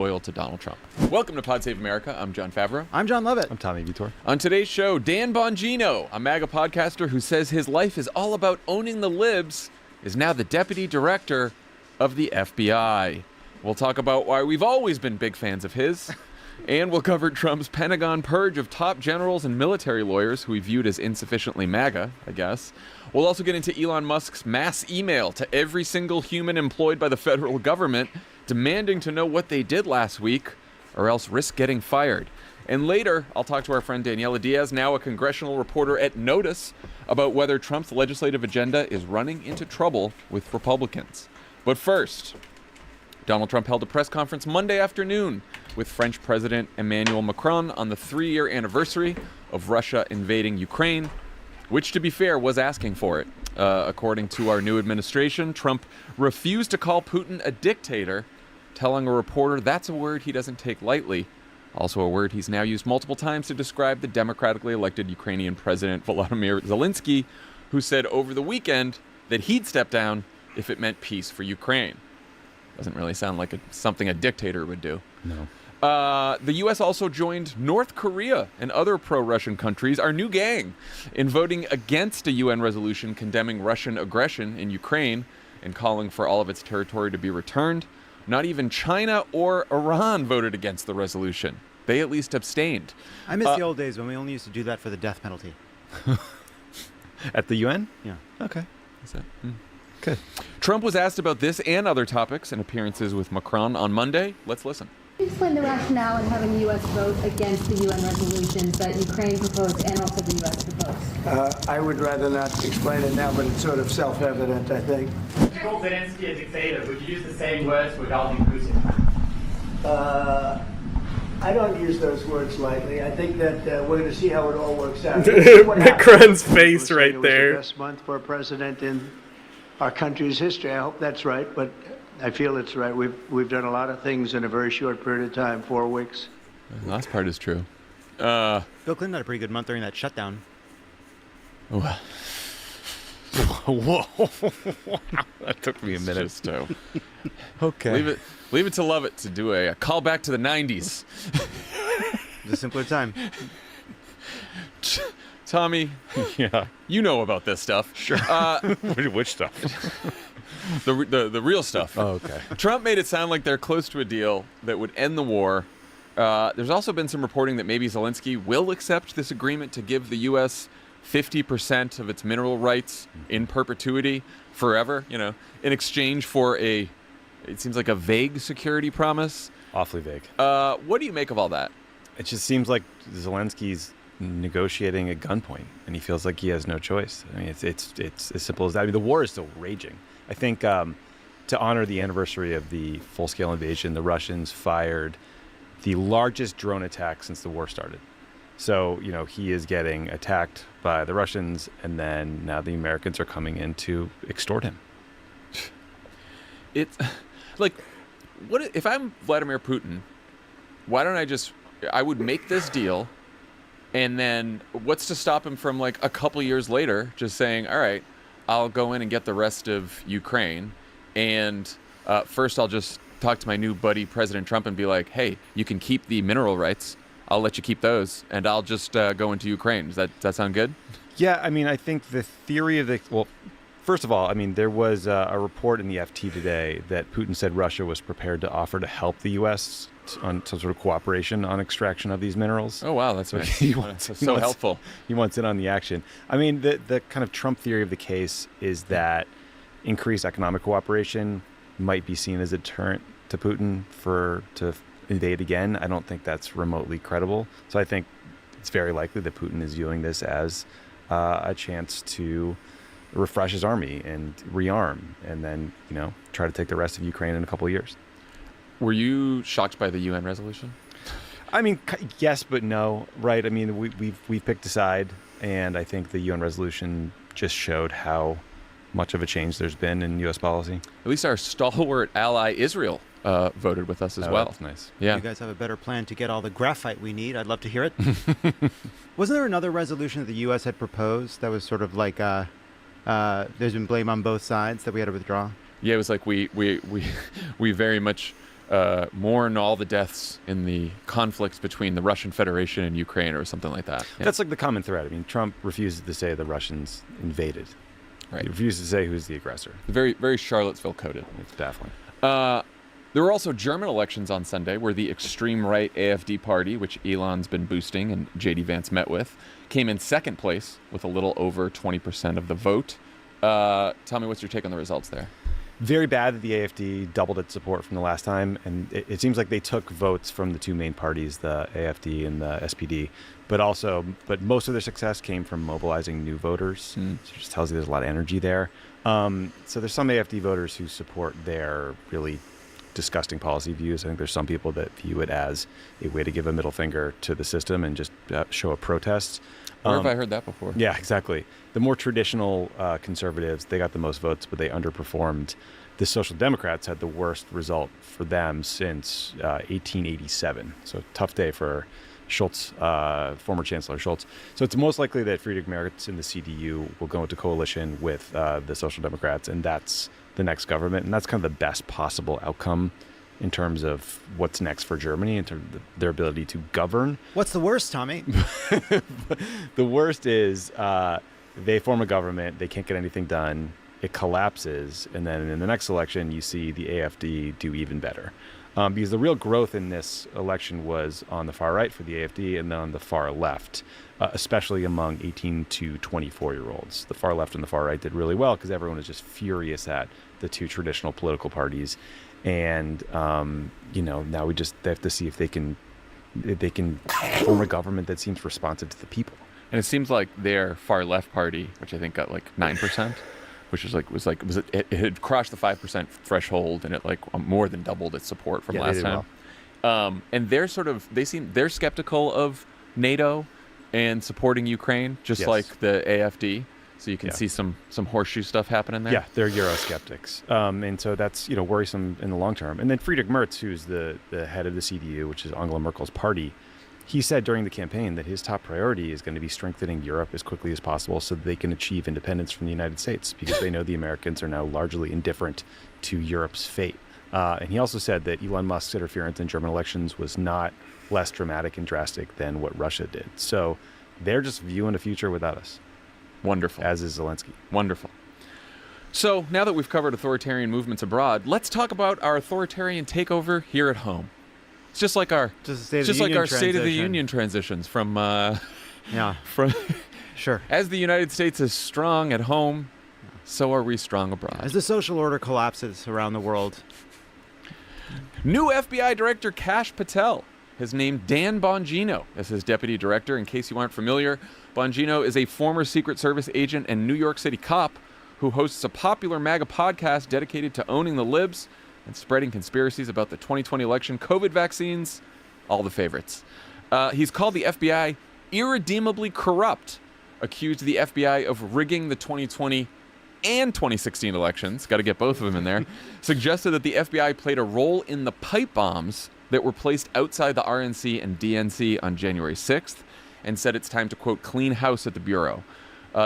loyal to Donald Trump. Welcome to Pod Save America. I'm John Favreau. I'm John Lovett. I'm Tommy Vitor. On today's show, Dan Bongino, a MAGA podcaster who says his life is all about owning the libs, is now the deputy director of the FBI. We'll talk about why we've always been big fans of his. And we'll cover Trump's Pentagon purge of top generals and military lawyers who he viewed as insufficiently MAGA, I guess. We'll also get into Elon Musk's mass email to every single human employed by the federal government demanding to know what they did last week or else risk getting fired. And later, I'll talk to our friend Daniela Diaz, now a congressional reporter at Notice, about whether Trump's legislative agenda is running into trouble with Republicans. But first, Donald Trump held a press conference Monday afternoon with French President Emmanuel Macron on the 3-year anniversary of Russia invading Ukraine, which, to be fair, was asking for it. According to our new administration, Trump refused to call Putin a dictator, telling a reporter that's a word he doesn't take lightly, also a word he's now used multiple times to describe the democratically elected Ukrainian President Volodymyr Zelensky, who said over the weekend that he'd step down if it meant peace for Ukraine. Doesn't really sound like something a dictator would do. No. The U.S. also joined North Korea and other pro-Russian countries, our new gang, in voting against a UN resolution condemning Russian aggression in Ukraine and calling for all of its territory to be returned. Not even China or Iran voted against the resolution. They at least abstained. I miss the old days when we only used to do that for the death penalty. At the UN? Yeah. Okay. Is that, Good. Trump was asked about this and other topics in appearances with Macron on Monday. Let's listen. Can you explain the rationale in having the U.S. vote against the UN resolutions that Ukraine proposed and also the U.S. proposed? I would rather not explain it now, but it's sort of self-evident, I think. If you call Zelensky a dictator, would you use the same words regarding Putin? I don't use those words lightly. I think that we're going to see how it all works out. Macron's face right It was there. the best month for a president in our country's history. I hope that's right, but I feel it's right. We've done a lot of things in a very short period of time, 4 weeks. The last part is true. Bill Clinton had a pretty good month during that shutdown. Whoa. That took me a minute. Just, Okay. leave it to Lovett to do a call back to the 90s. It was a simpler time. Tommy, Yeah. you know about this stuff. Sure. Which stuff? The real stuff. Oh, okay. Trump made it sound like they're close to a deal that would end the war. There's also been some reporting that maybe Zelensky will accept this agreement to give the U.S. 50% of its mineral rights in perpetuity forever, in exchange for it seems like a vague security promise. Awfully vague. What do you make of all that? It just seems like Zelensky's negotiating at gunpoint, and he feels like he has no choice. I mean, it's as simple as that. I mean, the war is still raging. I think to honor the anniversary of the full-scale invasion, the Russians fired the largest drone attack since the war started. So, he is getting attacked by the Russians, and then now the Americans are coming in to extort him. It's like, what if I'm Vladimir Putin? Why don't I would make this deal, and then what's to stop him from like a couple years later just saying, all right, I'll go in and get the rest of Ukraine, and first I'll just talk to my new buddy President Trump and be like, hey, you can keep the mineral rights. I'll let you keep those, and I'll just go into Ukraine. Does that sound good? Yeah, I mean, I think the theory of first of all, I mean, there was a report in the FT today that Putin said Russia was prepared to offer to help the U.S. on some sort of cooperation on extraction of these minerals. Oh, wow, that's nice. So helpful. He wants in on the action. I mean, the kind of Trump theory of the case is that increased economic cooperation might be seen as a deterrent to Putin to invade again. I don't think that's remotely credible. So I think it's very likely that Putin is viewing this as a chance to refresh his army and rearm, and then try to take the rest of Ukraine in a couple of years. Were you shocked by the UN resolution? I mean, yes, but no, right? I mean, we've picked a side, and I think the UN resolution just showed how much of a change there's been in U.S. policy. At least our stalwart ally Israel voted with us as well. That's nice. Yeah. You guys have a better plan to get all the graphite we need. I'd love to hear it. Wasn't there another resolution that the U.S. had proposed that was sort of like there's been blame on both sides that we had to withdraw? Yeah, it was like we very much mourn all the deaths in the conflicts between the Russian Federation and Ukraine or something like that. Yeah. That's like the common thread. I mean, Trump refuses to say the Russians invaded. Right. He refuses to say who's the aggressor. Very, very Charlottesville coded. It's baffling. There were also German elections on Sunday where the extreme right AfD party, which Elon's been boosting and J.D. Vance met with, came in second place with a little over 20% of the vote. Tell me what's your take on the results there? Very bad that the AfD doubled its support from the last time, and it seems like they took votes from the two main parties, the AfD and the SPD, but most of their success came from mobilizing new voters. So it just tells you there's a lot of energy there. So there's some AfD voters who support their really disgusting policy views. I think there's some people that view it as a way to give a middle finger to the system and just show a protest. Where have I heard that before? Yeah, exactly. The more traditional conservatives, they got the most votes, but they underperformed. The Social Democrats had the worst result for them since 1887. So tough day for Schultz, former Chancellor Schultz. So it's most likely that Friedrich Merz in the CDU will go into coalition with the Social Democrats, and that's the next government. And that's kind of the best possible outcome in terms of what's next for Germany, in terms of their ability to govern. What's the worst, Tommy? The worst is they form a government, they can't get anything done, it collapses, and then in the next election, you see the AfD do even better. Because the real growth in this election was on the far right for the AfD and then on the far left, especially among 18 to 24-year-olds. The far left and the far right did really well because everyone was just furious at the two traditional political parties. And, now they have to see if they can form a government that seems responsive to the people. And it seems like their far left party, which I think got like 9%, which it had crossed the 5% threshold, and it more than doubled its support from last time. Well. And they're skeptical of NATO and supporting Ukraine, just like the AfD. So you can see some horseshoe stuff happening there. Yeah, they're Eurosceptics. And so that's, worrisome in the long term. And then Friedrich Merz, who's the head of the CDU, which is Angela Merkel's party, he said during the campaign that his top priority is going to be strengthening Europe as quickly as possible so that they can achieve independence from the United States, because they know the Americans are now largely indifferent to Europe's fate. And he also said that Elon Musk's interference in German elections was not less dramatic and drastic than what Russia did. So they're just viewing a future without us. Wonderful. As is Zelensky. Wonderful. So now that we've covered authoritarian movements abroad, let's talk about our authoritarian takeover here at home. It's just like our State of the Union transitions from Sure. As the United States is strong at home, so are we strong abroad. As the social order collapses around the world. New FBI Director Kash Patel has named Dan Bongino as his deputy director. In case you aren't familiar, Bongino is a former Secret Service agent and New York City cop who hosts a popular MAGA podcast dedicated to owning the libs and spreading conspiracies about the 2020 election, COVID vaccines, all the favorites. He's called the FBI irredeemably corrupt, accused the FBI of rigging the 2020 and 2016 elections, got to get both of them in there, suggested that the FBI played a role in the pipe bombs that were placed outside the RNC and DNC on January 6th, and said it's time to, quote, clean house at the Bureau.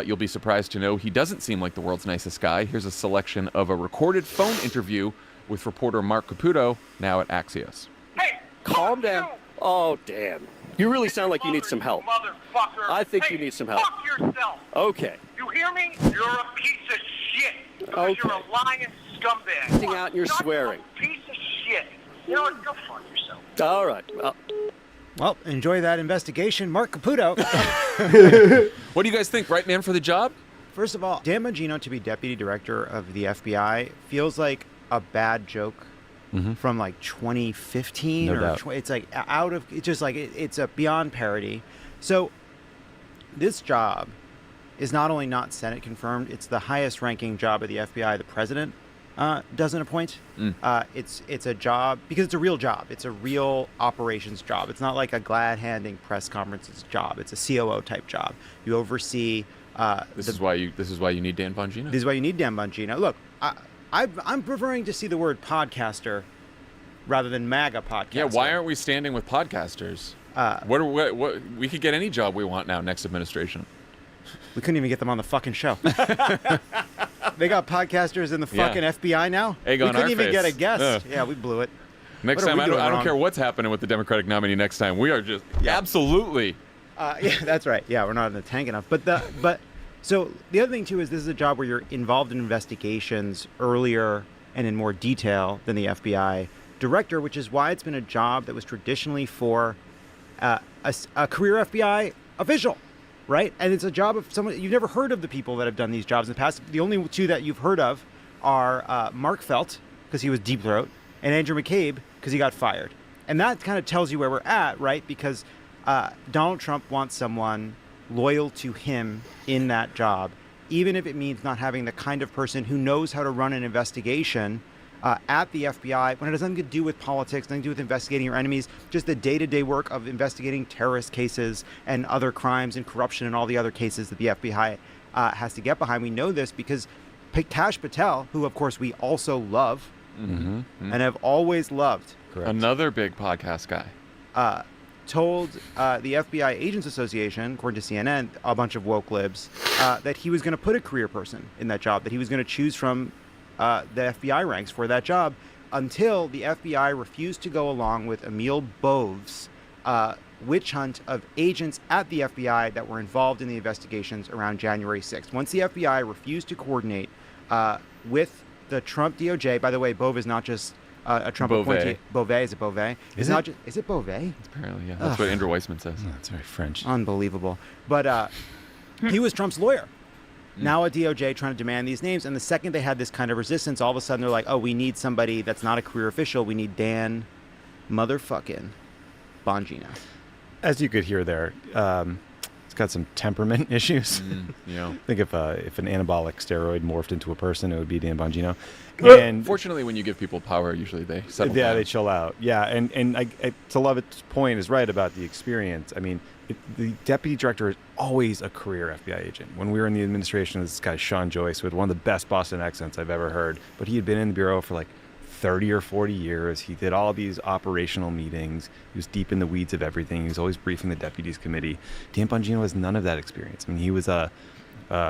You'll be surprised to know he doesn't seem like the world's nicest guy. Here's a selection of a recorded phone interview with reporter Mark Caputo, now at Axios. Hey, calm down. Oh, damn. You really sound like you need some help. Motherfucker. I think you need some help. Fuck yourself. Okay. You hear me? You're a piece of shit. Because you're a lying scumbag. Acting out and you're Not swearing. A piece of shit. You know what? Go fuck yourself. All right. Well, enjoy that investigation, Mark Caputo. What do you guys think? Right man for the job? First of all, Dan Bongino to be deputy director of the FBI feels like a bad joke from like 2015 No or doubt. it's like out of it's just like it's a beyond parody. So this job is not only not Senate confirmed, it's the highest ranking job of the FBI the president doesn't appoint. It's a job because it's a real job. It's a real operations job. It's not like a glad handing press conferences job. It's a COO type job. You oversee. This is why you need Dan Bongino. This is why you need Dan Bongino. Look, I'm preferring to see the word podcaster rather than MAGA podcaster. Yeah, why aren't we standing with podcasters? What we could get any job we want now next administration. We couldn't even get them on the fucking show. They got podcasters in the fucking FBI now. Egg we on couldn't our even face. get a guest. Ugh. Yeah, we blew it. Next What are time, we I don't doing wrong? care what's happening with the Democratic nominee next time. We are just absolutely. Yeah, that's right. Yeah, we're not in the tank enough. But so the other thing too is this is a job where you're involved in investigations earlier and in more detail than the FBI director, which is why it's been a job that was traditionally for a career FBI official, right? And it's a job of someone you've never heard of. The people that have done these jobs in the past, the only two that you've heard of are Mark Felt, because he was Deep Throat, and Andrew McCabe, because he got fired. And that kind of tells you where we're at, right? Because Donald Trump wants someone loyal to him in that job, even if it means not having the kind of person who knows how to run an investigation at the FBI when it has nothing to do with politics, nothing to do with investigating your enemies, just the day-to-day work of investigating terrorist cases and other crimes and corruption and all the other cases that the FBI has to get behind. We know this because Kash Patel, who of course we also love and have always loved, Correct. Another big podcast guy. told the FBI Agents Association, according to CNN, a bunch of woke libs, that he was going to put a career person in that job, that he was going to choose from the FBI ranks for that job, until the FBI refused to go along with Emil Bove's witch hunt of agents at the FBI that were involved in the investigations around January 6th. Once the FBI refused to coordinate with the Trump DOJ, by the way, Bove is not just a Trump appointee. Beauvais, is it Beauvais? Is Not just, is it Beauvais? Apparently, yeah. That's what Andrew Weissman says. Oh, that's very French. Unbelievable. But he was Trump's lawyer. Now a DOJ trying to demand these names. And the second they had this kind of resistance, all of a sudden they're like, oh, we need somebody that's not a career official. We need Dan motherfucking Bongino. As you could hear there, it's got some temperament issues. Yeah. I think if an anabolic steroid morphed into a person, it would be Dan Bongino. And Fortunately, when you give people power, usually they settle yeah, down. they chill out. Yeah, and to Lovett's point is right about the experience. I mean, the deputy director is always a career FBI agent. When we were in the administration, this guy Sean Joyce, who had one of the best Boston accents I've ever heard, but he had been in the bureau for like 30 or 40 years. He did all these operational meetings. He was deep in the weeds of everything. He was always briefing the deputies committee. Dan Bongino has none of that experience. I mean, he was a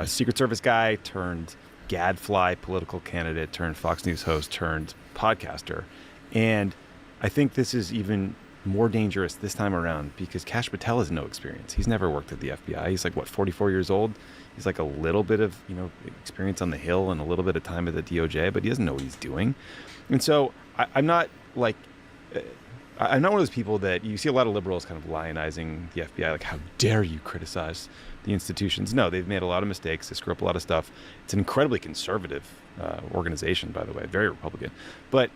Secret Service guy turned gadfly political candidate turned Fox News host turned podcaster. And I think this is even more dangerous this time around because Kash Patel has no experience. He's never worked at the FBI. He's like, what, 44 years old? He's like a little bit of, experience on the Hill and a little bit of time at the DOJ, but he doesn't know what he's doing. And so I'm not like, I'm not one of those people that you see a lot of liberals kind of lionizing the FBI, like, how dare you criticize the institutions? No, they've made a lot of mistakes. They screw up a lot of stuff. It's an incredibly conservative organization, by the way, very Republican. But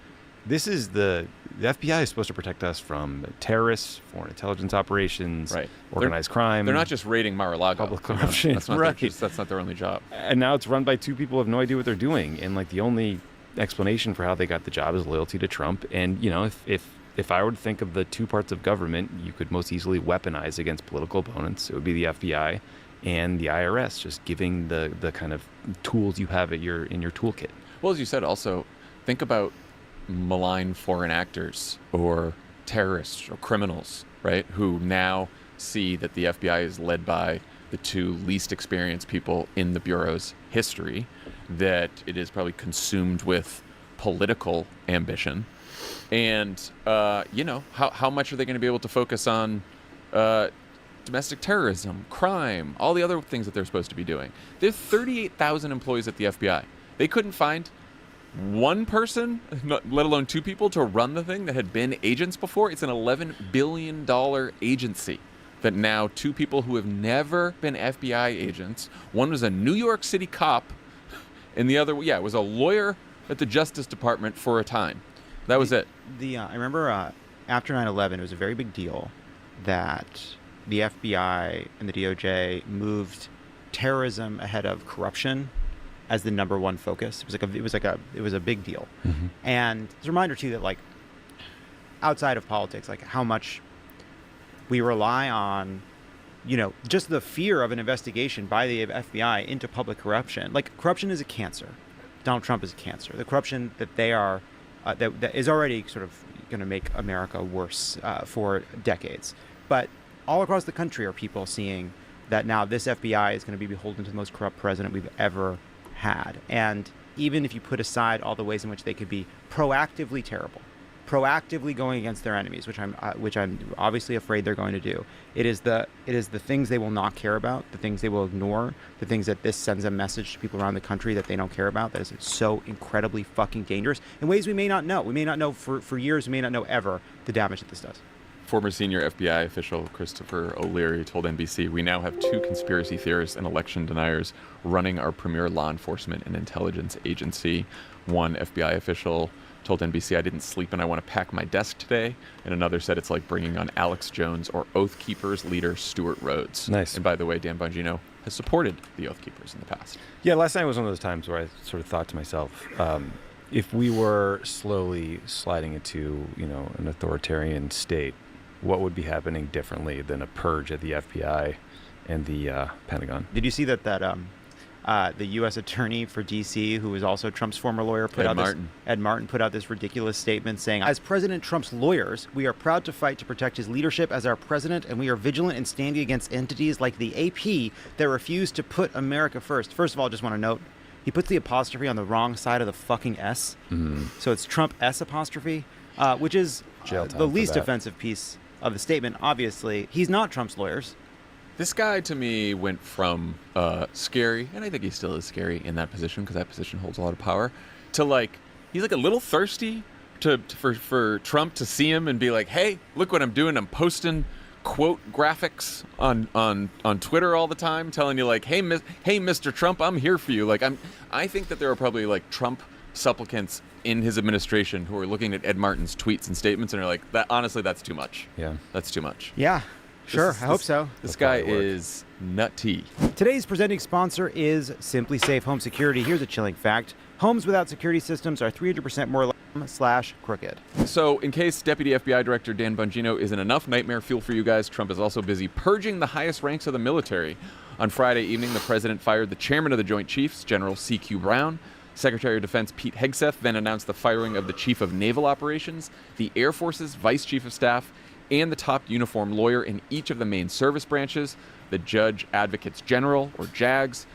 this is the FBI is supposed to protect us from terrorists, foreign intelligence operations, Right. organized crime. They're not just raiding Mar-a-Lago. Public corruption. That's not, Right. that's not their only job. And now it's run by two people who have no idea what they're doing. And like the only explanation for how they got the job is loyalty to Trump. And if I were to think of the two parts of government you could most easily weaponize against political opponents, it would be the FBI and the IRS, just giving the kind of tools you have in your toolkit. Well, as you said, also think about malign foreign actors or terrorists or criminals, right? Who now see that the FBI is led by the two least experienced people in the Bureau's history, that it is probably consumed with political ambition. And, how much are they going to be able to focus on domestic terrorism, crime, all the other things that they're supposed to be doing? There's 38,000 employees at the FBI. They couldn't find one person, let alone two people, to run the thing that had been agents before. It's an $11 billion agency that now two people who have never been FBI agents, one was a New York City cop, and the other, was a lawyer at the Justice Department for a time. That was it. I remember after 9/11, it was a very big deal that the FBI and the DOJ moved terrorism ahead of corruption as the number one focus. It was a big deal. Mm-hmm. And it's a reminder too that like outside of politics, like how much we rely on, just the fear of an investigation by the FBI into public corruption. Like corruption is a cancer. Donald Trump is a cancer. The corruption that they are, that is already sort of going to make America worse for decades. But all across the country are people seeing that now this FBI is going to be beholden to the most corrupt president we've ever had. And even if you put aside all the ways in which they could be proactively terrible, proactively going against their enemies, which I'm obviously afraid they're going to do. It is the things they will not care about, the things they will ignore, the things that this sends a message to people around the country that they don't care about. That is so incredibly fucking dangerous in ways we may not know. We may not know for years. We may not know ever the damage that this does. Former senior FBI official Christopher O'Leary told NBC, "We now have 2 conspiracy theorists and election deniers running our premier law enforcement and intelligence agency." One FBI official told NBC, "I didn't sleep and I want to pack my desk today." And another said it's like bringing on Alex Jones or Oath Keepers leader Stuart Rhodes. Nice. And by the way, Dan Bongino has supported the Oath Keepers in the past. Yeah, last night was one of those times where I sort of thought to myself, if we were slowly sliding into, an authoritarian state, what would be happening differently than a purge at the FBI and the Pentagon? Did you see that the U.S. attorney for D.C., who was also Trump's former lawyer, Ed Martin put out this ridiculous statement saying, "As President Trump's lawyers, we are proud to fight to protect his leadership as our president, and we are vigilant in standing against entities like the AP that refuse to put America first." First of all, I just want to note, he puts the apostrophe on the wrong side of the fucking S. Mm-hmm. So it's Trump S apostrophe, which is the least offensive piece of the statement. Obviously, he's not Trump's lawyers. This guy, to me, went from scary, and I think he still is scary in that position because that position holds a lot of power, to he's a little thirsty for Trump to see him and be like, "Hey, look what I'm doing. I'm posting quote graphics on Twitter all the time, telling you hey, Mr. Trump, I'm here for you." I think that there are probably Trump supplicants in his administration who are looking at Ed Martin's tweets and statements and are like, "That honestly, that's too much. Yeah, that's too much." Yeah. Sure, I hope so. This guy is nutty. Today's presenting sponsor is Simply Safe Home Security. Here's a chilling fact. Homes without security systems are 300% more /crooked. So, in case Deputy FBI Director Dan Bongino isn't enough nightmare fuel for you guys, Trump is also busy purging the highest ranks of the military. On Friday evening, the president fired the chairman of the Joint Chiefs, General C.Q. Brown. Secretary of Defense Pete Hegseth then announced the firing of the Chief of Naval Operations, the Air Force's Vice Chief of Staff, and the top uniformed lawyer in each of the main service branches, the Judge Advocates General, or JAGs.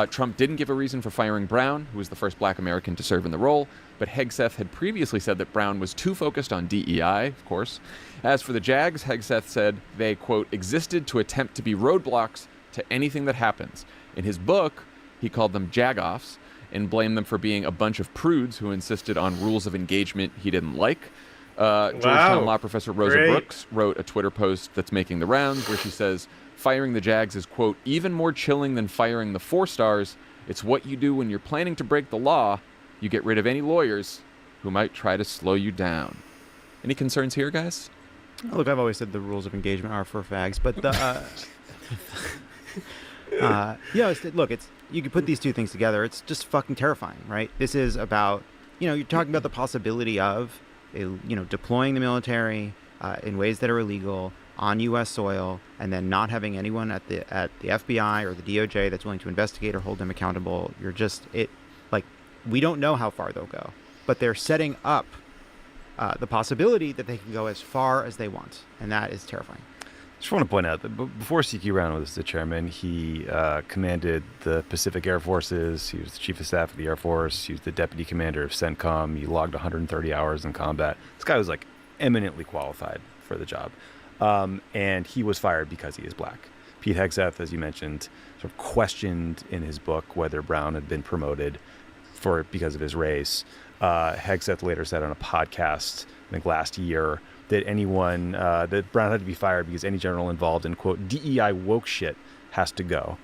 Trump didn't give a reason for firing Brown, who was the first black American to serve in the role, but Hegseth had previously said that Brown was too focused on DEI, of course. As for the JAGs, Hegseth said they, quote, existed to attempt to be roadblocks to anything that happens. In his book, he called them jagoffs and blamed them for being a bunch of prudes who insisted on rules of engagement he didn't like. Georgetown law professor Rosa Brooks wrote a Twitter post that's making the rounds where she says, "Firing the JAGs is, quote, even more chilling than firing the 4 stars. It's what you do when you're planning to break the law. You get rid of any lawyers who might try to slow you down." Any concerns here, guys? Look, I've always said the rules of engagement are for fags, but the look, you can put these two things together. It's just fucking terrifying, right? This is about, you're talking about the possibility of deploying the military in ways that are illegal on U.S. soil, and then not having anyone at the FBI or the DOJ that's willing to investigate or hold them accountable. We don't know how far they'll go, but they're setting up the possibility that they can go as far as they want, and that is terrifying. I just want to point out that before C.Q. Brown was the chairman, he commanded the Pacific Air Forces. He was the chief of staff of the Air Force. He was the deputy commander of CENTCOM. He logged 130 hours in combat. This guy was eminently qualified for the job. And he was fired because he is black. Pete Hegseth, as you mentioned, sort of questioned in his book whether Brown had been promoted because of his race. Hegseth later said on a podcast, I think last year, that that Brown had to be fired because any general involved in, quote, DEI woke shit has to go.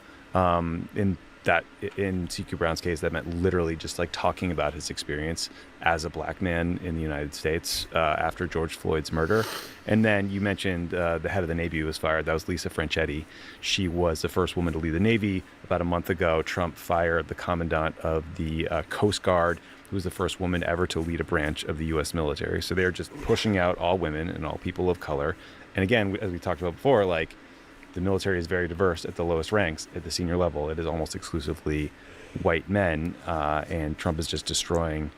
In C.Q. Brown's case, that meant literally just talking about his experience as a black man in the United States after George Floyd's murder. And then you mentioned the head of the Navy who was fired. That was Lisa Franchetti. She was the first woman to lead the Navy. About a month ago, Trump fired the commandant of the Coast Guard, who was the first woman ever to lead a branch of the U.S. military. So they're just pushing out all women and all people of color. And again, as we talked about before, the military is very diverse at the lowest ranks. At the senior level, it is almost exclusively white men, and Trump is just destroying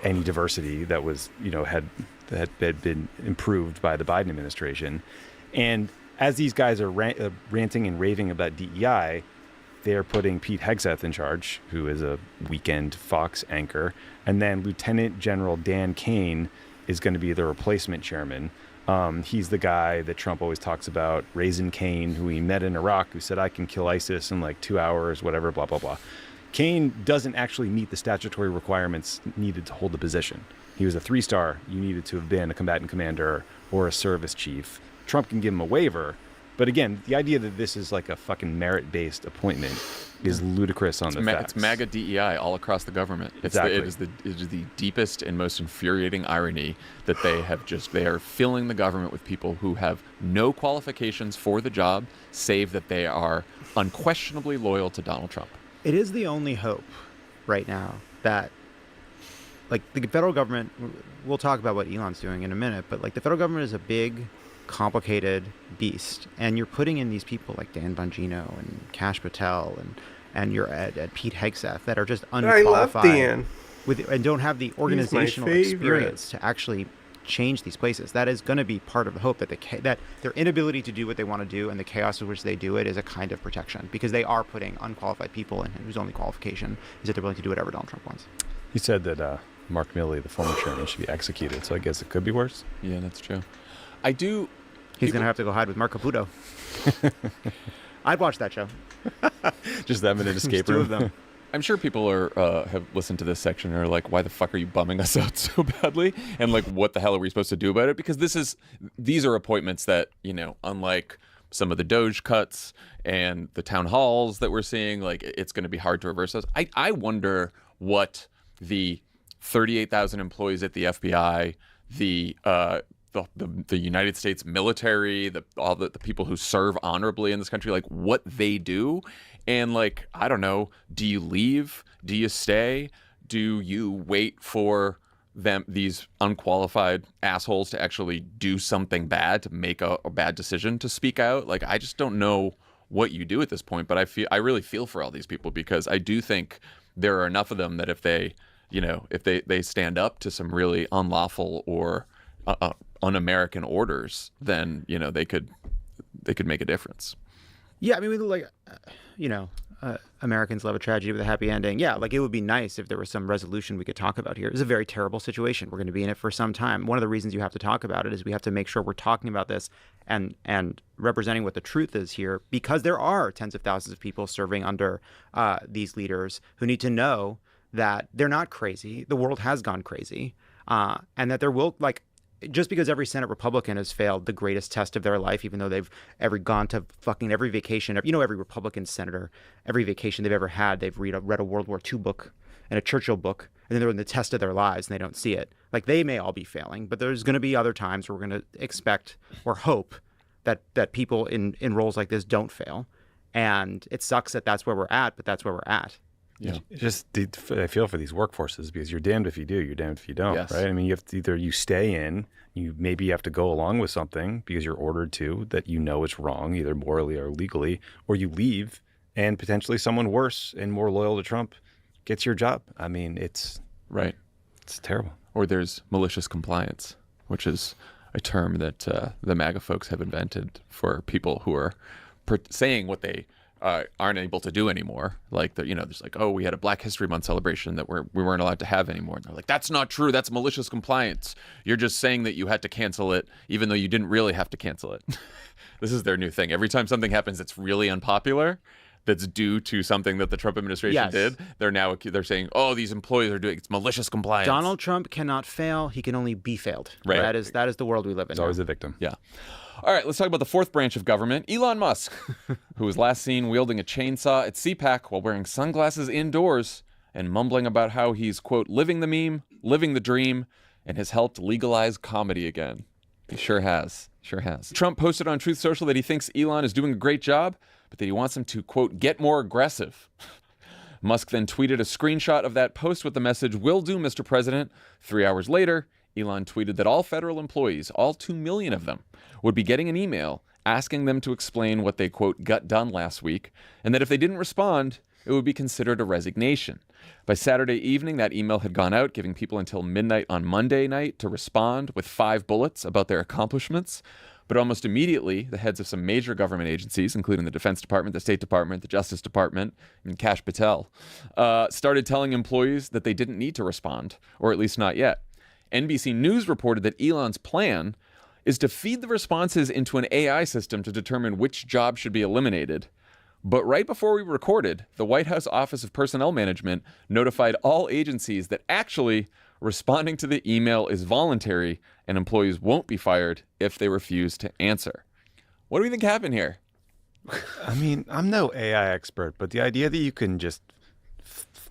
any diversity that was, had been improved by the Biden administration. And as these guys are ranting and raving about DEI, they're putting Pete Hegseth in charge, who is a weekend Fox anchor, and then Lieutenant General Dan Kane is going to be the replacement chairman. He's the guy that Trump always talks about, Raising Cain, who he met in Iraq, who said, I can kill ISIS in like 2 hours, whatever, blah, blah, blah. Cain doesn't actually meet the statutory requirements needed to hold the position. He was a 3-star. You needed to have been a combatant commander or a service chief. Trump can give him a waiver. But again, the idea that this is like a fucking merit-based appointment is ludicrous on the facts. It's MAGA DEI all across the government. Exactly. It is the deepest and most infuriating irony that they are filling the government with people who have no qualifications for the job, save that they are unquestionably loyal to Donald Trump. It is the only hope right now that, like, the federal government, we'll talk about what Elon's doing in a minute, but like the federal government is a big, complicated beast, and you're putting in these people like Dan Bongino and Kash Patel and you're at Pete Hegseth that are just unqualified. I love Dan. And don't have the organizational experience to actually change these places. That is going to be part of the hope that that their inability to do what they want to do and the chaos in which they do it is a kind of protection, because they are putting unqualified people in whose only qualification is that they're willing to do whatever Donald Trump wants. He said that Mark Milley, the former chairman, should be executed, so I guess it could be worse. Yeah, that's true. He's going to have to go hide with Mark Caputo. I'd watch that show. Just them in an escape Two room. of them. I'm sure people have listened to this section and are like, why the fuck are you bumming us out so badly? And like, what the hell are we supposed to do about it? Because these are appointments that, unlike some of the Doge cuts and the town halls that we're seeing, like, it's going to be hard to reverse those. I wonder what the 38,000 employees at the FBI, the United States military, all the people who serve honorably in this country, like what they do. And like, I don't know, do you leave? Do you stay? Do you wait for these unqualified assholes to actually do something bad, to make a bad decision, to speak out? Like, I just don't know what you do at this point, but I really feel for all these people, because I do think there are enough of them that if they stand up to some really unlawful or un-American orders, then they could make a difference. Yeah, I mean, like, Americans love a tragedy with a happy ending. Yeah, like, it would be nice if there was some resolution we could talk about here. It's a very terrible situation. We're going to be in it for some time. One of the reasons you have to talk about it is we have to make sure we're talking about this and representing what the truth is here, because there are tens of thousands of people serving under these leaders who need to know that they're not crazy. The world has gone crazy, and that there will, like, just because every Senate Republican has failed the greatest test of their life, even though they've gone to fucking every vacation, every Republican senator, every vacation they've ever had, they've read a World War II book and a Churchill book, and then they're in the test of their lives and they don't see it. Like, they may all be failing, but there's going to be other times where we're going to expect or hope that people in roles like this don't fail. And it sucks that that's where we're at, but that's where we're at. Yeah. I feel for these workforces, because you're damned if you do, you're damned if you don't, yes. right? I mean, you have to either you stay in, maybe you have to go along with something because you're ordered to, that is wrong, either morally or legally, or you leave and potentially someone worse and more loyal to Trump gets your job. I mean, it's terrible. Or there's malicious compliance, which is a term that the MAGA folks have invented for people who are saying what they aren't able to do anymore. Like, there's like, oh, we had a Black History Month celebration that we weren't allowed to have anymore. And they're like, that's not true. That's malicious compliance. You're just saying that you had to cancel it, even though you didn't really have to cancel it. This is their new thing. Every time something happens that's really unpopular, that's due to something that the Trump administration did, they're saying, oh, these employees are doing, it's malicious compliance. Donald Trump cannot fail. He can only be failed. Right. That is the world we live in. He's always a victim. Yeah. All right, let's talk about the fourth branch of government, Elon Musk, who was last seen wielding a chainsaw at CPAC while wearing sunglasses indoors and mumbling about how he's, quote, living the meme, living the dream, and has helped legalize comedy again. He sure has. Sure has. Trump posted on Truth Social that he thinks Elon is doing a great job, but that he wants him to, quote, get more aggressive. Musk then tweeted a screenshot of that post with the message, "Will do, Mr. President." 3 hours later, Elon tweeted that all federal employees, all 2 million of them, would be getting an email asking them to explain what they, quote, got done last week, and that if they didn't respond, it would be considered a resignation. By Saturday evening, that email had gone out, giving people until midnight on Monday night to respond with 5 bullets about their accomplishments. But almost immediately, the heads of some major government agencies, including the Defense Department, the State Department, the Justice Department, and Kash Patel, started telling employees that they didn't need to respond, or at least not yet. NBC News reported that Elon's plan is to feed the responses into an AI system to determine which jobs should be eliminated. But right before we recorded, the White House Office of Personnel Management notified all agencies that actually responding to the email is voluntary and employees won't be fired if they refuse to answer. What do we think happened here? I mean, I'm no AI expert, but the idea that you can just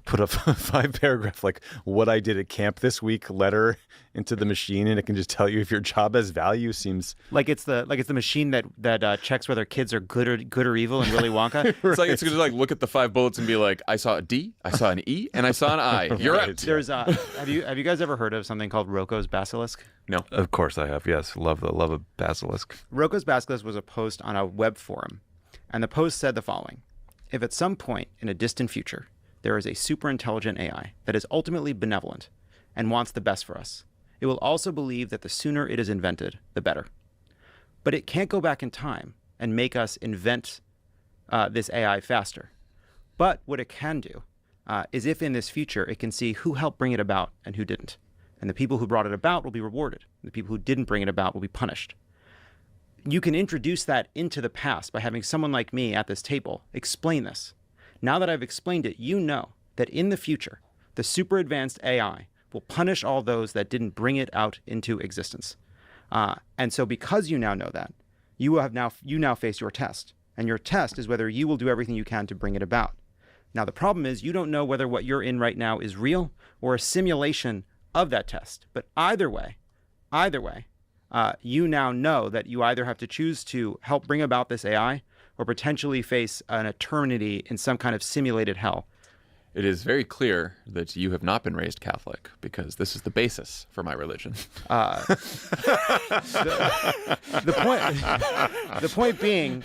put a 5-paragraph, like, what I did at camp this week letter into the machine and it can just tell you if your job has value seems Like it's the machine that checks whether kids are good or evil in Willy Wonka. It's like it's going to like look at the 5 bullets and be like, I saw a D, I saw an E, and I saw an I. You're Right. out. There's have you guys ever heard of something called Rocco's Basilisk? No. Of course I have. Yes. Love a basilisk. Rocco's Basilisk was a post on a web forum, and the post said the following: if at some point in a distant future there is a super intelligent AI that is ultimately benevolent and wants the best for us, it will also believe that the sooner it is invented, the better. But it can't go back in time and make us invent this AI faster. But what it can do is if in this future it can see who helped bring it about and who didn't. And the people who brought it about will be rewarded. And the people who didn't bring it about will be punished. You can introduce that into the past by having someone like me at this table explain this. Now that I've explained it, you know that in the future, the super advanced AI will punish all those that didn't bring it out into existence. And so because you now know that, you now face your test. And your test is whether you will do everything you can to bring it about. Now, the problem is you don't know whether what you're in right now is real or a simulation of that test. But either way, you now know that you either have to choose to help bring about this AI or potentially face an eternity in some kind of simulated hell. It is very clear that you have not been raised Catholic because this is the basis for my religion. The point being,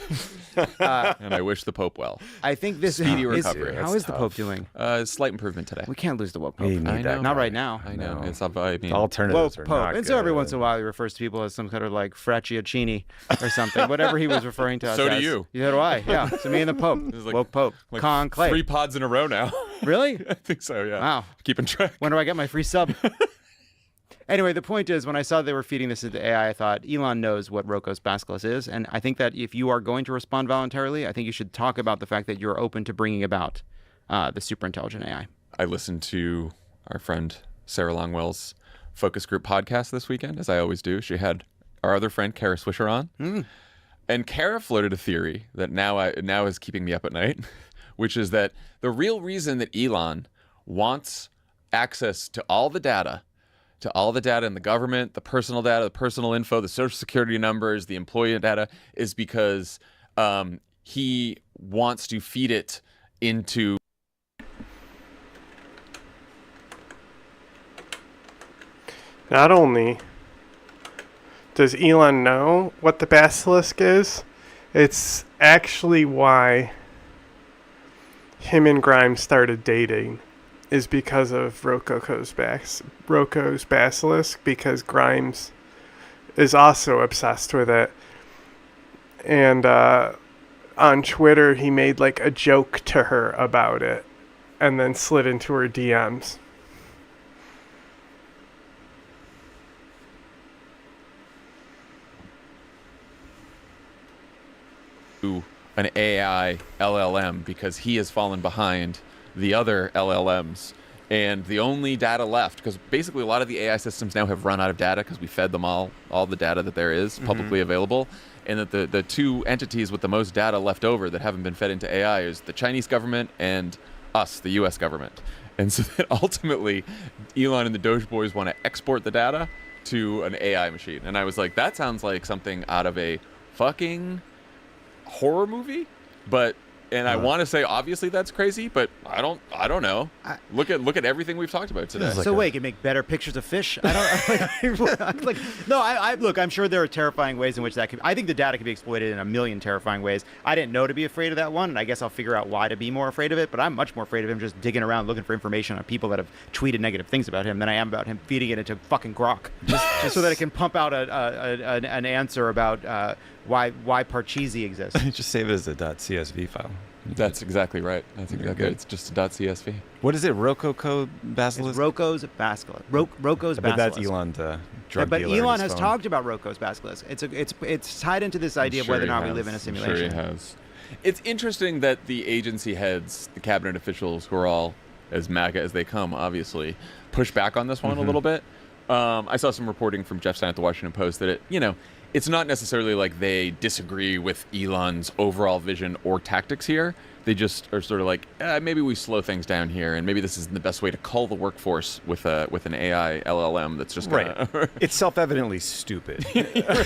And I wish the Pope well. I think this Speedy is recovery. how is the Pope doing? Slight improvement today. We can't lose the woke Pope. We need that Not guy. right now. I know. No. It's up. I mean, Alternatives Woke are Pope. not And so every good. once in a while he refers to people as some kind of like Fracciacini or something. Whatever he was referring to us So do as. you. So do I. Yeah. So me and the Pope. This is like- Woke Pope. like Conclave. 3 pods in a row now. Really? I think so. Yeah. Wow. Keeping track. When do I get my free sub? Anyway, the point is, when I saw they were feeding this into AI, I thought Elon knows what Rocco's Basilisk is, and I think that if you are going to respond voluntarily, I think you should talk about the fact that you're open to bringing about the super intelligent AI. I listened to our friend Sarah Longwell's focus group podcast this weekend, as I always do. She had our other friend Kara Swisher on, and Kara floated a theory that now is keeping me up at night, which is that the real reason that Elon wants access to all the data in the government, the personal data, the personal info, the social security numbers, the employee data, is because he wants to feed it into. Not only does Elon know what the basilisk is, it's actually why him and Grimes started dating, is because of Rocco's basilisk, because Grimes is also obsessed with it. And on Twitter, he made like a joke to her about it and then slid into her DMs. An AI LLM because he has fallen behind the other LLMs, and the only data left, because basically a lot of the AI systems now have run out of data because we fed them all the data that there is publicly available, and that the two entities with the most data left over that haven't been fed into AI is the Chinese government and us, the US government. And so that ultimately Elon and the Doge boys want to export the data to an AI machine. And I was like, that sounds like something out of a fucking horror movie, and I want to say obviously that's crazy, but I don't know. Look at everything we've talked about today. So wait, you can make better pictures of fish? I don't no. I look. I'm sure there are terrifying ways in which that could. I think the data could be exploited in a million terrifying ways. I didn't know to be afraid of that one, and I guess I'll figure out why to be more afraid of it. But I'm much more afraid of him just digging around looking for information on people that have tweeted negative things about him than I am about him feeding it into fucking Grok, just so that it can pump out an answer about why Parcheesi exists. Just save it as a .csv file. That's exactly right. That's exactly right. It's just a .csv. What is it? Rococo basilisk? It's Rocco's basilisk. Rocco's But basilisk. that's Elon, the drug but dealer. Elon in his has phone. talked about Rocco's basilisk. It's tied into this idea of whether or not we live in a simulation. Sure he has. It's interesting that the agency heads, the cabinet officials, who are all as MAGA as they come, obviously, push back on this one a little bit. I saw some reporting from Jeff Stein at the Washington Post that it's not necessarily like they disagree with Elon's overall vision or tactics here. They just are sort of like, maybe we slow things down here, and maybe this isn't the best way to cull the workforce with an AI LLM that's just gonna... Right. It's self-evidently stupid.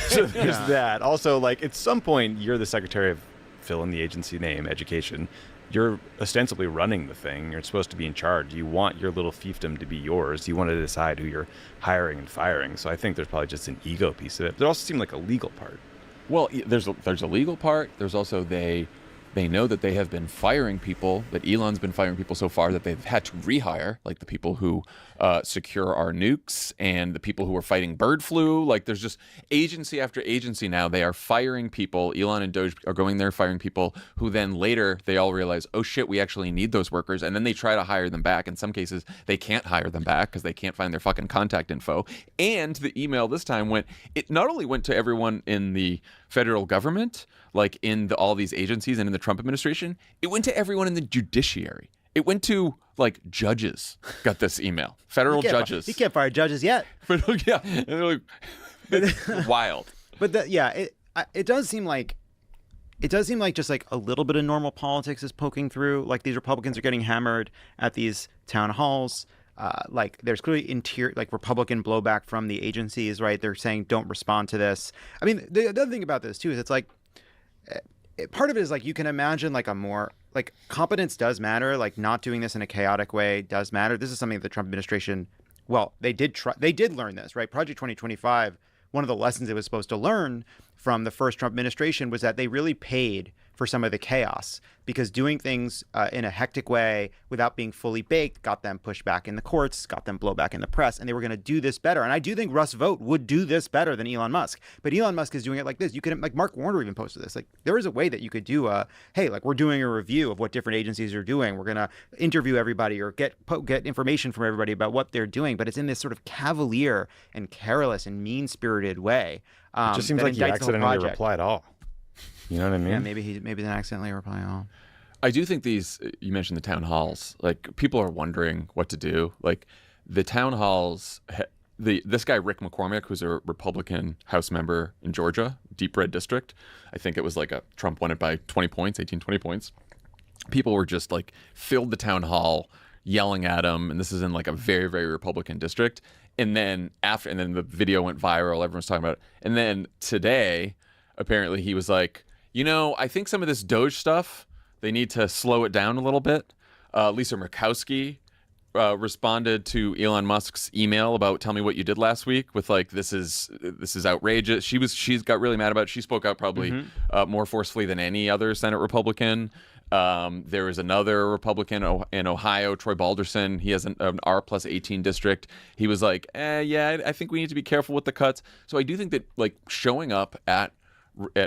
So there's that. Also, like, at some point, you're the secretary of fill in the agency name, education. You're ostensibly running the thing. You're supposed to be in charge. You want your little fiefdom to be yours. You want to decide who you're hiring and firing. So I think there's probably just an ego piece of it. But there also seemed like a legal part. Well, there's a legal part. There's also they know that they have been firing people, that Elon's been firing people so far that they've had to rehire, like the people who secure our nukes and the people who are fighting bird flu. Like, there's just agency after agency now. They are firing people. Elon and Doge are going there firing people who then later they all realize, oh shit, we actually need those workers. And then they try to hire them back. In some cases, they can't hire them back because they can't find their fucking contact info. And the email this time it not only went to everyone in the federal government, like in all these agencies and in the Trump administration, it went to everyone in the judiciary. It went to, like, judges got this email. Federal judges. You can't fire judges yet. Yeah. And they're like, it's wild. But it does seem like just like a little bit of normal politics is poking through. Like, these Republicans are getting hammered at these town halls. Like, there's clearly Republican blowback from the agencies, right? They're saying, don't respond to this. I mean, the other thing about this too is it's like, part of it is like, you can imagine like a more like competence does matter. Like, not doing this in a chaotic way does matter. This is something that the Trump administration, well, they did learn this, right? Project 2025, one of the lessons it was supposed to learn from the first Trump administration was that they really paid for some of the chaos, because doing things in a hectic way without being fully baked got them pushed back in the courts, got them blowback in the press, and they were going to do this better. And I do think Russ Vought would do this better than Elon Musk. But Elon Musk is doing it like this. You can, like, Mark Warner even posted this. Like, there is a way that you could do hey, like, we're doing a review of what different agencies are doing. We're going to interview everybody or get information from everybody about what they're doing. But it's in this sort of cavalier and careless and mean-spirited way. It just seems like he accidentally replied all. You know what I mean? Yeah, maybe they accidentally reply all. I do think you mentioned the town halls. Like, people are wondering what to do. Like, the town halls, this guy, Rick McCormick, who's a Republican House member in Georgia, deep red district. I think it was like Trump won it by 20 points. People were just like filled the town hall yelling at him. And this is in like a very, very Republican district. And then the video went viral. Everyone's talking about it. And then today, apparently he was like, I think some of this Doge stuff, they need to slow it down a little bit. Lisa Murkowski responded to Elon Musk's email about tell me what you did last week with like, this is outrageous. She's got really mad about it. She spoke out probably more forcefully than any other Senate Republican. There is another Republican in Ohio, Troy Balderson. He has an R+18 district. He was like, I think we need to be careful with the cuts. So I do think that, like, showing up at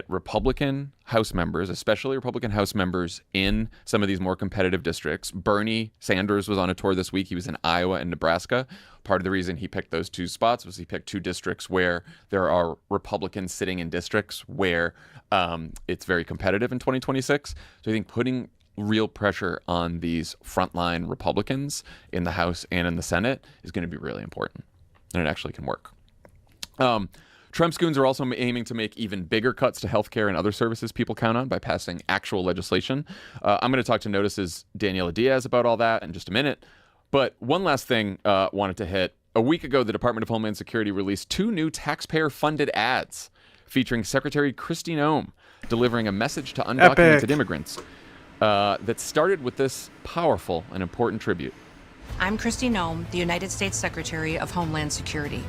Republican House members, especially Republican House members in some of these more competitive districts. Bernie Sanders was on a tour this week. He was in Iowa and Nebraska. Part of the reason he picked those two spots was he picked two districts where there are Republicans sitting in districts where it's very competitive in 2026. So I think putting real pressure on these frontline Republicans in the House and in the Senate is going to be really important. And it actually can work. Trump's goons are also aiming to make even bigger cuts to healthcare and other services people count on by passing actual legislation. I'm going to talk to Notice's Daniela Diaz about all that in just a minute. But one last thing wanted to hit. A week ago, the Department of Homeland Security released 2 new taxpayer-funded ads featuring Secretary Kristi Noem delivering a message to undocumented immigrants that started with this powerful and important tribute. I'm Kristi Noem, the United States Secretary of Homeland Security.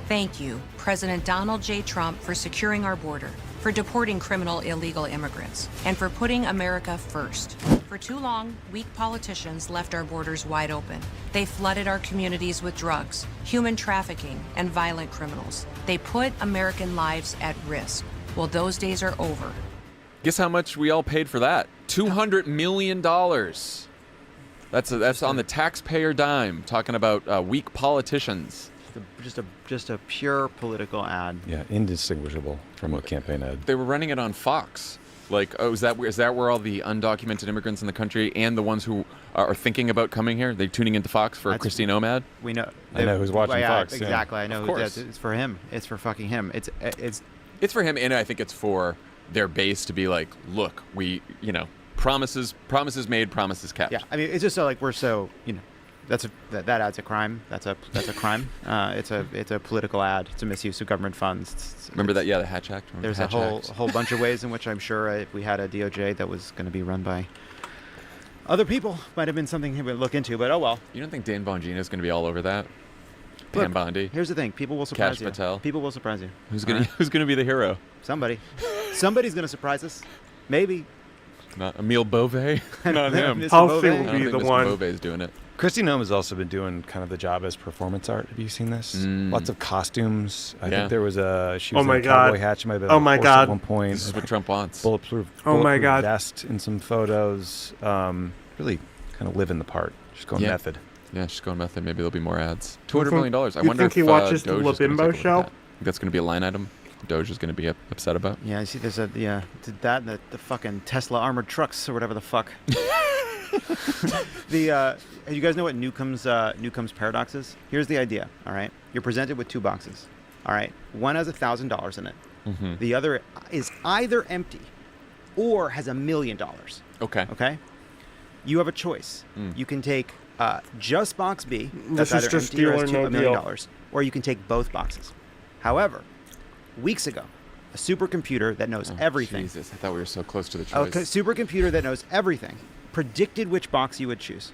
Thank you, President Donald J. Trump, for securing our border, for deporting criminal illegal immigrants, and for putting America first. For too long, weak politicians left our borders wide open. They flooded our communities with drugs, human trafficking, and violent criminals. They put American lives at risk. Well, those days are over. Guess how much we all paid for that? $200 million. That's on the taxpayer dime. Talking about weak politicians. Just a pure political ad. Yeah, indistinguishable from a campaign ad. They were running it on Fox. Like, is that where all the undocumented immigrants in the country and the ones who are thinking about coming here, they're tuning into Fox for a Christine Omad? We know. I know who's watching Fox. Exactly. Yeah. I know. Of course. It's for him. It's for fucking him. It's for him, and I think it's for their base to be like, look, we, promises made, promises kept. Yeah. I mean, it's just so like we're so that ad's a crime. That's a crime. It's a political ad. It's a misuse of government funds. Remember that? Yeah, the Hatch Act. There's a whole bunch of ways in which I'm sure if we had a DOJ that was going to be run by other people, might have been something he would look into. But oh well. You don't think Dan Bongino is going to be all over that? Pam Bondi. Here's the thing: people will surprise Kash you. Patel. People will surprise you. Who's gonna be the hero? Somebody's going to surprise us. Maybe. Not Emile Beauvais. Not him. Mr. Halsey Beauvais. will I don't be think the Mr. one. Beauvais is doing it. Christy Nome has also been doing kind of the job as performance art. Have you seen this? Lots of costumes. I think there was she was Oh my in a cowboy God. hat. She might have been Oh on a my horse God. at one point. This is what Trump wants. Bulletproof Oh my God. vest in some photos. Really kind of living the part. Just going method. Yeah, she's going method. Maybe there'll be more ads. $200 million. I you wonder think if he watches the Doge is gonna Labimbo take a look at show? that. Think that's going to be a line item Doge is going to be upset about. Yeah, I see. There's that and the fucking Tesla armored trucks or whatever the fuck. You guys know what Newcomb's paradox is? Here's the idea. All right, you're presented with two boxes. All right, one has $1,000 in it. Mm-hmm. The other is either empty or has $1 million. Okay. Okay. You have a choice. You can take just box B. That's This is either just empty or deal has or no $1 million, deal. or you can take both boxes. However, weeks ago, a supercomputer that knows everything. Jesus, I thought we were so close to the choice. A supercomputer that knows everything predicted which box you would choose.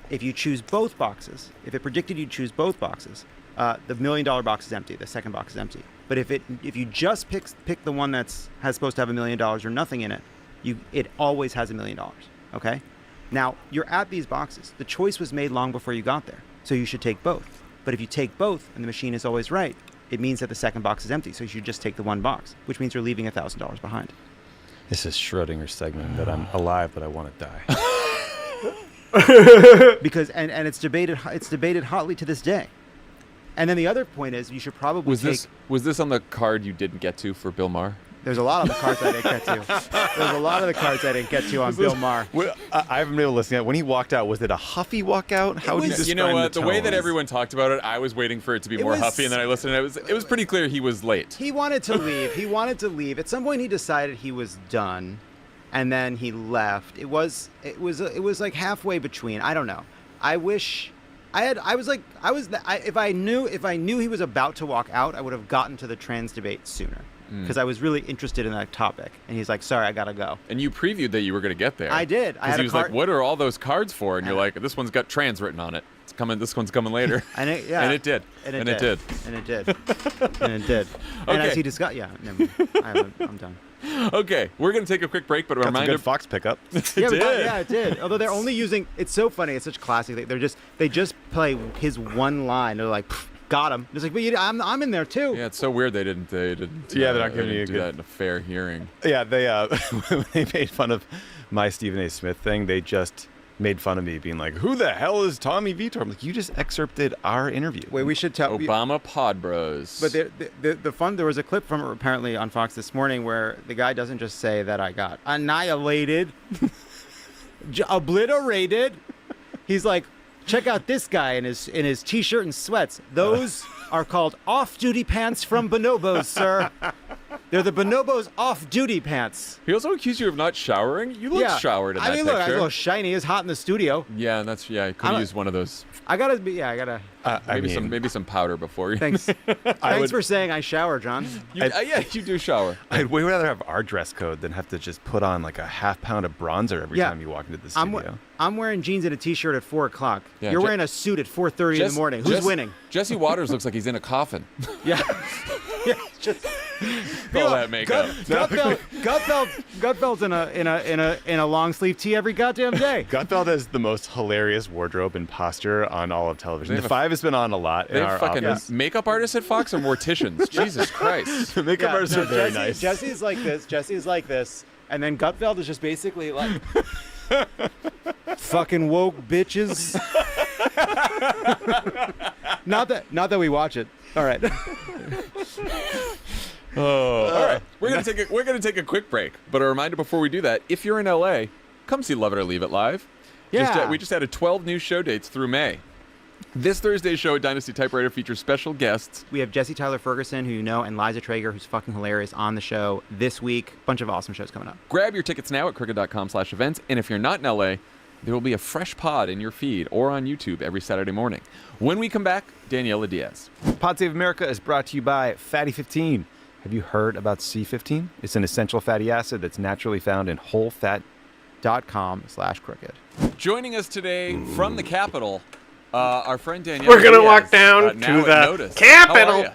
If you choose both boxes, if it predicted you'd choose both boxes, the $1 million box is empty. The second box is empty. But if you just pick the one has supposed to have $1 million or nothing in it, it always has $1 million. Okay. Now you're at these boxes. The choice was made long before you got there, so you should take both. But if you take both and the machine is always right, it means that the second box is empty. So you should just take the one box, which means you're leaving $1,000 behind. This is Schrodinger's segment that I'm alive but I want to die. Because and it's debated hotly to this day. And then the other point is you should probably Was this on the card you didn't get to for Bill Maher? There's a lot of the cards I didn't get to. There's a lot of the cards I didn't get to on Bill Maher. I haven't been able to listen yet. When he walked out, was it a huffy walkout? How would you describe You know what? The way that tone? everyone talked about it, I was waiting for it to be more huffy, and then I listened, and it was pretty clear he was late. He wanted to leave. At some point, he decided he was done, and then he left. It was like halfway between. I don't know. If I knew he was about to walk out, I would have gotten to the trans debate sooner. Because I was really interested in that topic, and he's like, "Sorry, I gotta go." And you previewed that you were going to get there. I did. Because he was like, "What are all those cards for?" And you're like, "This one's got trans written on it. It's coming. This one's coming later." And it did. And it did. And as he discussed, I'm done. Okay, we're going to take a quick break, but a Got some reminder. good Fox pickup. It did. Although they're only using, it's so funny. It's such a classic thing. They just play his one line. They're like, got him. It's like, but I'm in there too. Yeah, it's so weird they didn't. Yeah, they're not giving you a do good- that in a fair hearing. Yeah, when they made fun of my Stephen A. Smith thing, they just made fun of me being like, "Who the hell is Tommy Vitor?" I'm like, "You just excerpted our interview." Wait, we should tell Obama Pod Bros. But the fun, there was a clip from apparently on Fox this morning where the guy doesn't just say that I got annihilated, obliterated. He's like, check out this guy in his t-shirt and sweats. Those are called off-duty pants from Bonobos, sir. They're the Bonobos off-duty pants. He also accused you of not showering. You look showered in that picture. Look, I was a little shiny. It's hot in the studio. Yeah, I could have used one of those. Maybe some powder before you. Thanks. Thanks for saying I shower, John. You do shower. I'd way rather have our dress code than have to just put on like a half pound of bronzer every time you walk into the studio. I'm wearing jeans and a t-shirt at 4:00. Yeah, You're wearing a suit at 4:30 in the morning. Who's winning? Jesse Waters looks like he's in a coffin. Yeah. Just all that makeup. Gutfeld's in a long sleeve tee every goddamn day. Gutfeld has the most hilarious wardrobe and posture on all of television. The Five has been on a lot in They our have fucking office. makeup artists at Fox or morticians. Jesus Christ. The makeup artists are very nice. Jesse's like this. And then Gutfeld is just basically like, fucking woke bitches. Not that we watch it. All right. All right. We're gonna take a quick break, but a reminder before we do that: if you're in LA, come see Love It or Leave It live. Yeah. We just added 12 new show dates through May. This Thursday's show at Dynasty Typewriter features special guests. We have Jesse Tyler Ferguson, who you know, and Liza Traeger, who's fucking hilarious, on the show this week. Bunch of awesome shows coming up. Grab your tickets now at crooked.com/events. And if you're not in LA, there will be a fresh pod in your feed or on YouTube every Saturday morning. When we come back, Daniela Diaz. Pod Save America is brought to you by Fatty 15. Have you heard about C15? It's an essential fatty acid that's naturally found in whole fat. .com/crooked. Joining us today from the Capitol, our friend Danielle. We're going to Diaz, walk down now to at the Notice. Capitol. How are ya?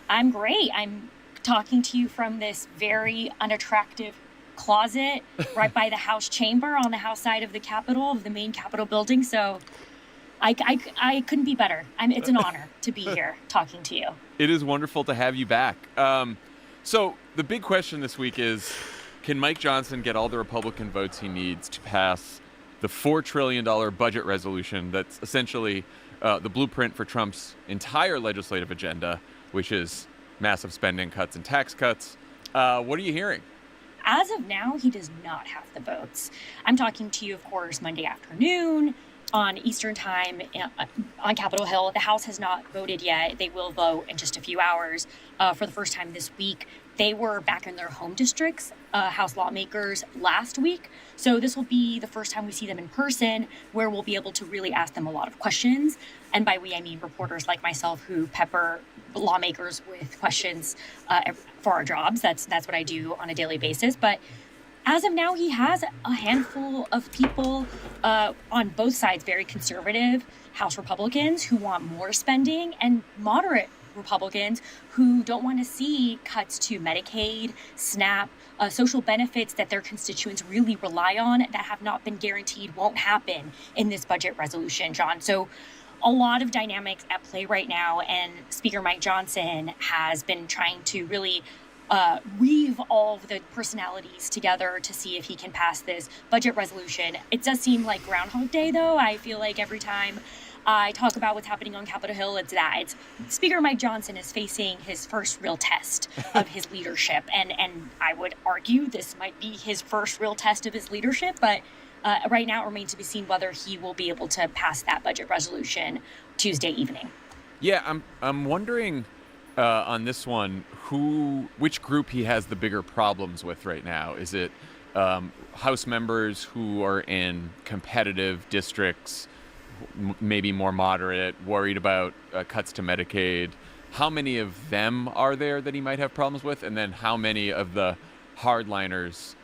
I'm great. I'm talking to you from this very unattractive closet right by the House chamber on the House side of the Capitol, of the main Capitol building. So I couldn't be better. It's an honor to be here talking to you. It is wonderful to have you back. So the big question this week is, can Mike Johnson get all the Republican votes he needs to pass the $4 trillion budget resolution that's essentially the blueprint for Trump's entire legislative agenda, which is massive spending cuts and tax cuts? What are you hearing? As of now, he does not have the votes. I'm talking to you, of course, Monday afternoon on Eastern time on Capitol Hill. The House has not voted yet. They will vote in just a few hours for the first time this week. They were back in their home districts, House lawmakers, last week. So this will be the first time we see them in person, where we'll be able to really ask them a lot of questions. And by we, I mean reporters like myself who pepper lawmakers with questions for our jobs. That's what I do on a daily basis. But as of now, he has a handful of people on both sides, very conservative House Republicans who want more spending, and moderate Republicans who don't want to see cuts to Medicaid, SNAP, social benefits that their constituents really rely on that have not been guaranteed won't happen in this budget resolution, John. So a lot of dynamics at play right now, and Speaker Mike Johnson has been trying to really weave all of the personalities together to see if he can pass this budget resolution. It does seem like Groundhog Day, though. I feel like every time I talk about what's happening on Capitol Hill, it's Speaker Mike Johnson is facing his first real test of his leadership. And I would argue this might be his first real test of his leadership, but right now it remains to be seen whether he will be able to pass that budget resolution Tuesday evening. Yeah, I'm wondering on this one which group he has the bigger problems with right now. Is it House members who are in competitive districts, maybe more moderate, worried about cuts to Medicaid? How many of them are there that he might have problems with? And then how many of the hardliners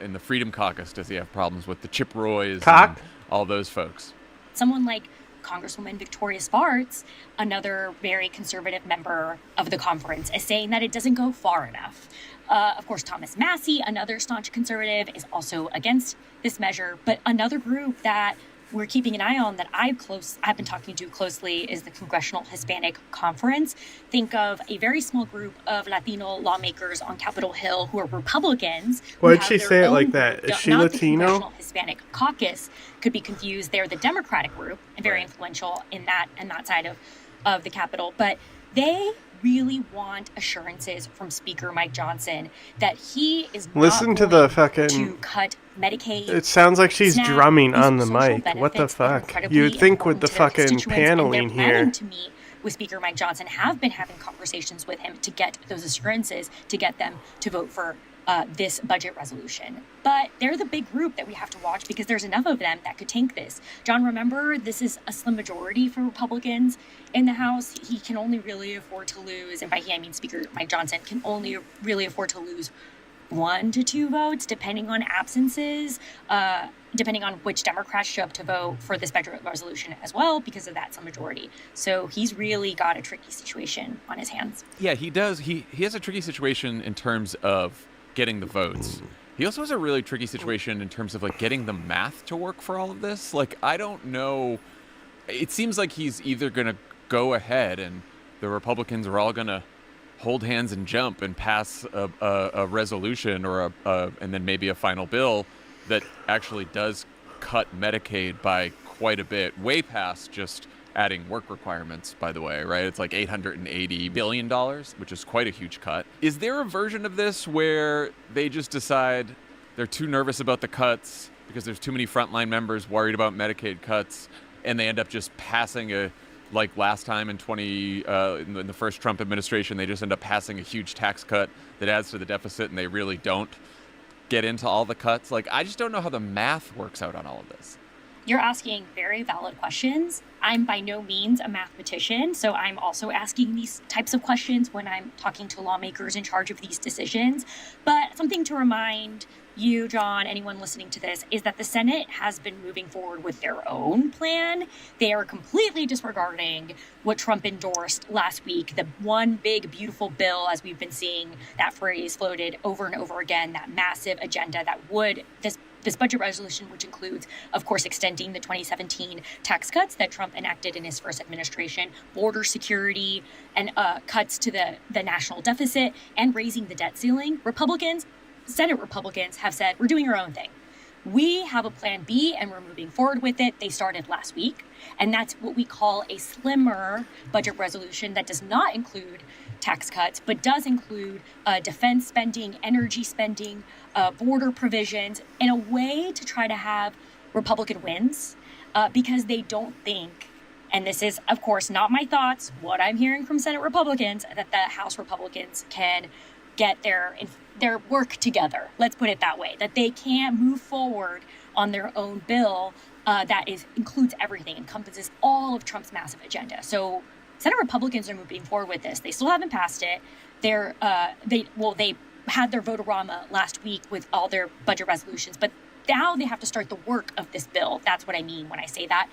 in the Freedom Caucus does he have problems with? The Chip Roys and all those folks. Someone like Congresswoman Victoria Spartz, another very conservative member of the conference, is saying that it doesn't go far enough. Of course, Thomas Massey, another staunch conservative, is also against this measure. But another group that we're keeping an eye on that I've been talking to closely is the Congressional Hispanic Conference. Think of a very small group of Latino lawmakers on Capitol Hill who are Republicans. Why did she say it like that? Is she Latino? The Congressional Hispanic Caucus could be confused. They're the Democratic group and very influential in that side of the Capitol. But they really want assurances from Speaker Mike Johnson that he is not going to cut Medicaid. It sounds like she's SNAP, drumming on the mic. What the fuck? You would think with the fucking paneling here. To meet with Speaker Mike Johnson, have been having conversations with him to get those assurances, to get them to vote for this budget resolution. But they're the big group that we have to watch because there's enough of them that could tank this. John, remember, this is a slim majority for Republicans in the House. He can only really afford to lose, and by he I mean Speaker Mike Johnson, can only really afford to lose 1 to 2 votes, depending on absences, depending on which Democrats show up to vote for this budget resolution as well, because of that slim majority. So he's really got a tricky situation on his hands. Yeah, he does. He has a tricky situation in terms of getting the votes. He also has a really tricky situation in terms of like getting the math to work for all of this. Like, I don't know. It seems like he's either going to go ahead and the Republicans are all going to hold hands and jump and pass a resolution or and then maybe a final bill that actually does cut Medicaid by quite a bit, way past just adding work requirements, by the way, right? It's like $880 billion, which is quite a huge cut. Is there a version of this where they just decide they're too nervous about the cuts because there's too many frontline members worried about Medicaid cuts, and they end up just passing like last time in the first Trump administration, they just end up passing a huge tax cut that adds to the deficit, and they really don't get into all the cuts? Like, I just don't know how the math works out on all of this. You're asking very valid questions. I'm by no means a mathematician, so I'm also asking these types of questions when I'm talking to lawmakers in charge of these decisions. But something to remind you, John, anyone listening to this, is that the Senate has been moving forward with their own plan. They are completely disregarding what Trump endorsed last week, the one big, beautiful bill, as we've been seeing that phrase floated over and over again, that massive agenda that would, this budget resolution, which includes, of course, extending the 2017 tax cuts that Trump enacted in his first administration, border security, and cuts to the national deficit, and raising the debt ceiling. Senate Republicans have said, we're doing our own thing. We have a plan B and we're moving forward with it. They started last week. And that's what we call a slimmer budget resolution that does not include tax cuts, but does include defense spending, energy spending, border provisions, in a way to try to have Republican wins because they don't think, and this is, of course, not my thoughts, what I'm hearing from Senate Republicans, that the House Republicans can get their work together. Let's put it that way, that they can't move forward on their own bill that includes everything, encompasses all of Trump's massive agenda. So Senate Republicans are moving forward with this. They still haven't passed it. They had their vote-a-rama last week with all their budget resolutions, but now they have to start the work of this bill. That's what I mean when I say that.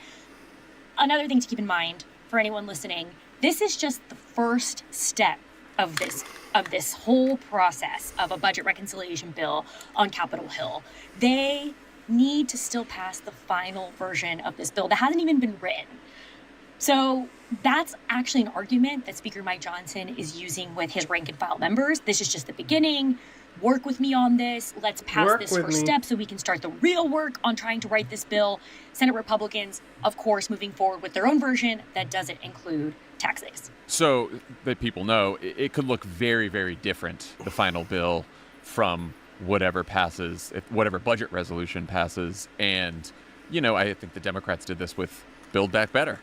Another thing to keep in mind for anyone listening, this is just the first step of this whole process of a budget reconciliation bill on Capitol Hill. They need to still pass the final version of this bill that hasn't even been written. So that's actually an argument that Speaker Mike Johnson is using with his rank and file members. This is just the beginning. Work with me on this. Let's pass this first step so we can start the real work on trying to write this bill. Senate Republicans, of course, moving forward with their own version that doesn't include taxes. So that people know, it could look very, very different, the final bill, from whatever passes, whatever budget resolution passes. And, I think the Democrats did this with Build Back Better,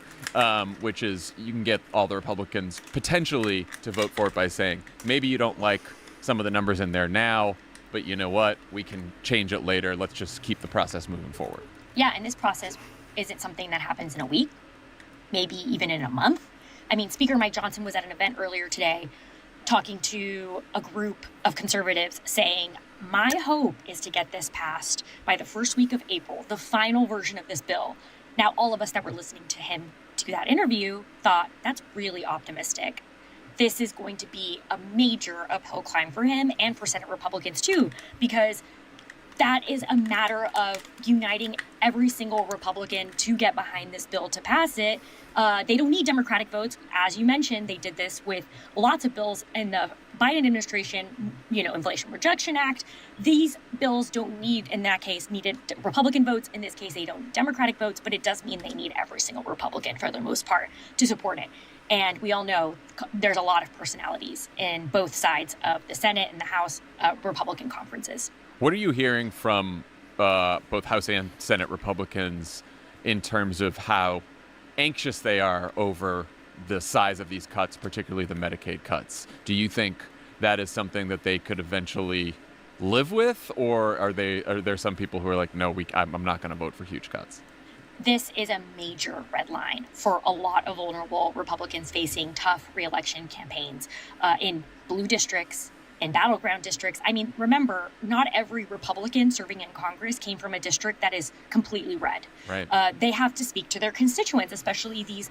which is you can get all the Republicans potentially to vote for it by saying, maybe you don't like some of the numbers in there now, but you know what? We can change it later. Let's just keep the process moving forward. Yeah, and this process isn't something that happens in a week, maybe even in a month. I mean, Speaker Mike Johnson was at an event earlier today talking to a group of conservatives saying, my hope is to get this passed by the first week of April, the final version of this bill. Now, all of us that were listening to him do that interview thought that's really optimistic. This is going to be a major uphill climb for him and for Senate Republicans too, because that is a matter of uniting every single Republican to get behind this bill to pass it. They don't need Democratic votes. As you mentioned, they did this with lots of bills in the Biden administration, Inflation Reduction Act. These bills don't need, in that case, needed Republican votes. In this case, they don't need Democratic votes, but it does mean they need every single Republican for the most part to support it. And we all know there's a lot of personalities in both sides of the Senate and the House Republican conferences. What are you hearing from both House and Senate Republicans in terms of how anxious they are over the size of these cuts, particularly the Medicaid cuts? Do you think that is something that they could eventually live with, or are there some people who are like, no, I'm not going to vote for huge cuts? This is a major red line for a lot of vulnerable Republicans facing tough re-election campaigns in blue districts in battleground districts. I mean, remember, not every Republican serving in Congress came from a district that is completely red. Right. They have to speak to their constituents, especially these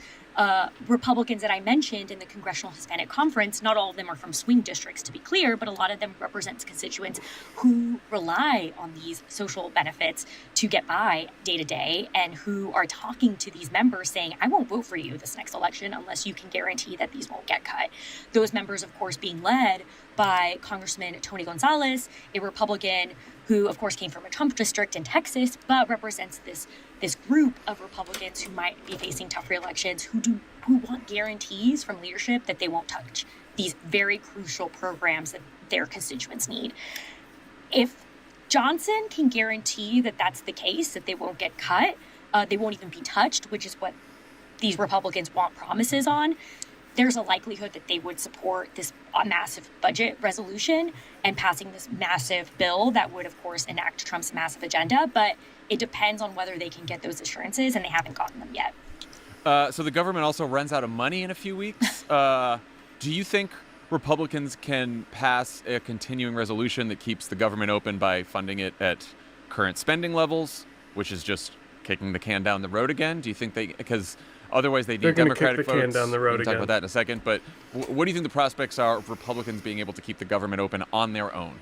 Republicans that I mentioned in the Congressional Hispanic Conference. Not all of them are from swing districts, to be clear, but a lot of them represent constituents who rely on these social benefits to get by day to day, and who are talking to these members saying, I won't vote for you this next election unless you can guarantee that these won't get cut. Those members, of course, being led by Congressman Tony Gonzalez, a Republican who, of course, came from a Trump district in Texas, but represents this group of Republicans who might be facing tough re-elections, who want guarantees from leadership that they won't touch these very crucial programs that their constituents need. If Johnson can guarantee that that's the case, that they won't get cut, they won't even be touched, which is what these Republicans want promises on, there's a likelihood that they would support this massive budget resolution and passing this massive bill that would, of course, enact Trump's massive agenda. But it depends on whether they can get those assurances, and they haven't gotten them yet. So the government also runs out of money in a few weeks. Do you think Republicans can pass a continuing resolution that keeps the government open by funding it at current spending levels, which is just kicking the can down the road again? Do you think because otherwise they need Democratic votes? They're going to kick the can down the road we can again. talk about that in a second. But what do you think the prospects are of Republicans being able to keep the government open on their own?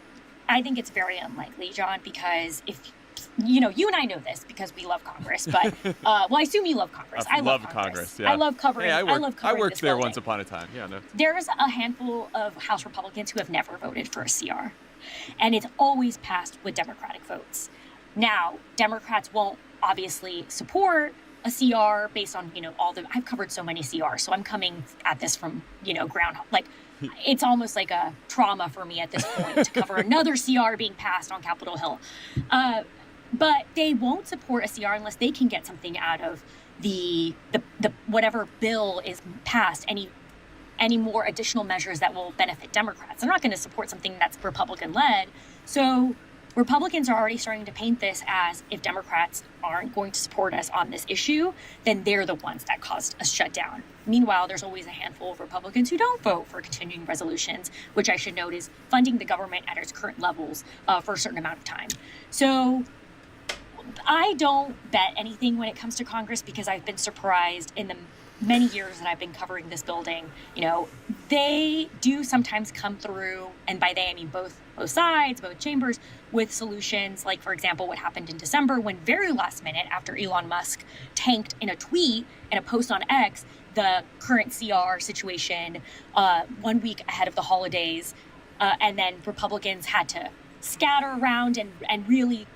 I think it's very unlikely, John, because if you and I know this because we love Congress, but well, I assume you love Congress. I love Congress. Yeah. I love covering. Hey, I worked this there building. once upon a time. Yeah, no. There's a handful of House Republicans who have never voted for a CR, and it's always passed with Democratic votes. Now, Democrats won't obviously support a CR based on I've covered so many CRs, so I'm coming at this from ground like. It's almost like a trauma for me at this point to cover another CR being passed on Capitol Hill. But they won't support a CR unless they can get something out of the whatever bill is passed, any more additional measures that will benefit Democrats. They're not going to support something that's Republican-led. So Republicans are already starting to paint this as if Democrats aren't going to support us on this issue, then they're the ones that caused a shutdown. Meanwhile, there's always a handful of Republicans who don't vote for continuing resolutions, which I should note is funding the government at its current levels for a certain amount of time. So I don't bet anything when it comes to Congress because I've been surprised in the many years that I've been covering this building. They do sometimes come through, and by they I mean both sides, both chambers, with solutions like, for example, what happened in December when very last minute after Elon Musk tanked in a tweet and a post on X the current CR situation 1 week ahead of the holidays, and then Republicans had to scatter around and really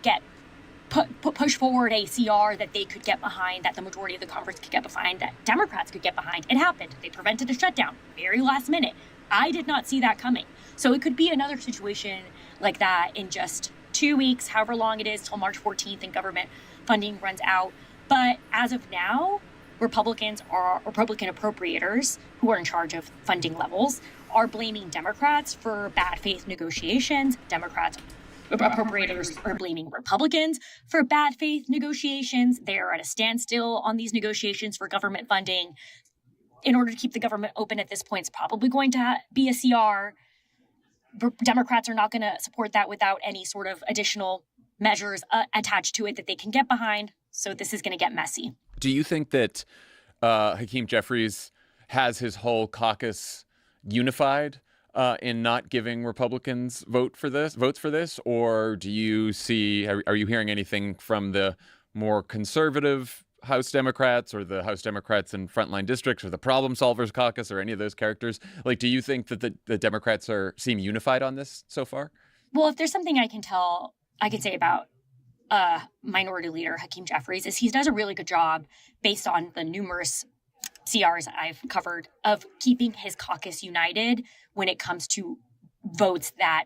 push forward a CR that they could get behind, that the majority of the Congress could get behind, that Democrats could get behind. It happened. They prevented a shutdown very last minute. I did not see that coming. So it could be another situation like that in just 2 weeks, however long it is till March 14th and government funding runs out. But as of now, Republican appropriators who are in charge of funding levels are blaming Democrats for bad faith negotiations. Appropriators are blaming Republicans for bad faith negotiations. They are at a standstill on these negotiations for government funding. In order to keep the government open at this point, it's probably going to be a CR. Democrats are not going to support that without any sort of additional measures attached to it that they can get behind. So this is going to get messy. Do you think that Hakeem Jeffries has his whole caucus unified in not giving Republicans votes for this? Or do you see, are you hearing anything from the more conservative House Democrats or the House Democrats in frontline districts or the Problem Solvers Caucus or any of those characters? Like, do you think that the Democrats seem unified on this so far? Well, if there's something I can say about Minority Leader Hakeem Jeffries is he does a really good job based on the numerous CRs that I've covered of keeping his caucus united when it comes to votes that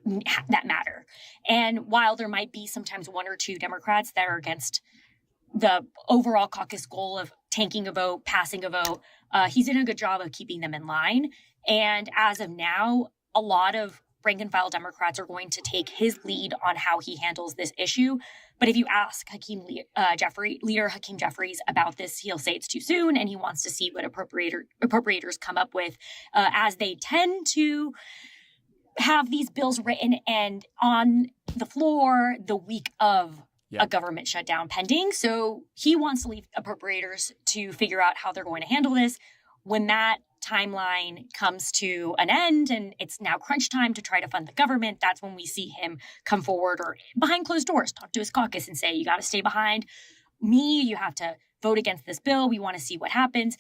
matter. And while there might be sometimes one or two Democrats that are against the overall caucus goal of tanking a vote, passing a vote, he's done a good job of keeping them in line. And as of now, a lot of rank and file Democrats are going to take his lead on how he handles this issue. But if you ask Leader Hakeem Jeffries about this, he'll say it's too soon, and he wants to see what appropriators come up with, as they tend to have these bills written and on the floor the week of a government shutdown pending. So he wants to leave appropriators to figure out how they're going to handle this. When that timeline comes to an end and it's now crunch time to try to fund the government, that's when we see him come forward or behind closed doors, talk to his caucus and say, you got to stay behind me. You have to vote against this bill. We want to see what happens.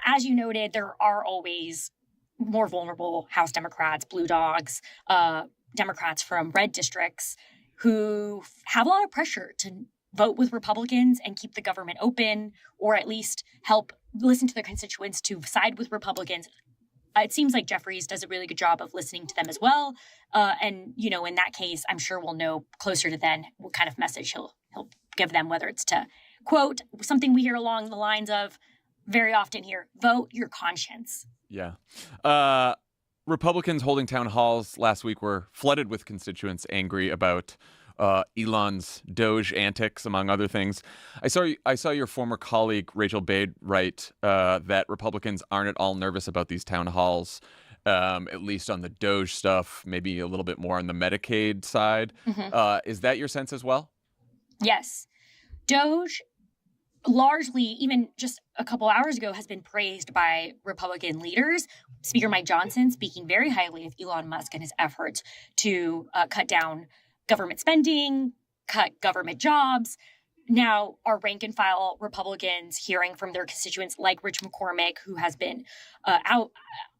As you noted, there are always more vulnerable House Democrats, blue dogs, Democrats from red districts who have a lot of pressure to vote with Republicans and keep the government open, or at least help listen to their constituents to side with Republicans. It seems like Jeffries does a really good job of listening to them as well. And, in that case, I'm sure we'll know closer to then what kind of message he'll give them, whether it's to quote something we hear along the lines of very often here, vote your conscience. Yeah. Republicans holding town halls last week were flooded with constituents angry about Elon's Doge antics, among other things. I saw your former colleague Rachel Bade write that Republicans aren't at all nervous about these town halls, at least on the Doge stuff, maybe a little bit more on the Medicaid side. Mm-hmm. Is that your sense as well? Yes. Doge largely, even just a couple hours ago, has been praised by Republican leaders. Speaker Mike Johnson speaking very highly of Elon Musk and his efforts to cut down government spending, cut government jobs. Now, our rank and file Republicans hearing from their constituents like Rich McCormick, who has been out.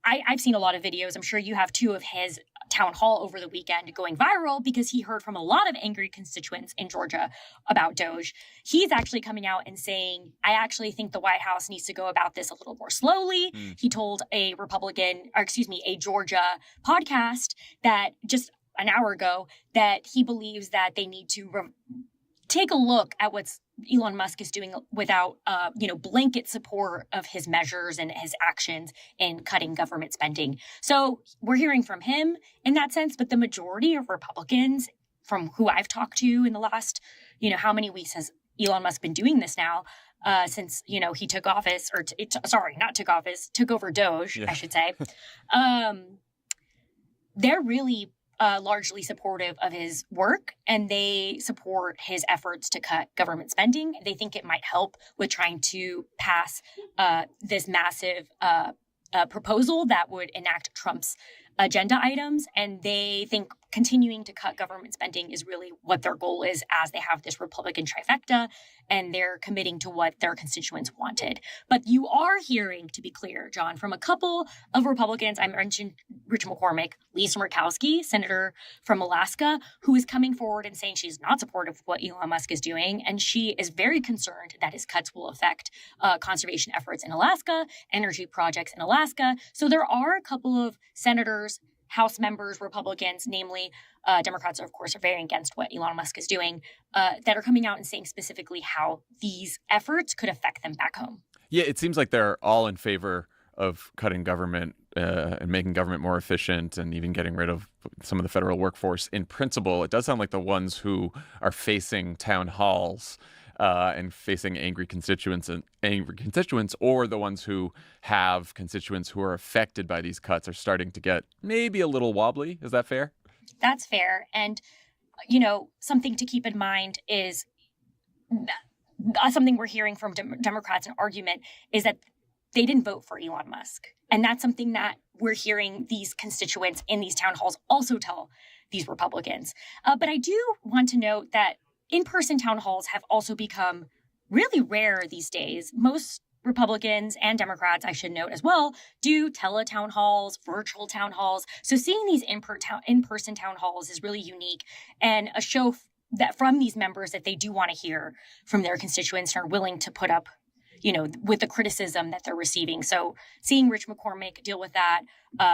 I've seen a lot of videos. I'm sure you have too, of his town hall over the weekend going viral because he heard from a lot of angry constituents in Georgia about Doge. He's actually coming out and saying, I actually think the White House needs to go about this a little more slowly. He told a Georgia podcast that just an hour ago that he believes that they need to take a look at what Elon Musk is doing without, blanket support of his measures and his actions in cutting government spending. So we're hearing from him in that sense, but the majority of Republicans from who I've talked to in the last, how many weeks has Elon Musk been doing this now? Since, he took office took over Doge, I should say. They're really largely supportive of his work, and they support his efforts to cut government spending. They think it might help with trying to pass this massive proposal that would enact Trump's agenda items. And they think continuing to cut government spending is really what their goal is, as they have this Republican trifecta and they're committing to what their constituents wanted. But you are hearing, to be clear, John, from a couple of Republicans. I mentioned Rich McCormick, Lisa Murkowski, senator from Alaska, who is coming forward and saying she's not supportive of what Elon Musk is doing. And she is very concerned that his cuts will affect conservation efforts in Alaska, energy projects in Alaska. So there are a couple of senators, House members, Republicans, namely Democrats, of course, are very against what Elon Musk is doing, that are coming out and saying specifically how these efforts could affect them back home. Yeah, it seems like they're all in favor of cutting government and making government more efficient and even getting rid of some of the federal workforce. In principle, it does sound like the ones who are facing town halls and facing angry constituents, or the ones who have constituents who are affected by these cuts, are starting to get maybe a little wobbly. Is that fair? That's fair. And, something to keep in mind is something we're hearing from Democrats, an argument is that they didn't vote for Elon Musk. And that's something that we're hearing these constituents in these town halls also tell these Republicans. But I do want to note that in-person town halls have also become really rare these days. Most Republicans and Democrats, I should note as well, do tele-town halls, virtual town halls. So seeing these in-person town halls is really unique and a show that from these members that they do want to hear from their constituents and are willing to put up, with the criticism that they're receiving. So seeing Rich McCormick deal with that,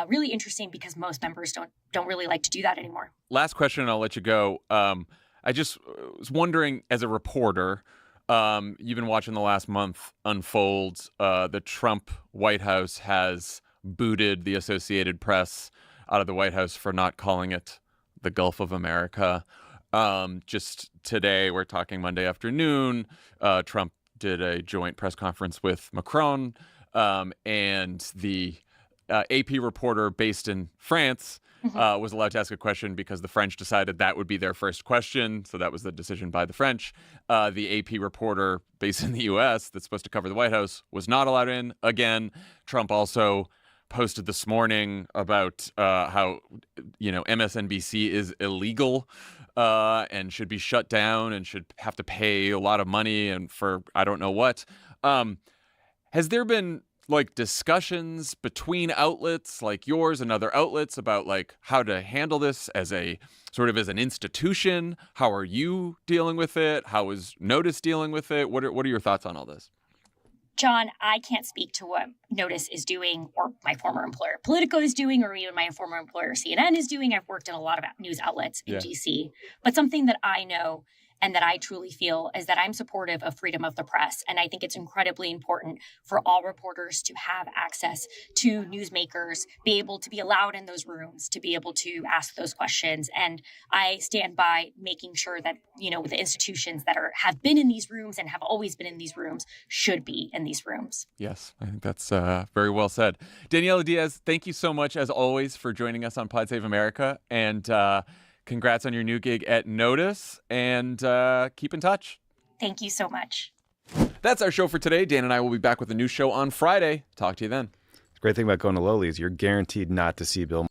really interesting because most members don't really like to do that anymore. Last question, and I'll let you go. I just was wondering, as a reporter, you've been watching the last month unfold. The Trump White House has booted the Associated Press out of the White House for not calling it the Gulf of America. Just today, we're talking Monday afternoon, Trump did a joint press conference with Macron, and the AP reporter based in France was allowed to ask a question because the French decided that would be their first question. So that was the decision by the French. The AP reporter based in the U.S. that's supposed to cover the White House was not allowed in. Again, Trump also posted this morning about how, MSNBC is illegal and should be shut down and should have to pay a lot of money and for I don't know what. Has there been discussions between outlets like yours and other outlets about how to handle this as a sort of as an institution? How are you dealing with it? How is Notice dealing with it? What are your thoughts on all this? John, I can't speak to what Notice is doing or my former employer Politico is doing or even my former employer CNN is doing. I've worked in a lot of news outlets in DC. But something that I know and that I truly feel is that I'm supportive of freedom of the press. And I think it's incredibly important for all reporters to have access to newsmakers, be able to be allowed in those rooms, to be able to ask those questions. And I stand by making sure that, the institutions that have been in these rooms and have always been in these rooms should be in these rooms. Yes, I think that's very well said. Daniela Diaz, thank you so much, as always, for joining us on Pod Save America. And congrats on your new gig at Notice, and keep in touch. Thank you so much. That's our show for today. Dan and I will be back with a new show on Friday. Talk to you then. The great thing about going to Lowly is you're guaranteed not to see Bill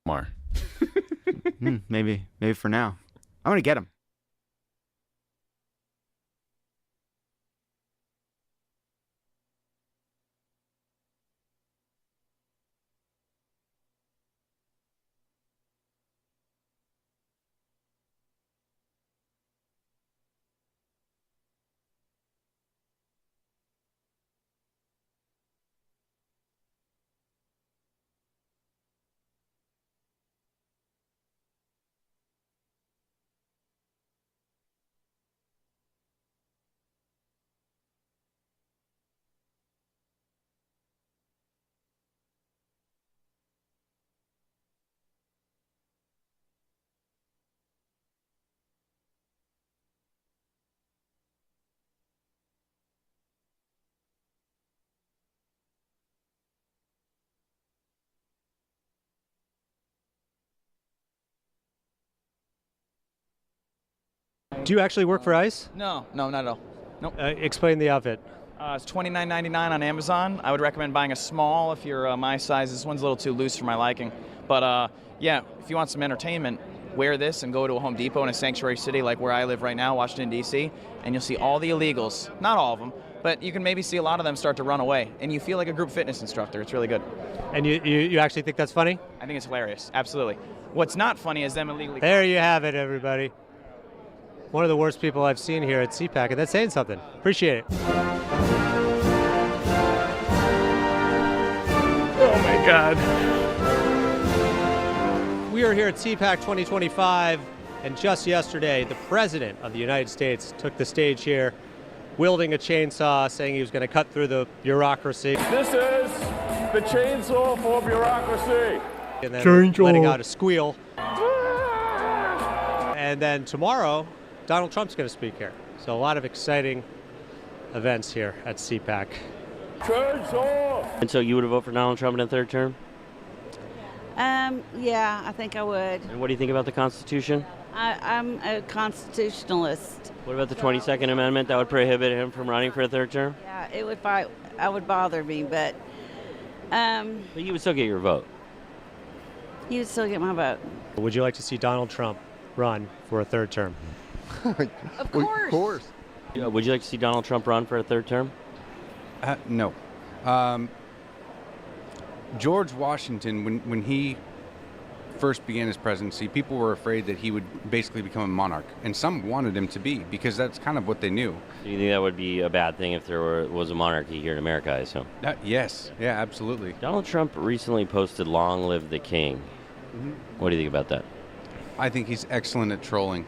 Maher. Maybe for now. I'm gonna get him. Do you actually work for ICE? No, not at all. Nope. Explain the outfit. It's $29.99 on Amazon. I would recommend buying a small if you're my size. This one's a little too loose for my liking. But if you want some entertainment, wear this and go to a Home Depot in a sanctuary city like where I live right now, Washington, D.C., and you'll see all the illegals. Not all of them, but you can maybe see a lot of them start to run away, and you feel like a group fitness instructor. It's really good. And you actually think that's funny? I think it's hilarious. Absolutely. What's not funny is them illegally... There you have it, everybody. One of the worst people I've seen here at CPAC, and that's saying something. Appreciate it. Oh my God. We are here at CPAC 2025, and just yesterday, the President of the United States took the stage here, wielding a chainsaw, saying he was going to cut through the bureaucracy. This is the chainsaw for bureaucracy. And then letting out a squeal. And then tomorrow, Donald Trump's going to speak here. So a lot of exciting events here at CPAC. Chainsaw! And so you would vote for Donald Trump in a third term? Yeah, I think I would. And what do you think about the Constitution? I'm a constitutionalist. What about the 22nd Amendment that would prohibit him from running for a third term? Yeah, it would bother me, but... But you would still get your vote. You would still get my vote. Would you like to see Donald Trump run for a third term? Of course. Yeah, would you like to see Donald Trump run for a third term? No. George Washington, when he first began his presidency, people were afraid that he would basically become a monarch, and some wanted him to be, because that's kind of what they knew. Do you think that would be a bad thing if there was a monarchy here in America, I assume? Yes. Yeah, absolutely. Donald Trump recently posted "Long Live the King." Mm-hmm. What do you think about that? I think he's excellent at trolling,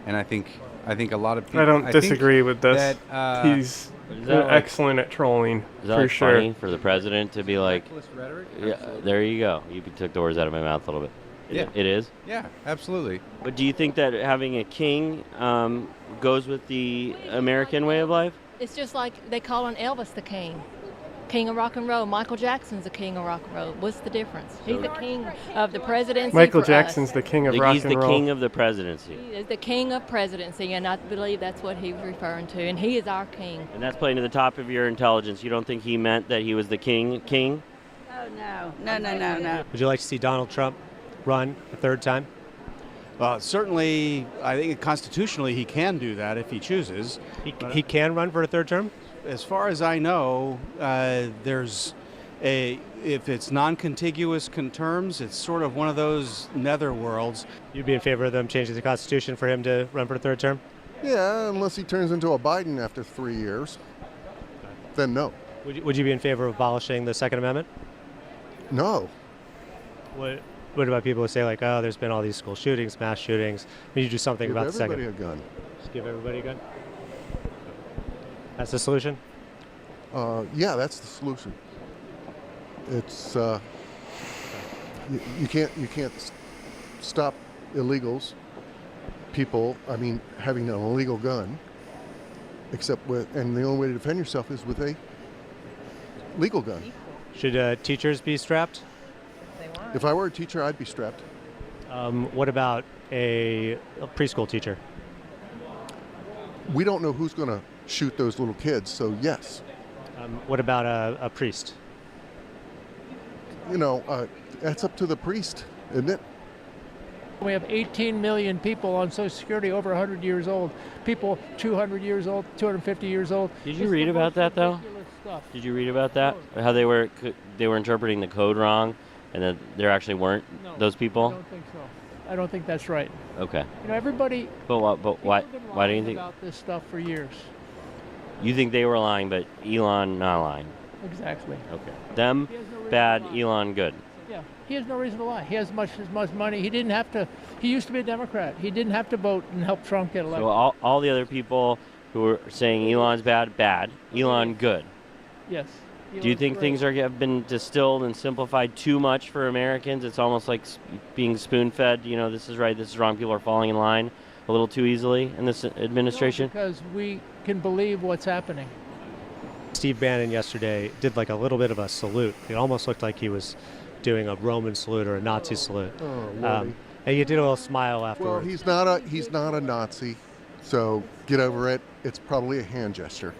and I think a lot of people... I don't disagree with this. That, he's excellent at trolling, is that for sure. Funny for the president to be like... Rhetoric? Yeah, there you go. You took the words out of my mouth a little bit. Yeah. It is? Yeah, absolutely. But do you think that having a king goes with the American way of life? It's just like they call on Elvis the king. King of rock and roll. Michael Jackson's the king of rock and roll. What's the difference? He's the king of the presidency. Michael for Jackson's us. the king of rock He's and the roll. king of the presidency. He is the king of presidency, and I believe that's what he was referring to. And he is our king. And that's playing to the top of your intelligence. You don't think he meant that he was the king? Oh, no. Would you like to see Donald Trump run a third time? Certainly, I think constitutionally he can do that if he chooses. He can run for a third term? As far as I know, if it's non-contiguous terms, it's sort of one of those nether worlds. You'd be in favor of them changing the Constitution for him to run for a third term? Yeah, unless he turns into a Biden after 3 years, then no. Would you be in favor of abolishing the Second Amendment? No. What about people who say, like, oh, there's been all these school shootings, mass shootings. Would you do something Give about the second? everybody a gun. Just give everybody a gun? That's the solution? Yeah, that's the solution. It's you can't stop illegals, people. I mean, having an illegal gun, except and the only way to defend yourself is with a legal gun. Should teachers be strapped? If I were a teacher, I'd be strapped. What about a preschool teacher? We don't know who's going to shoot those little kids, so yes. What about a priest? You know, that's up to the priest, isn't it? We have 18 million people on Social Security over 100 years old. People 200 years old, 250 years old. Did you read about that, though? Did you read about that? How they were interpreting the code wrong, and that there actually weren't those people? I don't think so. I don't think that's right. Okay. You know, everybody. But why? Why do you think? About this stuff for years. You think they were lying, but Elon not lying? Exactly. Okay. Them bad, Elon good. Yeah, he has no reason to lie. He has as much money. He didn't have to. He used to be a Democrat. He didn't have to vote and help Trump get elected. So all the other people who were saying Elon's bad, Elon good. Yes. Do you think things have been distilled and simplified too much for Americans? It's almost like being spoon-fed. You know, this is right, this is wrong. People are falling in line a little too easily in this administration. No, because we can believe what's happening. Steve Bannon yesterday did like a little bit of a salute. It almost looked like he was doing a Roman salute or a Nazi salute. Lordy. And you did a little smile afterwards. Well, he's not a Nazi, so get over it. It's probably a hand gesture.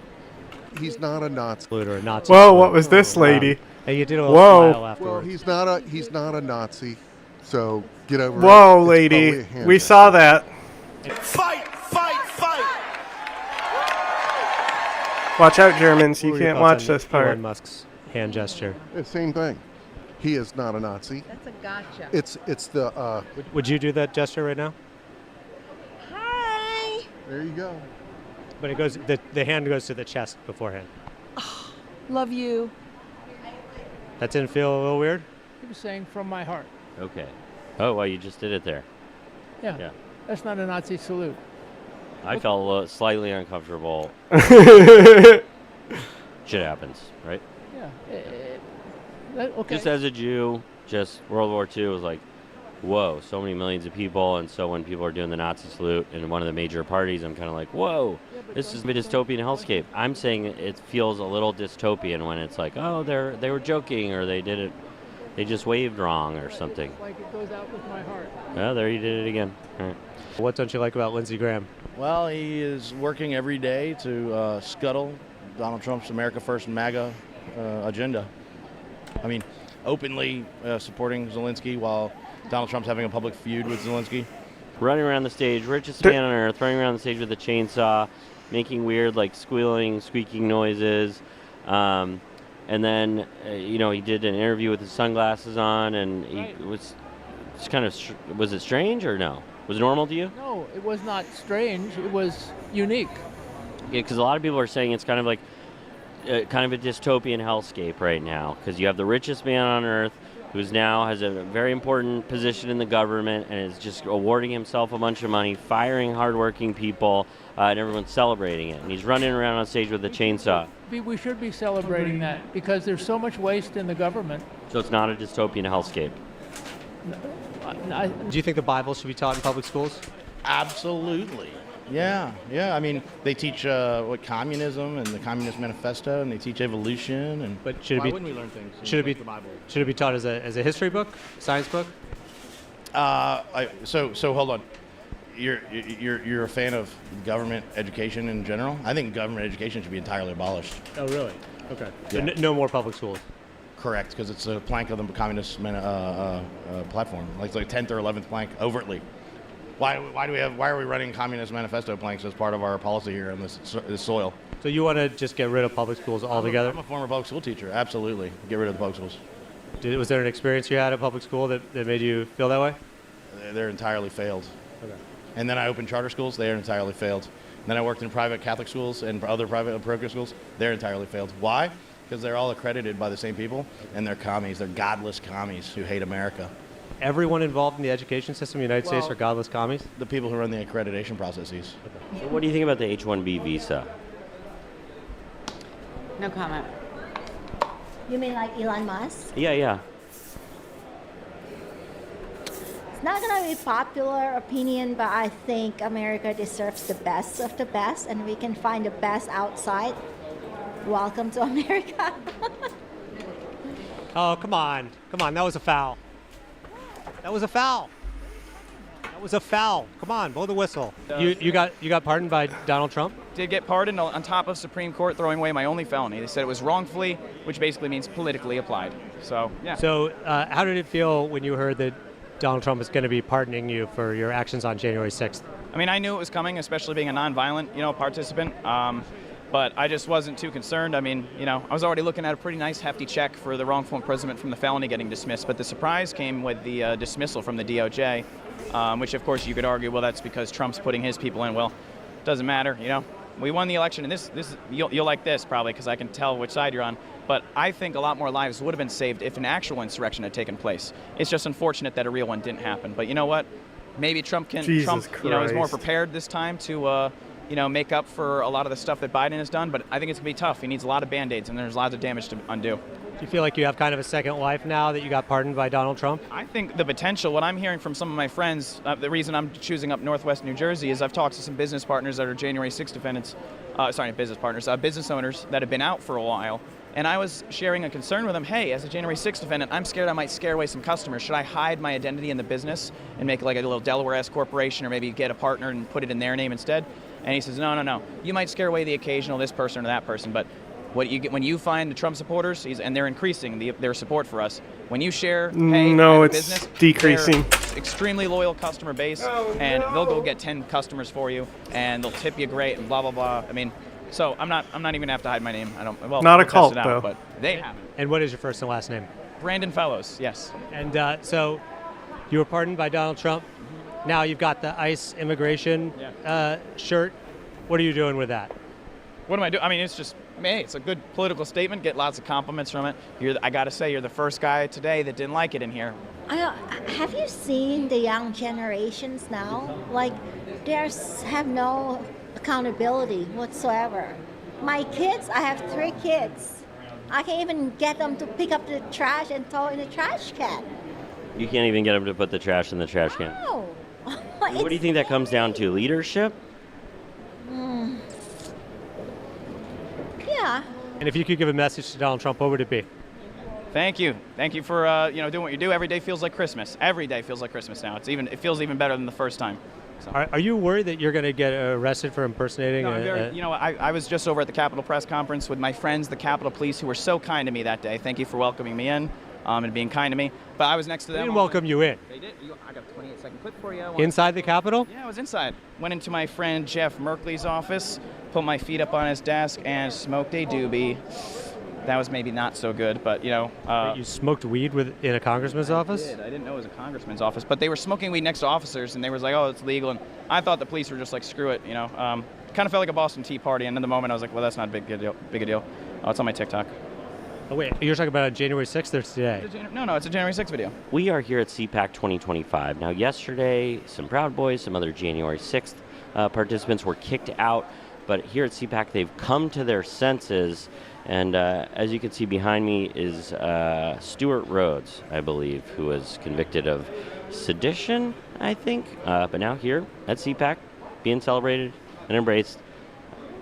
He's not a Nazi. Or a Nazi Whoa, salute. what was this lady? And you did a little Whoa. smile afterwards. Well, he's not a Nazi, so get over it. Whoa, It's lady. probably a hand We gesture. saw that. Fight, fight, fight! Watch out, Germans. You What were your can't thoughts watch on this part. Elon Musk's hand gesture. The same thing. He is not a Nazi. That's a gotcha. It's the. Would you do that gesture right now? Hi. There you go. But it goes. The hand goes to the chest beforehand. Love you. That didn't feel a little weird? He was saying from my heart. Okay. Oh, well, you just did it there. Yeah. Yeah. That's not a Nazi salute. I felt a little, slightly uncomfortable. Shit happens, right? Yeah. Okay. Just as a Jew, just World War II was like, whoa, so many millions of people. And so when people are doing the Nazi salute in one of the major parties, I'm kind of like, whoa, this is a dystopian hellscape. I'm saying it feels a little dystopian when it's like, oh, they were joking or they did it, they just waved wrong or something. It's like it goes out with my heart. Yeah, there you did it again. All right. What don't you like about Lindsey Graham? Well, he is working every day to scuttle Donald Trump's America First and MAGA agenda. I mean, openly supporting Zelensky while Donald Trump's having a public feud with Zelensky. Running around the stage, richest man on earth, running around the stage with a chainsaw, making weird, like, squealing, squeaking noises. And then, he did an interview with his sunglasses on, and he was kind of, was it strange or no? Was it normal to you? No, it was not strange. It was unique. Yeah, because a lot of people are saying it's kind of like kind of a dystopian hellscape right now, because you have the richest man on earth who's now has a very important position in the government and is just awarding himself a bunch of money, firing hardworking people, and everyone's celebrating it. And he's running around on stage with a chainsaw. We should be celebrating that because there's so much waste in the government. So it's not a dystopian hellscape. Do you think the Bible should be taught in public schools? Absolutely. Yeah. I mean, they teach what communism and the Communist Manifesto, and they teach evolution. And But should it why be? wouldn't we learn things? Should it be? The Bible. Should it be taught as a history book, science book? So hold on. You're a fan of government education in general? I think government education should be entirely abolished. Oh, really? Okay. Yeah. No more public schools. Correct, because it's a plank of the communist platform, like 10th or 11th plank, overtly. Why are we running Communist Manifesto planks as part of our policy here on this soil? So you want to just get rid of public schools altogether? I'm a former public school teacher. Absolutely, get rid of the public schools. Was there an experience you had at public school that made you feel that way? They're entirely failed. Okay. And then I opened charter schools. They are entirely failed. And then I worked in private Catholic schools and other private parochial schools. They're entirely failed. Why? Because they're all accredited by the same people, and they're commies. They're godless commies who hate America. Everyone involved in the education system in the United States are godless commies? The people who run the accreditation processes. So what do you think about the H-1B visa? No comment. You mean like Elon Musk? Yeah. It's not going to be popular opinion, but I think America deserves the best of the best, and we can find the best outside. Welcome to America. Oh, come on. That was a foul. Come on, blow the whistle. You got pardoned by Donald Trump? Did get pardoned on top of Supreme Court throwing away my only felony. They said it was wrongfully, which basically means politically applied. So, yeah. So, how did it feel when you heard that Donald Trump is going to be pardoning you for your actions on January 6th? I mean, I knew it was coming, especially being a nonviolent, participant. But I just wasn't too concerned. I mean, I was already looking at a pretty nice hefty check for the wrongful imprisonment from the felony getting dismissed. But the surprise came with the dismissal from the DOJ, which of course you could argue, well, that's because Trump's putting his people in. Well, doesn't matter. We won the election, and this you'll like this probably because I can tell which side you're on. But I think a lot more lives would have been saved if an actual insurrection had taken place. It's just unfortunate that a real one didn't happen. But you know what? Maybe Trump is more prepared this time to make up for a lot of the stuff that Biden has done, but I think it's going to be tough. He needs a lot of Band-Aids, and there's lots of damage to undo. Do you feel like you have kind of a second life now that you got pardoned by Donald Trump? I think the potential, what I'm hearing from some of my friends, the reason I'm choosing up Northwest New Jersey is I've talked to some business partners that are January 6 defendants, business owners that have been out for a while, and I was sharing a concern with them, hey, as a January 6 defendant, I'm scared I might scare away some customers. Should I hide my identity in the business and make like a little Delaware S corporation or maybe get a partner and put it in their name instead? And he says, no. You might scare away the occasional this person or that person, but what you get when you find the Trump supporters, and they're increasing their support for us. When you share, hey, it's business, decreasing. Extremely loyal customer base, and they'll go get 10 customers for you, and they'll tip you great, and blah blah blah. I mean, so I'm not even gonna have to hide my name. I don't. Well, not a we'll cult test it out, though. But they haven't. And what is your first and last name? Brandon Fellows. Yes. And so, you were pardoned by Donald Trump. Now you've got the ICE immigration shirt. What are you doing with that? What am I doing? I mean, hey, it's a good political statement. Get lots of compliments from it. I got to say, you're the first guy today that didn't like it in here. Have you seen the young generations now? Like, they have no accountability whatsoever. My kids, I have 3 kids. I can't even get them to pick up the trash and throw in the trash can. You can't even get them to put the trash in the trash can. No. What do you think that comes down to? Leadership? Yeah. And if you could give a message to Donald Trump, what would it be? Thank you for doing what you do. Every day feels like Christmas. Every day feels like Christmas now. It feels even better than the first time. So. Are you worried that you're going to get arrested for impersonating? No, I was just over at the Capitol press conference with my friends, the Capitol Police, who were so kind to me that day. Thank you for welcoming me in and being kind to me. But I was next to them. They didn't welcome you in. They did. I got a 28-second clip for you. Inside the Capitol? Yeah, I was inside. Went into my friend Jeff Merkley's office, put my feet up on his desk, and smoked a doobie. That was maybe not so good, but you smoked weed in a congressman's office? I didn't know it was a congressman's office, but they were smoking weed next to officers, and they were like, "Oh, it's legal." And I thought the police were just like, "Screw it," Kind of felt like a Boston Tea Party, and in the moment I was like, "Well, that's not big a deal." Oh, it's on my TikTok. Oh wait, you're talking about January 6th or today? No, it's a January 6th video. We are here at CPAC 2025. Now, yesterday, some Proud Boys, some other January 6th participants were kicked out, but here at CPAC, they've come to their senses. And as you can see behind me is Stuart Rhodes, I believe, who was convicted of sedition, I think. But now here at CPAC, being celebrated and embraced,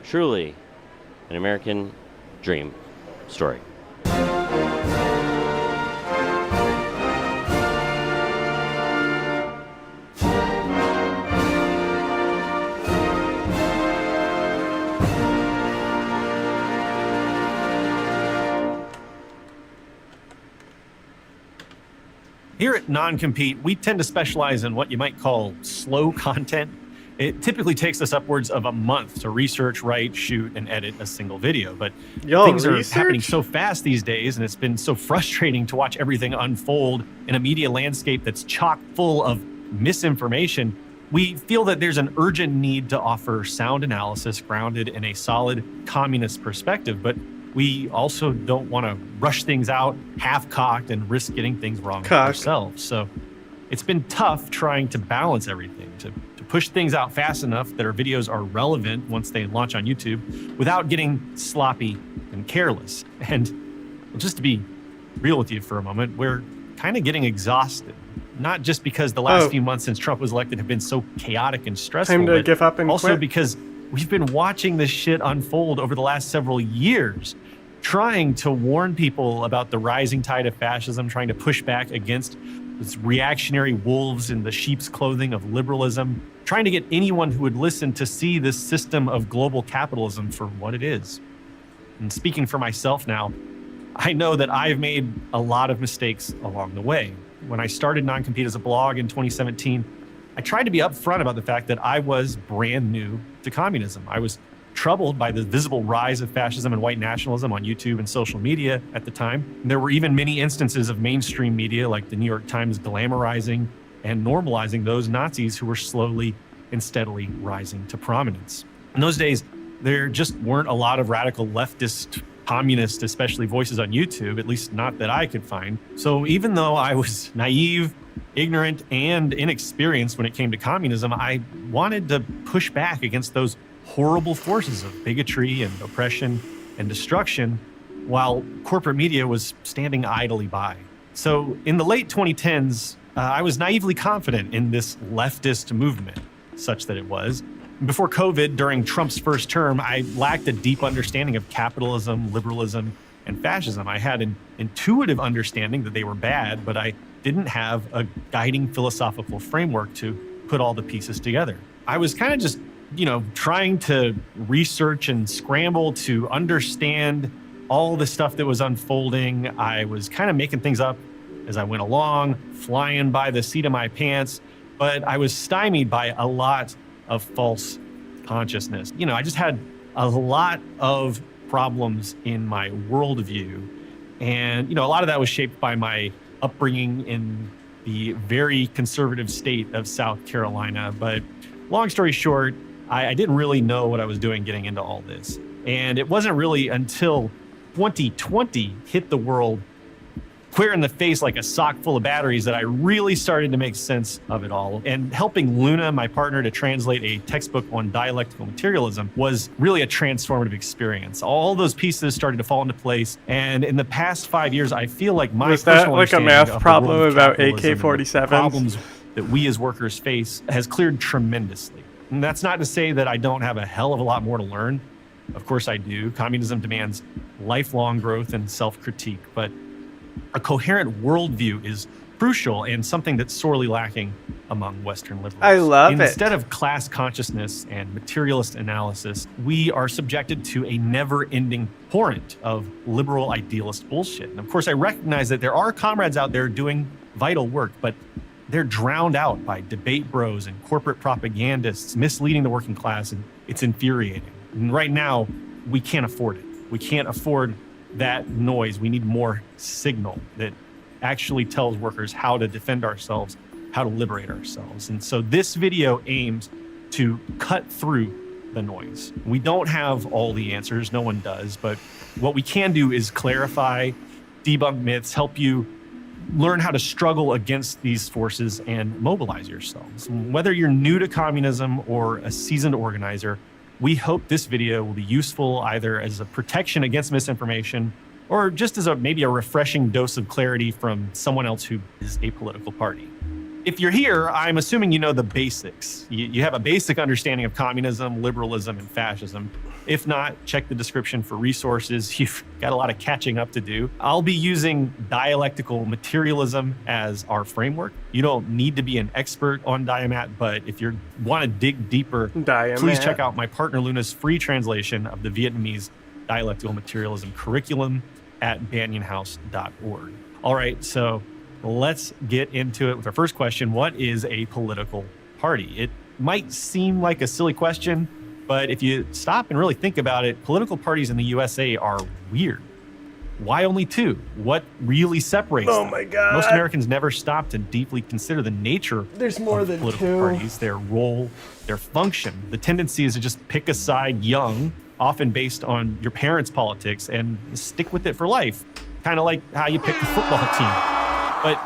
truly an American dream story. Here at Non-Compete, we tend to specialize in what you might call slow content. It typically takes us upwards of a month to research, write, shoot, and edit a single video. But things are happening so fast these days, and it's been so frustrating to watch everything unfold in a media landscape that's chock full of misinformation. We feel that there's an urgent need to offer sound analysis grounded in a solid communist perspective, but we also don't want to rush things out half-cocked and risk getting things wrong ourselves. So it's been tough trying to balance everything, to push things out fast enough that our videos are relevant once they launch on YouTube without getting sloppy and careless. And just to be real with you for a moment, we're kind of getting exhausted. Not just because the last few months since Trump was elected have been so chaotic and stressful, Time to give up and also quit. because we've been watching this shit unfold over the last several years, trying to warn people about the rising tide of fascism, trying to push back against this reactionary wolves in the sheep's clothing of liberalism, trying to get anyone who would listen to see this system of global capitalism for what it is. And speaking for myself now, I know that I've made a lot of mistakes along the way. When I started Non-Compete as a blog in 2017, I tried to be upfront about the fact that I was brand new to communism. I was troubled by the visible rise of fascism and white nationalism on YouTube and social media at the time. And there were even many instances of mainstream media like the New York Times glamorizing and normalizing those Nazis who were slowly and steadily rising to prominence. In those days, there just weren't a lot of radical leftist, communist, especially voices on YouTube, at least not that I could find. So even though I was naive, ignorant, and inexperienced when it came to communism, I wanted to push back against those horrible forces of bigotry and oppression and destruction while corporate media was standing idly by. So in the late 2010s, I was naively confident in this leftist movement, such that it was. Before COVID, during Trump's first term, I lacked a deep understanding of capitalism, liberalism, and fascism. I had an intuitive understanding that they were bad, but I didn't have a guiding philosophical framework to put all the pieces together. I was kind of just, trying to research and scramble to understand all the stuff that was unfolding. I was kind of making things up as I went along, flying by the seat of my pants, but I was stymied by a lot of false consciousness. I just had a lot of problems in my worldview. And, a lot of that was shaped by my upbringing in the very conservative state of South Carolina. But long story short, I didn't really know what I was doing getting into all this. And it wasn't really until 2020 hit the world clear in the face like a sock full of batteries that I really started to make sense of it all. And helping Luna, my partner, to translate a textbook on dialectical materialism was really a transformative experience. All those pieces started to fall into place. And in the past 5 years, I feel like my Was that personal like a understanding math of the problem world of about capitalism and the AK-47s? problems that we as workers face has cleared tremendously. And that's not to say that I don't have a hell of a lot more to learn. Of course I do. Communism demands lifelong growth and self-critique, but a coherent worldview is crucial and something that's sorely lacking among Western liberals. I love it. Instead of class consciousness and materialist analysis, we are subjected to a never-ending torrent of liberal idealist bullshit. And of course, I recognize that there are comrades out there doing vital work, but they're drowned out by debate bros and corporate propagandists misleading the working class, and it's infuriating. And right now, we can't afford it. We can't afford that noise. We need more signal that actually tells workers how to defend ourselves, how to liberate ourselves. And so this video aims to cut through the noise. We don't have all the answers, no one does, but what we can do is clarify, debunk myths, help you learn how to struggle against these forces and mobilize yourselves. Whether you're new to communism or a seasoned organizer, we hope this video will be useful either as a protection against misinformation or just as maybe a refreshing dose of clarity from someone else who is a political party. If you're here, I'm assuming you know the basics. You have a basic understanding of communism, liberalism, and fascism. If not, check the description for resources. You've got a lot of catching up to do. I'll be using dialectical materialism as our framework. You don't need to be an expert on Diamat, but if you want to dig deeper, please check out my partner Luna's free translation of the Vietnamese dialectical materialism curriculum at banyanhouse.org. All right, so let's get into it with our first question. What is a political party? It might seem like a silly question, but if you stop and really think about it, political parties in the USA are weird. Why only two? What really separates them? Oh my God. Most Americans never stop to deeply consider the nature There's more of than political two. parties, their role, their function. The tendency is to just pick a side young, often based on your parents' politics, and stick with it for life. Kind of like how you pick a football team. But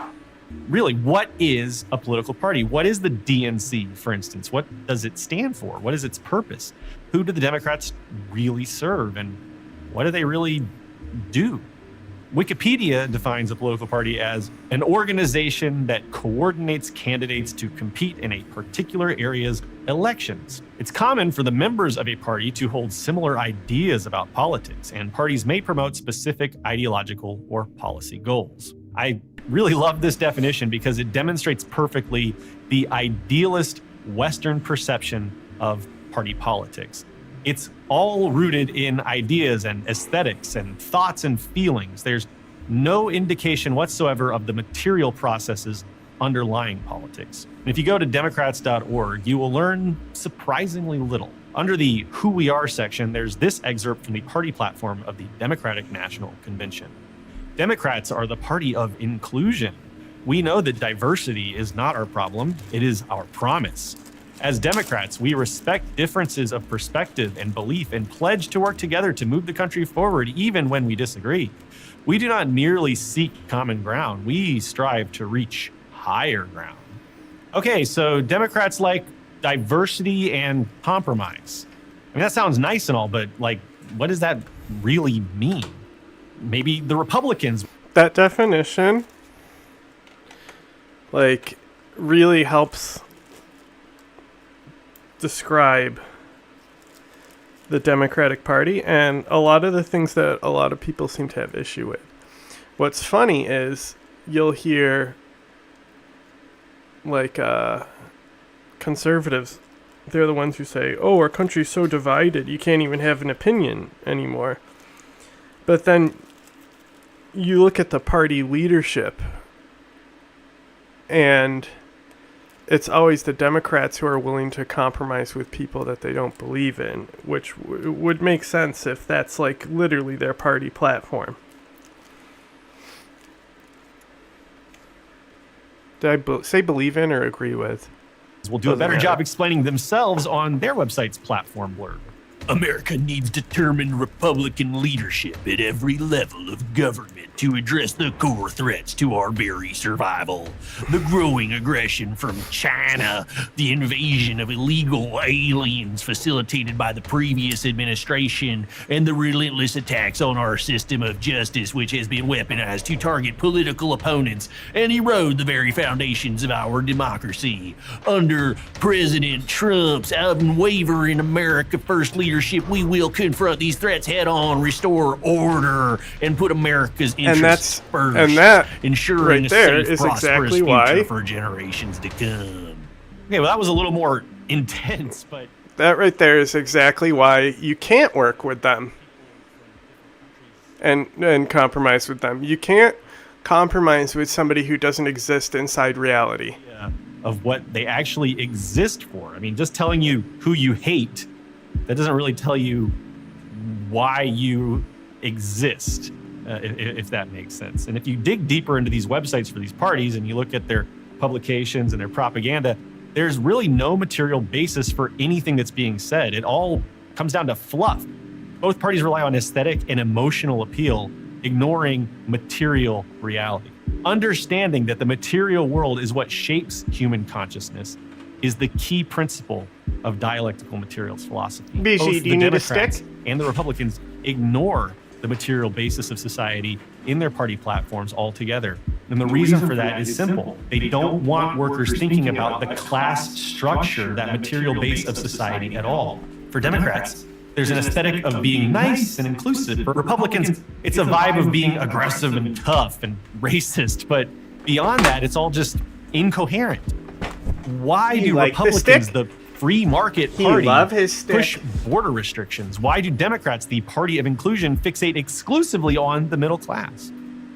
really, what is a political party? What is the DNC, for instance? What does it stand for? What is its purpose? Who do the Democrats really serve? And what do they really do? Wikipedia defines a political party as an organization that coordinates candidates to compete in a particular area's elections. It's common for the members of a party to hold similar ideas about politics, and parties may promote specific ideological or policy goals. I really love this definition because it demonstrates perfectly the idealist Western perception of party politics. It's all rooted in ideas and aesthetics and thoughts and feelings. There's no indication whatsoever of the material processes underlying politics. And if you go to Democrats.org, you will learn surprisingly little. Under the Who We Are section, there's this excerpt from the party platform of the Democratic National Convention. Democrats are the party of inclusion. We know that diversity is not our problem, it is our promise. As Democrats, we respect differences of perspective and belief and pledge to work together to move the country forward even when we disagree. We do not merely seek common ground, we strive to reach higher ground. Okay, so Democrats like diversity and compromise. I mean, that sounds nice and all, but like, what does that really mean? Maybe the Republicans. That definition, like, really helps describe the Democratic Party and a lot of the things that a lot of people seem to have issue with. What's funny is you'll hear, like, conservatives, they're the ones who say, oh, our country's so divided, you can't even have an opinion anymore. But then you look at the party leadership, and it's always the Democrats who are willing to compromise with people that they don't believe in, which would make sense if that's like literally their party platform. Did I say believe in or agree with? Will do a better job explaining themselves on their website's platform blurb. America needs determined Republican leadership at every level of government to address the core threats to our very survival. The growing aggression from China, the invasion of illegal aliens facilitated by the previous administration, and the relentless attacks on our system of justice, which has been weaponized to target political opponents and erode the very foundations of our democracy. Under President Trump's unwavering America First leadership, we will confront these threats head on, restore order, and put America's interests first, and that ensuring right there a safe, is prosperous exactly future why for generations to come. Okay, well, that was a little more intense, but that right there is exactly why you can't work with them and compromise with them. You can't compromise with somebody who doesn't exist inside reality. Yeah, of what they actually exist for. I mean, just telling you who you hate, that doesn't really tell you why you exist, if that makes sense. And if you dig deeper into these websites for these parties and you look at their publications and their propaganda, there's really no material basis for anything that's being said. It all comes down to fluff. Both parties rely on aesthetic and emotional appeal, ignoring material reality. Understanding that the material world is what shapes human consciousness is the key principle of dialectical materials philosophy. BC, Both do you the need a Democrats stick? and the Republicans ignore the material basis of society in their party platforms altogether. And the reason for that is simple. They don't want workers thinking about the class structure, that material base of society at all. For Democrats, there's an aesthetic of being nice and inclusive. For Republicans, it's a vibe of being aggressive and tough and racist. But beyond that, it's all just incoherent. Why do Republicans, the free market party, push border restrictions? Why do Democrats, the party of inclusion, fixate exclusively on the middle class?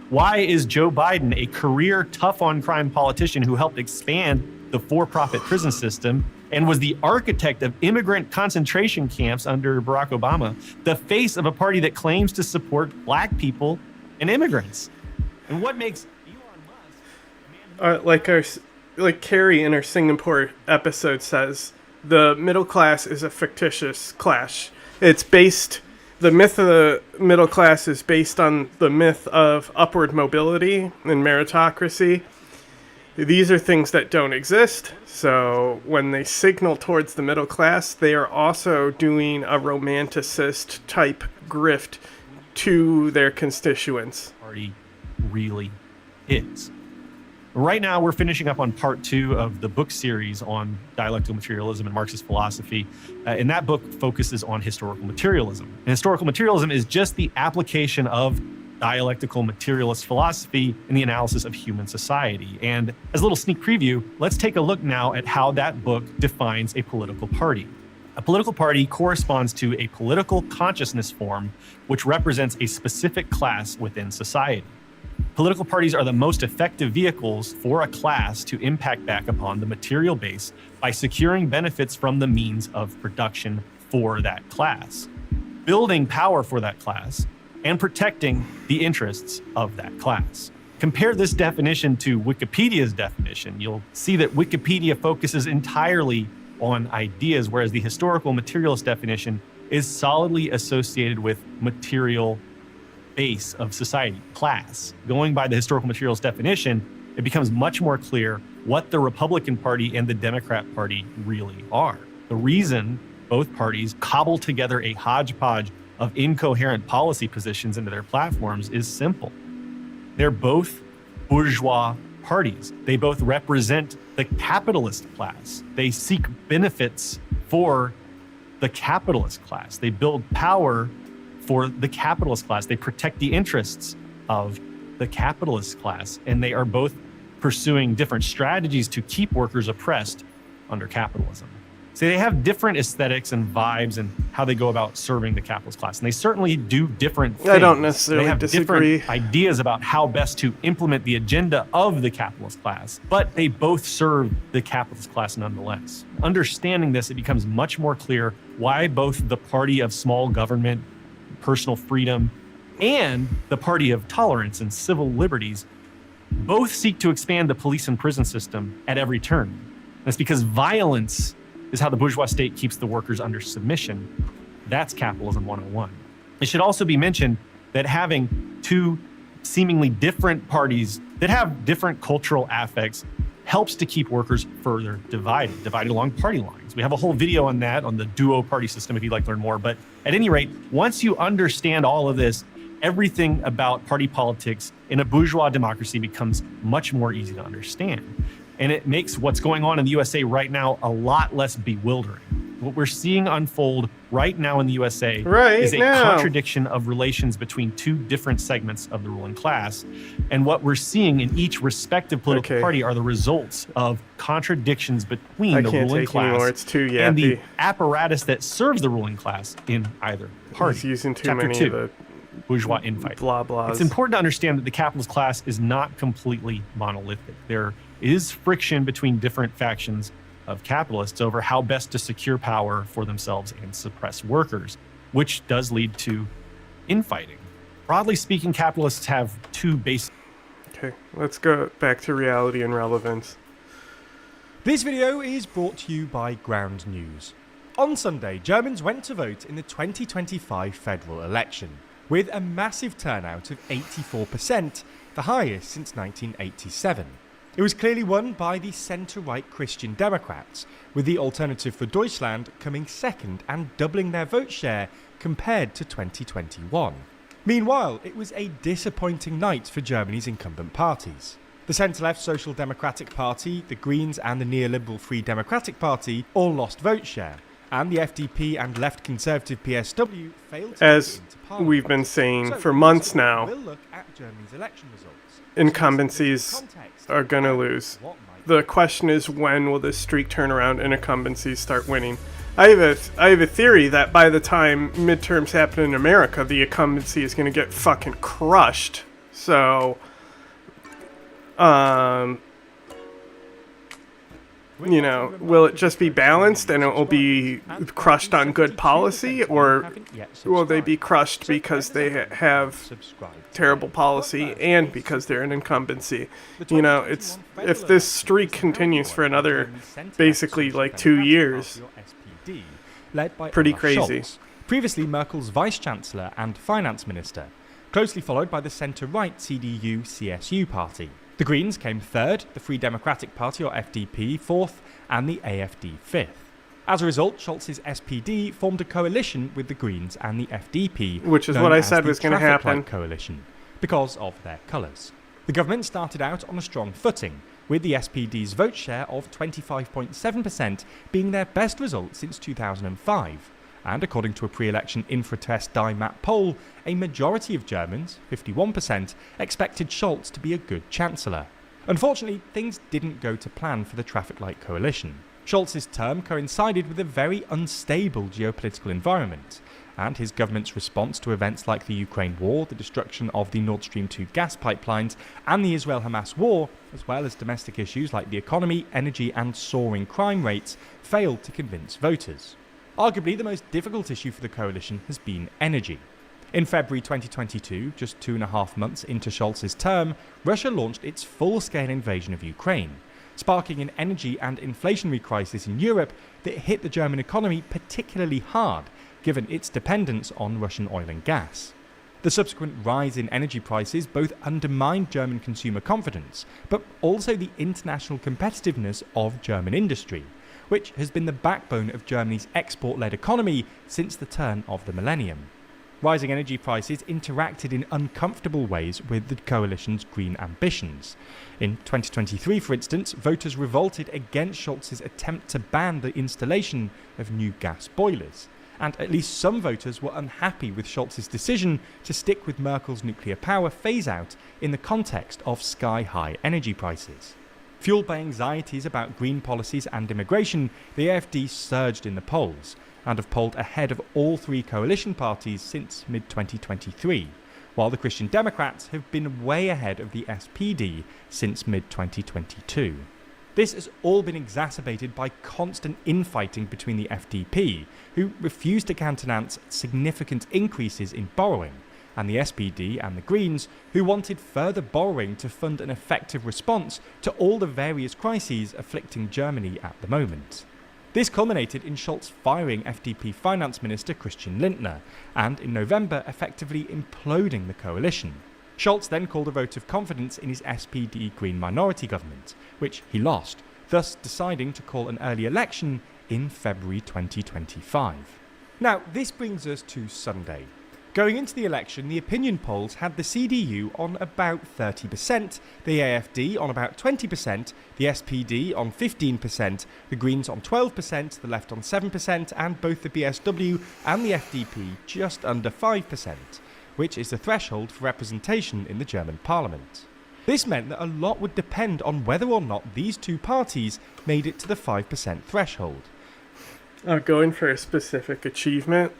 Why is Joe Biden, a career tough-on-crime politician who helped expand the for-profit prison system and was the architect of immigrant concentration camps under Barack Obama, the face of a party that claims to support black people and immigrants? And what makes like Carrie in our Singapore episode says, the middle class is a fictitious class. The myth of the middle class is based on the myth of upward mobility and meritocracy. These are things that don't exist. So when they signal towards the middle class, they are also doing a romanticist type grift to their constituents. Party really is. Right now, we're finishing up on part 2 of the book series on dialectical materialism and Marxist philosophy. And that book focuses on historical materialism. And historical materialism is just the application of dialectical materialist philosophy in the analysis of human society. And as a little sneak preview, let's take a look now at how that book defines a political party. A political party corresponds to a political consciousness form which represents a specific class within society. Political parties are the most effective vehicles for a class to impact back upon the material base by securing benefits from the means of production for that class, building power for that class, and protecting the interests of that class. Compare this definition to Wikipedia's definition. You'll see that Wikipedia focuses entirely on ideas, whereas the historical materialist definition is solidly associated with material base of society, class. Going by the historical materialist definition, it becomes much more clear what the Republican Party and the Democrat Party really are. The reason both parties cobble together a hodgepodge of incoherent policy positions into their platforms is simple. They're both bourgeois parties. They both represent the capitalist class. They seek benefits for the capitalist class. They build power for the capitalist class. They protect the interests of the capitalist class. And they are both pursuing different strategies to keep workers oppressed under capitalism. So they have different aesthetics and vibes and how they go about serving the capitalist class. And they certainly do different things. I don't necessarily disagree. They have different ideas about how best to implement the agenda of the capitalist class, but they both serve the capitalist class nonetheless. Understanding this, it becomes much more clear why both the party of small government, personal freedom, and the party of tolerance and civil liberties both seek to expand the police and prison system at every turn. That's because violence is how the bourgeois state keeps the workers under submission. That's capitalism 101. It should also be mentioned that having two seemingly different parties that have different cultural affects helps to keep workers further divided along party lines. We have a whole video on that, on the duo party system, if you'd like to learn more. But at any rate, once you understand all of this, everything about party politics in a bourgeois democracy becomes much more easy to understand. And it makes what's going on in the USA right now a lot less bewildering. What we're seeing unfold right now in the USA is a contradiction of relations between two different segments of the ruling class. And what we're seeing in each respective political party are the results of contradictions between the ruling class and the apparatus that serves the ruling class in either party. He's using too Chapter many 2, of the bourgeois infight. Blah blahs. It's important to understand that the capitalist class is not completely monolithic. There is friction between different factions of capitalists over how best to secure power for themselves and suppress workers, which does lead to infighting. Broadly speaking, capitalists have two basic... Okay, let's go back to reality and relevance. This video is brought to you by Ground News. On Sunday, Germans went to vote in the 2025 federal election, with a massive turnout of 84%, the highest since 1987. It was clearly won by the centre-right Christian Democrats, with the Alternative for Deutschland coming second and doubling their vote share compared to 2021. Meanwhile, it was a disappointing night for Germany's incumbent parties. The centre-left Social Democratic Party, the Greens and the neoliberal Free Democratic Party all lost vote share, and the FDP and left conservative PSW failed to As get into parliament. we've been saying So, for months now, we'll look at Germany's election results. incumbencies are going to lose. The question is, when will this streak turn around and incumbencies start winning? I have a theory that by the time midterms happen in America, the incumbency is going to get fucking crushed. So, you know, will it just be balanced and it will be crushed on good policy, or will they be crushed because they have terrible policy and because they're an incumbency? You know, it's if this streak continues for another basically like 2 years, led by pretty Olaf crazy. Scholz, previously Merkel's vice-chancellor and finance minister, closely followed by the centre-right CDU-CSU party. The Greens came third, the Free Democratic Party or FDP fourth, and the AfD fifth. As a result, Scholz's SPD formed a coalition with the Greens and the FDP, which is known what I as said the was going to Traffic happen. Light Coalition, because of their colours. The government started out on a strong footing, with the SPD's vote share of 25.7% being their best result since 2005. And according to a pre-election Infratest DIMAP poll, a majority of Germans, 51%, expected Scholz to be a good chancellor. Unfortunately, things didn't go to plan for the Traffic Light Coalition. Scholz's term coincided with a very unstable geopolitical environment, and his government's response to events like the Ukraine war, the destruction of the Nord Stream 2 gas pipelines, and the Israel-Hamas war, as well as domestic issues like the economy, energy, and soaring crime rates, failed to convince voters. Arguably, the most difficult issue for the coalition has been energy. In February 2022, just 2.5 months into Scholz's term, Russia launched its full-scale invasion of Ukraine, sparking an energy and inflationary crisis in Europe that hit the German economy particularly hard, given its dependence on Russian oil and gas. The subsequent rise in energy prices both undermined German consumer confidence, but also the international competitiveness of German industry, which has been the backbone of Germany's export-led economy since the turn of the millennium. Rising energy prices interacted in uncomfortable ways with the coalition's green ambitions. In 2023, for instance, voters revolted against Scholz's attempt to ban the installation of new gas boilers, and at least some voters were unhappy with Scholz's decision to stick with Merkel's nuclear power phase-out in the context of sky-high energy prices. Fueled by anxieties about green policies and immigration, the AfD surged in the polls, and have polled ahead of all three coalition parties since mid-2023, while the Christian Democrats have been way ahead of the SPD since mid-2022. This has all been exacerbated by constant infighting between the FDP, who refused to countenance significant increases in borrowing, and the SPD and the Greens, who wanted further borrowing to fund an effective response to all the various crises afflicting Germany at the moment. This culminated in Scholz firing FDP Finance Minister Christian Lindner, and in November effectively imploding the coalition. Scholz then called a vote of confidence in his SPD Green minority government, which he lost, thus deciding to call an early election in February 2025. Now, this brings us to Sunday. Going into the election, the opinion polls had the CDU on about 30%, the AfD on about 20%, the SPD on 15%, the Greens on 12%, the Left on 7%, and both the BSW and the FDP just under 5%, which is the threshold for representation in the German parliament. This meant that a lot would depend on whether or not these two parties made it to the 5% threshold. Going for a specific achievement,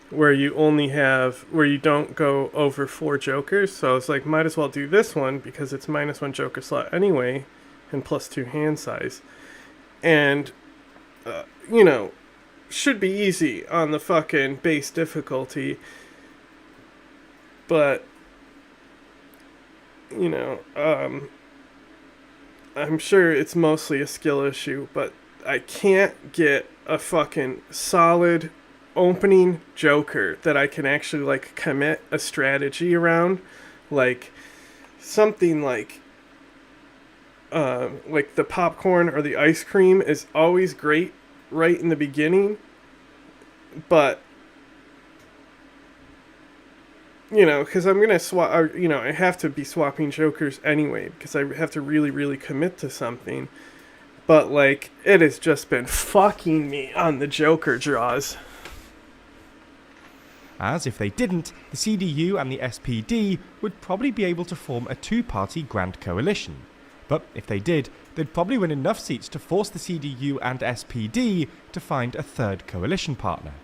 where you don't go over 4 jokers. So I was like, might as well do this one because it's -1 joker slot anyway, and +2 hand size. And, should be easy on the fucking base difficulty. But, I'm sure it's mostly a skill issue, but I can't get a fucking solid opening joker that I can actually commit a strategy around, something like the popcorn or the ice cream is always great right in the beginning, but you know, because I'm gonna swap. You know, I have to be swapping jokers anyway because I have to really, really commit to something. But like, it has just been fucking me on the joker draws. As if they didn't, the CDU and the SPD would probably be able to form a two-party grand coalition. But if they did, they'd probably win enough seats to force the CDU and SPD to find a third coalition partner.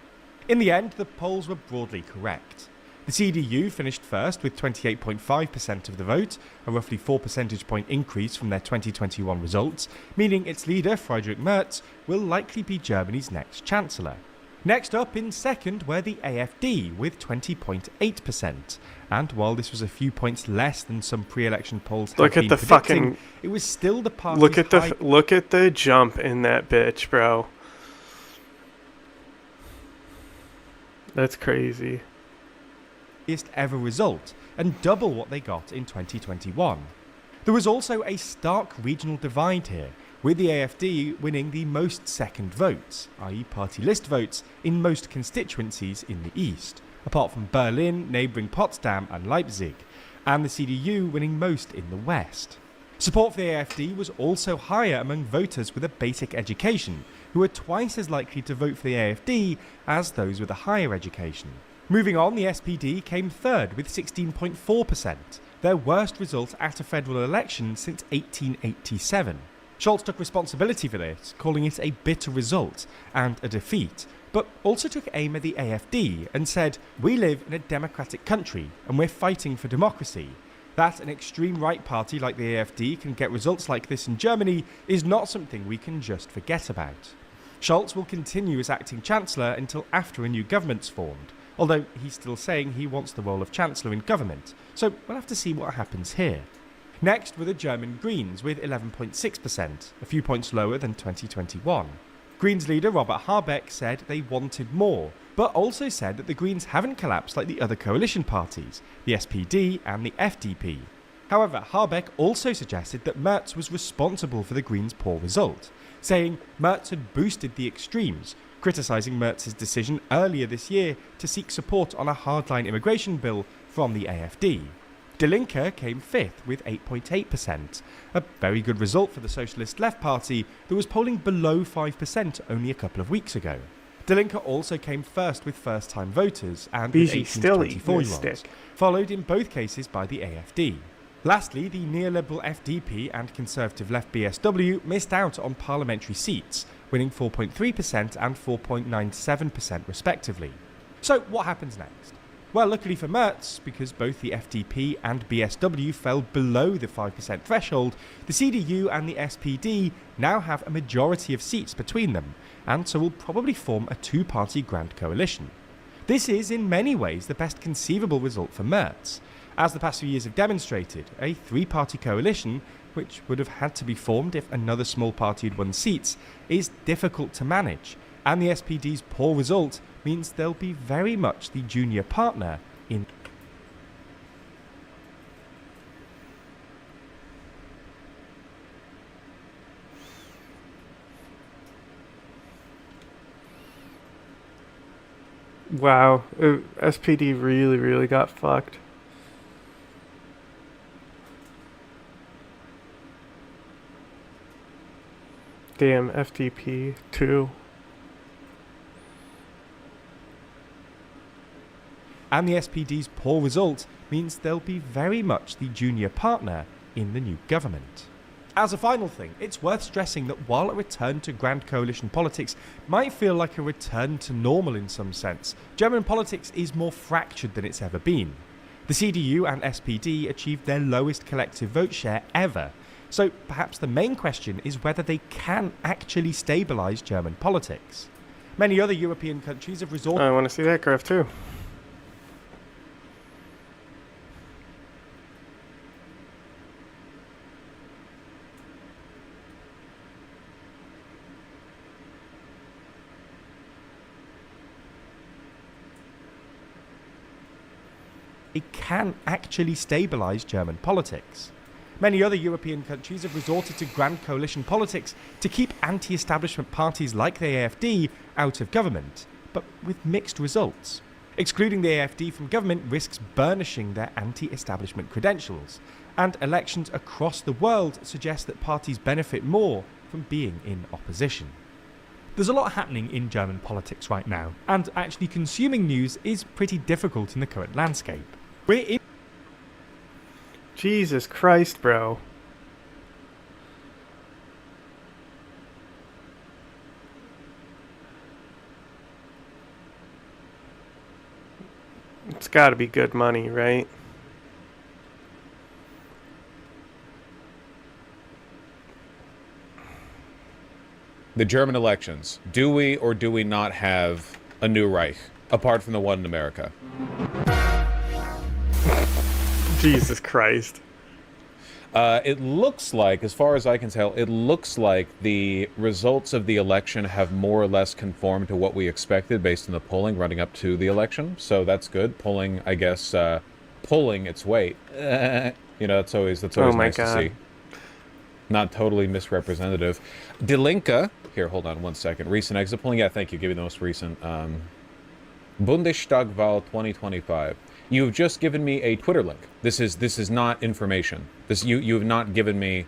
In the end, the polls were broadly correct. The CDU finished first with 28.5% of the vote, a roughly 4 percentage point increase from their 2021 results, meaning its leader, Friedrich Merz, will likely be Germany's next chancellor. Next up in second were the AfD with 20.8%, and while this was a few points less than some pre-election polls had been predicting, it was still the party's look at the jump in that bitch, bro. That's crazy. Ever result, and double what they got in 2021. There was also a stark regional divide here, with the AfD winning the most second votes, i.e. party list votes, in most constituencies in the east, apart from Berlin, neighbouring Potsdam and Leipzig, and the CDU winning most in the west. Support for the AfD was also higher among voters with a basic education, who were twice as likely to vote for the AfD as those with a higher education. Moving on, the SPD came third with 16.4%, their worst result at a federal election since 1887. Scholz took responsibility for this, calling it a bitter result and a defeat, but also took aim at the AfD and said, "We live in a democratic country and we're fighting for democracy. That an extreme right party like the AfD can get results like this in Germany is not something we can just forget about." Scholz will continue as acting chancellor until after a new government's formed, although he's still saying he wants the role of chancellor in government, so we'll have to see what happens here. Next were the German Greens with 11.6%, a few points lower than 2021. Greens leader Robert Habeck said they wanted more, but also said that the Greens haven't collapsed like the other coalition parties, the SPD and the FDP. However, Habeck also suggested that Merz was responsible for the Greens' poor result, saying Merz had boosted the extremes, criticising Merz's decision earlier this year to seek support on a hardline immigration bill from the AfD. Die Linke came fifth with 8.8%, a very good result for the Socialist Left Party that was polling below 5% only a couple of weeks ago. Die Linke also came first with first-time voters and with 18 to 24-year-olds, followed in both cases by the AfD. Lastly, the neoliberal FDP and conservative left BSW missed out on parliamentary seats, winning 4.3% and 4.97% respectively. So what happens next? Well, luckily for Merz, because both the FDP and BSW fell below the 5% threshold, the CDU and the SPD now have a majority of seats between them, and so will probably form a two-party grand coalition. This is, in many ways, the best conceivable result for Merz. As the past few years have demonstrated, a three-party coalition, which would have had to be formed if another small party had won seats, is difficult to manage, and the SPD's poor result means they'll be very much the junior partner in. Wow, SPD really got fucked. Damn, FDP too. And the SPD's poor result means they'll be very much the junior partner in the new government. As a final thing, it's worth stressing that while a return to grand coalition politics might feel like a return to normal in some sense, German politics is more fractured than it's ever been. The CDU and SPD achieved their lowest collective vote share ever, so perhaps the main question is whether they can actually stabilise German politics. Many other European countries have resorted. I want to see that graph too. It can actually stabilise German politics. Many other European countries have resorted to grand coalition politics to keep anti-establishment parties like the AfD out of government, but with mixed results. Excluding the AFD from government risks burnishing their anti-establishment credentials, and elections across the world suggest that parties benefit more from being in opposition. There's a lot happening in German politics right now, and actually consuming news is pretty difficult in the current landscape. Jesus Christ, bro. It's got to be good money, right? The German elections. Do we or do we not have a new Reich, apart from the one in America? Jesus Christ. It looks like, as far as I can tell, it looks like the results of the election have more or less conformed to what we expected based on the polling running up to the election. So that's good. Polling, I guess, pulling its weight. You know, that's always Oh my nice God. to see. Not totally misrepresentative. Die Linke, here, hold on one second. Recent exit polling. Yeah, thank you. Give me the most recent. Bundestagwahl 2025. You've just given me a Twitter link. This is not information. You have not given me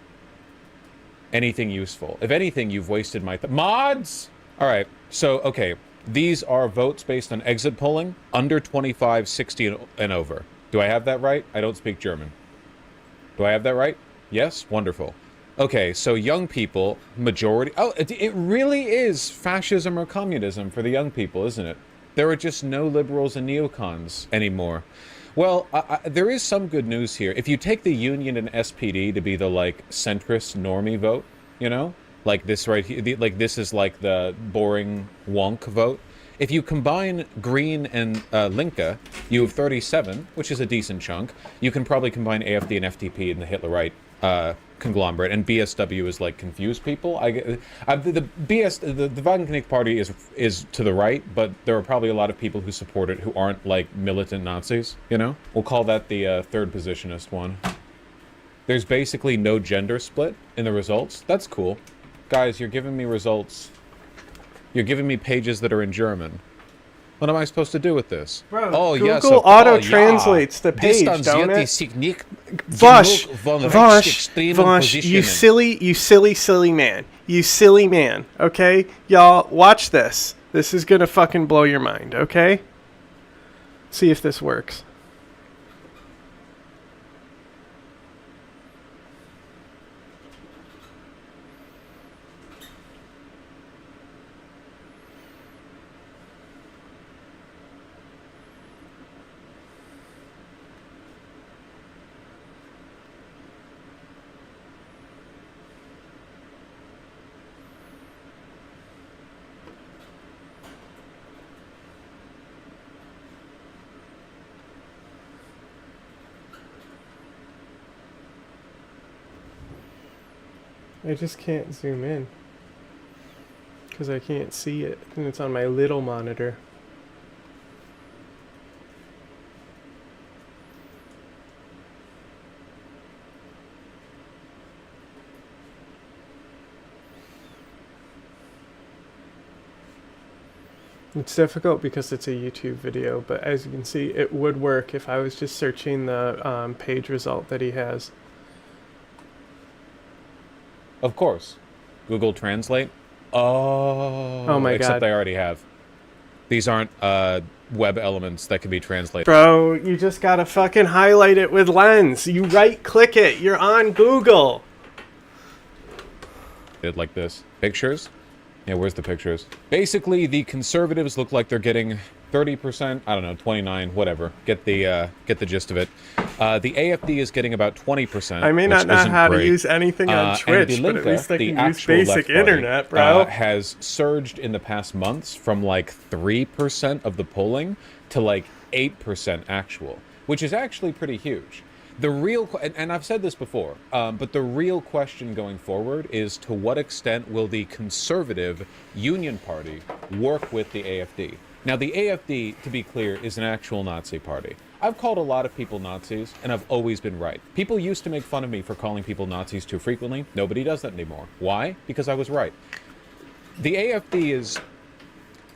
anything useful. If anything, you've wasted my mods. All right. So okay, these are votes based on exit polling under 25, 60 and over. Do I have that right? I don't speak German. Do I have that right? Yes. Wonderful. Okay, so young people, majority. Oh, it really is fascism or communism for the young people, isn't it? There are just no liberals and neocons anymore. Well, there is some good news here. If you take the Union and SPD to be the, like, centrist normie vote, you know? Like this right here, like this is like the boring wonk vote. If you combine Green and Linke, you have 37, which is a decent chunk. You can probably combine AFD and FDP in the Hitlerite conglomerate, and BSW is like confused people. The Wagenknecht Party is to the right, but there are probably a lot of people who support it who aren't like militant Nazis. You know, we'll call that the third positionist one. There's basically no gender split in the results. That's cool, guys. You're giving me results. You're giving me pages that are in German. What am I supposed to do with this? Bro, oh, Google yes, auto-translates the page, don't it? Vosh, you silly man. You silly man, okay? Y'all, watch this. This is gonna fucking blow your mind, okay? See if this works. I just can't zoom in because I can't see it, and it's on my little monitor. It's difficult because it's a YouTube video, but as you can see, it would work if I was just searching the page result that he has. Of course. Google Translate. Oh my except God. I already have. These aren't web elements that can be translated. Bro, you just gotta fucking highlight it with Lens. You right-click it. You're on Google. Did like this. Pictures? Yeah, where's the pictures? Basically, the conservatives look like they're getting 30%, I don't know, 29, whatever. Get the gist of it. The AFD is getting about 20%. I may not know how to great. use anything on And Twitch, Die but at Linke, least I the can use actual basic left party, internet, bro. Has surged in the past months from like 3% of the polling to like 8% actual, which is actually pretty huge. The real, and I've said this before, but the real question going forward is to what extent will the conservative Union Party work with the AFD? Now, the AFD, to be clear, is an actual Nazi party. I've called a lot of people Nazis, and I've always been right. People used to make fun of me for calling people Nazis too frequently. Nobody does that anymore. Why? Because I was right. The AFD is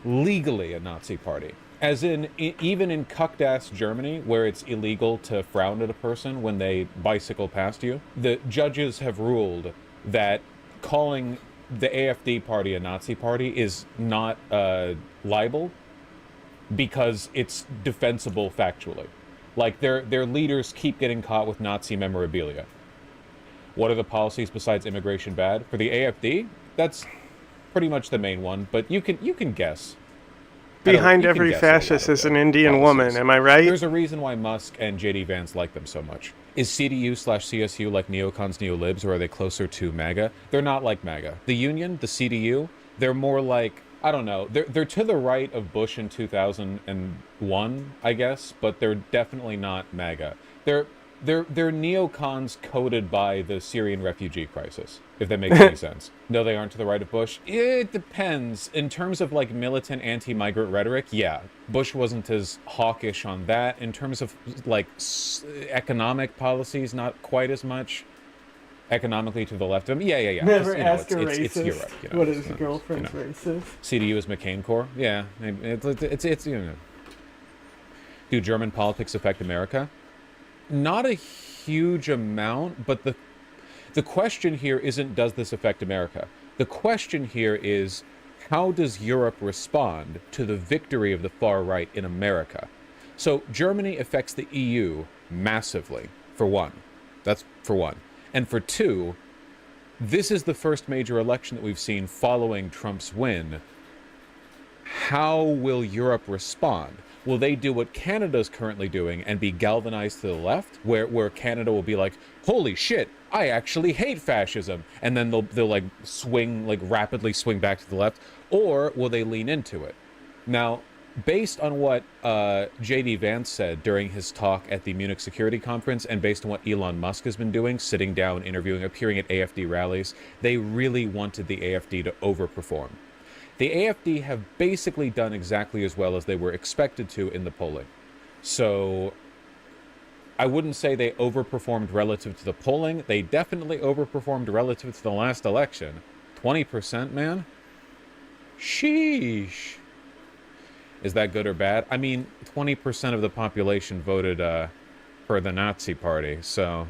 legally a Nazi party. As in, even in cucked-ass Germany, where it's illegal to frown at a person when they bicycle past you, the judges have ruled that calling the AfD party a Nazi party is not libel because it's defensible factually. Like, their leaders keep getting caught with Nazi memorabilia. What are the policies besides immigration bad? For the AfD, that's pretty much the main one, but you can guess. Behind every fascist is an Indian woman, am I right? There's a reason why Musk and J.D. Vance like them so much. Is CDU/CSU like neocons, neolibs, or are they closer to MAGA? They're not like MAGA. The Union, the CDU, they're more like, I don't know, they're to the right of Bush in 2001, I guess, but they're definitely not MAGA. They're neocons coded by the Syrian refugee crisis, if that makes any sense. No, they aren't to the right of Bush. It depends. In terms of like militant anti-migrant rhetoric, yeah, Bush wasn't as hawkish on that. In terms of like economic policies, not quite as much. Economically to the left of him, yeah. Never Just, ask a racist. It's Europe. What is girlfriend's racist? CDU is McCain Corps. Yeah, it's you know. Do German politics affect America? Not a huge amount, but the question here isn't does this affect America? The question here is how does Europe respond to the victory of the far right in America? So Germany affects the EU massively, for one. That's for one. And for two, this is the first major election that we've seen following Trump's win. How will Europe respond? Will they do what Canada's currently doing and be galvanized to the left, where Canada will be like, holy shit, I actually hate fascism, and then they'll like swing, like rapidly swing back to the left, or will they lean into it? Now, based on what J.D. Vance said during his talk at the Munich Security Conference, and based on what Elon Musk has been doing, sitting down, interviewing, appearing at AfD rallies, they really wanted the AfD to overperform. The AfD have basically done exactly as well as they were expected to in the polling. So I wouldn't say they overperformed relative to the polling. They definitely overperformed relative to the last election. 20%, man? Sheesh. Is that good or bad? I mean, 20% of the population voted for the Nazi party, so,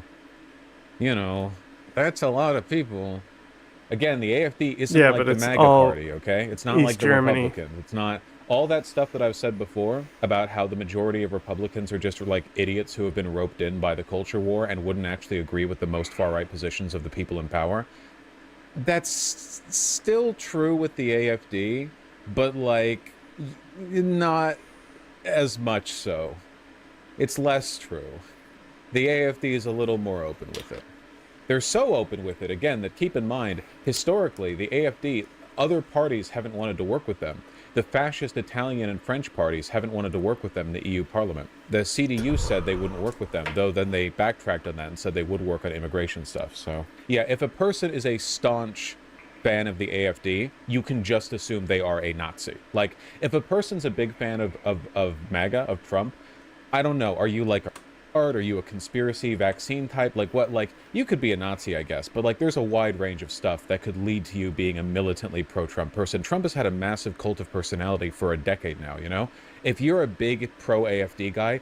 you know, that's a lot of people. Again, the AfD isn't like the MAGA party, okay? It's not like the Republicans. It's not all that stuff that I've said before about how the majority of Republicans are just like idiots who have been roped in by the culture war and wouldn't actually agree with the most far-right positions of the people in power. That's still true with the AfD, but like not as much so. It's less true. The AfD is a little more open with it. They're so open with it, again, that keep in mind, historically, the AfD, other parties haven't wanted to work with them. The fascist Italian and French parties haven't wanted to work with them in the EU Parliament. The CDU said they wouldn't work with them, though then they backtracked on that and said they would work on immigration stuff. So, yeah, if a person is a staunch fan of the AfD, you can just assume they are a Nazi. Like, if a person's a big fan of MAGA, of Trump, I don't know, are you like... Are you a conspiracy vaccine type? Like what? Like you could be a Nazi, I guess, but like there's a wide range of stuff that could lead to you being a militantly pro-Trump person. Trump has had a massive cult of personality for a decade now, you know? If you're a big pro-AfD guy,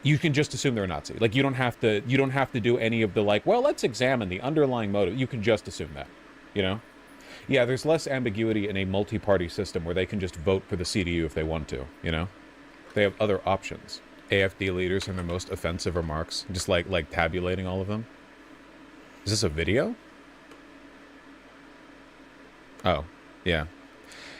you can just assume they're a Nazi. Like you don't have to do any of the like, well, let's examine the underlying motive. You can just assume that, you know? Yeah, there's less ambiguity in a multi-party system where they can just vote for the CDU if they want to, you know? They have other options. AfD leaders and their most offensive remarks, just like tabulating all of them. Is this a video? Oh, yeah.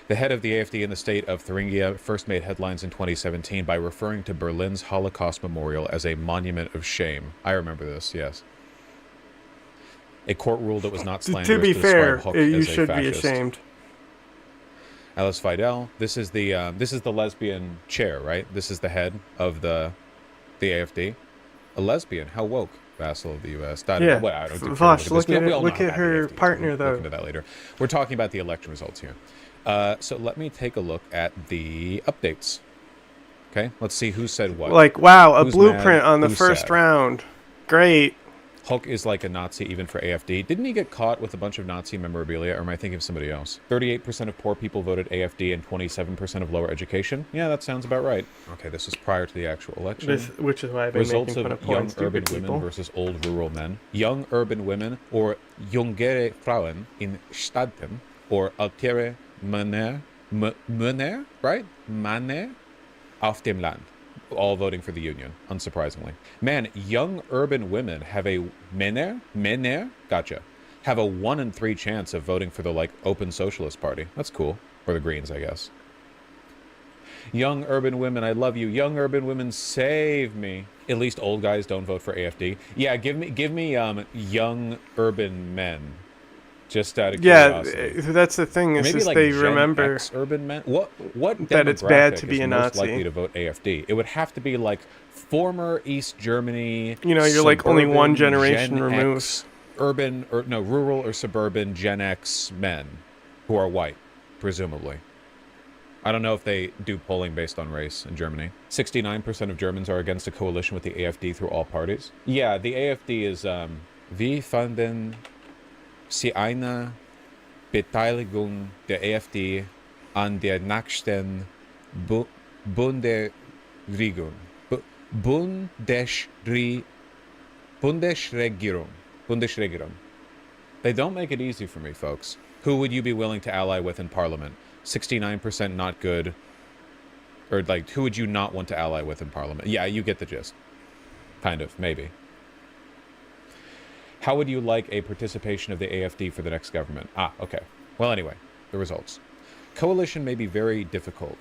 The head of the AfD in the state of Thuringia first made headlines in 2017 by referring to Berlin's Holocaust Memorial as a monument of shame. I remember this, yes. A court ruled it was not slanderous to be fair, describe Huck you as a should fascist. be ashamed. Alice Fidel. This is the lesbian chair, right? This is the head of the AfD. A lesbian. How woke? Vassal of the U.S. Yeah. Well, I don't do Vosh, look look at her partner, though. We'll look into that later. We're talking about the election results here. So let me take a look at the updates. Okay, let's see who said what. Like, wow, a Who's blueprint mad, on the who's first sad. round. Great. Hulk is like a Nazi even for AFD. Didn't he get caught with a bunch of Nazi memorabilia, or am I thinking of somebody else? 38% of poor people voted AFD and 27% of lower education. Yeah, that sounds about right. Okay, this is prior to the actual election. Which is why I've been Results making fun of of poor young and stupid urban people. women versus old rural men. Young urban women, or jungere Frauen in Städten, or ältere Männer, right? Männer auf dem Land. All voting for the Union, unsurprisingly. Man, young urban women have a Männer, gotcha, have a 1 in 3 chance of voting for the, like, Open Socialist Party. That's cool. Or the Greens, I guess. Young urban women, I love you. Young urban women, save me. At least old guys don't vote for AFD. Yeah, give me young urban men. Just out of curiosity. That's the thing is, Maybe like they Gen remember X urban men. What that it's bad to demographic be is a most Nazi. likely to vote AFD? It would have to be like former East Germany. You know, you're like only one suburban generation Gen removed. X, urban or no, rural or suburban Gen X men who are white, presumably. I don't know if they do polling based on race in Germany. 69% of Germans are against a coalition with the AfD through all parties. Yeah, the AfD is wie fanden Sie eine Beteiligung der AfD an der nächsten Bundesregierung. Bundesregierung. They don't make it easy for me, folks. Who would you be willing to ally with in Parliament? 69% not good. Or, like, who would you not want to ally with in Parliament? Yeah, you get the gist. Kind of, maybe. How would you like a participation of the AfD for the next government? Ah, okay. Well, anyway, the results. Coalition may be very difficult.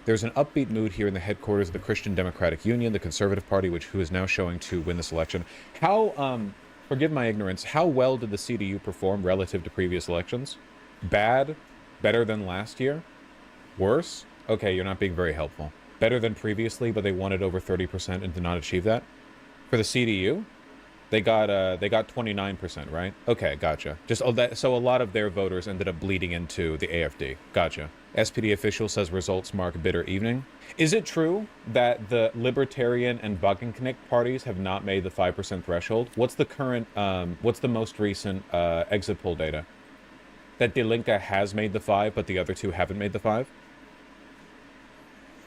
There's an upbeat mood here in the headquarters of the Christian Democratic Union, the Conservative Party, who is now showing to win this election. How, forgive my ignorance, how well did the CDU perform relative to previous elections? Bad? Better than last year? Worse? Okay, you're not being very helpful. Better than previously, but they wanted over 30% and did not achieve that? For the CDU? They got 29%, right? Okay, gotcha. So a lot of their voters ended up bleeding into the AfD. Gotcha. SPD official says results mark a bitter evening. Is it true that the Libertarian and Wagenknecht parties have not made the 5% threshold? What's the current, what's the most recent exit poll data? That Die Linke has made the 5, but the other two haven't made the 5?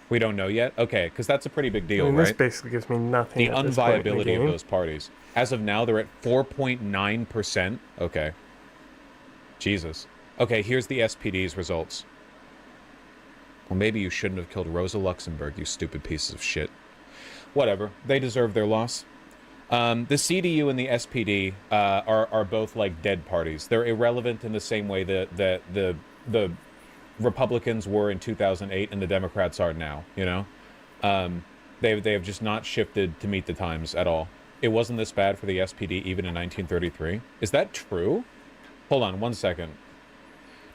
We don't know yet? Okay, because that's a pretty big deal, This right? basically gives me nothing. The at this point in the unviability of game. those parties. As of now, they're at 4.9%. Okay. Jesus. Okay, here's the SPD's results. Well, maybe you shouldn't have killed Rosa Luxemburg, you stupid pieces of shit. Whatever. They deserve their loss. The CDU and the SPD are both like dead parties. They're irrelevant in the same way that the Republicans were in 2008 and the Democrats are now, you know? They have just not shifted to meet the times at all. It wasn't this bad for the SPD even in 1933. Is that true? Hold on 1 second.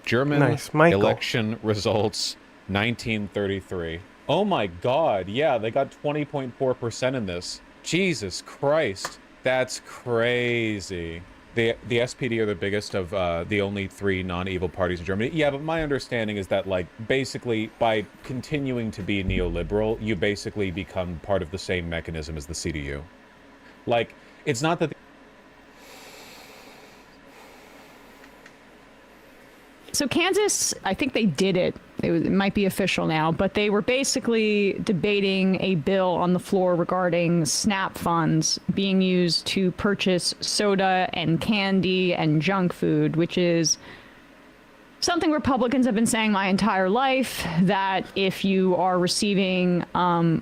German Nice, Michael. election results 1933. Oh my god, yeah, they got 20.4% in this. Jesus Christ, that's crazy. The SPD are the biggest of the only 3 non-evil parties in Germany. Yeah, but my understanding is that, like, basically by continuing to be neoliberal, you basically become part of the same mechanism as the CDU. Like, it's not that... So Kansas, I think they did it. It might be official now, but they were basically debating a bill on the floor regarding SNAP funds being used to purchase soda and candy and junk food, which is something Republicans have been saying my entire life, that if you are receiving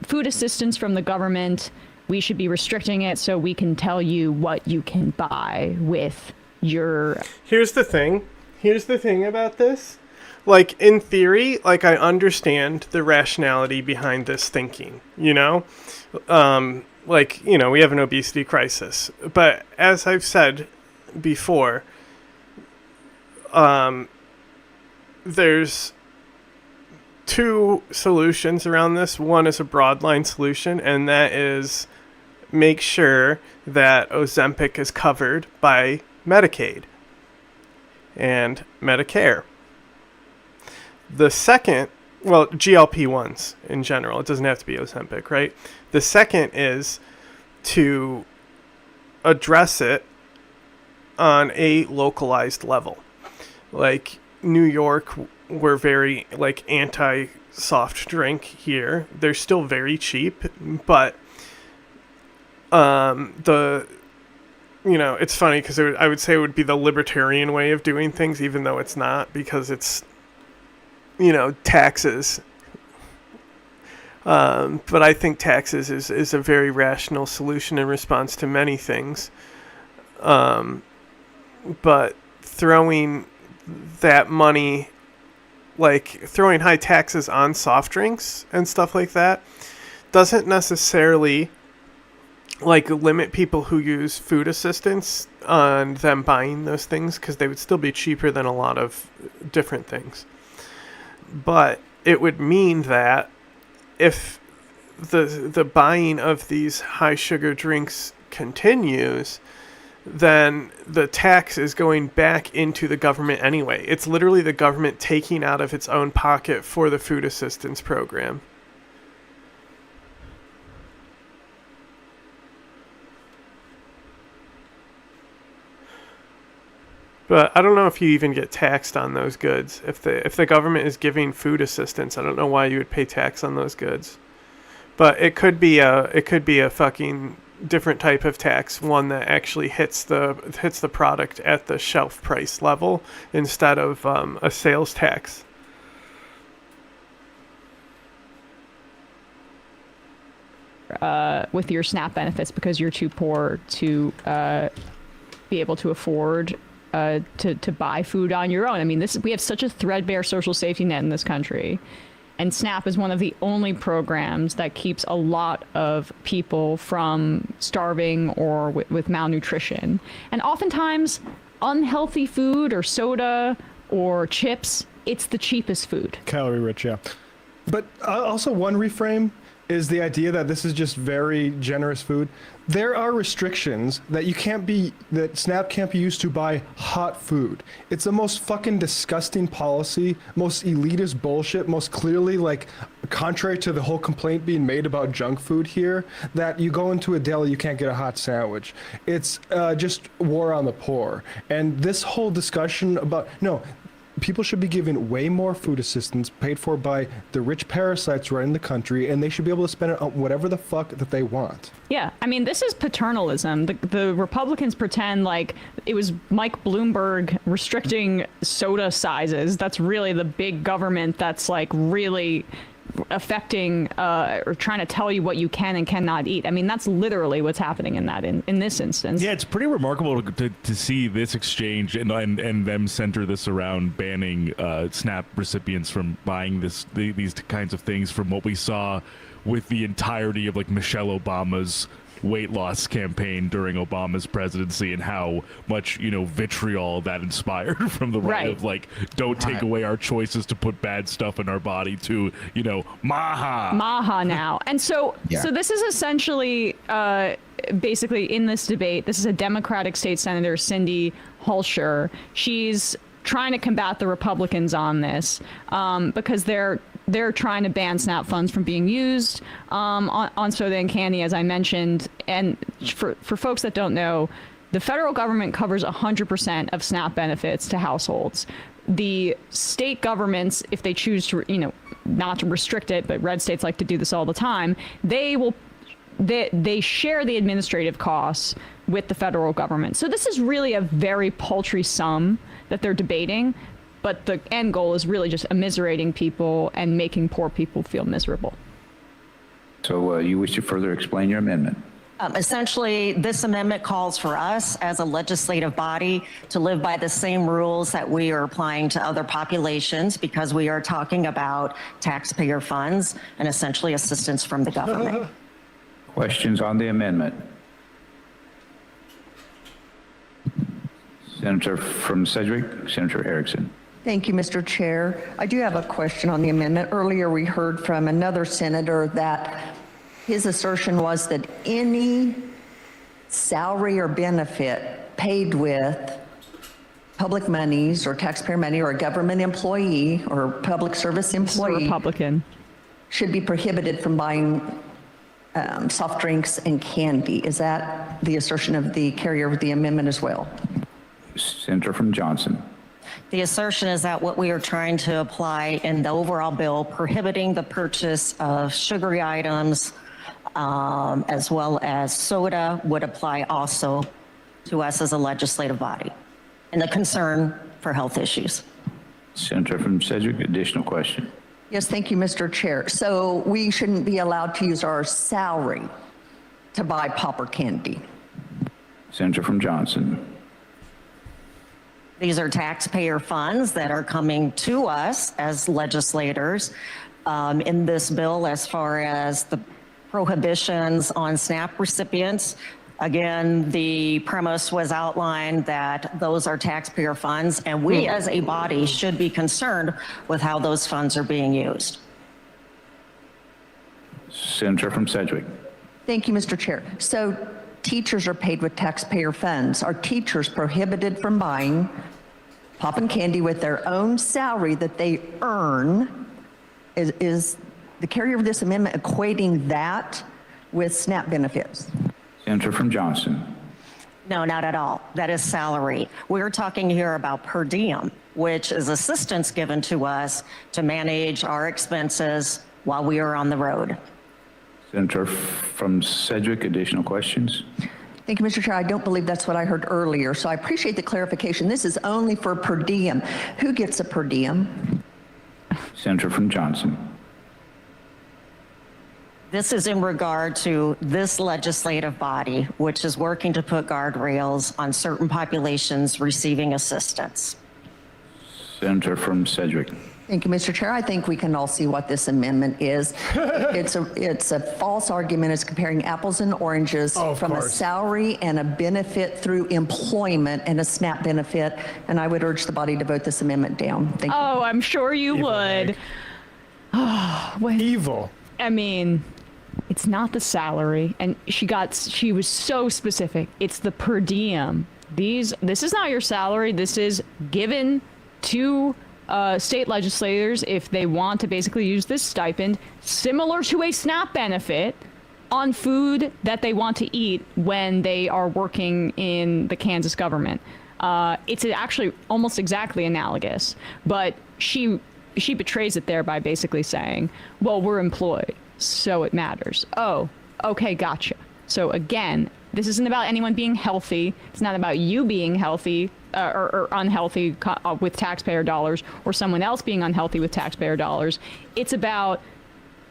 food assistance from the government, we should be restricting it so we can tell you what you can buy with your... Here's the thing about this. Like, in theory, like, I understand the rationality behind this thinking, you know? Like, you know, we have an obesity crisis. But as I've said before, there's 2 solutions around this. One is a broadline solution, and that is make sure that Ozempic is covered by Medicaid and Medicare. The second, well, GLP-1s in general, it doesn't have to be Ozempic, right? The second is to address it on a localized level. Like New York, we're very like anti soft drink here. They're still very cheap, but it's funny because I would say it would be the libertarian way of doing things, even though it's not, because it's taxes. But I think taxes is a very rational solution in response to many things. But throwing that money, like throwing high taxes on soft drinks and stuff like that, doesn't necessarily like limit people who use food assistance on them buying those things, because they would still be cheaper than a lot of different things. But it would mean that if the buying of these high sugar drinks continues, then the tax is going back into the government anyway. It's literally the government taking out of its own pocket for the food assistance program. But I don't know if you even get taxed on those goods. If the government is giving food assistance, I don't know why you would pay tax on those goods. But it could be a fucking different type of tax, one that actually hits the product at the shelf price level instead of a sales tax. With your SNAP benefits because you're too poor to be able to afford to buy food on your own. I mean, we have such a threadbare social safety net in this country. And SNAP is one of the only programs that keeps a lot of people from starving or with malnutrition. And oftentimes, unhealthy food or soda or chips, it's the cheapest food. Calorie rich, yeah. But also one reframe is the idea that this is just very generous food. There are restrictions that that SNAP can't be used to buy hot food. It's the most fucking disgusting policy, most elitist bullshit, most clearly like contrary to the whole complaint being made about junk food here, that you go into a deli, you can't get a hot sandwich. It's just war on the poor. And this whole discussion about, people should be given way more food assistance paid for by the rich parasites running the country, and they should be able to spend it on whatever the fuck that they want. Yeah, I mean, this is paternalism. The Republicans pretend like it was Mike Bloomberg restricting soda sizes. That's really the big government that's like really affecting or trying to tell you what you can and cannot eat. I mean, that's literally what's happening in this instance. Yeah, it's pretty remarkable to see this exchange and them center this around banning SNAP recipients from buying these kinds of things from what we saw with the entirety of like Michelle Obama's weight loss campaign during Obama's presidency, and how much vitriol that inspired from the right of like, don't take away our choices to put bad stuff in our body, to maha now. And so this is essentially basically in this debate, this is a Democratic state senator, Cindy Hulsher. She's trying to combat the Republicans on this because they're trying to ban SNAP funds from being used on soda and candy, as I mentioned. And for folks that don't know, the federal government covers 100% of SNAP benefits to households. The state governments, if they choose to, not to restrict it, but red states like to do this all the time, they share the administrative costs with the federal government. So this is really a very paltry sum that they're debating. But the end goal is really just immiserating people and making poor people feel miserable. So you wish to further explain your amendment? Essentially, this amendment calls for us as a legislative body to live by the same rules that we are applying to other populations, because we are talking about taxpayer funds and essentially assistance from the government. Questions on the amendment? Senator from Sedgwick, Senator Erickson. Thank you, Mr. Chair. I do have a question on the amendment. Earlier, we heard from another senator that his assertion was that any salary or benefit paid with public monies or taxpayer money or a government employee or public service employee Republican should be prohibited from buying soft drinks and candy. Is that the assertion of the carrier of the amendment as well? Senator from Johnson. The assertion is that what we are trying to apply in the overall bill, prohibiting the purchase of sugary items as well as soda, would apply also to us as a legislative body, and the concern for health issues. Senator from Sedgwick, additional question. Yes, thank you, Mr. Chair. So we shouldn't be allowed to use our salary to buy popper candy. Senator from Johnson. These are taxpayer funds that are coming to us as legislators in this bill as far as the prohibitions on SNAP recipients. Again, the premise was outlined that those are taxpayer funds, and we as a body should be concerned with how those funds are being used. Senator from Sedgwick. Thank you, Mr. Chair. So teachers are paid with taxpayer funds. Are teachers prohibited from buying poppin' candy with their own salary that they earn? Is the carrier of this amendment equating that with SNAP benefits? Senator from Johnson. No, not at all. That is salary. We're talking here about per diem, which is assistance given to us to manage our expenses while we are on the road. Senator from Sedgwick, additional questions? Thank you, Mr. Chair. I don't believe that's what I heard earlier, so I appreciate the clarification. This is only for per diem. Who gets a per diem? Senator from Johnson. This is in regard to this legislative body, which is working to put guardrails on certain populations receiving assistance. Senator from Sedgwick. Thank you, Mr. Chair. I think we can all see what this amendment is. It's a false argument. It's comparing apples and oranges from a salary and a benefit through employment and a SNAP benefit. And I would urge the body to vote this amendment down. Thank you. Oh, I'm sure you would. Evil. I mean, it's not the salary, and she was so specific. It's the per diem. This is not your salary. This is given to state legislators if they want to basically use this stipend, similar to a SNAP benefit, on food that they want to eat when they are working in the Kansas government. It's actually almost exactly analogous, but she betrays it there by basically saying, well, we're employed, so it matters. Oh, okay, gotcha. So again, this isn't about anyone being healthy. It's not about you being healthy or unhealthy with taxpayer dollars, or someone else being unhealthy with taxpayer dollars. It's about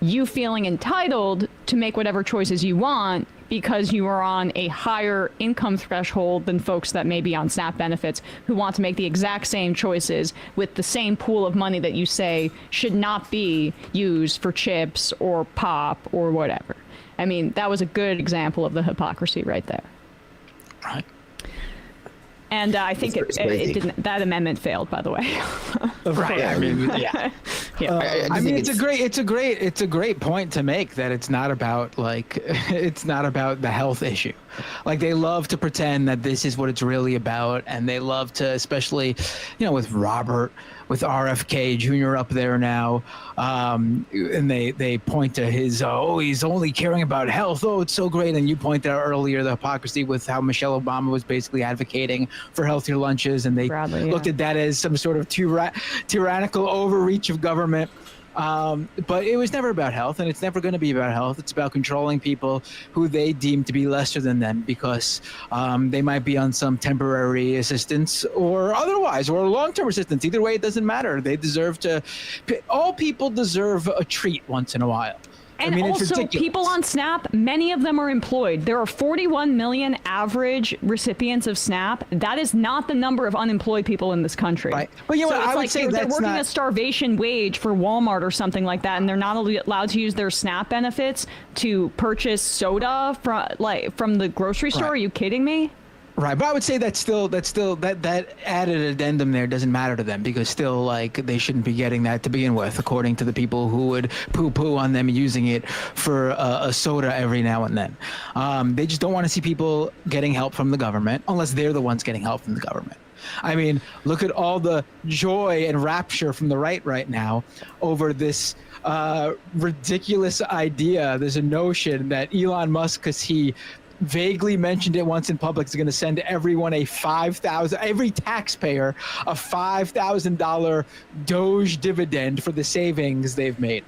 you feeling entitled to make whatever choices you want because you are on a higher income threshold than folks that may be on SNAP benefits who want to make the exact same choices with the same pool of money that you say should not be used for chips or pop or whatever. I mean, that was a good example of the hypocrisy right there. Right. And I think it didn't. That amendment failed, by the way. Right. I mean, yeah. Yeah. I mean, it's a great point to make that it's not about it's not about the health issue. Like, they love to pretend that this is what it's really about, and they love to, especially, with Robert, with RFK Jr. up there now, and they point to his, he's only caring about health. Oh, it's so great. And you pointed out earlier the hypocrisy with how Michelle Obama was basically advocating for healthier lunches, and they looked at that as some sort of tyrannical overreach of government. But it was never about health, and it's never going to be about health. It's about controlling people who they deem to be lesser than them because they might be on some temporary assistance or otherwise, or long-term assistance. Either way, it doesn't matter. They deserve to. All people deserve a treat once in a while. And I mean, it's also, ridiculous. people on SNAP, many of them are employed. There are 41 million average recipients of SNAP. That is not the number of unemployed people in this country. Right. Well, so I it's would like say they're that's working not a starvation wage for Walmart or something like that, and they're not allowed to use their SNAP benefits to purchase soda from the grocery store. Right. Are you kidding me? Right, but I would say that added addendum there doesn't matter to them because still, they shouldn't be getting that to begin with, according to the people who would poo-poo on them using it for a soda every now and then. They just don't want to see people getting help from the government unless they're the ones getting help from the government. I mean, look at all the joy and rapture from the right now over this ridiculous idea. There's a notion that Elon Musk, because he vaguely mentioned it once in public, is going to send everyone every taxpayer a $5,000 Doge dividend for the savings they've made.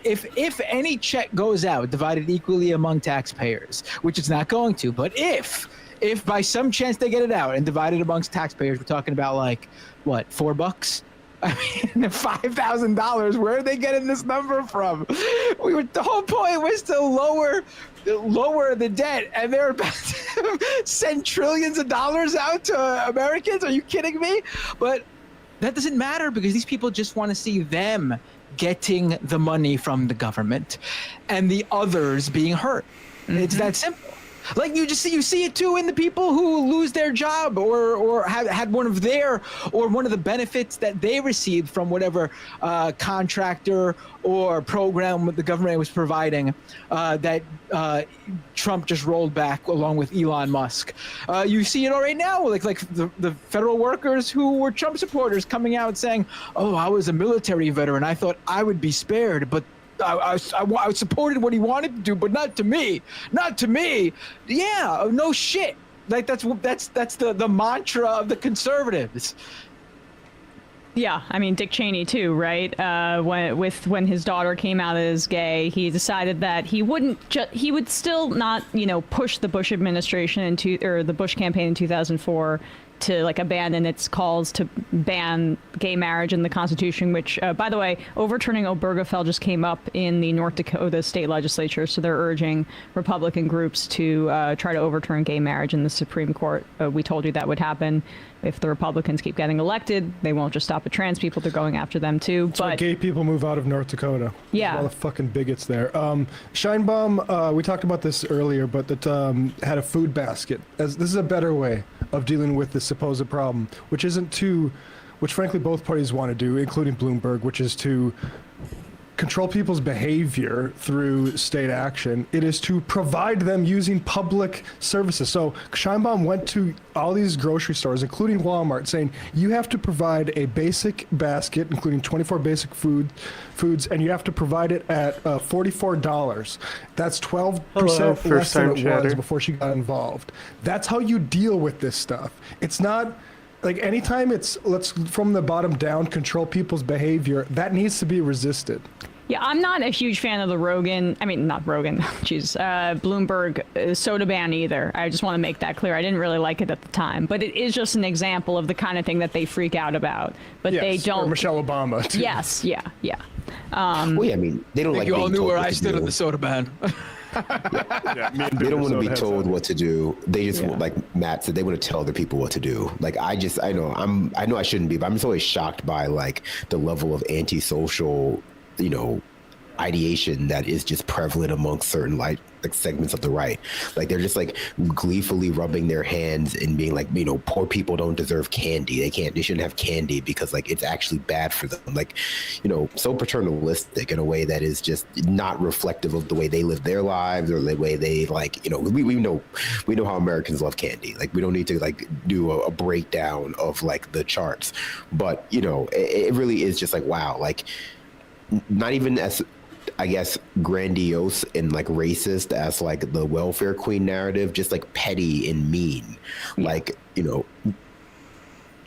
If any check goes out divided equally among taxpayers, which it's not going to, but if by some chance they get it out and divided amongst taxpayers, we're talking about like what, $4? I mean, $5,000. Where are they getting this number from? The whole point was to lower the debt, and they're about to send trillions of dollars out to Americans. Are you kidding me? But that doesn't matter because these people just want to see them getting the money from the government and the others being hurt. It's that simple. Like you see it too in the people who lose their job or have had one of the benefits that they received from whatever contractor or program the government was providing that Trump just rolled back along with Elon Musk. You see it all right now, like the federal workers who were Trump supporters coming out saying, "Oh, I was a military veteran. I thought I would be spared, but I supported what he wanted to do, but not to me. Not to me." Yeah, no shit. Like that's the mantra of the conservatives. Yeah, I mean Dick Cheney too, right? When his daughter came out as gay, he decided that he would still not, push the Bush administration or the Bush campaign in 2004 to like abandon its calls to ban gay marriage in the Constitution, which, by the way, overturning Obergefell just came up in the North Dakota state legislature. So they're urging Republican groups to try to overturn gay marriage in the Supreme Court. We told you that would happen. If the Republicans keep getting elected, they won't just stop at trans people. They're going after them, too. That's why gay people move out of North Dakota. Yeah. All the fucking bigots there. Scheinbaum, we talked about this earlier, but that had a food basket. This is a better way of dealing with the supposed problem, which frankly both parties want to do, including Bloomberg, which is to control people's behavior through state action. It is to provide them using public services. So Scheinbaum went to all these grocery stores, including Walmart, saying you have to provide a basic basket, including 24 basic foods, and you have to provide it at $44. That's 12% less than it was before she got involved. That's how you deal with this stuff. It's not like anytime let's from the bottom down control people's behavior, that needs to be resisted. Yeah, I'm not a huge fan of the Bloomberg soda ban either. I just want to make that clear. I didn't really like it at the time, but it is just an example of the kind of thing that they freak out about. But yes, they don't. Or Michelle Obama, too. Yes, yeah. Well, yeah, I mean, they don't like you being all knew told where what I to stood do. on the soda ban. They don't want to be told what to do. They just like Matt said, they want to tell other people what to do. Like I know I shouldn't be, but I'm just always shocked by like the level of antisocial, ideation that is just prevalent amongst certain like segments of the right. Like they're just like gleefully rubbing their hands and being like, poor people don't deserve candy. They shouldn't have candy because like it's actually bad for them. Like, so paternalistic in a way that is just not reflective of the way they live their lives or the way they like, we know how Americans love candy. Like we don't need to like do a breakdown of like the charts, but it really is just like, wow, like not even as, I guess, grandiose and like racist as like the welfare queen narrative, just like petty and mean, like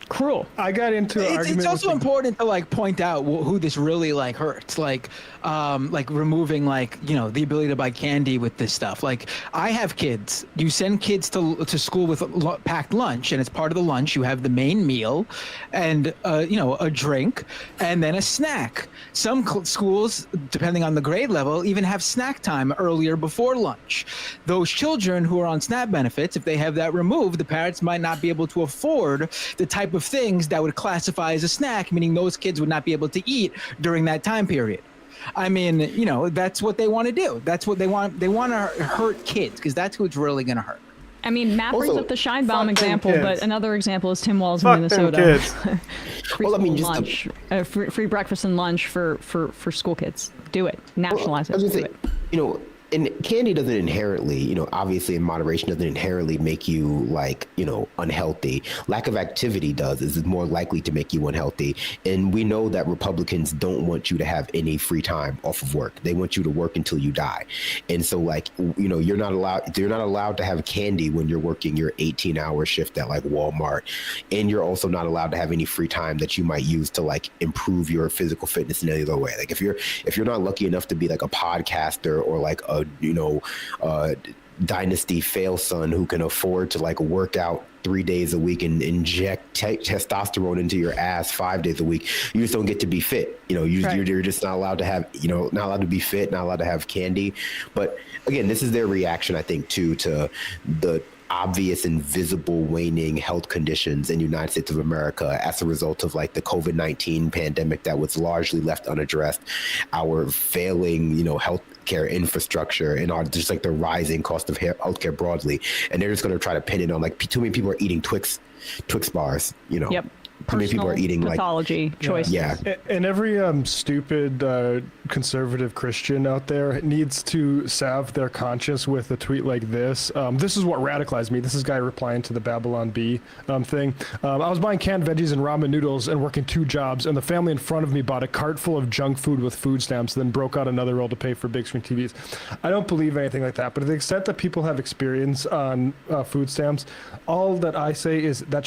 cruel. I got into an argument. It's also important to like point out who this really like hurts, like removing the ability to buy candy with this stuff. Like I have kids. You send kids to school with packed lunch, and it's part of the lunch. You have the main meal, and a drink, and then a snack. Some schools, depending on the grade level, even have snack time earlier before lunch. Those children who are on SNAP benefits, if they have that removed, the parents might not be able to afford the type of things that would classify as a snack, meaning those kids would not be able to eat during that time period. I mean, that's what they want to do. That's what they want. They want to hurt kids because that's who it's really going to hurt. I mean, Matt brings up the Scheinbaum example, but another example is Tim Walz in Fuck Minnesota. them kids. Free lunch, free breakfast and lunch for school kids. Do it. Nationalize it. Do it. and candy doesn't inherently, obviously in moderation doesn't inherently make you like, unhealthy. Lack of activity is more likely to make you unhealthy. And we know that Republicans don't want you to have any free time off of work. They want you to work until you die. And so like, you're not allowed to have candy when you're working your 18-hour shift at like Walmart. And you're also not allowed to have any free time that you might use to like improve your physical fitness in any other way. Like if you're not lucky enough to be like a podcaster or like a dynasty fail son who can afford to like work out 3 days a week and inject testosterone into your ass 5 days a week, you just don't get to be fit. You're just not allowed to have, not allowed to be fit, not allowed to have candy. But again, this is their reaction, I think, to the obvious and visible waning health conditions in the United States of America as a result of like the COVID-19 pandemic that was largely left unaddressed, our failing, healthcare infrastructure, and just like the rising cost of healthcare broadly. And they're just going to try to pin it on like too many people are eating Twix bars, Yep. Too many people are eating pathology choices. Yeah. And every stupid conservative Christian out there needs to salve their conscience with a tweet like this. This is what radicalized me. This is a guy replying to the Babylon Bee thing. I was buying canned veggies and ramen noodles and working 2 jobs, and the family in front of me bought a cart full of junk food with food stamps, then broke out another roll to pay for big screen TVs. I don't believe anything like that, but to the extent that people have experience on food stamps, all that I say is that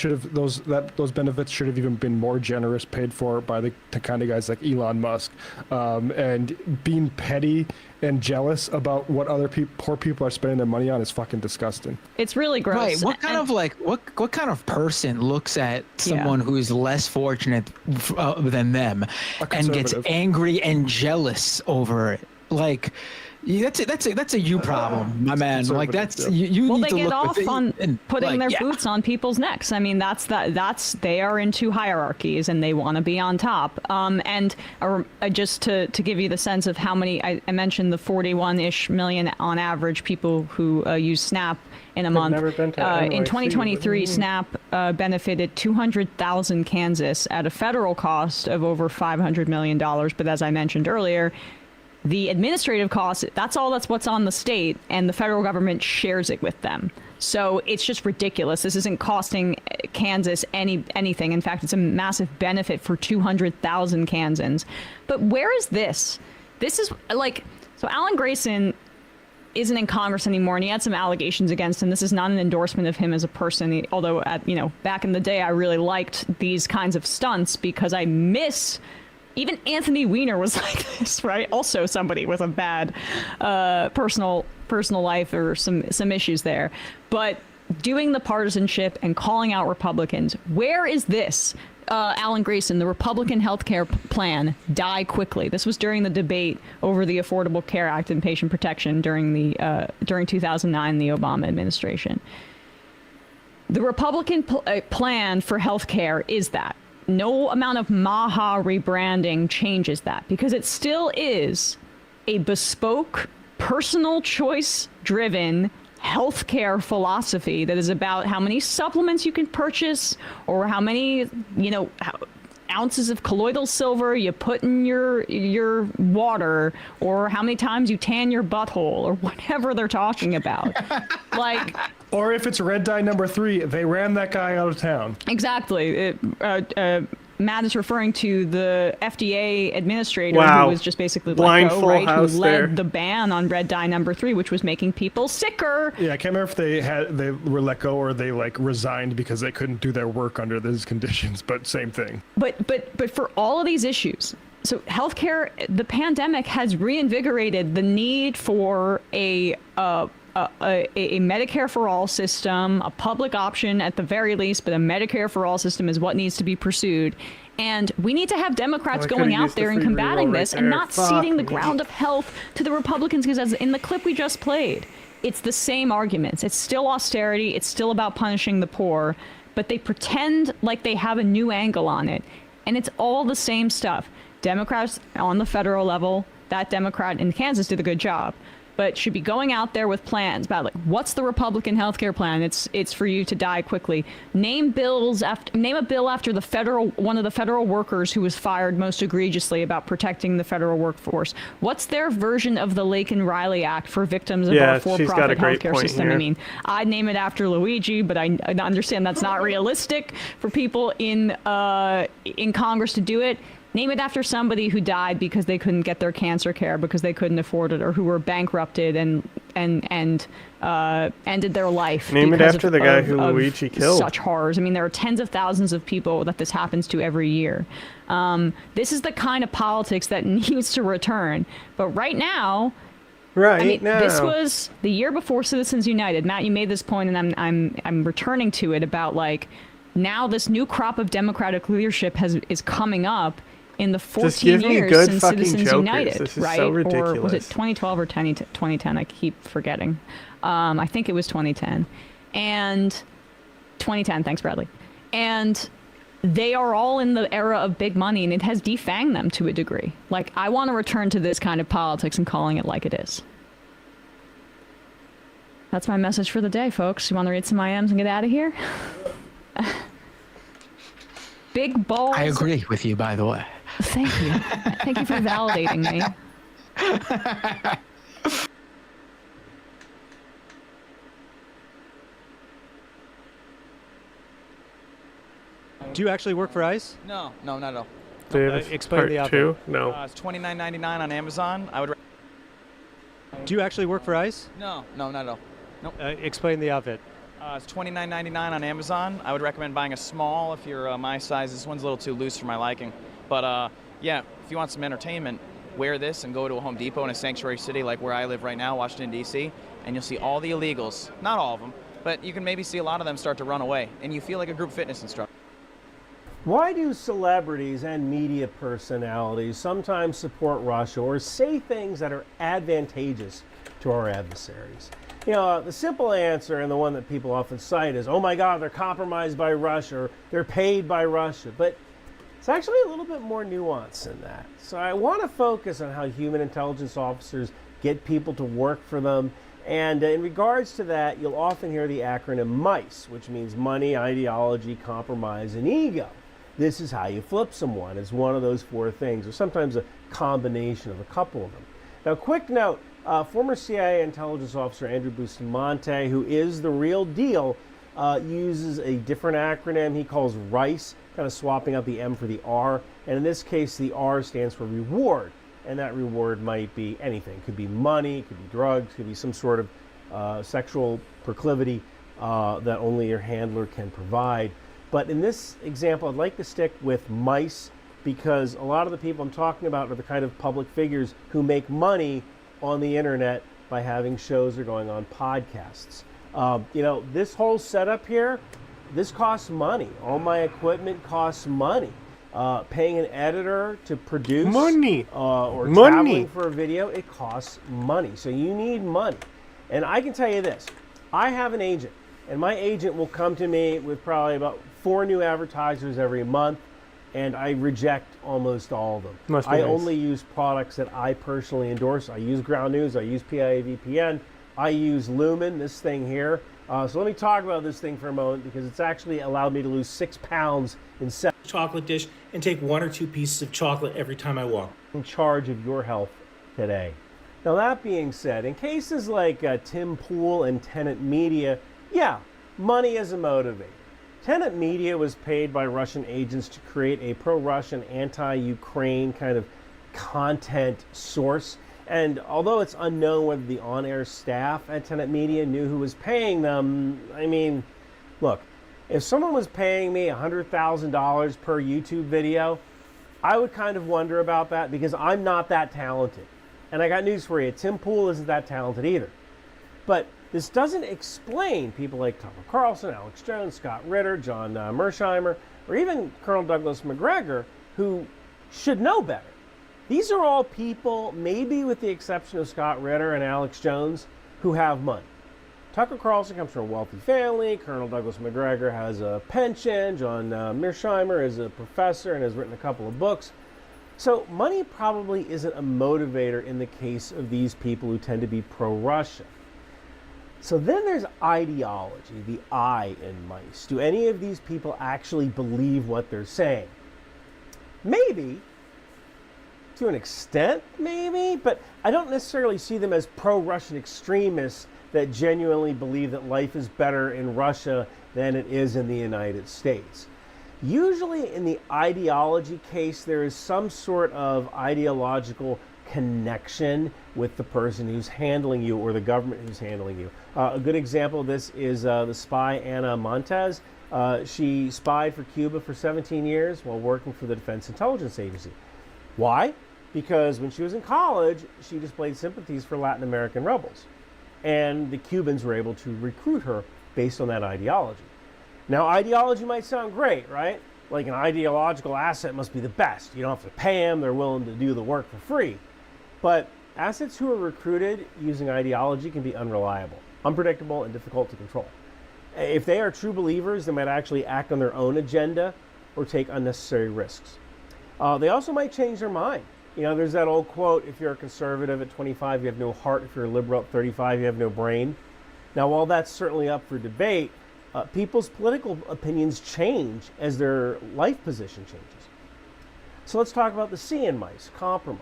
those benefits should have even been more generous, paid for by the kind of guys like Elon Musk, and being petty and jealous about what other poor people are spending their money on is fucking disgusting. It's really gross. Right. What kind of like what kind of person looks at someone who is less fortunate than them and gets angry and jealous over it? Like, that's a you problem, my man. Like that's you. Well, need they to get look off within on and, putting like, their boots on people's necks. I mean, that's they are into hierarchies and they want to be on top. And just to give you the sense of how many, I mentioned the 41-ish million on average people who use SNAP in a month. In 2023, SNAP benefited 200,000 Kansas at a federal cost of over $500 million. But as I mentioned earlier, the administrative costs, that's what's on the state, and the federal government shares it with them. So it's just ridiculous. This isn't costing Kansas anything. In fact, it's a massive benefit for 200,000 Kansans. But where is this? This is like, so Alan Grayson isn't in Congress anymore, and he had some allegations against him. This is not an endorsement of him as a person, although back in the day, I really liked these kinds of stunts because I miss. Even Anthony Weiner was like this, right? Also somebody with a bad personal life or some issues there. But doing the partisanship and calling out Republicans, where is this? Alan Grayson, the Republican health care plan, die quickly. This was during the debate over the Affordable Care Act and patient protection during 2009, the Obama administration. The Republican plan for health care is that. No amount of Maha rebranding changes that, because it still is a bespoke, personal choice-driven healthcare philosophy that is about how many supplements you can purchase or how many, ounces of colloidal silver you put in your water, or how many times you tan your butthole, or whatever they're talking about. Like, or if it's red dye number 3, they ran that guy out of town. Exactly. Matt is referring to the FDA administrator who was just basically let go, right? Who led the ban on red dye number 3, which was making people sicker. Yeah, I can't remember if they were let go or they like resigned because they couldn't do their work under these conditions, but same thing. But for all of these issues, so healthcare, the pandemic has reinvigorated the need for a Medicare for all system, a public option at the very least, but a Medicare for all system is what needs to be pursued. And we need to have Democrats going out there and combating this and not ceding the ground of health to the Republicans, because as in the clip we just played, it's the same arguments. It's still austerity. It's still about punishing the poor, but they pretend like they have a new angle on it. And it's all the same stuff. Democrats on the federal level, that Democrat in Kansas did a good job. but should be going out there with plans about like what's the Republican healthcare plan. It's for you to die quickly. Name a bill after one of the federal workers who was fired most egregiously about protecting the federal workforce. What's their version of the Lake and Riley Act for victims of our for-profit healthcare system? I mean, I'd name it after Luigi, but I understand that's not realistic for people in Congress to do it. Name it after somebody who died because they couldn't get their cancer care because they couldn't afford it, or who were bankrupted and ended their life. Name it after the guy who Luigi killed. Such horrors. I mean, there are tens of thousands of people that this happens to every year. This is the kind of politics that needs to return. But right now, this was the year before Citizens United. Matt, you made this point, and I'm returning to it about like now this new crop of Democratic leadership is coming up. In the 14 years since Citizens United, this is right? So ridiculous. Or was it 2012 or 2010? I keep forgetting. I think it was 2010. And 2010, thanks, Bradley. And they are all in the era of big money, and it has defanged them to a degree. Like, I want to return to this kind of politics and calling it like it is. That's my message for the day, folks. You want to read some IMs and get out of here? Big balls. I agree with you, by the way. Thank you. Thank you for validating me. Do you actually work for ICE? No, not at all. Explain the outfit. No. It's $29.99 on Amazon. I would. Do you actually work for ICE? No, not at all. Nope. Explain the outfit. It's $29.99 on Amazon. I would recommend buying a small if you're my size. This one's a little too loose for my liking. But yeah, if you want some entertainment, wear this and go to a Home Depot in a sanctuary city like where I live right now, Washington, D.C., and you'll see all the illegals. Not all of them, but you can maybe see a lot of them start to run away, and you feel like a group fitness instructor. Why do celebrities and media personalities sometimes support Russia or say things that are advantageous to our adversaries? You know, the simple answer, and the one that people often cite, is, oh my God, they're compromised by Russia, or they're paid by Russia. But it's actually a little bit more nuanced than that. So I want to focus on how human intelligence officers get people to work for them. And in regards to that, you'll often hear the acronym MICE, which means money, ideology, compromise, and ego. This is how you flip someone. It's one of those four things, or sometimes a combination of a couple of them. Now, quick note, former CIA intelligence officer Andrew Bustamante, who is the real deal, uses a different acronym he calls RICE, kind of swapping out the M for the R. And in this case, the R stands for reward. And that reward might be anything. It could be money, it could be drugs, it could be some sort of sexual proclivity that only your handler can provide. But in this example, I'd like to stick with MICE because a lot of the people I'm talking about are the kind of public figures who make money on the internet by having shows or going on podcasts. You know, this whole setup here, this costs money. All my equipment costs money. Paying an editor to produce or traveling for a video, it costs money. So you need money. And I can tell you this, I have an agent, and my agent will come to me with probably about 4 new advertisers every month, and I reject almost all of them. I only use products that I personally endorse. I use Ground News, I use PIA VPN, I use Lumen, this thing here. So let me talk about this thing for a moment because it's actually allowed me to lose 6 pounds in 7 chocolate dish and take 1 or 2 pieces of chocolate every time I walk. In charge of your health today. Now that being said, in cases like Tim Pool and Tenet Media, yeah, money is a motivator. Tenet Media was paid by Russian agents to create a pro-Russian, anti-Ukraine kind of content source. And although it's unknown whether the on-air staff at Tenet Media knew who was paying them, I mean, look, if someone was paying me $100,000 per YouTube video, I would kind of wonder about that because I'm not that talented. And I got news for you, Tim Pool isn't that talented either. But this doesn't explain people like Tucker Carlson, Alex Jones, Scott Ritter, John Mersheimer, or even Colonel Douglas McGregor, who should know better. These are all people, maybe with the exception of Scott Ritter and Alex Jones, who have money. Tucker Carlson comes from a wealthy family. Colonel Douglas McGregor has a pension. John Mersheimer is a professor and has written a couple of books. So money probably isn't a motivator in the case of these people who tend to be pro-Russia. So then there's ideology, the I in mice. Do any of these people actually believe what they're saying? Maybe. To an extent, maybe. But I don't necessarily see them as pro-Russian extremists that genuinely believe that life is better in Russia than it is in the United States. Usually in the ideology case, there is some sort of ideological connection with the person who's handling you or the government who's handling you. A good example of this is the spy Ana Montes. She spied for Cuba for 17 years while working for the Defense Intelligence Agency. Why? Because when she was in college, she displayed sympathies for Latin American rebels. And the Cubans were able to recruit her based on that ideology. Now, ideology might sound great, right? Like an ideological asset must be the best. You don't have to pay them, they're willing to do the work for free. But assets who are recruited using ideology can be unreliable, unpredictable, and difficult to control. If they are true believers, they might actually act on their own agenda or take unnecessary risks. They also might change their mind. You know, there's that old quote, if you're a conservative at 25, you have no heart. If you're a liberal at 35, you have no brain. Now, while that's certainly up for debate, people's political opinions change as their life position changes. So let's talk about the C in mice, compromise.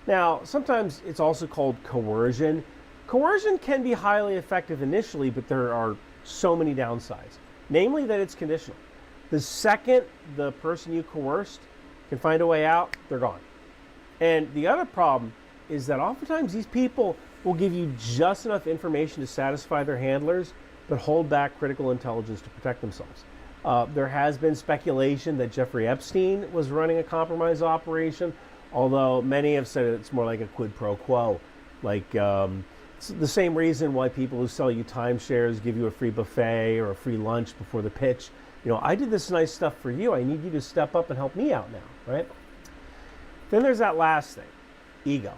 Now, sometimes it's also called coercion. Coercion can be highly effective initially, but there are so many downsides. Namely that it's conditional. The second the person you coerced can find a way out, they're gone. And the other problem is that oftentimes these people will give you just enough information to satisfy their handlers, but hold back critical intelligence to protect themselves. There has been speculation that Jeffrey Epstein was running a compromise operation, although many have said it's more like a quid pro quo. Like it's the same reason why people who sell you timeshares give you a free buffet or a free lunch before the pitch. You know, I did this nice stuff for you. I need you to step up and help me out now, right? Then there's that last thing, ego.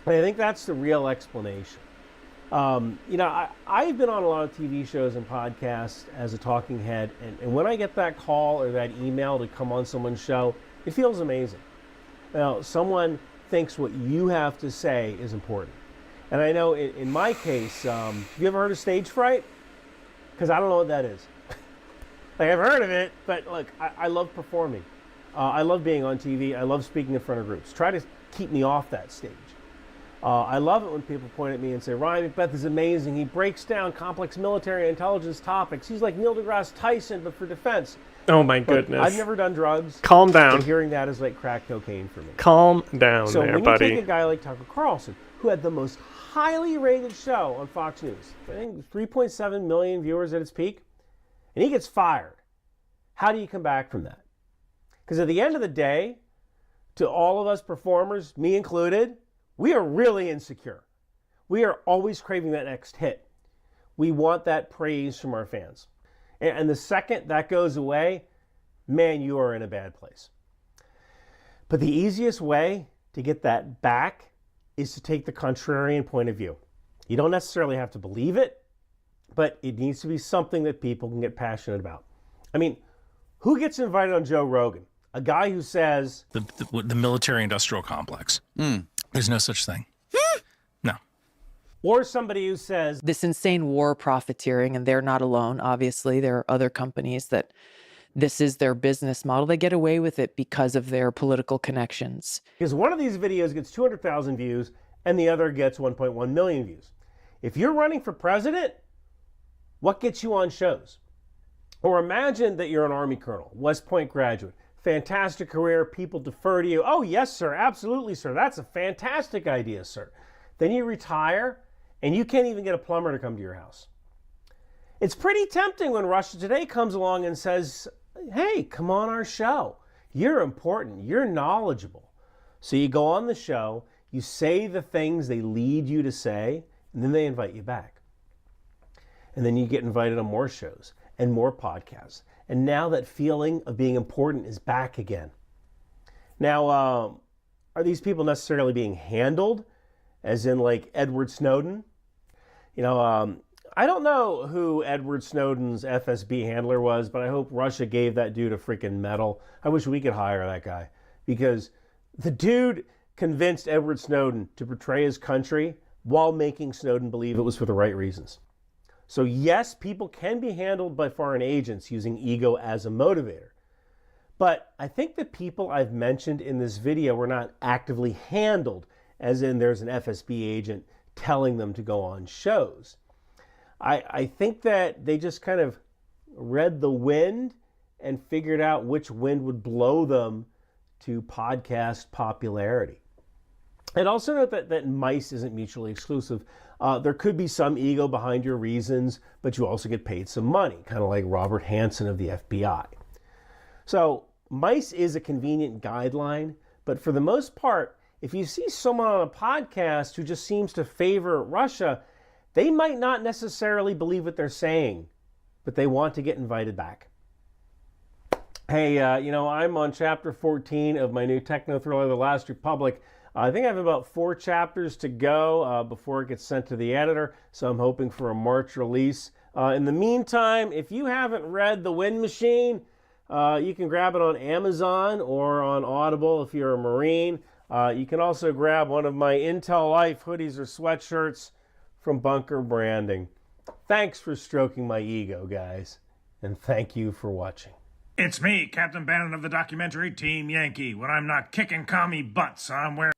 And I think that's the real explanation. You know, I've been on a lot of TV shows and podcasts as a talking head, and when I get that call or that email to come on someone's show, it feels amazing. Now, someone thinks what you have to say is important. And I know in my case, have you ever heard of stage fright? Because I don't know what that is. Like, I've heard of it, but look, I love performing. I love being on TV. I love speaking in front of groups. Try to keep me off that stage. I love it when people point at me and say, Ryan Macbeth is amazing. He breaks down complex military intelligence topics. He's like Neil deGrasse Tyson, but for defense. Oh my goodness. I've never done drugs. Calm down. And hearing that is like crack cocaine for me. Calm down so there, when buddy. you take a guy like Tucker Carlson, who had the most highly rated show on Fox News, I think 3.7 million viewers at its peak, and he gets fired, how do you come back from that? Because at the end of the day, to all of us performers, me included, we are really insecure. We are always craving that next hit. We want that praise from our fans. And the second that goes away, man, you are in a bad place. But the easiest way to get that back is to take the contrarian point of view. You don't necessarily have to believe it, but it needs to be something that people can get passionate about. I mean, who gets invited on Joe Rogan? A guy who says... The military-industrial complex. There's no such thing. No. Or somebody who says... This insane war profiteering, and they're not alone, obviously. There are other companies that this is their business model. They get away with it because of their political connections. Because one of these videos gets 200,000 views, and the other gets 1.1 million views. If you're running for president, what gets you on shows? Or imagine that you're an Army colonel, West Point graduate. Fantastic career, people defer to you. Oh, yes, sir, absolutely, sir. That's a fantastic idea, sir. Then you retire, and you can't even get a plumber to come to your house. It's pretty tempting when Russia Today comes along and says, hey, come on our show. You're important. You're knowledgeable. So you go on the show, you say the things they lead you to say, and then they invite you back. And then you get invited on more shows and more podcasts. And now that feeling of being important is back again. Now, are these people necessarily being handled, as in like Edward Snowden? You know, I don't know who Edward Snowden's FSB handler was, but I hope Russia gave that dude a freaking medal. I wish we could hire that guy, because The dude convinced Edward Snowden to betray his country while making Snowden believe it was for the right reasons. So yes, people can be handled by foreign agents using ego as a motivator. But I think the people I've mentioned in this video were not actively handled, as in there's an FSB agent telling them to go on shows. I think that they just kind of read the wind and figured out which wind would blow them to podcast popularity. And also note that mice isn't mutually exclusive. There could be some ego behind your reasons, but you also get paid some money, kind of like Robert Hansen of the FBI. So mice is a convenient guideline, but for the most part, if you see someone on a podcast who just seems to favor Russia, they might not necessarily believe what they're saying, but they want to get invited back. Hey, I'm on chapter 14 of my new techno thriller, The Last Republic. I think I have about 4 chapters to go before it gets sent to the editor, so I'm hoping for a March release. In the meantime, if you haven't read The Wind Machine, you can grab it on Amazon or on Audible if you're a Marine. You can also grab one of my Intel Life hoodies or sweatshirts from Bunker Branding. Thanks for stroking my ego, guys, and thank you for watching. It's me, Captain Bannon of the documentary Team Yankee. When I'm not kicking commie butts, I'm wearing...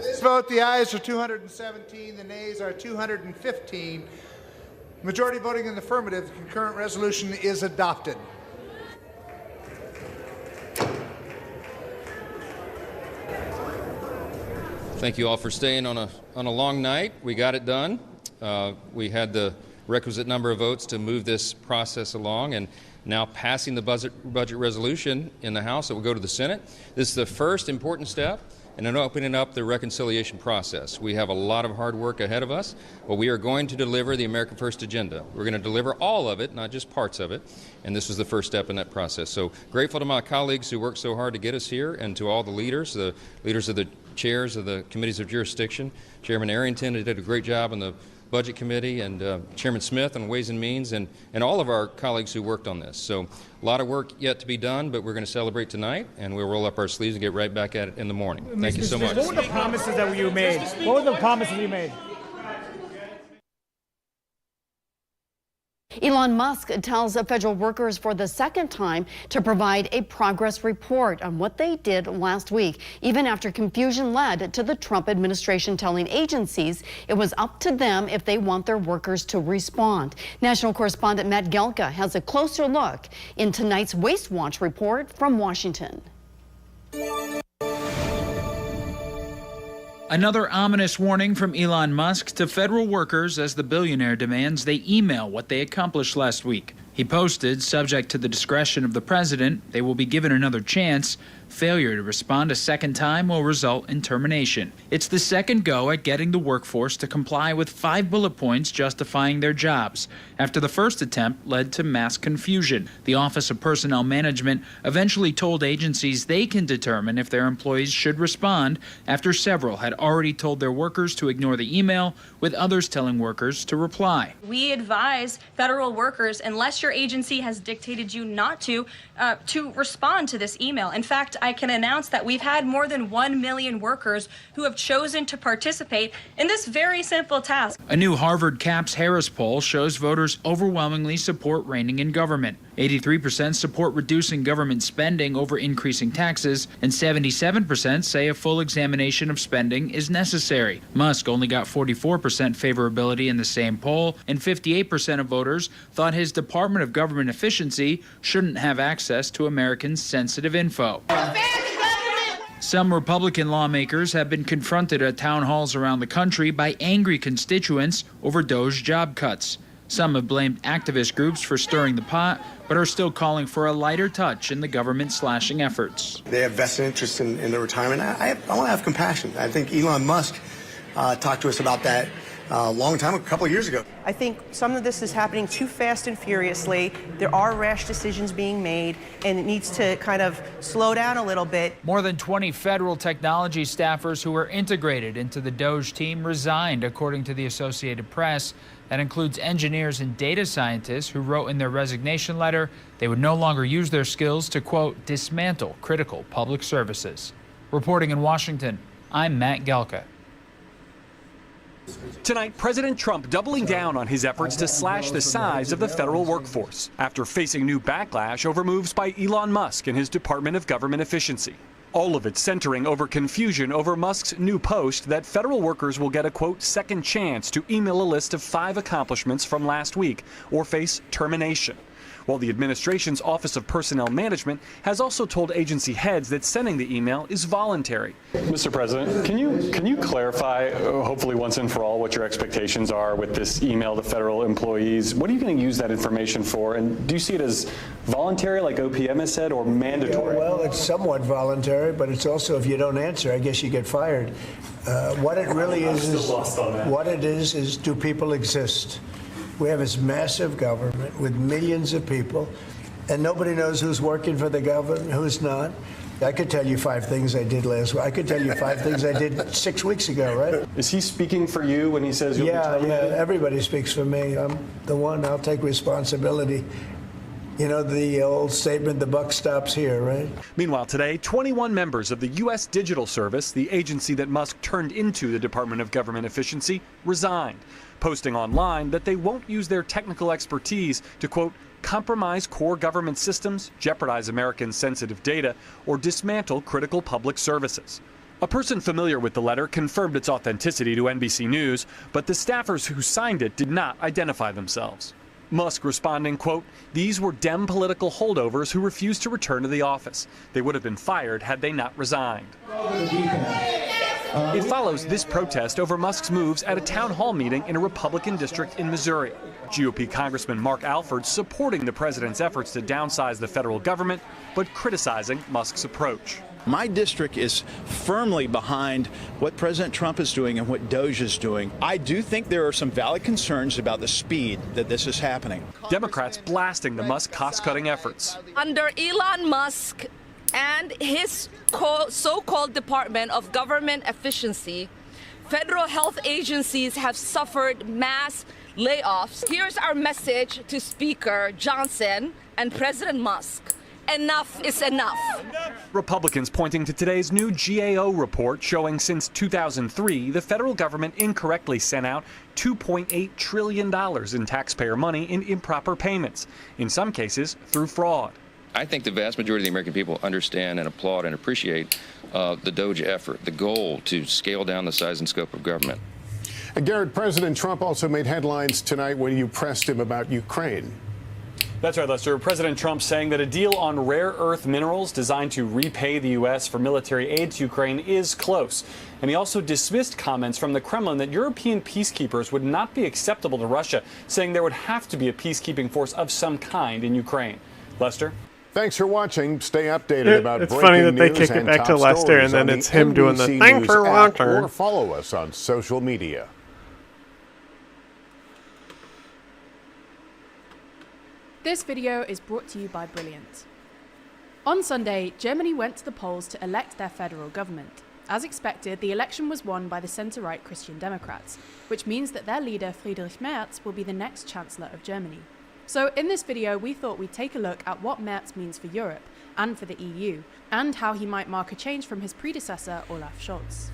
This vote, the ayes are 217, the nays are 215. Majority voting in the affirmative, the concurrent resolution is adopted. Thank you all for staying on a long night. We got it done. We had the requisite number of votes to move this process along, and now passing the budget resolution in the House, it will go to the Senate. This is the first important step in opening up the reconciliation process. We have a lot of hard work ahead of us, but we are going to deliver the America First agenda. We're going to deliver all of it, not just parts of it, and this was the first step in that process. So grateful to my colleagues who worked so hard to get us here, and to all the leaders of the chairs of the committees of jurisdiction. Chairman Arrington did a great job on the Budget Committee, and Chairman Smith on Ways and Means, and all of our colleagues who worked on this. So a lot of work yet to be done, but we're going to celebrate tonight, and we'll roll up our sleeves and get right back at it in the morning. Thank you so much. What were the promises that you made? What were the promises you made? Elon Musk tells federal workers for the second time to provide a progress report on what they did last week, even after confusion led to the Trump administration telling agencies it was up to them if they want their workers to respond. National correspondent Matt Gelka has a closer look in tonight's Waste Watch report from Washington. Another ominous warning from Elon Musk to federal workers as the billionaire demands they email what they accomplished last week. He posted, subject to the discretion of the president, they will be given another chance. Failure to respond a second time will result in termination. It's the second go at getting the workforce to comply with 5 bullet points justifying their jobs, after the first attempt led to mass confusion. The Office of Personnel Management eventually told agencies they can determine if their employees should respond, after several had already told their workers to ignore the email, with others telling workers to reply. We advise federal workers, unless your agency has dictated you not to respond to this email. In fact, I can announce that we've had more than 1 million workers who have chosen to participate in this very simple task. A new Harvard CAPS Harris poll shows voters overwhelmingly support reining in government. 83% support reducing government spending over increasing taxes, and 77% say a full examination of spending is necessary. Musk only got 44% favorability in the same poll, and 58% of voters thought his Department of Government Efficiency shouldn't have access to Americans' sensitive info. Some Republican lawmakers have been confronted at town halls around the country by angry constituents over DOGE job cuts. Some have blamed activist groups for stirring the pot, but are still calling for a lighter touch in the government slashing efforts. They have vested interest in their retirement. I want to have compassion. I think Elon Musk talked to us about that a long time, a couple of years ago. I think some of this is happening too fast and furiously. There are rash decisions being made, and it needs to kind of slow down a little bit. More than 20 federal technology staffers who were integrated into the DOGE team resigned, according to the Associated Press. That includes engineers and data scientists who wrote in their resignation letter they would no longer use their skills to, quote, dismantle critical public services. Reporting in Washington, I'm Matt Gelka. Tonight, President Trump doubling down on his efforts to slash the size of the federal workforce after facing new backlash over moves by Elon Musk and his Department of Government Efficiency. All of it centering over confusion over Musk's new post that federal workers will get a, quote, second chance to email a list of 5 accomplishments from last week or face termination. While the administration's Office of Personnel Management has also told agency heads that sending the email is voluntary. Mr. President, can you clarify, hopefully once and for all, what your expectations are with this email to federal employees? What are you going to use that information for? And do you see it as voluntary, like OPM has said, or mandatory? Yeah, well, it's somewhat voluntary, but it's also, if you don't answer, I guess you get fired. What it really is do people exist? We have this massive government with millions of people, and nobody knows who's working for the government, who's not. I could tell you 5 things I did last week. I could tell you 5 things I did 6 weeks ago, right? Is he speaking for you when he says you'll be terminated? Yeah, everybody speaks for me. I'm the one. I'll take responsibility. You know the old statement, the buck stops here, right? Meanwhile, today, 21 members of the U.S. Digital Service, the agency that Musk turned into the Department of Government Efficiency, resigned, posting online that they won't use their technical expertise to, quote, compromise core government systems, jeopardize Americans' sensitive data, or dismantle critical public services. A person familiar with the letter confirmed its authenticity to NBC News, but the staffers who signed it did not identify themselves. Musk responding, quote, these were Dem political holdovers who refused to return to the office. They would have been fired had they not resigned. It follows this protest over Musk's moves at a town hall meeting in a Republican district in Missouri. GOP Congressman Mark Alford supporting the president's efforts to downsize the federal government, but criticizing Musk's approach. My district is firmly behind what President Trump is doing and what DOGE is doing. I do think there are some valid concerns about the speed that this is happening. Democrats blasting the Musk cost-cutting efforts. Under Elon Musk and his so-called Department of Government Efficiency, federal health agencies have suffered mass layoffs. Here's our message to Speaker Johnson and President Musk. Enough is enough. Republicans pointing to today's new GAO report showing since 2003, the federal government incorrectly sent out $2.8 trillion in taxpayer money in improper payments, in some cases through fraud. I think the vast majority of the American people understand and applaud and appreciate the DOGE effort, the goal to scale down the size and scope of government. And Garrett, President Trump also made headlines tonight when you pressed him about Ukraine. That's right, Lester. President Trump saying that a deal on rare earth minerals designed to repay the U.S. for military aid to Ukraine is close. And he also dismissed comments from the Kremlin that European peacekeepers would not be acceptable to Russia, saying there would have to be a peacekeeping force of some kind in Ukraine. Lester? Thanks for watching. Stay updated about it's breaking funny that they news kick it and back top to Lester stories and then on it's him doing the NBC thanks News for app, watching. or follow us on social media. This video is brought to you by Brilliant. On Sunday, Germany went to the polls to elect their federal government. As expected, the election was won by the centre-right Christian Democrats, which means that their leader Friedrich Merz will be the next Chancellor of Germany. So in this video, we thought we'd take a look at what Merz means for Europe and for the EU, and how he might mark a change from his predecessor Olaf Scholz.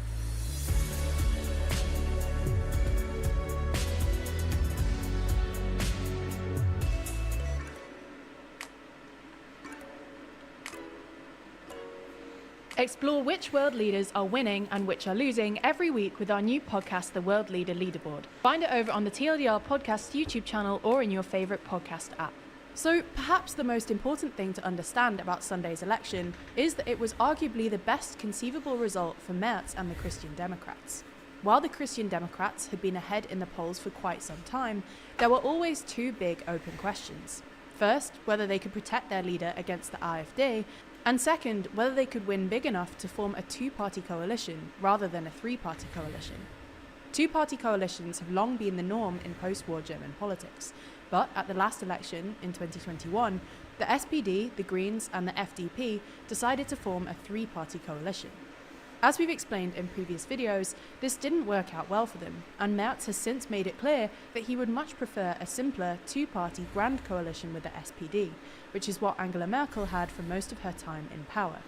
Explore which world leaders are winning and which are losing every week with our new podcast, The World Leader Leaderboard. Find it over on the TLDR Podcast YouTube channel or in your favourite podcast app. So perhaps the most important thing to understand about Sunday's election is that it was arguably the best conceivable result for Merz and the Christian Democrats. While the Christian Democrats had been ahead in the polls for quite some time, there were always two big open questions. First, whether they could protect their leader against the AfD, and second, whether they could win big enough to form a two-party coalition rather than a three-party coalition. Two-party coalitions have long been the norm in post-war German politics, but at the last election in 2021, the SPD, the Greens and the FDP decided to form a three-party coalition. As we've explained in previous videos, this didn't work out well for them, and Merz has since made it clear that he would much prefer a simpler two-party grand coalition with the SPD, which is what Angela Merkel had for most of her time in power.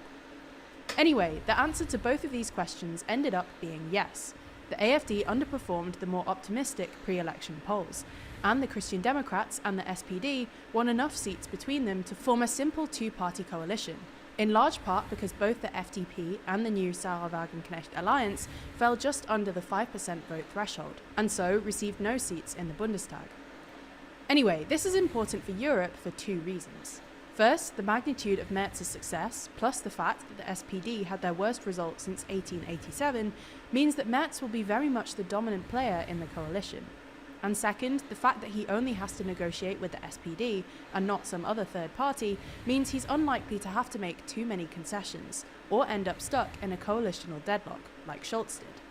Anyway, the answer to both of these questions ended up being yes. The AfD underperformed the more optimistic pre-election polls, and the Christian Democrats and the SPD won enough seats between them to form a simple two-party coalition, in large part because both the FDP and the new Sarah Wagenknecht alliance fell just under the 5% vote threshold, and so received no seats in the Bundestag. Anyway, this is important for Europe for two reasons. First, the magnitude of Merz's success, plus the fact that the SPD had their worst result since 1887, means that Merz will be very much the dominant player in the coalition. And second, the fact that he only has to negotiate with the SPD and not some other third party means he's unlikely to have to make too many concessions or end up stuck in a coalitional deadlock like Scholz did.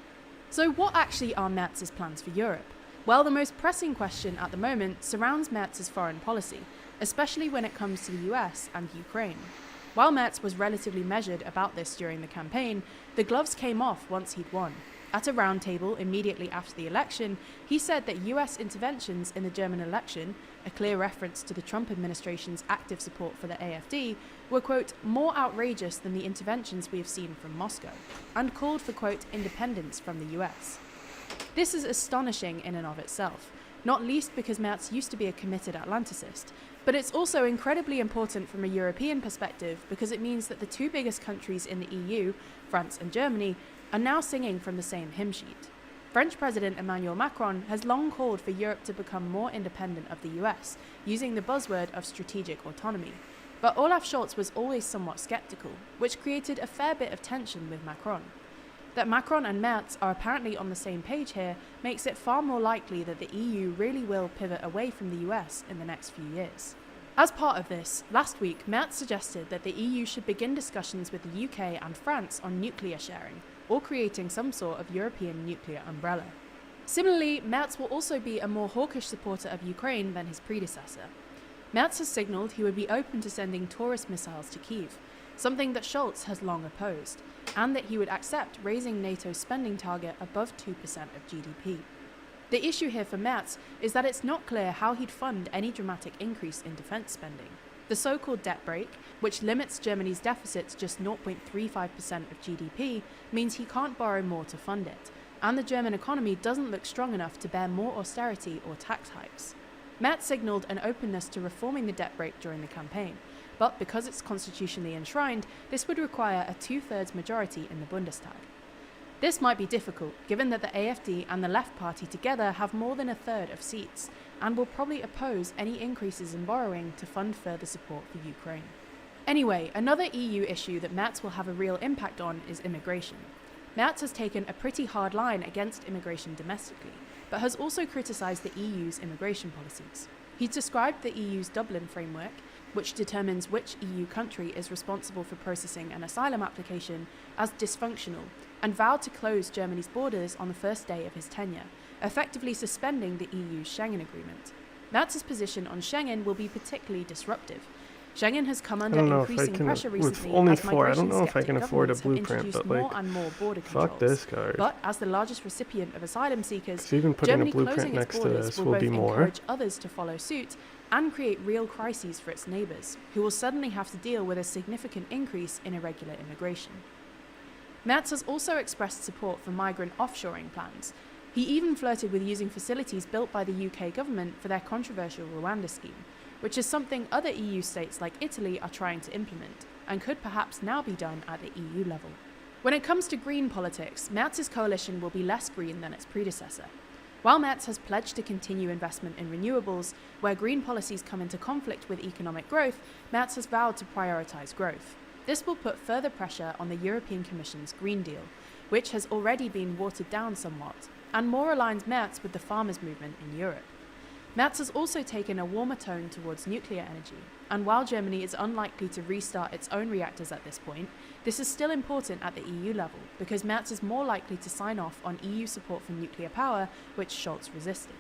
So what actually are Merz's plans for Europe? Well, the most pressing question at the moment surrounds Merz's foreign policy, especially when it comes to the US and Ukraine. While Merz was relatively measured about this during the campaign, the gloves came off once he'd won. At a roundtable immediately after the election, he said that US interventions in the German election, a clear reference to the Trump administration's active support for the AfD, were, quote, more outrageous than the interventions we have seen from Moscow, and called for, quote, independence from the US. This is astonishing in and of itself, not least because Merz used to be a committed Atlanticist, but it's also incredibly important from a European perspective because it means that the two biggest countries in the EU, France and Germany, are now singing from the same hymn sheet. French President Emmanuel Macron has long called for Europe to become more independent of the US, using the buzzword of strategic autonomy. But Olaf Scholz was always somewhat sceptical, which created a fair bit of tension with Macron. That Macron and Merz are apparently on the same page here makes it far more likely that the EU really will pivot away from the US in the next few years. As part of this, last week Merz suggested that the EU should begin discussions with the UK and France on nuclear sharing, or creating some sort of European nuclear umbrella. Similarly, Merz will also be a more hawkish supporter of Ukraine than his predecessor. Merz has signalled he would be open to sending Taurus missiles to Kyiv, something that Scholz has long opposed, and that he would accept raising NATO's spending target above 2% of GDP. The issue here for Merz is that it's not clear how he'd fund any dramatic increase in defence spending. The so-called debt brake, which limits Germany's deficit to just 0.35% of GDP, means he can't borrow more to fund it, and the German economy doesn't look strong enough to bear more austerity or tax hikes. Merz signalled an openness to reforming the debt brake during the campaign, but because it's constitutionally enshrined, this would require a 2/3 majority in the Bundestag. This might be difficult, given that the AfD and the Left Party together have more than 1/3 of seats, and will probably oppose any increases in borrowing to fund further support for Ukraine. Anyway, another EU issue that Merz will have a real impact on is immigration. Merz has taken a pretty hard line against immigration domestically, but has also criticised the EU's immigration policies. He's described the EU's Dublin framework, which determines which EU country is responsible for processing an asylum application, as dysfunctional, and vowed to close Germany's borders on the first day of his tenure, effectively suspending the EU's Schengen agreement. Merz's position on Schengen will be particularly disruptive. Schengen has come under increasing pressure recently as migration-skeptic governments have introduced more and more border controls. But as the largest recipient of asylum seekers, Germany closing its borders will both encourage others to follow suit and create real crises for its neighbours, who will suddenly have to deal with a significant increase in irregular immigration. Merz has also expressed support for migrant offshoring plans. He even flirted with using facilities built by the UK government for their controversial Rwanda scheme, which is something other EU states like Italy are trying to implement, and could perhaps now be done at the EU level. When it comes to green politics, Merz's coalition will be less green than its predecessor. While Merz has pledged to continue investment in renewables, where green policies come into conflict with economic growth, Merz has vowed to prioritise growth. This will put further pressure on the European Commission's Green Deal, which has already been watered down somewhat, and more aligns Merz with the farmers' movement in Europe. Merz has also taken a warmer tone towards nuclear energy, and while Germany is unlikely to restart its own reactors at this point, this is still important at the EU level, because Merz is more likely to sign off on EU support for nuclear power, which Scholz resisted.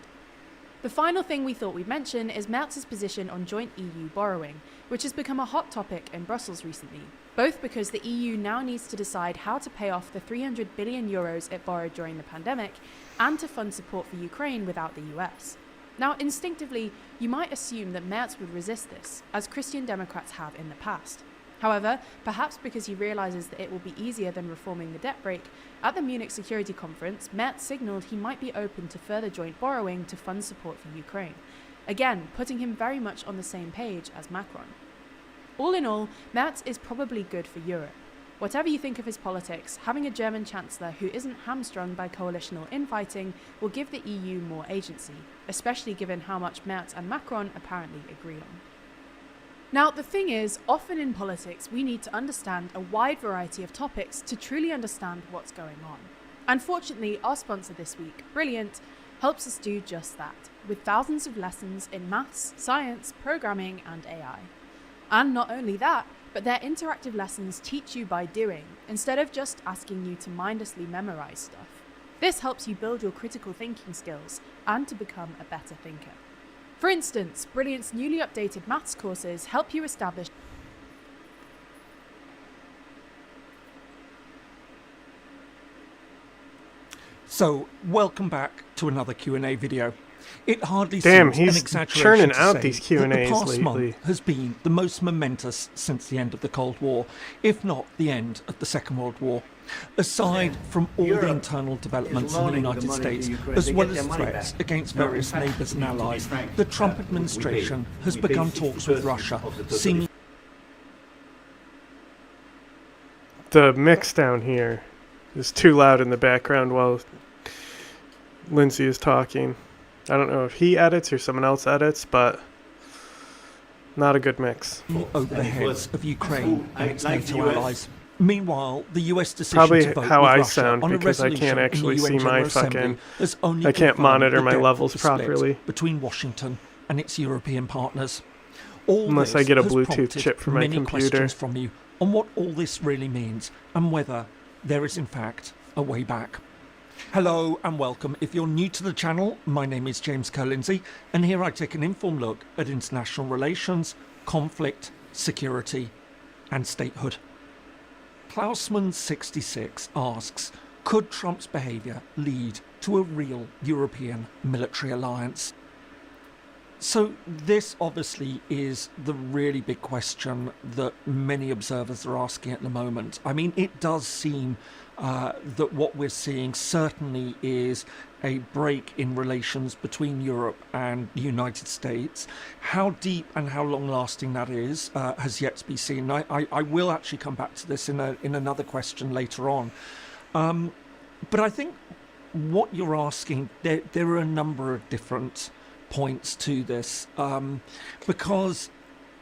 The final thing we thought we'd mention is Merz's position on joint EU borrowing, which has become a hot topic in Brussels recently, both because the EU now needs to decide how to pay off the 300 billion euros it borrowed during the pandemic, and to fund support for Ukraine without the US. Now, instinctively, you might assume that Merz would resist this, as Christian Democrats have in the past. However, perhaps because he realises that it will be easier than reforming the debt brake, at the Munich Security Conference, Merz signalled he might be open to further joint borrowing to fund support for Ukraine, again putting him very much on the same page as Macron. All in all, Merz is probably good for Europe. Whatever you think of his politics, having a German chancellor who isn't hamstrung by coalitional infighting will give the EU more agency, especially given how much Merz and Macron apparently agree on. Now, the thing is, often in politics, we need to understand a wide variety of topics to truly understand what's going on. And fortunately, our sponsor this week, Brilliant, helps us do just that, with thousands of lessons in maths, science, programming, and AI. And not only that, but their interactive lessons teach you by doing, instead of just asking you to mindlessly memorize stuff. This helps you build your critical thinking skills and to become a better thinker. For instance, Brilliant's newly updated maths courses help you establish So, welcome back to another Q&A video. It hardly Damn, seems he's an exaggeration churning to out say these that Q&As the past lately. month has been the most momentous since the end of the Cold War, if not the end of the Second World War. Aside from all the internal developments in the United States, as well as threats against various neighbours and allies, the Trump administration has begun talks with Russia, seeming... The mix down here is too loud in the background while Lindsay is talking. I don't know if he edits or someone else edits, but not a good mix. over the heads of Ukraine and its NATO allies. Meanwhile, the US decision Probably to vote how with I Russia sound on a because I resolution can't in actually the UN see my General Assembly fucking... has only I can't confirmed monitor the my depth levels of the split properly. between Washington and its European partners. All Unless this I get a has Bluetooth prompted chip for my many computer. questions from you on what all this really means and whether there is in fact a way back. Hello and welcome. If you're new to the channel, my name is James Kerr-Lindsay, and here I take an informed look at international relations, conflict, security, and statehood. Klausman66 asks, could Trump's behaviour lead to a real European military alliance? So this obviously is the really big question that many observers are asking at the moment. I mean, it does seem that what we're seeing certainly is a break in relations between Europe and the United States. How deep and how long-lasting that is has yet to be seen. I will actually come back to this in another question later on. But I think what you're asking, there are a number of different points to this, because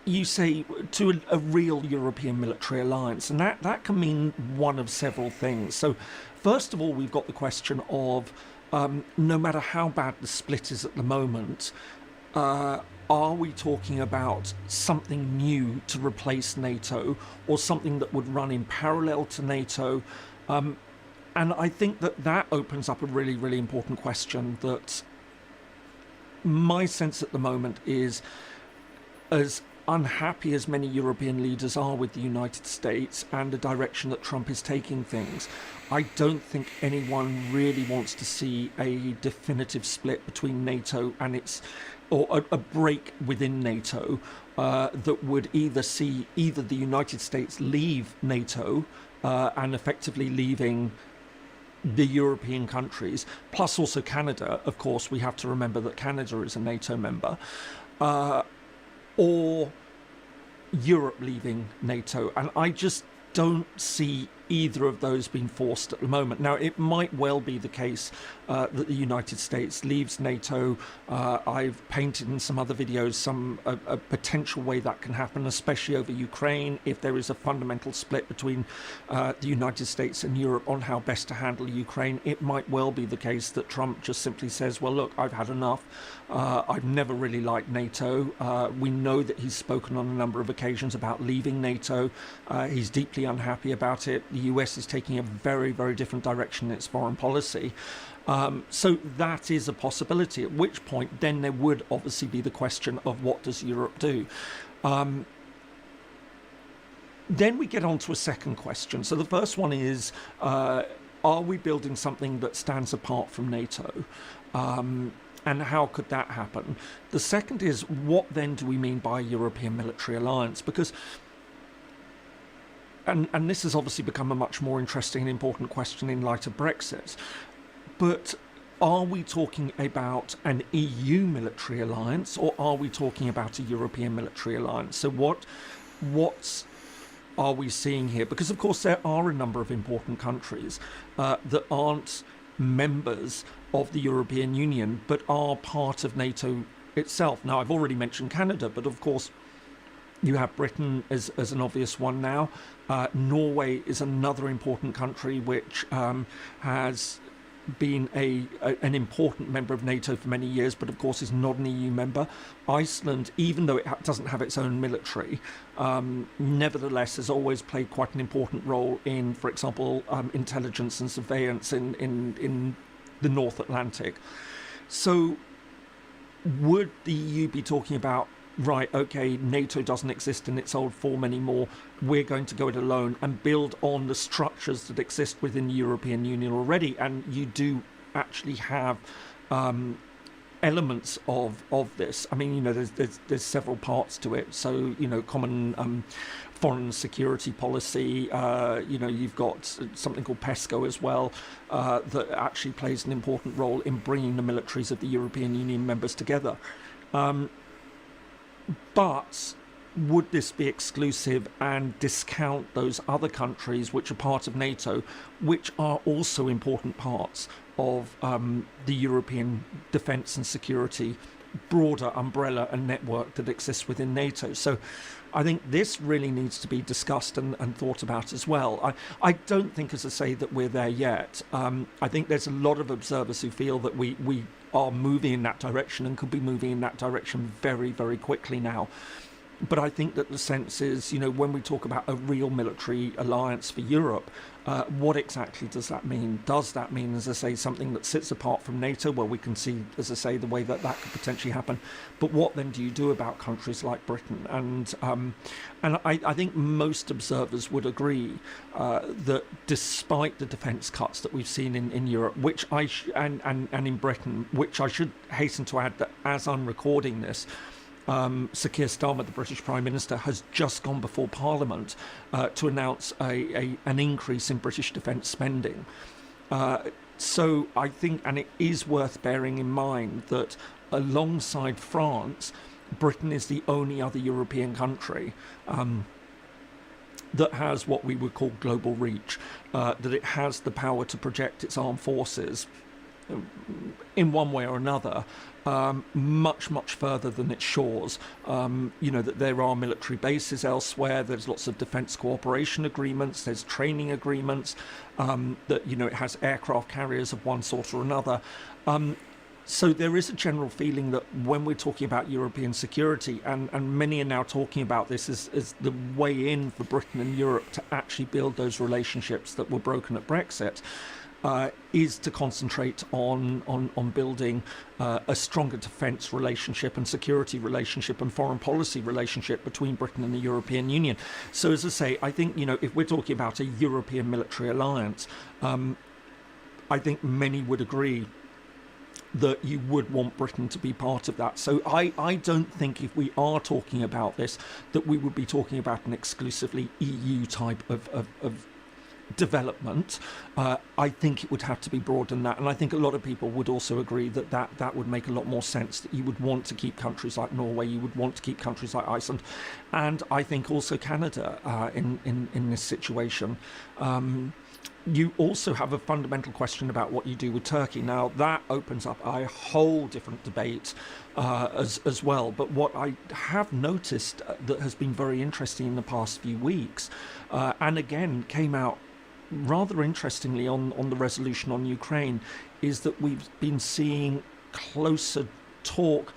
you say to a real European military alliance, and that can mean one of several things. So first of all, we've got the question of no matter how bad the split is at the moment, are we talking about something new to replace NATO or something that would run in parallel to NATO? And I think that opens up a really, really important question that my sense at the moment is, as unhappy as many European leaders are with the United States and the direction that Trump is taking things, I don't think anyone really wants to see a definitive split between NATO and or a break within NATO that would either see the United States leave NATO and effectively leaving the European countries, plus also Canada. Of course, we have to remember that Canada is a NATO member, or Europe leaving NATO. And I just don't see either of those being forced at the moment. Now, it might well be the case that the United States leaves NATO. I've painted in some other videos a potential way that can happen, especially over Ukraine, if there is a fundamental split between the United States and Europe on how best to handle Ukraine. It might well be the case that Trump just simply says, well, look, I've had enough. I've never really liked NATO. We know that he's spoken on a number of occasions about leaving NATO. He's deeply unhappy about it. The US is taking a very, very different direction in its foreign policy. So that is a possibility, at which point then there would obviously be the question of what does Europe do? Then we get on to a second question. So the first one is, are we building something that stands apart from NATO? And how could that happen? The second is, what then do we mean by a European military alliance? Because and this has obviously become a much more interesting and important question in light of Brexit. But are we talking about an EU military alliance, or are we talking about a European military alliance? So what are we seeing here? Because, of course, there are a number of important countries that aren't members of the European Union, but are part of NATO itself. Now, I've already mentioned Canada, but of course, you have Britain as an obvious one now. Norway is another important country which has been an important member of NATO for many years, but of course is not an EU member. Iceland, even though it doesn't have its own military, nevertheless has always played quite an important role in, for example, intelligence and surveillance in the North Atlantic. So would the EU be talking about, right, okay, NATO doesn't exist in its old form anymore, we're going to go it alone and build on the structures that exist within the European Union already? And you do actually have elements of this. I mean, you know, there's several parts to it. So, you know, common foreign security policy, you know, you've got something called PESCO as well, that actually plays an important role in bringing the militaries of the European Union members together. But would this be exclusive and discount those other countries which are part of NATO, which are also important parts of the European defence and security broader umbrella and network that exists within NATO? So I think this really needs to be discussed and thought about as well. I don't think, as I say, that we're there yet. I think there's a lot of observers who feel that we are moving in that direction and could be moving in that direction very, very quickly now. But I think that the sense is, you know, when we talk about a real military alliance for Europe, what exactly does that mean? Does that mean, as I say, something that sits apart from NATO? Well, we can see, as I say, the way that could potentially happen. But what then do you do about countries like Britain? And I think most observers would agree that despite the defence cuts that we've seen in Europe, which and in Britain, which I should hasten to add that as I'm recording this, Sir Keir Starmer, the British Prime Minister, has just gone before Parliament to announce an increase in British defence spending. So I think, and it is worth bearing in mind, that alongside France, Britain is the only other European country that has what we would call global reach, that it has the power to project its armed forces in one way or another much, much further than its shores. You know, that there are military bases elsewhere, there's lots of defence cooperation agreements, there's training agreements, that, you know, it has aircraft carriers of one sort or another. So there is a general feeling that when we're talking about European security, and many are now talking about this as the way in for Britain and Europe to actually build those relationships that were broken at Brexit, is to concentrate on building a stronger defence relationship and security relationship and foreign policy relationship between Britain and the European Union. So, as I say, I think, you know, if we're talking about a European military alliance, I think many would agree that you would want Britain to be part of that. So I don't think, if we are talking about this, that we would be talking about an exclusively EU type of development. I think it would have to be broader than that, and I think a lot of people would also agree that that would make a lot more sense, that you would want to keep countries like Norway, you would want to keep countries like Iceland, and I think also Canada in this situation. You also have a fundamental question about what you do with Turkey. Now, that opens up a whole different debate as well. But what I have noticed that has been very interesting in the past few weeks, and again came out rather interestingly on the resolution on Ukraine, is that we've been seeing closer talk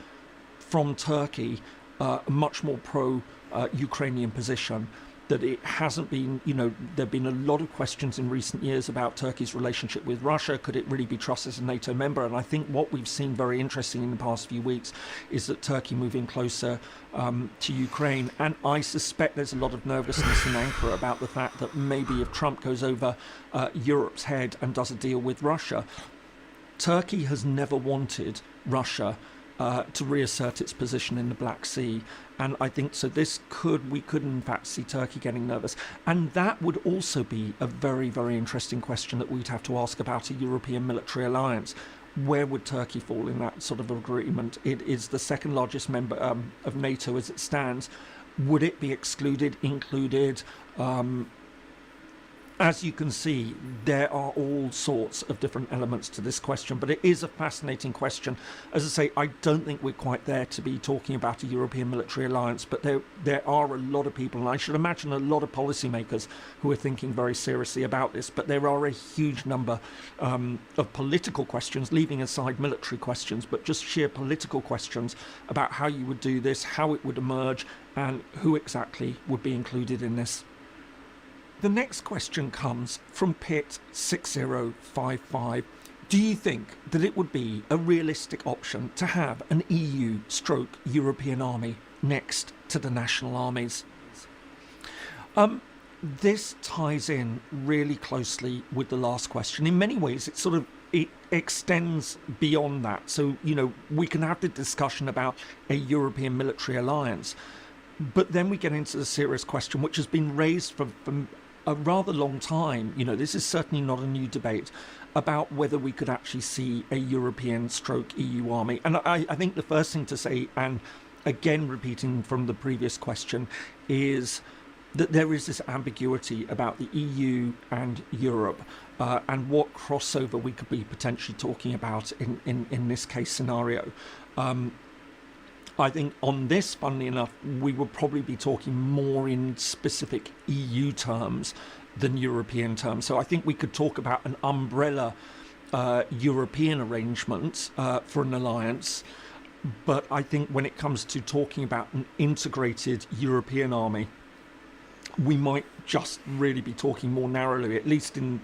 from Turkey, a much more pro-Ukrainian position. That it hasn't been, there have been a lot of questions in recent years about Turkey's relationship with Russia. Could it really be trusted as a NATO member? And I think what we've seen very interesting in the past few weeks is that Turkey moving closer to Ukraine. And I suspect there's a lot of nervousness in Ankara about the fact that maybe if Trump goes over Europe's head and does a deal with Russia, Turkey has never wanted Russia to reassert its position in the Black Sea. And I think so we could in fact see Turkey getting nervous. And that would also be a very, very interesting question that we'd have to ask about a European military alliance. Where would Turkey fall in that sort of agreement? It is the second largest member of NATO as it stands. Would it be excluded, included? As you can see, there are all sorts of different elements to this question, but it is a fascinating question. As I say, I don't think we're quite there to be talking about a European military alliance, but there are a lot of people, and I should imagine a lot of policymakers who are thinking very seriously about this, but there are a huge number of political questions, leaving aside military questions, but just sheer political questions about how you would do this, how it would emerge, and who exactly would be included in this. The next question comes from Pit6055. Do you think that it would be a realistic option to have an EU/European army next to the national armies? This ties in really closely with the last question. In many ways, it extends beyond that. So, we can have the discussion about a European military alliance, but then we get into the serious question, which has been raised from a rather long time. This is certainly not a new debate about whether we could actually see a European/EU army. And I think the first thing to say, and again repeating from the previous question, is that there is this ambiguity about the EU and Europe and what crossover we could be potentially talking about in this case scenario. I think on this, funnily enough, we would probably be talking more in specific EU terms than European terms. So I think we could talk about an umbrella European arrangement for an alliance. But I think when it comes to talking about an integrated European army, we might just really be talking more narrowly, at least in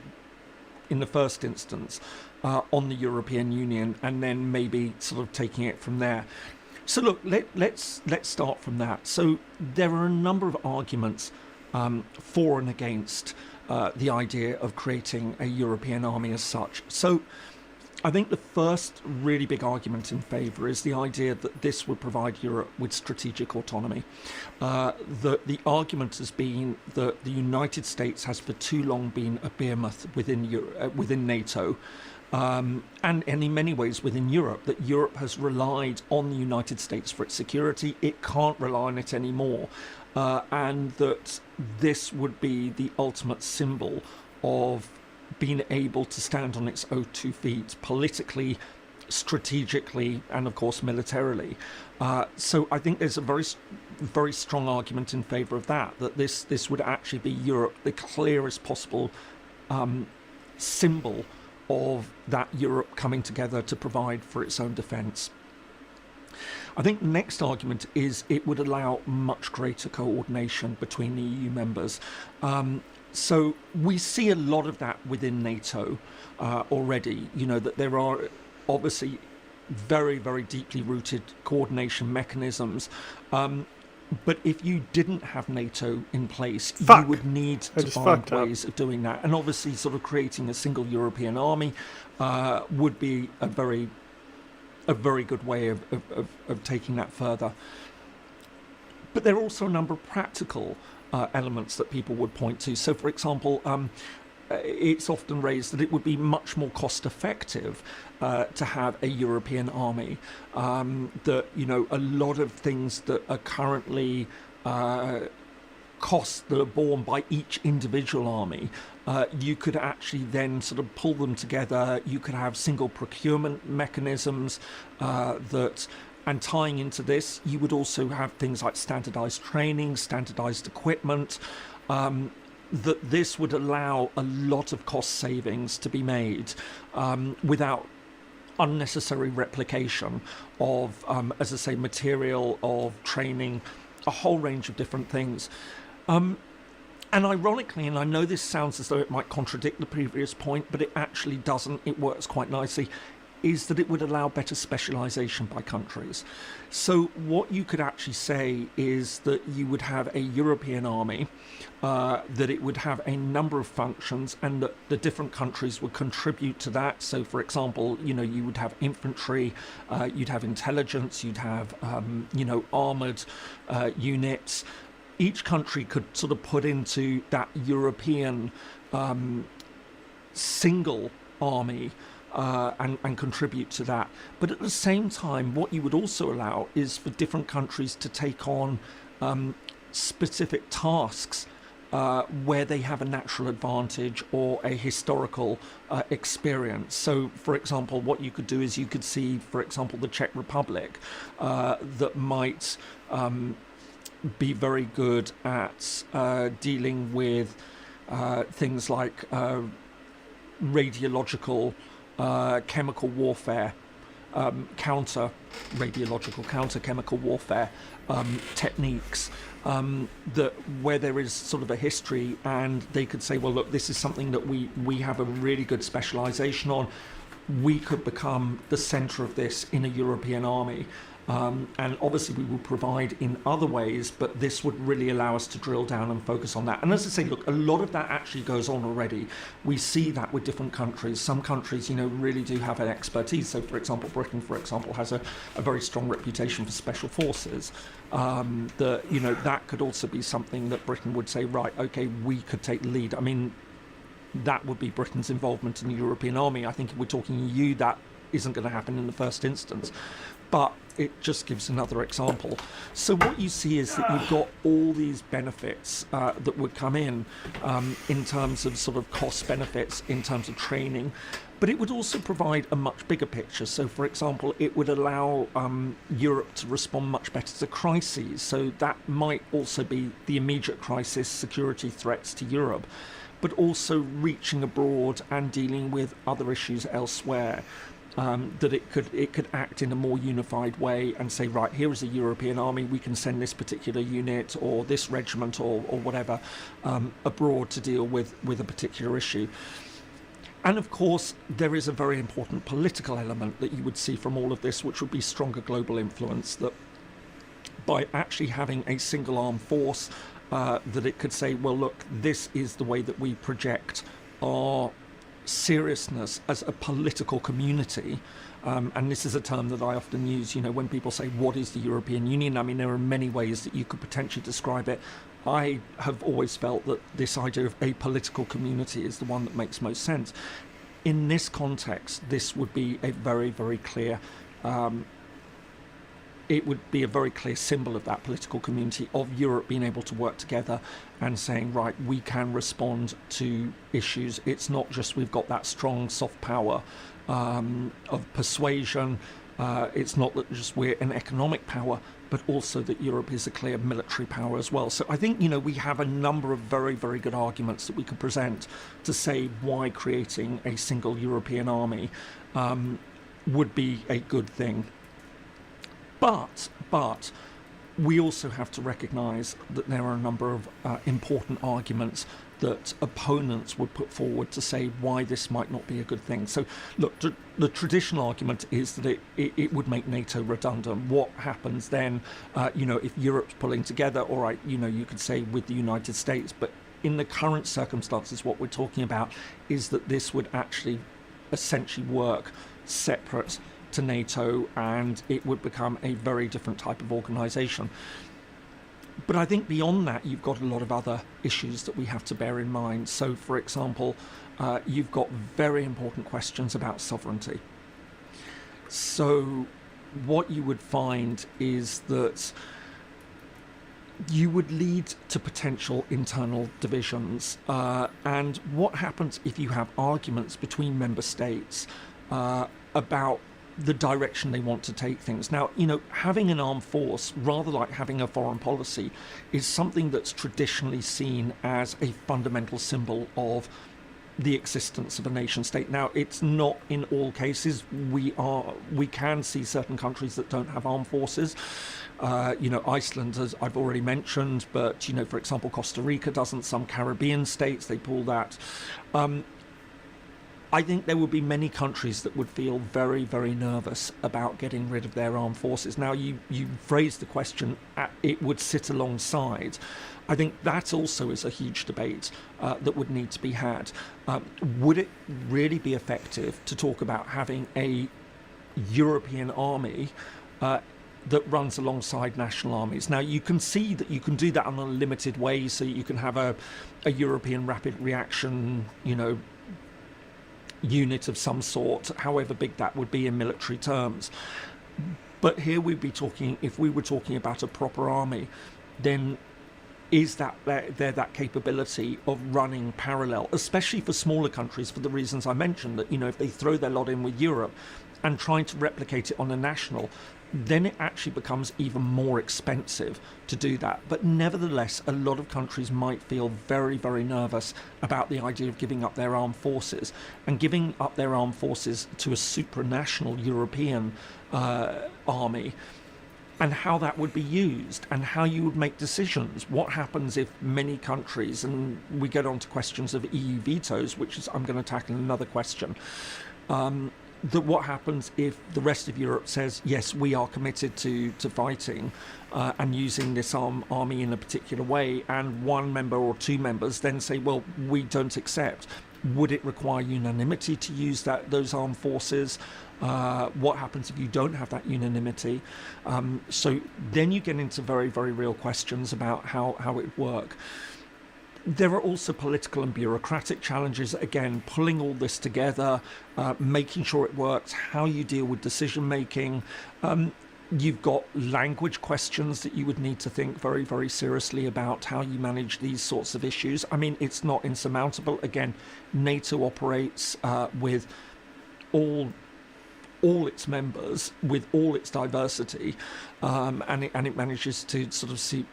the first instance, on the European Union, and then maybe sort of taking it from there. So look, let's start from that. So there are a number of arguments for and against the idea of creating a European army as such. So I think the first really big argument in favour is the idea that this would provide Europe with strategic autonomy. The argument has been that the United States has for too long been a behemoth within NATO. And in many ways within Europe, that Europe has relied on the United States for its security. It can't rely on it anymore. And that this would be the ultimate symbol of being able to stand on its own 2 feet, politically, strategically, and of course militarily. So I think there's a very, very strong argument in favour of that this would actually be Europe, the clearest possible symbol of that Europe coming together to provide for its own defence. I think the next argument is it would allow much greater coordination between the EU members. So we see a lot of that within NATO already, that there are obviously very, very deeply rooted coordination mechanisms. But if you didn't have NATO in place, you would need to find ways of doing that. And obviously sort of creating a single European army would be a very good way of taking that further. But there are also a number of practical elements that people would point to. So, for example, it's often raised that it would be much more cost effective to have a European army. That, you know, a lot of things that are currently costs that are borne by each individual army, you could actually then sort of pull them together. You could have single procurement mechanisms and tying into this, you would also have things like standardized training, standardized equipment, that this would allow a lot of cost savings to be made without unnecessary replication of, as I say, material, of training, a whole range of different things. And ironically, and I know this sounds as though it might contradict the previous point, but it actually doesn't, it works quite nicely, is that it would allow better specialisation by countries. So what you could actually say is that you would have a European army, that it would have a number of functions, and that the different countries would contribute to that. So, for example, you know, you would have infantry, you'd have intelligence, you'd have, you know, armoured units. Each country could sort of put into that European single army and contribute to that. But at the same time, what you would also allow is for different countries to take on specific tasks where they have a natural advantage or a historical experience. So, for example, what you could do is you could see, for example, the Czech Republic that might be very good at dealing with things like radiological chemical warfare, counter chemical warfare techniques, that where there is sort of a history, and they could say, well, look, this is something that we have a really good specialization on. We could become the center of this in a European army. And obviously we will provide in other ways, but this would really allow us to drill down and focus on that. And as I say, look, a lot of that actually goes on already. We see that with different countries. Some countries, you know, really do have an expertise. So, for example, Britain, for example, has a very strong reputation for special forces. You know, that could also be something that Britain would say, right, okay, we could take the lead. I mean, that would be Britain's involvement in the European army. I think if we're talking EU, that isn't going to happen in the first instance. But it just gives another example. So what you see is that you've got all these benefits that would come in terms of sort of cost benefits, in terms of training, but it would also provide a much bigger picture. So, for example, it would allow Europe to respond much better to crises. So that might also be the immediate crisis, security threats to Europe, but also reaching abroad and dealing with other issues elsewhere. That it could act in a more unified way and say, right, here is a European army, we can send this particular unit or this regiment or whatever abroad to deal with a particular issue. And of course, there is a very important political element that you would see from all of this, which would be stronger global influence, that by actually having a single armed force, that it could say, well, look, this is the way that we project our seriousness as a political community, and this is a term that I often use, you know, when people say, what is the European Union? I mean, there are many ways that you could potentially describe it. I have always felt that this idea of a political community is the one that makes most sense. In this context, this would be a very, very clear it would be a very clear symbol of that political community, of Europe being able to work together and saying, right, we can respond to issues. It's not just we've got that strong soft power of persuasion. It's not that just we're an economic power, but also that Europe is a clear military power as well. So I think, you know, we have a number of very, very good arguments that we could present to say why creating a single European army would be a good thing. But we also have to recognise that there are a number of important arguments that opponents would put forward to say why this might not be a good thing. So, look, the traditional argument is that it would make NATO redundant. What happens then, you know, if Europe's pulling together, all right, you know, you could say with the United States, but in the current circumstances, what we're talking about is that this would actually essentially work separate to NATO, and it would become a very different type of organisation. But I think beyond that, you've got a lot of other issues that we have to bear in mind. So, for example, you've got very important questions about sovereignty. So what you would find is that you would lead to potential internal divisions. And what happens if you have arguments between member states about the direction they want to take things? Now, having an armed force, rather like having a foreign policy, is something that's traditionally seen as a fundamental symbol of the existence of a nation state. Now, it's not in all cases. We can see certain countries that don't have armed forces. Iceland, as I've already mentioned, but for example, Costa Rica doesn't. Some Caribbean states, they pull that. I think there would be many countries that would feel very, very nervous about getting rid of their armed forces. Now, you phrased the question, it would sit alongside. I think that also is a huge debate that would need to be had. Would it really be effective to talk about having a European army that runs alongside national armies? Now, you can see that you can do that in a limited way, so you can have a European rapid reaction, unit of some sort, however big that would be in military terms. But here we'd be talking, if we were talking about a proper army, then is that there that capability of running parallel, especially for smaller countries, for the reasons I mentioned, that if they throw their lot in with Europe and trying to replicate it on a national, then it actually becomes even more expensive to do that. But nevertheless, a lot of countries might feel very, very nervous about the idea of giving up their armed forces, and giving up their armed forces to a supranational European army, and how that would be used, and how you would make decisions. What happens if many countries, and we get on to questions of EU vetoes, which is I'm going to tackle another question, that what happens if the rest of Europe says, yes, we are committed to fighting and using this army in a particular way, and one member or two members then say, well, we don't accept. Would it require unanimity to use those armed forces? What happens if you don't have that unanimity? So then you get into very, very real questions about how it would work. There are also political and bureaucratic challenges, again, pulling all this together, making sure it works, how you deal with decision making. You've got language questions that you would need to think very, very seriously about, how you manage these sorts of issues. I mean, it's not insurmountable. Again, NATO operates with all its members, with all its diversity, and it manages to sort of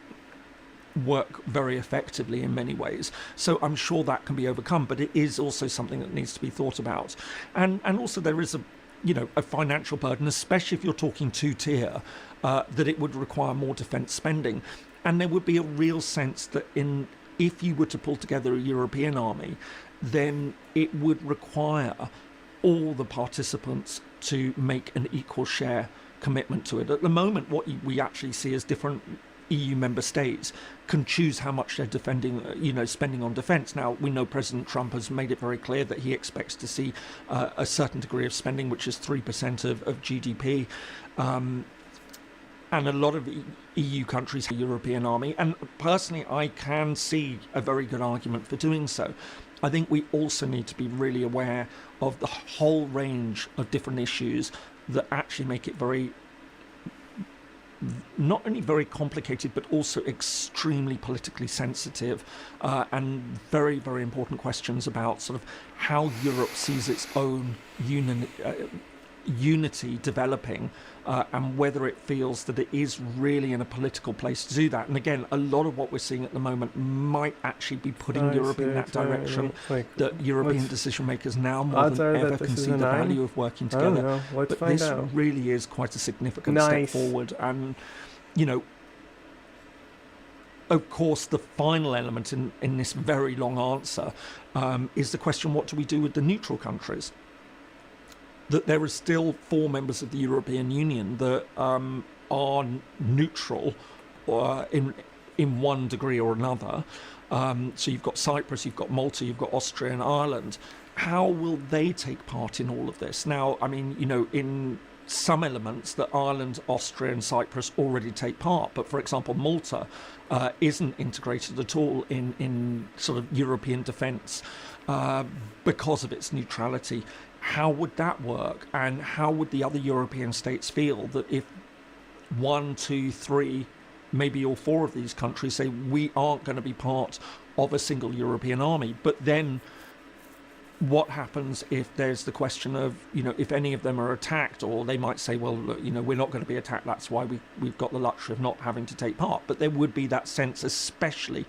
work very effectively in many ways. So I'm sure that can be overcome, but it is also something that needs to be thought about. And also there is a financial burden, especially if you're talking two-tier, that it would require more defence spending. And there would be a real sense that if you were to pull together a European army, then it would require all the participants to make an equal share commitment to it. At the moment, what we actually see as different EU member states can choose how much they're spending on defence. Now, we know President Trump has made it very clear that he expects to see a certain degree of spending, which is 3% of GDP. And a lot of EU countries have a European army. And personally, I can see a very good argument for doing so. I think we also need to be really aware of the whole range of different issues that actually make it not only very complicated, but also extremely politically sensitive, and very, very important questions about sort of how Europe sees its own unity developing, and whether it feels that it is really in a political place to do that. And again, a lot of what we're seeing at the moment might actually be putting Europe in that direction, that European decision makers now more than ever can see the value of working together. But this really is quite a significant step forward. And, of course, the final element in this very long answer is the question, what do we do with the neutral countries? That there are still 4 members of the European Union that are neutral in one degree or another. So you've got Cyprus, you've got Malta, you've got Austria and Ireland. How will they take part in all of this? Now, I mean, some elements that Ireland, Austria and Cyprus already take part. But for example, Malta isn't integrated at all in sort of European defence because of its neutrality. How would that work? And how would the other European states feel that if 1, 2, 3, maybe all 4 of these countries say we aren't going to be part of a single European army? But then what happens if there's the question of, if any of them are attacked, or they might say, well, look, we're not going to be attacked, that's why we've got the luxury of not having to take part. But there would be that sense, especially,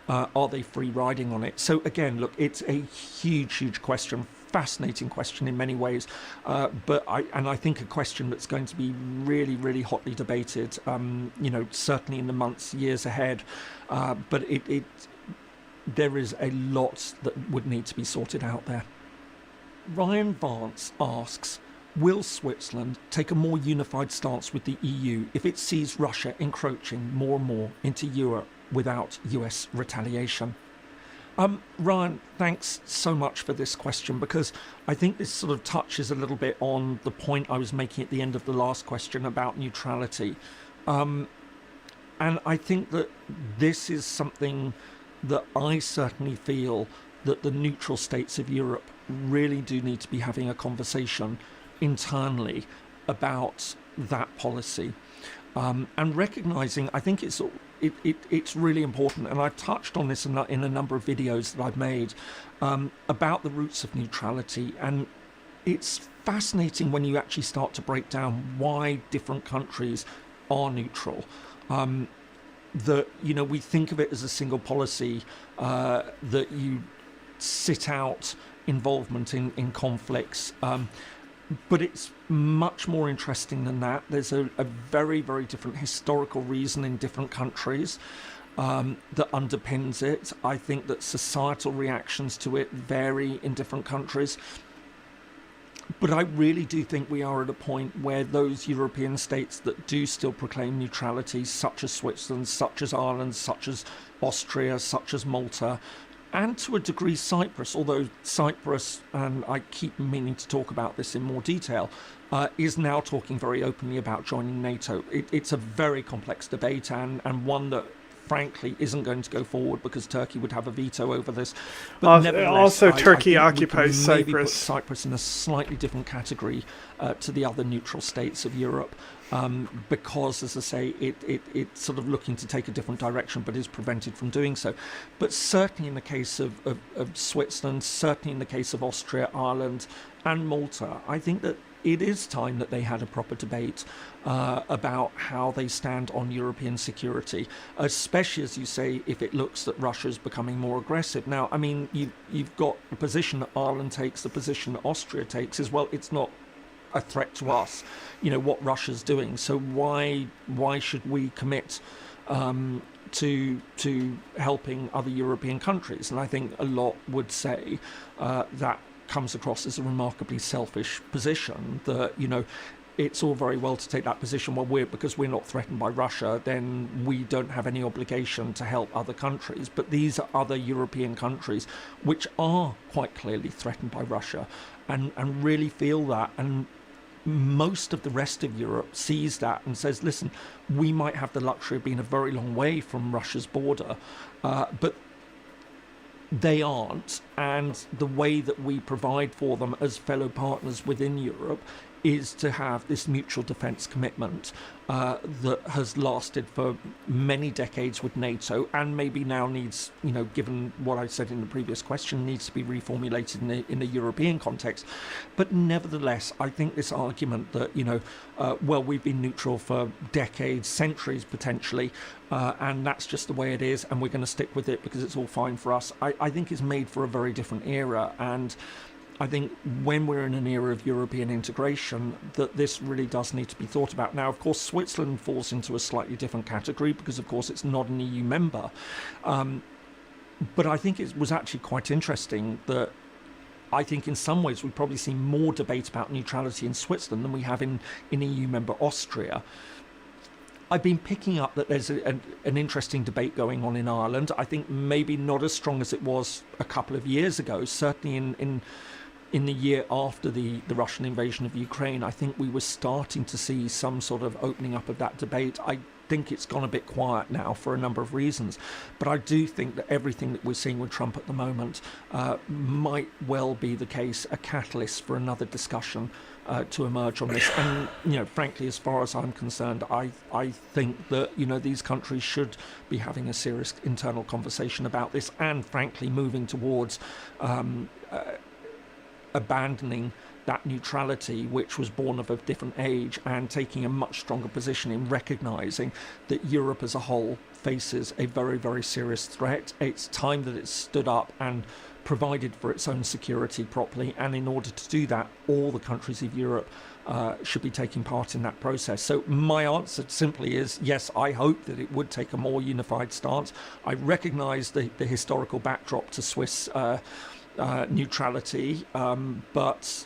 are they free riding on it? So again, look, it's a huge question, fascinating question in many ways, but I think a question that's going to be really hotly debated, certainly in the months, years ahead, but there is a lot that would need to be sorted out there. Ryan Vance asks, will Switzerland take a more unified stance with the EU if it sees Russia encroaching more and more into Europe without US retaliation? Ryan, thanks so much for this question, because I think this sort of touches a little bit on the point I was making at the end of the last question about neutrality. And I think that this is something that I certainly feel that the neutral states of Europe really do need to be having a conversation internally about that policy. And recognising, I think it's really important, and I've touched on this in a number of videos that I've made about the roots of neutrality, and it's fascinating when you actually start to break down why different countries are neutral. That we think of it as a single policy, that you sit out involvement in conflicts, but it's much more interesting than that. There's a very different historical reason in different countries that underpins it. I think that societal reactions to it vary in different countries. But I really do think we are at a point where those European states that do still proclaim neutrality, such as Switzerland, such as Ireland, such as Austria, such as Malta, and to a degree Cyprus, although Cyprus, and I keep meaning to talk about this in more detail, is now talking very openly about joining NATO. It's a very complex debate, and one that frankly isn't going to go forward because Turkey would have a veto over this. But nevertheless, also Turkey I occupies Cyprus. Maybe put Cyprus in a slightly different category to the other neutral states of Europe, because, as I say, it's sort of looking to take a different direction, but is prevented from doing so. But certainly in the case of Switzerland, certainly in the case of Austria, Ireland, and Malta, I think that it is time that they had a proper debate about how they stand on European security, especially, as you say, if it looks that Russia is becoming more aggressive. Now, I mean, you've got the position that Ireland takes, the position that Austria takes as well. It's not a threat to us, what Russia's doing. So why should we commit to helping other European countries? And I think a lot would say that comes across as a remarkably selfish position, that it's all very well to take that position, well, because we're not threatened by Russia, then we don't have any obligation to help other countries. But these are other European countries which are quite clearly threatened by Russia and really feel that, and most of the rest of Europe sees that and says, listen, we might have the luxury of being a very long way from Russia's border, but they aren't, and the way that we provide for them as fellow partners within Europe is to have this mutual defence commitment that has lasted for many decades with NATO, and maybe now needs, given what I said in the previous question, needs to be reformulated in a European context. But nevertheless, I think this argument that, well, we've been neutral for decades, centuries potentially, and that's just the way it is, and we're going to stick with it because it's all fine for us, I think is made for a very different era. And I think when we're in an era of European integration, that this really does need to be thought about. Now, of course, Switzerland falls into a slightly different category because, of course, it's not an EU member. But I think it was actually quite interesting that I think in some ways we've probably seen more debate about neutrality in Switzerland than we have in EU member Austria. I've been picking up that there's an interesting debate going on in Ireland. I think maybe not as strong as it was a couple of years ago, certainly in in the year after the Russian invasion of Ukraine, I think we were starting to see some sort of opening up of that debate. I think it's gone a bit quiet now for a number of reasons, but I do think that everything that we're seeing with Trump at the moment might well be the case, a catalyst for another discussion to emerge on this. And, you know, frankly, as far as I'm concerned, I think that, you know, these countries should be having a serious internal conversation about this, and frankly moving towards abandoning that neutrality which was born of a different age, and taking a much stronger position in recognizing that Europe as a whole faces a very, very serious threat. It's time that it stood up and provided for its own security properly, and in order to do that, all the countries of Europe should be taking part in that process. So my answer simply is yes, I hope that it would take a more unified stance. I recognize the historical backdrop to Swiss neutrality, but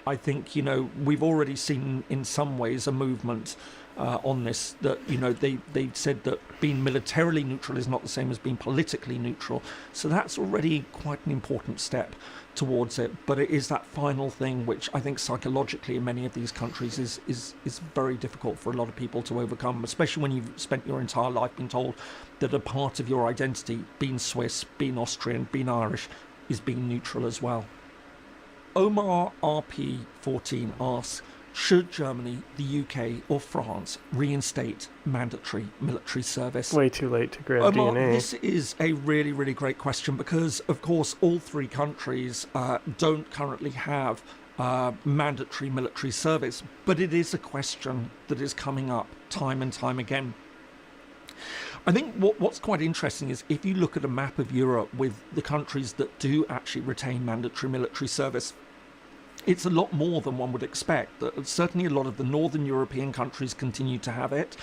I think, you know, we've already seen in some ways a movement on this, that, you know, they said that being militarily neutral is not the same as being politically neutral. So that's already quite an important step towards it. But it is that final thing which I think psychologically in many of these countries is very difficult for a lot of people to overcome, especially when you've spent your entire life being told that a part of your identity, being Swiss, being Austrian, being Irish, is being neutral as well. Omar RP14 asks, should Germany, the UK or France reinstate mandatory military service? Way too late to grab Omar, DNA. this is a really, really great question because, of course, all three countries don't currently have mandatory military service, but it is a question that is coming up time and time again. I think what's quite interesting is if you look at a map of Europe with the countries that do actually retain mandatory military service, it's a lot more than one would expect. Certainly a lot of the northern European countries continue to have it.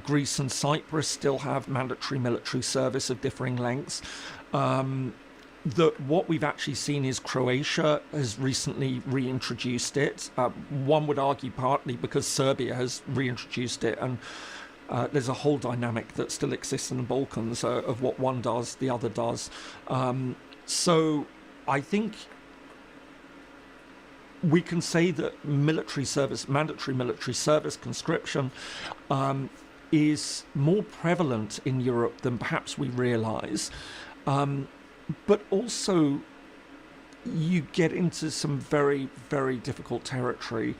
Greece and Cyprus still have mandatory military service of differing lengths. What we've actually seen is Croatia has recently reintroduced it. One would argue partly because Serbia has reintroduced it, and there's a whole dynamic that still exists in the Balkans of what one does, the other does. So I think we can say that military service, mandatory military service, conscription, is more prevalent in Europe than perhaps we realise. But also, you get into some very, very difficult territory,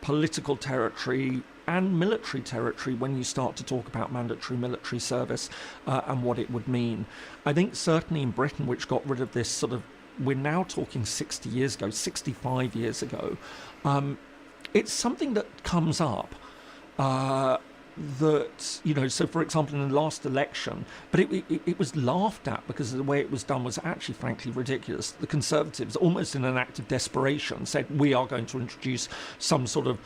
political territory, and military territory when you start to talk about mandatory military service and what it would mean. I think certainly in Britain, which got rid of this sort of, we're now talking 60 years ago, 65 years ago, it's something that comes up that, you know, so for example in the last election, but it was laughed at because the way it was done was actually frankly ridiculous. The Conservatives, almost in an act of desperation, said we are going to introduce some sort of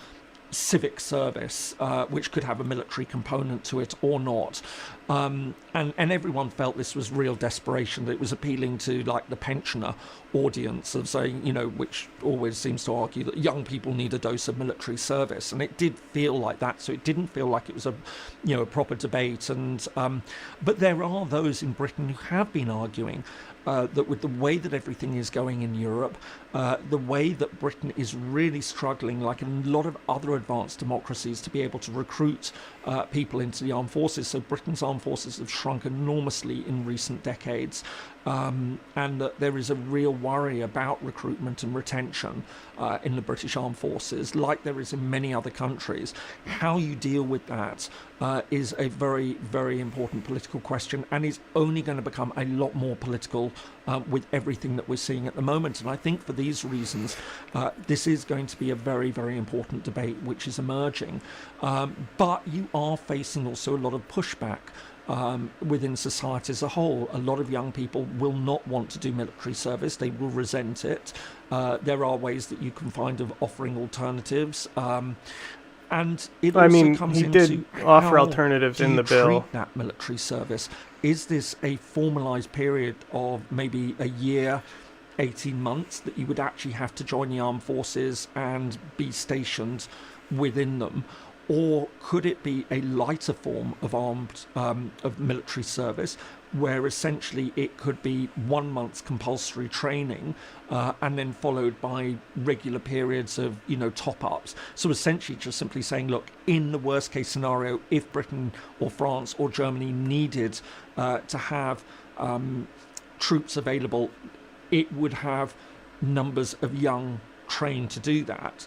civic service which could have a military component to it or not, and everyone felt this was real desperation, that it was appealing to like the pensioner audience of saying, you know, which always seems to argue that young people need a dose of military service, and it did feel like that. So it didn't feel like it was a, you know, a proper debate. And but there are those in Britain who have been arguing that with the way that everything is going in Europe, the way that Britain is really struggling, like a lot of other advanced democracies, to be able to recruit people into the armed forces. So Britain's armed forces have shrunk enormously in recent decades, and that there is a real worry about recruitment and retention in the British armed forces, like there is in many other countries. How you deal with that is a very, very important political question, and is only going to become a lot more political with everything that we're seeing at the moment. And I think for these reasons, this is going to be a very, very important debate which is emerging. But you are facing also a lot of pushback within society as a whole. A lot of young people will not want to do military service. They will resent it. There are ways that you can find of offering alternatives. And it also comes into he did offer alternatives in the bill. Treat that military service. Is this a formalised period of maybe a year, 18 months that you would actually have to join the armed forces and be stationed within them? Or could it be a lighter form of of military service where essentially it could be 1 month's compulsory training and then followed by regular periods of, top-ups. So essentially just simply saying, look, in the worst case scenario, if Britain or France or Germany needed to have troops available, it would have numbers of young trained to do that.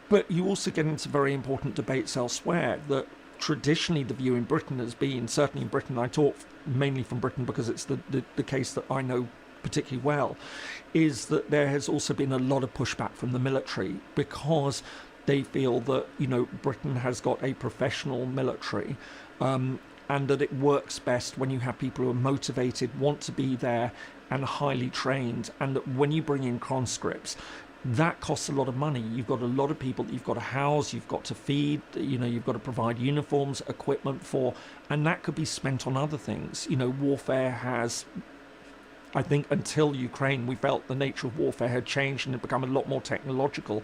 But you also get into very important debates elsewhere that traditionally the view in Britain has been, certainly in Britain, I talk mainly from Britain because it's the case that I know particularly well, is that there has also been a lot of pushback from the military because they feel that, Britain has got a professional military and that it works best when you have people who are motivated, want to be there and highly trained, and that when you bring in conscripts, that costs a lot of money. You've got a lot of people that you've got to house, you've got to feed, you've got to provide uniforms, equipment for, and that could be spent on other things. Warfare has, I think until Ukraine, we felt the nature of warfare had changed and had become a lot more technological.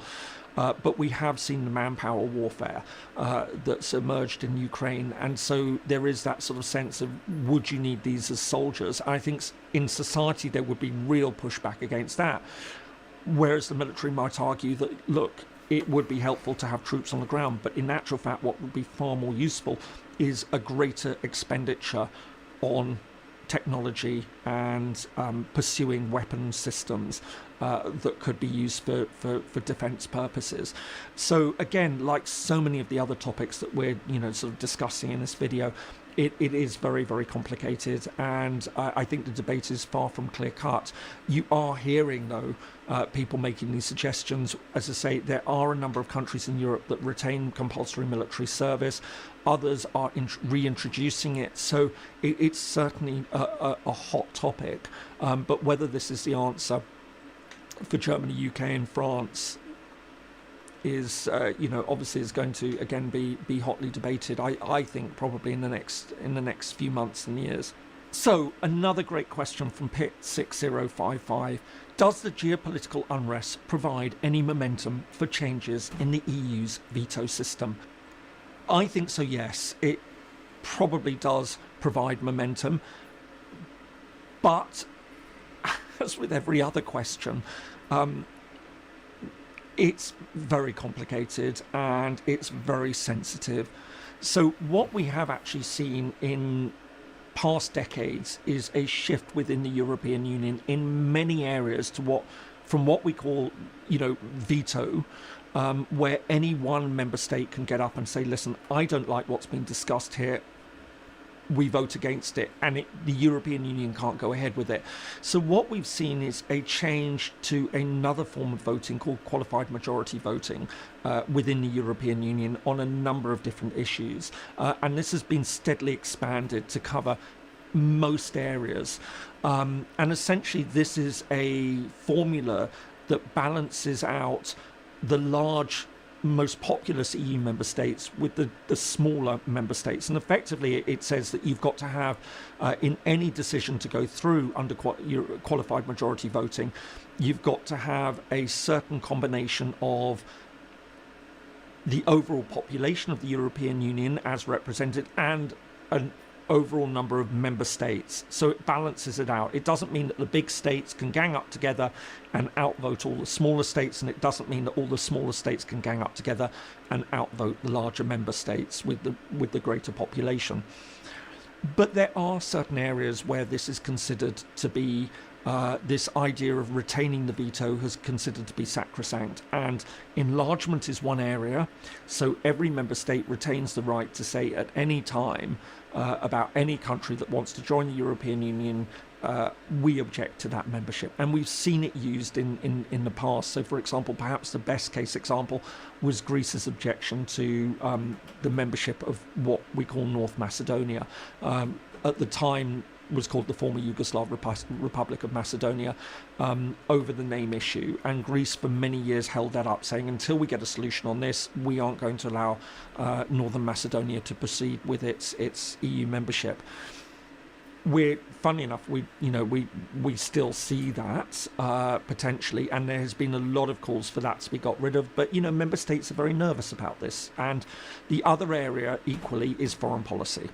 But we have seen the manpower warfare that's emerged in Ukraine. And so there is that sort of sense of, would you need these as soldiers? I think in society there would be real pushback against that. Whereas the military might argue that, look, it would be helpful to have troops on the ground, but in actual fact what would be far more useful is a greater expenditure on technology and pursuing weapon systems that could be used for defence purposes. So again, like so many of the other topics that we're sort of discussing in this video, it is very, very complicated, and I think the debate is far from clear-cut. You are hearing, though, people making these suggestions. As I say, there are a number of countries in Europe that retain compulsory military service. Others are reintroducing it. So it's certainly a hot topic. But whether this is the answer for Germany, UK and France is, obviously is going to again be hotly debated. I think probably in the next few months and years. So another great question from Pit 6055: does the geopolitical unrest provide any momentum for changes in the EU's veto system? I think so. Yes, it probably does provide momentum, but as with every other question, it's very complicated and it's very sensitive. So what we have actually seen in past decades is a shift within the European Union in many areas to from what we call, veto, where any one member state can get up and say, listen, I don't like what's been discussed here. We vote against it, and the European Union can't go ahead with it. So what we've seen is a change to another form of voting called qualified majority voting within the European Union on a number of different issues. And this has been steadily expanded to cover most areas. And essentially this is a formula that balances out the large, most populous EU member states with the smaller member states, and effectively it says that you've got to have in any decision to go through under qualified majority voting, you've got to have a certain combination of the overall population of the European Union as represented and an overall number of member states. So it balances it out. It doesn't mean that the big states can gang up together and outvote all the smaller states, and it doesn't mean that all the smaller states can gang up together and outvote the larger member states with the greater population. But there are certain areas where this is considered to be this idea of retaining the veto is considered to be sacrosanct, and enlargement is one area. So every member state retains the right to say at any time about any country that wants to join the European Union, we object to that membership. And we've seen it used in the past. So for example, perhaps the best case example was Greece's objection to the membership of what we call North Macedonia. At the time was called the former Yugoslav Republic of Macedonia, over the name issue. And Greece for many years held that up, saying until we get a solution on this, we aren't going to allow Northern Macedonia to proceed with its EU membership. Funny enough, we still see that potentially, and there has been a lot of calls for that to be got rid of. But member states are very nervous about this. And the other area equally is foreign policy.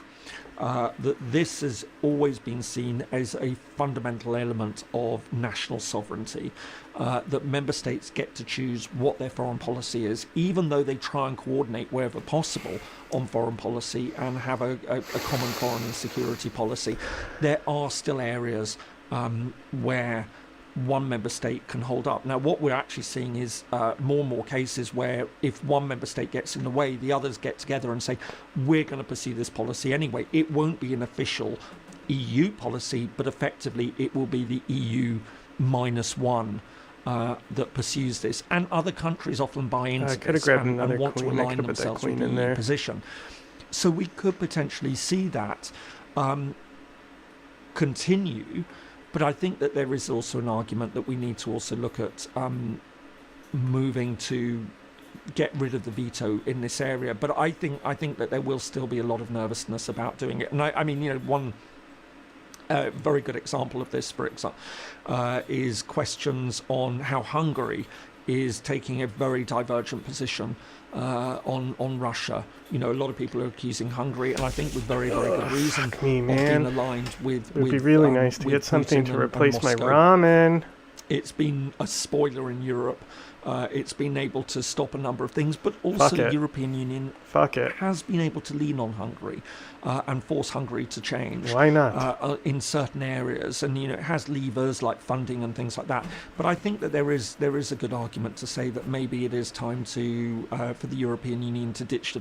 that this has always been seen as a fundamental element of national sovereignty, that member states get to choose what their foreign policy is, even though they try and coordinate wherever possible on foreign policy and have a common foreign and security policy. There are still areas where one member state can hold up. Now, what we're actually seeing is more and more cases where if one member state gets in the way, the others get together and say, we're going to pursue this policy anyway. It won't be an official EU policy, but effectively it will be the EU -1 that pursues this. And other countries often buy into this and want to align themselves with the EU position. So we could potentially see that continue. But I think that there is also an argument that we need to also look at moving to get rid of the veto in this area. But I think that there will still be a lot of nervousness about doing it. And I mean, one very good example of this, for example, is questions on how Hungary is taking a very divergent position on Russia. A lot of people are accusing Hungary, and I think with very, very good reason, of being aligned with. It would be really nice to get something to replace my ramen. It's been a spoiler in Europe. It's been able to stop a number of things, but also the European Union has been able to lean on Hungary and force Hungary to change. Why not? In certain areas, and it has levers like funding and things like that. But I think that there is a good argument to say that maybe it is time to for the European Union to ditch the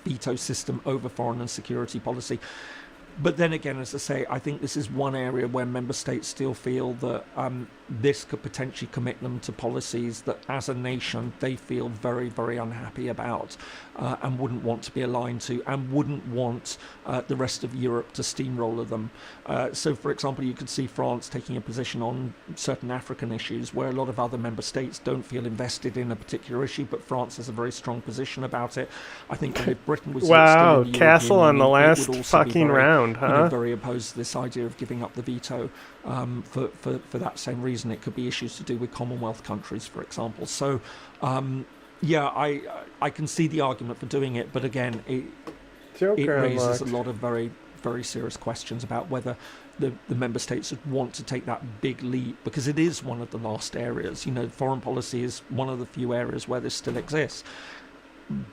veto system over foreign and security policy. But then again, as I say, I think this is one area where member states still feel that this could potentially commit them to policies that as a nation they feel very, very unhappy about and wouldn't want to be aligned to, and wouldn't want the rest of Europe to steamroller them. So, for example, you could see France taking a position on certain African issues where a lot of other member states don't feel invested in a particular issue, but France has a very strong position about it. I think that if Britain was wow, still in the Castle European on the Union, last fucking round, huh? Very opposed to this idea of giving up the veto for that same reason. It could be issues to do with Commonwealth countries, for example. So, I can see the argument for doing it, but again, it raises a lot of very, very serious questions about whether the member states would want to take that big leap, because it is one of the last areas. Foreign policy is one of the few areas where this still exists.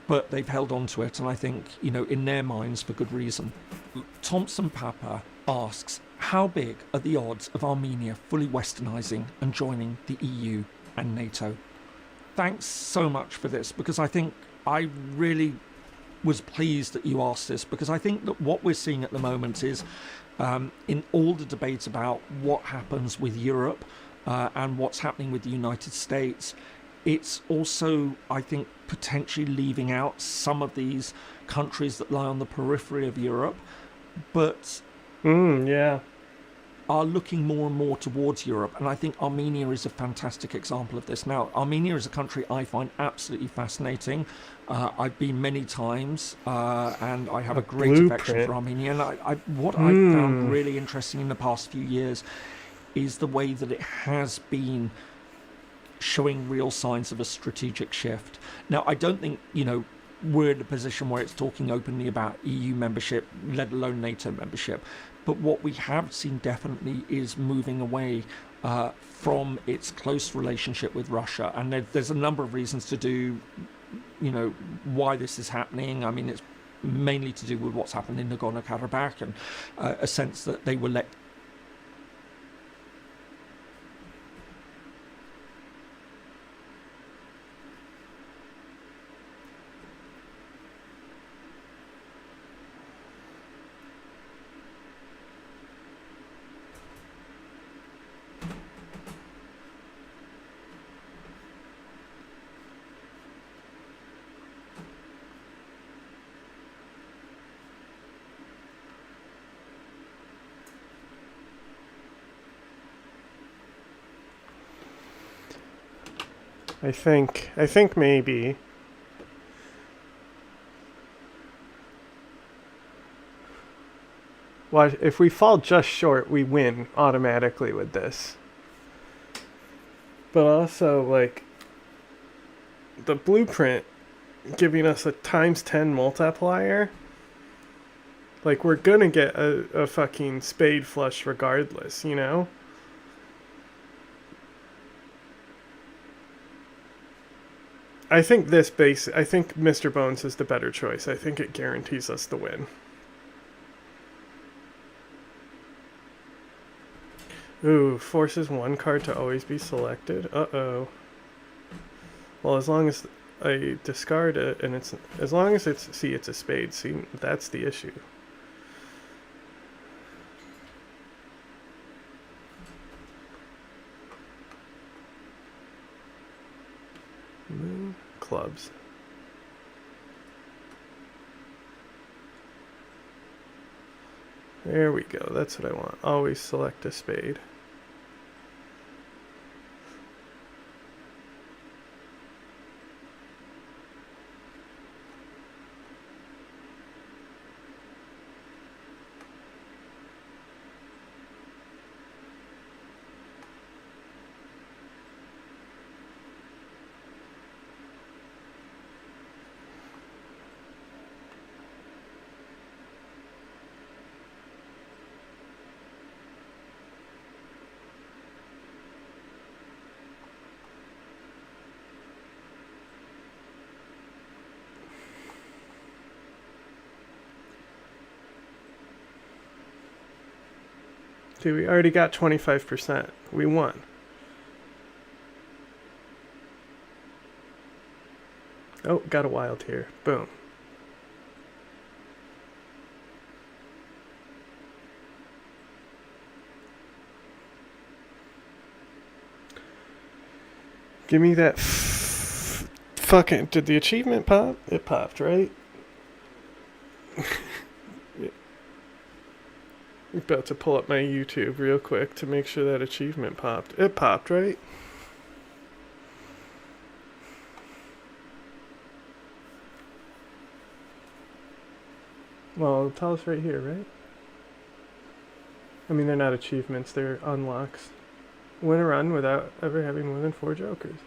But they've held on to it, and I think, in their minds, for good reason. Thompson Papa asks, how big are the odds of Armenia fully westernizing and joining the EU and NATO? Thanks so much for this, because I think I really was pleased that you asked this, because I think that what we're seeing at the moment is, in all the debate about what happens with Europe and what's happening with the United States, it's also, I think, potentially leaving out some of these countries that lie on the periphery of Europe, but are looking more and more towards Europe. And I think Armenia is a fantastic example of this. Now, Armenia is a country I find absolutely fascinating. I've been many times, and I have a great affection for Armenia. And what I found really interesting in the past few years is the way that it has been showing real signs of a strategic shift. Now, I don't think, we're in a position where it's talking openly about EU membership, let alone NATO membership. But what we have seen definitely is moving away from its close relationship with Russia. And there's a number of reasons to do, why this is happening. I mean, it's mainly to do with what's happened in Nagorno-Karabakh and a sense that they were let I think maybe. Well, if we fall just short, we win automatically with this. But also, the blueprint giving us a ×10 multiplier Like, we're gonna get a fucking spade flush regardless, you know? I think Mr. Bones is the better choice. I think it guarantees us the win. Ooh, forces one card to always be selected. Uh-oh. Well, as long as I discard it, and it's a spade. See, that's the issue. Clubs. There we go. That's what I want. Always select a spade. See, we already got 25%. We won. Oh, got a wild here. Boom. Give me that fucking... Did the achievement pop? It popped, right? I'm about to pull up my YouTube real quick to make sure that achievement popped. It popped, right? Well, it'll tell us right here, right? I mean, they're not achievements, they're unlocks. Win a run without ever having more than 4 jokers.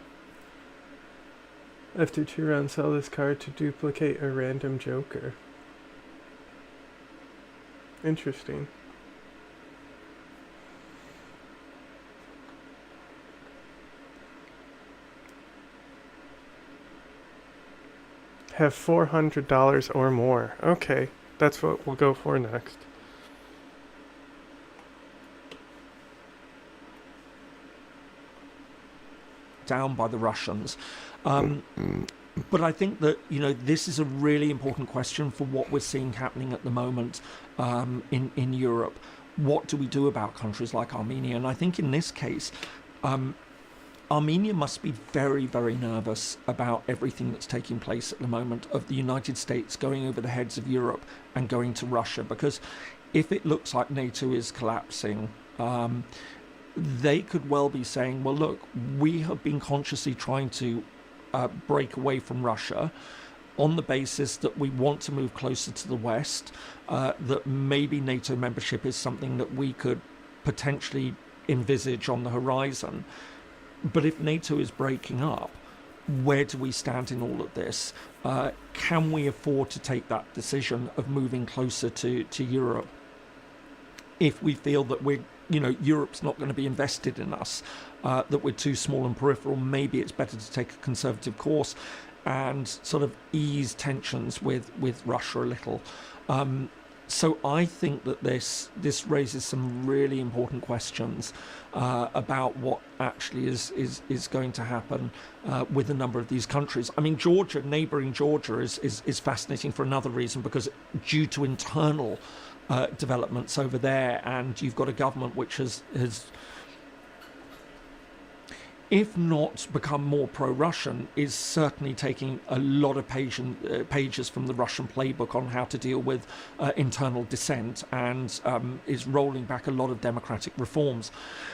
After 2 rounds, sell this card to duplicate a random joker. Interesting. Have $400 or more. Okay, that's what we'll go for next. Down by the Russians. But I think that, you know, this is a really important question for what we're seeing happening at the moment in Europe. What do we do about countries like Armenia? And I think in this case, Armenia must be very, very nervous about everything that's taking place at the moment of the United States going over the heads of Europe and going to Russia. Because if it looks like NATO is collapsing, they could well be saying, well, look, we have been consciously trying to break away from Russia on the basis that we want to move closer to the West, that maybe NATO membership is something that we could potentially envisage on the horizon. But if NATO is breaking up, where do we stand in all of this? Can we afford to take that decision of moving closer to Europe? If we feel that Europe's not going to be invested in us, that we're too small and peripheral, maybe it's better to take a conservative course and sort of ease tensions with Russia a little. So I think that this raises some really important questions about what actually is going to happen with a number of these countries. I mean, Georgia, neighbouring Georgia, is fascinating for another reason, because due to internal developments over there, and you've got a government which has if not become more pro-Russian, is certainly taking a lot of pages from the Russian playbook on how to deal with internal dissent, and is rolling back a lot of democratic reforms.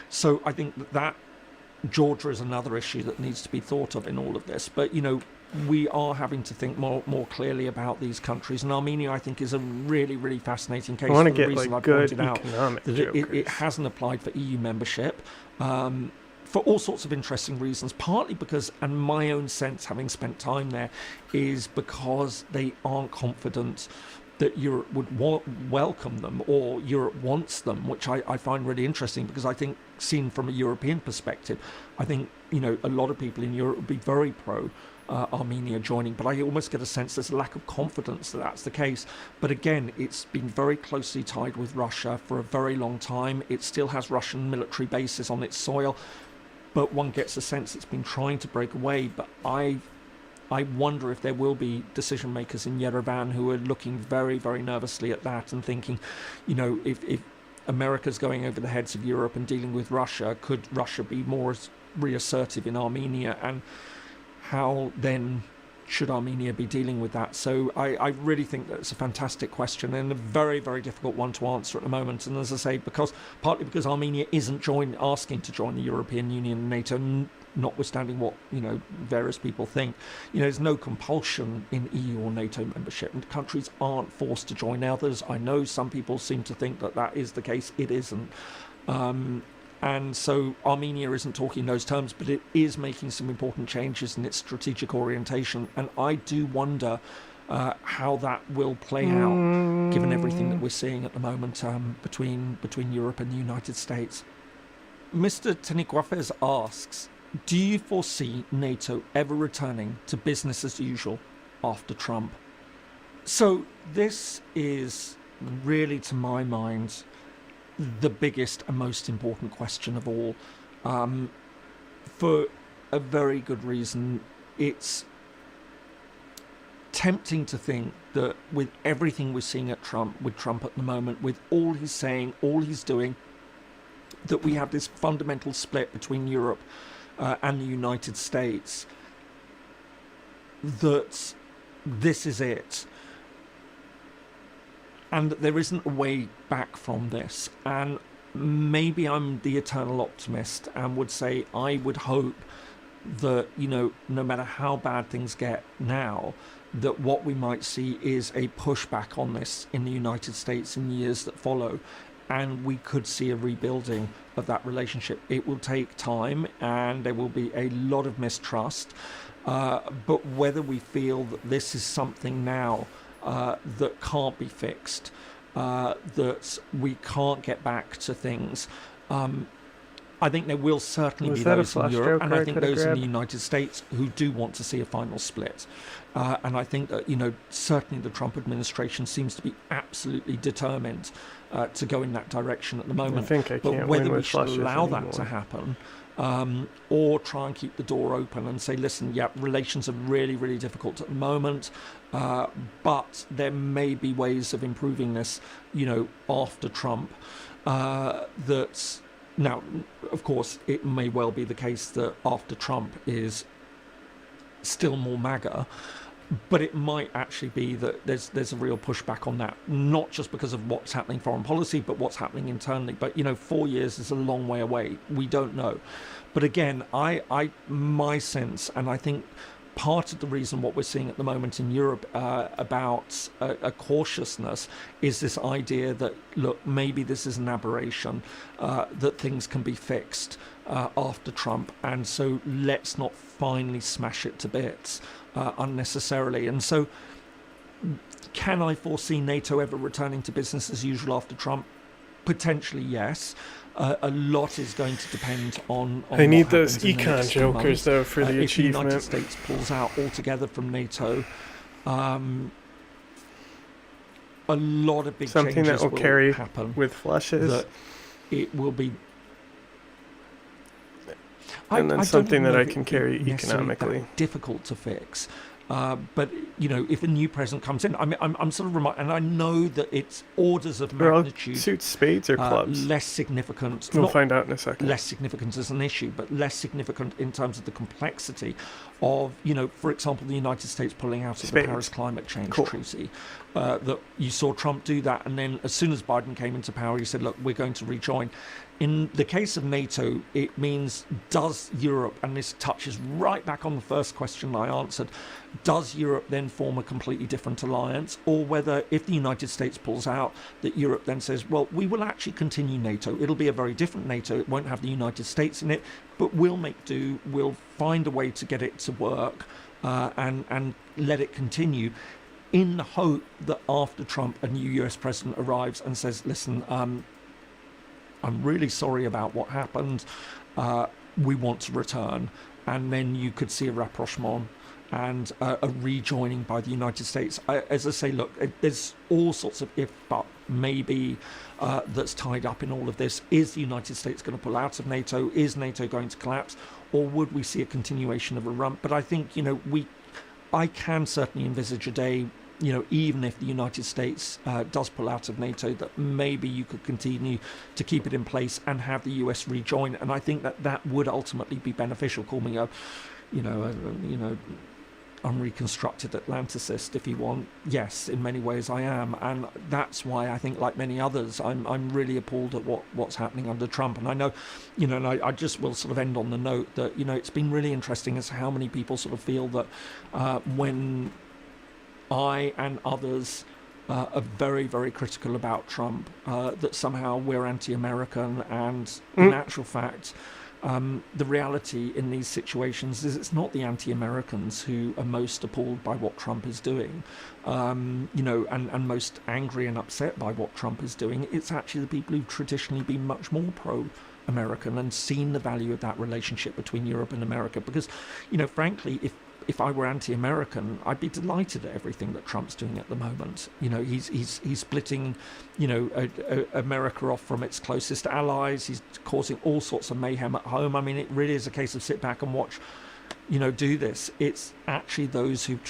So I think that Georgia is another issue that needs to be thought of in all of this. But, you know, we are having to think more clearly about these countries. And Armenia, I think, is a really, really fascinating case. I want to for the get reason like I good pointed out economic that jokers. it hasn't applied for EU membership. For all sorts of interesting reasons, partly because, and my own sense, having spent time there, is because they aren't confident that Europe would welcome them, or Europe wants them, which I find really interesting, because I think, seen from a European perspective, I think, you know, a lot of people in Europe would be very pro Armenia joining, but I almost get a sense there's a lack of confidence that that's the case. But again, it's been very closely tied with Russia for a very long time. It still has Russian military bases on its soil, but one gets a sense it's been trying to break away. But I wonder if there will be decision makers in Yerevan who are looking very, very nervously at that and thinking, you know, if America's going over the heads of Europe and dealing with Russia, could Russia be more reassertive in Armenia? And how then should Armenia be dealing with that? So I really think that's a fantastic question, and a very, very difficult one to answer at the moment. And as I say, partly because Armenia isn't asking to join the European Union and NATO, notwithstanding what, you know, various people think. You know, there's no compulsion in EU or NATO membership, and countries aren't forced to join others. I know some people seem to think that that is the case. It isn't. And so Armenia isn't talking in those terms, but it is making some important changes in its strategic orientation. And I do wonder how that will play out, given everything that we're seeing at the moment between Europe and the United States. Mr. Tenikwafez asks, do you foresee NATO ever returning to business as usual after Trump? So this is really, to my mind, the biggest and most important question of all, for a very good reason. It's tempting to think that with everything we're seeing with Trump at the moment, with all he's saying, all he's doing, that we have this fundamental split between Europe and the United States, that this is it. And that there isn't a way back from this. And maybe I'm the eternal optimist and would say I would hope that, you know, no matter how bad things get now, that what we might see is a pushback on this in the United States in years that follow, and we could see a rebuilding of that relationship. It will take time, and there will be a lot of mistrust, but whether we feel that this is something now that can't be fixed, that we can't get back to things, I think there will certainly be those in Europe, and I think those in the United States who do want to see a final split. And I think that, you know, certainly the Trump administration seems to be absolutely determined to go in that direction at the moment. But whether we should allow that to happen, or try and keep the door open and say, listen, yeah, relations are really, really difficult at the moment, but there may be ways of improving this, you know, after Trump, that... Now, of course, it may well be the case that after Trump is still more MAGA, but it might actually be that there's a real pushback on that, not just because of what's happening foreign policy, but what's happening internally. But, you know, 4 years is a long way away. We don't know. But again, my sense, and I think part of the reason what we're seeing at the moment in Europe about a cautiousness is this idea that, look, maybe this is an aberration, that things can be fixed after Trump, and so let's not finally smash it to bits unnecessarily. And so can I foresee NATO ever returning to business as usual after Trump? Potentially, yes. A lot is going to depend on they need those econ jokers, though, for the if achievement. the United States pulls out altogether from NATO, a lot of big something changes that will carry happen with flushes. That it will be... And then something that I can carry economically. Difficult to fix. But, you know, if a new president comes in, I mean, I'm sort of and I know that it's orders of magnitude. Suits, spades, or clubs? Less significant. We'll find out in a second. Less significant as an issue, but less significant in terms of the complexity of, you know, for example, the United States pulling out of the Paris Climate Change Treaty. That you saw Trump do that, and then as soon as Biden came into power, he said, look, we're going to rejoin. In the case of NATO, it means, does Europe, and this touches right back on the first question I answered, does Europe then form a completely different alliance? Or whether, if the United States pulls out, that Europe then says, well, we will actually continue NATO. It'll be a very different NATO. It won't have the United States in it, but we'll make do. We'll find a way to get it to work and let it continue. in the hope that after Trump, a new US president arrives and says, listen, I'm really sorry about what happened. We want to return. And then you could see a rapprochement and a rejoining by the United States. As I say, look, there's all sorts of if, but, maybe that's tied up in all of this. Is the United States going to pull out of NATO? Is NATO going to collapse? Or would we see a continuation of a rump? But I think, I can certainly envisage a day, even if the United States does pull out of NATO, that maybe you could continue to keep it in place and have the US rejoin. And I think that would ultimately be beneficial. Call me a unreconstructed Atlanticist if you want. Yes, in many ways I am, and that's why I think, like many others, I'm really appalled at what's happening under Trump. And I know, and I just will sort of end on the note that it's been really interesting as to how many people sort of feel that when I and others are very, very critical about Trump, that somehow we're anti-American, and in actual fact, the reality in these situations is it's not the anti-Americans who are most appalled by what Trump is doing, and most angry and upset by what Trump is doing. It's actually the people who've traditionally been much more pro-American and seen the value of that relationship between Europe and America. Because, frankly, if I were anti-American, I'd be delighted at everything that Trump's doing at the moment. He's splitting, America off from its closest allies. He's causing all sorts of mayhem at home. I mean, it really is a case of sit back and watch, do this. It's actually those who've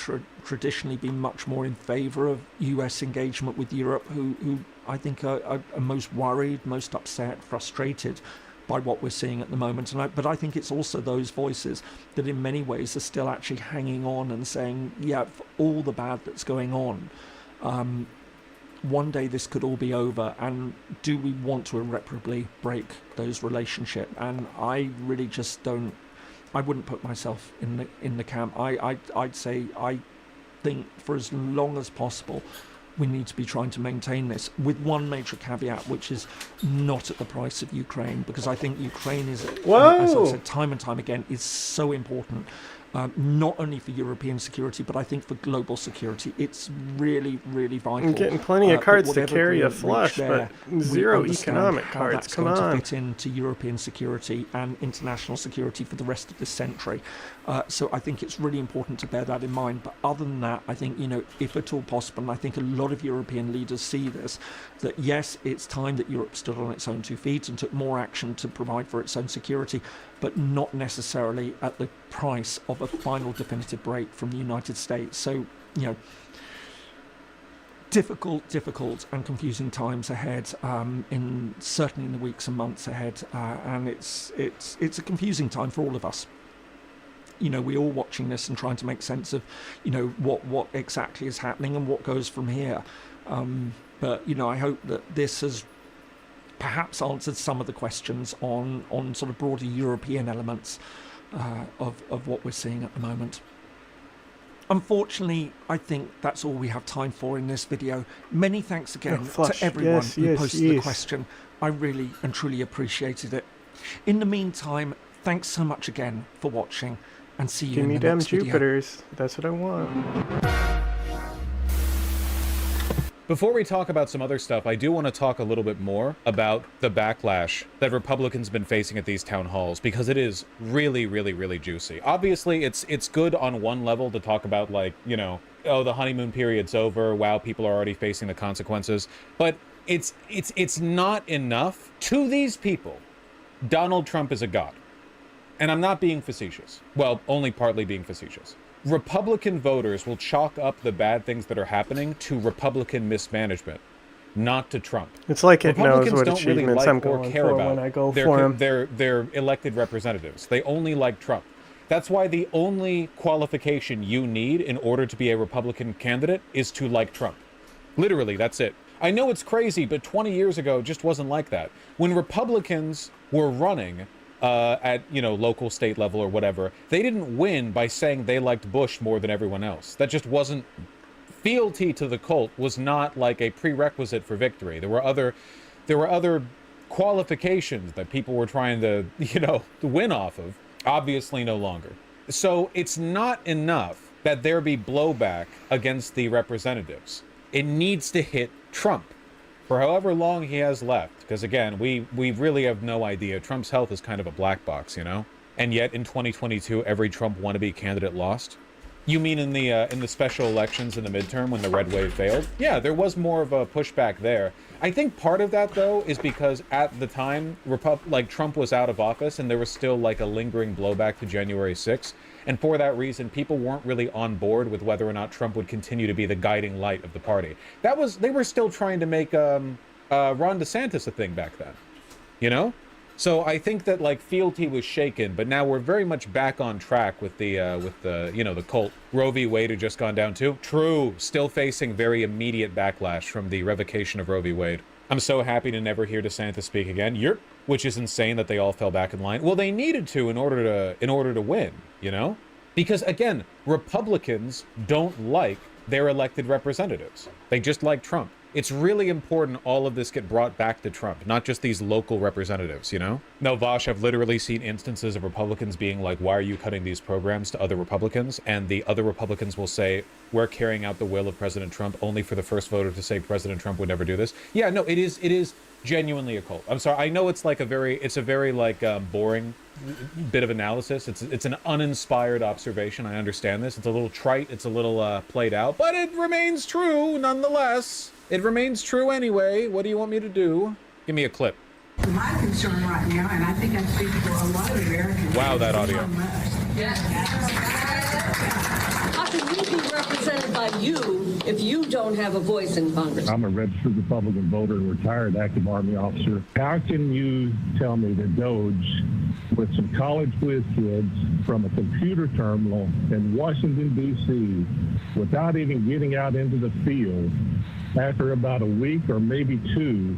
traditionally been much more in favour of US engagement with Europe who I think are most worried, most upset, frustrated by what we're seeing at the moment. But I think it's also those voices that in many ways are still actually hanging on and saying, yeah, for all the bad that's going on, one day this could all be over, and do we want to irreparably break those relationships? And I really just don't, I wouldn't put myself in the camp. I'd say I think for as long as possible we need to be trying to maintain this, with one major caveat, which is not at the price of Ukraine, because I think Ukraine is, as I've said time and time again, is so important, not only for European security, but I think for global security. It's really, really vital. I'm getting plenty of cards to carry a flush, but zero economic cards. Come on. To fit into European security and international security for the rest of this century. So I think it's really important to bear that in mind. But other than that, I think, if at all possible, and I think a lot of European leaders see this, that yes, it's time that Europe stood on its own 2 feet and took more action to provide for its own security, but not necessarily at the price of a final definitive break from the United States. So, difficult and confusing times ahead, certainly in the weeks and months ahead, and it's a confusing time for all of us. We're all watching this and trying to make sense of, what exactly is happening and what goes from here. But I hope that this has perhaps answered some of the questions on sort of broader European elements of what we're seeing at the moment. Unfortunately, I think that's all we have time for in this video. Many thanks again to everyone who posted the question. I really and truly appreciated it. In the meantime, thanks so much again for watching, and see you in the next video. Give me them Jupiters. That's what I want. Before we talk about some other stuff, I do want to talk a little bit more about the backlash that Republicans have been facing at these town halls, because it is really, really, really juicy. Obviously, it's good on one level to talk about, like, oh, the honeymoon period's over, wow, people are already facing the consequences. But it's not enough. To these people, Donald Trump is a god. And I'm not being facetious. Well, only partly being facetious. Republican voters will chalk up the bad things that are happening to Republican mismanagement, not to Trump. It's like it knows what don't really achievements like I'm or going care for about when I go for him. their elected representatives. They only like Trump. That's why the only qualification you need in order to be a Republican candidate is to like Trump. Literally, that's it. I know it's crazy, but 20 years ago, it just wasn't like that. When Republicans were running at, local, state level or whatever, they didn't win by saying they liked Bush more than everyone else. That just wasn't, fealty to the cult was not like a prerequisite for victory. There were other qualifications that people were trying to, to win off of. Obviously no longer. So it's not enough that there be blowback against the representatives. It needs to hit Trump for however long he has left. Because again, we really have no idea. Trump's health is kind of a black box, you know? And yet in 2022, every Trump wannabe candidate lost. You mean in the special elections in the midterm when the red wave failed? Yeah, there was more of a pushback there. I think part of that, though, is because at the time, Trump was out of office and there was still like a lingering blowback to January 6th. And for that reason, people weren't really on board with whether or not Trump would continue to be the guiding light of the party. They were still trying to make Ron DeSantis a thing back then, you know? So I think that like fealty was shaken, but now we're very much back on track with the the cult. Roe v. Wade had just gone down too. True, still facing very immediate backlash from the revocation of Roe v. Wade. I'm so happy to never hear DeSantis speak again. Which is insane that they all fell back in line. Well, they needed to in order to win, you know? Because again, Republicans don't like their elected representatives. They just like Trump. It's really important all of this get brought back to Trump, not just these local representatives, you know? No, Vosh, I've literally seen instances of Republicans being like, why are you cutting these programs to other Republicans? And the other Republicans will say, we're carrying out the will of President Trump, only for the first voter to say President Trump would never do this. Yeah, no, it is genuinely a cult. I'm sorry, I know it's a very boring bit of analysis. It's an uninspired observation. I understand this. It's a little trite. It's a little played out, but it remains true nonetheless. It remains true anyway. What do you want me to do? Give me a clip. My concern right now, and I think I speak for a lot of Americans. Wow, that audio. How can you be represented by you if you don't have a voice in Congress? I'm a registered Republican voter and retired active Army officer. How can you tell me that Doge, with some college whiz kids from a computer terminal in Washington, D.C., without even getting out into the field, after about a week or maybe two,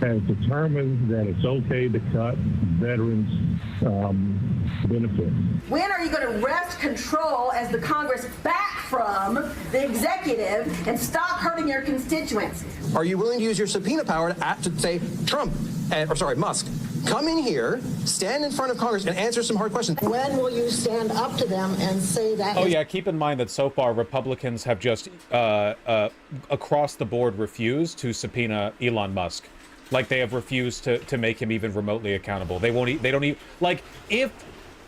has determined that it's okay to cut veterans' benefits? When are you going to wrest control as the Congress back from the executive and stop hurting your constituents? Are you willing to use your subpoena power to say, Musk, come in here, stand in front of Congress, and answer some hard questions? When will you stand up to them and say that? Oh yeah, keep in mind that so far Republicans have just across the board refused to subpoena Elon Musk. Like they have refused to make him even remotely accountable. They don't even, like, if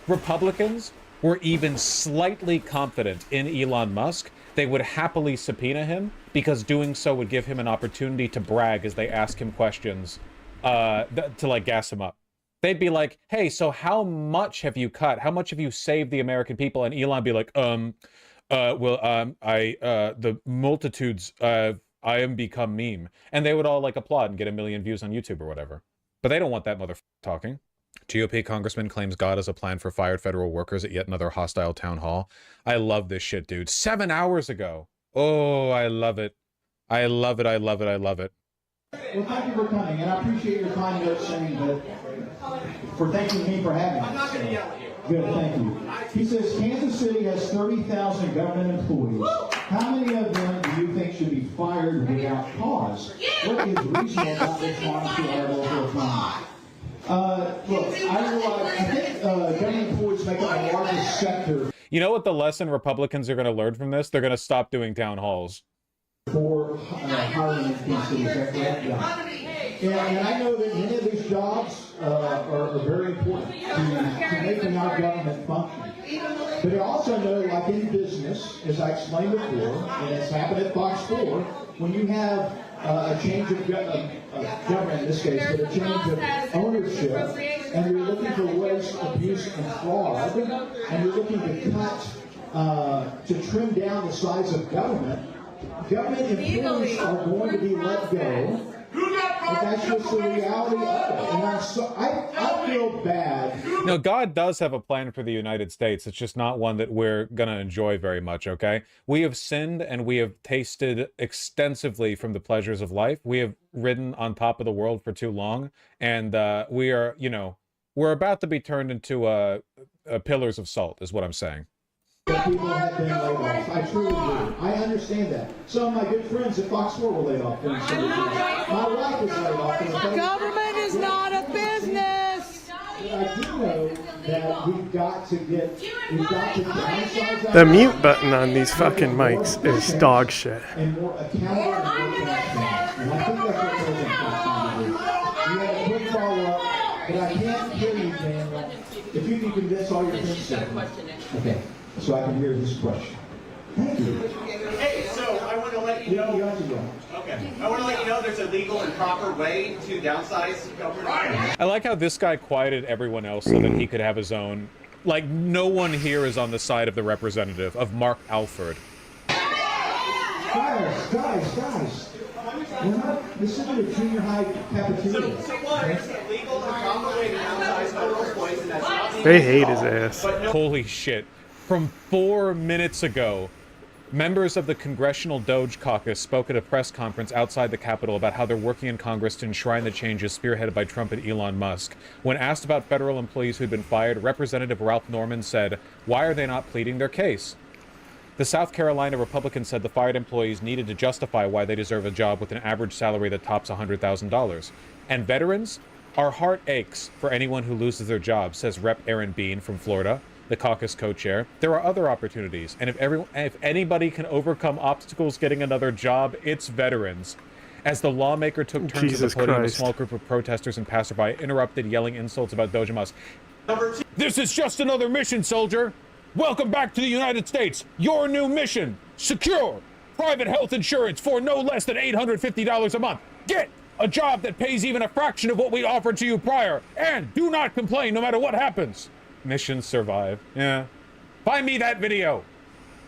Republicans were even slightly confident in Elon Musk, they would happily subpoena him because doing so would give him an opportunity to brag as they ask him questions to like gas him up. They'd be like, hey, so how much have you cut? How much have you saved the American people? And Elon be like, the multitudes, I am become meme. And they would all like applaud and get 1 million views on YouTube or whatever. But they don't want that motherfucker talking. GOP congressman claims God has a plan for fired federal workers at yet another hostile town hall. I love this shit, dude. 7 hours ago. Oh, I love it. I love it. I love it. I love it. Well, thank you for coming, and I appreciate your kind note saying that for thanking me for having us. I'm not going to yell at you. Good, thank you. He says Kansas City has 30,000 government employees. How many of them do you think should be fired without cause? What is reasonable about response to our local economy? Look, I think government employees make up the largest sector. You know what the lesson Republicans are going to learn from this? They're going to stop doing town halls. For hiring in Kansas City, is that correct? Yeah. And I know that many of these jobs are very important to making our government function. But I also know, like in business, as I explained before, and it's happened at Fox 4, when you have a change of government in this case, but a change of ownership, and you're looking for waste, abuse, and fraud, and you're looking to cut, to trim down the size of government employees are going to be let go. But that's just the reality of it. And I feel bad. No, God does have a plan for the United States. It's just not one that we're going to enjoy very much, okay? We have sinned and we have tasted extensively from the pleasures of life. We have ridden on top of the world for too long. And we are, we're about to be turned into pillars of salt, is what I'm saying. People have been laid off. I truly do. I understand that. Some of my good friends at Fox 4 were laid off. My wife was laid off. Government is not a business. The mute button on these fucking mics is dog shit. And more accountable and more transparent. And I think that's what President Trump's trying to do. You had a quick follow-up, but I can't hear you, Daniel. If you can condense all your things. Okay, so I can hear this question. Thank you. Hey, so I want to let you know. Okay, I want to let you know there's a legal and proper way to downsize government. I like how this guy quieted everyone else so that he could have his own. Like, no one here is on the side of the representative, of Mark Alford. Guys. We're not, this isn't a junior high cafeteria. So what? It's a legal and proper way to downsize federal employees, and that's not They hate his ass. Holy shit. From 4 minutes ago, members of the Congressional Doge Caucus spoke at a press conference outside the Capitol about how they're working in Congress to enshrine the changes spearheaded by Trump and Elon Musk. When asked about federal employees who'd been fired, Representative Ralph Norman said, "Why are they not pleading their case?" The South Carolina Republican said the fired employees needed to justify why they deserve a job with an average salary that tops $100,000. And veterans? Our heart aches for anyone who loses their job, says Rep. Aaron Bean from Florida, the caucus co-chair. There are other opportunities, and if anybody can overcome obstacles getting another job, it's veterans. As the lawmaker took turns Jesus at the podium, Christ. a small group of protesters and passerby interrupted, yelling insults about Doge and Musk. This is just another mission, soldier. Welcome back to the United States. Your new mission: secure private health insurance for no less than $850 a month. Get a job that pays even a fraction of what we offered to you prior, and do not complain no matter what happens. Missions survive. Yeah. Find me that video.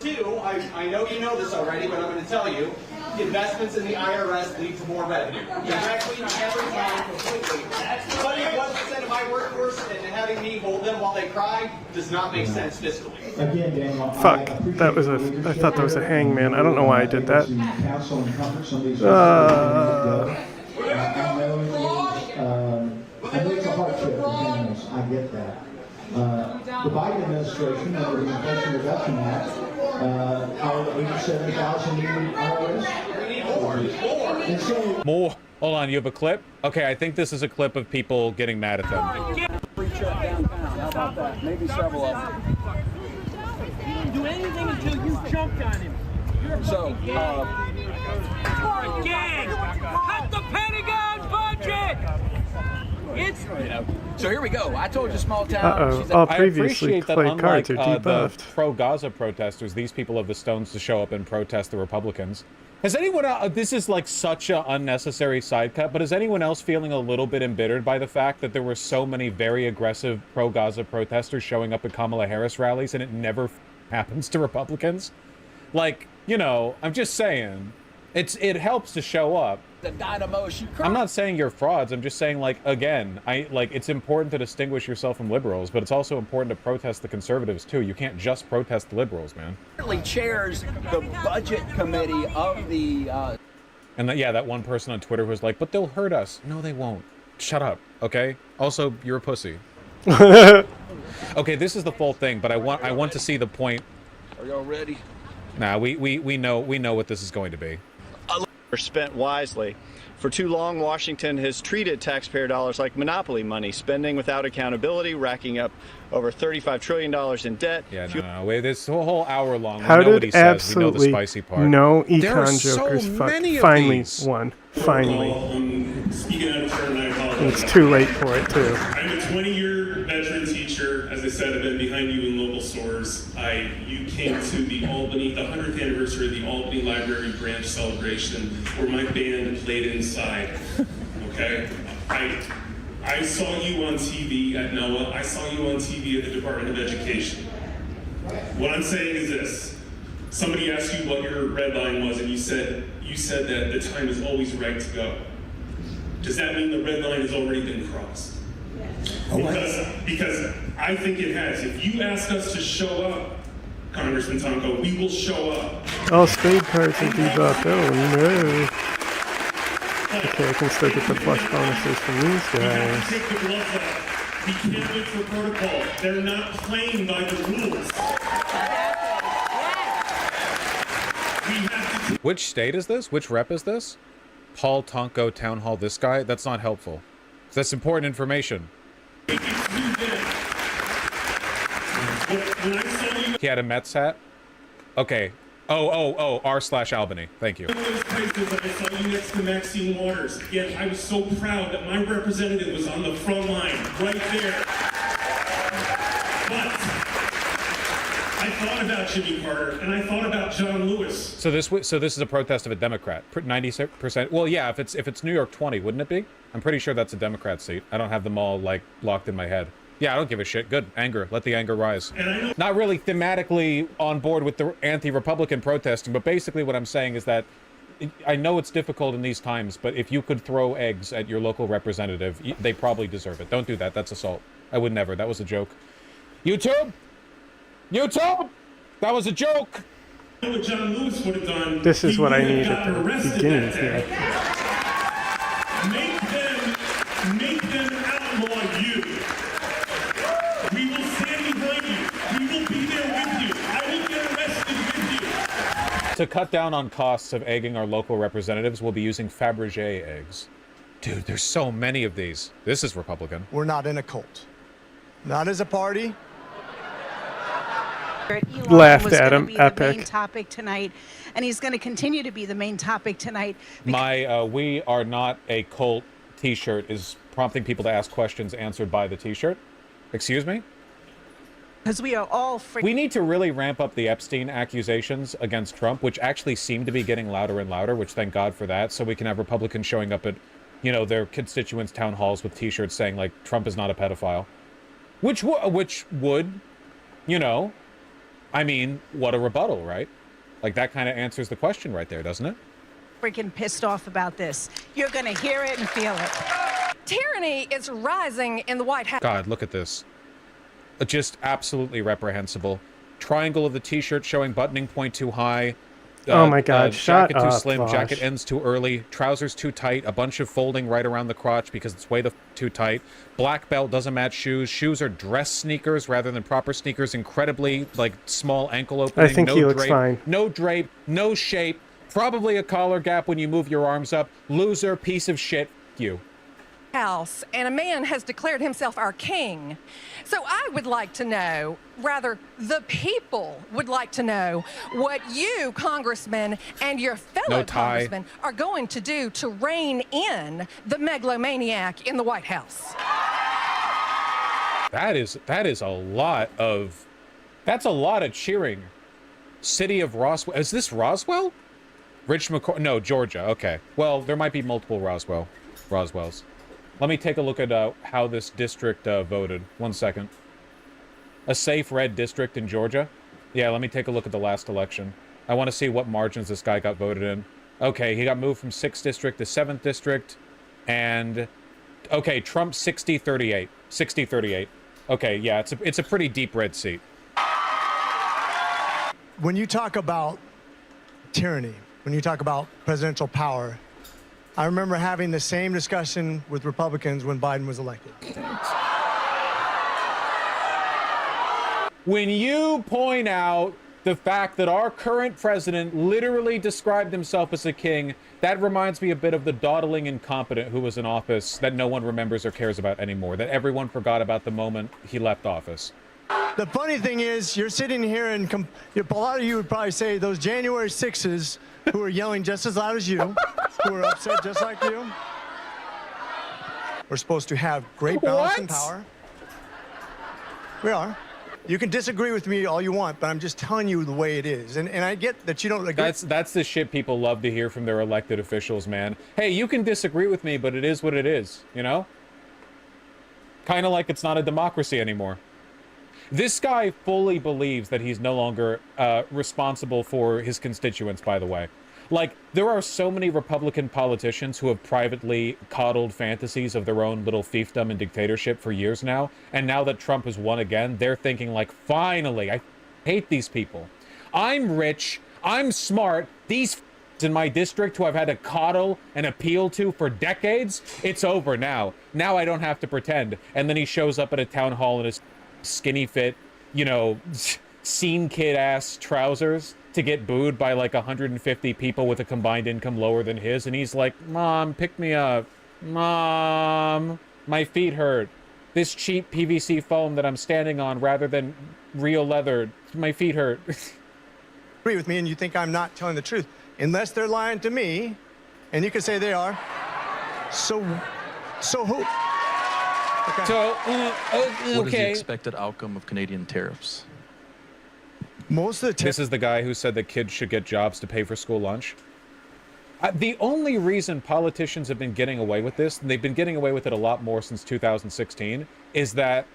Two, I know you know this already, but I'm going to tell you, investments in the IRS lead to more revenue. Directly, every time, completely. Cutting 1% of my workforce and having me hold them while they cry does not make sense fiscally. Again, Daniel, Fuck. That was I thought that was a hangman. I don't know why I did that. I know it's a hardship for families. I get that. The Biden administration, under the Inflation Reduction Act, hired 87,000 new IRS. We need more. And so, More. Hold on, you have a clip? Okay, I think this is a clip of people getting mad at them. Free trip downtown. How about that? Maybe several of them. You didn't do anything until you jumped on him. You're a So, fucking gang. Cut the Pentagon budget. It's so here we go. I told you, small town. Uh-oh. All I previously appreciate that played unlike cards are the debuffed. pro-Gaza protesters, these people have the stones to show up and protest the Republicans. Has anyone else, this is like such an unnecessary side cut, but is anyone else feeling a little bit embittered by the fact that there were so many very aggressive pro-Gaza protesters showing up at Kamala Harris rallies and it never happens to Republicans? Like, you know, I'm just saying, it helps to show up. The dynamo. I'm not saying you're frauds. I'm just saying, like, again, it's important to distinguish yourself from liberals, but it's also important to protest the conservatives too. You can't just protest the liberals, man. Currently chairs the budget committee of the. And that one person on Twitter was like, "But they'll hurt us." No, they won't. Shut up, okay? Also, you're a pussy. Okay, this is the full thing, but I want to see the point. Are y'all ready? Nah, we know what this is going to be. Spent wisely. For too long, Washington has treated taxpayer dollars like monopoly money, spending without accountability, racking up over $35 trillion in debt. Yeah, no, wait, this whole hour long. How we know what did he says. We know the absolutely spicy part. no There are econ so jokers many of finally these. won? Finally. Speaking out of turn, I apologize. And it's too late for it too. I'm a 20-year veteran teacher. As I said, I've been behind you in local stores. You came to the Albany, the 100th anniversary of the Albany Library branch celebration, where my band played inside. Okay? I saw you on TV at NOAA. I saw you on TV at the Department of Education. What I'm saying is this. Somebody asked you what your red line was, and you said that the time is always right to go. Does that mean the red line has already been crossed? Because I think it has. If you ask us to show up, Congressman Tonko, we will show up. All spade cards are debuffed. Oh no. Okay, I can still get the flush bonuses from these guys. Take the gloves off. We can't wait for protocol. They're not playing by the rules. Which state is this? Which rep is this? Paul Tonko Town Hall. This guy? That's not helpful. That's important information. It's When I saw you He had a Mets hat? Okay. Oh, r/Albany. Thank you. in those places, and I saw you next to Maxine Waters. Again, I was so proud that my representative was on the front line, right there. But I thought about Jimmy Carter, and I thought about John Lewis. So this is a protest of a Democrat. 96%. Well, yeah, if it's New York 20, wouldn't it be? I'm pretty sure that's a Democrat seat. I don't have them all like locked in my head. Yeah, I don't give a shit. Good. Anger. Let the anger rise. Not really thematically on board with the anti-Republican protesting, but basically what I'm saying is that I know it's difficult in these times, but if you could throw eggs at your local representative, they probably deserve it. Don't do that. That's assault. I would never. That was a joke. YouTube! YouTube! That was a joke! What John Lewis would have done. This is what I need at at the beginning here. Make them outlaw you. We will stand behind you. We will be there with you. I will get arrested with you. To cut down on costs of egging our local representatives, we'll be using Fabergé eggs. Dude, there's so many of these. This is Republican. We're not in a cult. Not as a party. Laughed was at gonna him. be the main topic tonight, and he's going to continue to be the main topic tonight. My "We Are Not a Cult" t-shirt is prompting people to ask questions answered by the t-shirt. Excuse me? Because we are all We need to really ramp up the Epstein accusations against Trump, which actually seem to be getting louder and louder, which thank God for that, so we can have Republicans showing up at, you know, their constituents' town halls with t-shirts saying, like, Trump is not a pedophile. Which would, you know, I mean, what a rebuttal, right? Like, that kind of answers the question right there, doesn't it? freaking pissed off about this. You're going to hear it and feel it. Tyranny is rising in the White House. God, look at this. Just absolutely reprehensible. Triangle of the t-shirt showing buttoning point too high. Oh my God, shut jacket too up, slim, Vosh. jacket ends too early, trousers too tight, a bunch of folding right around the crotch because it's way too tight. Black belt doesn't match shoes. Shoes are dress sneakers rather than proper sneakers. Incredibly, like, small ankle opening. I think no he looks drape, fine. No drape, no shape. Probably a collar gap when you move your arms up. Loser, piece of shit, you. House, and a man has declared himself our king. So I would like to know, rather, the people would like to know what you, congressmen, and your fellow congressmen are going to do to rein in the megalomaniac in the White House. That is a lot of, that's a lot of cheering. City of Roswell. Is this Roswell? Rich McCoy, no, Georgia. Okay. Well, there might be multiple Roswells. Let me take a look at how this district voted. 1 second. A safe red district in Georgia? Yeah, let me take a look at the last election. I want to see what margins this guy got voted in. Okay, he got moved from 6th district to 7th district. And, okay, Trump 60-38. 60-38. Okay, yeah, it's a pretty deep red seat. When you talk about tyranny, when you talk about presidential power, I remember having the same discussion with Republicans when Biden was elected. When you point out the fact that our current president literally described himself as a king, that reminds me a bit of the dawdling incompetent who was in office that no one remembers or cares about anymore, that everyone forgot about the moment he left office. The funny thing is, you're sitting here and a lot of you would probably say those January 6s who are yelling just as loud as you, who are upset just like you. We're supposed to have great balance and power. We are. You can disagree with me all you want, but I'm just telling you the way it is. And I get that you don't agree. That's the shit people love to hear from their elected officials, man. Hey, you can disagree with me, but it is what it is, you know? Kind of like it's not a democracy anymore. This guy fully believes that he's no longer responsible for his constituents, by the way. Like, there are so many Republican politicians who have privately coddled fantasies of their own little fiefdom and dictatorship for years now, and now that Trump has won again, they're thinking, like, finally, I hate these people. I'm rich, I'm smart, these in my district who I've had to coddle and appeal to for decades, it's over now. Now I don't have to pretend. And then he shows up at a town hall in his skinny fit, you know, scene kid ass trousers to get booed by like 150 people with a combined income lower than his, and he's like, "Mom, pick me up. Mom, my feet hurt. this cheap PVC foam that I'm standing on rather than real leather. My feet hurt. Agree with me, and you think I'm not telling the truth. Unless they're lying to me, and you can say they are. So who? Okay. So, What is the okay. expected outcome of Canadian tariffs? Most of the This is the guy who said that kids should get jobs to pay for school lunch. The only reason politicians have been getting away with this, and they've been getting away with it a lot more since 2016, is that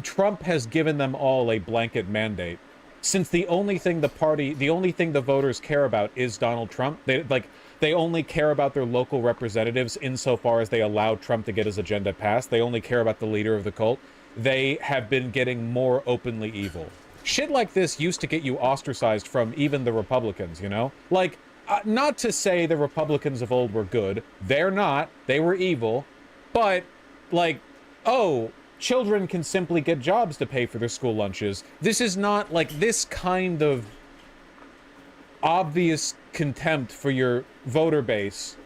Trump has given them all a blanket mandate. Since the only thing the voters care about is Donald Trump, they only care about their local representatives insofar as they allow Trump to get his agenda passed. They only care about the leader of the cult. They have been getting more openly evil. Shit like this used to get you ostracized from even the Republicans, you know? Like, not to say the Republicans of old were good. They're not. They were evil. But, like, oh, children can simply get jobs to pay for their school lunches. This is not, like, this kind of obvious contempt for your voter base.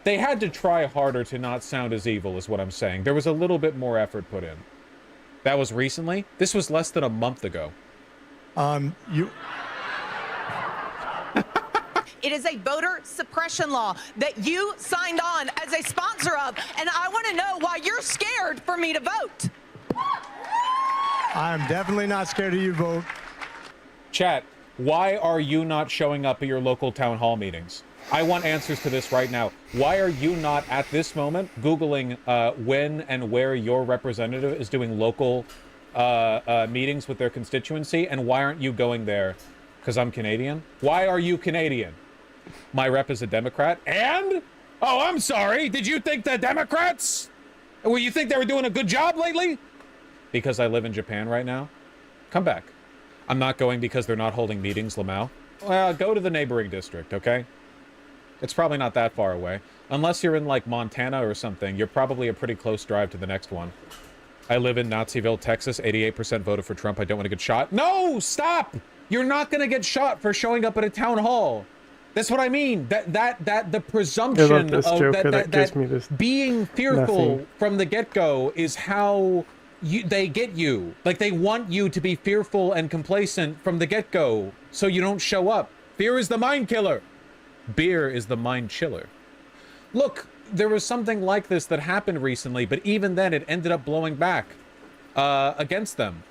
They had to try harder to not sound as evil, is what I'm saying. There was a little bit more effort put in. That was recently? This was less than a month ago. It is a voter suppression law that you signed on as a sponsor of, and I want to know why you're scared for me to vote. I'm definitely not scared of you, vote. Chat, why are you not showing up at your local town hall meetings? I want answers to this right now. Why are you not, at this moment, Googling when and where your representative is doing local meetings with their constituency, and why aren't you going there? Because I'm Canadian? Why are you Canadian? My rep is a Democrat, and? Oh, I'm sorry. Did you think the Democrats? Well, you think they were doing a good job lately? Because I live in Japan right now? Come back. I'm not going because they're not holding meetings, Lamau. Well, go to the neighboring district, okay? It's probably not that far away. Unless you're in, like, Montana or something, you're probably a pretty close drive to the next one. I live in Naziville, Texas. 88% voted for Trump. I don't want to get shot. No! Stop! You're not going to get shot for showing up at a town hall. That's what I mean. The presumption that being fearful from the get-go is how they get you. Like, they want you to be fearful and complacent from the get-go so you don't show up. Fear is the mind killer. Beer is the mind chiller. Look, there was something like this that happened recently, but even then it ended up blowing back against them.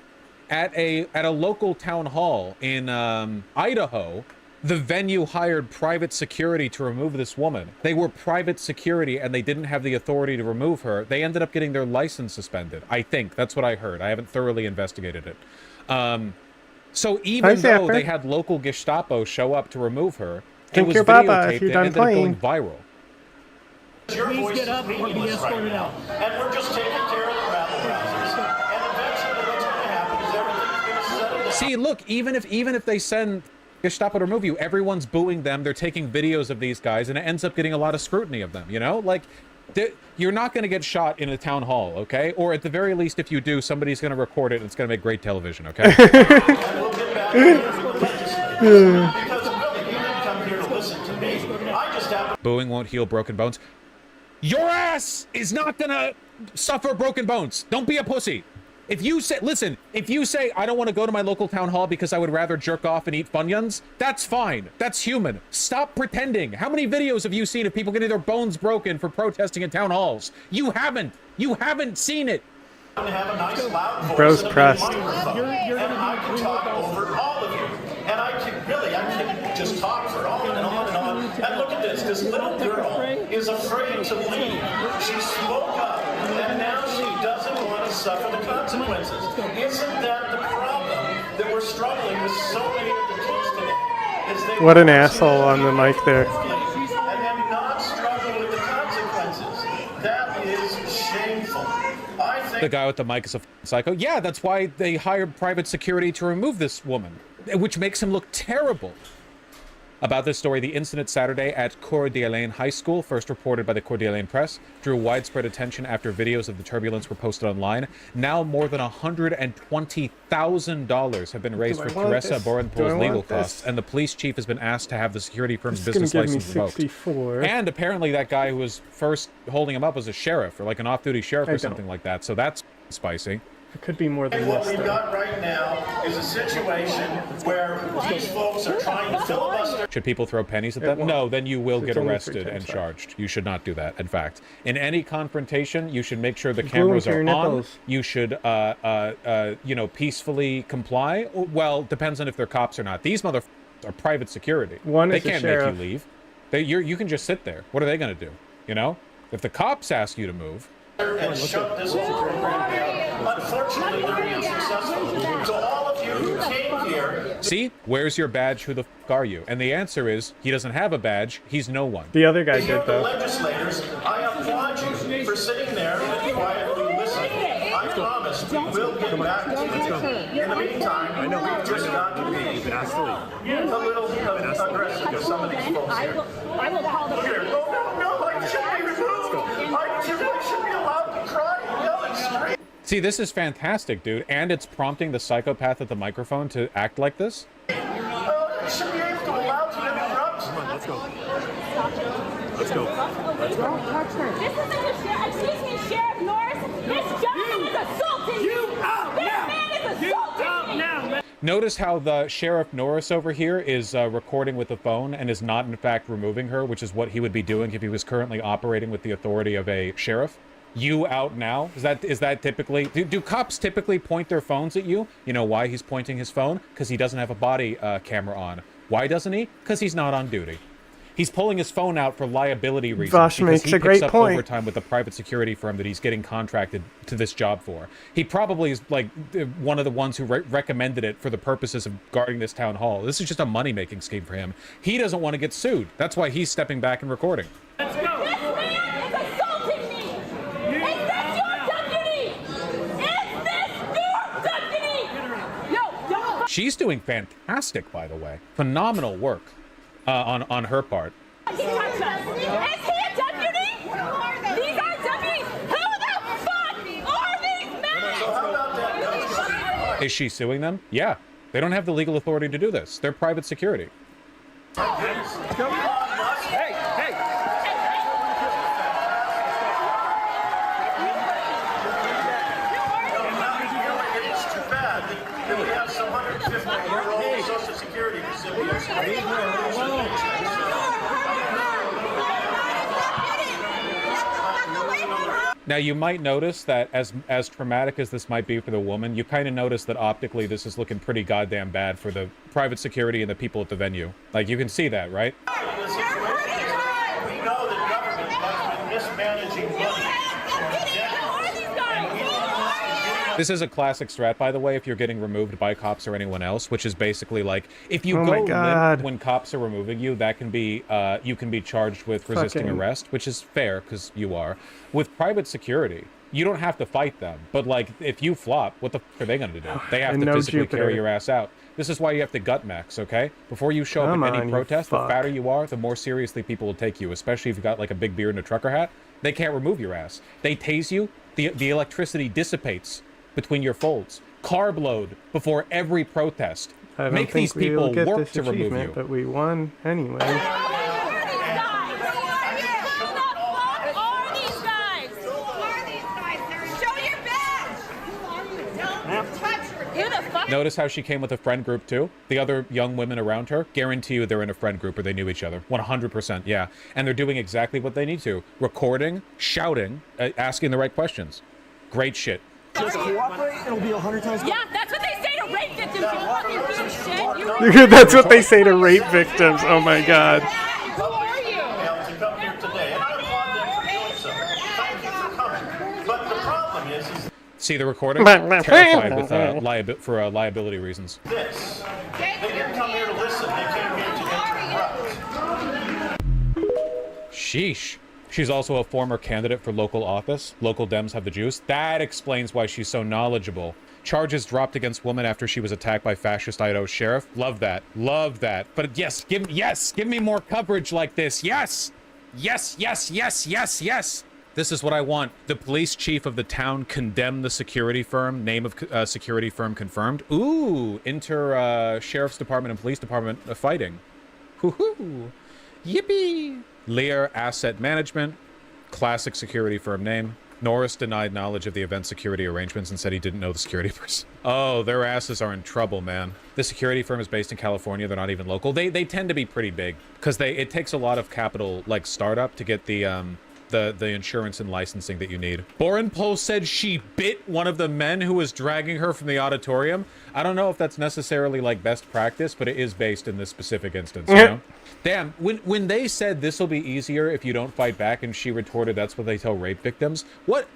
At a local town hall in Idaho, the venue hired private security to remove this woman. They were private security and they didn't have the authority to remove her. They ended up getting their license suspended. I think that's what I heard. I haven't thoroughly investigated it. So even though they had local Gestapo show up to remove her, it was videotaped and ended up going viral. Please get up or be escorted out. And we're just taking care of the rabble-rousers. And eventually what's going to happen is everything's going to settle down. See, look, even if they send Gestapo to remove you, everyone's booing them. They're taking videos of these guys, and it ends up getting a lot of scrutiny of them, you know? Like, you're not going to get shot in a town hall, okay? Or at the very least, if you do, somebody's going to record it, and it's going to make great television, okay? Booing won't heal broken bones. Your ass is not gonna suffer broken bones. Don't be a pussy. If you say, listen, if you say, I don't want to go to my local town hall because I would rather jerk off and eat Funyuns, that's fine. That's human. Stop pretending. How many videos have you seen of people getting their bones broken for protesting in town halls? You haven't. You haven't seen it. Have a nice loud voice. Bro's pressed. And I can talk over all of you. And I can just talk for on and on and on. And look at this little girl is afraid to leave. She spoke up, and now she doesn't want to suffer the consequences. Isn't that the problem? That we're struggling with so many of the kids today. What an asshole on the mic there. And then not struggle with the consequences. That is shameful. I think The guy with the mic is a psycho. Yeah, that's why they hired private security to remove this woman, which makes him look terrible. About this story, the incident Saturday at Coeur d'Alene High School, first reported by the Coeur d'Alene Press, drew widespread attention after videos of the turbulence were posted online. Now more than $120,000 have been raised for Teresa Borenpool's legal costs, and the police chief has been asked to have the security firm's business license revoked. And apparently that guy who was first holding him up was a sheriff, or like an off-duty sheriff or something like that, so that's spicy. It could be more than what this, we've got right now is a situation where these folks are trying to filibuster. Should people throw pennies at them? No, then you will get arrested and charged. You should not do that, in fact. In any confrontation, you should make sure the cameras are on. You should, you know, peacefully comply. Well, depends on if they're cops or not. These motherfuckers are private security. They can't make you leave. You can just sit there. What are they going to do? You know? If the cops ask you to move... and shut this whole program down. Unfortunately, they're being successful. So all of you who came here... See? Where's your badge? Who the f*** are you? And the answer is, he doesn't have a badge. He's no one. The other guy did, though. Legislators, I applaud you for sitting there and quietly listening. I promise we will get back to you. In the meantime, we've just got to be a little aggressive with some of these folks here. I will call the Here. No, I shouldn't be removed. I should be allowed to cry and yell and scream. See, this is fantastic, dude. And it's prompting the psychopath at the microphone to act like this. You should be able to allow to interrupt. Come on, let's go. Let's go. Let's go. Don't touch her. This isn't the sheriff. Excuse me, Sheriff Norris. This gentleman is assaulting me. This man is assaulting me. Notice how the Sheriff Norris over here is recording with the phone and is not, in fact, removing her, which is what he would be doing if he was currently operating with the authority of a sheriff. You out now? Is that typically... Do cops typically point their phones at you? You know why he's pointing his phone? Because he doesn't have a body camera on. Why doesn't he? Because he's not on duty. He's pulling his phone out for liability reasons. Vosh makes a great point. Overtime with the private security firm that he's getting contracted to this job for. He probably is like one of the ones who recommended it for the purposes of guarding this town hall. This is just a money-making scheme for him. He doesn't want to get sued. That's why he's stepping back and recording. Let's go. This man is assaulting me. Is this your deputy? Is this your deputy? No, don't. She's doing fantastic, by the way. Phenomenal work. On her part. Is he a deputy? These are deputies. Who the fuck are these men? Is she suing them? Yeah. They don't have the legal authority to do this. They're private security. Hey. It's too bad that we have some 150-year-old Social Security recipients. Now, you might notice that as traumatic as this might be for the woman, you kind of notice that optically this is looking pretty goddamn bad for the private security and the people at the venue. Like, you can see that, right? We know that government has been mismanaging money. This is a classic strat, by the way, if you're getting removed by cops or anyone else, which is basically like, if you go limp when cops are removing you, that can be, you can be charged with resisting arrest, which is fair, because you are. With private security, you don't have to fight them, but like, if you flop, what the f are they going to do? They have to physically carry your ass out. This is why you have to gut max, okay? Before you show up at any protest, the fatter you are, the more seriously people will take you, especially if you've got like a big beard and a trucker hat. They can't remove your ass. They tase you, the electricity dissipates between your folds. Carb load before every protest. Make these people work to remove you. But we won anyway. Notice how she came with a friend group too? The other young women around her, guarantee you they're in a friend group or they knew each other. 100%, yeah. And they're doing exactly what they need to. Recording, shouting, asking the right questions. Great shit. Just cooperate, it'll be 100 times better. Yeah, that's what they say to rape victims, you fucking piece of shit. That's what they say to rape victims. Oh my god. Who are you? To come here today, and I applaud them for doing so. Thank you for coming. But the problem is See the recording? Terrified with liability reasons. this. They didn't come here to listen, they came here to interrupt. Sheesh. She's also a former candidate for local office. Local Dems have the juice. That explains why she's so knowledgeable. Charges dropped against woman after she was attacked by fascist Idaho sheriff. Love that. Love that. But yes, give me more coverage like this. Yes. Yes, yes, yes, yes, yes. This is what I want. The police chief of the town condemned the security firm. Name of security firm confirmed. Ooh, sheriff's department and police department fighting. Hoo-hoo. Yippee. Lear Asset Management. Classic security firm name. Norris denied knowledge of the event security arrangements and said he didn't know the security person. Oh, their asses are in trouble, man. The security firm is based in California. They're not even local. They tend to be pretty big because it takes a lot of capital, like startup, to get the insurance and licensing that you need. Borenpol said she bit one of the men who was dragging her from the auditorium. I don't know if that's necessarily like best practice, but it is based in this specific instance, you know? Damn, when they said this will be easier if you don't fight back, and she retorted that's what they tell rape victims. What?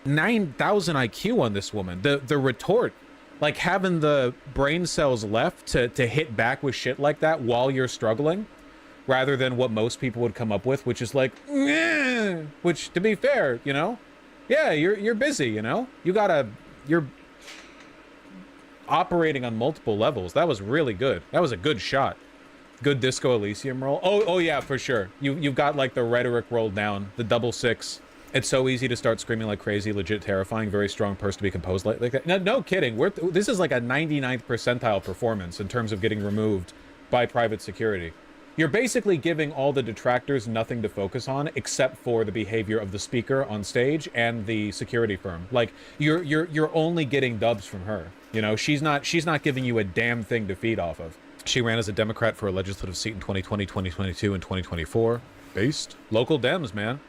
9,000 IQ on this woman. The retort, like having the brain cells left to hit back with shit like that while you're struggling, rather than what most people would come up with, which is like, which, to be fair, you know, yeah, you're busy, you know, you're operating on multiple levels. That was really good. That was a good shot. Good Disco Elysium roll. Oh yeah, for sure. You've got like the rhetoric rolled down, the 666. It's so easy to start screaming like crazy, legit terrifying, very strong person to be composed like that. No kidding. This is like a 99th percentile performance in terms of getting removed by private security. You're basically giving all the detractors nothing to focus on except for the behavior of the speaker on stage and the security firm. Like you're only getting dubs from her. You know, she's not giving you a damn thing to feed off of. She ran as a Democrat for a legislative seat in 2020, 2022, and 2024. Based. Local Dems, man.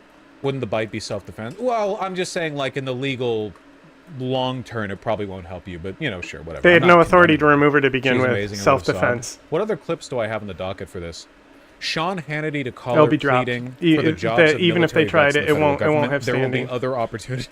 Wouldn't the bite be self-defense? Well, I'm just saying, like, in the legal long term, it probably won't help you, but, you know, sure, whatever. They had no authority to remove her to begin with. Self-defense. What other clips do I have on the docket for this? Sean Hannity to call her pleading for the jobs of even if they tried it, it won't have standing. There will be other opportunities.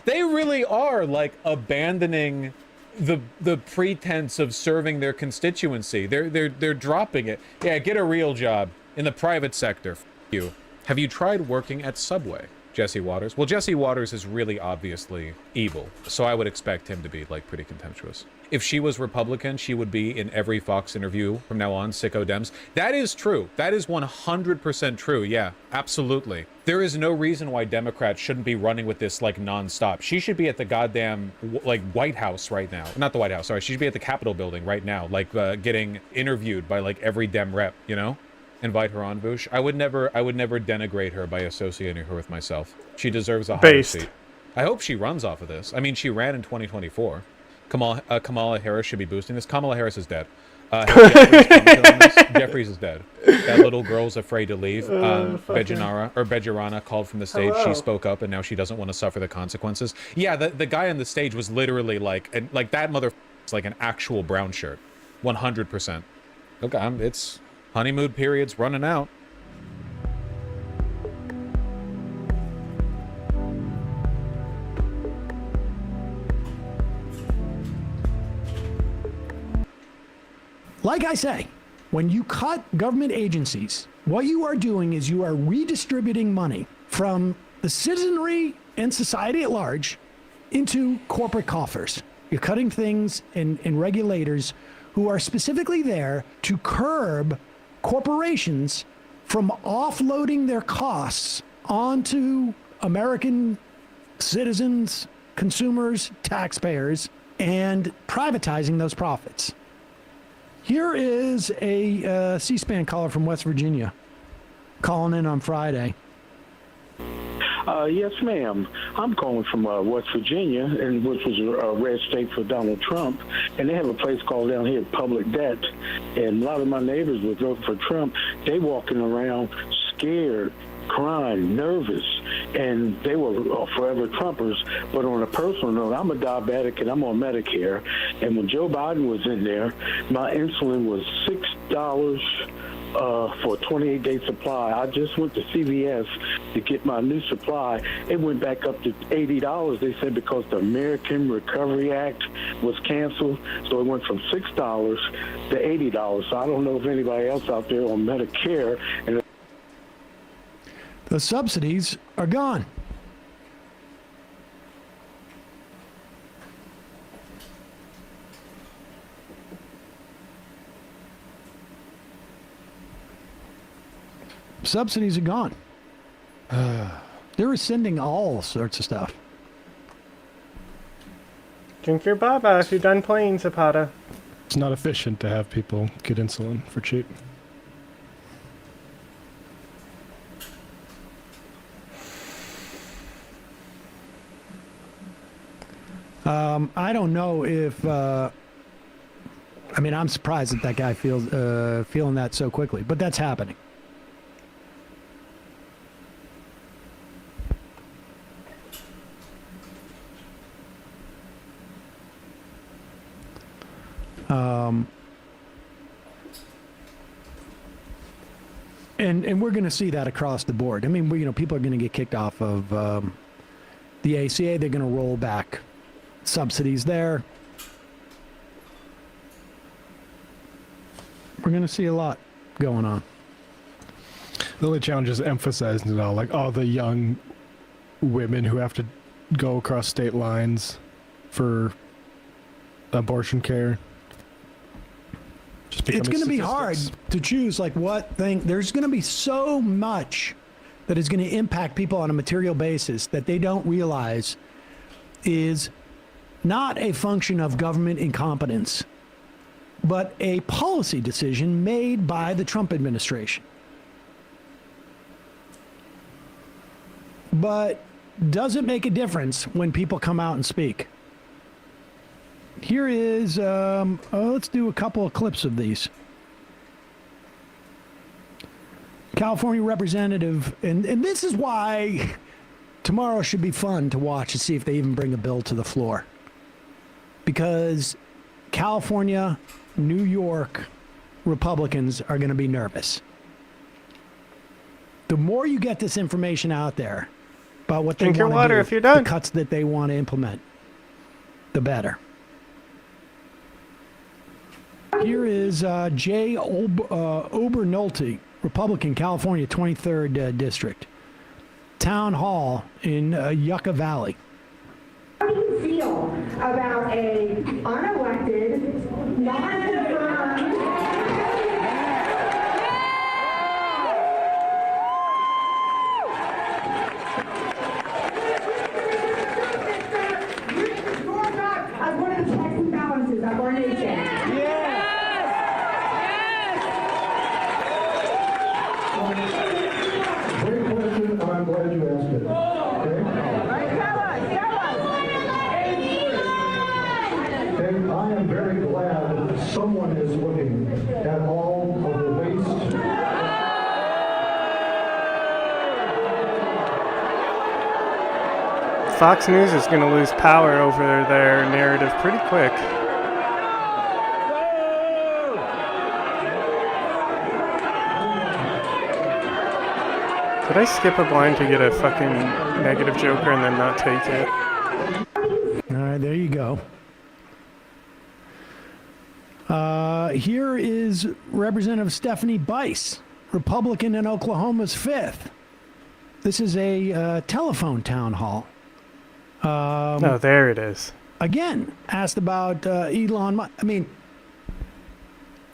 They really are, like, abandoning the pretense of serving their constituency. They're dropping it. Yeah, get a real job in the private sector. F you. Have you tried working at Subway? Jesse Waters. Well, Jesse Waters is really obviously evil, so I would expect him to be like pretty contemptuous. If she was Republican, she would be in every Fox interview from now on. Sicko Dems. That is true. That is 100% true. Yeah, absolutely. There is no reason why Democrats shouldn't be running with this like nonstop. She should be at the goddamn like White House right now. Not the White House. Sorry, she should be at the Capitol building right now, like getting interviewed by like every Dem rep. You know. Invite her on, Bush. I would never denigrate her by associating her with myself. She deserves a higher seat. I hope she runs off of this. I mean, she ran in 2024. Kamala Harris should be boosting this. Kamala Harris is dead. Jeffries is dead. That little girl's afraid to leave. Bejarana called from the stage. Hello. She spoke up, and now she doesn't want to suffer the consequences. Yeah, the guy on the stage was literally like that mother like an actual brown shirt. 100%. Okay, it's honeymoon period's running out. Like I say, when you cut government agencies, what you are doing is you are redistributing money from the citizenry and society at large into corporate coffers. You're cutting things in regulators who are specifically there to curb corporations from offloading their costs onto American citizens, consumers, taxpayers, and privatizing those profits. Here is a C-SPAN caller from West Virginia calling in on Friday. Yes, ma'am. I'm calling from West Virginia, and which was a red state for Donald Trump. And they have a place called down here Public Debt. And a lot of my neighbors would vote for Trump. They walking around scared, crying, nervous, and they were forever Trumpers. But on a personal note, I'm a diabetic and I'm on Medicare. And when Joe Biden was in there, my insulin was $6 for a 28-day supply. I just went to CVS to get my new supply. It went back up to $80, they said, because the American Recovery Act was canceled. So it went from $6 to $80. So I don't know if anybody else out there on Medicare. And The subsidies are gone. Subsidies are gone. They're rescinding all sorts of stuff. Drink your baba if you're done playing, Zapata. It's not efficient to have people get insulin for cheap. I don't know if. I mean, I'm surprised that guy feels feeling that so quickly, but that's happening. And we're going to see that across the board. I mean, people are going to get kicked off of the ACA. They're going to roll back subsidies there. We're going to see a lot going on. The only challenge is emphasizing it all, like all the young women who have to go across state lines for abortion care. It's going to be hard to choose like what thing. There's going to be so much that is going to impact people on a material basis that they don't realize is not a function of government incompetence, but a policy decision made by the Trump administration. But does it make a difference when people come out and speak? Here is, let's do a couple of clips of these. California representative, and this is why tomorrow should be fun to watch to see if they even bring a bill to the floor. Because California, New York Republicans are going to be nervous. The more you get this information out there about what they want to do, Drink your water if you're done. the cuts that they want to implement, the better. Here is Jay Obernolte, Republican, California, 23rd District. Town Hall in Yucca Valley. How do you feel about a unelected, non-confirmed... as one of the checks and balances of our nation. Great question, and I'm glad you asked it. And I am very glad that someone is looking at all of the waste. Fox News is going to lose power over their narrative pretty quick. Did I skip a line to get a fucking negative joker and then not take it? All right, there you go. Here is Representative Stephanie Bice, Republican in Oklahoma's 5th. This is a telephone town hall. Oh, there it is. Again, asked about Elon Musk. I mean,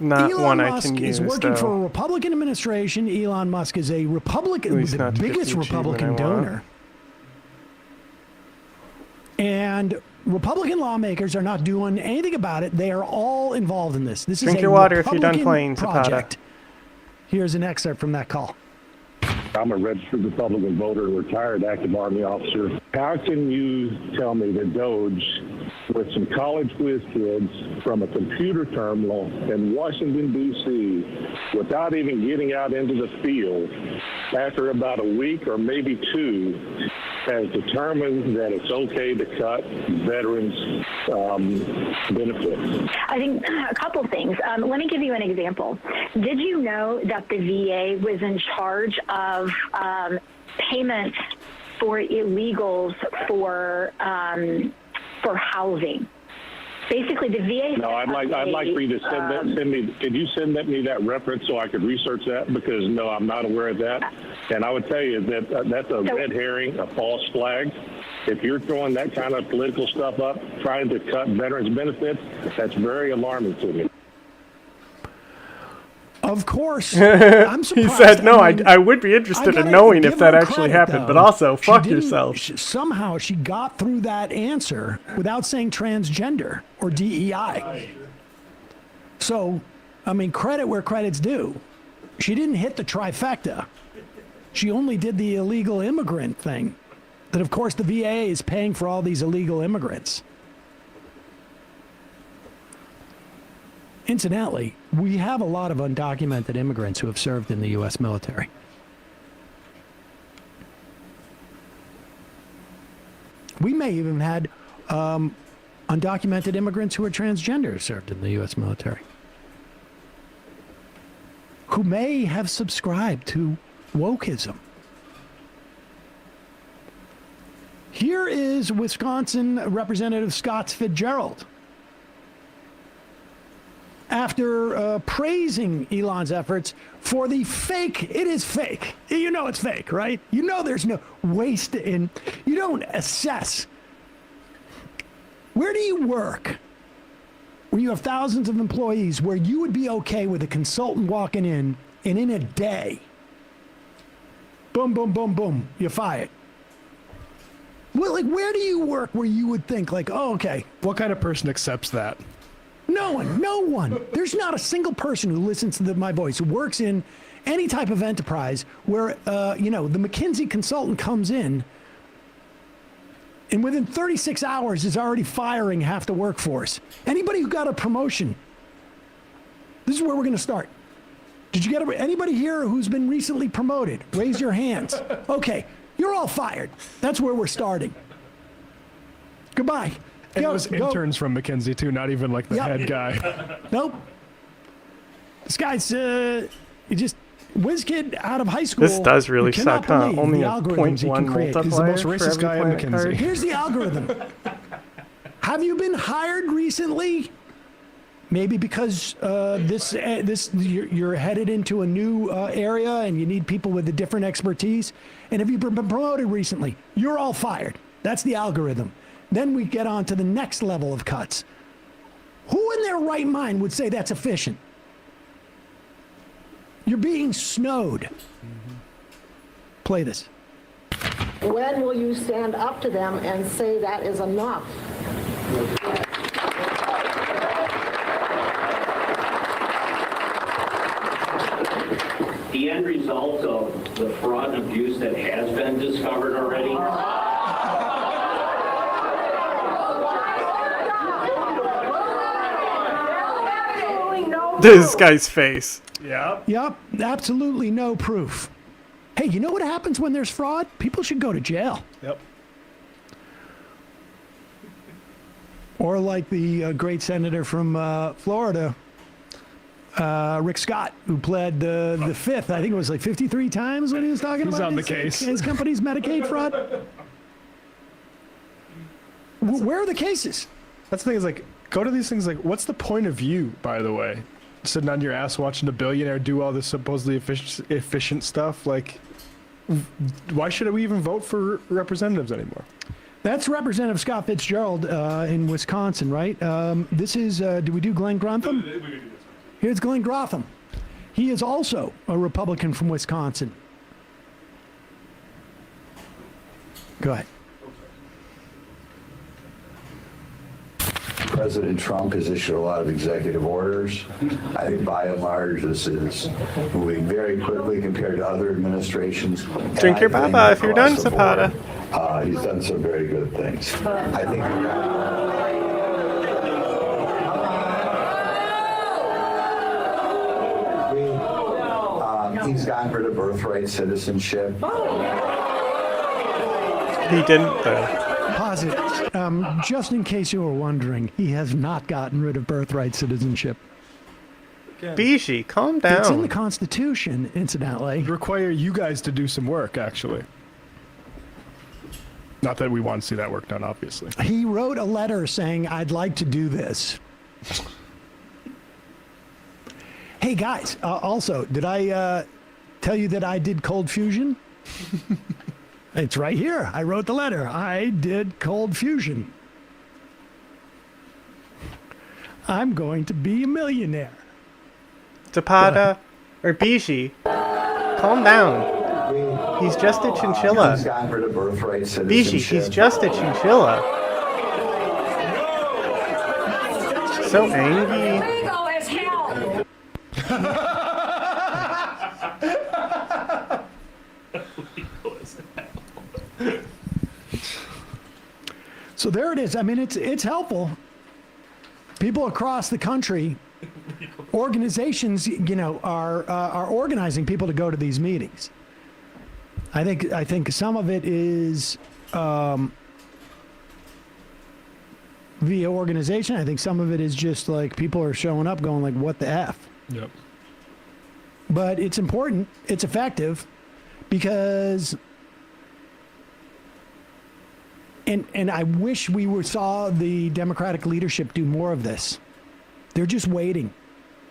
Not Elon one Musk I can use, is working for a though. Republican administration. Elon Musk is a Republican, At least the not to get biggest the achievement Republican I want. donor. And Republican lawmakers are not doing anything about it. They are all involved in this. This Drink is a your water if you're done Republican playing, Zapata. project. Here's an excerpt from that call. I'm a registered Republican voter, retired active Army officer. How can you tell me that Doge, with some college whiz kids from a computer terminal in Washington, D.C., without even getting out into the field, after about a week or maybe two, has determined that it's okay to cut veterans' benefits? I think a couple things. Let me give you an example. Did you know that the VA was in charge of payments for illegals for housing? Basically, the VA. No, I'd like for you to send me. Could you send me that reference so I could research that? Because no, I'm not aware of that. And I would tell you that that's a red herring, a false flag. If you're throwing that kind of political stuff up, trying to cut veterans' benefits, that's very alarming to me. Of course. I'm surprised. He said, no, I mean, I would be interested in gotta knowing give if that her actually credit, happened, though. but also, She fuck didn't- yourself. Somehow she got through that answer without saying transgender or DEI. So, I mean, credit where credit's due. She didn't hit the trifecta. She only did the illegal immigrant thing. That, of course, the VA is paying for all these illegal immigrants. Incidentally, we have a lot of undocumented immigrants who have served in the U.S. military. We may even had undocumented immigrants who are transgender served in the U.S. military, who may have subscribed to wokeism. Here is Wisconsin Representative Scott Fitzgerald. After praising Elon's efforts for the fake, it is fake. You know it's fake, right? You know there's no waste in, you don't assess. Where do you work where you have thousands of employees where you would be okay with a consultant walking in and in a day, boom, boom, boom, boom, you're fired? Well, like, where do you work where you would think like, oh, okay. What kind of person accepts that? No one. There's not a single person who listens to my voice who works in any type of enterprise where, the McKinsey consultant comes in and within 36 hours is already firing half the workforce. Anybody who got a promotion, this is where we're going to start. Did you get anybody here who's been recently promoted? Raise your hands. Okay, you're all fired. That's where we're starting. Goodbye. And it was interns from McKinsey too, not even like the head guy. Nope. This guy's just whiz kid out of high school. This does really You cannot suck, huh? believe Only the a algorithms he 0.1 can create. multiplier He's the most for racist every guy at planet McKinsey. card. Here's the algorithm. Have you been hired recently? Maybe because you're headed into a new area and you need people with a different expertise. And have you been promoted recently? You're all fired. That's the algorithm. Then we get on to the next level of cuts. Who in their right mind would say that's efficient? You're being snowed. Play this. When will you stand up to them and say that is enough? The end result of the fraud and abuse that has been discovered already. This guy's face. Yep, absolutely no proof. Hey, you know what happens when there's fraud? People should go to jail. Yep. Or like the great senator from Florida, Rick Scott, who pled the fifth. I think it was like 53 times when he was talking He's about on the case. his company's Medicaid fraud. Where are the cases? That's the thing is like, go to these things like, what's the point of view, by the way? Sitting on your ass watching a billionaire do all this supposedly efficient stuff. Like, why should we even vote for representatives anymore? That's Representative Scott Fitzgerald in Wisconsin, right? This is, do we do Glenn Grantham? Here's Glenn Grantham. He is also a Republican from Wisconsin. Go ahead. President Trump has issued a lot of executive orders. I think by and large this is moving very quickly compared to other administrations. Drink your baba if you're done, Zapata. He's done some very good things. I think he's gotten rid of birthright citizenship. He didn't, though. Pause it. Just in case you were wondering, he has not gotten rid of birthright citizenship. Bishi, calm down. It's in the Constitution, incidentally. Require you guys to do some work, actually. Not that we want to see that work done, obviously. He wrote a letter saying, I'd like to do this. Hey, guys, also, did I tell you that I did cold fusion? It's right here. I wrote the letter. I did cold fusion. I'm going to be a millionaire. Zapata or Bishi, calm down. He's just a chinchilla. Bishi, he's just a chinchilla. So angry. So there it is. I mean, it's helpful. People across the country, organizations, you know, are organizing people to go to these meetings. I think some of it is via organization. I think some of it is just like people are showing up going like, what the F? Yep. But it's important. It's effective because, and I wish we saw the Democratic leadership do more of this. They're just waiting.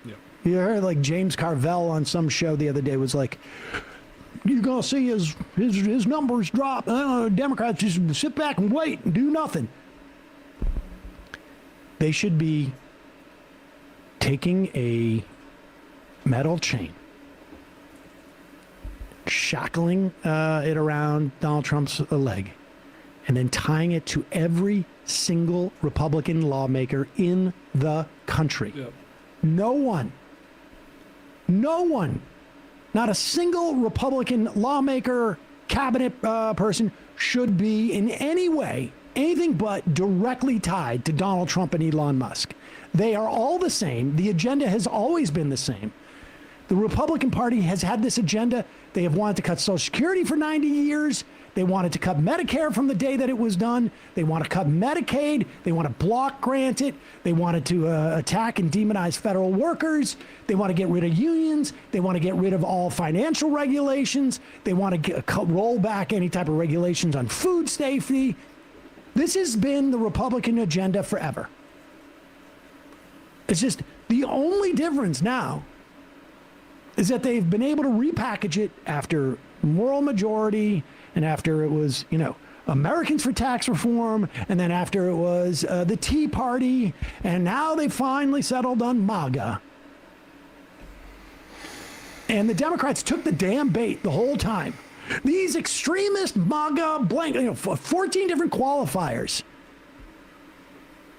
Yep. You heard like James Carvell on some show the other day was like, you're going to see his numbers drop. Democrats just sit back and wait and do nothing. They should be taking a metal chain, shackling it around Donald Trump's leg, and then tying it to every single Republican lawmaker in the country. Yep. No one, not a single Republican lawmaker, cabinet person should be in any way anything but directly tied to Donald Trump and Elon Musk. They are all the same. The agenda has always been the same. The Republican Party has had this agenda. They have wanted to cut Social Security for 90 years. They wanted to cut Medicare from the day that it was done. They want to cut Medicaid. They want to block grant it. They wanted to attack and demonize federal workers. They want to get rid of unions. They want to get rid of all financial regulations. They want to roll back any type of regulations on food safety. This has been the Republican agenda forever. It's just the only difference now is that they've been able to repackage it after moral majority and after it was, you know, Americans for Tax Reform, and then after it was the Tea Party, and now they finally settled on MAGA. And the Democrats took the damn bait the whole time. These extremist MAGA 14 different qualifiers.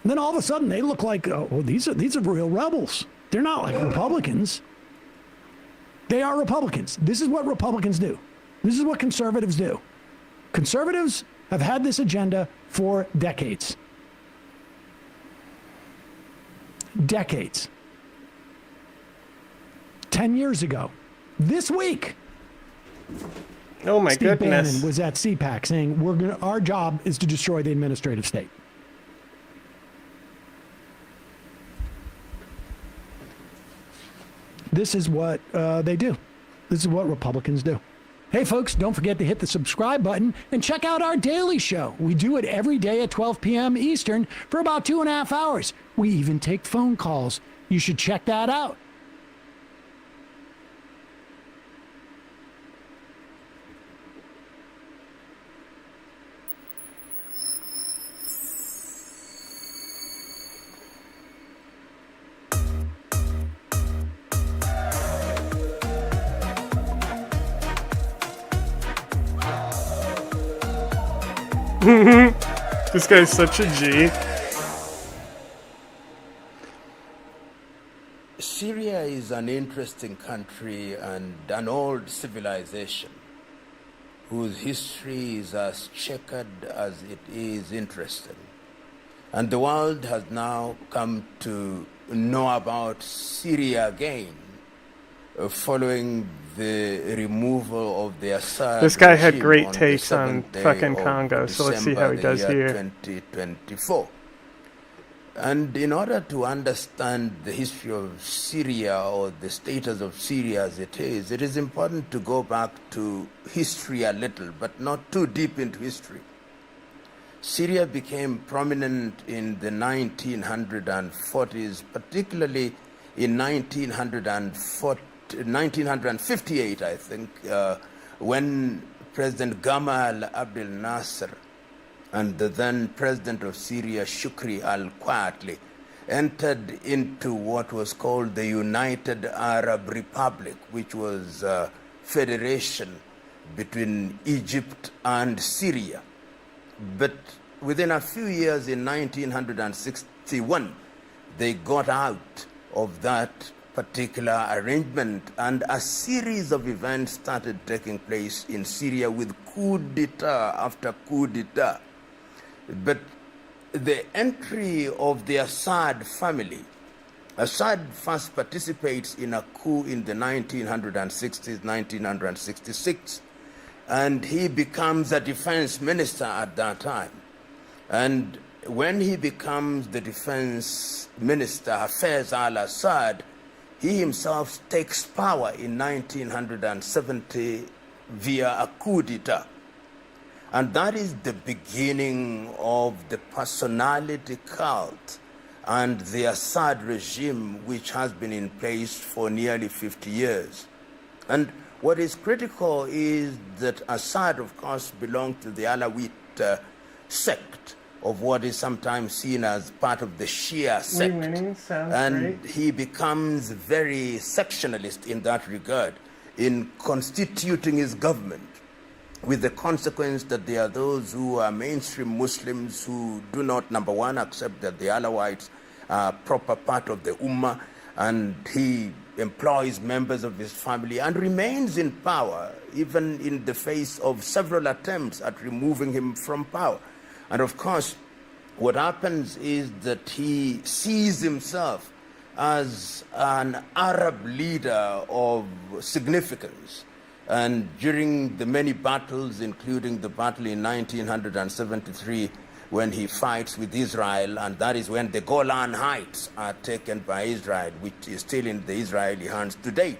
And then all of a sudden they look like, these are real rebels. They're not like Republicans. They are Republicans. This is what Republicans do. This is what conservatives do. Conservatives have had this agenda for decades. Decades. 10 years ago. This week. Oh my Steve goodness. Bannon was at CPAC saying our job is to destroy the administrative state. This is what they do. This is what Republicans do. Hey, folks, don't forget to hit the subscribe button and check out our daily show. We do it every day at 12 p.m. Eastern for about 2.5 hours. We even take phone calls. You should check that out. This guy's such a G. Syria is an interesting country and an old civilization whose history is as checkered as it is interesting. And the world has now come to know about Syria again following the removal of the Assad This guy had regime great on takes the on 7th day fucking of Congo, so let's see how he December, does the year here. 2024. And in order to understand the history of Syria or the status of Syria as it is important to go back to history a little, but not too deep into history. Syria became prominent in the 1940s, particularly in 1958, I think, when President Gamal Abdel Nasser and the then president of Syria, Shukri al-Quatli, entered into what was called the United Arab Republic, which was a federation between Egypt and Syria. But within a few years, in 1961, they got out of that particular arrangement, and a series of events started taking place in Syria with coup d'etat after coup d'etat. But the entry of the Assad family, Assad first participates in a coup in the 1960s, 1966, and he becomes a defense minister at that time. And when he becomes the defense minister, Hafez al-Assad, he himself takes power in 1970 via a coup d'etat. And that is the beginning of the personality cult and the Assad regime, which has been in place for nearly 50 years. And what is critical is that Assad, of course, belonged to the Alawite sect of what is sometimes seen as part of the Shia sect. And he becomes very sectionalist in that regard in constituting his government, with the consequence that there are those who are mainstream Muslims who do not, number one, accept that the Alawites are a proper part of the Ummah, and he employs members of his family and remains in power, even in the face of several attempts at removing him from power. And of course, what happens is that he sees himself as an Arab leader of significance. And during the many battles, including the battle in 1973, when he fights with Israel, and that is when the Golan Heights are taken by Israel, which is still in the Israeli hands today.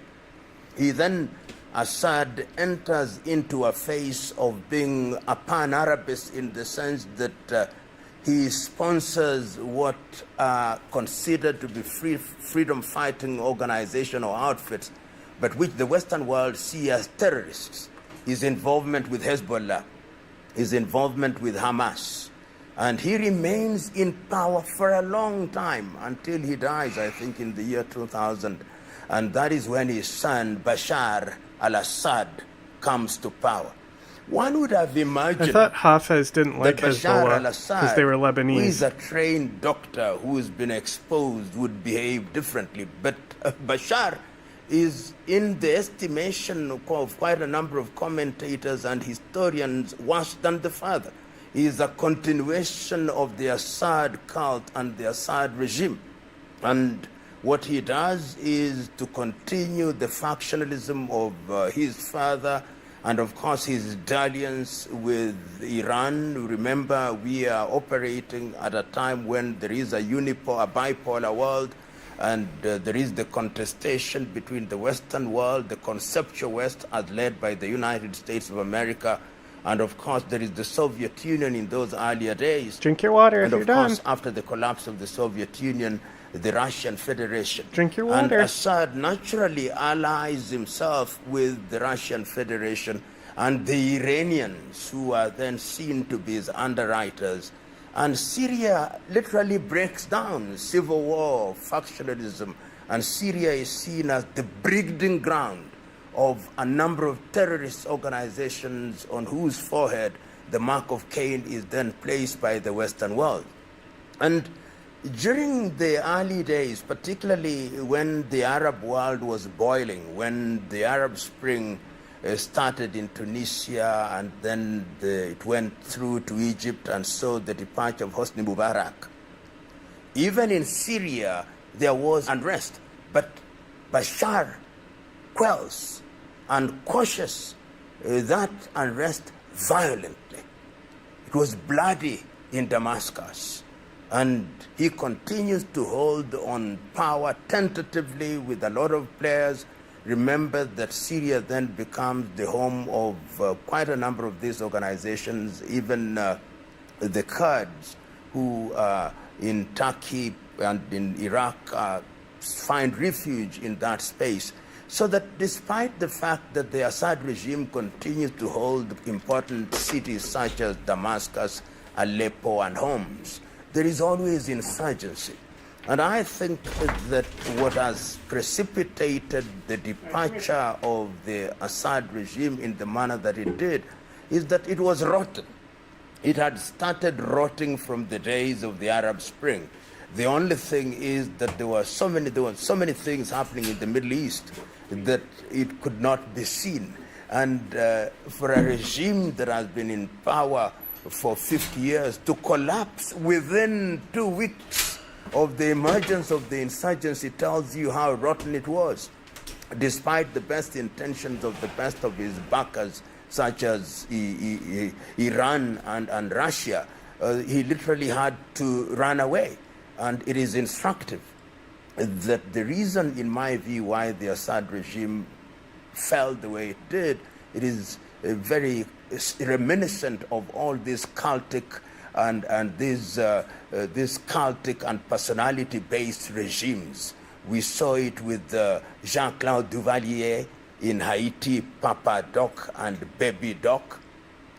He then, Assad, enters into a phase of being a pan-Arabist in the sense that he sponsors what are considered to be freedom-fighting organizations or outfits, but which the Western world see as terrorists. His involvement with Hezbollah, his involvement with Hamas. And he remains in power for a long time until he dies, I think, in the year 2000. And that is when his son, Bashar al-Assad, comes to power. One would have imagined I thought Hafez didn't like that Bashar Hezbollah al-Assad, because they were who is Lebanese. a trained doctor who has been exposed, would behave differently. But Bashar is, in the estimation of quite a number of commentators and historians, worse than the father. He is a continuation of the Assad cult and the Assad regime. And what he does is to continue the factionalism of his father, and of course his dalliance with Iran. Remember, we are operating at a time when there is a bipolar world, and there is the contestation between the Western world, the conceptual West, as led by the United States of America, and of course there is the Soviet Union in those earlier days. Drink your water and if you're of course, done. after the collapse of the Soviet Union, the Russian Federation. Drink your And water. Assad naturally allies himself with the Russian Federation and the Iranians, who are then seen to be his underwriters. And Syria literally breaks down. Civil war, factionalism, and Syria is seen as the breeding ground of a number of terrorist organizations on whose forehead the mark of Cain is then placed by the Western world. And during the early days, particularly when the Arab world was boiling, when the Arab Spring started in Tunisia, and then it went through to Egypt, and so the departure of Hosni Mubarak. Even in Syria, there was unrest, but Bashar quells and quashes that unrest violently. It was bloody in Damascus, and he continues to hold on power tentatively with a lot of players. Remember that Syria then becomes the home of quite a number of these organizations, even the Kurds who in Turkey and in Iraq find refuge in that space. So that despite the fact that the Assad regime continues to hold important cities such as Damascus, Aleppo, and Homs, there is always insurgency. And I think that what has precipitated the departure of the Assad regime in the manner that it did is that it was rotten. It had started rotting from the days of the Arab Spring. The only thing is that there were so many things happening in the Middle East that it could not be seen. And for a regime that has been in power for 50 years to collapse within 2 weeks of the emergence of the insurgency tells you how rotten it was. Despite the best intentions of the best of his backers, such as Iran and Russia, he literally had to run away. And it is instructive that the reason, in my view, why the Assad regime fell the way it did, it is very reminiscent of all these cultic and these cultic and personality-based regimes. We saw it with Jean-Claude Duvalier in Haiti, Papa Doc and Baby Doc.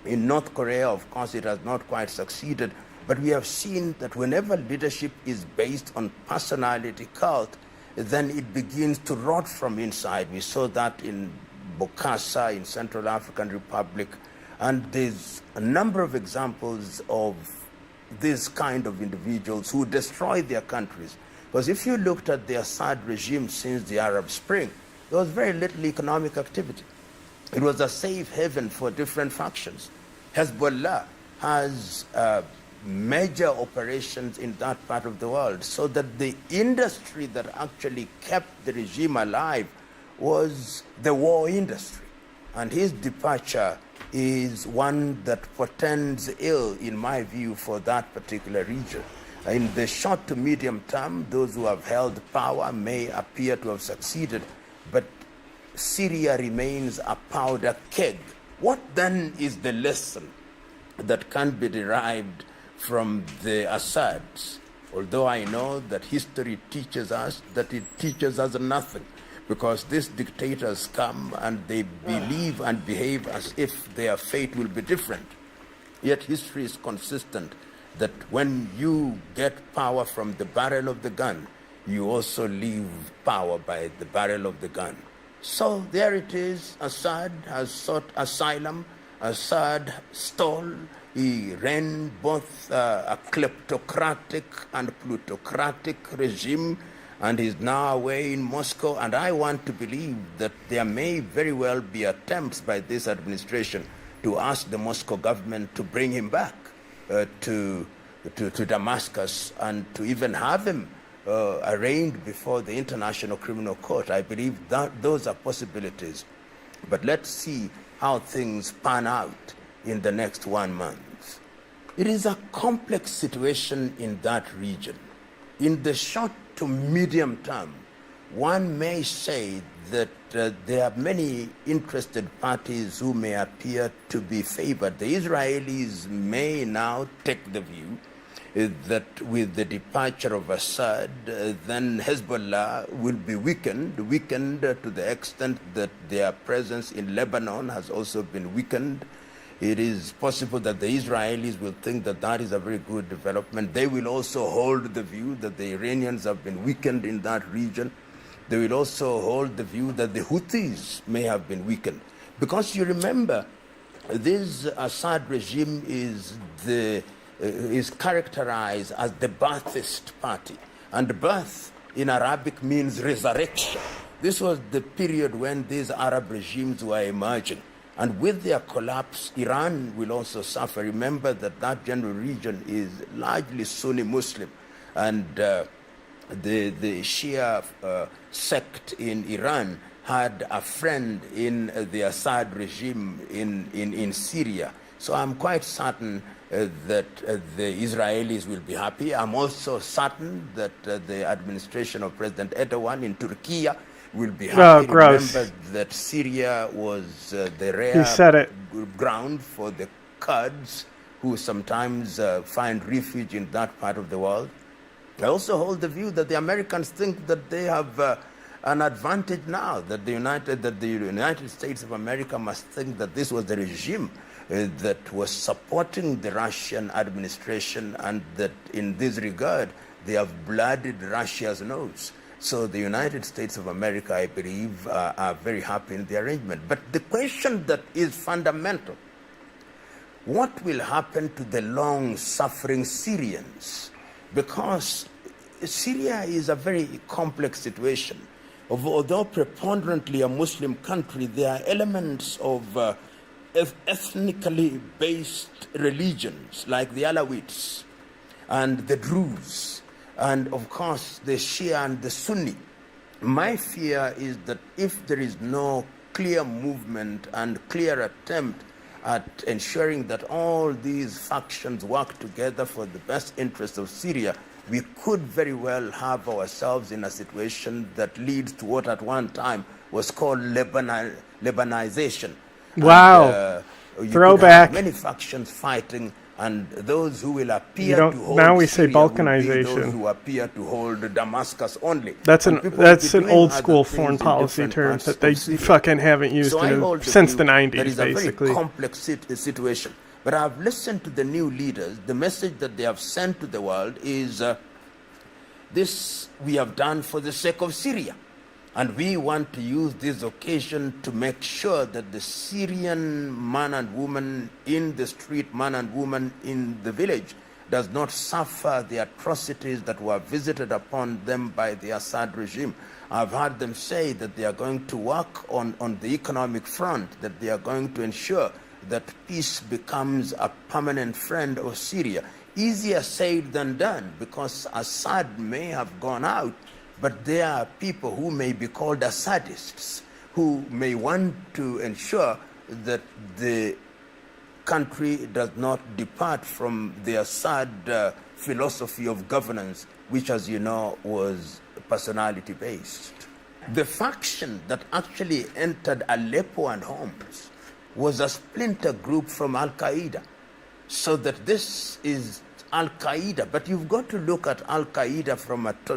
In North Korea, of course, it has not quite succeeded, but we have seen that whenever leadership is based on personality cult, then it begins to rot from inside. We saw that in Bokassa in Central African Republic, and there's a number of examples of this kind of individuals who destroy their countries. Because if you looked at the Assad regime since the Arab Spring, there was very little economic activity. It was a safe haven for different factions. Hezbollah has major operations in that part of the world, so that the industry that actually kept the regime alive was the war industry. And his departure is one that portends ill, in my view, for that particular region. In the short to medium term, those who have held power may appear to have succeeded, but Syria remains a powder keg. What then is the lesson that can be derived from the Assads? Although I know that history teaches us that it teaches us nothing, because these dictators come and they believe and behave as if their fate will be different. Yet history is consistent that when you get power from the barrel of the gun, you also leave power by the barrel of the gun. So there it is. Assad has sought asylum. Assad stole. He ran both a kleptocratic and plutocratic regime, and is now away in Moscow. And I want to believe that there may very well be attempts by this administration to ask the Moscow government to bring him back to Damascus, and to even have him arraigned before the International Criminal Court. I believe that those are possibilities. But let's see how things pan out in the next 1 month. It is a complex situation in that region. In the short to medium term, one may say that there are many interested parties who may appear to be favored. The Israelis may now take the view that with the departure of Assad, then Hezbollah will be weakened to the extent that their presence in Lebanon has also been weakened. It is possible that the Israelis will think that that is a very good development. They will also hold the view that the Iranians have been weakened in that region. They will also hold the view that the Houthis may have been weakened. Because you remember, this Assad regime is characterized as the Ba'athist party. And Ba'ath in Arabic means resurrection. This was the period when these Arab regimes were emerging. And with their collapse, Iran will also suffer. Remember that that general region is largely Sunni Muslim. And the Shia sect in Iran had a friend in the Assad regime in Syria. So I'm quite certain that the Israelis will be happy. I'm also certain that the administration of President Erdogan in Turkey will be happy. Oh, gross. Remember that Syria was the rare ground for the Kurds who sometimes find refuge in that part of the world. I also hold the view that the Americans think that they have an advantage now, that the United States of America must think that this was the regime that was supporting the Russian administration, and that in this regard, they have blooded Russia's nose. So the United States of America, I believe, are very happy in the arrangement. But the question that is fundamental, what will happen to the long-suffering Syrians? Because Syria is a very complex situation. Although preponderantly a Muslim country, there are elements of ethnically based religions like the Alawites and the Druze, and of course the Shia and the Sunni. My fear is that if there is no clear movement and clear attempt at ensuring that all these factions work together for the best interests of Syria, we could very well have ourselves in a situation that leads to what at one time was called Lebanization. Wow. And, Throwback. Many factions fighting, and those who will appear You don't- to hold now we say Syria will be balkanization. those who appear to hold Damascus only. That's And an people will be doing old other school things foreign in policy different term parts that they of Syria. fucking haven't used So I hold since view the that 90s, is a basically. very complex situation. But I've listened to the new leaders. The message that they have sent to the world is this we have done for the sake of Syria. And we want to use this occasion to make sure that the Syrian man and woman in the street, man and woman in the village, does not suffer the atrocities that were visited upon them by the Assad regime. I've heard them say that they are going to work on the economic front, that they are going to ensure that peace becomes a permanent friend of Syria. Easier said than done, because Assad may have gone out, but there are people who may be called Assadists, who may want to ensure that the country does not depart from the Assad philosophy of governance, which, as you know, was personality-based. The faction that actually entered Aleppo and Homs was a splinter group from Al-Qaeda. So that this is Al-Qaeda, but you've got to look at Al-Qaeda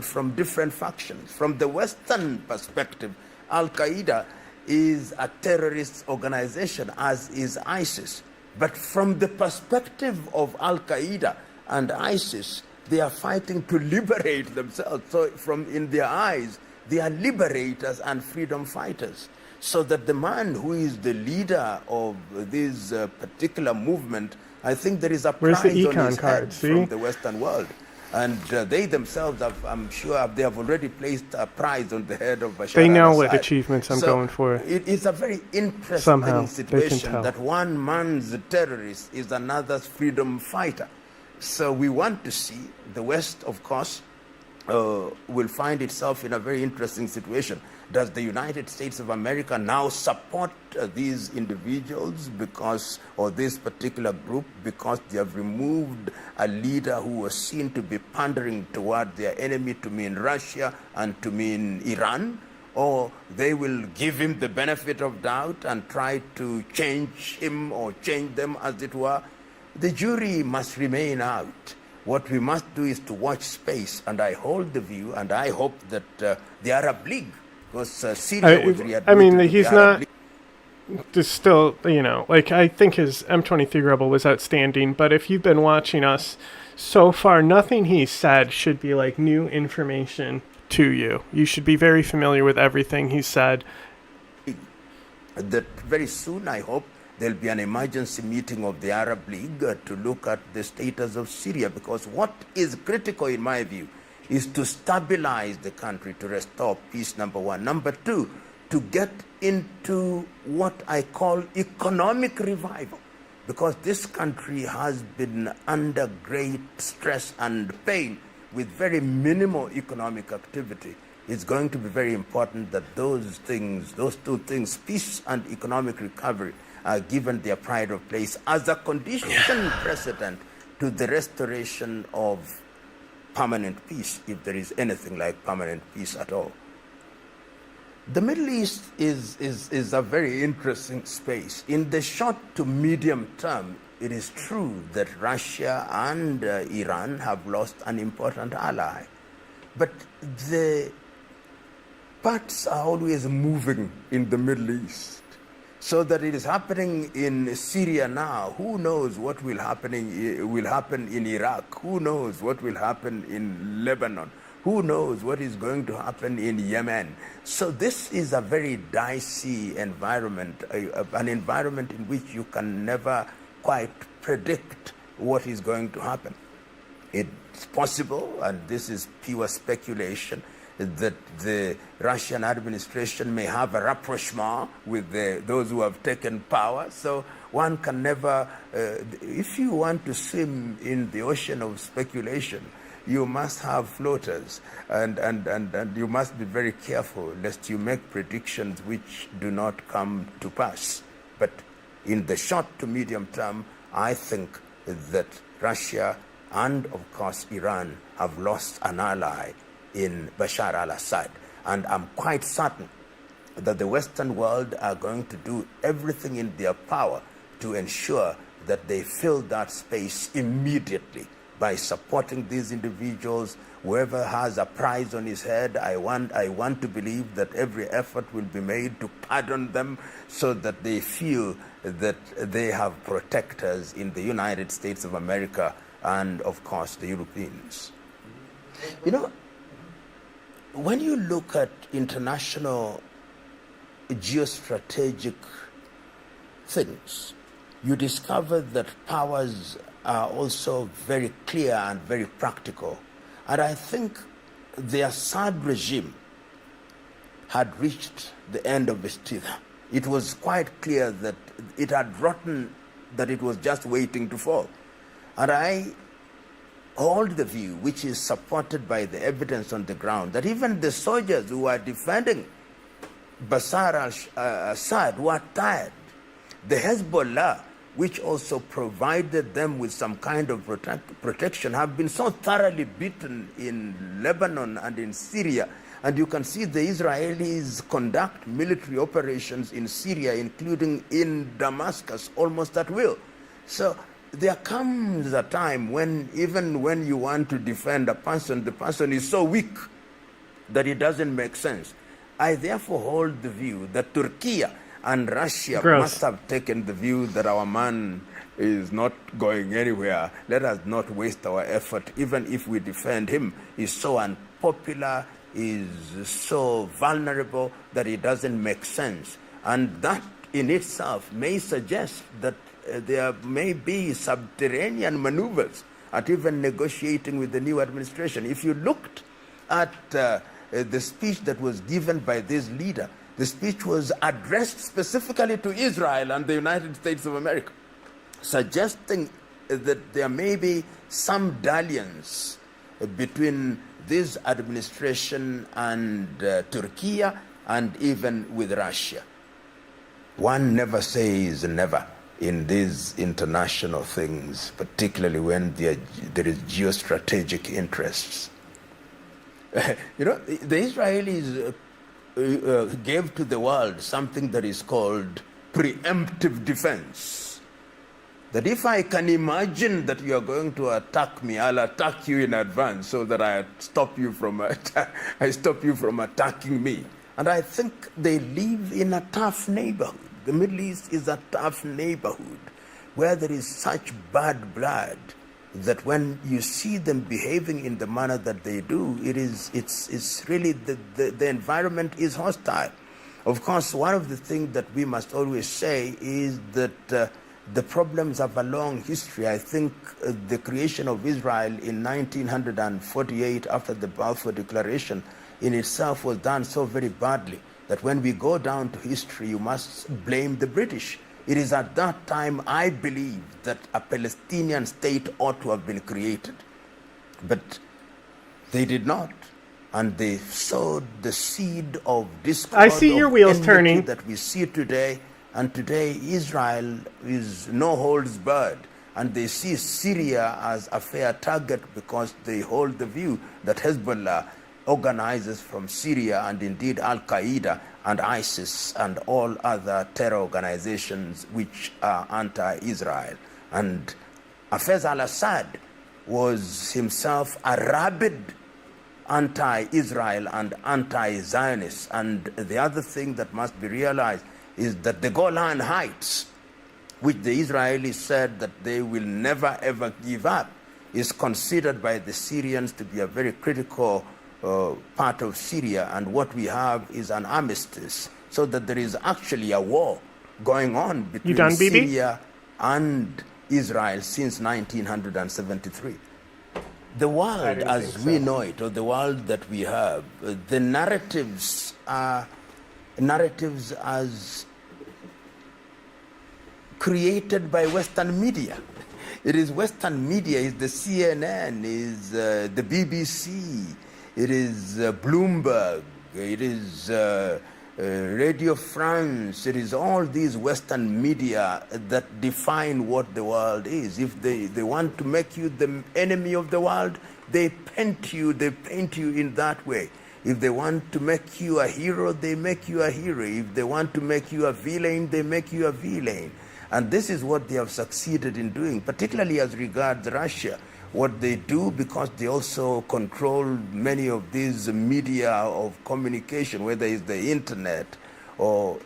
from different factions. From the Western perspective, Al-Qaeda is a terrorist organization, as is ISIS. But from the perspective of Al-Qaeda and ISIS, they are fighting to liberate themselves. So in their eyes, they are liberators and freedom fighters. So that the man who is the leader of this particular movement, I think there is a Where's prize the on econ his card, head see? from the Western world. And they themselves, I'm sure, they have already placed a prize on the head of Bashar They know al-Assad. what achievements I'm going for. It is a very interesting Somehow, they can situation tell. that one man's terrorist is another's freedom fighter. So we want to see the West, of course, will find itself in a very interesting situation. Does the United States of America now support these individuals because, or this particular group, because they have removed a leader who was seen to be pandering toward their enemy, to mean Russia and to mean Iran? Or they will give him the benefit of doubt and try to change him or change them, as it were? The jury must remain out. What we must do is to watch space, and I hold the view, and I hope that the Arab League, because Syria was readmitted I mean, to he's the Arab not just still, like, I think his M23 Rebel was outstanding, but if you've been watching us so far, nothing he said should be like new information to you. You should be very familiar with everything he said. That very soon, I hope, there'll be an emergency meeting of the Arab League to look at the status of Syria, because what is critical, in my view, is to stabilize the country, to restore peace, number one. Number two, to get into what I call economic revival, because this country has been under great stress and pain with very minimal economic activity. It's going to be very important that those two things, peace and economic recovery, are given their pride of place as a condition precedent to the restoration of permanent peace, if there is anything like permanent peace at all. The Middle East is a very interesting space. In the short to medium term, it is true that Russia and Iran have lost an important ally. But the parts are always moving in the Middle East. So that it is happening in Syria now. Who knows what will happen in Iraq? Who knows what will happen in Lebanon? Who knows what is going to happen in Yemen? So this is a very dicey environment, an environment in which you can never quite predict what is going to happen. It's possible, and this is pure speculation, that the Russian administration may have a rapprochement with those who have taken power. So one can never, if you want to swim in the ocean of speculation, you must have floaters, and you must be very careful lest you make predictions which do not come to pass. But in the short to medium term, I think that Russia and, of course, Iran have lost an ally in Bashar al-Assad. And I'm quite certain that the Western world are going to do everything in their power to ensure that they fill that space immediately by supporting these individuals. Whoever has a price on his head, I want to believe that every effort will be made to pardon them so that they feel that they have protectors in the United States of America and, of course, the Europeans. You know, when you look at international geostrategic things, you discover that powers are also very clear and very practical. And I think the Assad regime had reached the end of its teeth. It was quite clear that it had rotten, that it was just waiting to fall. And I hold the view, which is supported by the evidence on the ground, that even the soldiers who are defending Bashar al-Assad were tired. The Hezbollah, which also provided them with some kind of protection, have been so thoroughly beaten in Lebanon and in Syria. And you can see the Israelis conduct military operations in Syria, including in Damascus, almost at will. So there comes a time when even when you want to defend a person, the person is so weak that it doesn't make sense. I therefore hold the view that Turkey and Russia must have taken the view that our man is not going anywhere. Let us not waste our effort. Even if we defend him, he's so unpopular, is so vulnerable that it doesn't make sense. And that in itself may suggest that there may be subterranean maneuvers at even negotiating with the new administration. If you looked at the speech that was given by this leader, the speech was addressed specifically to Israel and the United States of America, suggesting that there may be some dalliance between this administration and Turkey and even with Russia. One never says never in these international things, particularly when there is geostrategic interests. You know, the Israelis gave to the world something that is called preemptive defense. That if I can imagine that you are going to attack me, I'll attack you in advance so that I stop you from attacking me. And I think they live in a tough neighborhood. The Middle East is a tough neighborhood where there is such bad blood that when you see them behaving in the manner that they do, it's really the environment is hostile. Of course, one of the things that we must always say is that the problems have a long history. I think the creation of Israel in 1948 after the Balfour Declaration in itself was done so very badly that when we go down to history, you must blame the British. It is at that time, I believe, that a Palestinian state ought to have been created. But they did not. And they sowed the seed of discord. I see your wheels turning. That we see today. And today, Israel is no holds barred. And they see Syria as a fair target because they hold the view that Hezbollah organizes from Syria, and indeed Al-Qaeda and ISIS and all other terror organizations which are anti-Israel. And Hafez al-Assad was himself a rabid anti-Israel and anti-Zionist. And the other thing that must be realized is that the Golan Heights, which the Israelis said that they will never ever give up, is considered by the Syrians to be a very critical part of Syria. And what we have is an armistice, so that there is actually a war going on between Syria and Israel since 1973. The world as we know it, or the world that we have, the narratives are narratives as created by Western media. It is Western media, is the CNN, is the BBC, it is Bloomberg, it is Radio France, it is all these Western media that define what the world is. If they want to make you the enemy of the world, they paint you in that way. If they want to make you a hero, they make you a hero. If they want to make you a villain, they make you a villain. And this is what they have succeeded in doing, particularly as regards Russia. What they do, because they also control many of these media of communication, whether it's the internet or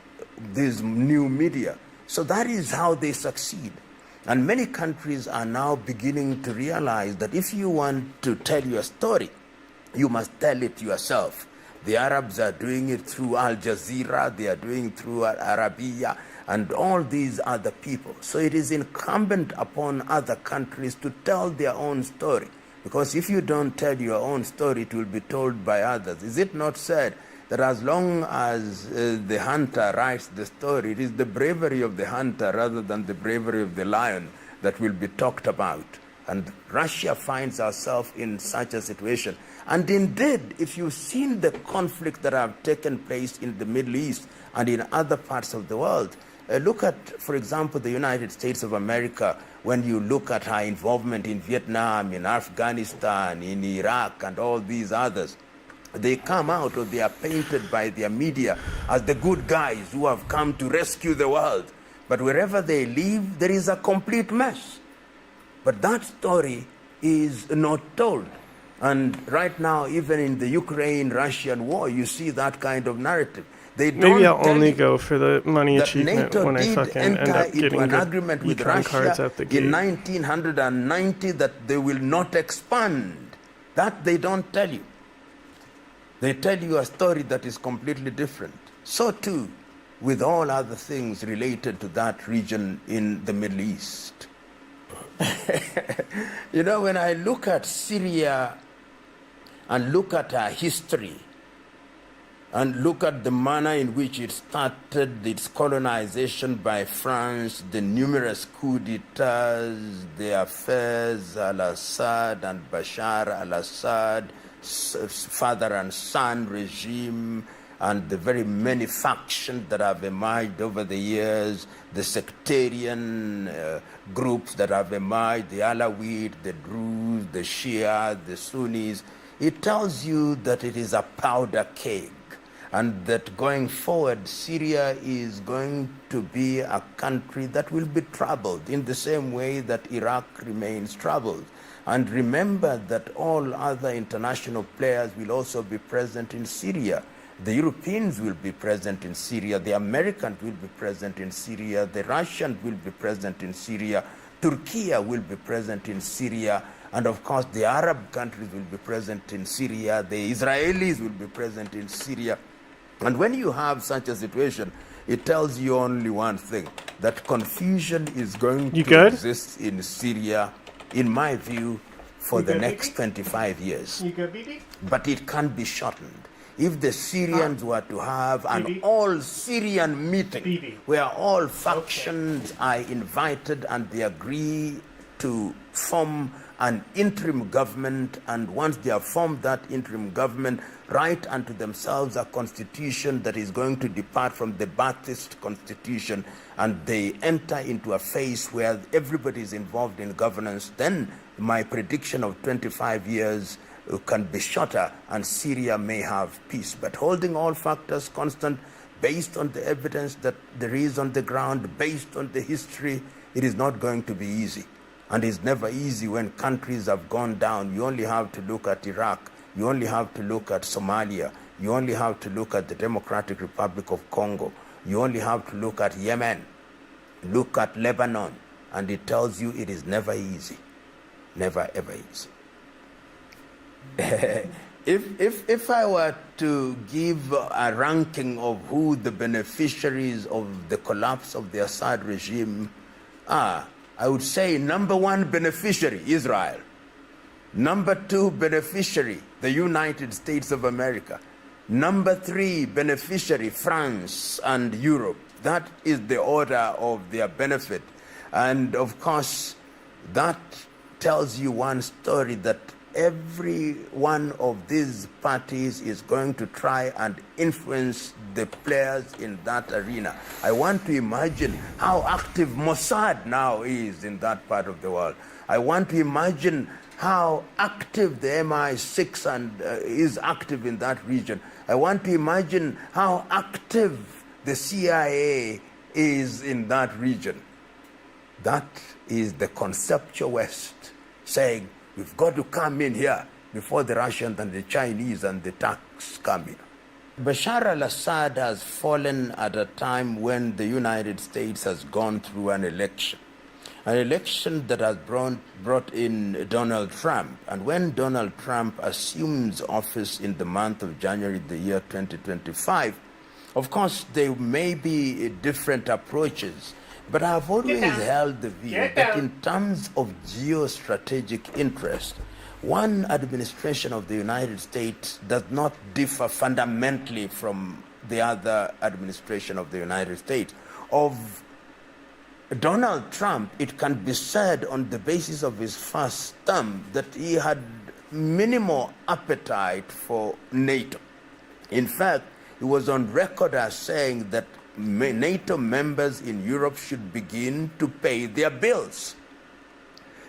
these new media. So that is how they succeed. And many countries are now beginning to realize that if you want to tell your story, you must tell it yourself. The Arabs are doing it through Al Jazeera, they are doing it through Arabiya, and all these other people. So it is incumbent upon other countries to tell their own story. Because if you don't tell your own story, it will be told by others. Is it not said that as long as the hunter writes the story, it is the bravery of the hunter rather than the bravery of the lion that will be talked about? And Russia finds herself in such a situation. And indeed, if you've seen the conflict that have taken place in the Middle East and in other parts of the world, look at, for example, the United States of America. When you look at her involvement in Vietnam, in Afghanistan, in Iraq, and all these others, they come out, or they are painted by their media as the good guys who have come to rescue the world. But wherever they live, there is a complete mess. But that story is not told. And right now, even in the Ukraine-Russian war, you see that kind of narrative. They don't Maybe I'll only go for the money achievement NATO when I fucking end up getting an agreement with cards out the gate. in 1990 that they will not expand. That they don't tell you. They tell you a story that is completely different. So too with all other things related to that region in the Middle East. You know, when I look at Syria and look at our history, and look at the manner in which it started its colonization by France, the numerous coups d'etats, the affairs al-Assad and Bashar al-Assad, father and son regime, and the very many factions that have emerged over the years, the sectarian groups that have emerged, the Alawite, the Druze, the Shia, the Sunnis, it tells you that it is a powder keg. And that going forward, Syria is going to be a country that will be troubled in the same way that Iraq remains troubled. And remember that all other international players will also be present in Syria. The Europeans will be present in Syria. The Americans will be present in Syria. The Russians will be present in Syria. Turkey will be present in Syria. And of course, the Arab countries will be present in Syria. The Israelis will be present in Syria. And when you have such a situation, it tells you only one thing, that confusion is going to exist in Syria, in my view, for the next 25 years. But it can be shortened. If the Syrians were to have an all-Syrian meeting where all factions are invited and they agree to form an interim government, and once they have formed that interim government, write unto themselves a constitution that is going to depart from the Ba'athist constitution, and they enter into a phase where everybody is involved in governance, then my prediction of 25 years can be shorter and Syria may have peace. But holding all factors constant, based on the evidence that there is on the ground, based on the history, it is not going to be easy. And it's never easy when countries have gone down. You only have to look at Iraq. You only have to look at Somalia. You only have to look at the Democratic Republic of Congo. You only have to look at Yemen. Look at Lebanon. And it tells you it is never easy. Never, ever easy. If I were to give a ranking of who the beneficiaries of the collapse of the Assad regime are, I would say number one beneficiary, Israel. Number two beneficiary, the United States of America. Number three beneficiary, France and Europe. That is the order of their benefit. And of course, that tells you one story, that every one of these parties is going to try and influence the players in that arena. I want to imagine how active Mossad now is in that part of the world. I want to imagine how active the MI6 is active in that region. I want to imagine how active the CIA is in that region. That is the conceptual West saying, we've got to come in here before the Russians and the Chinese and the Turks come in. Bashar al-Assad has fallen at a time when the United States has gone through an election that has brought in Donald Trump. And when Donald Trump assumes office in the month of January the year 2025, of course, there may be different approaches. But I've always held the view that in terms of geostrategic interest, one administration of the United States does not differ fundamentally from the other administration of the United States. Of Donald Trump, it can be said on the basis of his first term that he had minimal appetite for NATO. In fact, he was on record as saying that NATO members in Europe should begin to pay their bills.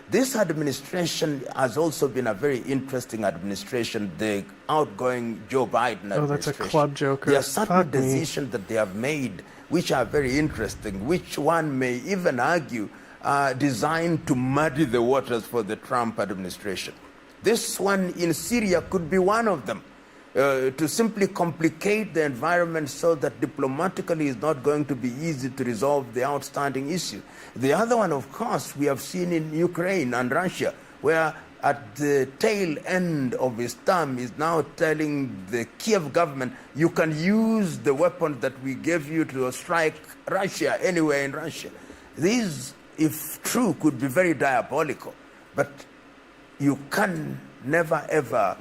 This administration has also been a very interesting administration, the outgoing Joe Biden administration. Oh, that's a club joker. There are certain decisions that they have made which are very interesting, which one may even argue are designed to muddy the waters for the Trump administration. This one in Syria could be one of them. To simply complicate the environment so that diplomatically is not going to be easy to resolve the outstanding issue. The other one, of course, we have seen in Ukraine and Russia, where at the tail end of his term is now telling the Kiev government, you can use the weapons that we gave you to strike Russia anywhere in Russia. These, if true, could be very diabolical, but you can never ever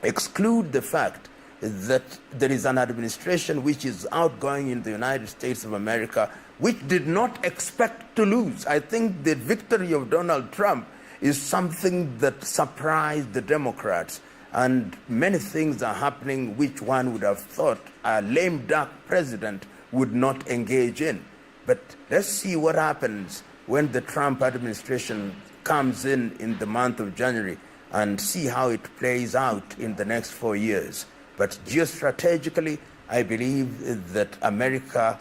exclude the fact that there is an administration which is outgoing in the United States of America which did not expect to lose. I think the victory of Donald Trump is something that surprised the Democrats, and many things are happening which one would have thought a lame duck president would not engage in. But let's see what happens when the Trump administration comes in the month of January, and see how it plays out in the next 4 years. But geostrategically, I believe that America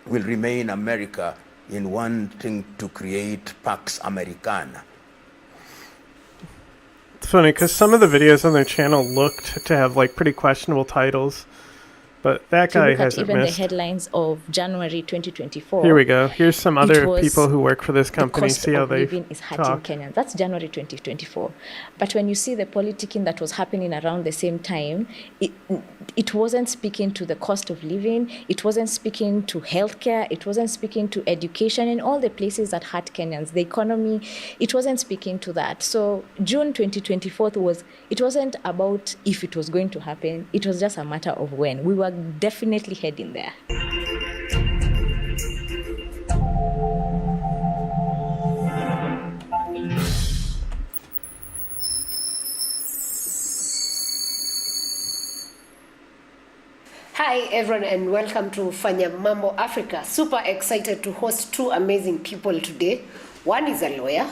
will remain America in wanting to create Pax Americana. It's funny because some of the videos on their channel looked to have like pretty questionable titles, but that guy hasn't even missed. The headlines of January 2024. Here we go. Here's some other people who work for this company. The cost see how of they living is hurting talk. Kenyans. That's January 2024. But when you see the politicking that was happening around the same time, it wasn't speaking to the cost of living. It wasn't speaking to healthcare. It wasn't speaking to education and all the places that hurt Kenyans. The economy, it wasn't speaking to that. So June 2024 it wasn't about if it was going to happen. It was just a matter of when. We were definitely heading there. Hi everyone and welcome to Fanya Mambo Africa. Super excited to host two amazing people today. One is a lawyer,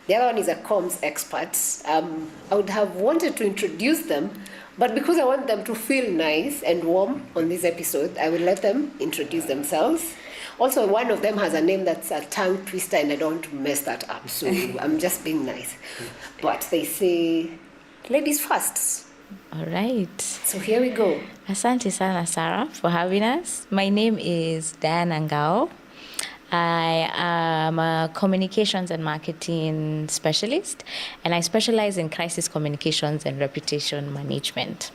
the other one is a comms expert. I would have wanted to introduce them, but because I want them to feel nice and warm on this episode, I will let them introduce themselves. Also, one of them has a name that's a tongue twister, and I don't want to mess that up, so I'm just being nice. But they say, ladies first. All right. So here we go. Asante sana, Sarah, for having us. My name is Diana Ngao. I am a communications and marketing specialist, and I specialize in crisis communications and reputation management.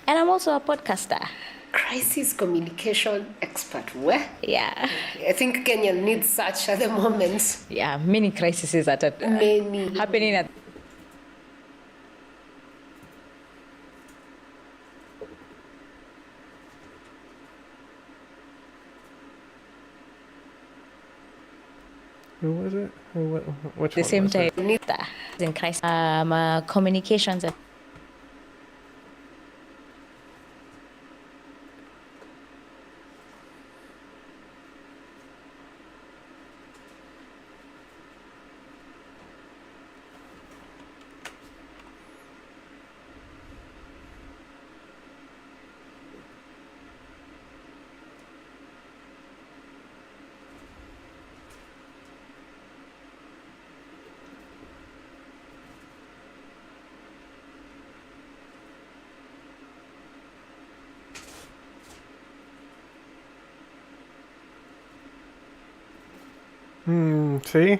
And I'm also a podcaster. Crisis communication expert. Where? Yeah. I think Kenya needs such at the moment. Yeah, many crises at many happening at. Who was it? Which The one same was time, it? in crisis, communications and. See?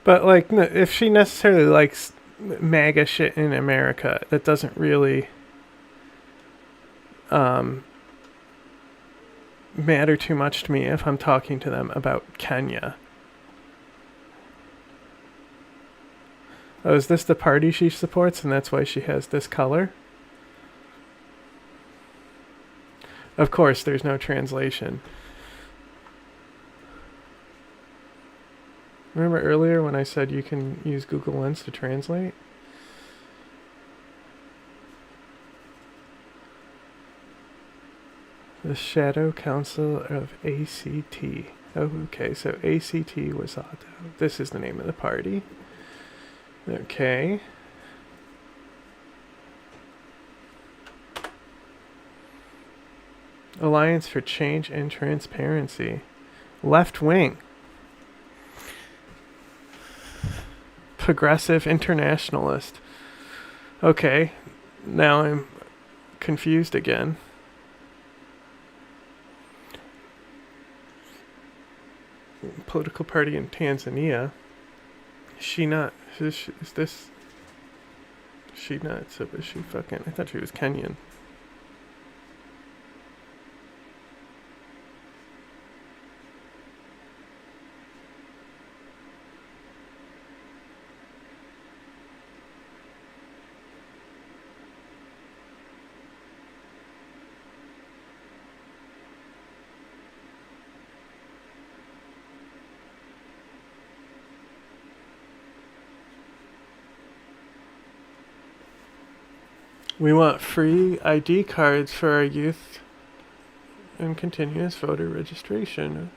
But, like, if she necessarily likes MAGA shit in America, that doesn't really matter too much to me if I'm talking to them about Kenya. Oh, is this the party she supports and that's why she has this color? Of course, there's no translation. Remember earlier when I said you can use Google Lens to translate? The Shadow Council of ACT. Oh, okay, so ACT was Otto. This is the name of the party. Okay. Alliance for Change and Transparency. Left wing. Progressive internationalist. Okay, now I'm confused again. Political party in Tanzania. Is she not? Is this? She not? So is she fucking? I thought she was Kenyan. We want free ID cards for our youth and continuous voter registration.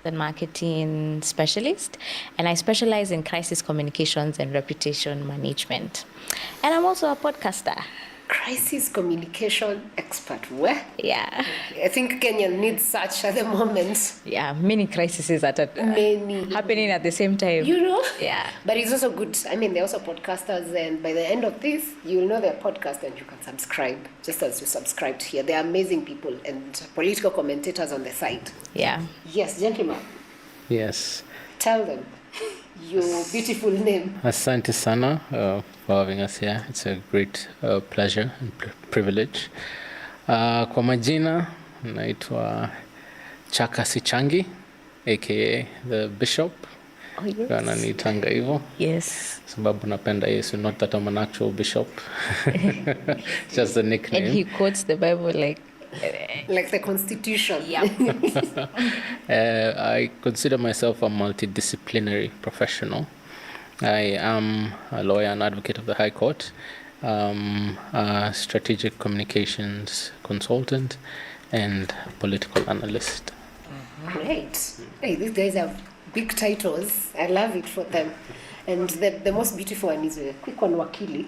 And marketing specialist, and I specialize in crisis communications and reputation management. And I'm also a podcaster. crisis communication expert. Where? Yeah. I think Kenya needs such at the moment. Yeah, many crises Many happening at the same time. You know? Yeah. But it's also good. I mean, they're also podcasters, and by the end of this, you'll know their podcast and you can subscribe, just as you subscribed here. They're amazing people and political commentators on the site. Yeah. Yes, gentlemen, Yes. tell them your beautiful name. Asante sana for having us here. It's a great pleasure and privilege. Kwa majina naitwa Chaka Sichangi, aka the Bishop. Oh, yes. Wananiitanga hivyo. Yes. Sababu napenda Yesu, not that I'm an actual bishop. Just a nickname. And he quotes the Bible like the Constitution. Yeah. I consider myself a multidisciplinary professional. I am a lawyer and advocate of the High Court, a strategic communications consultant, and political analyst. Great. Hey, these guys have big titles. I love it for them. And the most beautiful one is a quick one, Wakili.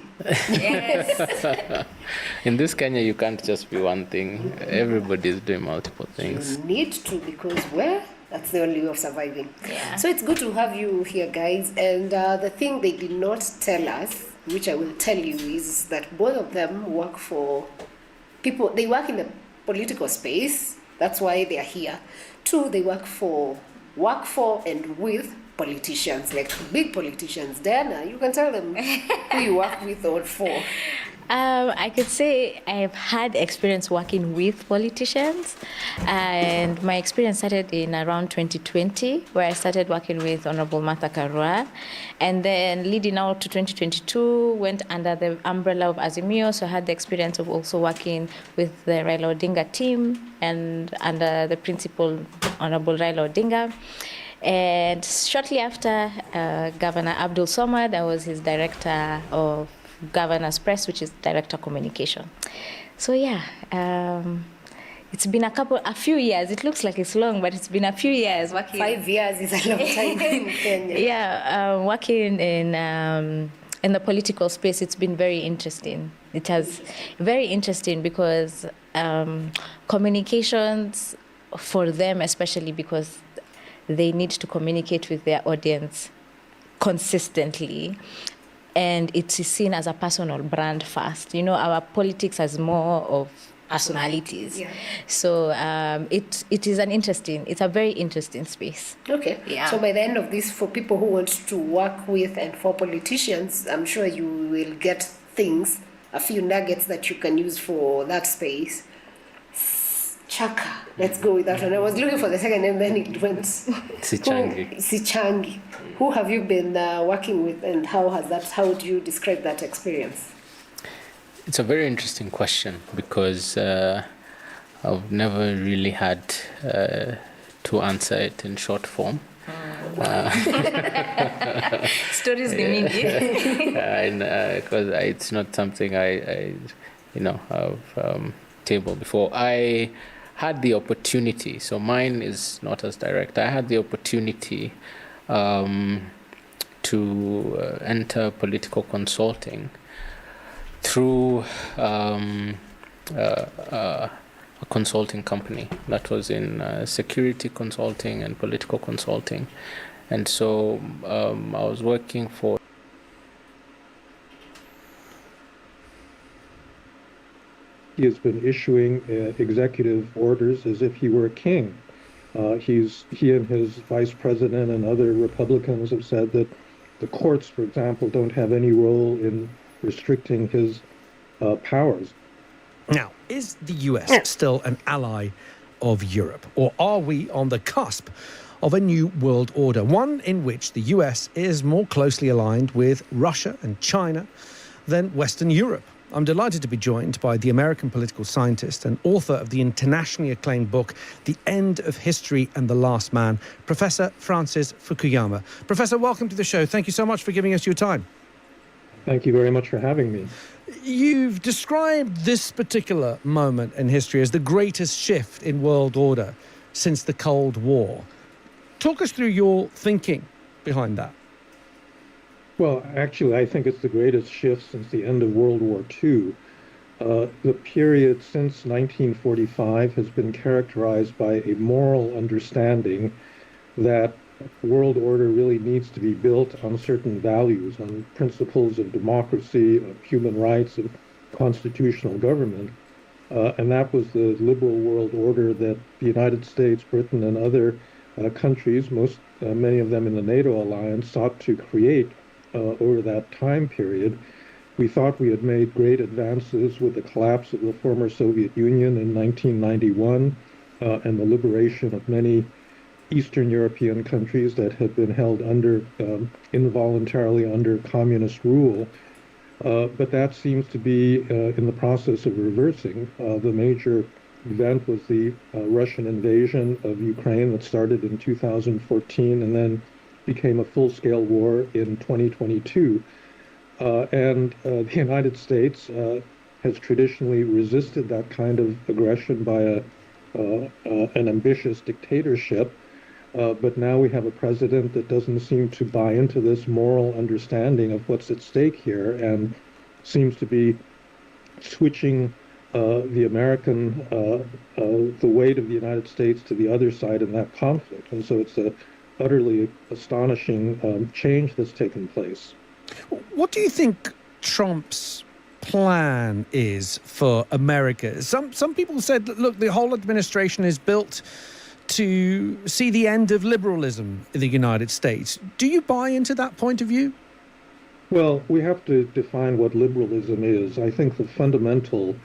Yes. In this Kenya, you can't just be one thing. Everybody is doing multiple things. You need to, because, well, that's the only way of surviving. Yeah. So it's good to have you here, guys. And the thing they did not tell us, which I will tell you, is that both of them work for people. They work in the political space. That's why they are here. Two, they work for and with politicians, like big politicians. Diana, you can tell them who you work with or for. I could say I've had experience working with politicians, and my experience started in around 2020, where I started working with Honorable Martha Karua, and then leading out to 2022, went under the umbrella of Azimio, so I had the experience of also working with the Raila Odinga team and under the principal Honorable Raila Odinga. And shortly after, Governor Abdul Somad, I was his director of Governor's Press, which is director communication. So yeah, it's been a few years. It looks like it's long, but it's been a few years working. 5 years is a long time in Kenya. Yeah, working in the political space, it's been very interesting. It has very interesting because communications for them, especially because they need to communicate with their audience consistently. And it is seen as a personal brand first. You know, our politics has more of personalities. Yeah. So it is it's a very interesting space. Okay. Yeah. So by the end of this, for people who want to work with and for politicians, I'm sure you will get things, a few nuggets that you can use for that space. Chaka. Let's go with that one. I was looking for the second name, then it went. Sichangi. Who have you been working with, and how do you describe that experience? It's a very interesting question because I've never really had to answer it in short form. Stories because it's not something I have tabled before. I had the opportunity, so mine is not as direct. I had the opportunity to enter political consulting through a consulting company that was in security consulting and political consulting. And so I was working for He has been issuing executive orders as if he were a king. He and his vice president and other Republicans have said that the courts, for example, don't have any role in restricting his powers. Now, is the US still an ally of Europe, or are we on the cusp of a new world order, one in which the US is more closely aligned with Russia and China than Western Europe? I'm delighted to be joined by the American political scientist and author of the internationally acclaimed book, The End of History and the Last Man, Professor Francis Fukuyama. Professor, welcome to the show. Thank you so much for giving us your time. Thank you very much for having me. You've described this particular moment in history as the greatest shift in world order since the Cold War. Talk us through your thinking behind that. Well, actually, I think it's the greatest shift since the end of World War II. the period since 1945 has been characterized by a moral understanding that world order really needs to be built on certain values, on principles of democracy, of human rights, of constitutional government. And that was the liberal world order that the United States, Britain, and other countries, many of them in the NATO alliance, sought to create over that time period. We thought we had made great advances with the collapse of the former Soviet Union in 1991 and the liberation of many Eastern European countries that had been held involuntarily under communist rule. But that seems to be in the process of reversing. The major event was the Russian invasion of Ukraine that started in 2014 and then became a full-scale war in 2022. And the United States has traditionally resisted that kind of aggression by an ambitious dictatorship. But now we have a president that doesn't seem to buy into this moral understanding of what's at stake here and seems to be switching the weight of the United States to the other side in that conflict. And so it's a utterly astonishing change that's taken place. What do you think Trump's plan is for America? Some people said, look, the whole administration is built to see the end of liberalism in the United States. Do you buy into that point of view? Well, we have to define what liberalism is. I think the fundamental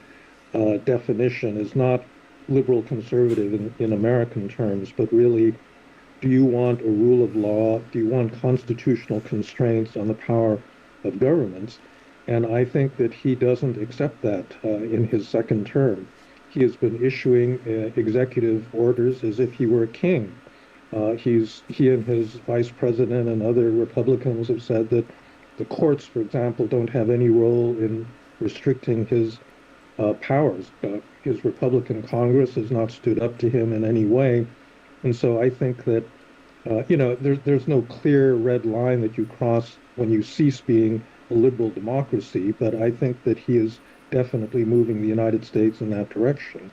definition is not liberal conservative in American terms, but really, do you want a rule of law? Do you want constitutional constraints on the power of governments? And I think that he doesn't accept that in his second term. He has been issuing executive orders as if he were a king. He and his vice president and other Republicans have said that the courts, for example, don't have any role in restricting his powers. His Republican Congress has not stood up to him in any way. And so I think that, there's no clear red line that you cross when you cease being a liberal democracy, but I think that he is definitely moving the United States in that direction.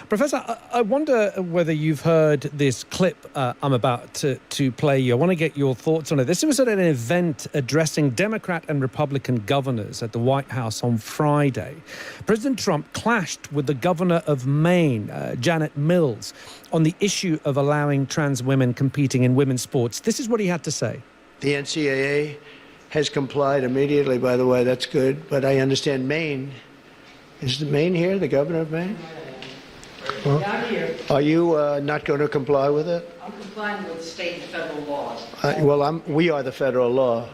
Professor, I wonder whether you've heard this clip I'm about to play you. I want to get your thoughts on it. This was at an event addressing Democrat and Republican governors at the White House on Friday. President Trump clashed with the governor of Maine, Janet Mills, on the issue of allowing trans women competing in women's sports. This is what he had to say. The NCAA has complied immediately, by the way. That's good. But I understand Maine. Is Maine here, the governor of Maine? Well, Not here. are you not going to comply with it? I'm complying with state and federal laws. We are the federal law.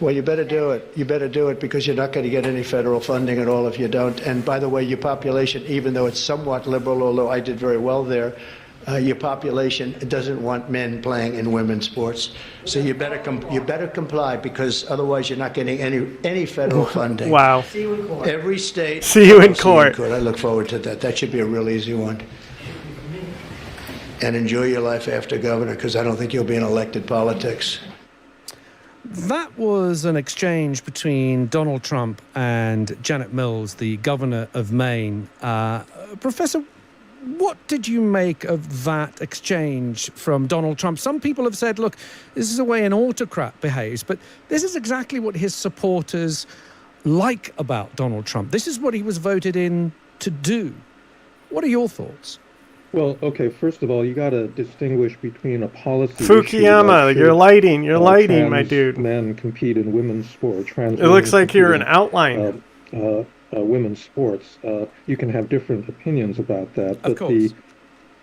Well, you better do it. You better do it because you're not going to get any federal funding at all if you don't. And by the way, your population, even though it's somewhat liberal, although I did very well there, your population doesn't want men playing in women's sports. So you better comply because otherwise you're not getting any federal funding. Wow. See you in court. Every state. See you in court. I look forward to that. That should be a real easy one. And enjoy your life after governor because I don't think you'll be in elected politics. That was an exchange between Donald Trump and Janet Mills, the governor of Maine. Professor, what did you make of that exchange from Donald Trump? Some people have said, look, this is the way an autocrat behaves, but this is exactly what his supporters like about Donald Trump. This is what he was voted in to do. What are your thoughts? Well, okay, first of all, you got to distinguish between a policy Fukuyama, you're lighting, my dude. Men compete in women's sport. Trans it looks like you're an outline. Women's sports. You can have different opinions about that, but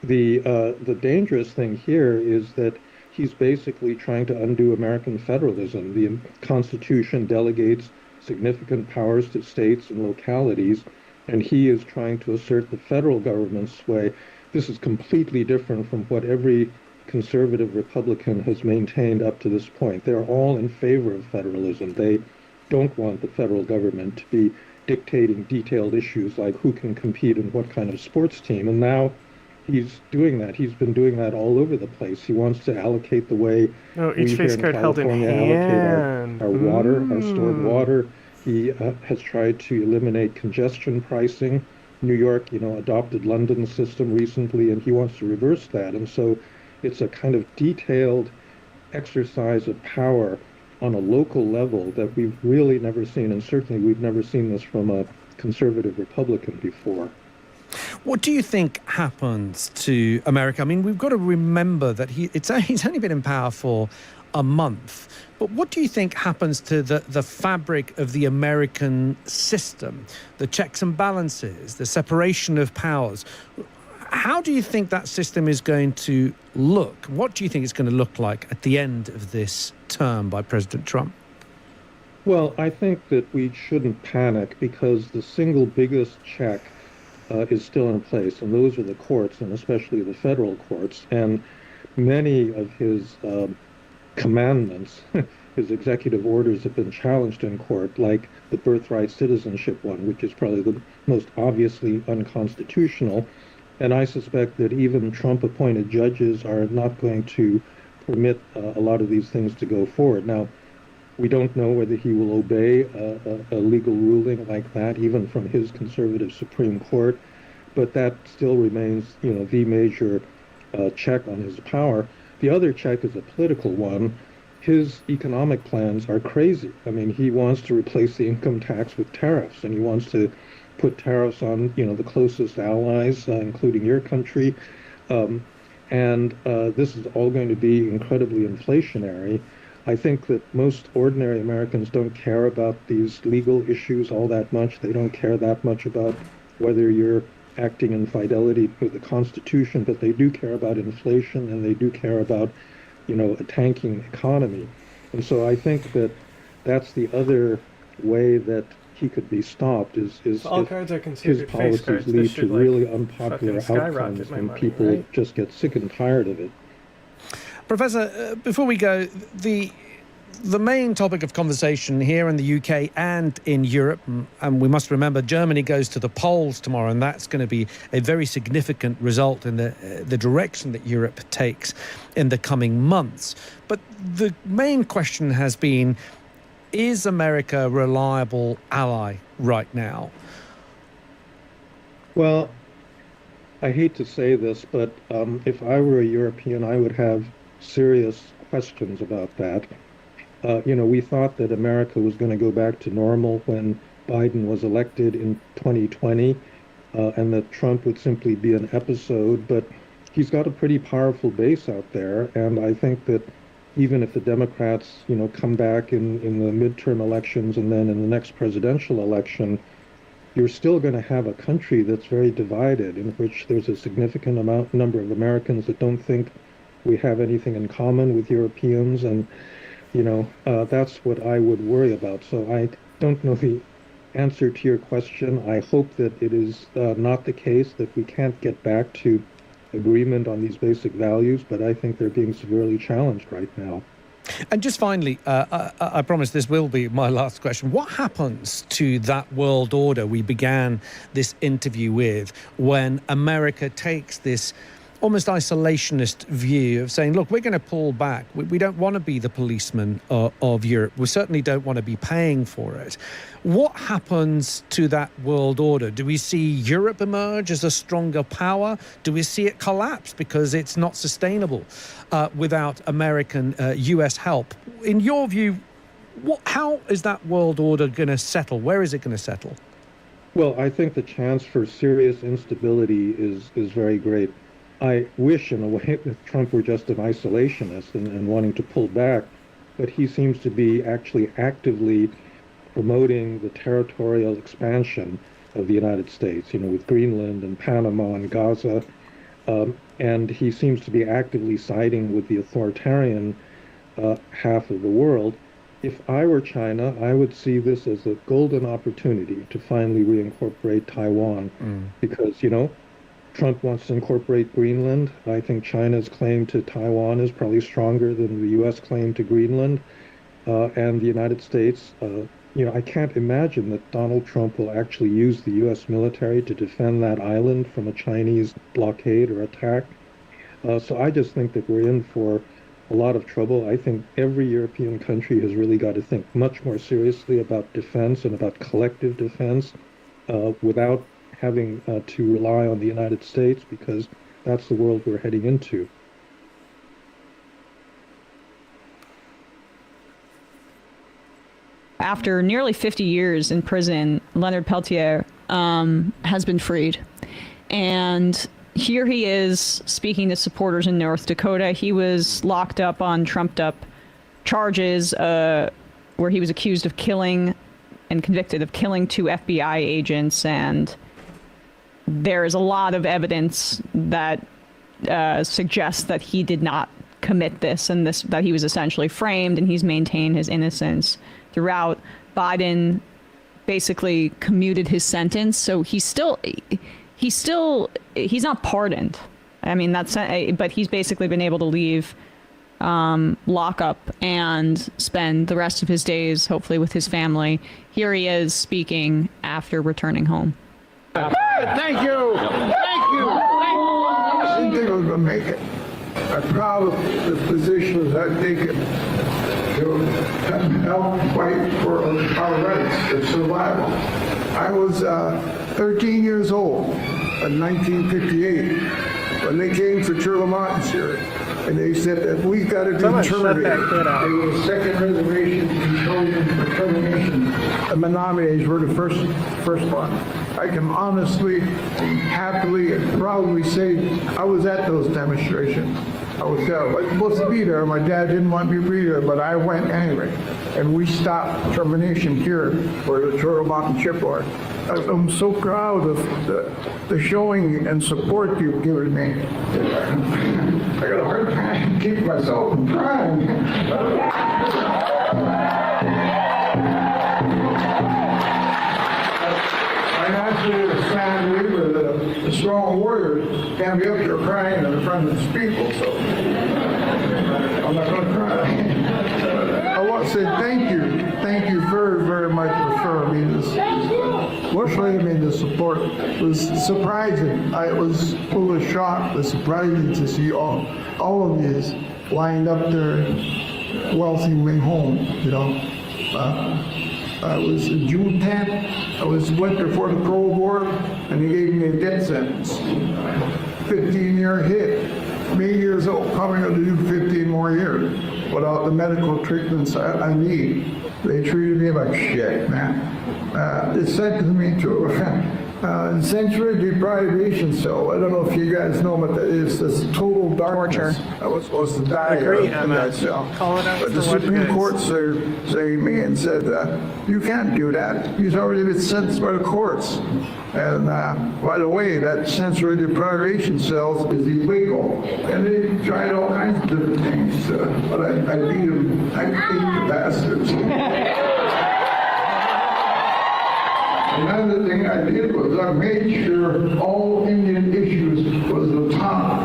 the dangerous thing here is that he's basically trying to undo American federalism. The Constitution delegates significant powers to states and localities, and he is trying to assert the federal government's sway. This is completely different from what every conservative Republican has maintained up to this point. They're all in favor of federalism. They don't want the federal government to be dictating detailed issues like who can compete in what kind of sports team. And now he's doing that. He's been doing that all over the place. He wants to allocate the way each we face here in card held in California allocate our water, our stored water. He has tried to eliminate congestion pricing. New York, adopted London's system recently, and he wants to reverse that. And so it's a kind of detailed exercise of power on a local level that we've really never seen, and certainly we've never seen this from a conservative Republican before. What do you think happens to America? I mean, we've got to remember that he's only been in power for a month. But what do you think happens to the fabric of the American system, the checks and balances, the separation of powers? How do you think that system is going to look? What do you think it's going to look like at the end of this term by President Trump? Well, I think that we shouldn't panic because the single biggest check is still in place, and those are the courts, and especially the federal courts. And many of his commandments, his executive orders, have been challenged in court, like the birthright citizenship one, which is probably the most obviously unconstitutional. And I suspect that even Trump-appointed judges are not going to permit a lot of these things to go forward. Now, we don't know whether he will obey a legal ruling like that, even from his conservative Supreme Court, but that still remains, the major check on his power. The other check is a political one. His economic plans are crazy. I mean, he wants to replace the income tax with tariffs, and he wants to put tariffs on, the closest allies, including your country. And this is all going to be incredibly inflationary. I think that most ordinary Americans don't care about these legal issues all that much. They don't care that much about whether you're acting in fidelity with the Constitution, but they do care about inflation, and they do care about, a tanking economy. And so I think that that's the other way that he could be stopped is all if cards are considered his face policies cards. lead This to should, really unpopular skyrocket outcomes my and money, people right? just get sick and tired of it. Professor, before we go, the main topic of conversation here in the UK and in Europe, and we must remember Germany goes to the polls tomorrow, and that's going to be a very significant result in the direction that Europe takes in the coming months. But the main question has been, is America a reliable ally right now? Well, I hate to say this, but if I were a European, I would have serious questions about that. We thought that America was going to go back to normal when Biden was elected in 2020, and that Trump would simply be an episode, but he's got a pretty powerful base out there, and I think that even if the Democrats, come back in the midterm elections and then in the next presidential election, you're still going to have a country that's very divided, in which there's a significant number of Americans that don't think we have anything in common with Europeans, and that's what I would worry about. So I don't know the answer to your question. I hope that it is not the case that we can't get back to agreement on these basic values, but I think they're being severely challenged right now. And just finally, I promise this will be my last question. What happens to that world order we began this interview with when America takes this almost isolationist view of saying, look, we're going to pull back. We don't want to be the policeman of Europe. We certainly don't want to be paying for it. What happens to that world order? Do we see Europe emerge as a stronger power? Do we see it collapse because it's not sustainable without American US help? In your view, how is that world order going to settle? Where is it going to settle? Well, I think the chance for serious instability is very great. I wish, in a way, that Trump were just an isolationist and wanting to pull back, but he seems to be actually actively promoting the territorial expansion of the United States, with Greenland and Panama and Gaza, and he seems to be actively siding with the authoritarian half of the world. If I were China, I would see this as a golden opportunity to finally reincorporate Taiwan, because, Trump wants to incorporate Greenland. I think China's claim to Taiwan is probably stronger than the U.S. claim to Greenland. And the United States, I can't imagine that Donald Trump will actually use the U.S. military to defend that island from a Chinese blockade or attack. So I just think that we're in for a lot of trouble. I think every European country has really got to think much more seriously about defense and about collective defense without having to rely on the United States, because that's the world we're heading into. After nearly 50 years in prison, Leonard Peltier has been freed. And here he is speaking to supporters in North Dakota. He was locked up on trumped-up charges where he was accused of killing and convicted of killing 2 FBI agents. And there is a lot of evidence that suggests that he did not commit this, and that he was essentially framed, and he's maintained his innocence throughout. Biden basically commuted his sentence, so he's not pardoned. I mean, but he's basically been able to leave lockup and spend the rest of his days, hopefully, with his family. Here he is speaking after returning home. Thank you. Thank you. I didn't think I was going to make it. I'm proud of the positions I've taken to help fight for our rights, the survival. I was 13 years old in 1958 when they came for Churlamont here, and they said that we got to be terminated. They were the second reservation for termination. The Menominee were the first one. I can honestly and happily and proudly say I was at those demonstrations. I was supposed to be there. My dad didn't want me to be there, but I went anyway. And we stopped termination here for the Turtle Mountain Shipyard. I'm so proud of the showing and support you've given me. I got a hard time keeping myself from crying. I actually stand with a strong warrior, can't be up here crying in front of his people, so I'm not going to cry. I want to say thank you very, very much for me this. Showing me the support. It was surprising. I was full of shock. It was surprising to see all of these lined up their wealthy way home, you know. I was June 10th. I went there for the Cold War, and they gave me a death sentence. 15-year hit. Me years old, probably going to do 15 more years without the medical treatments I need. They treated me like shit, man. They sentenced me to a sensory deprivation cell. I don't know if you guys know what that is. This total darkness. I was supposed to die in that cell. But the Supreme Court saved me and said, you can't do that. He's already been sentenced by the courts. And by the way, that sensory deprivation cell is illegal. And they tried all kinds of different things. But I beat them. I beat the bastards. Another thing I did was I made sure all Indian issues was the top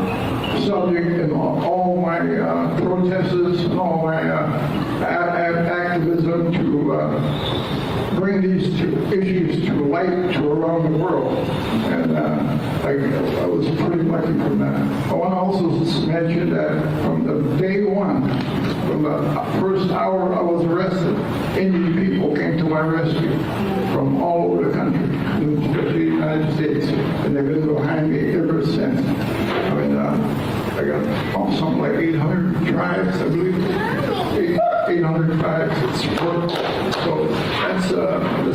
subject in all my protests and all my activism to bring these issues to light to around the world. And I was pretty lucky from that. I want to also mention that from the day one, from the first hour I was arrested, Indian people came to my rescue from all over the country, the United States, and they've been behind me ever since. I mean, I got something like 800 tribes, I believe, 800 tribes that support. So that's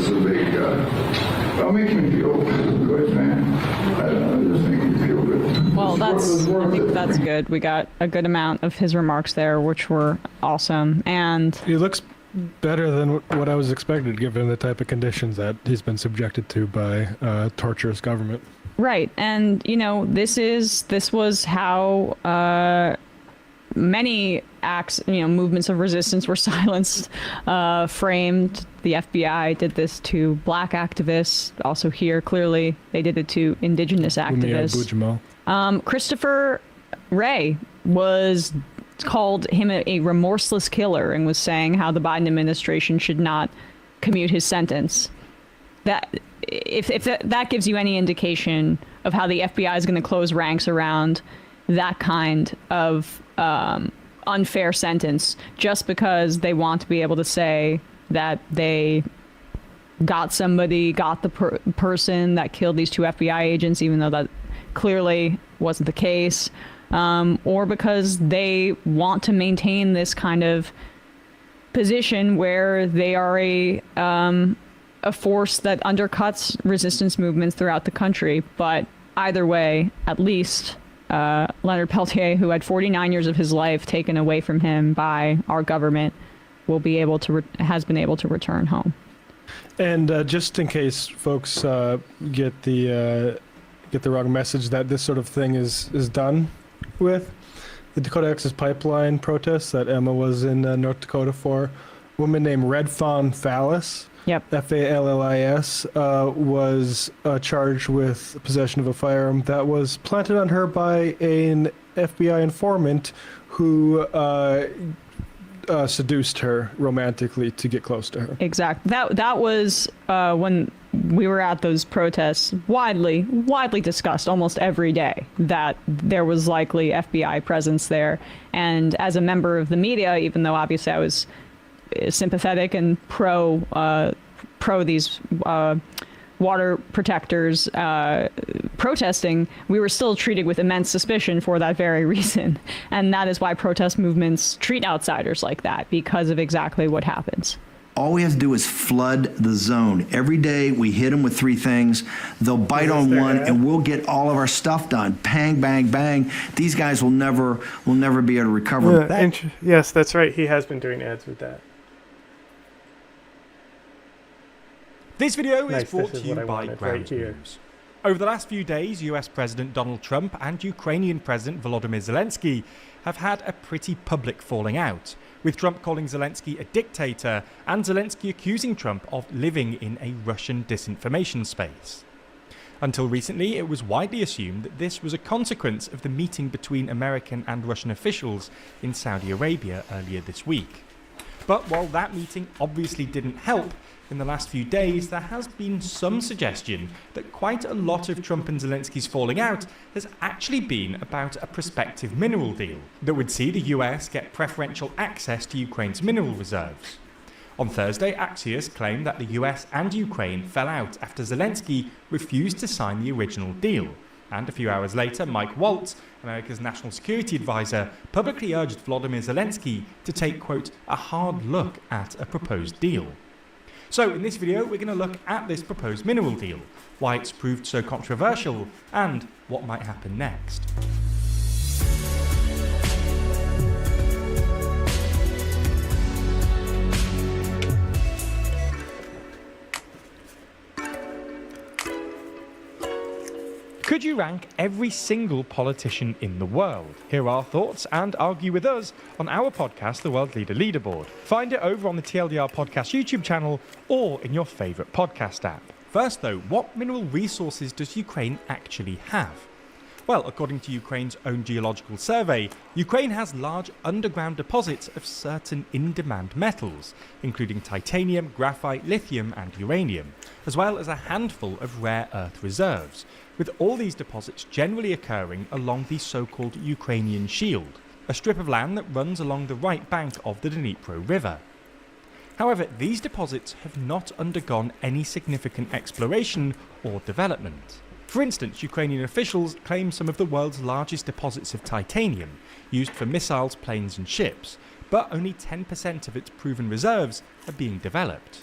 a big, that'll make me feel good, man. It just makes me feel good. Well, I think that's good. We got a good amount of his remarks there, which were awesome. And he looks better than what I was expected, given the type of conditions that he's been subjected to by torturous government. Right, and you know, this was how many acts, you know, movements of resistance were silenced, framed. The FBI did this to black activists. Also here, clearly, they did it to indigenous activists. Christopher Wray called him a remorseless killer and was saying how the Biden administration should not commute his sentence. That if that gives you any indication of how the FBI is going to close ranks around that kind of unfair sentence just because they want to be able to say that they got the person that killed these 2 FBI agents, even though that clearly wasn't the case, or because they want to maintain this kind of position where they are a force that undercuts resistance movements throughout the country. But either way, at least Leonard Peltier, who had 49 years of his life taken away from him by our government, will be able to has been able to return home. And just in case folks get the wrong message that this sort of thing is done with, the Dakota Access Pipeline protests that Emma was in North Dakota for, a woman named Red Fawn Fallis, Fallis, was charged with possession of a firearm that was planted on her by an FBI informant who seduced her romantically to get close to her. Exactly. That was when we were at those protests, widely discussed almost every day that there was likely FBI presence there. And as a member of the media, even though obviously I was sympathetic and pro these water protectors protesting, we were still treated with immense suspicion for that very reason. And that is why protest movements treat outsiders like that, because of exactly what happens. All we have to do is flood the zone. Every day we hit them with 3 things. They'll bite on one, and we'll get all of our stuff done. Bang, bang, bang. These guys will never be able to recover. Yes, that's right. He has been doing ads with that. This video is brought to you by Ground News. Over the last few days, US President Donald Trump and Ukrainian President Volodymyr Zelensky have had a pretty public falling out, with Trump calling Zelensky a dictator and Zelensky accusing Trump of living in a Russian disinformation space. Until recently, it was widely assumed that this was a consequence of the meeting between American and Russian officials in Saudi Arabia earlier this week. But while that meeting obviously didn't help, in the last few days there has been some suggestion that quite a lot of Trump and Zelensky's falling out has actually been about a prospective mineral deal that would see the US get preferential access to Ukraine's mineral reserves. On Thursday, Axios claimed that the US and Ukraine fell out after Zelensky refused to sign the original deal. And a few hours later, Mike Waltz, America's national security advisor, publicly urged Volodymyr Zelensky to take, quote, a hard look at a proposed deal. So in this video, we're going to look at this proposed mineral deal, why it's proved so controversial, and what might happen next. Could you rank every single politician in the world? Hear our thoughts and argue with us on our podcast, The World Leader Leaderboard. Find it over on the TLDR Podcast YouTube channel or in your favourite podcast app. First though, what mineral resources does Ukraine actually have? Well, according to Ukraine's own geological survey, Ukraine has large underground deposits of certain in-demand metals, including titanium, graphite, lithium and uranium, as well as a handful of rare earth reserves, with all these deposits generally occurring along the so-called Ukrainian Shield, a strip of land that runs along the right bank of the Dnipro River. However, these deposits have not undergone any significant exploration or development. For instance, Ukrainian officials claim some of the world's largest deposits of titanium, used for missiles, planes and ships, but only 10% of its proven reserves are being developed.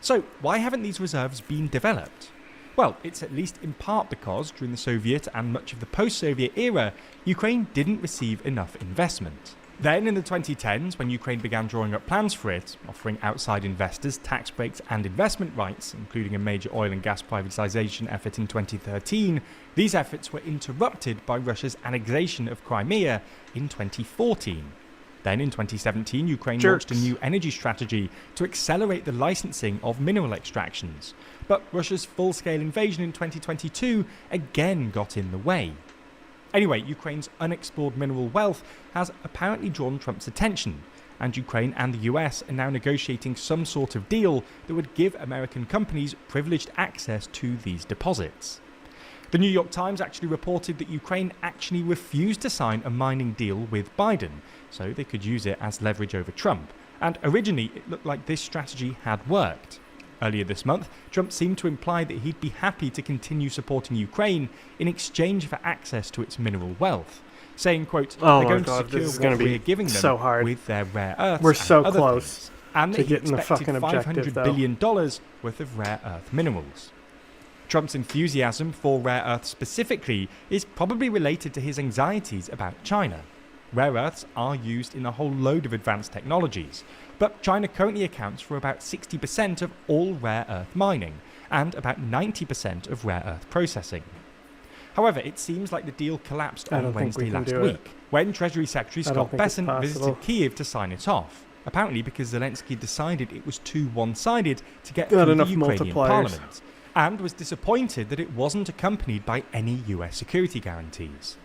So why haven't these reserves been developed? Well, it's at least in part because during the Soviet and much of the post-Soviet era, Ukraine didn't receive enough investment. Then in the 2010s, when Ukraine began drawing up plans for it, offering outside investors tax breaks and investment rights, including a major oil and gas privatization effort in 2013, these efforts were interrupted by Russia's annexation of Crimea in 2014. Then in 2017, Ukraine launched a new energy strategy to accelerate the licensing of mineral extractions. But Russia's full-scale invasion in 2022 again got in the way. Anyway, Ukraine's unexplored mineral wealth has apparently drawn Trump's attention, and Ukraine and the US are now negotiating some sort of deal that would give American companies privileged access to these deposits. The New York Times actually reported that Ukraine actually refused to sign a mining deal with Biden, so they could use it as leverage over Trump. And originally, it looked like this strategy had worked. Earlier this month, Trump seemed to imply that he'd be happy to continue supporting Ukraine in exchange for access to its mineral wealth, saying, quote, "Oh they're my going God, to secure this is going what to be we're giving them so hard. with their rare earths. We're so and other close things, and to that he getting the expected fucking objective, $500 though. billion worth of rare earth minerals." Trump's enthusiasm for rare earths specifically is probably related to his anxieties about China. Rare earths are used in a whole load of advanced technologies, but China currently accounts for about 60% of all rare earth mining and about 90% of rare earth processing. However, it seems like the deal collapsed I on don't think we Wednesday can last do it. week when Treasury Secretary I don't Scott think it's Bessent possible. visited Kyiv to sign it off, apparently because Zelensky decided it was too one-sided to get Got through enough the Ukrainian multipliers. parliament, and was disappointed that it wasn't accompanied by any US security guarantees.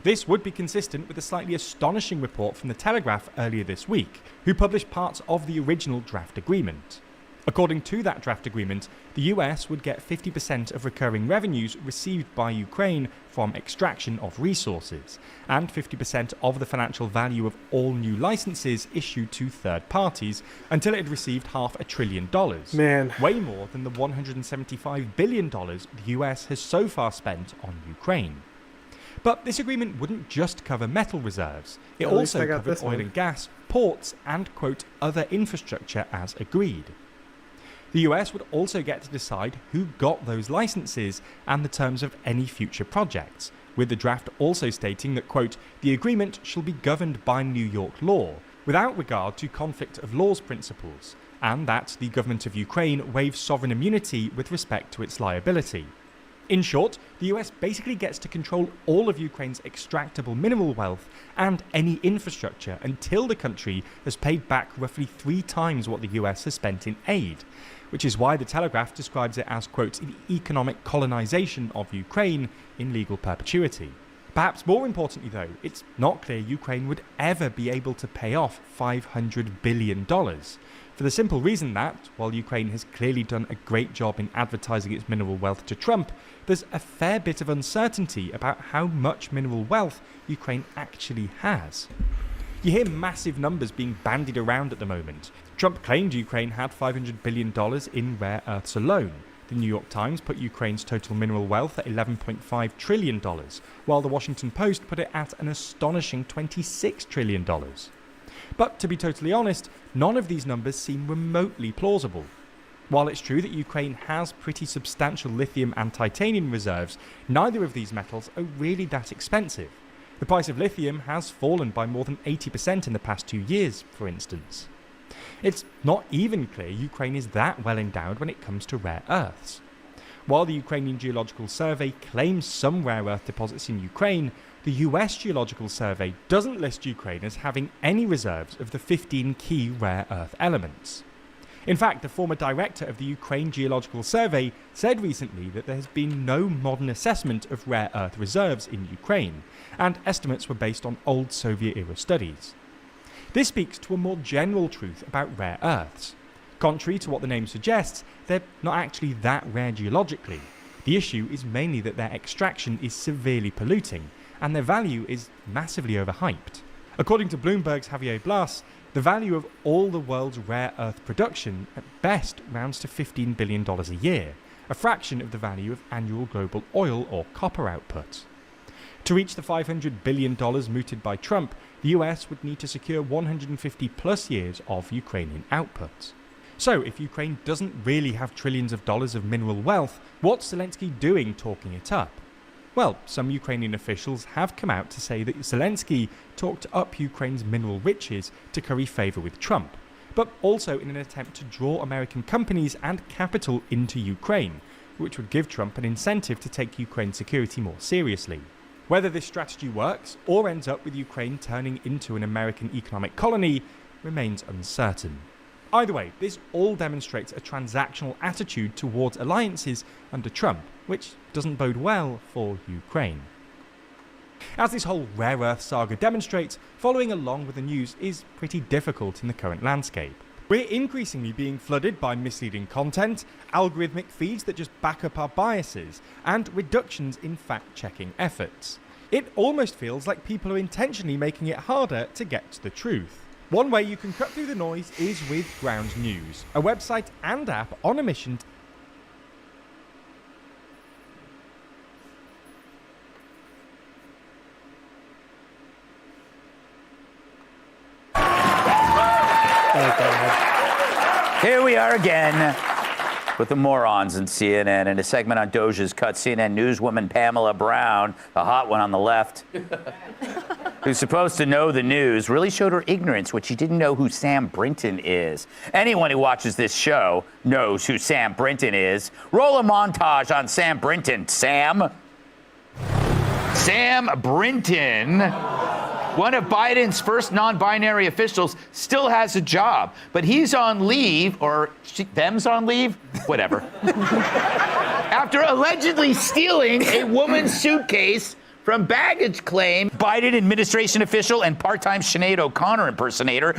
This would be consistent with a slightly astonishing report from The Telegraph earlier this week, who published parts of the original draft agreement. According to that draft agreement, the US would get 50% of recurring revenues received by Ukraine from extraction of resources, and 50% of the financial value of all new licenses issued to third parties until it had received $500 billion. Man. Way more than the $175 billion the US has so far spent on Ukraine. But this agreement wouldn't just cover metal reserves. It At least also I got covered this oil one. and gas, ports, and, quote, other infrastructure as agreed. The US would also get to decide who got those licenses and the terms of any future projects, with the draft also stating that, quote, the agreement shall be governed by New York law, without regard to conflict of laws principles, and that the government of Ukraine waives sovereign immunity with respect to its liability. In short, the US basically gets to control all of Ukraine's extractable mineral wealth and any infrastructure until the country has paid back roughly 3 times what the US has spent in aid, which is why the Telegraph describes it as, quote, the economic colonization of Ukraine in legal perpetuity. Perhaps more importantly, though, it's not clear Ukraine would ever be able to pay off $500 billion, for the simple reason that, while Ukraine has clearly done a great job in advertising its mineral wealth to Trump, there's a fair bit of uncertainty about how much mineral wealth Ukraine actually has. You hear massive numbers being bandied around at the moment. Trump claimed Ukraine had $500 billion in rare earths alone. The New York Times put Ukraine's total mineral wealth at $11.5 trillion, while the Washington Post put it at an astonishing $26 trillion. But to be totally honest, none of these numbers seem remotely plausible. While it's true that Ukraine has pretty substantial lithium and titanium reserves, neither of these metals are really that expensive. The price of lithium has fallen by more than 80% in the past 2 years, for instance. It's not even clear Ukraine is that well endowed when it comes to rare earths. While the Ukrainian Geological Survey claims some rare earth deposits in Ukraine, the US Geological Survey doesn't list Ukraine as having any reserves of the 15 key rare earth elements. In fact, the former director of the Ukraine Geological Survey said recently that there has been no modern assessment of rare earth reserves in Ukraine, and estimates were based on old Soviet-era studies. This speaks to a more general truth about rare earths. Contrary to what the name suggests, they're not actually that rare geologically. The issue is mainly that their extraction is severely polluting, and their value is massively overhyped. According to Bloomberg's Javier Blas, the value of all the world's rare earth production at best rounds to $15 billion a year, a fraction of the value of annual global oil or copper output. To reach the $500 billion mooted by Trump, the US would need to secure 150 plus years of Ukrainian output. So, if Ukraine doesn't really have trillions of dollars of mineral wealth, what's Zelensky doing talking it up? Well, some Ukrainian officials have come out to say that Zelensky talked up Ukraine's mineral riches to curry favour with Trump, but also in an attempt to draw American companies and capital into Ukraine, which would give Trump an incentive to take Ukraine's security more seriously. Whether this strategy works or ends up with Ukraine turning into an American economic colony remains uncertain. Either way, this all demonstrates a transactional attitude towards alliances under Trump, which doesn't bode well for Ukraine. As this whole rare earth saga demonstrates, following along with the news is pretty difficult in the current landscape. We're increasingly being flooded by misleading content, algorithmic feeds that just back up our biases, and reductions in fact-checking efforts. It almost feels like people are intentionally making it harder to get to the truth. One way you can cut through the noise is with Ground News, a website and app on a mission Here we are again with the morons in CNN. In a segment on Doge's cut, CNN newswoman Pamela Brown, the hot one on the left, who's supposed to know the news, really showed her ignorance when she didn't know who Sam Brinton is. Anyone who watches this show knows who Sam Brinton is. Roll a montage on Sam Brinton, Sam. Sam Brinton, one of Biden's first non-binary officials, still has a job, but he's on leave, or them's on leave, whatever, after allegedly stealing a woman's suitcase from baggage claim. Biden administration official and part-time Sinead O'Connor impersonator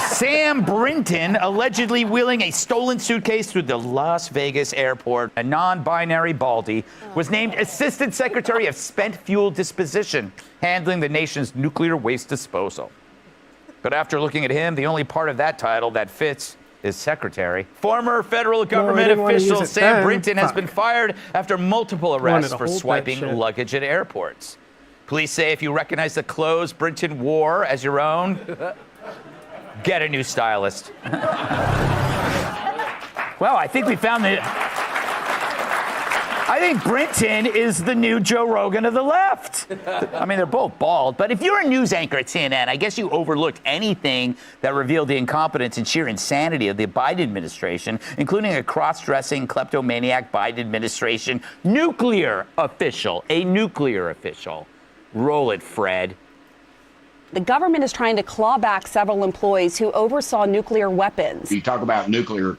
Sam Brinton allegedly wheeling a stolen suitcase through the Las Vegas airport. A non-binary Baldy was named Assistant Secretary of Spent Fuel Disposition, handling the nation's nuclear waste disposal. But after looking at him, the only part of that title that fits is secretary. Former federal government official Sam Brinton has been fired after multiple arrests for swiping luggage at airports. Police say if you recognize the clothes Brinton wore as your own, get a new stylist. Well, I think we found the... I think Brinton is the new Joe Rogan of the left. I mean, they're both bald, but if you're a news anchor at CNN, I guess you overlooked anything that revealed the incompetence and sheer insanity of the Biden administration, including a cross-dressing kleptomaniac Biden administration nuclear official, a nuclear official. Roll it, Fred. The government is trying to claw back several employees who oversaw nuclear weapons. You talk about nuclear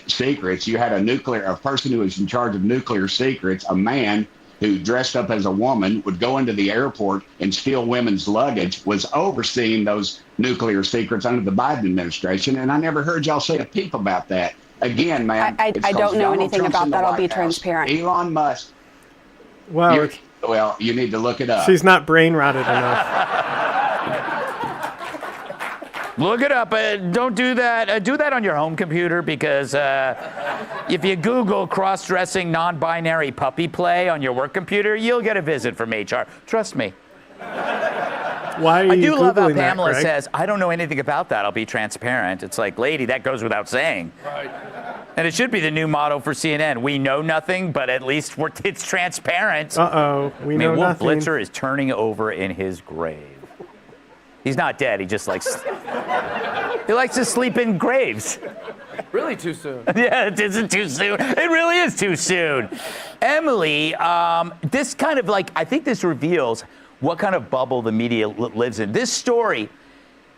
secrets. You had a person who was in charge of nuclear secrets, a man who dressed up as a woman, would go into the airport and steal women's luggage, was overseeing those nuclear secrets under the Biden administration. And I never heard y'all say a peep about that. Again, man. I don't know anything about that. I'll be transparent. Elon Musk. Well, you need to look it up. She's not brain rotted enough. Look it up. Don't do that. Do that on your home computer, because if you Google cross-dressing non-binary puppy play on your work computer, you'll get a visit from HR. Trust me. Why are I you do love how Googling that, Pamela Greg? says, I don't know anything about that. I'll be transparent. It's like, lady, that goes without saying. Right. And it should be the new motto for CNN. We know nothing, but at least it's transparent. Uh-oh. We know Wolf nothing. Blitzer is turning over in his grave. He's not dead. He just likes... He likes to sleep in graves. Really too soon. Yeah, it isn't too soon. It really is too soon. Emily, this kind of I think this reveals what kind of bubble the media lives in. This story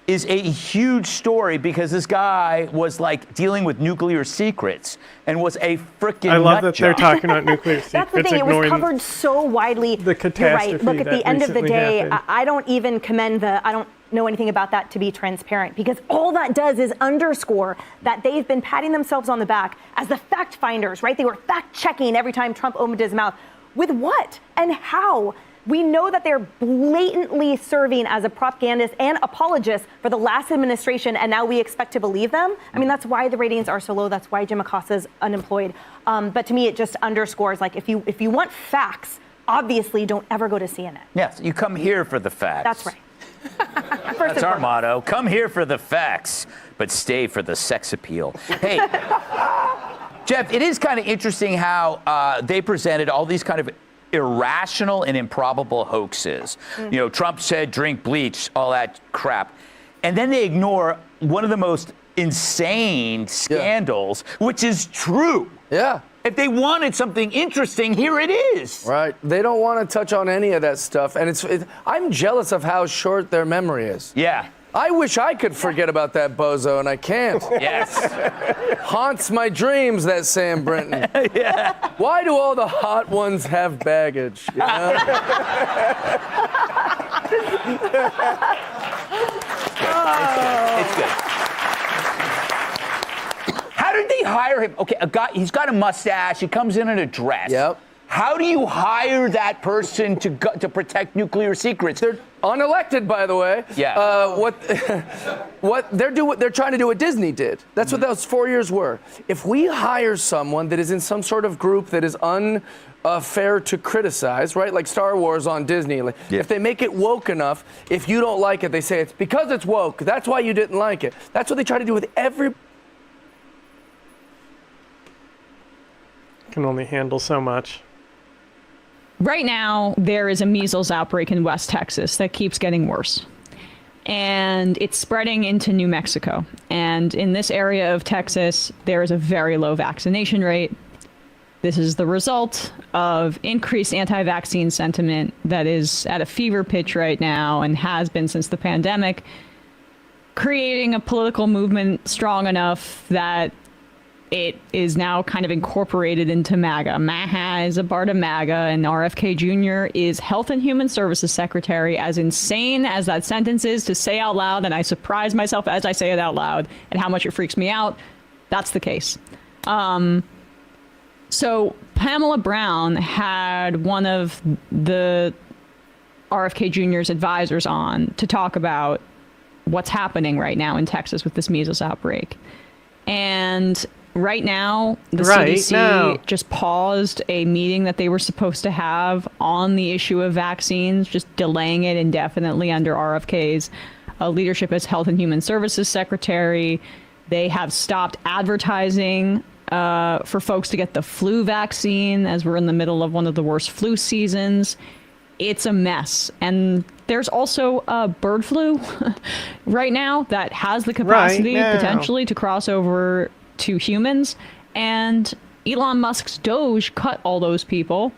is a huge story because this guy was dealing with nuclear secrets and was a freaking I love that they're talking about nuclear secrets. That's the thing. It was covered so widely. The catastrophe. You're right. Look, at the end of the day, happened. I don't even commend I don't know anything about that to be transparent, because all that does is underscore that they've been patting themselves on the back as the fact finders, right? They were fact checking every time Trump opened his mouth. With what and how? We know that they're blatantly serving as a propagandist and apologist for the last administration, and now we expect to believe them. I mean, that's why the ratings are so low. That's why Jim Acosta's unemployed. But to me, it just underscores, if you want facts, obviously don't ever go to CNN. Yes, you come here for the facts. That's right. That's our motto. Come here for the facts, but stay for the sex appeal. Hey, Jeff, it is kind of interesting how they presented all these kind of irrational and improbable hoaxes. Mm. You know, Trump said drink bleach, all that crap. And then they ignore one of the most insane scandals, which is true. Yeah. If they wanted something interesting, here it is. Right. They don't want to touch on any of that stuff. And I'm jealous of how short their memory is. Yeah. I wish I could forget about that bozo, and I can't. Yes. Haunts my dreams, that Sam Brinton. Yeah. Why do all the hot ones have baggage? You know? It's good. hire him? Okay, a guy, he's got a mustache. He comes in a dress. Yep. How do you hire that person to protect nuclear secrets? They're unelected, by the way. Yeah. What they're trying to do what Disney did. That's what those 4 years were. If we hire someone that is in some sort of group that is unfair to criticize, right? Like Star Wars on Disney. If they make it woke enough, if you don't like it, they say it's because it's woke. That's why you didn't like it. That's what they try to do with every. Can only handle so much. Right now, there is a measles outbreak in West Texas that keeps getting worse. And it's spreading into New Mexico. And in this area of Texas, there is a very low vaccination rate. This is the result of increased anti-vaccine sentiment that is at a fever pitch right now and has been since the pandemic, creating a political movement strong enough that it is now kind of incorporated into MAGA. MAHA is a part of MAGA, and RFK Jr. is Health and Human Services Secretary. As insane as that sentence is to say out loud, and I surprise myself as I say it out loud at how much it freaks me out, that's the case. So Pamela Brown had one of the RFK Jr.'s advisors on to talk about what's happening right now in Texas with this measles outbreak. And right now, the CDC just paused a meeting that they were supposed to have on the issue of vaccines, just delaying it indefinitely under RFK's leadership as Health and Human Services Secretary. They have stopped advertising for folks to get the flu vaccine as we're in the middle of one of the worst flu seasons. It's a mess. And there's also bird flu right now that has the capacity potentially to cross over to humans. And Elon Musk's Doge cut all those people,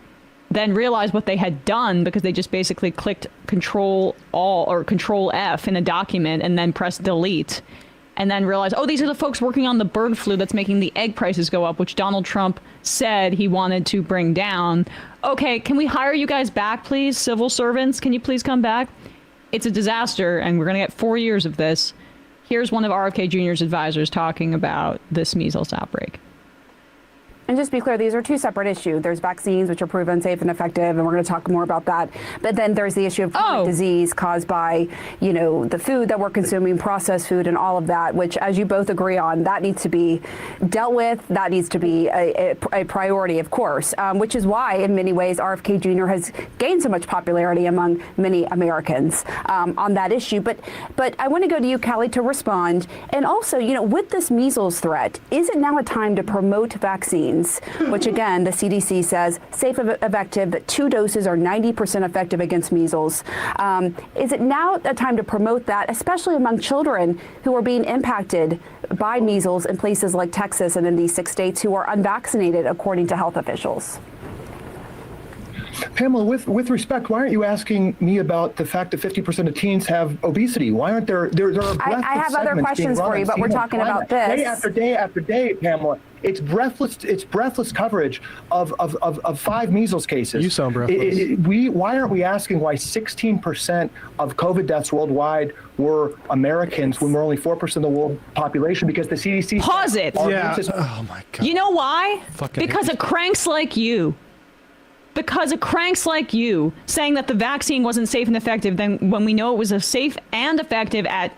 then realized what they had done because they just basically clicked Control F in a document and then pressed delete. And then realized, oh, these are the folks working on the bird flu that's making the egg prices go up, which Donald Trump said he wanted to bring down. Okay, can we hire you guys back, please? Civil servants, can you please come back? It's a disaster, and we're going to get 4 years of this. Here's one of RFK Jr.'s advisors talking about this measles outbreak. And just to be clear, these are two separate issues. There's vaccines, which are proven safe and effective, and we're going to talk more about that. But then there's the issue of chronic disease caused by, you know, the food that we're consuming, processed food, and all of that, which, as you both agree on, that needs to be dealt with. That needs to be a priority, of course, which is why, in many ways, RFK Jr. has gained so much popularity among many Americans on that issue. But I want to go to you, Callie, to respond. And also, you know, with this measles threat, is it now a time to promote vaccines? Which, again, the CDC says safe, effective, that 2 doses are 90% effective against measles. Is it now a time to promote that, especially among children who are being impacted by measles in places like Texas and in these 6 states who are unvaccinated, according to health officials? Pamela, with respect, why aren't you asking me about the fact that 50% of teens have obesity? Why aren't there are I have other questions for you, but we're talking about this. Day after day after day, Pamela. It's breathless coverage of 5 measles cases. You sound breathless. Why aren't we asking why 16% of COVID deaths worldwide were Americans when we're only 4% of the world population? Because the CDC... Pause it. Yeah. Oh, my God. You know why? Fucking because of cranks like you. Because of cranks like you saying that the vaccine wasn't safe and effective, then when we know it was safe and effective at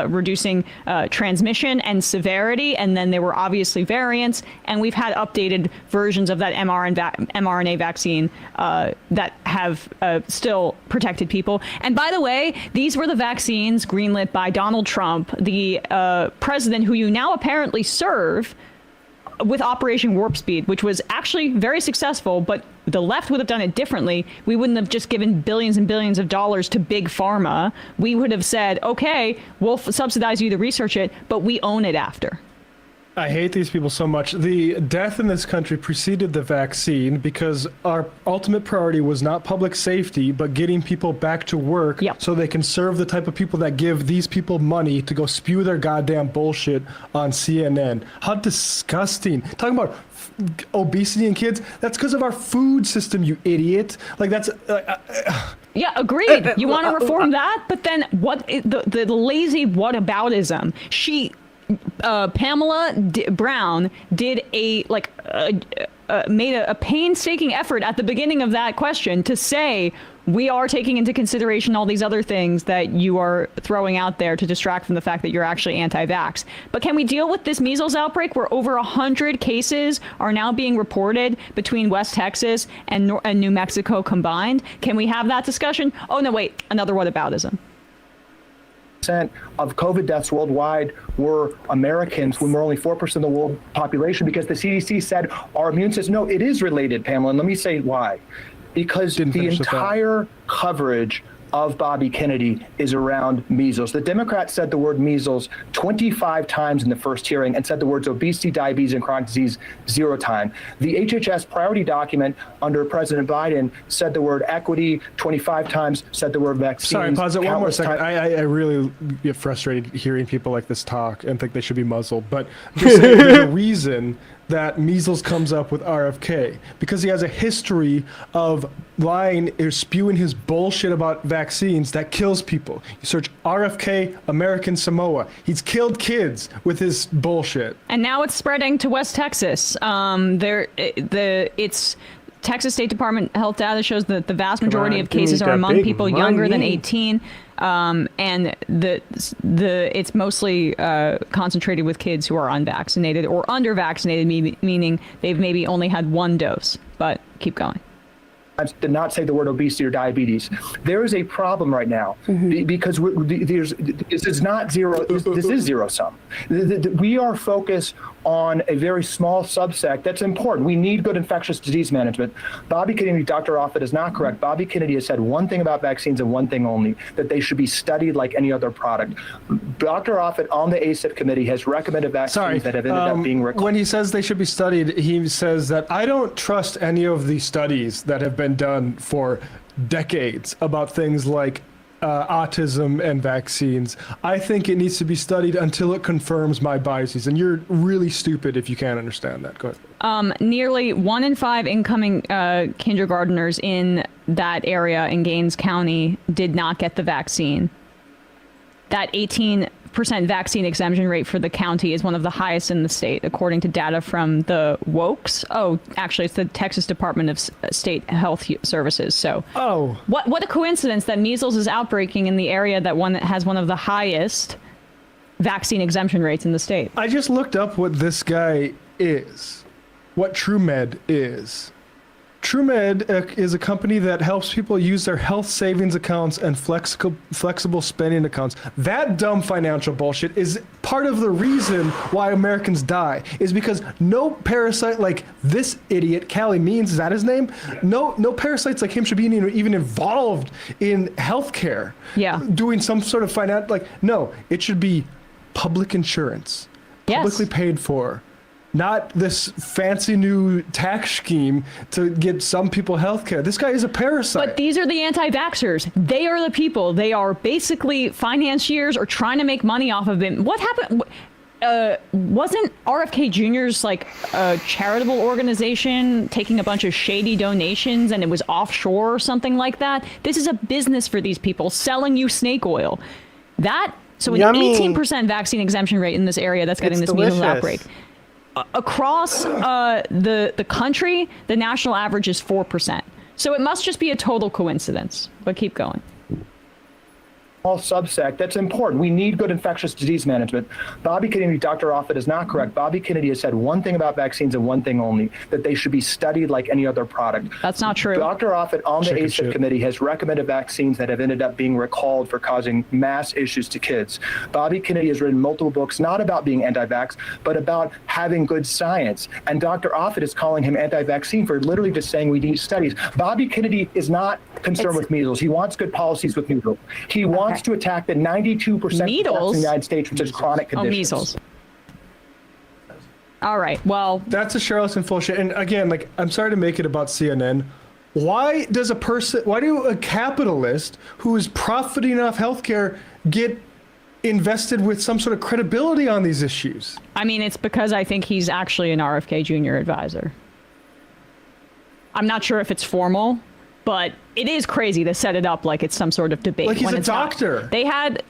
reducing transmission and severity, and then there were obviously variants, and we've had updated versions of that mRNA vaccine that have still protected people. And by the way, these were the vaccines greenlit by Donald Trump, the president who you now apparently serve, with Operation Warp Speed, which was actually very successful, but the left would have done it differently. We wouldn't have just given billions and billions of dollars to big pharma. We would have said, okay, we'll subsidize you to research it, but we own it after. I hate these people so much. The death in this country preceded the vaccine because our ultimate priority was not public safety, but getting people back to work so they can serve the type of people that give these people money to go spew their goddamn bullshit on CNN. How disgusting. Talking about obesity in kids, that's because of our food system, you idiot. Like, that's... Yeah, agreed. You want to reform that? But then what? The lazy whataboutism. She Pamela Brown did made a painstaking effort at the beginning of that question to say, we are taking into consideration all these other things that you are throwing out there to distract from the fact that you're actually anti-vax. But can we deal with this measles outbreak where over 100 cases are now being reported between West Texas and New Mexico combined? Can we have that discussion? Oh, no, wait, another whataboutism. Of COVID deaths worldwide were Americans when we're only 4% of the world population, because the CDC said our immune system. No, it is related, Pamela, and let me say why. Because the entire coverage of Bobby Kennedy is around measles. The Democrats said the word measles 25 times in the first hearing and said the words obesity, diabetes, and chronic disease 0 times. The HHS priority document under President Biden said the word equity 25 times, said the word vaccines. Sorry, pause it one more second. I really get frustrated hearing people like this talk and think they should be muzzled. But just saying, there's a reason that measles comes up with RFK, because he has a history of lying or spewing his bullshit about vaccines that kills people. You search RFK, American Samoa. He's killed kids with his bullshit. And now it's spreading to West Texas. Texas State Department health data shows that the vast majority of cases are among people younger than 18. And it's mostly concentrated with kids who are unvaccinated or undervaccinated, meaning they've maybe only had 1 dose. But keep going. Did not say the word obesity or diabetes. There is a problem right now because this is not zero. This is zero sum. We are focused on a very small subset that's important. We need good infectious disease management. Bobby Kennedy, Dr. Offit, is not correct. Bobby Kennedy has said one thing about vaccines and one thing only, that they should be studied like any other product. Dr. Offit on the ACIP committee has recommended vaccines that have ended up being when he says they should be studied, he says that I don't trust any of the studies that have been done for decades about things like autism and vaccines. I think it needs to be studied until it confirms my biases. And you're really stupid if you can't understand that. Go ahead. Nearly 1 in 5 incoming kindergartners in that area in Gaines County did not get the vaccine. That 18% vaccine exemption rate for the county is one of the highest in the state, according to data from the WOKES. Oh, actually, it's the Texas Department of State Health Services. So, what a coincidence that measles is outbreaking in the area that has one of the highest vaccine exemption rates in the state. I just looked up what this guy is, what TrueMed is. TrueMed is a company that helps people use their health savings accounts and flexible spending accounts. That dumb financial bullshit is part of the reason why Americans die, is because no parasite like this idiot, Callie Means, is that his name? No parasites like him should be even involved in healthcare. Yeah. Doing some sort of no, it should be public insurance. Yes. Publicly paid for. Not this fancy new tax scheme to get some people health care. This guy is a parasite. But these are the anti-vaxxers. They are the people. They are basically financiers or trying to make money off of them. What happened? Wasn't RFK Jr.'s like a charitable organization taking a bunch of shady donations and it was offshore or something like that? This is a business for these people selling you snake oil. So an 18% vaccine exemption rate in this area that's getting this measles outbreak. Across the country, the national average is 4%. So it must just be a total coincidence. But keep going. Subsect that's important. We need good infectious disease management. Bobby Kennedy, Dr. Offit, is not correct. Bobby Kennedy has said one thing about vaccines and one thing only, that they should be studied like any other product. That's not true. Dr. Offit on the ACIP committee has recommended vaccines that have ended up being recalled for causing mass issues to kids. Bobby Kennedy has written multiple books, not about being anti-vax, but about having good science. And Dr. Offit is calling him anti-vaccine for literally just saying we need studies. Bobby Kennedy is not concerned with measles. He wants good policies with measles. He wants to attack the 92% of deaths in the United States, which is chronic conditions. Measles. All right, well. That's a charlatan full shit. And again, I'm sorry to make it about CNN. Why do a capitalist who is profiting off healthcare get invested with some sort of credibility on these issues? I mean, it's because I think he's actually an RFK Jr. advisor. I'm not sure if it's formal, But it is crazy to set it up like it's some sort of debate. Like he's when a it's not. doctor. They had,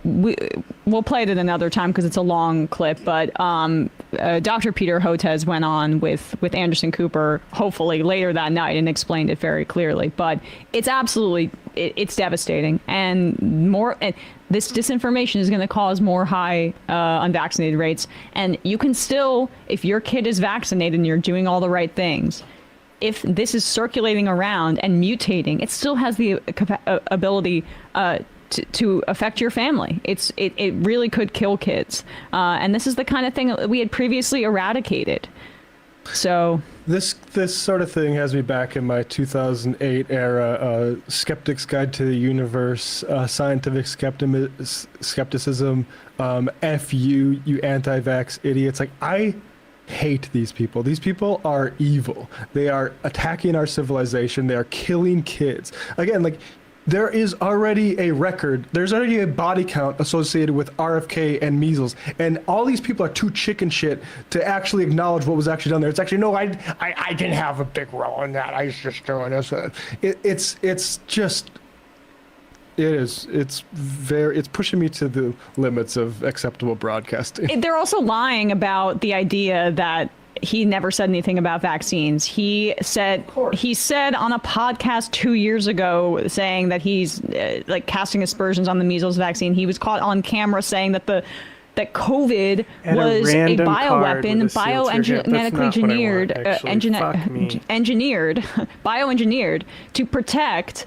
we'll play it at another time because it's a long clip, but Dr. Peter Hotez went on with Anderson Cooper, hopefully later that night, and explained it very clearly. But it's absolutely, it's devastating. And this disinformation is going to cause more high unvaccinated rates. And you can still, if your kid is vaccinated and you're doing all the right things, if this is circulating around and mutating, it still has the ability to affect your family. It really could kill kids. And this is the kind of thing that we had previously eradicated. So this sort of thing has me back in my 2008 era, Skeptic's Guide to the Universe, scientific skepticism, F you anti-vax idiots. Like, I hate these people. These people are evil. They are attacking our civilization. They are killing kids. Again, like, there is already a record. There's already a body count associated with RFK and measles. And all these people are too chicken shit to actually acknowledge what was actually done there. It's actually, no, I didn't have a big role in that. I was just doing this. It's pushing me to the limits of acceptable broadcasting. They're also lying about the idea that he never said anything about vaccines. He said on a podcast 2 years ago saying that he's like casting aspersions on the measles vaccine. He was caught on camera saying that COVID was a bioweapon, bioengineered to protect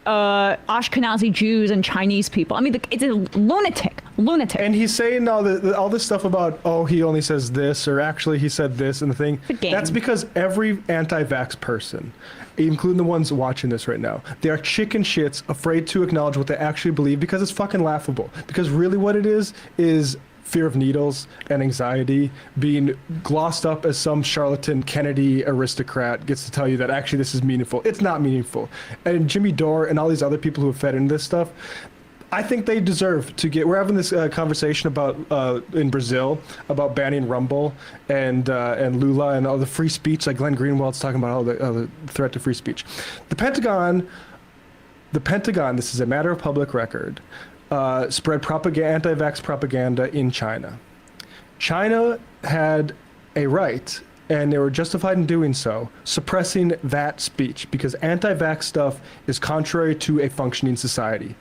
Ashkenazi Jews and Chinese people. I mean, it's a lunatic. And he's saying all this stuff about, oh, he only says this, or actually he said this and the thing. That's because every anti-vax person, including the ones watching this right now, they are chicken shits, afraid to acknowledge what they actually believe because it's fucking laughable. Because really what it is fear of needles and anxiety being glossed up as some charlatan Kennedy aristocrat gets to tell you that actually this is meaningful. It's not meaningful. And Jimmy Dore and all these other people who have fed into this stuff, I think they deserve to get. We're having this conversation about in Brazil about banning Rumble and Lula and all the free speech. Like Glenn Greenwald's talking about all the threat to free speech. The Pentagon. This is a matter of public record. Spread anti-vax propaganda in China. China had a right, and they were justified in doing so, suppressing that speech because anti-vax stuff is contrary to a functioning society.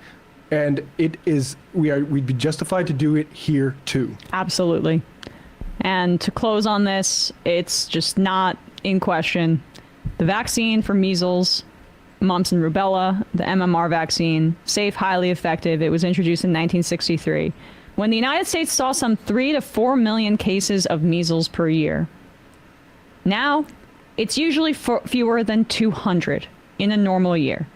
And we'd be justified to do it here too. Absolutely. And to close on this, it's just not in question. The vaccine for measles, mumps and rubella, the MMR vaccine, safe, highly effective. It was introduced in 1963. When the United States saw some 3 to 4 million cases of measles per year. Now, it's usually fewer than 200 in a normal year.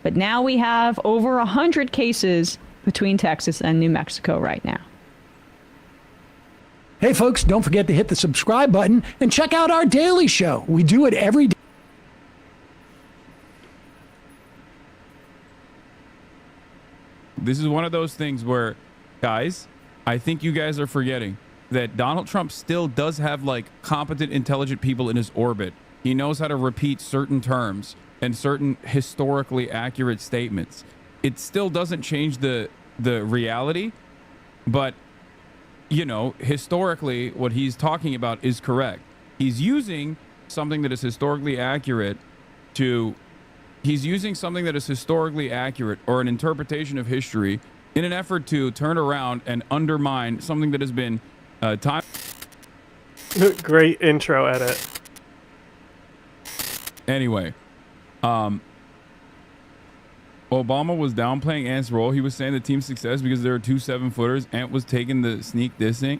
But now we have over 100 cases between Texas and New Mexico right now. Hey, folks, don't forget to hit the subscribe button and check out our daily show. We do it every day. This is one of those things where, guys, I think you guys are forgetting that Donald Trump still does have, like, competent, intelligent people in his orbit. He knows how to repeat certain terms and certain historically accurate statements. It still doesn't change the reality, but, you know, historically, what he's talking about is correct. He's using something that is historically accurate or an interpretation of history in an effort to turn around and undermine something that has been time. Great intro edit. Anyway, Obama was downplaying Ant's role. He was saying the team's success because there were 2 7-footers. Ant was taking the sneak dissing.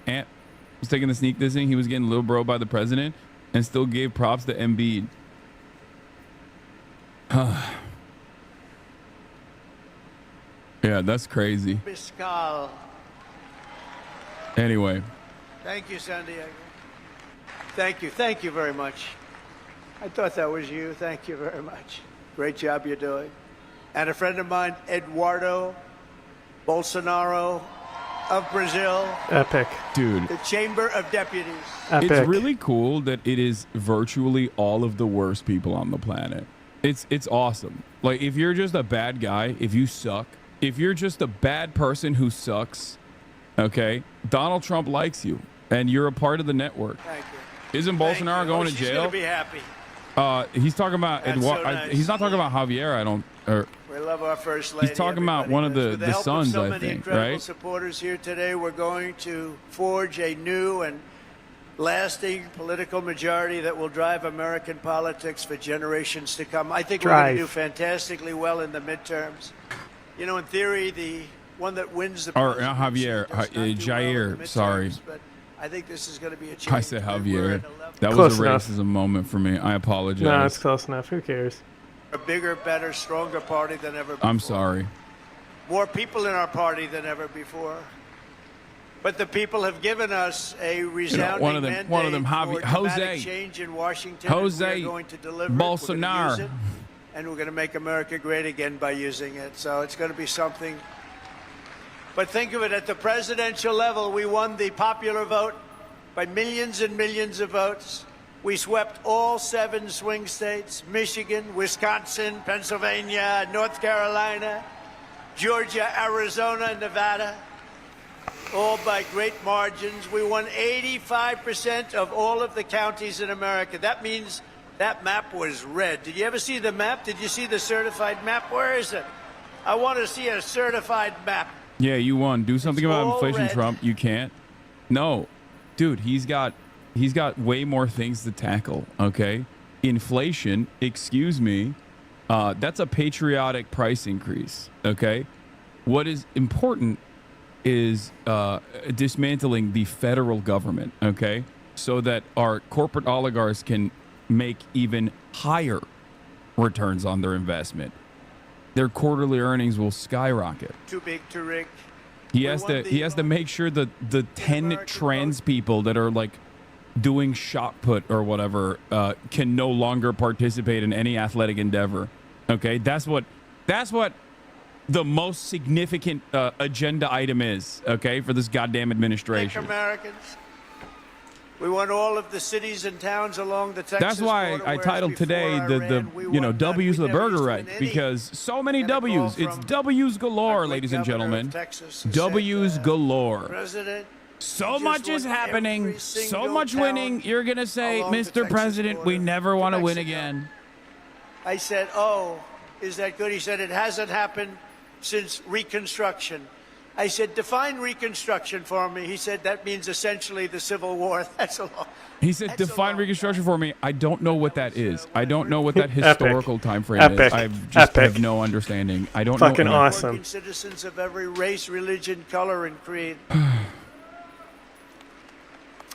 He was getting little bro by the president and still gave props to Embiid. Yeah, that's crazy. Biscal. Anyway. Thank you, San Diego. Thank you very much. I thought that was you. Thank you very much. Great job you're doing. And a friend of mine, Eduardo Bolsonaro of Brazil. Epic. Dude. The Chamber of Deputies. Epic. It's really cool that it is virtually all of the worst people on the planet. It's awesome. Like, if you're just a bad guy, if you suck, if you're just a bad person who sucks, okay, Donald Trump likes you, and you're a part of the network. Thank you. Isn't Bolsonaro going to She's jail? gonna be happy. He's talking about That's so nice. he's not talking about Javier. I don't. Or We love our first lady. he's talking about one of With the help of sons, so I many think, incredible right? supporters here today, we're going to forge a new and lasting political majority that will drive American politics for generations to come. I think we're going to do fantastically well in the midterms. You know, in theory, the one that wins the Or Javier, Jair. Sorry, but I think this is going to be a change. I said Javier. That Close was a enough. racism moment for me. I apologize. No, it's close enough. Who cares? A bigger, better, stronger party than ever before. I'm sorry. More people in our party than ever before. But the people have given us a resounding one of them, mandate for Jose, dramatic change in Washington. Jose and we are going to deliver it. We're Bolsonaro. going to use it, and we're going to make America great again by using it. So it's going to be something. But think of it, at the presidential level, we won the popular vote by millions and millions of votes. We swept all 7 swing states: Michigan, Wisconsin, Pennsylvania, North Carolina, Georgia, Arizona, Nevada, all by great margins. We won 85% of all of the counties in America. That means that map was red. Did you ever see the map? Did you see the certified map? Where is it? I want to see a certified map. Yeah, you won. Do something about all inflation, red. Trump. You can't. No, dude, he's got way more things to tackle. Okay, inflation. Excuse me. That's a patriotic price increase. Okay, what is important is dismantling the federal government. Okay, so that our corporate oligarchs can make even higher returns on their investment. Their quarterly earnings will skyrocket. Too big to rig. He has to make sure that the 10 trans people that are like doing shot put or whatever can no longer participate in any athletic endeavor. Okay, that's what the most significant agenda item is. Okay, for this goddamn administration. Americans. We want all of the cities and towns along the Texas That's why border, I whereas titled before today I the ran, we you know won that. W's We of the never burger used to right win any. because so many And a call W's. It's from W's galore, ladies and governor of gentlemen. Texas who W's said, galore. President, So just much is want happening. every So single much town winning. You're gonna say, along the Mr. Texas President, we border never to want to win Mexico. again. I said, oh, is that good? He said, it hasn't happened since Reconstruction. I said, define Reconstruction for me. He said, that means essentially the Civil War. That's a long. He said, define Reconstruction for me. I don't know what that is. I don't know what that Epic. historical time frame Epic. is. I just Epic. have no understanding. I don't Fucking know. awesome. Working citizens of every race, religion, color, and creed.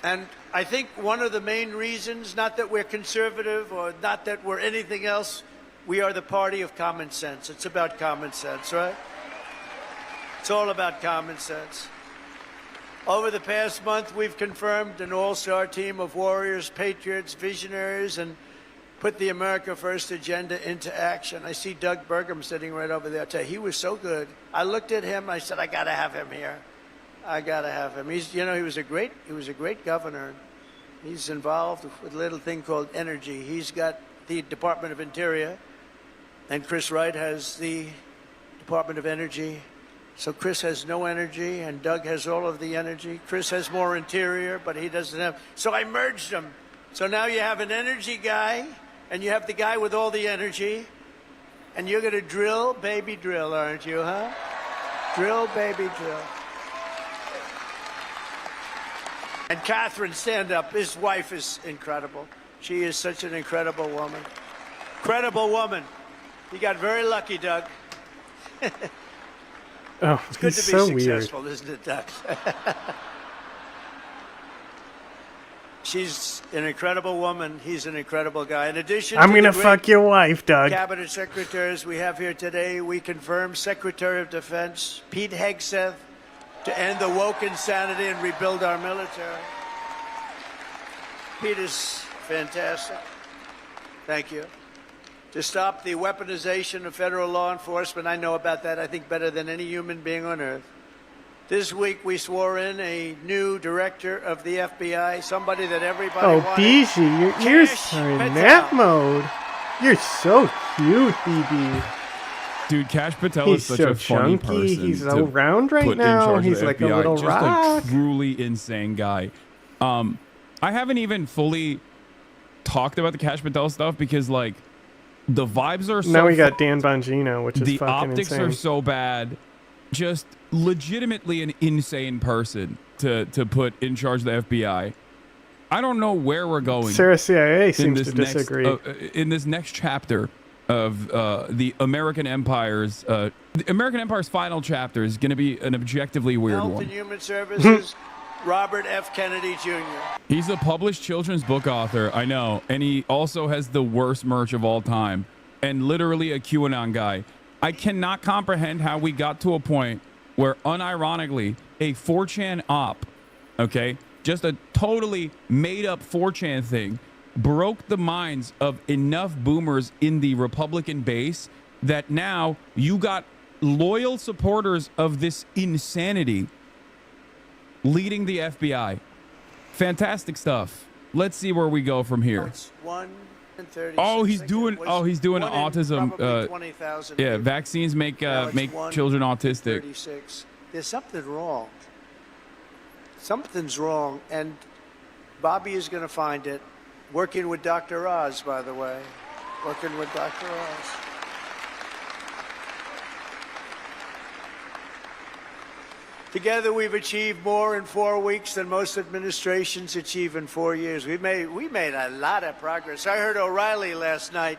And I think one of the main reasons, not that we're conservative or not that we're anything else, we are the party of common sense. It's about common sense, right? It's all about common sense. Over the past month, we've confirmed an all-star team of warriors, patriots, visionaries, and put the America First agenda into action. I see Doug Burgum sitting right over there. I tell you, he was so good. I looked at him. I said, I got to have him here. I got to have him. He was a great governor. He's involved with a little thing called energy. He's got the Department of Interior, and Chris Wright has the Department of Energy. So Chris has no energy, and Doug has all of the energy. Chris has more interior, but he doesn't have. So I merged them. So now you have an energy guy, and you have the guy with all the energy, and you're going to drill, baby, drill, aren't you, huh? Drill, baby, drill. And Catherine, stand up. His wife is incredible. She is such an incredible woman. Incredible woman. You got very lucky, Doug. Oh, It's good to he's be so weird. successful, isn't it, Doug? She's an incredible woman. He's an incredible guy. In addition I'm to gonna the great fuck your wife, Doug. cabinet secretaries we have here today, we confirm Secretary of Defense Pete Hegseth to end the woke insanity and rebuild our military. Pete is fantastic. Thank you. To stop the weaponization of federal law enforcement, I know about that, I think, better than any human being on earth. This week, we swore in a new director of the FBI, somebody that everybody Oh, wanted. Bijou, your ears Kash are in Patel. that mode. You're so cute, BB. Dude, Kash Patel He's is such so a funny chunky. person. He's to around right put in now. charge of He's the like a FBI. little Just rock. a truly insane guy. I haven't even fully talked about the Kash Patel stuff because, like, the vibes are so... Now we got Dan Bongino, which is the fucking optics insane. are so bad. Just legitimately an insane person to put in charge of the FBI. I don't know where we're going. Sarah CIA seems to next, disagree. in this next chapter of the American Empire's final chapter is going to be an objectively weird Health one. and Human Services, Robert F. Kennedy Jr. He's a published children's book author, I know, and he also has the worst merch of all time, and literally a QAnon guy. I cannot comprehend how we got to a point where, unironically, a 4chan op, okay, just a totally made-up 4chan thing, broke the minds of enough boomers in the Republican base that now you got loyal supporters of this insanity leading the FBI. Fantastic stuff. Let's see where we go from here. Oh, he's doing autism. 20,000 Yeah, people. vaccines make Now it's 1 children in autistic. 36. There's something wrong. Something's wrong, and Bobby is going to find it. Working with Dr. Oz, by the way. Working with Dr. Oz. Together, we've achieved more in 4 weeks than most administrations achieve in 4 years. We made a lot of progress. I heard O'Reilly last night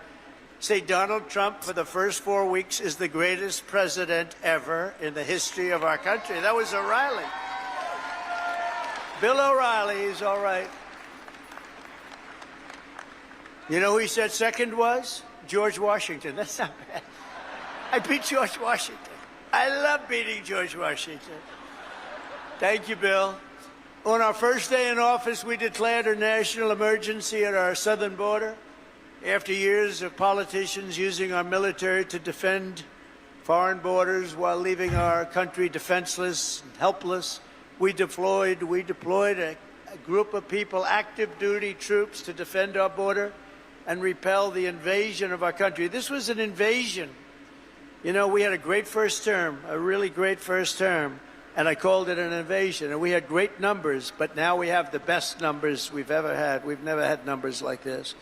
say Donald Trump, for the first 4 weeks, is the greatest president ever in the history of our country. That was O'Reilly. Bill O'Reilly is all right. You know who he said second was? George Washington. That's not bad. I beat George Washington. I love beating George Washington. Thank you, Bill. On our first day in office, we declared a national emergency at our southern border. After years of politicians using our military to defend foreign borders while leaving our country defenseless and helpless, we deployed a group of people, active duty troops, to defend our border and repel the invasion of our country. This was an invasion. You know, we had a great first term, a really great first term, and I called it an invasion. And we had great numbers, but now we have the best numbers we've ever had. We've never had numbers like this.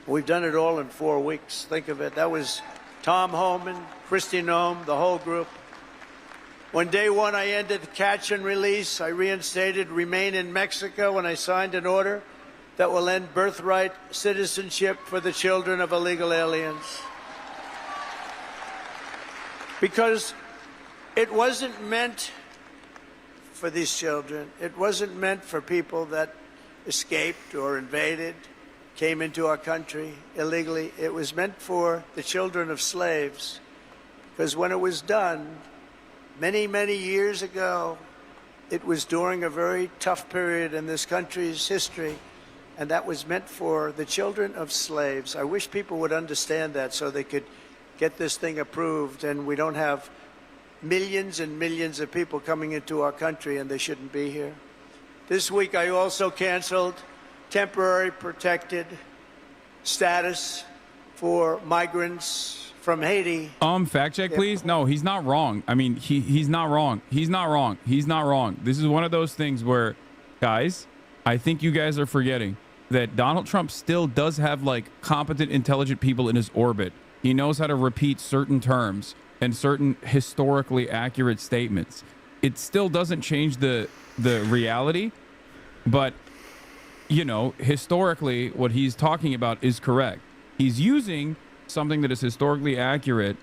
We've done it all in 4 weeks. Think of it. That was Tom Homan, Kristi Noem, the whole group. On day one, I ended the catch and release. I reinstated remain in Mexico, and I signed an order that will end birthright citizenship for the children of illegal aliens. Because it wasn't meant for these children. It wasn't meant for people that escaped or invaded, came into our country illegally. It was meant for the children of slaves. Because when it was done, many, many years ago, it was during a very tough period in this country's history, and that was meant for the children of slaves. I wish people would understand that so they could get this thing approved and we don't have millions and millions of people coming into our country and they shouldn't be here. This week, I also canceled temporary protected status for migrants from Haiti. Fact check, please. No, he's not wrong. I mean, he's not wrong. He's not wrong. He's not wrong. This is one of those things where, guys, I think you guys are forgetting that Donald Trump still does have, like, competent, intelligent people in his orbit. He knows how to repeat certain terms and certain historically accurate statements. It still doesn't change the reality, but, you know, historically, what he's talking about is correct. He's using something that is historically accurate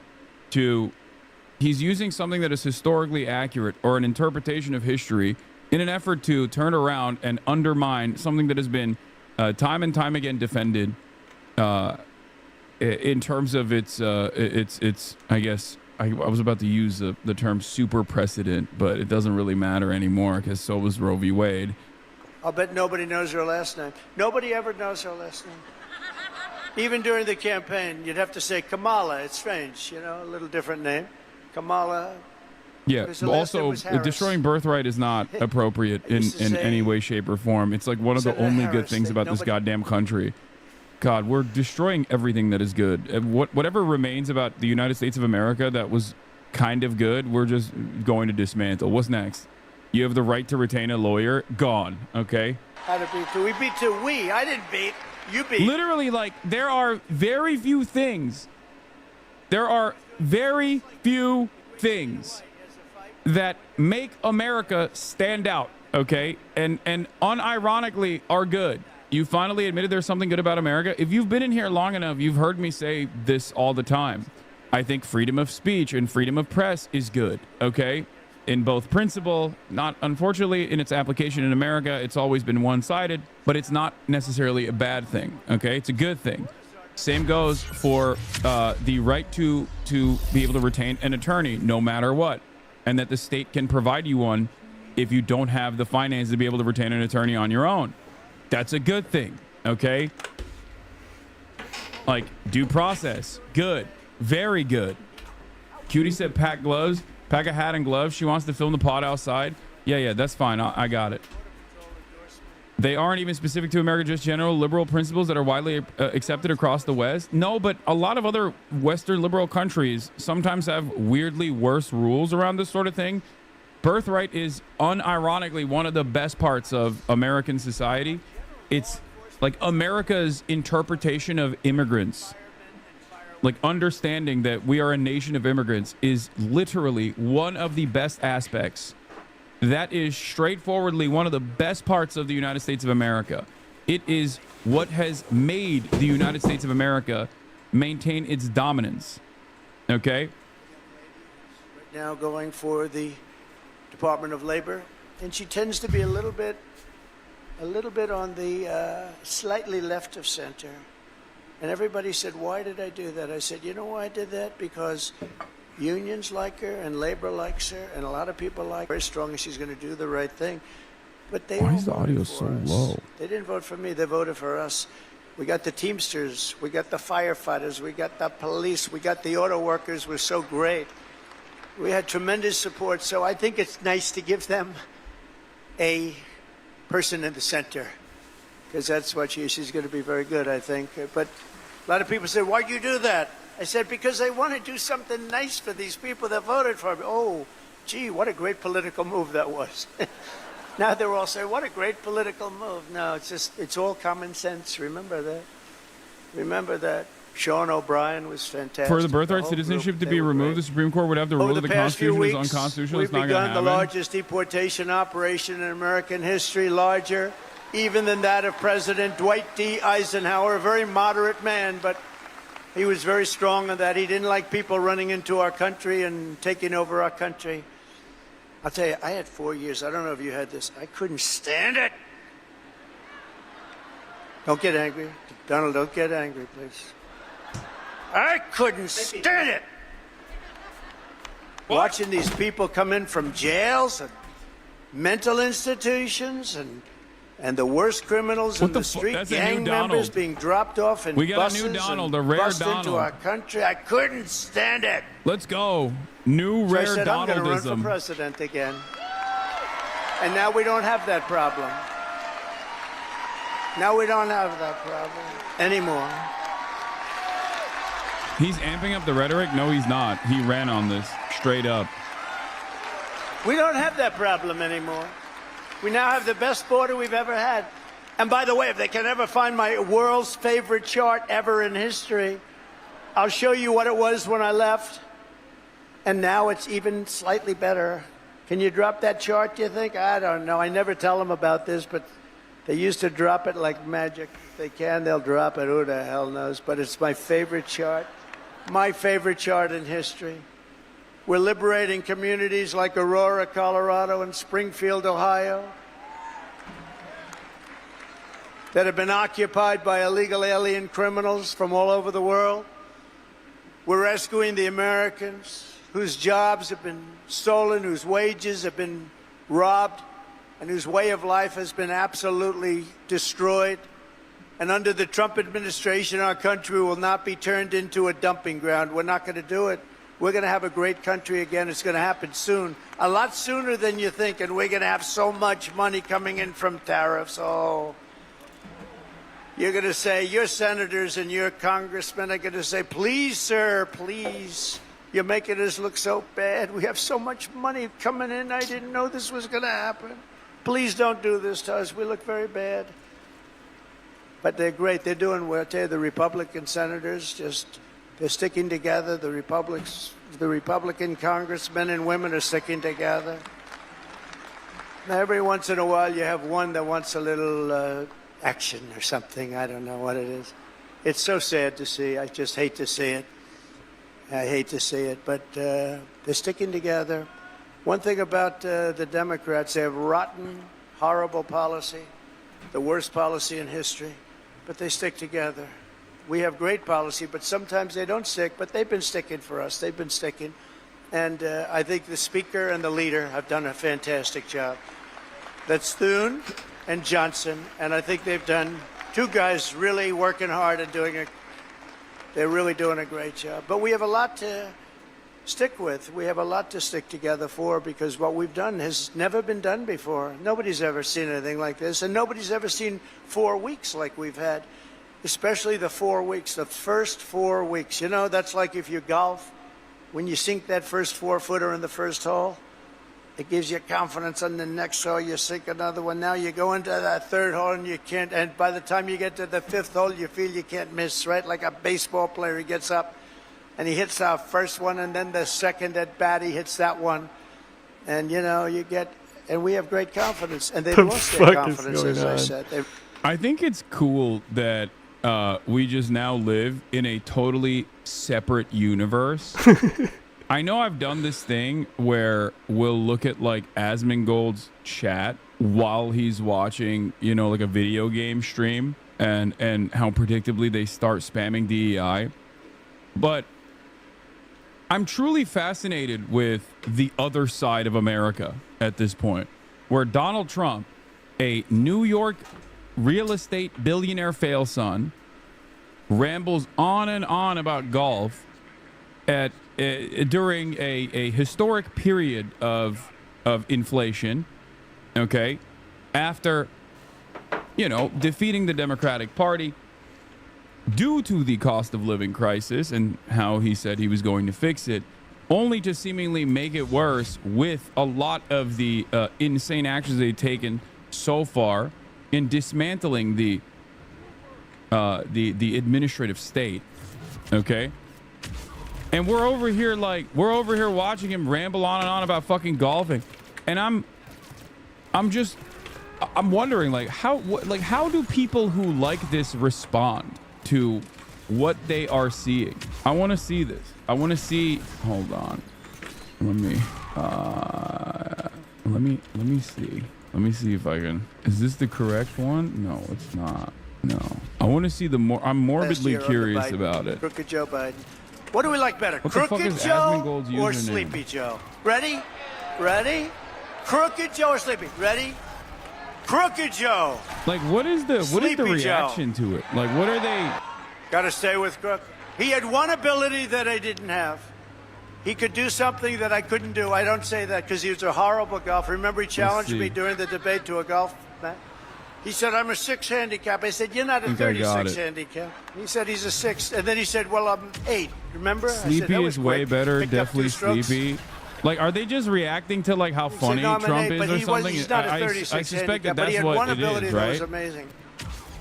or an interpretation of history in an effort to turn around and undermine something that has been time and time again defended in terms of its I guess I was about to use the term super precedent, but it doesn't really matter anymore because so was Roe v. Wade. I'll bet nobody knows her last name. Nobody ever knows her last name. Even during the campaign, you'd have to say Kamala. It's strange, you know, a little different name. Kamala. Yeah, also, destroying birthright is not appropriate in any way, shape, or form. It's like one of the only good things about this goddamn country. God, we're destroying everything that is good. Whatever remains about the United States of America that was kind of good, we're just going to dismantle. What's next? You have the right to retain a lawyer. Gone. Okay. How to beat two? We beat two. We. I didn't beat. You beat. Literally, like, there are very few things. There are very few things that make America stand out. Okay, and unironically are good. You finally admitted there's something good about America. If you've been in here long enough, you've heard me say this all the time. I think freedom of speech and freedom of press is good, okay? In both principle, not unfortunately in its application in America, it's always been one-sided, but it's not necessarily a bad thing, okay? It's a good thing. Same goes for the right to be able to retain an attorney no matter what, and that the state can provide you one if you don't have the finances to be able to retain an attorney on your own. That's a good thing, okay? Like, due process, good, very good. Cutie said pack gloves, pack a hat and gloves. She wants to film the pod outside. Yeah, that's fine. I got it. They aren't even specific to America, just general liberal principles that are widely accepted across the West. No, but a lot of other Western liberal countries sometimes have weirdly worse rules around this sort of thing. Birthright is unironically one of the best parts of American society. It's like America's interpretation of immigrants. Like, understanding that we are a nation of immigrants is literally one of the best aspects. That is straightforwardly one of the best parts of the United States of America. It is what has made the United States of America maintain its dominance. Okay? Now going for the Department of Labor, and she tends to be a little bit on the slightly left of center. And everybody said, why did I do that? I said, you know why I did that? Because unions like her and labor likes her and a lot of people like her. Very strong, and she's going to do the right thing. But they Why is the audio so low? They didn't vote for me. They voted for us. We got the Teamsters. We got the firefighters. We got the police. We got the auto workers. We're so great. We had tremendous support. So I think it's nice to give them a person in the center, because that's what she's going to be very good, I think. But a lot of people say, why'd you do that? I said, because I want to do something nice for these people that voted for me. Oh, gee, what a great political move that was. Now they're all saying, what a great political move. No, it's all common sense. Remember that. Remember that. Sean O'Brien was fantastic. For the birthright citizenship to be removed, the Supreme Court would have to rule that the Constitution is unconstitutional. It's not going to happen. We've begun the largest deportation operation in American history, larger even than that of President Dwight D. Eisenhower, a very moderate man, but he was very strong on that. He didn't like people running into our country and taking over our country. I'll tell you, I had 4 years. I don't know if you had this. I couldn't stand it. Don't get angry. Donald, don't get angry, please. I couldn't stand it. Watching these people come in from jails and mental institutions and the worst criminals in the street, gang members being dropped off in buses. We got a new Donald, a rare bust Donald. into our country. I couldn't stand it. Let's go. New So rare I said, I'm going to run for Donaldism. president again. And now we don't have that problem. Now we don't have that problem anymore. He's amping up the rhetoric. No, he's not. He ran on this straight up. We don't have that problem anymore. We now have the best border we've ever had. And by the way, if they can ever find my world's favorite chart ever in history, I'll show you what it was when I left. And now it's even slightly better. Can you drop that chart, do you think? I don't know. I never tell them about this, but they used to drop it like magic. If they can, they'll drop it. Who the hell knows? But it's my favorite chart. My favorite chart in history. We're liberating communities like Aurora, Colorado, and Springfield, Ohio, that have been occupied by illegal alien criminals from all over the world. We're rescuing the Americans whose jobs have been stolen, whose wages have been robbed, and whose way of life has been absolutely destroyed. And under the Trump administration, our country will not be turned into a dumping ground. We're not going to do it. We're going to have a great country again. It's going to happen soon, a lot sooner than you think, and we're going to have so much money coming in from tariffs. Oh, You're going to say, your senators and your congressmen are going to say, please, sir, please. You're making us look so bad. We have so much money coming in. I didn't know this was going to happen. Please don't do this to us. We look very bad. But they're great. They're doing well. I tell you, the Republican senators, they're sticking together. The Republican congressmen and women are sticking together. Now, every once in a while, you have one that wants a little action or something. I don't know what it is. It's so sad to see. I just hate to see it. I hate to see it, but they're sticking together. One thing about the Democrats, they have rotten, horrible policy, the worst policy in history, but they stick together. We have great policy, but sometimes they don't stick, but they've been sticking for us. They've been sticking. And I think the speaker and the leader have done a fantastic job. That's Thune and Johnson, and I think they've done, two guys really working hard and they're really doing a great job. But we have a lot to stick with. We have a lot to stick together for, because what we've done has never been done before. Nobody's ever seen anything like this, and nobody's ever seen 4 weeks like we've had, especially the 4 weeks, the first 4 weeks. You know, that's like if you golf, when you sink that first 4-footer in the first hole, it gives you confidence. On the next hole, you sink another one. Now you go into that third hole and you can't. And by the time you get to the fifth hole, you feel you can't miss, right? Like a baseball player, he gets up and he hits our first one, and then the second at bat, he hits that one. And, you know, and we have great confidence. And they've lost their confidence, as I said. I think it's cool that we just now live in a totally separate universe. I know I've done this thing where we'll look at like Asmongold's chat while he's watching, you know, like a video game stream, and how predictably they start spamming DEI. But I'm truly fascinated with the other side of America at this point, where Donald Trump, a New York real estate billionaire fail son, rambles on and on about golf during a historic period of inflation, okay, after, you know, defeating the Democratic Party due to the cost of living crisis and how he said he was going to fix it, only to seemingly make it worse with a lot of the insane actions they've taken so far in dismantling the administrative state, okay? And we're over here watching him ramble on and on about fucking golfing, and I'm wondering, like, how do people who like this respond to what they are seeing? I want to see this. I want to see. Hold on. Let me see. Let me see if I can. Is this the correct one? No, it's not. No. I want to see the more. I'm morbidly curious about it. Crooked Joe Biden. What do we like better, What the fuck Crooked is Joe Asmongold's or username? Sleepy Joe? Ready? Ready? Crooked Joe or Sleepy? Ready? Crooked Joe. Like, what is the Sleepy reaction to it? Like, what are they? Got to stay with Crook. He had one ability that I didn't have. He could do something that I couldn't do. I don't say that because he was a horrible golfer. Remember, he challenged me during the debate to a golf match. He said, I'm a 6 handicap. I said, you're not a 36 handicap. He said, he's a 6. And then he said, well, I'm 8. Remember? Sleepy is way better. Definitely Sleepy. Like, are they just reacting to like how funny Trump is or something? He's not a 36 I suspect that but that's he had what one it ability is, that right? was amazing.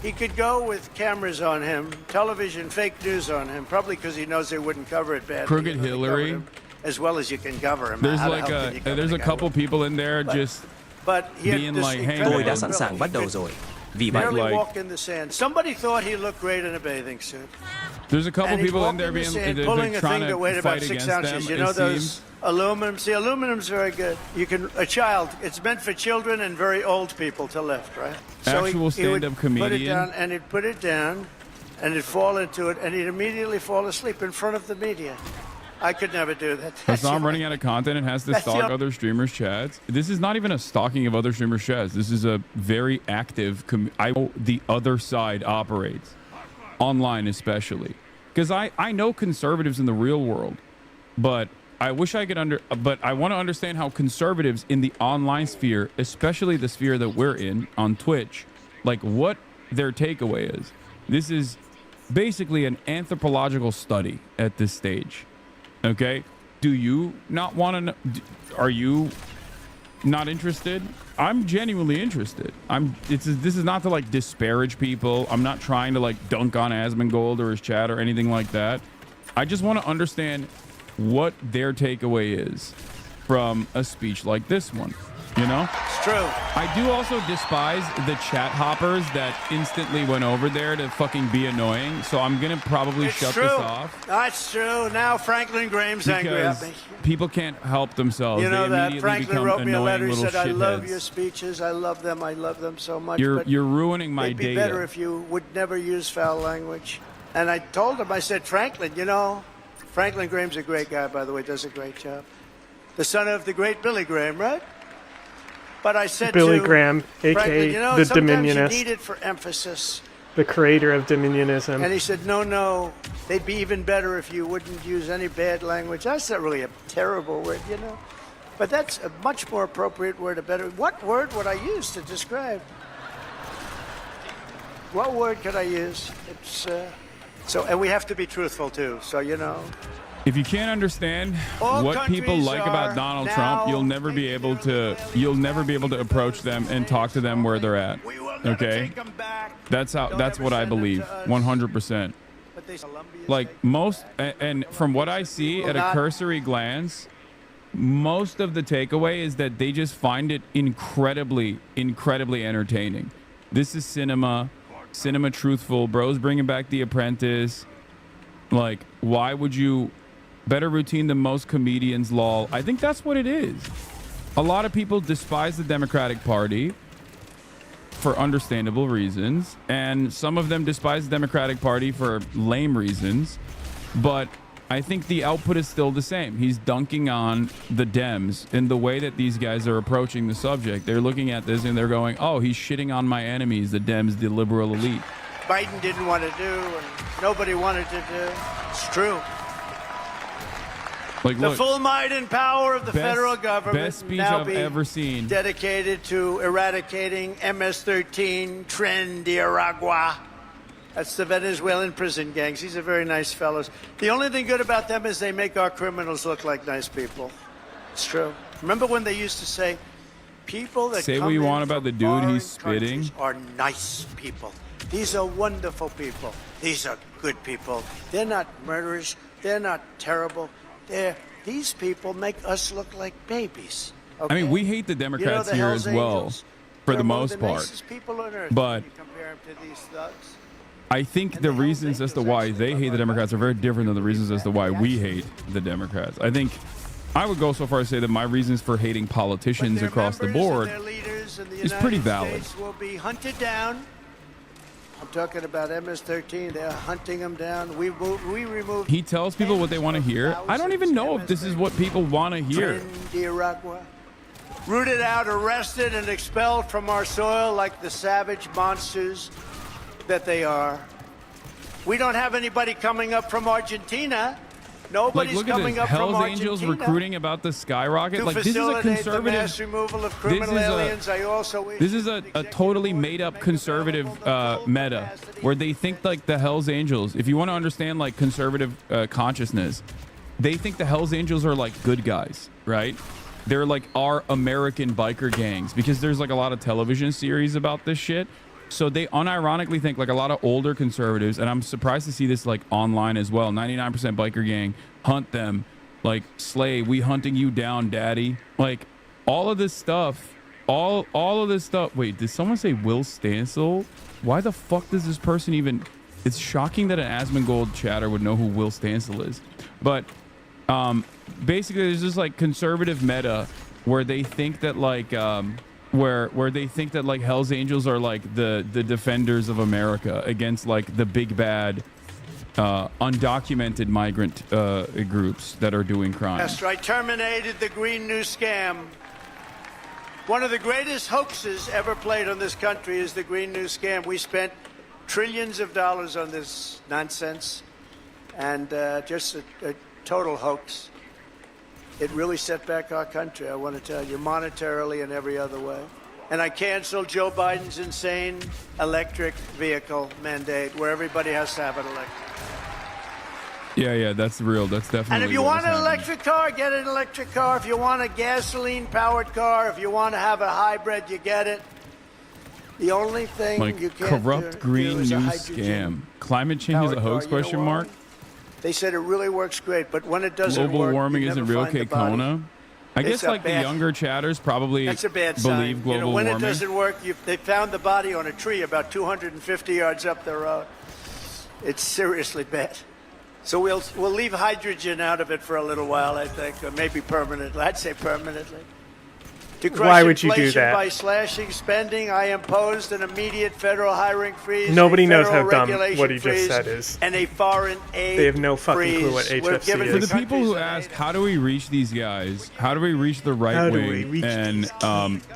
He could go with cameras on him, television, fake news on him, probably because he knows they wouldn't cover it badly. Crooked Hillary. As well as you can cover him. There's How the like hell can you cover there's the a guy? couple people in there just But he had being this like, hey, incredible man. ability. He could barely walk in the sand. Somebody thought he looked great in a bathing suit. There's a couple And he'd people walk in there the being sand, they're pulling a trying thing to that weighed about fight 6 against ounces. them. You know it those seems. aluminum? See, aluminum's very good. You can a child. It's meant for children and very old people to lift, right? Actual stand-up comedian. Put it down, and he'd put it down, and he'd fall into it, and he'd immediately fall asleep in front of the media. I could never do that. Hassan running out of content and has to That's the stalk only- other streamers' chats. This is not even a stalking of other streamers' chats. This is a very active. The other side operates online, especially because I know conservatives in the real world, but I wish I could But I want to understand how conservatives in the online sphere, especially the sphere that we're in on Twitch, like what their takeaway is. This is basically an anthropological study at this stage. Okay? Do you not want to know? Are you not interested? I'm genuinely interested. This is not to like disparage people. I'm not trying to like dunk on Asmongold or his chat or anything like that. I just want to understand what their takeaway is from a speech like this one. You know? It's true. I do also despise the chat hoppers that instantly went over there to fucking be annoying. So I'm going to probably shut this off. That's true. Now Franklin Graham's angry at me. People can't help themselves. You know they that immediately Franklin become wrote me a annoying letter. He little said, "I love shitheads. your speeches. I love them so much. You're but ruining my it'd be data." better if you would never use foul language." And I told him, I said, "Franklin, you know, Franklin Graham's a great guy, by the way, does a great job. The son of the great Billy Graham, right?" But I said Billy to Graham, a.k.a. Franklin, you know, the sometimes Dominionist. you need it for emphasis. The creator of Dominionism. And he said, no, they'd be even better if you wouldn't use any bad language. That's not really a terrible word, you know. But that's a much more appropriate word, a better. What word would I use to describe? What word could I use? It's and we have to be truthful too. So you know. If you can't understand what people like about Donald Trump, you'll never be able to approach them and talk to them where they're at. Okay? That's what I believe. 100%. Like most, and from what I see at a cursory glance, most of the takeaway is that they just find it incredibly entertaining. This is cinema truthful. Bro's bringing back The Apprentice. Like, why would you? Better routine than most comedians, lol. I think that's what it is. A lot of people despise the Democratic Party for understandable reasons, and some of them despise the Democratic Party for lame reasons, but I think the output is still the same. He's dunking on the Dems in the way that these guys are approaching the subject. They're looking at this and they're going, oh, he's shitting on my enemies, the Dems, the liberal elite. Biden didn't want to do, and nobody wanted to do. It's true. Like, the look, full might and power of the federal government best speech now I've be ever seen. Dedicated to eradicating MS-13, Tren de Aragua. That's the Venezuelan prison gangs. These are very nice fellows. The only thing good about them is they make our criminals look like nice people. It's true. Remember when they used to say, people that say come what you in want about from the dude he's foreign spitting countries are nice people. These are wonderful people. These are good people. They're not murderers. They're not terrible. These people make us look like babies. Okay? I mean, we hate the Democrats the here Hells as well, Angels, for they're the among most the part. nicest people on earth But when you compare them to these thugs. I think the reasons as to why they hate the Democrats are very different than the reasons as to why we hate the Democrats. I think I would go so far as to say that my reasons for hating politicians across the board is pretty valid. States will be hunted down. I'm talking about MS-13. They're hunting them down. We removed. He tells people what they want to hear. I don't even know if this is what people want to hear. Tren de Aragua. Rooted out, arrested, and expelled from our soil like the savage monsters that they are. We don't have anybody coming up from Argentina. Nobody's look at coming this. up Hell's from Argentina. Angels recruiting about the skyrocket. To Like, this is a facilitate the conservative. mass removal of criminal aliens. I also This is a totally made up conservative meta where they think like the Hell's Angels. If you want to understand like conservative consciousness, they think the Hell's Angels are like good guys, right? They're like our American biker gangs because there's like a lot of television series about this shit. So they unironically think like a lot of older conservatives, and I'm surprised to see this like online as well. 99% biker gang, hunt them, like slay, we hunting you down, daddy. Like all of this stuff, all of this stuff. Wait, did someone say Will Stansel? Why the fuck does this person even? It's shocking that an Asmongold chatter would know who Will Stansel is. But basically, there's this like conservative meta where they think that like where they think that like Hell's Angels are like the defenders of America against like the big bad undocumented migrant groups that are doing crime. That's right. Terminated the Green New Scam. One of the greatest hoaxes ever played on this country is the Green New Scam. We spent trillions of dollars on this nonsense, and just a total hoax. It really set back our country, I want to tell you, monetarily and every other way. And I canceled Joe Biden's insane electric vehicle mandate where everybody has to have an electric. Yeah, that's real. That's definitely. And if you what want is an happening. electric car, get an electric car. If you want a gasoline-powered car, if you want to have a hybrid, you get it. The only thing Like you can't corrupt do green is a news hydrogen scam. Climate change is a powered hoax? car. You know Question why? mark. They said it really works great, but when it doesn't Global work, warming you isn't never real, find the body. Kona. I It's guess a like the bad- younger chatters probably That's a bad believe sign. global When warming. it doesn't work, they found the body on a tree about 250 yards up the road. It's seriously bad. So we'll leave hydrogen out of it for a little while, I think, or maybe permanently. I'd say permanently. To crush Why would you do inflation that? by slashing spending, I imposed an immediate federal hiring freeze. Nobody a knows federal how dumb regulation what he just freeze, said is. and a foreign aid They have no fucking clue what freeze. We're HFC giving is. For the people who ask, how do we reach these guys? How do we reach the right How do we wing reach and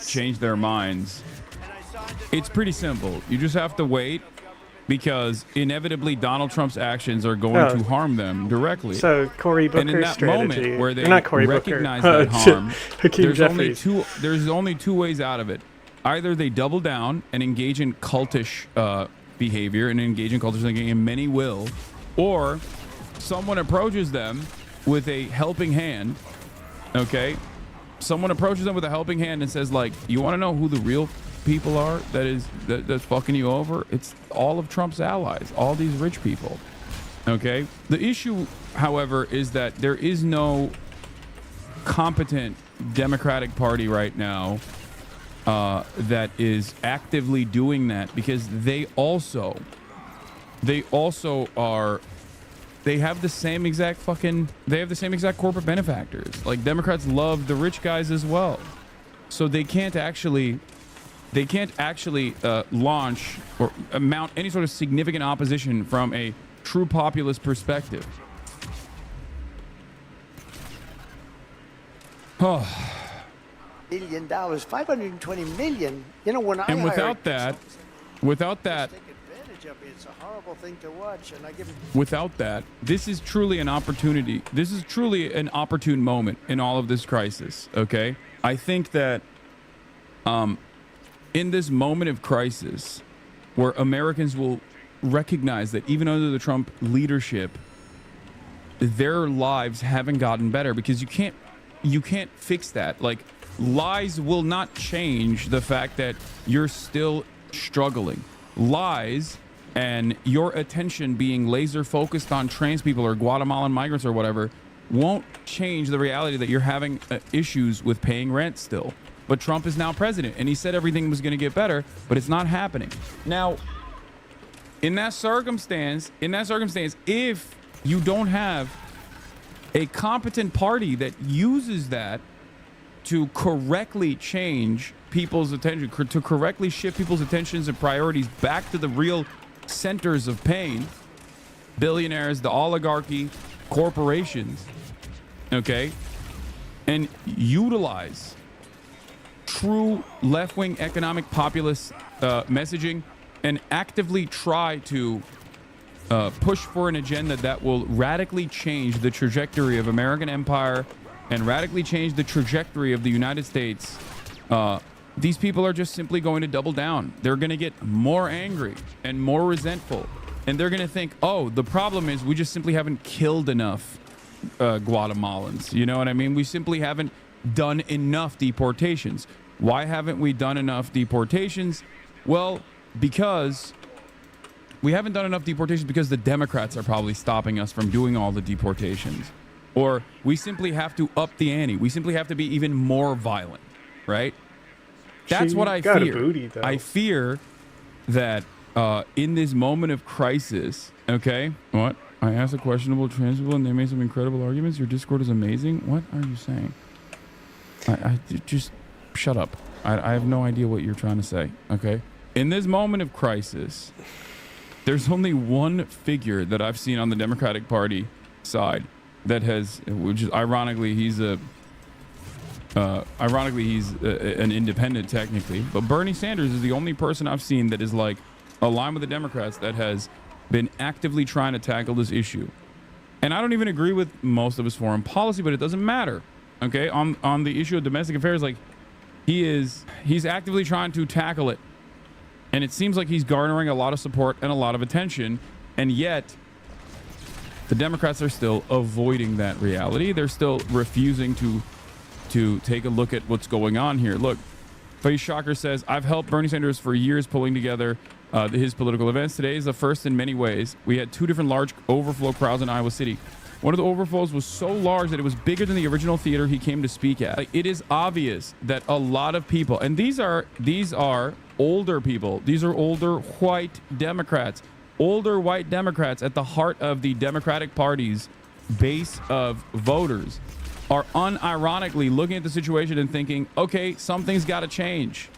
change their minds? It's pretty simple. You just have to wait because inevitably Donald Trump's actions are going Oh. to harm them directly. So Cory and in Booker's that strategy, moment where they or not Cory Booker, recognize that harm, Hakeem there's only two ways out of it. Either they double down and engage in cultish behavior and engage in cultish thinking, and many will, or someone approaches them with a helping hand. Okay, someone approaches them with a helping hand and says, like, you want to know who the real people are that's fucking you over? It's all of Trump's allies, all these rich people. Okay, the issue, however, is that there is no competent Democratic Party right now that is actively doing that, because they also have the same exact corporate benefactors. Like, Democrats love the rich guys as well, so they can't actually launch or mount any sort of significant opposition from a true populist perspective. Oh. $1 billion, $520 million. You know, when I And without hired that, take advantage of me, it's a horrible thing to watch, and I give. without that, this is truly an opportunity. This is truly an opportune moment in all of this crisis. Okay, I think that, in this moment of crisis, where Americans will recognize that even under the Trump leadership, their lives haven't gotten better, because you can't fix that. Like, lies will not change the fact that you're still struggling. Lies and your attention being laser focused on trans people or Guatemalan migrants or whatever won't change the reality that you're having issues with paying rent still. But Trump is now president, and he said everything was going to get better, but it's not happening. Now, in that circumstance, if you don't have a competent party that uses that to correctly change people's attention, to correctly shift people's attentions and priorities back to the real centers of pain, billionaires, the oligarchy, corporations, okay, and utilize true left-wing economic populist messaging and actively try to push for an agenda that will radically change the trajectory of American empire and radically change the trajectory of the United States, these people are just simply going to double down. They're going to get more angry and more resentful. And they're going to think, oh, the problem is we just simply haven't killed enough Guatemalans. You know what I mean? We simply haven't done enough deportations. Why haven't we done enough deportations? Well, because we haven't done enough deportations because the Democrats are probably stopping us from doing all the deportations. Or we simply have to up the ante. We simply have to be even more violent, right? That's what I got a fear. booty, though. I fear that in this moment of crisis, okay? What? I asked a questionable trans people and they made some incredible arguments. Your Discord is amazing. What are you saying? I just shut up. I have no idea what you're trying to say, okay? In this moment of crisis, there's only one figure that I've seen on the Democratic Party side that has, which is ironically, he's an independent technically, but Bernie Sanders is the only person I've seen that is like aligned with the Democrats that has been actively trying to tackle this issue. And I don't even agree with most of his foreign policy, but it doesn't matter. Okay, on the issue of domestic affairs, like, he's actively trying to tackle it. And it seems like he's garnering a lot of support and a lot of attention. And yet, the Democrats are still avoiding that reality. They're still refusing to take a look at what's going on here. Look, Face Shocker says, I've helped Bernie Sanders for years pulling together his political events. Today is the first in many ways. We had 2 different large overflow crowds in Iowa City. One of the overflows was so large that it was bigger than the original theater he came to speak at. Like, it is obvious that a lot of people, and these are older people. These are older white Democrats. Older white Democrats at the heart of the Democratic Party's base of voters are unironically looking at the situation and thinking, okay, something's got to change.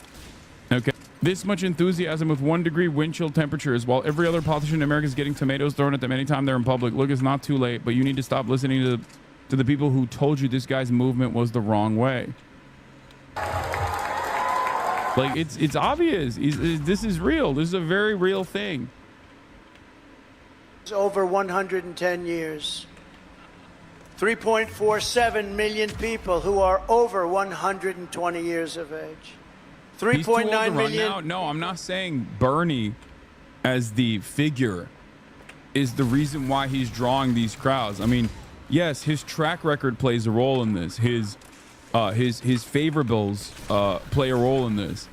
Okay. This much enthusiasm with 1 degree wind chill temperatures while every other politician in America is getting tomatoes thrown at them anytime they're in public. Look, it's not too late, but you need to stop listening to the people who told you this guy's movement was the wrong way. Like, it's obvious. This is real. This is a very real thing. It's over 110 years. 3.47 million people who are over 120 years of age. He's too old to 3.9 run million. now. No, I'm not saying Bernie as the figure is the reason why he's drawing these crowds. I mean, yes, his track record plays a role in this. His favorables play a role in this.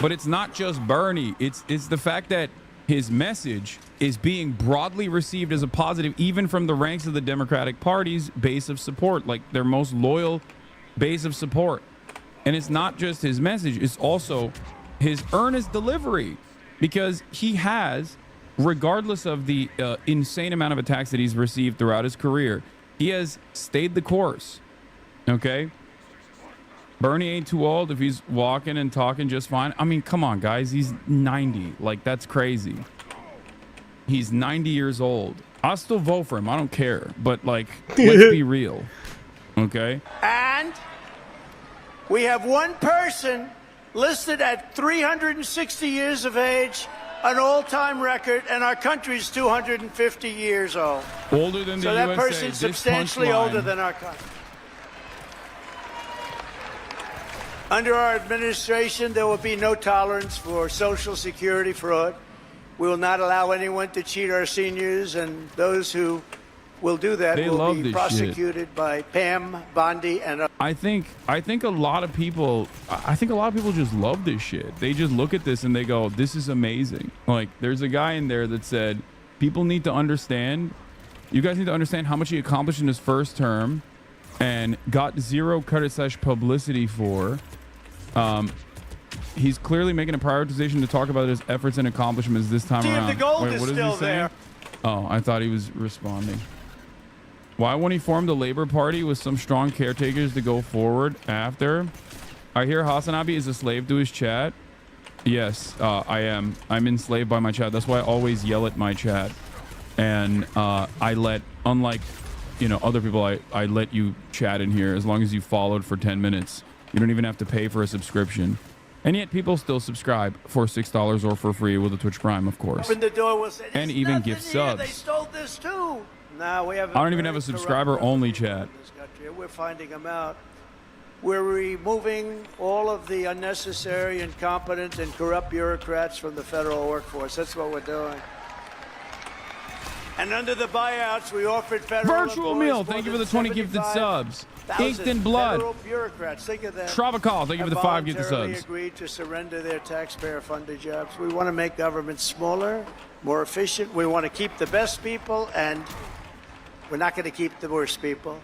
But it's not just Bernie. It's the fact that his message is being broadly received as a positive, even from the ranks of the Democratic Party's base of support, like their most loyal base of support. And it's not just his message, it's also his earnest delivery, because he has, regardless of the insane amount of attacks that he's received throughout his career, he has stayed the course. Okay? Bernie ain't too old if he's walking and talking just fine. I mean, come on, guys. He's 90. Like, that's crazy. He's 90 years old. I'll still vote for him. I don't care. But, like, let's be real. Okay? And we have one person listed at 360 years of age, an all-time record, and our country's 250 years old. Older than the USA. So that USA. person's substantially older than our country. Under our administration, there will be no tolerance for Social Security fraud. We will not allow anyone to cheat our seniors, and those who will do that will be prosecuted by Pam, Bondi, and others. I think a lot of people just love this shit. They just look at this and they go, this is amazing. Like, there's a guy in there that said, people need to understand, you guys need to understand how much he accomplished in his first term and got zero credit / publicity for. He's clearly making a prioritization to talk about his efforts and accomplishments this time around. The gold Wait, is what is still he saying? there. Oh, I thought he was responding. Why won't he form the Labor Party with some strong caretakers to go forward after? I hear Hasanabi is a slave to his chat. Yes, I am. I'm enslaved by my chat. That's why I always yell at my chat. And I let, unlike, other people, I let you chat in here as long as you followed for 10 minutes. You don't even have to pay for a subscription. And yet people still subscribe for $6 or for free with a Twitch Prime, of course. Open the door, we'll say, and even gift subs. They stole this too. No, we have. I don't even have a subscriber-only chat. We're finding them out. We're removing all of the unnecessary, incompetent, and corrupt bureaucrats from the federal workforce. That's what we're doing. And under the buyouts, we offered federal Virtual meal. Thank you for the 20 gifted subs. Inked in blood. Bureaucrats. Think of that. Travical, thank you for the 5 gifted subs. Agreed to surrender their taxpayer-funded jobs. We want to make government smaller, more efficient. We want to keep the best people, and we're not going to keep the worst people.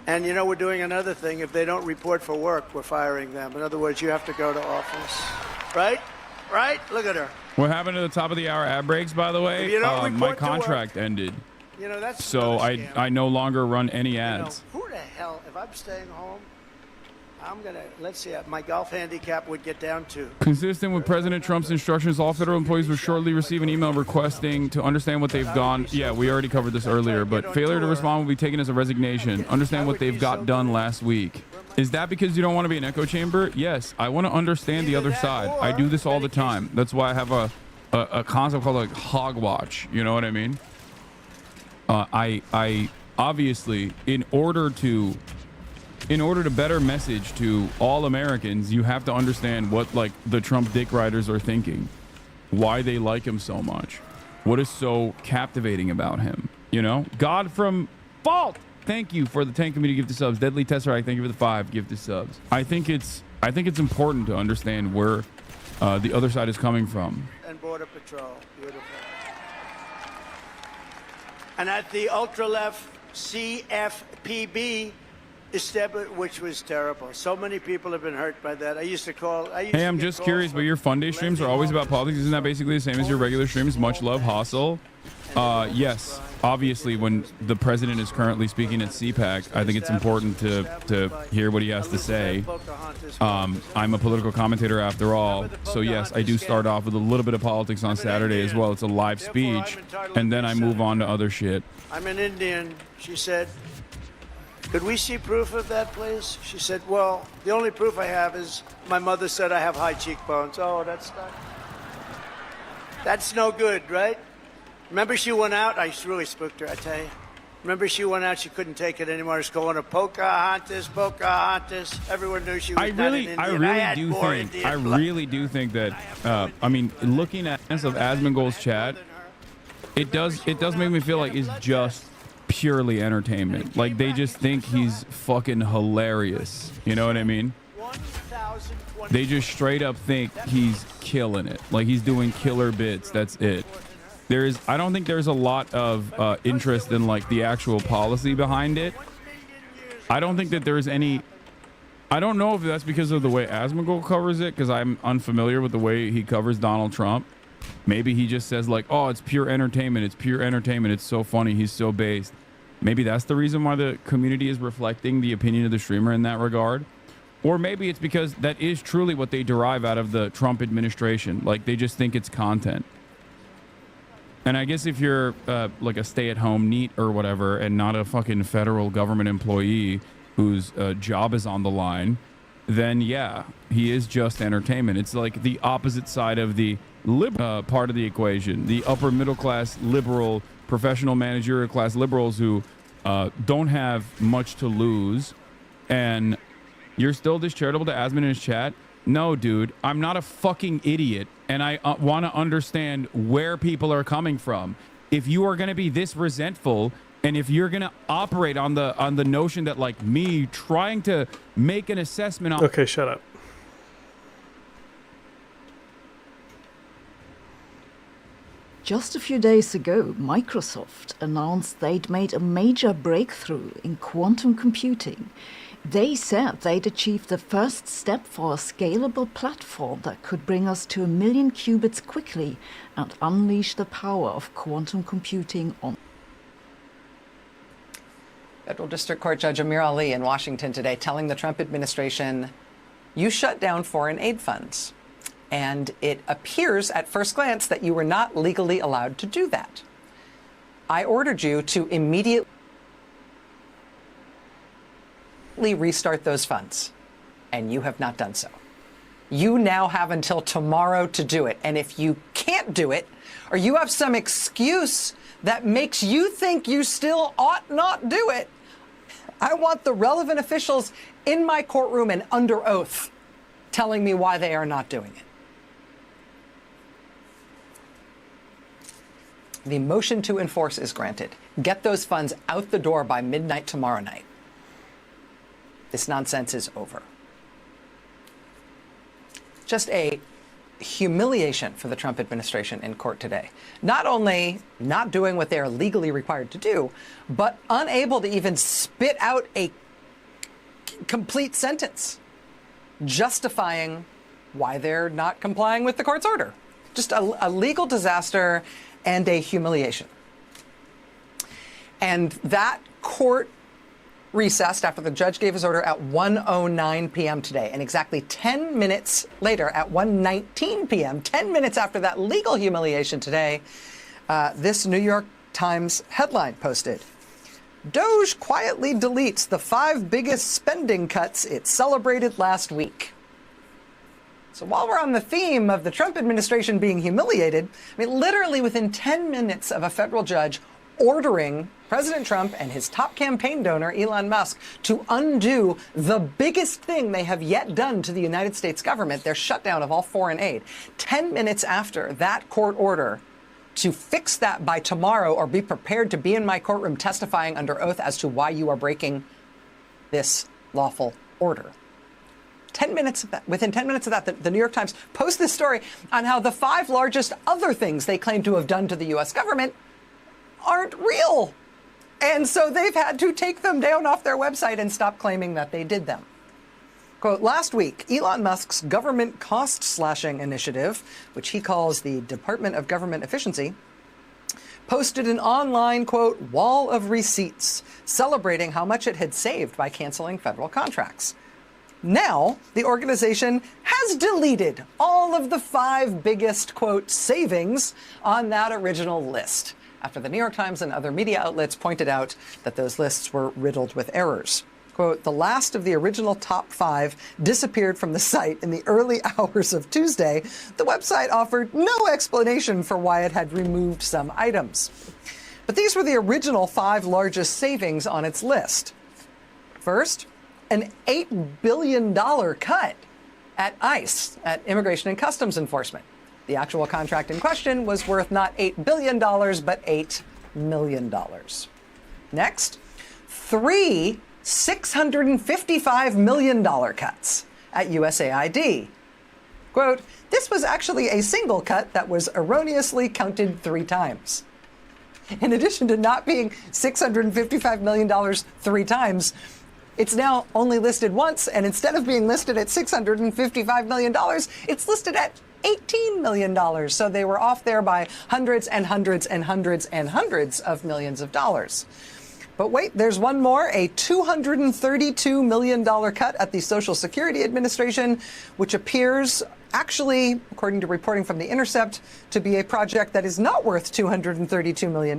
And we're doing another thing. If they don't report for work, we're firing them. In other words, you have to go to office. Right? Right? Look at her. What happened at the top of the hour ad breaks, by the way? My contract ended. That's so I no longer run any ads. Who the hell, if I'm staying home, I'm going to, let's see, my golf handicap would get down to. Consistent with President Trump's instructions, all federal employees will shortly receive an email requesting to understand what they've gone. Yeah, we already covered this earlier, but failure to respond will be taken as a resignation. Understand what they've got done last week. Is that because you don't want to be an echo chamber? Yes, I want to understand the other side. I do this all the time. That's why I have a concept called like hog watch. You know what I mean? I obviously, in order to in order to better message to all Americans, you have to understand what like the Trump dick riders are thinking, why they like him so much, what is so captivating about him. You know, God from Fault. Thank you for the 10 community gift to subs. Deadly Tesseract, thank you for the 5 gift to subs. I think it's important to understand where the other side is coming from. And Border Patrol, beautiful. And at the ultra-left CFPB, which was terrible. So many people have been hurt by that. Hey, I'm just curious, but your fun day streams are always about politics. Isn't that basically the same as your regular streams? Much love, Hostel. Yes, obviously, when the president is currently speaking at CPAC, I think it's important to hear what he has to say. I'm a political commentator after all, so yes, I do start off with a little bit of politics on Saturday as well. It's a live speech, and then I move on to other shit. I'm an Indian, she said. Could we see proof of that, please? She said, well, the only proof I have is my mother said I have high cheekbones. Oh, that's no good, right? Remember she went out? I really spooked her, I tell you. Remember she went out, she couldn't take it anymore. She's going to Pocahontas. Everyone knew she was not an Indian. I really do think that, I mean, looking at this of Asmongold's chat, it does make me feel like it's just purely entertainment. Like they just think he's fucking hilarious. You know what I mean? They just straight up think he's killing it. Like he's doing killer bits. That's it. I don't think there's a lot of interest in like the actual policy behind it. I don't think that there's any. I don't know if that's because of the way Asmongold covers it, because I'm unfamiliar with the way he covers Donald Trump. Maybe he just says like, oh, it's pure entertainment. It's pure entertainment. It's so funny. He's so based. Maybe that's the reason why the community is reflecting the opinion of the streamer in that regard. Or maybe it's because that is truly what they derive out of the Trump administration. Like they just think it's content. And I guess if you're like a stay-at-home NEET or whatever and not a fucking federal government employee whose job is on the line, then yeah, he is just entertainment. It's like the opposite side of the part of the equation. The upper middle class liberal, professional managerial class liberals who don't have much to lose. And you're still this charitable to Asmon in his chat? No, dude, I'm not a fucking idiot, and I want to understand where people are coming from. If you are going to be this resentful, and if you're going to operate on the notion that like me trying to make an assessment on... Okay, shut up. Just a few days ago, Microsoft announced they'd made a major breakthrough in quantum computing. They said they'd achieved the first step for a scalable platform that could bring us to 1 million qubits quickly and unleash the power of quantum computing on. Federal District Court Judge Amir Ali in Washington today telling the Trump administration, you shut down foreign aid funds. And it appears at first glance that you were not legally allowed to do that. I ordered you to immediately restart those funds, and you have not done so. You now have until tomorrow to do it. And if you can't do it, or you have some excuse that makes you think you still ought not do it, I want the relevant officials in my courtroom and under oath telling me why they are not doing it. The motion to enforce is granted. Get those funds out the door by midnight tomorrow night. This nonsense is over. Just a humiliation for the Trump administration in court today. Not only not doing what they are legally required to do, but unable to even spit out a complete sentence justifying why they're not complying with the court's order. Just a legal disaster and a humiliation. And that court recessed after the judge gave his order at 1:09 p.m. today. And exactly 10 minutes later, at 1:19 p.m., 10 minutes after that legal humiliation today, this New York Times headline posted, Doge quietly deletes the 5 biggest spending cuts it celebrated last week. So while we're on the theme of the Trump administration being humiliated, I mean, literally within 10 minutes of a federal judge ordering President Trump and his top campaign donor, Elon Musk, to undo the biggest thing they have yet done to the United States government, their shutdown of all foreign aid. 10 minutes after that court order to fix that by tomorrow, or be prepared to be in my courtroom testifying under oath as to why you are breaking this lawful order. 10 minutes of that, within 10 minutes of that, the New York Times posts this story on how the 5 largest other things they claim to have done to the U.S. government aren't real. And so they've had to take them down off their website and stop claiming that they did them. Quote, last week, Elon Musk's government cost slashing initiative, which he calls the Department of Government Efficiency, posted an online, quote, wall of receipts, celebrating how much it had saved by canceling federal contracts. Now, the organization has deleted all of the 5 biggest, quote, savings on that original list, after the New York Times and other media outlets pointed out that those lists were riddled with errors. Quote, the last of the original top 5 disappeared from the site in the early hours of Tuesday. The website offered no explanation for why it had removed some items. But these were the original 5 largest savings on its list. First, an $8 billion cut at ICE, at Immigration and Customs Enforcement. The actual contract in question was worth not $8 billion, but $8 million. Next, 3 $655 million cuts at USAID. Quote, this was actually a single cut that was erroneously counted 3 times. In addition to not being $655 million 3 times, it's now only listed once, and instead of being listed at $655 million, it's listed at $18 million. So they were off there by hundreds and hundreds and hundreds and hundreds of millions of dollars. But wait, there's one more, a $232 million cut at the Social Security Administration, which appears actually, according to reporting from The Intercept, to be a project that is not worth $232 million.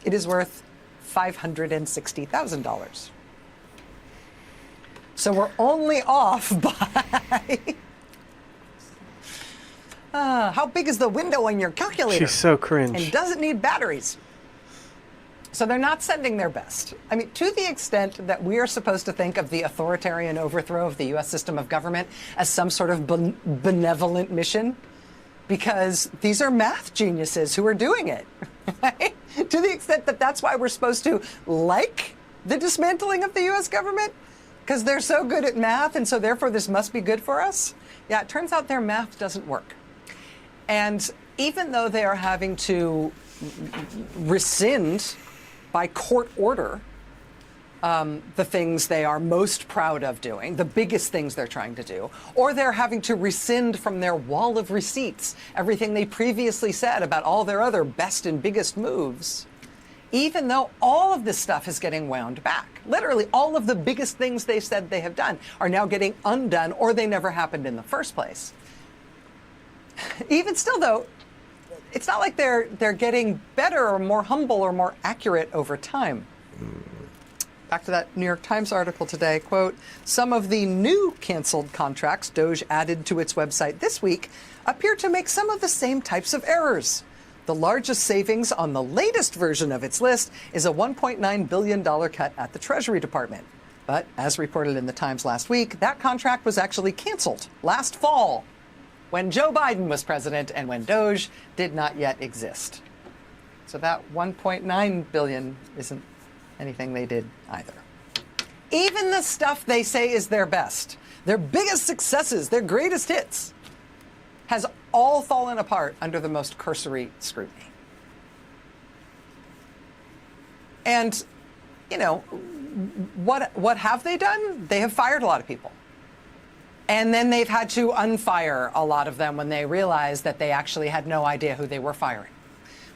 It is worth $560,000. So we're only off by... how big is the window on your calculator? She's so cringe. And does it need batteries? So they're not sending their best. I mean, to the extent that we are supposed to think of the authoritarian overthrow of the U.S. system of government as some sort of benevolent mission, because these are math geniuses who are doing it. Right? To the extent that that's why we're supposed to like the dismantling of the U.S. government, because they're so good at math, and so therefore this must be good for us. Yeah, it turns out their math doesn't work. And even though they are having to rescind by court order the things they are most proud of doing, the biggest things they're trying to do, or they're having to rescind from their wall of receipts everything they previously said about all their other best and biggest moves, even though all of this stuff is getting wound back. Literally, all of the biggest things they said they have done are now getting undone, or they never happened in the first place. Even still, though, it's not like they're getting better or more humble or more accurate over time. Back to that New York Times article today, quote, some of the new canceled contracts Doge added to its website this week appear to make some of the same types of errors. The largest savings on the latest version of its list is a $1.9 billion cut at the Treasury Department. But as reported in the Times last week, that contract was actually canceled last fall, when Joe Biden was president and when Doge did not yet exist. So that $1.9 billion isn't anything they did either. Even the stuff they say is their best, their biggest successes, their greatest hits, has all fallen apart under the most cursory scrutiny. And, you know, what have they done? They have fired a lot of people. And then they've had to unfire a lot of them when they realized that they actually had no idea who they were firing.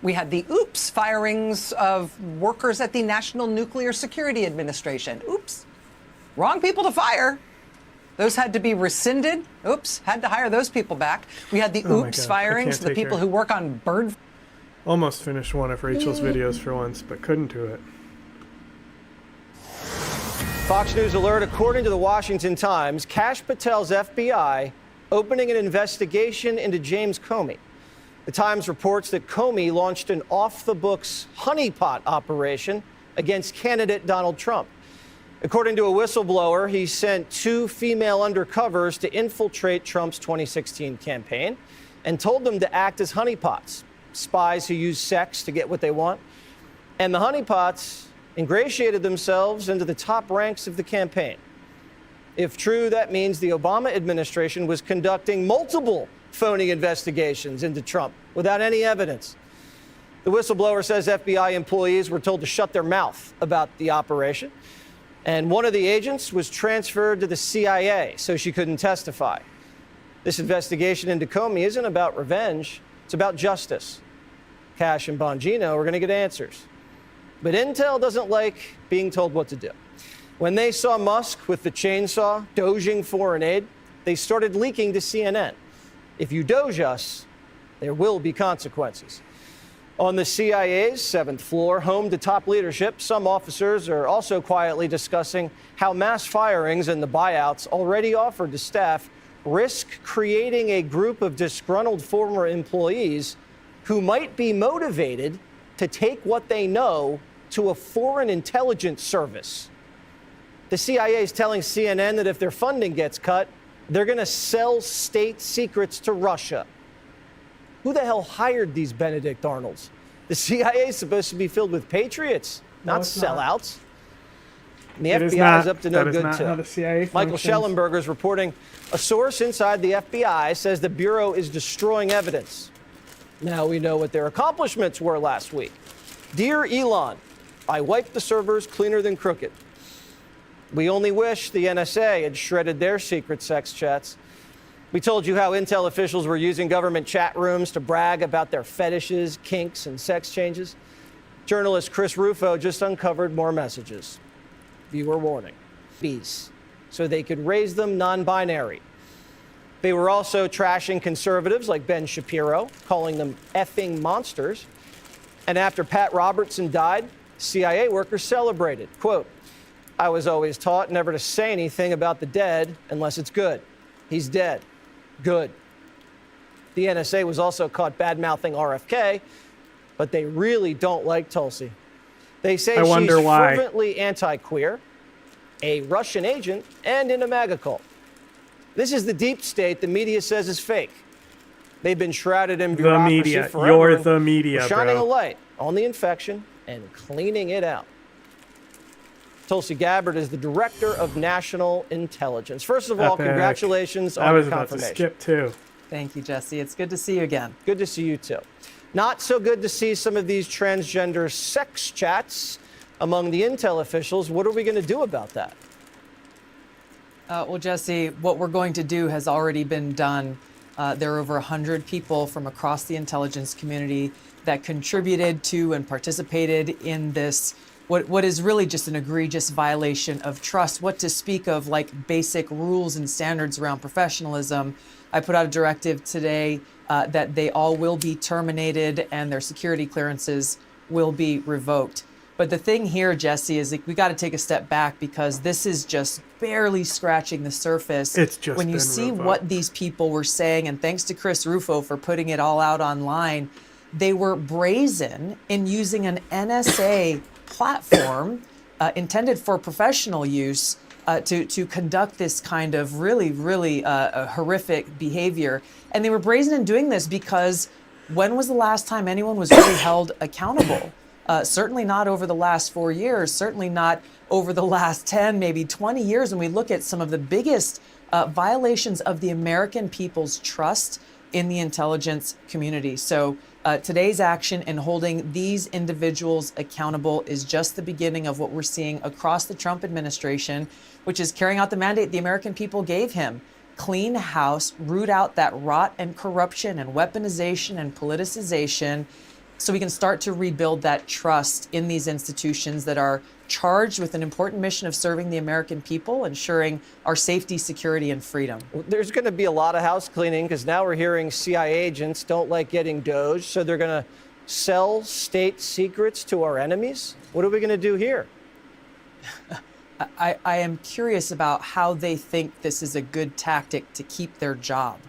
We had the oops firings of workers at the National Nuclear Security Administration. Oops, wrong people to fire. Those had to be rescinded. Oops, had to hire those people back. We had the oops firings, the people who work on bird. Almost finished one of Rachel's videos for once, but couldn't do it. Fox News alert, according to the Washington Times, Kash Patel's FBI opening an investigation into James Comey. The Times reports that Comey launched an off-the-books honeypot operation against candidate Donald Trump. According to a whistleblower, he sent 2 female undercovers to infiltrate Trump's 2016 campaign and told them to act as honeypots, spies who use sex to get what they want. And the honeypots ingratiated themselves into the top ranks of the campaign. If true, that means the Obama administration was conducting multiple phony investigations into Trump without any evidence. The whistleblower says FBI employees were told to shut their mouth about the operation, and one of the agents was transferred to the CIA so she couldn't testify. This investigation into Comey isn't about revenge, it's about justice. Cash and Bongino are going to get answers. But Intel doesn't like being told what to do. When they saw Musk with the chainsaw doging foreign aid, they started leaking to CNN. If you doge us, there will be consequences. On the CIA's 7th floor, home to top leadership, some officers are also quietly discussing how mass firings and the buyouts already offered to staff risk creating a group of disgruntled former employees who might be motivated to take what they know to a foreign intelligence service. The CIA is telling CNN that if their funding gets cut, they're going to sell state secrets to Russia. Who the hell hired these Benedict Arnolds? The CIA is supposed to be filled with patriots, not sellouts. And the FBI is up to no good, too. Michael Schellenberger is reporting a source inside the FBI says the Bureau is destroying evidence. Now we know what their accomplishments were last week. Dear Elon, I wiped the servers cleaner than crooked. We only wish the NSA had shredded their secret sex chats. We told you how Intel officials were using government chat rooms to brag about their fetishes, kinks, and sex changes. Journalist Chris Rufo just uncovered more messages. Viewer warning. Bees. So they could raise them non-binary. They were also trashing conservatives like Ben Shapiro, calling them effing monsters. And after Pat Robertson died, CIA workers celebrated. Quote, I was always taught never to say anything about the dead unless it's good. He's dead. Good. The NSA was also caught bad-mouthing RFK, but they really don't like Tulsi. They say she's fervently anti-queer, a Russian agent, and in a MAGA cult. This is the deep state the media says is fake. They've been shrouded in bureaucracy media. forever. You're the media, We're shining bro. a light on the infection and cleaning it out. Tulsi Gabbard is the Director of National Intelligence. First of all, congratulations on your confirmation. I was about to skip too. Thank you, Jesse. It's good to see you again. Good to see you too. Not so good to see some of these transgender sex chats among the Intel officials. What are we going to do about that? Well, Jesse, what we're going to do has already been done. There are over 100 people from across the intelligence community that contributed to and participated in this, what is really just an egregious violation of trust, what to speak of like basic rules and standards around professionalism. I put out a directive today that they all will be terminated and their security clearances will be revoked. But the thing here, Jesse, is like we got to take a step back because this is just barely scratching the surface. It's just when you see what these people were saying, and thanks to Chris Rufo for putting it all out online, they were brazen in using an NSA platform intended for professional use to conduct this kind of really horrific behavior. And they were brazen in doing this because when was the last time anyone was really held accountable? Certainly not over the last 4 years, certainly not over the last 10, maybe 20 years. When we look at some of the biggest violations of the American people's trust in the intelligence community. So today's action in holding these individuals accountable is just the beginning of what we're seeing across the Trump administration, which is carrying out the mandate the American people gave him. Clean house, root out that rot and corruption and weaponization and politicization, so we can start to rebuild that trust in these institutions that are charged with an important mission of serving the American people, ensuring our safety, security, and freedom. There's going to be a lot of house cleaning because now we're hearing CIA agents don't like getting doged, so they're going to sell state secrets to our enemies. What are we going to do here? I am curious about how they think this is a good tactic to keep their job.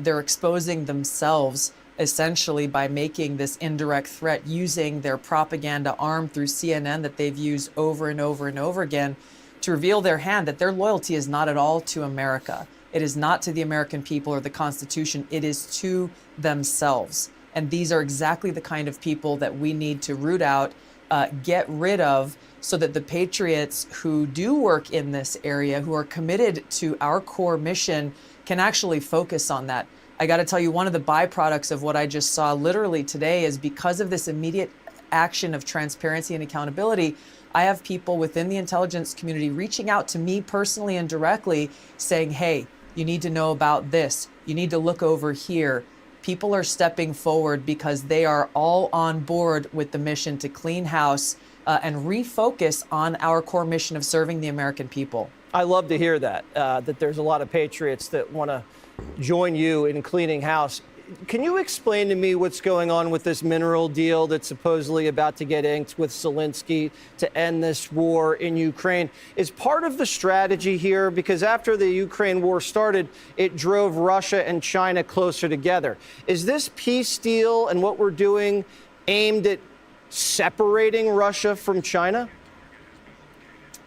They're exposing themselves essentially by making this indirect threat using their propaganda arm through CNN that they've used over and over and over again to reveal their hand, that their loyalty is not at all to America. It is not to the American people or the Constitution. It is to themselves. And these are exactly the kind of people that we need to root out, get rid of, so that the patriots who do work in this area, who are committed to our core mission, can actually focus on that. I got to tell you, one of the byproducts of what I just saw literally today is because of this immediate action of transparency and accountability, I have people within the intelligence community reaching out to me personally and directly saying, hey, you need to know about this. You need to look over here. People are stepping forward because they are all on board with the mission to clean house and refocus on our core mission of serving the American people. I love to hear that, that there's a lot of patriots that want to join you in cleaning house. Can you explain to me what's going on with this mineral deal that's supposedly about to get inked with Zelensky to end this war in Ukraine? Is part of the strategy here, because after the Ukraine war started, it drove Russia and China closer together. Is this peace deal and what we're doing aimed at separating Russia from China?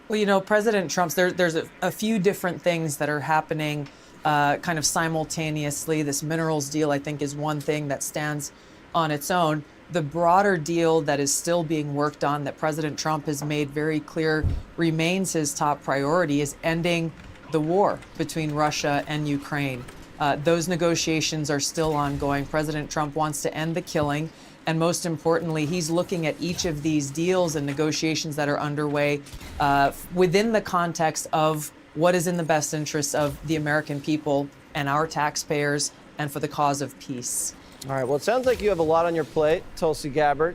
Well, you know, President Trump's, there's a few different things that are happening kind of simultaneously. This minerals deal, I think, is one thing that stands on its own. The broader deal that is still being worked on, that President Trump has made very clear remains his top priority, is ending the war between Russia and Ukraine. Those negotiations are still ongoing. President Trump wants to end the killing. And most importantly, he's looking at each of these deals and negotiations that are underway within the context of what is in the best interests of the American people and our taxpayers and for the cause of peace. All right. Well, it sounds like you have a lot on your plate, Tulsi Gabbard.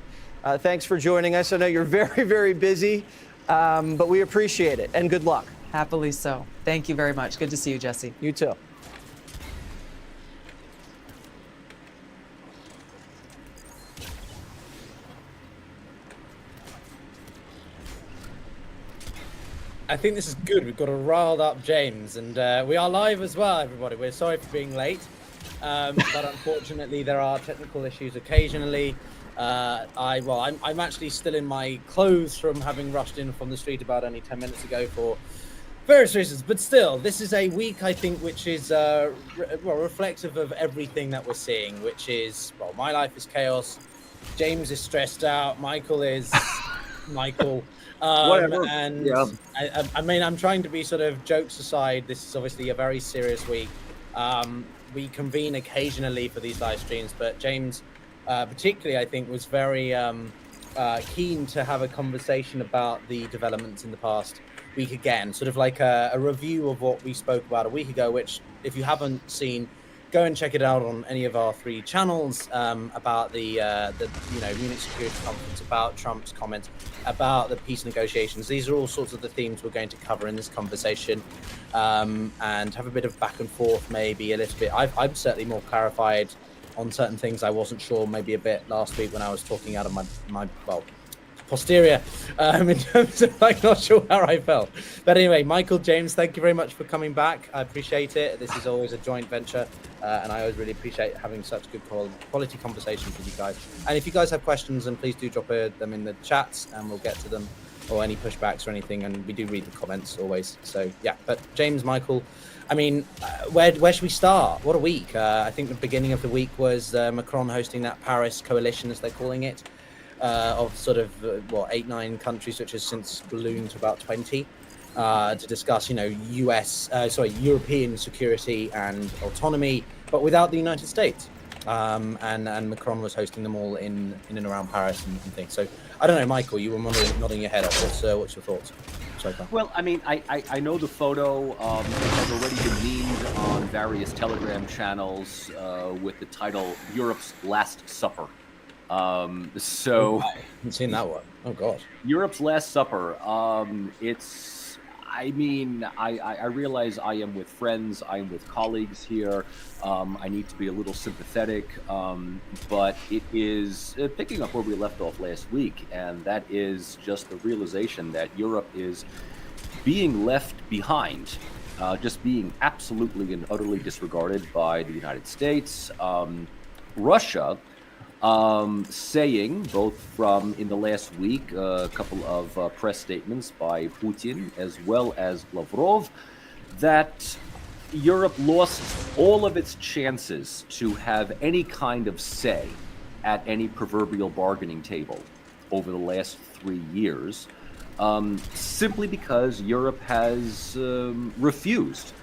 Thanks for joining us. I know you're very, very busy, but we appreciate it. And good luck. Happily so. Thank you very much. Good to see you, Jesse. You too. I think this is good. We've got a riled up James, and we are live as well, everybody. We're sorry for being late, but unfortunately there are technical issues occasionally. I'm actually still in my clothes from having rushed in from the street about only 10 minutes ago for various reasons, but still, this is a week, I think, which is reflective of everything that we're seeing, which is, well, my life is chaos, James is stressed out, Michael is Michael. Whatever. And yeah. I mean, I'm trying to be sort of jokes aside. This is obviously a very serious week. We convene occasionally for these live streams, but James, particularly, I think, was very keen to have a conversation about the developments in the past week again, sort of like a review of what we spoke about a week ago, which, if you haven't seen, go and check it out on any of our 3 channels, about the Munich Security Conference, about Trump's comments, about the peace negotiations. These are all sorts of the themes we're going to cover in this conversation, and have a bit of back and forth, maybe a little bit. I'm certainly more clarified on certain things I wasn't sure maybe a bit last week when I was talking out of my posterior, in terms of like not sure where I felt. But anyway, Michael, James, thank you very much for coming back. I appreciate it. This is always a joint venture, and I always really appreciate having such good quality conversations with you guys. And if you guys have questions, then please do drop them in the chats and we'll get to them, or any pushbacks or anything, and we do read the comments always. So yeah, but James, Michael, I mean, where should we start? What a week. I think the beginning of the week was Macron hosting that Paris coalition, as they're calling it, of sort of 8-9 countries, which has since ballooned to about 20, to discuss, European security and autonomy, but without the United States. And Macron was hosting them all in and around Paris and things. So I don't know, Michael, you were nodding your head off. What's your thoughts so far? Well, I mean, I know the photo has already been memed on various Telegram channels with the title "Europe's Last Supper." I haven't seen that one. Oh God. Europe's Last Supper. I realize I am with friends, I am with colleagues here. I need to be a little sympathetic, but it is picking up where we left off last week, and that is just the realization that Europe is being left behind, just being absolutely and utterly disregarded by the United States. Russia, saying, both from in the last week, a couple of press statements by Putin as well as Lavrov, that Europe lost all of its chances to have any kind of say at any proverbial bargaining table over the last 3 years, simply because Europe has refused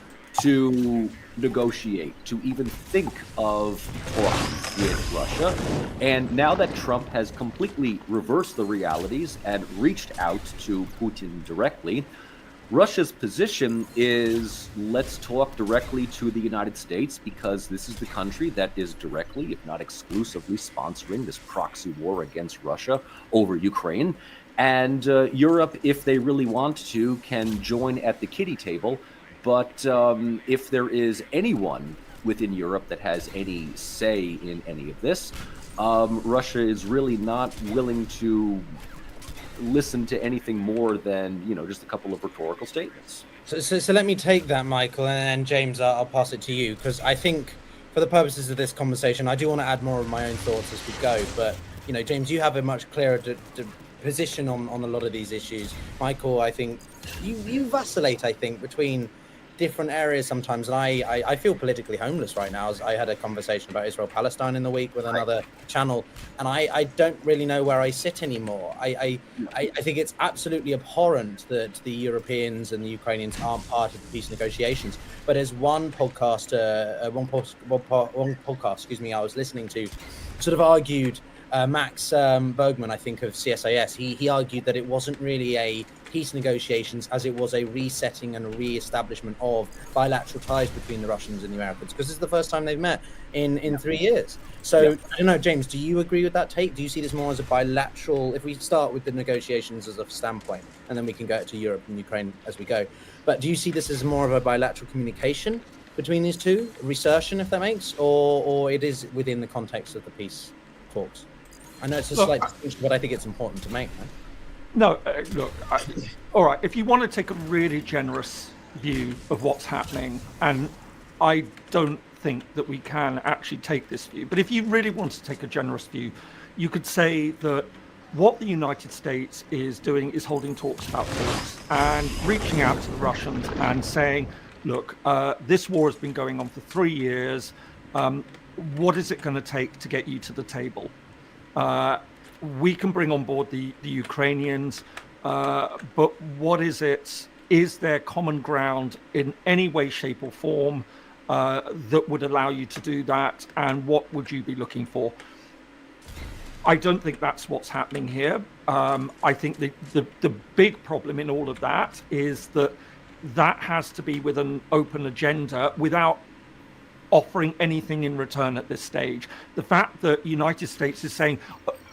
to negotiate, to even think of talking with Russia. And now that Trump has completely reversed the realities and reached out to Putin directly, Russia's position is, let's talk directly to the United States, because this is the country that is directly, if not exclusively, sponsoring this proxy war against Russia over Ukraine. And Europe, if they really want to, can join at the kiddie table. But if there is anyone within Europe that has any say in any of this, Russia is really not willing to listen to anything more than, just a couple of rhetorical statements. So let me take that, Michael, and then James, I'll pass it to you, because I think for the purposes of this conversation, I do want to add more of my own thoughts as we go. But, James, you have a much clearer position on a lot of these issues. Michael, I think you vacillate, between different areas sometimes, and I feel politically homeless right now. I had a conversation about Israel-Palestine in the week with another channel, and I don't really know where I sit anymore. I think it's absolutely abhorrent that the Europeans and the Ukrainians aren't part of the peace negotiations. But as one podcast, I was listening to, sort of argued, Max Bergman, I think, of CSIS, he argued that it wasn't really a peace negotiations as it was a resetting and a re-establishment of bilateral ties between the Russians and the Americans, because this is the first time they've met in 3 years. So, I don't know, James, do you agree with that take? Do you see this more as a bilateral, if we start with the negotiations as a standpoint, and then we can go to Europe and Ukraine as we go, but do you see this as more of a bilateral communication between these two, reassertion, if that makes, or it is within the context of the peace talks? I know it's a slight distinction, but I think it's important to make, right? No, look, all right, if you want to take a really generous view of what's happening, and I don't think that we can actually take this view, but if you really want to take a generous view, you could say that what the United States is doing is holding talks about talks and reaching out to the Russians and saying, look, this war has been going on for 3 years. What is it going to take to get you to the table? We can bring on board the Ukrainians, but what is it? Is there common ground in any way, shape, or form that would allow you to do that? And what would you be looking for? I don't think that's what's happening here. I think the big problem in all of that is that has to be with an open agenda without offering anything in return at this stage. The fact that the United States is saying,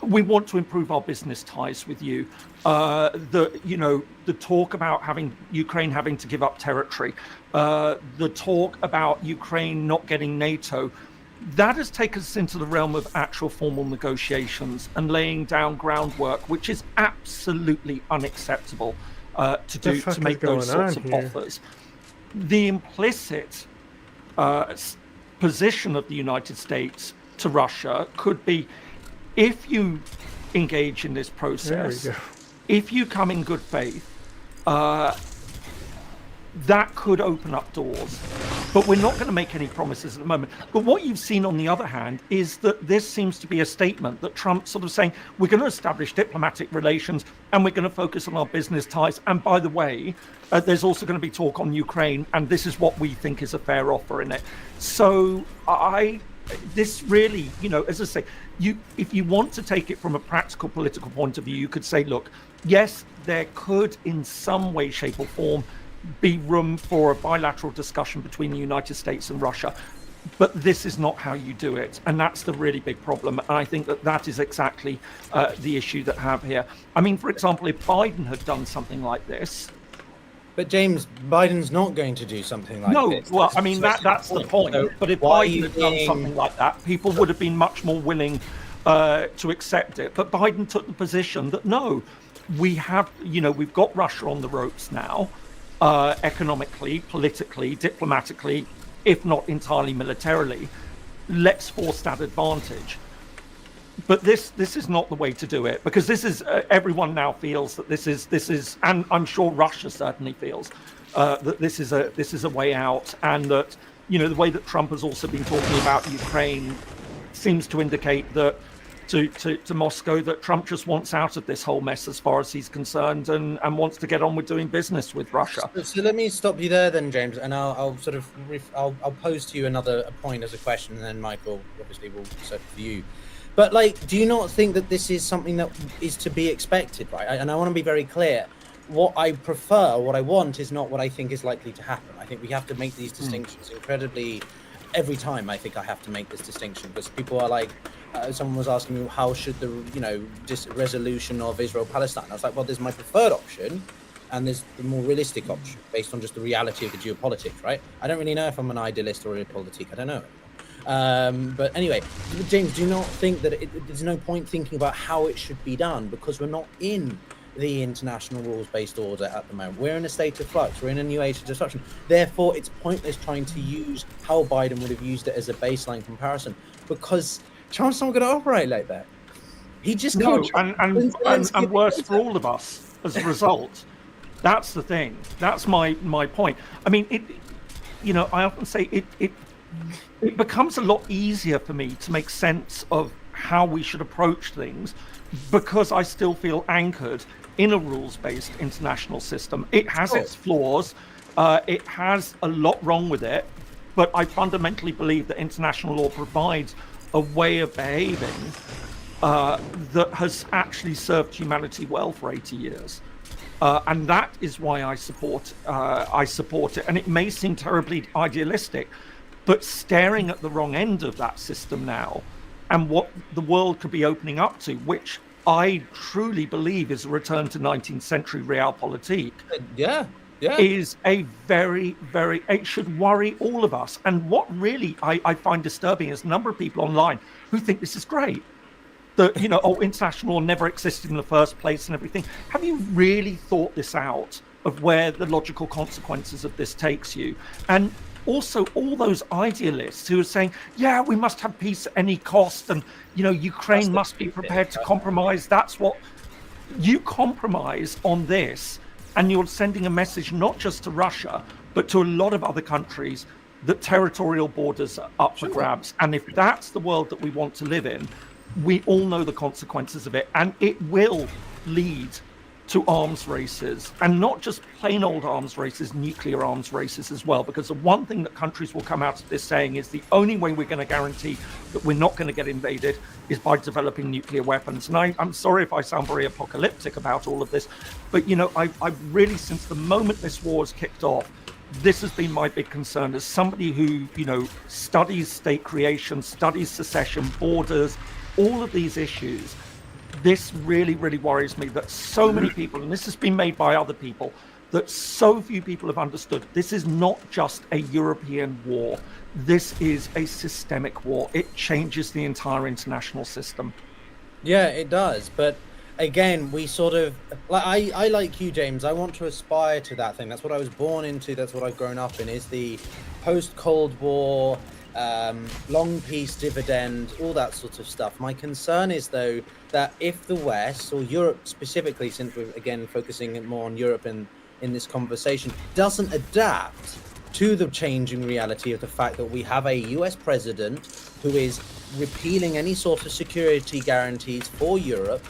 we want to improve our business ties with you, the talk about Ukraine having to give up territory, the talk about Ukraine not getting NATO, that has taken us into the realm of actual formal negotiations and laying down groundwork, which is absolutely unacceptable to make those sorts of offers. The implicit position of the United States to Russia could be, if you engage in this process, if you come in good faith, that could open up doors. But we're not going to make any promises at the moment. But what you've seen, on the other hand, is that this seems to be a statement that Trump's sort of saying, we're going to establish diplomatic relations and we're going to focus on our business ties. And by the way, there's also going to be talk on Ukraine, and this is what we think is a fair offer in it. So this really, as I say, if you want to take it from a practical political point of view, you could say, look, yes, there could in some way, shape or form be room for a bilateral discussion between the United States and Russia. But this is not how you do it. And that's the really big problem. And I think that is exactly the issue that I have here. I mean, for example, if Biden had done something like this. But James, Biden's not going to do something like this. No, well, I mean, that's the point. But if Biden had done something like that, people would have been much more willing to accept it. But Biden took the position that, no, we've got Russia on the ropes now. Economically, politically, diplomatically, if not entirely militarily. let's force that advantage. But this is not the way to do it, because this is everyone now feels that this is, and I'm sure Russia certainly feels that this is a way out, and that, you know, the way that Trump has also been talking about Ukraine seems to indicate that to Moscow that Trump just wants out of this whole mess as far as he's concerned, and wants to get on with doing business with Russia. So let me stop you there then, James, and I'll sort of I'll pose to you a point as a question, and then Michael obviously will set for you. But like, do you not think that this is something that is to be expected, right? And I want to be very clear. What I prefer, what I want, is not what I think is likely to happen. I think we have to make these distinctions incredibly. Every time I think I have to make this distinction, because people are like, someone was asking me, how should the resolution of Israel-Palestine? I was like, well, there's my preferred option, and there's the more realistic option based on just the reality of the geopolitics, right? I don't really know if I'm an idealist or a politic. I don't know. But anyway, James, do you not think that there's no point thinking about how it should be done, because we're not in the international rules-based order at the moment? We're in a state of flux. We're in a new age of disruption. Therefore, it's pointless trying to use how Biden would have used it as a baseline comparison, because Trump's not going to operate like that. He just can't. And worse for all of us as a result. That's the thing. That's my point. I mean, I often say it becomes a lot easier for me to make sense of how we should approach things, because I still feel anchored in a rules-based international system. It has its flaws. It has a lot wrong with it, but I fundamentally believe that international law provides a way of behaving that has actually served humanity well for 80 years. And that is why I support it. And it may seem terribly idealistic, but staring at the wrong end of that system now, and what the world could be opening up to, which I truly believe is a return to 19th century realpolitik. Is a very, very, it should worry all of us. And what really I find disturbing is the number of people online who think this is great. That, international law never existed in the first place and everything. Have you really thought this out, of where the logical consequences of this takes you? And also all those idealists who are saying, yeah, we must have peace at any cost, and Ukraine must be prepared to compromise. That's what you compromise on this, and you're sending a message not just to Russia, but to a lot of other countries, that territorial borders are up for grabs. And if that's the world that we want to live in, we all know the consequences of it, and it will lead to arms races, and not just plain old arms races, nuclear arms races as well, because the one thing that countries will come out of this saying is the only way we're going to guarantee that we're not going to get invaded is by developing nuclear weapons. And I'm sorry if I sound very apocalyptic about all of this, but I've really, since the moment this war has kicked off, this has been my big concern as somebody who studies state creation, studies secession, borders, all of these issues. This really, really worries me that so many people, and this has been made by other people, that so few people have understood this is not just a European war. This is a systemic war. It changes the entire international system. Yeah, it does. But again, we sort of, I like you, James, I want to aspire to that thing. That's what I was born into. That's what I've grown up in, is the post-Cold War, long peace dividend, all that sort of stuff. My concern is, though, that if the West, or Europe specifically, since we're again focusing more on Europe in this conversation, doesn't adapt to the changing reality of the fact that we have a US president who is repealing any sort of security guarantees for Europe.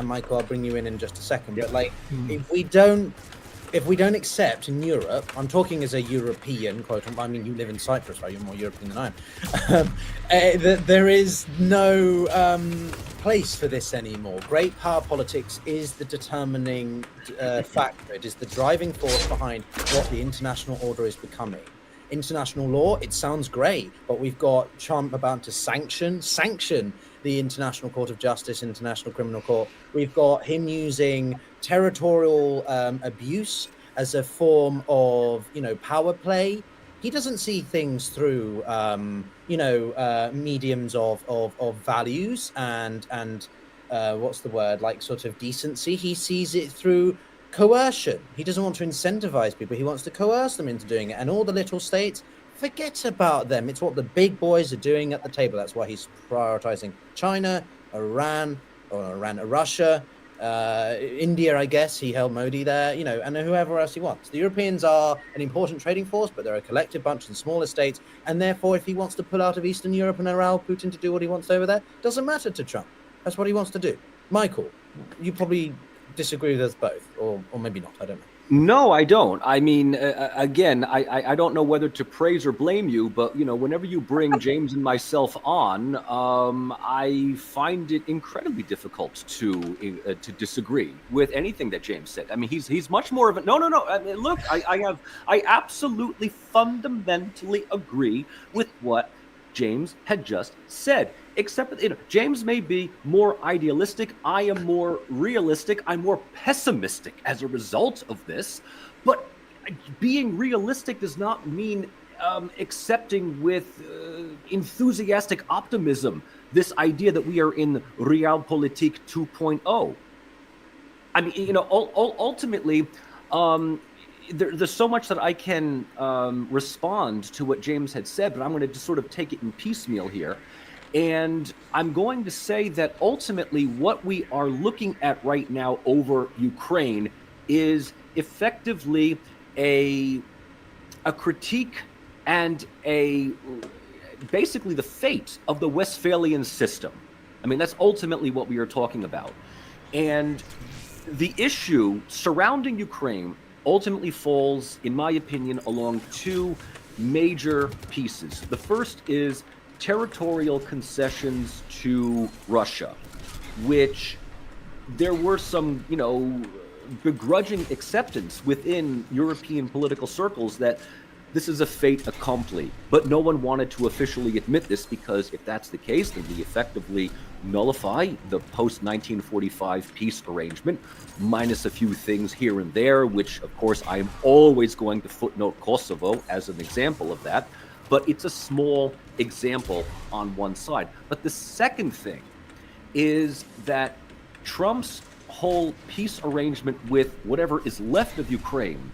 Michael, I'll bring you in just a second. But if we don't accept in Europe, I'm talking as a European, I mean, you live in Cyprus, right? You're more European than I am. There is no place for this anymore. Great power politics is the determining factor. It is the driving force behind what the international order is becoming. International law, it sounds great, but we've got Trump about to sanction the International Court of Justice, International Criminal Court. We've got him using territorial abuse as a form of, power play. He doesn't see things through, mediums of values and what's the word, like sort of decency. He sees it through coercion. He doesn't want to incentivize people. He wants to coerce them into doing it. And all the little states, forget about them. It's what the big boys are doing at the table. That's why he's prioritizing China, Russia, India, I guess. He held Modi there, and whoever else he wants. The Europeans are an important trading force, but they're a collective bunch in smaller states. And therefore, if he wants to pull out of Eastern Europe and allow Putin to do what he wants over there, doesn't matter to Trump. That's what he wants to do. Michael, you probably disagree with us both, or maybe not. I don't know. No, I don't. I mean, again, I don't know whether to praise or blame you, but whenever you bring James and myself on, I find it incredibly difficult to disagree with anything that James said. I mean, he's much more of a no. I mean, look, I absolutely fundamentally agree with what James had just said. Except that James may be more idealistic. I am more realistic. I'm more pessimistic as a result of this. But being realistic does not mean accepting with enthusiastic optimism this idea that we are in Realpolitik 2.0. I mean, ultimately, there's so much that I can respond to what James had said, but I'm going to just sort of take it in piecemeal here. And I'm going to say that ultimately what we are looking at right now over Ukraine is effectively a critique and basically the fate of the Westphalian system. I mean, that's ultimately what we are talking about. And the issue surrounding Ukraine ultimately falls, in my opinion, along two major pieces. The first is territorial concessions to Russia, which there were some, begrudging acceptance within European political circles that this is a fait accompli. But no one wanted to officially admit this, because if that's the case, then we effectively nullify the post-1945 peace arrangement, minus a few things here and there, which, of course, I'm always going to footnote Kosovo as an example of that. But it's a small example on one side. But the second thing is that Trump's whole peace arrangement with whatever is left of Ukraine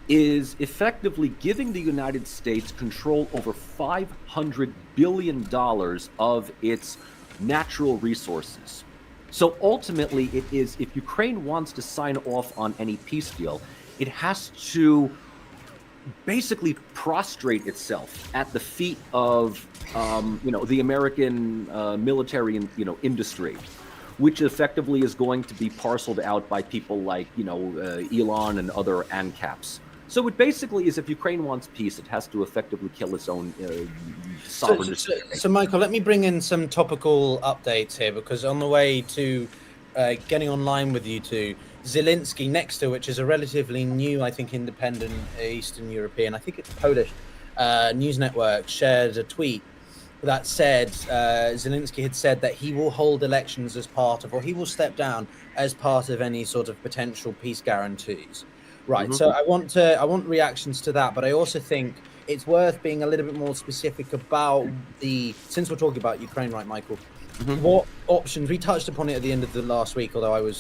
is effectively giving the United States control over $500 billion of its natural resources. So ultimately, it is, if Ukraine wants to sign off on any peace deal, it has to basically prostrate itself at the feet of, the American military and industry, which effectively is going to be parceled out by people like Elon and other ANCAPs. So it basically is, if Ukraine wants peace, it has to effectively kill its own sovereignty. So, Michael, let me bring in some topical updates here, because on the way to getting online with you two, Zelensky next to, which is a relatively new, I think, independent Eastern European, I think it's Polish news network, shared a tweet that said Zelensky had said that he will hold elections as part of, or he will step down as part of any sort of potential peace guarantees. Right. Mm-hmm. So I want reactions to that, but I also think it's worth being a little bit more specific about since we're talking about Ukraine, right, Michael? Mm-hmm. What options, we touched upon it at the end of the last week, although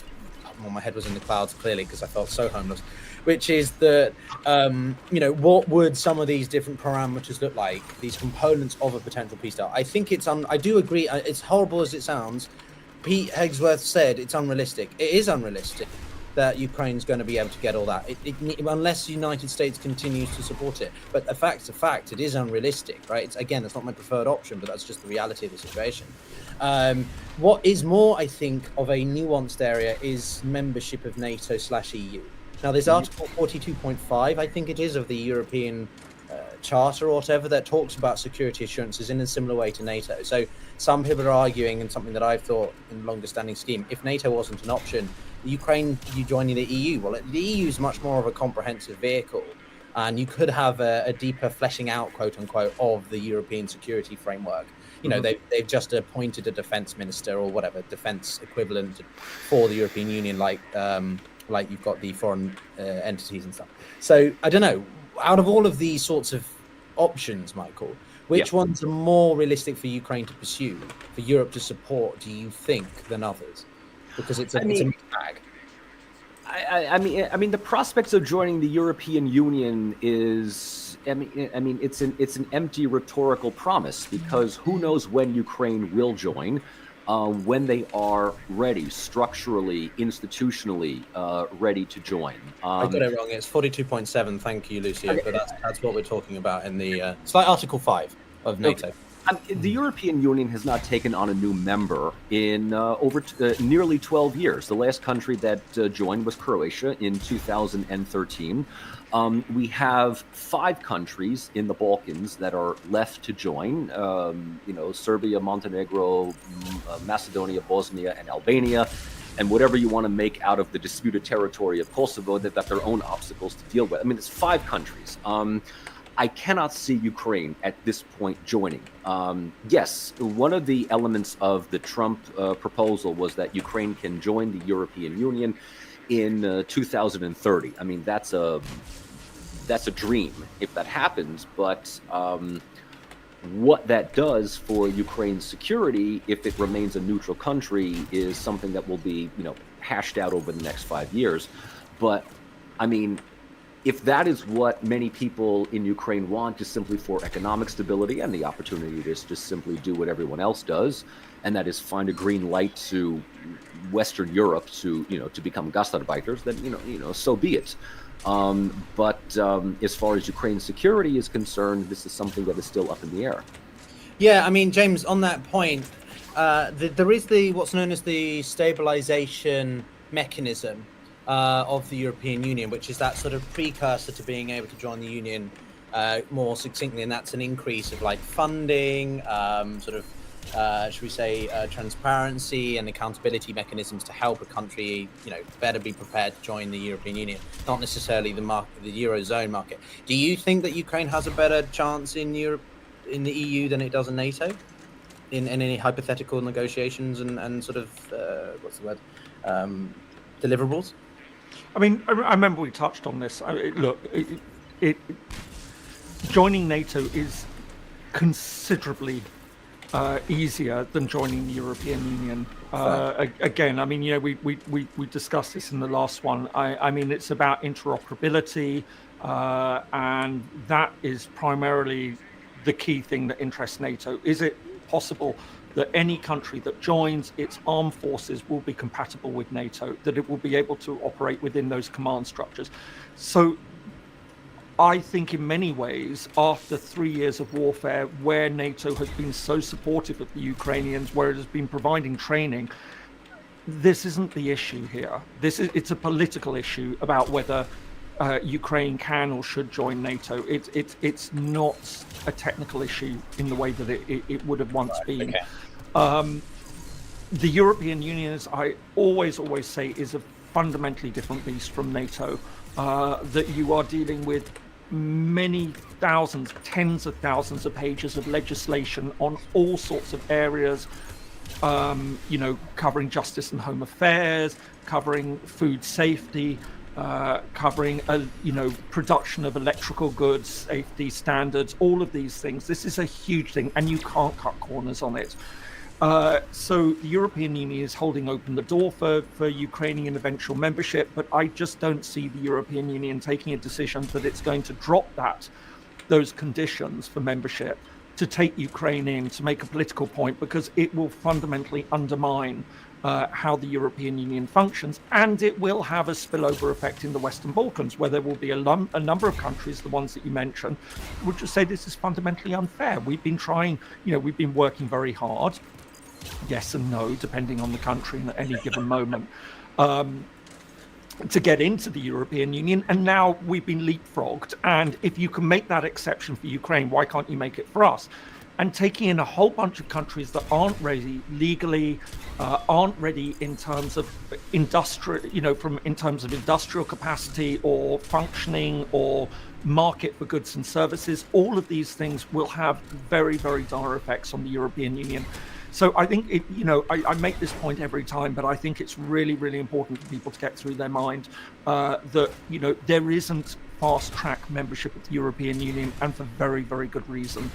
my head was in the clouds clearly because I felt so homeless, which is that, what would some of these different parameters look like, these components of a potential peace deal? I think I do agree, it's horrible as it sounds. Pete Hegsworth said it's unrealistic. It is unrealistic that Ukraine's going to be able to get all that, unless the United States continues to support it. But a fact's a fact, it is unrealistic, right? It's not my preferred option, but that's just the reality of the situation. What is more, I think, of a nuanced area is membership of NATO/EU. Now, there's Article 42.5, I think it is, of the European Charter or whatever, that talks about security assurances in a similar way to NATO. So some people are arguing, and something that I've thought in longer standing scheme, if NATO wasn't an option, Ukraine, you joining the EU, well, the EU is much more of a comprehensive vehicle, and you could have a deeper fleshing out, quote unquote, of the European security framework. They've just appointed a defense minister or whatever, defense equivalent for the European Union, like you've got the foreign entities and stuff. So I don't know, out of all of these sorts of options, Michael, which ones are more realistic for Ukraine to pursue, for Europe to support, do you think, than others? Because it's a mixed bag. I mean, the prospects of joining the European Union is, it's an empty rhetorical promise, because who knows when Ukraine will join, when they are ready, structurally, institutionally ready to join. I got it wrong. It's 42.7. Thank you, Lucio. But that's what we're talking about in the it's like Article 5 of NATO. Okay. The European Union has not taken on a new member in over nearly 12 years. The last country that joined was Croatia in 2013. We have 5 countries in the Balkans that are left to join. Serbia, Montenegro, Macedonia, Bosnia, and Albania. And whatever you want to make out of the disputed territory of Kosovo, they've got their own obstacles to deal with. I mean, it's 5 countries. I cannot see Ukraine at this point joining. Yes, one of the elements of the Trump proposal was that Ukraine can join the European Union in 2030. I mean, that's a dream if that happens. But what that does for Ukraine's security, if it remains a neutral country, is something that will be, hashed out over the next 5 years. But I mean, if that is what many people in Ukraine want, just simply for economic stability and the opportunity to just simply do what everyone else does, and that is find a green light to Western Europe to become Gastarbeiters, then so be it. But as far as Ukraine's security is concerned, this is something that is still up in the air. Yeah, I mean, James, on that point, there is what's known as the stabilization mechanism of the European Union, which is that sort of precursor to being able to join the Union more succinctly, and that's an increase of funding, should we say, transparency and accountability mechanisms to help a country, better be prepared to join the European Union, not necessarily the Eurozone market. Do you think that Ukraine has a better chance in Europe, in the EU, than it does in NATO, in any hypothetical negotiations and sort of what's the word, deliverables? I mean, I remember we touched on this. Joining NATO is considerably easier than joining the European Union. Again, I mean, we discussed this in the last one. I mean, it's about interoperability, and that is primarily the key thing that interests NATO. Is it possible that any country that joins, its armed forces will be compatible with NATO, that it will be able to operate within those command structures? So I think in many ways, after 3 years of warfare, where NATO has been so supportive of the Ukrainians, where it has been providing training, this isn't the issue here. It's a political issue about whether Ukraine can or should join NATO. It's not a technical issue in the way that it would have once been. Okay. The European Union, as I always say, is a fundamentally different beast from NATO. That you are dealing with many thousands, tens of thousands of pages of legislation on all sorts of areas, covering justice and home affairs, covering food safety, covering production of electrical goods, safety standards, all of these things. This is a huge thing, and you can't cut corners on it. So the European Union is holding open the door for Ukrainian eventual membership, but I just don't see the European Union taking a decision that it's going to drop those conditions for membership to take Ukraine in, to make a political point, because it will fundamentally undermine how the European Union functions, and it will have a spillover effect in the Western Balkans, where there will be a number of countries, the ones that you mentioned, would just say this is fundamentally unfair. We've been trying, we've been working very hard, yes and no, depending on the country at any given moment, to get into the European Union, and now we've been leapfrogged. And if you can make that exception for Ukraine, why can't you make it for us? And taking in a whole bunch of countries that aren't ready legally, aren't ready in terms of industrial, in terms of industrial capacity or functioning or market for goods and services, all of these things will have very, very dire effects on the European Union. So I think I make this point every time, but I think it's really, really important for people to get through their mind that there isn't fast track membership of the European Union, and for very, very good reason.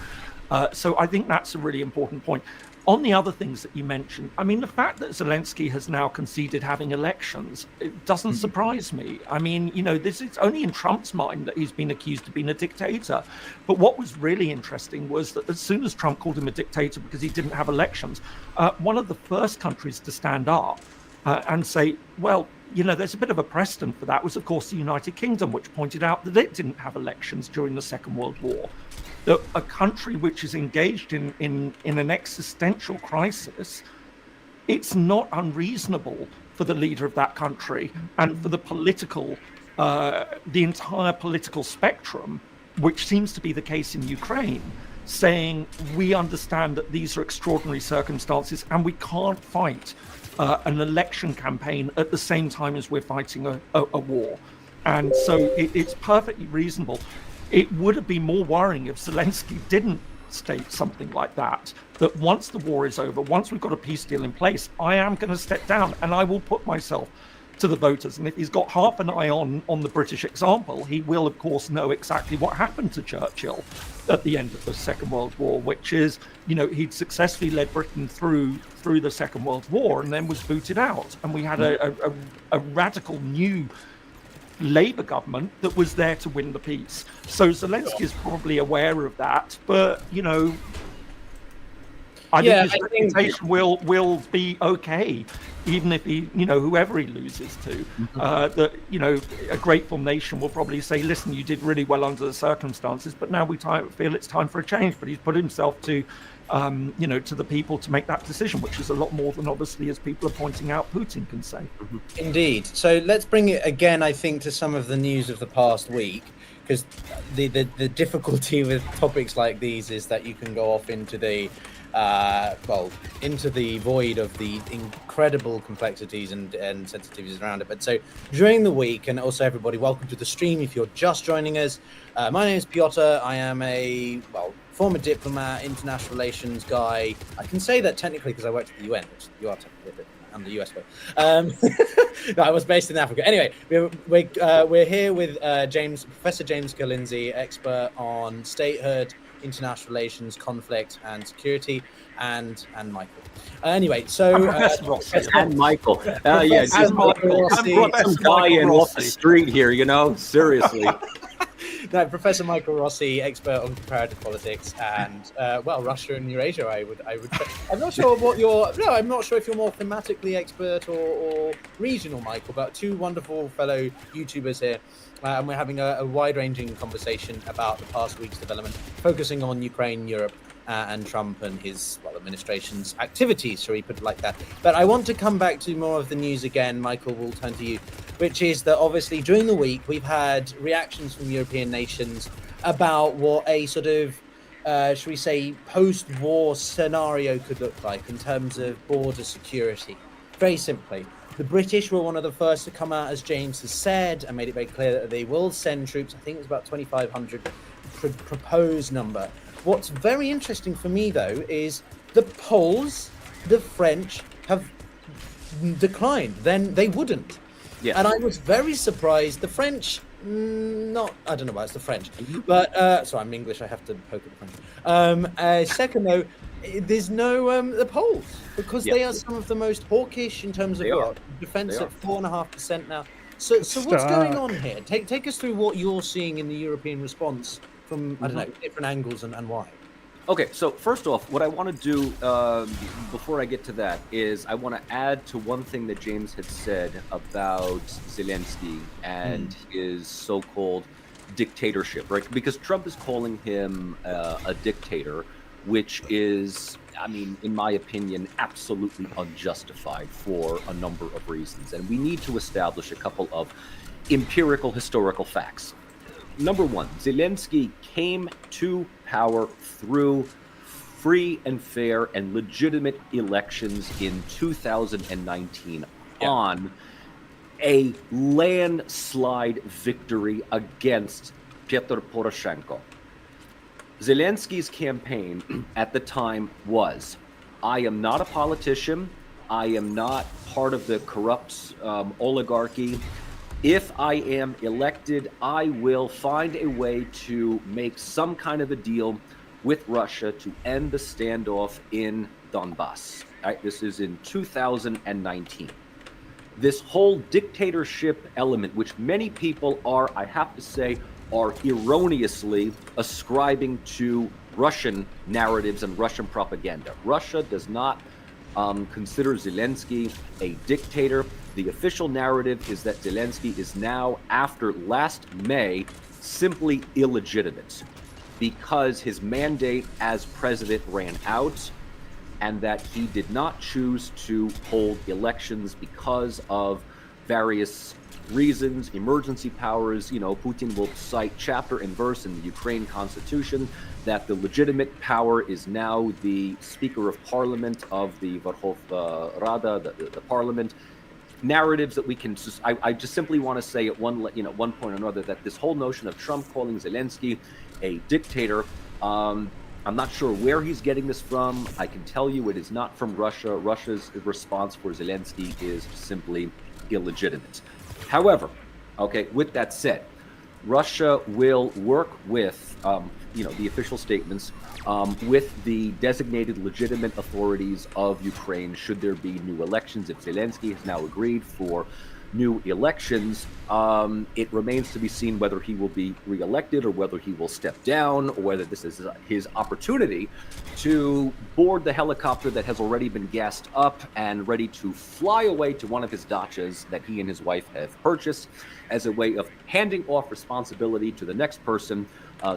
So I think that's a really important point. On the other things that you mentioned, I mean, the fact that Zelensky has now conceded having elections, it doesn't surprise me. I mean, this is only in Trump's mind that he's been accused of being a dictator. But what was really interesting was that as soon as Trump called him a dictator because he didn't have elections, one of the first countries to stand up and say, well, there's a bit of a precedent for that was, of course, the United Kingdom, which pointed out that it didn't have elections during the Second World War. That a country which is engaged in an existential crisis, it's not unreasonable for the leader of that country and for the entire political spectrum, which seems to be the case in Ukraine, saying we understand that these are extraordinary circumstances and we can't fight an election campaign at the same time as we're fighting a war. And so it's perfectly reasonable. It would have been more worrying if Zelensky didn't state something like that once the war is over, once we've got a peace deal in place, I am going to step down and I will put myself to the voters. And if he's got half an eye on the British example, he will, of course, know exactly what happened to Churchill at the end of the Second World War, which is, he'd successfully led Britain through the Second World War and then was booted out. And we had a radical new Labour government that was there to win the peace. So Zelensky is probably aware of that, but I think his reputation will be okay, even if he, whoever he loses to. That a grateful nation will probably say, "Listen, you did really well under the circumstances, but now we feel it's time for a change." But he's put himself to the people to make that decision, which is a lot more than, obviously, as people are pointing out, Putin can say. Indeed. So let's bring it again, I think, to some of the news of the past week, because the difficulty with topics like these is that you can go off into the into the void of the incredible complexities and sensitivities around it. But so during the week, and also everybody, welcome to the stream if you're just joining us. My name is Piotr. I am a former diplomat, international relations guy. I can say that technically because I worked at the UN, which you are technically a diplomat. I'm the US one. No, I was based in Africa. Anyway, we're here with Professor James Galinzi, expert on statehood, international relations, conflict, and security, and Michael. Anyway, so and Michael, just Michael some guy in off the street here, seriously. No, Professor Michael Rossi, expert on comparative politics and Russia and Eurasia. I would. I'm not sure I'm not sure if you're more thematically expert or regional, Michael. But two wonderful fellow YouTubers here. And we're having a wide-ranging conversation about the past week's development, focusing on Ukraine, Europe, and Trump and his administration's activities, shall we put it like that. But I want to come back to more of the news again. Michael, we'll turn to you, which is that obviously during the week we've had reactions from European nations about what a sort of, shall we say, post-war scenario could look like in terms of border security. Very simply, the British were one of the first to come out, as James has said, and made it very clear that they will send troops. I think it was about 2,500 proposed number. What's very interesting for me, though, is the Poles, the French have declined. Then they wouldn't. Yeah. And I was very surprised. The French, I don't know why it's the French, but sorry, I'm English. I have to poke at the French. Second, though, there's no the Poles, because they are some of the most hawkish in terms of defense at 4.5% now. So what's going on here? Take us through what you're seeing in the European response from, I don't know, different angles and why. Okay, so first off, what I want to do before I get to that is I want to add to one thing that James had said about Zelensky and his so-called dictatorship, right? Because Trump is calling him a dictator, which is, I mean, in my opinion, absolutely unjustified for a number of reasons. And we need to establish a couple of empirical historical facts. Number one, Zelensky came to power through free and fair and legitimate elections in 2019 on a landslide victory against Petro Poroshenko. Zelensky's campaign at the time was, I am not a politician, I am not part of the corrupt oligarchy. If I am elected, I will find a way to make some kind of a deal with Russia to end the standoff in Donbass. Right? This is in 2019. This whole dictatorship element, which many people are, I have to say, are erroneously ascribing to Russian narratives and Russian propaganda. Russia does not consider Zelensky a dictator. The official narrative is that Zelensky is now, after last May, simply illegitimate because his mandate as president ran out and that he did not choose to hold elections because of various reasons, emergency powers. You know, Putin will cite chapter and verse in the Ukraine constitution that the legitimate power is now the Speaker of Parliament of the Verkhovna Rada, the parliament. Narratives that we can just, I just simply want to say at one point or another that this whole notion of Trump calling Zelensky a dictator, I'm not sure where he's getting this from. I can tell you it is not from Russia. Russia's response for Zelensky is simply illegitimate. However, okay, with that said, Russia will work with, the official statements, with the designated legitimate authorities of Ukraine should there be new elections. If Zelensky has now agreed for new elections, it remains to be seen whether he will be reelected or whether he will step down or whether this is his opportunity to board the helicopter that has already been gassed up and ready to fly away to one of his dachas that he and his wife have purchased as a way of handing off responsibility to the next person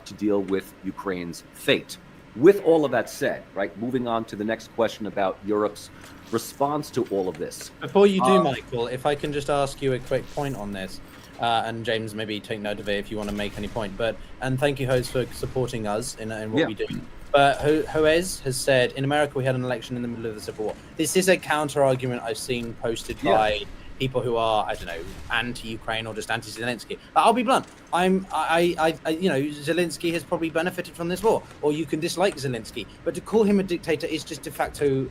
to deal with Ukraine's fate. With all of that said, right, moving on to the next question about Europe's response to all of this. Before you do, Michael, if I can just ask you a quick point on this, and James, maybe take note of it if you want to make any point. And thank you, Jose, for supporting us in what we do. But Jose has said, in America, we had an election in the middle of the Civil War. This is a counter argument I've seen posted by people who are, I don't know, anti-Ukraine or just anti-Zelensky. I'll be blunt. Zelensky has probably benefited from this war, or you can dislike Zelensky, but to call him a dictator is just de facto,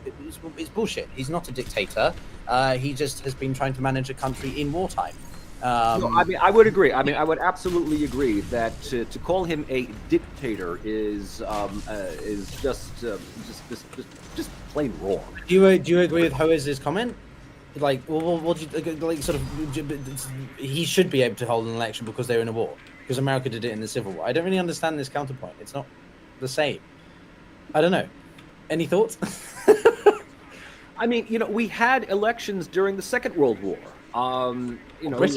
it's bullshit. He's not a dictator. He just has been trying to manage a country in wartime. I would agree. I would absolutely agree that to call him a dictator is just plain wrong. Do you agree with Jose's comment? Like, what do you like? Sort of, he should be able to hold an election because they're in a war. Because America did it in the Civil War. I don't really understand this counterpoint. It's not the same. I don't know. Any thoughts? I mean, we had elections during the Second World War. Britain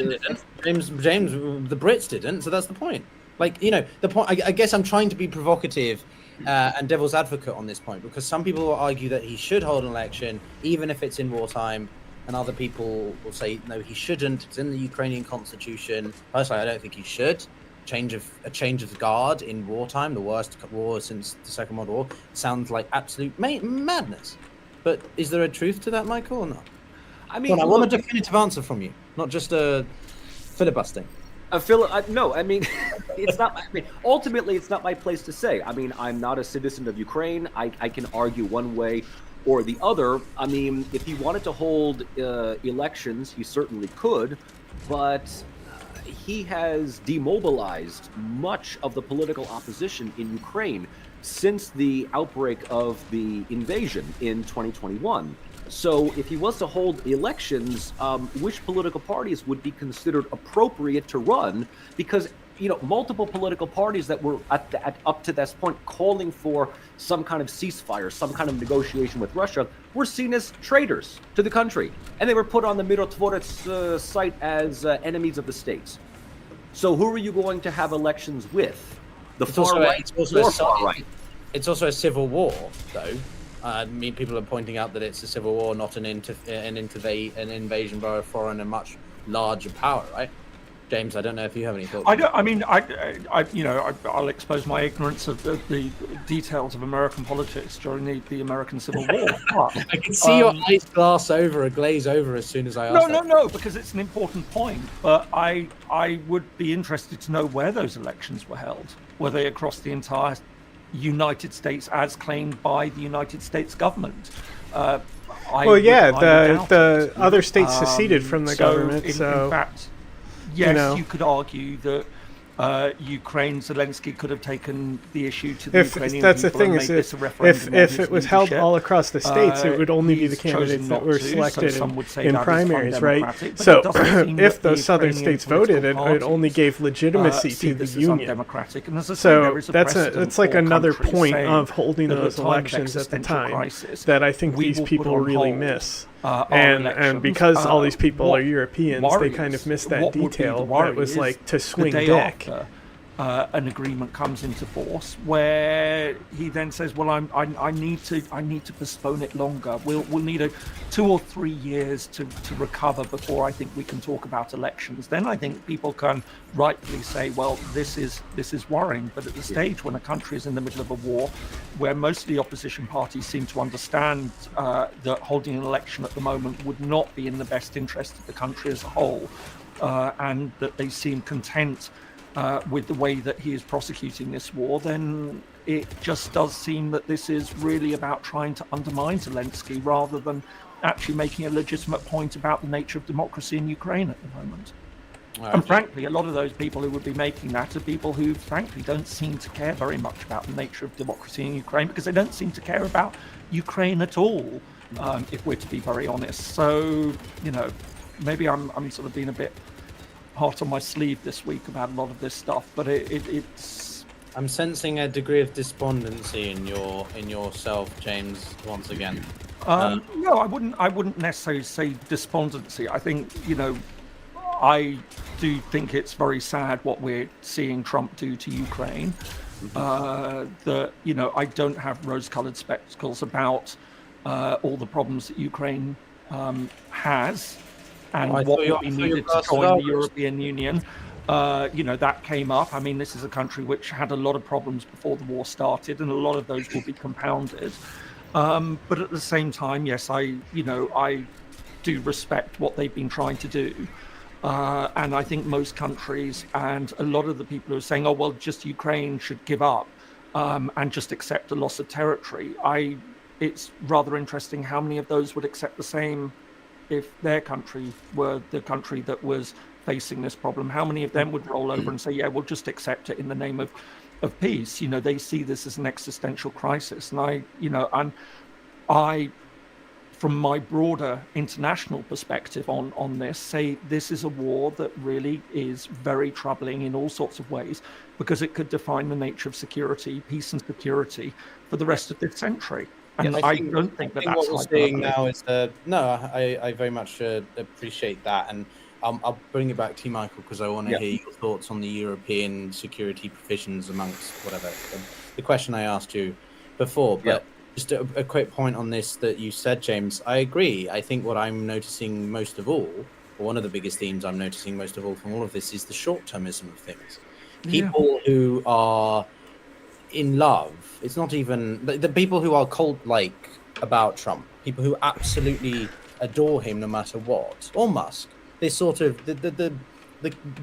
didn't. James, the Brits didn't. So that's the point. Like, the point. I guess I'm trying to be provocative and devil's advocate on this point because some people will argue that he should hold an election even if it's in wartime. And other people will say, no, he shouldn't. It's in the Ukrainian constitution. Personally, I don't think he should. A change of guard in wartime, the worst war since the Second World War, sounds like absolute madness. But is there a truth to that, Michael, or not? I mean, I want a definitive answer from you, not just a filibustering. No, I mean, it's not. I mean, ultimately, it's not my place to say. I mean, I'm not a citizen of Ukraine. I can argue one way or the other. I mean, if he wanted to hold elections, he certainly could, but he has demobilized much of the political opposition in Ukraine since the outbreak of the invasion in 2021. So if he was to hold elections, which political parties would be considered appropriate to run? Because multiple political parties that were up to this point calling for some kind of ceasefire, some kind of negotiation with Russia, were seen as traitors to the country. And they were put on the Mirotvorets site as enemies of the state. So who are you going to have elections with? The far right or far right? It's also a civil war, though. I mean, people are pointing out that it's a civil war, not an invasion by a foreign and much larger power, right? James, I don't know if you have any thoughts. I'll expose my ignorance of the details of American politics during the American Civil War. I can see your eyes glaze over as soon as I ask. No, because it's an important point. But I would be interested to know where those elections were held. Were they across the entire United States, as claimed by the United States government? The other states seceded from the government. In fact, yes, you could argue that Ukraine, Zelensky could have taken the issue to the Ukrainian That's the people thing and is made this a if referendum on if his it was held leadership. all across the states, it would only be the He's chosen candidates that not were to, so selected some would say in that is primaries, right? undemocratic, but So it doesn't seem if that the those southern Ukrainian states voted, political it only gave parties, legitimacy see to the this as union. undemocratic. And as I say, So there is a that's precedent like for another countries point saying of holding that at those a time of elections at the existential time crisis, that I think we these will put people on really hold, miss. our And elections. because all these people What are Europeans, they kind of miss that what would be the detail worry that was is like to swing the day dick. after, an agreement comes into force where he then says, "Well, I need to postpone it longer. We'll need 2 or 3 years to recover before I think we can talk about elections." Then I think people can rightfully say, "Well, this is worrying." But at the stage when a country is in the middle of a war, where most of the opposition parties seem to understand that holding an election at the moment would not be in the best interest of the country as a whole, and that they seem content with the way that he is prosecuting this war, then it just does seem that this is really about trying to undermine Zelensky rather than actually making a legitimate point about the nature of democracy in Ukraine at the moment. And frankly, a lot of those people who would be making that are people who, frankly, don't seem to care very much about the nature of democracy in Ukraine, because they don't seem to care about Ukraine at all, if we're to be very honest. So, maybe I'm sort of being a bit hot on my sleeve this week about a lot of this stuff, but it's. I'm sensing a degree of despondency in yourself, James, once again. No, I wouldn't necessarily say despondency. I think, I do think it's very sad what we're seeing Trump do to Ukraine. I don't have rose-colored spectacles about all the problems that Ukraine has. And what would be needed to join the European Union. That came up. I mean, this is a country which had a lot of problems before the war started, and a lot of those will be compounded. But at the same time, yes, I do respect what they've been trying to do. And I think most countries and a lot of the people who are saying, "Oh, well, just Ukraine should give up and just accept a loss of territory." It's rather interesting how many of those would accept the same if their country were the country that was facing this problem. How many of them would roll over and say, "Yeah, we'll just accept it in the name of peace"? They see this as an existential crisis. And I, from my broader international perspective on this, say this is a war that really is very troubling in all sorts of ways, because it could define the nature of security, peace and security for the rest of this century. And I don't think that's what we're seeing now is I very much appreciate that, and I'll bring it back to you, Michael, because I want to hear your thoughts on the European security provisions amongst whatever the question I asked you before. But just a quick point on this that you said, James. I agree. I think what I'm noticing most of all, or one of the biggest themes I'm noticing most of all from all of this, is the short-termism of things. People who are in love. It's not even the people who are cult-like about Trump, people who absolutely adore him no matter what, or Musk. This sort of the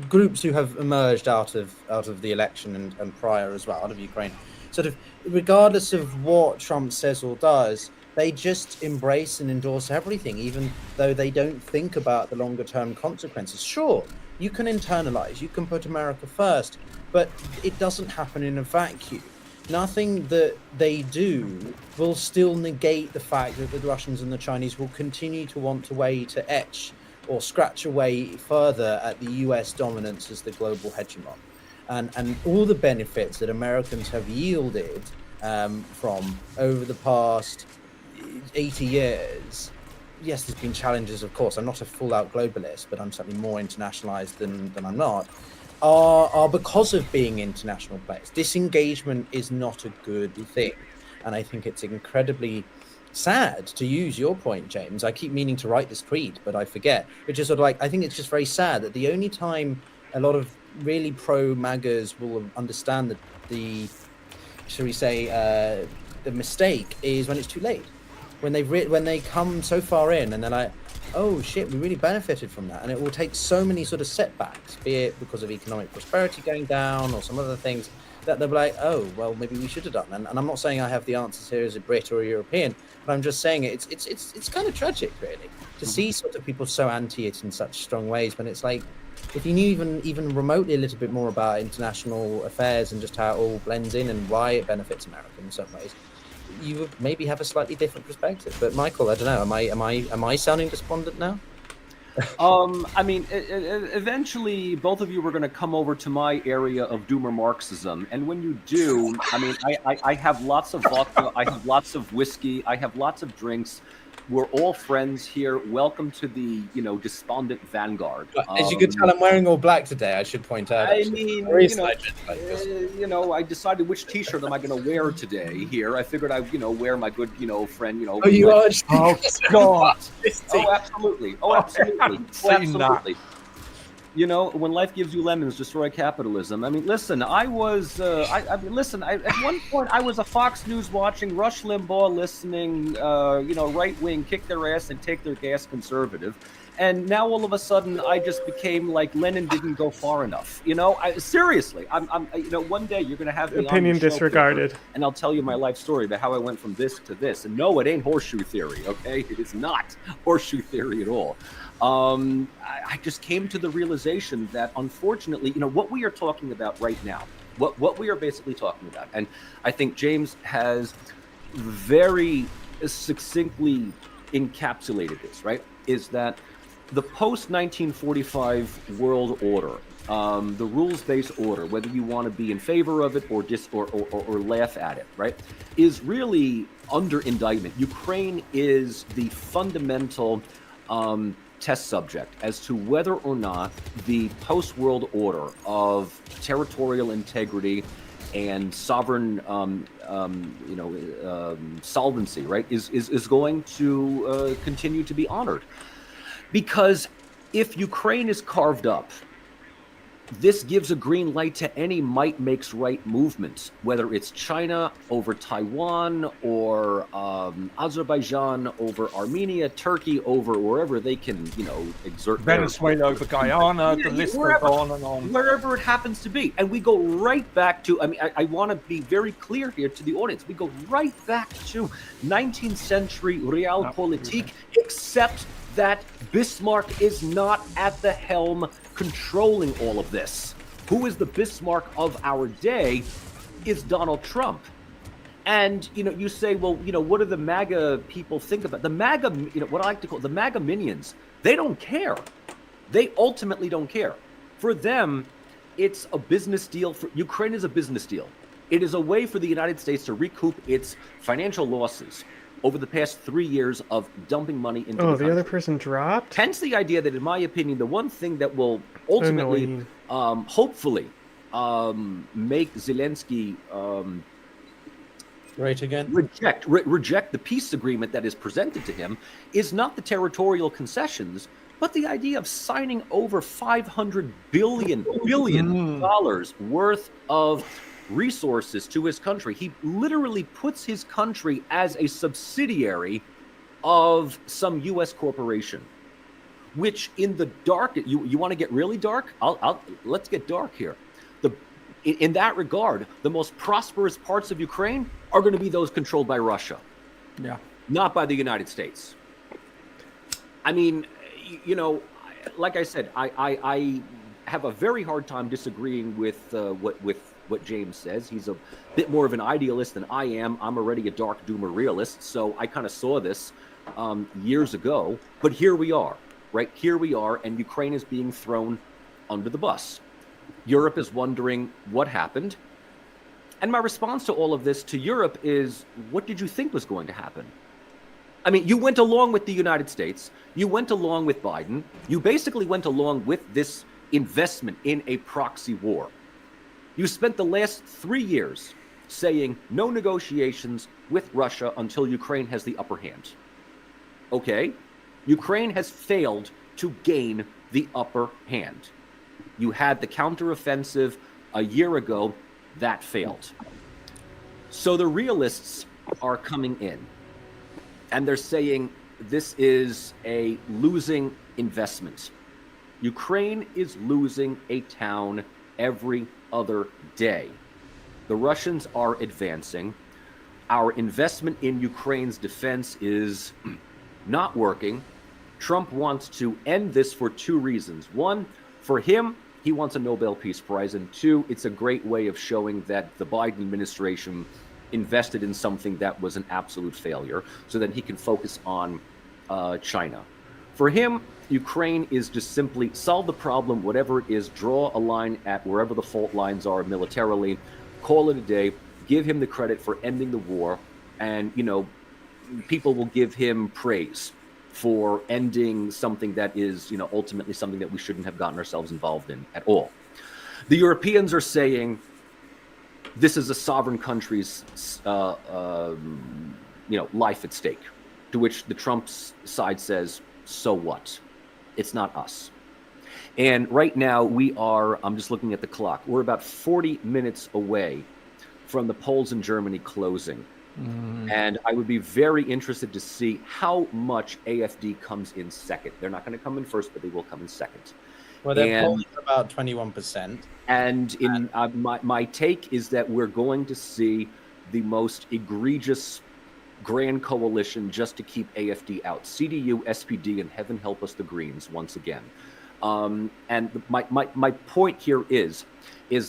groups who have emerged out of the election and prior as well, out of Ukraine, sort of regardless of what Trump says or does, they just embrace and endorse everything, even though they don't think about the longer term consequences. Sure, you can internalize, you can put America first, but it doesn't happen in a vacuum. Nothing that they do will still negate the fact that the Russians and the Chinese will continue to want a way to etch or scratch away further at the US dominance as the global hegemon. And all the benefits that Americans have yielded from over the past 80 years. Yes, there's been challenges, of course. I'm not a full-out globalist, but I'm certainly more internationalized than I'm not. Are because of being international players. Disengagement is not a good thing. And I think it's incredibly sad, to use your point, James. I keep meaning to write this tweet, but I forget. Which is sort of like, I think it's just very sad that the only time a lot of really pro-MAGAs will understand the shall we say, the mistake is when it's too late. When they come so far in and they're like, oh shit, we really benefited from that. And it will take so many sort of setbacks, be it because of economic prosperity going down or some other things, that they'll be like, oh, well, maybe we should have done that. And I'm not saying I have the answers here as a Brit or a European, but I'm just saying it's kind of tragic, really, to see sort of people so anti it in such strong ways, when it's like, if you knew even remotely a little bit more about international affairs and just how it all blends in and why it benefits America in some ways, you would maybe have a slightly different perspective. But Michael, I don't know, am I sounding despondent now? I mean, eventually, both of you were going to come over to my area of Doomer Marxism, and when you do, I mean, I have lots of vodka, I have lots of whiskey, I have lots of drinks. We're all friends here. Welcome to the, despondent vanguard. As you can tell, I'm wearing all black today. I should point out. I mean, I decided which T-shirt am I going to wear today. Here, I figured I'd, wear my good, friend. Oh, you are. Oh God. Oh, absolutely. Oh, absolutely. Oh, absolutely. When life gives you lemons, destroy capitalism. I mean, listen, at one point I was a Fox News watching, Rush Limbaugh listening, right wing kick their ass and take their gas conservative. And now all of a sudden I just became like Lenin didn't go far enough. Seriously, I'm one day you're going to have me opinion on the show, disregarded, and I'll tell you my life story about how I went from this to this. And no, it ain't horseshoe theory. Okay. It is not horseshoe theory at all. I just came to the realization that, unfortunately, what we are talking about right now, what we are basically talking about, and I think James has very succinctly encapsulated this, right, is that the post-1945 world order, the rules-based order, whether you want to be in favor of it or laugh at it, right, is really under indictment. Ukraine is the fundamental test subject as to whether or not the post-world order of territorial integrity and sovereign solvency, right, is going to continue to be honored. Because if Ukraine is carved up, this gives a green light to any might makes right movement, whether it's China over Taiwan or Azerbaijan over Armenia, Turkey over wherever they can, exert Venezuela over Guyana, the list goes on and on. Wherever it happens to be. And we go right back to, I want to be very clear here to the audience. We go right back to 19th century realpolitik, except that Bismarck is not at the helm controlling all of this. Who is the Bismarck of our day is Donald Trump. And, you say, well, what do the MAGA people think about? The MAGA, what I like to call the MAGA minions, they don't care. They ultimately don't care. For them, it's a business deal. Ukraine is a business deal. It is a way for the United States to recoup its financial losses over the past 3 years of dumping money into the country. The other person dropped? Hence the idea that, in my opinion, the one thing that will ultimately, hopefully, make Zelensky right again, reject the peace agreement that is presented to him is not the territorial concessions, but the idea of signing over $500 billion worth of resources to his country. He literally puts his country as a subsidiary of some U.S. corporation, which in the dark, you want to get really dark? Let's get dark here. In that regard, the most prosperous parts of Ukraine are going to be those controlled by Russia. Yeah. Not by the United States. I mean, like I said, I have a very hard time disagreeing with what James says. He's a bit more of an idealist than I am. I'm already a dark doomer realist, so I kind of saw this years ago. But here we are, right? Here we are, and Ukraine is being thrown under the bus. Europe is wondering what happened. And my response to all of this to Europe is, what did you think was going to happen? I mean, you went along with the United States. You went along with Biden. You basically went along with this investment in a proxy war. You spent the last 3 years saying no negotiations with Russia until Ukraine has the upper hand. Okay, Ukraine has failed to gain the upper hand. You had the counteroffensive a year ago, that failed. So the realists are coming in and they're saying this is a losing investment. Ukraine is losing a town every other day. The Russians are advancing. Our investment in Ukraine's defense is not working. Trump wants to end this for two reasons. One, for him, he wants a Nobel Peace Prize. And two, it's a great way of showing that the Biden administration invested in something that was an absolute failure so that he can focus on China. For him, Ukraine is just simply solve the problem, whatever it is, draw a line at wherever the fault lines are militarily, call it a day, give him the credit for ending the war, and, people will give him praise for ending something that is, ultimately something that we shouldn't have gotten ourselves involved in at all. The Europeans are saying this is a sovereign country's, life at stake, to which the Trump side says, so what? It's not us. And right now I'm just looking at the clock, we're about 40 minutes away from the polls in Germany closing. And I would be very interested to see how much AfD comes in second. They're not going to come in first, but they will come in second. Well, they're polling about 21%. And in my take is that we're going to see the most egregious grand coalition just to keep AfD out. CDU, SPD, and heaven help us, the Greens, once again. And my point here is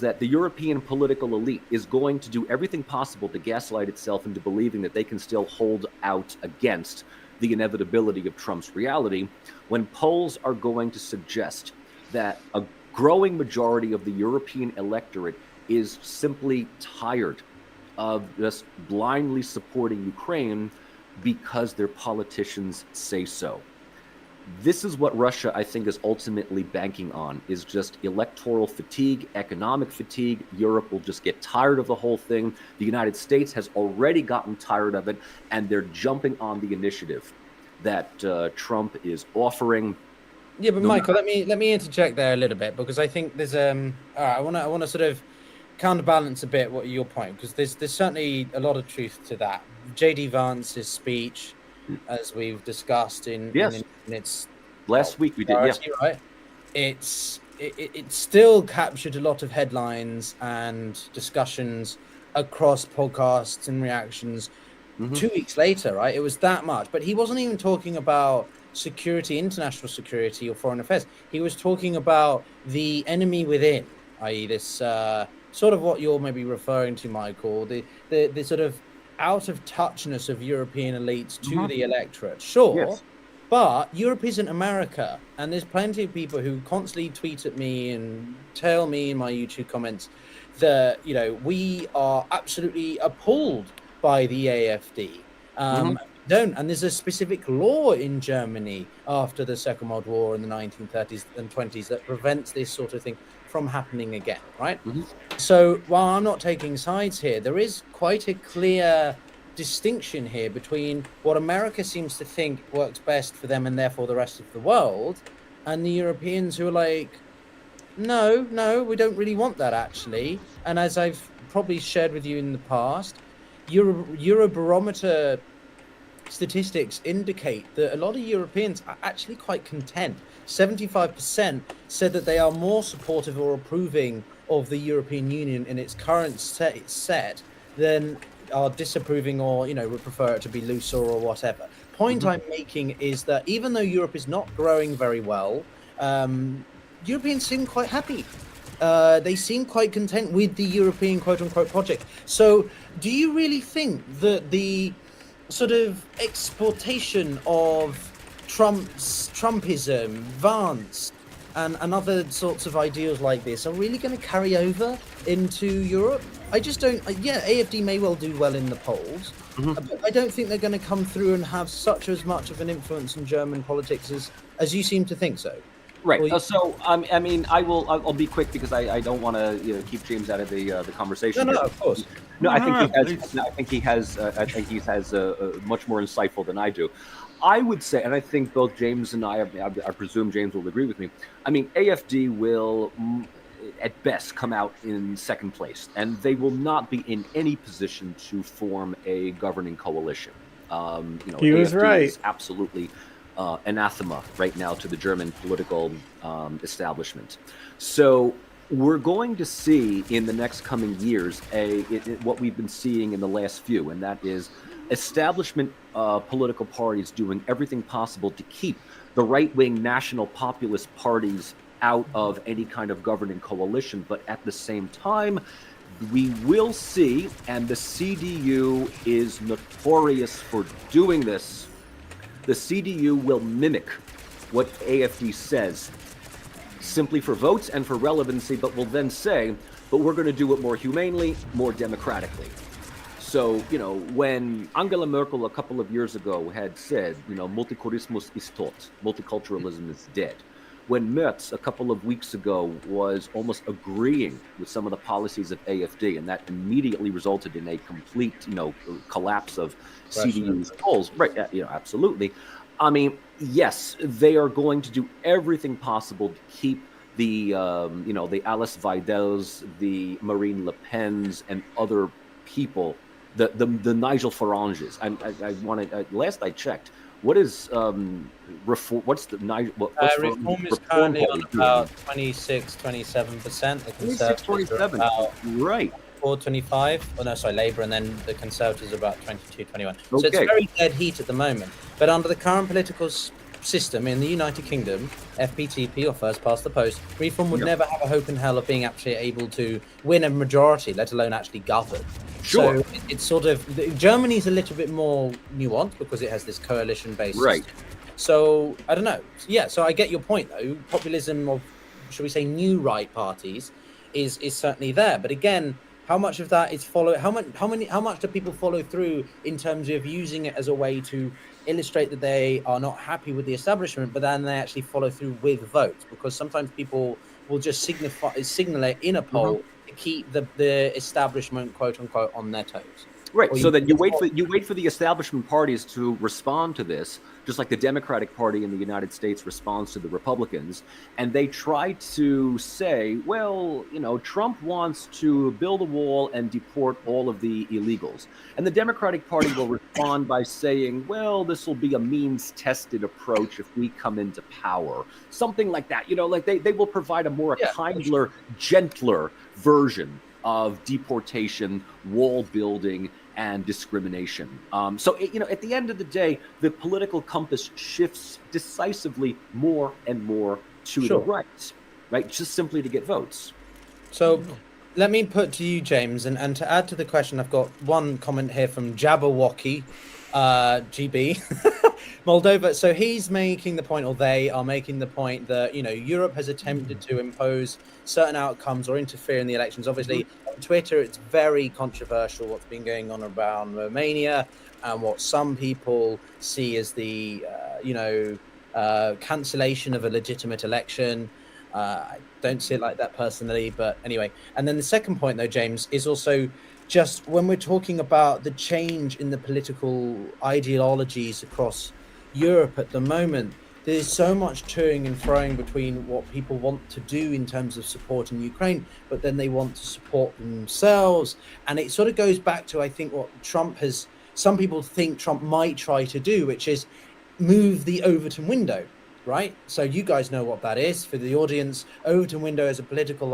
that the European political elite is going to do everything possible to gaslight itself into believing that they can still hold out against the inevitability of Trump's reality, when polls are going to suggest that a growing majority of the European electorate is simply tired of just blindly supporting Ukraine because their politicians say so. This is what Russia, I think, is ultimately banking on, is just electoral fatigue, economic fatigue. Europe will just get tired of the whole thing. The United States has already gotten tired of it, and they're jumping on the initiative that Trump is offering. Yeah, but Michael, let me interject there a little bit, because I think there's I want to sort of counterbalance a bit what your point, because there's certainly a lot of truth to that. J.D. Vance's speech, as we've discussed in its last week we did, right? It still captured a lot of headlines and discussions across podcasts and reactions. 2 weeks later, right? It was that much, but he wasn't even talking about security, international security, or foreign affairs. He was talking about the enemy within, i.e., this sort of what you're maybe referring to, Michael, the sort of out of touchness of European elites to the electorate. Sure, yes. But Europe isn't America, and there's plenty of people who constantly tweet at me and tell me in my YouTube comments that we are absolutely appalled by the AfD. And there's a specific law in Germany after the Second World War in the 1930s and 20s that prevents this sort of thing from happening again, right? So while I'm not taking sides here, there is quite a clear distinction here between what America seems to think works best for them and therefore the rest of the world, and the Europeans who are like, no, we don't really want that actually. And as I've probably shared with you in the past, Eurobarometer statistics indicate that a lot of Europeans are actually quite content. 75% said that they are more supportive or approving of the European Union in its current set than are disapproving or, would prefer it to be looser or whatever. Point I'm making is that even though Europe is not growing very well, Europeans seem quite happy. They seem quite content with the European quote-unquote project. So do you really think that the sort of exportation of Trumpism, Vance, and other sorts of ideals like this are really going to carry over into Europe? I just don't. AfD may well do well in the polls, but I don't think they're going to come through and have as much of an influence in German politics as you seem to think so. Right. I'll be quick because I don't want to keep James out of the conversation. No, of course. No, I think he has much more insightful than I do. I would say, and I think both James and I presume James will agree with me. I mean, AfD will, at best, come out in second place, and they will not be in any position to form a governing coalition. He was AfD right. is absolutely anathema right now to the German political establishment. So we're going to see in the next coming years what we've been seeing in the last few, and that is establishment political parties doing everything possible to keep the right-wing national populist parties out of any kind of governing coalition. But at the same time, we will see, and the CDU is notorious for doing this, the CDU will mimic what AFD says simply for votes and for relevancy, but will then say, but we're going to do it more humanely, more democratically. So, you know, when Angela Merkel a couple of years ago had said, you know, multiculturalismus is tot, multiculturalism is dead. When Merz a couple of weeks ago was almost agreeing with some of the policies of AFD, and that immediately resulted in a complete, you know, collapse of CDU's polls. Right, you know, absolutely. I mean, yes, they are going to do everything possible to keep the, you know, the Alice Weidels, the Marine Le Pens, and other people, the Nigel Farages. I wanted, last I checked, what is reform? What's the reform is currently on about 26, 27%. The Conservatives are about right. 4.25. Oh no, sorry, Labour, and then the Conservatives are about 22, 21. So it's Okay. very dead heat at the moment. But under the current political system in the United Kingdom, FPTP, or first past the post, Reform would never have a hope in hell of being actually able to win a majority, let alone actually govern. Sure. So it's sort of, Germany's a little bit more nuanced because it has this coalition-based Right. system. So I don't know. Yeah, so I get your point though. Populism of, should we say, new right parties is certainly there. But again, how much of that is how much do people follow through in terms of using it as a way to illustrate that they are not happy with the establishment, but then they actually follow through with votes? Because sometimes people will just signal it in a poll to keep the establishment, quote unquote, on their toes. Right. Or So then you wait for the establishment parties to respond to this, just like the Democratic Party in the United States responds to the Republicans, and they try to say, well, you know, Trump wants to build a wall and deport all of the illegals. And the Democratic Party will respond by saying, well, this will be a means-tested approach if we come into power. Something like that. You know, like they will provide a more kinder, gentler version of deportation, wall building, and discrimination. So, you know, at the end of the day, the political compass shifts decisively more and more to the right, just simply to get votes. So let me put to you, James, and to add to the question, I've got one comment here from Jabberwocky, GB, Moldova. So he's making the point, or they are making the point, that, you know, Europe has attempted to impose certain outcomes or interfere in the elections. Obviously, on Twitter, it's very controversial what's been going on around Romania and what some people see as the, cancellation of a legitimate election. I don't see it like that personally, but anyway. And then the second point, though, James, is also just when we're talking about the change in the political ideologies across Europe at the moment, there's so much toing and froing between what people want to do in terms of supporting Ukraine, but then they want to support themselves. And it sort of goes back to, I think, what some people think Trump might try to do, which is move the Overton window. Right? So you guys know what that is. For the audience, Overton window is a political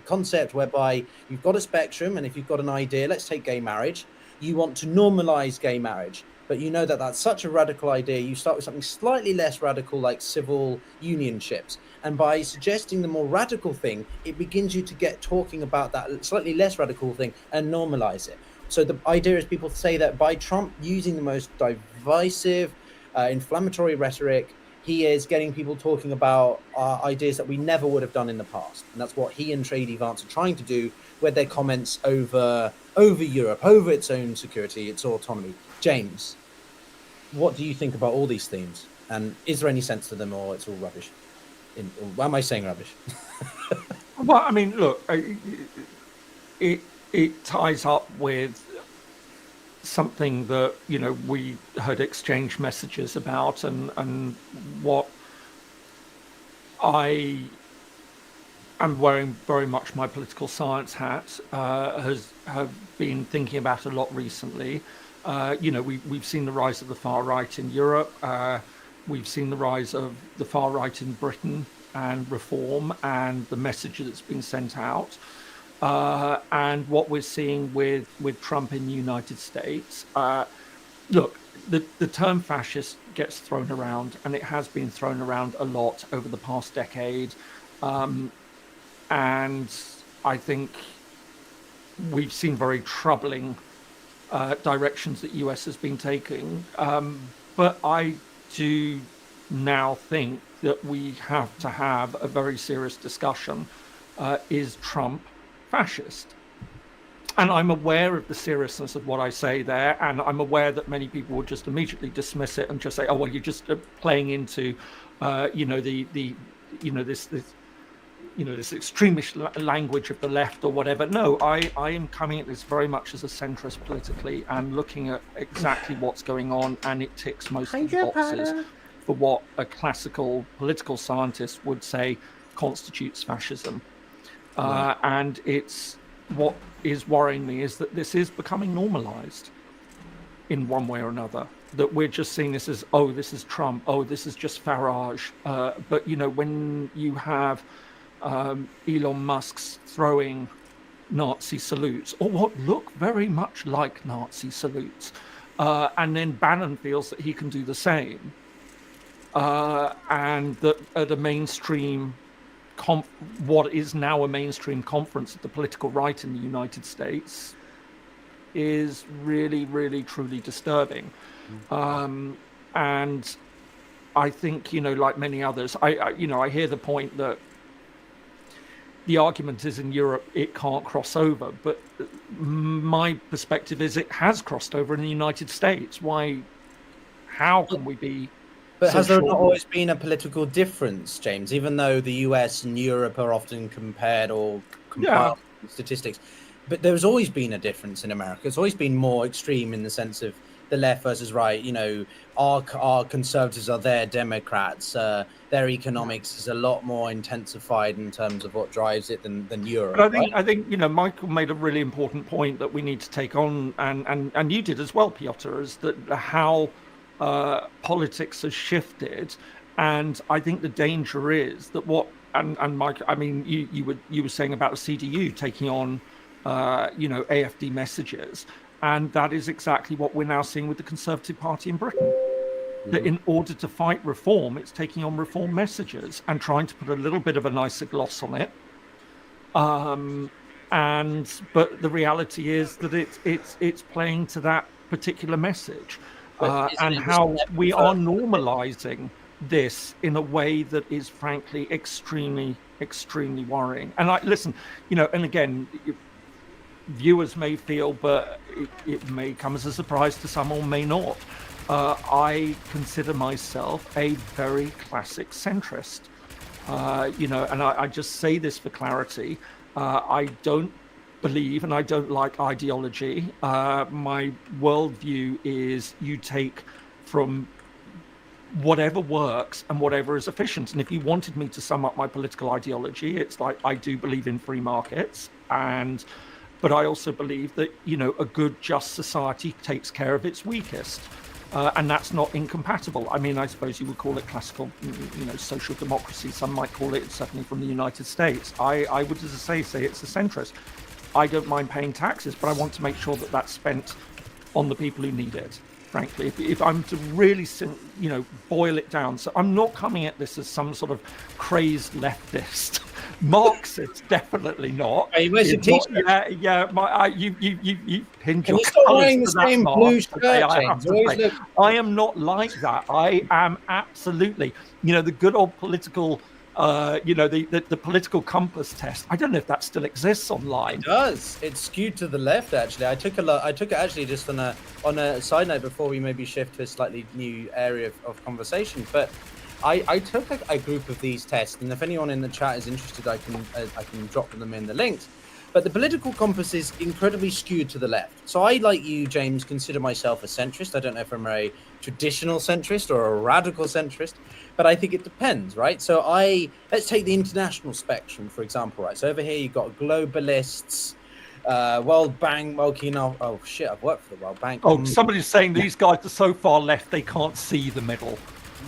concept whereby you've got a spectrum, and if you've got an idea, let's take gay marriage, you want to normalize gay marriage. But you know that that's such a radical idea. You start with something slightly less radical, like civil unionships. And by suggesting the more radical thing, it begins you to get talking about that slightly less radical thing and normalize it. So the idea is people say that by Trump using the most divisive, inflammatory rhetoric, he is getting people talking about ideas that we never would have done in the past. And that's what he and Trady Vance are trying to do with their comments over Europe, over its own security, its autonomy. James, what do you think about all these themes? And is there any sense to them, or it's all rubbish? Or am I saying rubbish? Well, I mean, look, it ties up with something that, you know, we had exchanged messages about, and what I am wearing very much my political science hat, have been thinking about a lot recently. You know, we've seen the rise of the far right in Europe. We've seen the rise of the far right in Britain. and reform and the message that's been sent out. And what we're seeing with Trump in the United States. Look, the term fascist gets thrown around, and it has been thrown around a lot over the past decade. And I think we've seen very troubling directions that US has been taking. But I do now think that we have to have a very serious discussion. Is Trump fascist? And I'm aware of the seriousness of what I say there, and I'm aware that many people would just immediately dismiss it and just say, "Oh, well, you're just playing into, this extremist language of the left or whatever." No, I am coming at this very much as a centrist politically and looking at exactly what's going on, and it ticks most of the boxes for what a classical political scientist would say constitutes fascism. And it's what is worrying me is that this is becoming normalized in one way or another, that we're just seeing this as, oh, this is Trump, oh, this is just Farage. But, when you have Elon Musk's throwing Nazi salutes, or what look very much like Nazi salutes, and then Bannon feels that he can do the same, and that at a mainstream what is now a mainstream conference of the political right in the United States is really, really, truly disturbing. And I think, like many others, I hear the point that the argument is in Europe it can't cross over, but my perspective is it has crossed over in the United States. How can we be? But has there not always been a political difference, James? Even though the US and Europe are often compared or compiled statistics, but there's always been a difference in America. It's always been more extreme in the sense of the left versus right. Our conservatives are their Democrats. Their economics is a lot more intensified in terms of what drives it than Europe. But I think Michael made a really important point that we need to take on, and you did as well, Piotr, is that how politics has shifted, and I think the danger is that and Mike, I mean, you were saying about the CDU taking on AFD messages, and that is exactly what we're now seeing with the Conservative Party in Britain. That in order to fight reform, it's taking on reform messages and trying to put a little bit of a nicer gloss on it. But the reality is that it's playing to that particular message. And how we are normalizing this in a way that is frankly extremely, extremely worrying. And listen, and again, viewers may feel, but it may come as a surprise to some or may not. I consider myself a very classic centrist, and I just say this for clarity. I don't believe, and I don't like ideology. My worldview is you take from whatever works and whatever is efficient. And if you wanted me to sum up my political ideology, it's like I do believe in free markets, but I also believe that a good, just society takes care of its weakest, and that's not incompatible. I mean, I suppose you would call it classical, social democracy. Some might call it, certainly from the United States. I would, as I say it's a centrist. I don't mind paying taxes, but I want to make sure that that's spent on the people who need it, frankly. If I'm to really, boil it down. So I'm not coming at this as some sort of crazed leftist. Marxist, definitely not. Hey, where's your t-shirt? You pinned your stop colours wearing the to that same mark blue today, shirt, I have James? to Always say. look- I am not like that. I am absolutely, the good old political the political compass test. I don't know if that still exists online. It does. It's skewed to the left, actually. I took it actually just on a side note before we maybe shift to a slightly new area of conversation. But I took a group of these tests, and if anyone in the chat is interested, I can drop them in the links. But the political compass is incredibly skewed to the left. So I, like you, James, consider myself a centrist. I don't know if I'm a traditional centrist or a radical centrist, but I think it depends, right? So let's take the international spectrum, for example, right? So over here you've got globalists, World Bank, oh shit, I've worked for the World Bank. Oh, somebody's saying these guys are so far left they can't see the middle.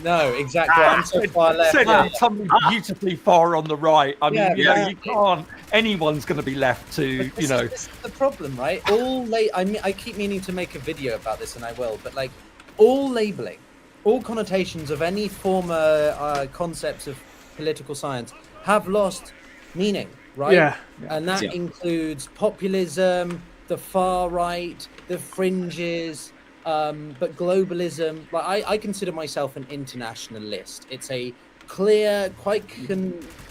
No, exactly. I'm so far left. Said Yeah. something beautifully far on the right. I mean, Yeah, you can't. Anyone's going to be left to, This is the problem, right? I keep meaning to make a video about this, and I will. But like, all labeling, all connotations of any former concepts of political science have lost meaning, right? Yeah. And that includes populism, the far right, the fringes, but globalism. Like, I consider myself an internationalist. It's a clear, quite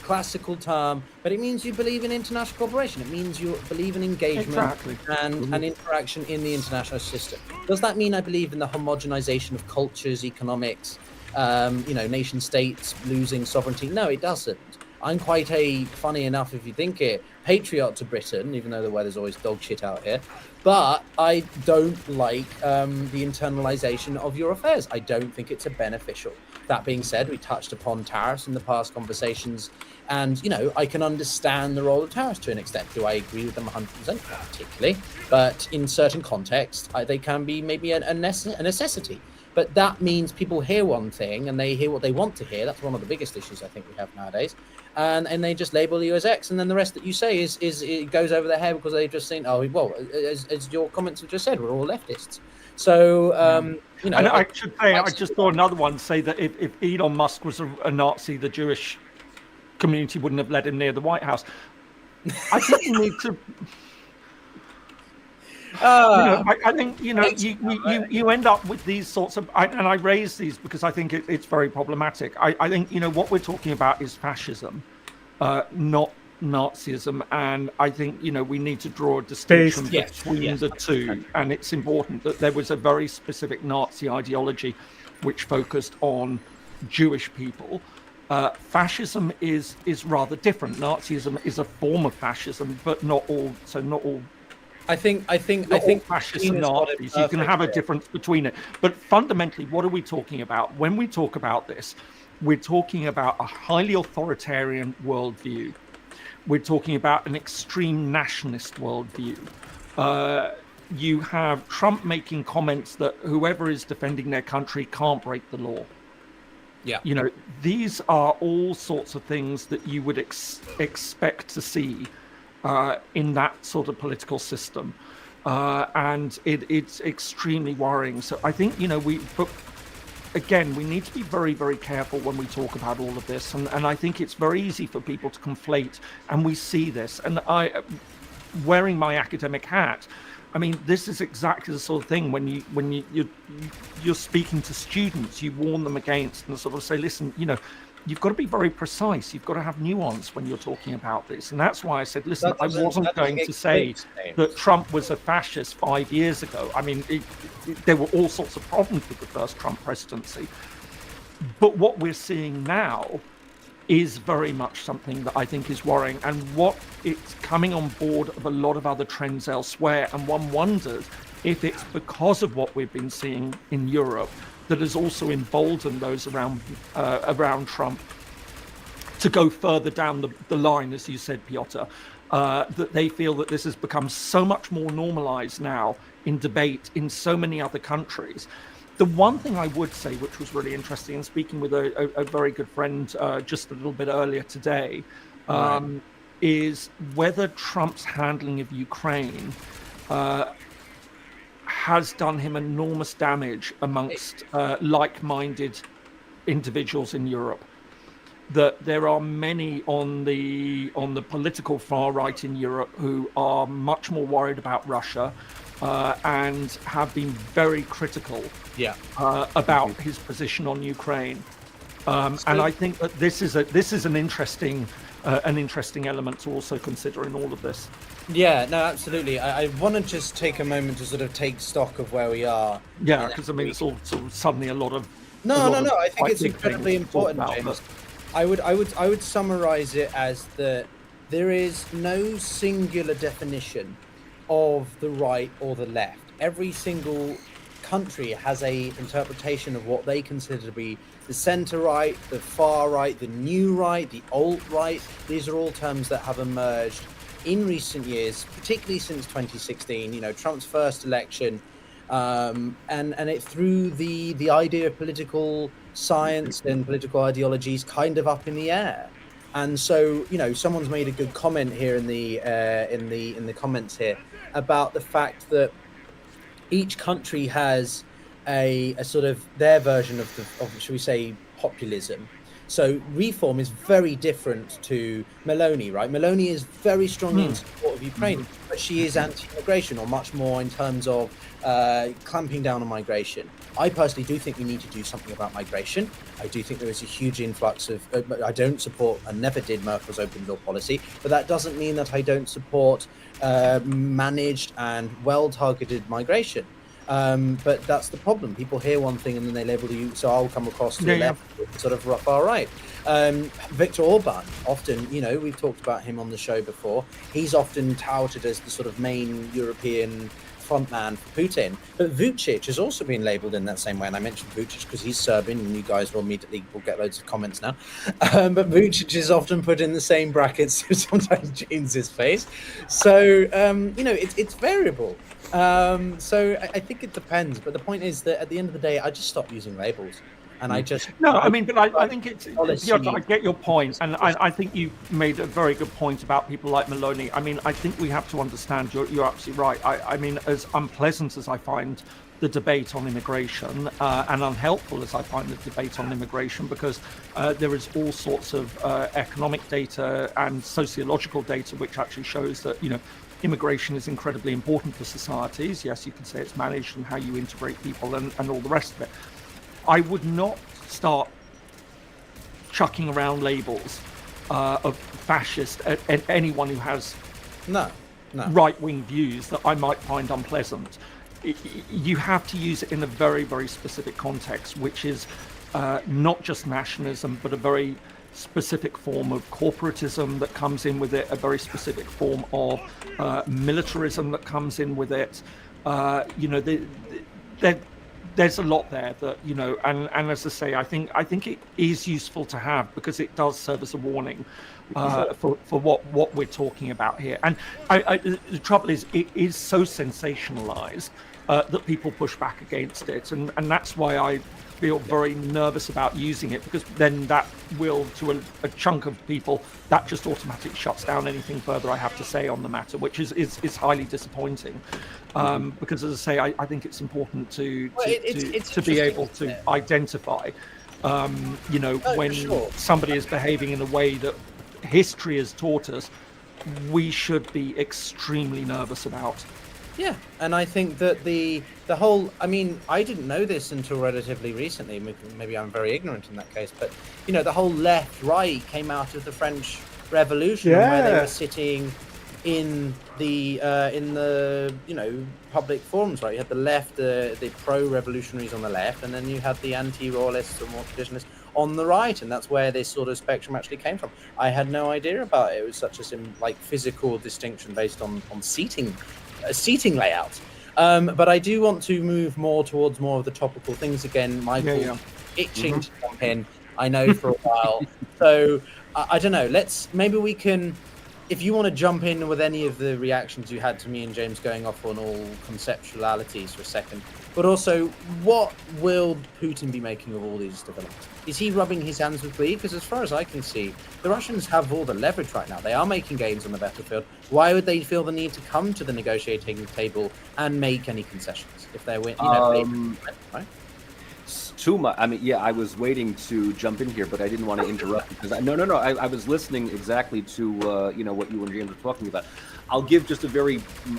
classical term, but it means you believe in international cooperation. It means you believe in engagement and interaction in the international system. Does that mean I believe in the homogenization of cultures, economics, nation states losing sovereignty? No, it doesn't. I'm quite funny enough if you think it, patriot to Britain, even though the weather's always dog shit out here. But I don't like the internalization of your affairs. I don't think it's a beneficial. That being said, we touched upon tariffs in the past conversations, and I can understand the role of tariffs to an extent. Do I agree with them 100%? Not particularly, but in certain contexts, they can be maybe a necessity. But that means people hear one thing and they hear what they want to hear. That's one of the biggest issues I think we have nowadays. And they just label you as X, and then the rest that you say is it goes over their head because they've just seen, as your comments have just said, we're all leftists. So And I should say, I just saw another one say that if Elon Musk was a Nazi, the Jewish community wouldn't have let him near the White House. I think you need to. I think you end up with these sorts of, and I raise these because I think it's very problematic. I think what we're talking about is fascism, not Nazism, and I think we need to draw a distinction between the two. And it's important that there was a very specific Nazi ideology which focused on Jewish people. Fascism is rather different. Nazism is a form of fascism, but not all. I think fascists and Nazis. You can have a difference between it, but fundamentally, what are we talking about when we talk about this? We're talking about a highly authoritarian worldview. We're talking about an extreme nationalist worldview. You have Trump making comments that whoever is defending their country can't break the law. Yeah. These are all sorts of things that you would expect to see in that sort of political system, and it's extremely worrying. So I think but again, we need to be very, very careful when we talk about all of this, and I think it's very easy for people to conflate, and we see this. And I, wearing my academic hat, I mean, this is exactly the sort of thing when you're speaking to students, you warn them against and sort of say, listen, you've got to be very precise. You've got to have nuance when you're talking about this. And that's why I said, listen, I wasn't going to say that Trump was a fascist 5 years ago. I mean, there were all sorts of problems with the first Trump presidency. But what we're seeing now is very much something that I think is worrying, and what it's coming on board of a lot of other trends elsewhere. And one wonders if it's because of what we've been seeing in Europe that has also emboldened those around Trump to go further down the line, as you said, Piotr, that they feel that this has become so much more normalized now in debate in so many other countries. The one thing I would say, which was really interesting, and speaking with a very good friend just a little bit earlier today, is whether Trump's handling of Ukraine has done him enormous damage amongst like-minded individuals in Europe. That there are many on the political far right in Europe who are much more worried about Russia and have been very critical about his position on Ukraine. And I think that this is an interesting element to also consider in all of this. Yeah, no, absolutely. I want to just take a moment to sort of take stock of where we are. Yeah, because I mean, it's all sort of suddenly a lot of. No. I think it's incredibly important, James. I would summarize it as that there is no singular definition of the right or the left. Every single country has a interpretation of what they consider to be the center right, the far right, the new right, the alt right. These are all terms that have emerged in recent years, particularly since 2016, Trump's first election, and it threw the idea of political science and political ideology is kind of up in the air. And so, someone's made a good comment here in the comments here about the fact that each country has a sort of their version of should we say, populism. So Reform is very different to Meloni, right? Meloni is very strongly in support of Ukraine, but she is anti-immigration, or much more in terms of clamping down on migration. I personally do think we need to do something about migration. I do think there is a huge influx of. I don't support, and never did, Merkel's open door policy, but that doesn't mean that I don't support managed and well-targeted migration. But that's the problem. People hear one thing and then they label you. So I'll come across to the left, sort of far right. Viktor Orban, often, we've talked about him on the show before. He's often touted as the sort of main European frontman for Putin. But Vucic has also been labeled in that same way. And I mentioned Vucic because he's Serbian, and you guys will get loads of comments now. But Vucic is often put in the same brackets, sometimes James his face. So, it's variable. So I think it depends, but the point is that at the end of the day, I just stopped using labels, and I just I think it's I get your point, and I think you made a very good point about people like Meloni. I mean, I think we have to understand. You're absolutely right. I mean, as unpleasant as I find the debate on immigration, and unhelpful as I find the debate on immigration, because there is all sorts of economic data and sociological data which actually shows that immigration is incredibly important for societies. Yes, you can say it's managed and how you integrate people and all the rest of it. I would not start chucking around labels of fascist at anyone who has right-wing views that I might find unpleasant. You have to use it in a very, very specific context, which is not just nationalism, but a very specific form of corporatism that comes in with it, a very specific form of militarism that comes in with it. There's a lot there that, and as I say, I think it is useful to have, because it does serve as a warning for what we're talking about here. And the trouble is, it is so sensationalized that people push back against it, and that's why I feel very nervous about using it, because then that will, to a chunk of people, that just automatically shuts down anything further I have to say on the matter, which is highly disappointing. Because, as I say, I think it's important to be able to identify, when somebody is behaving in a way that history has taught us we should be extremely nervous about. Yeah, and I think that the whole, I mean, I didn't know this until relatively recently. Maybe I'm very ignorant in that case, but the whole left-right came out of the French Revolution, where they were sitting in the public forums, right? You had the left, the pro-revolutionaries on the left, and then you had the anti-royalists or more traditionalists on the right, and that's where this sort of spectrum actually came from. I had no idea about it. It was such a physical distinction based on seating layout. But I do want to move more towards more of the topical things again. Michael, itching to jump in, I know, for a while. So I don't know. Maybe we can, if you want to jump in with any of the reactions you had to me and James going off on all conceptualities for a second, but also, what will Putin be making of all these developments? Is he rubbing his hands with glee? Because as far as I can see, the Russians have all the leverage right now. They are making gains on the battlefield. Why would they feel the need to come to the negotiating table and make any concessions if they're right? Too much. I mean, yeah, I was waiting to jump in here, but I didn't want to interrupt because I was listening exactly to what you and James were talking about. I'll give just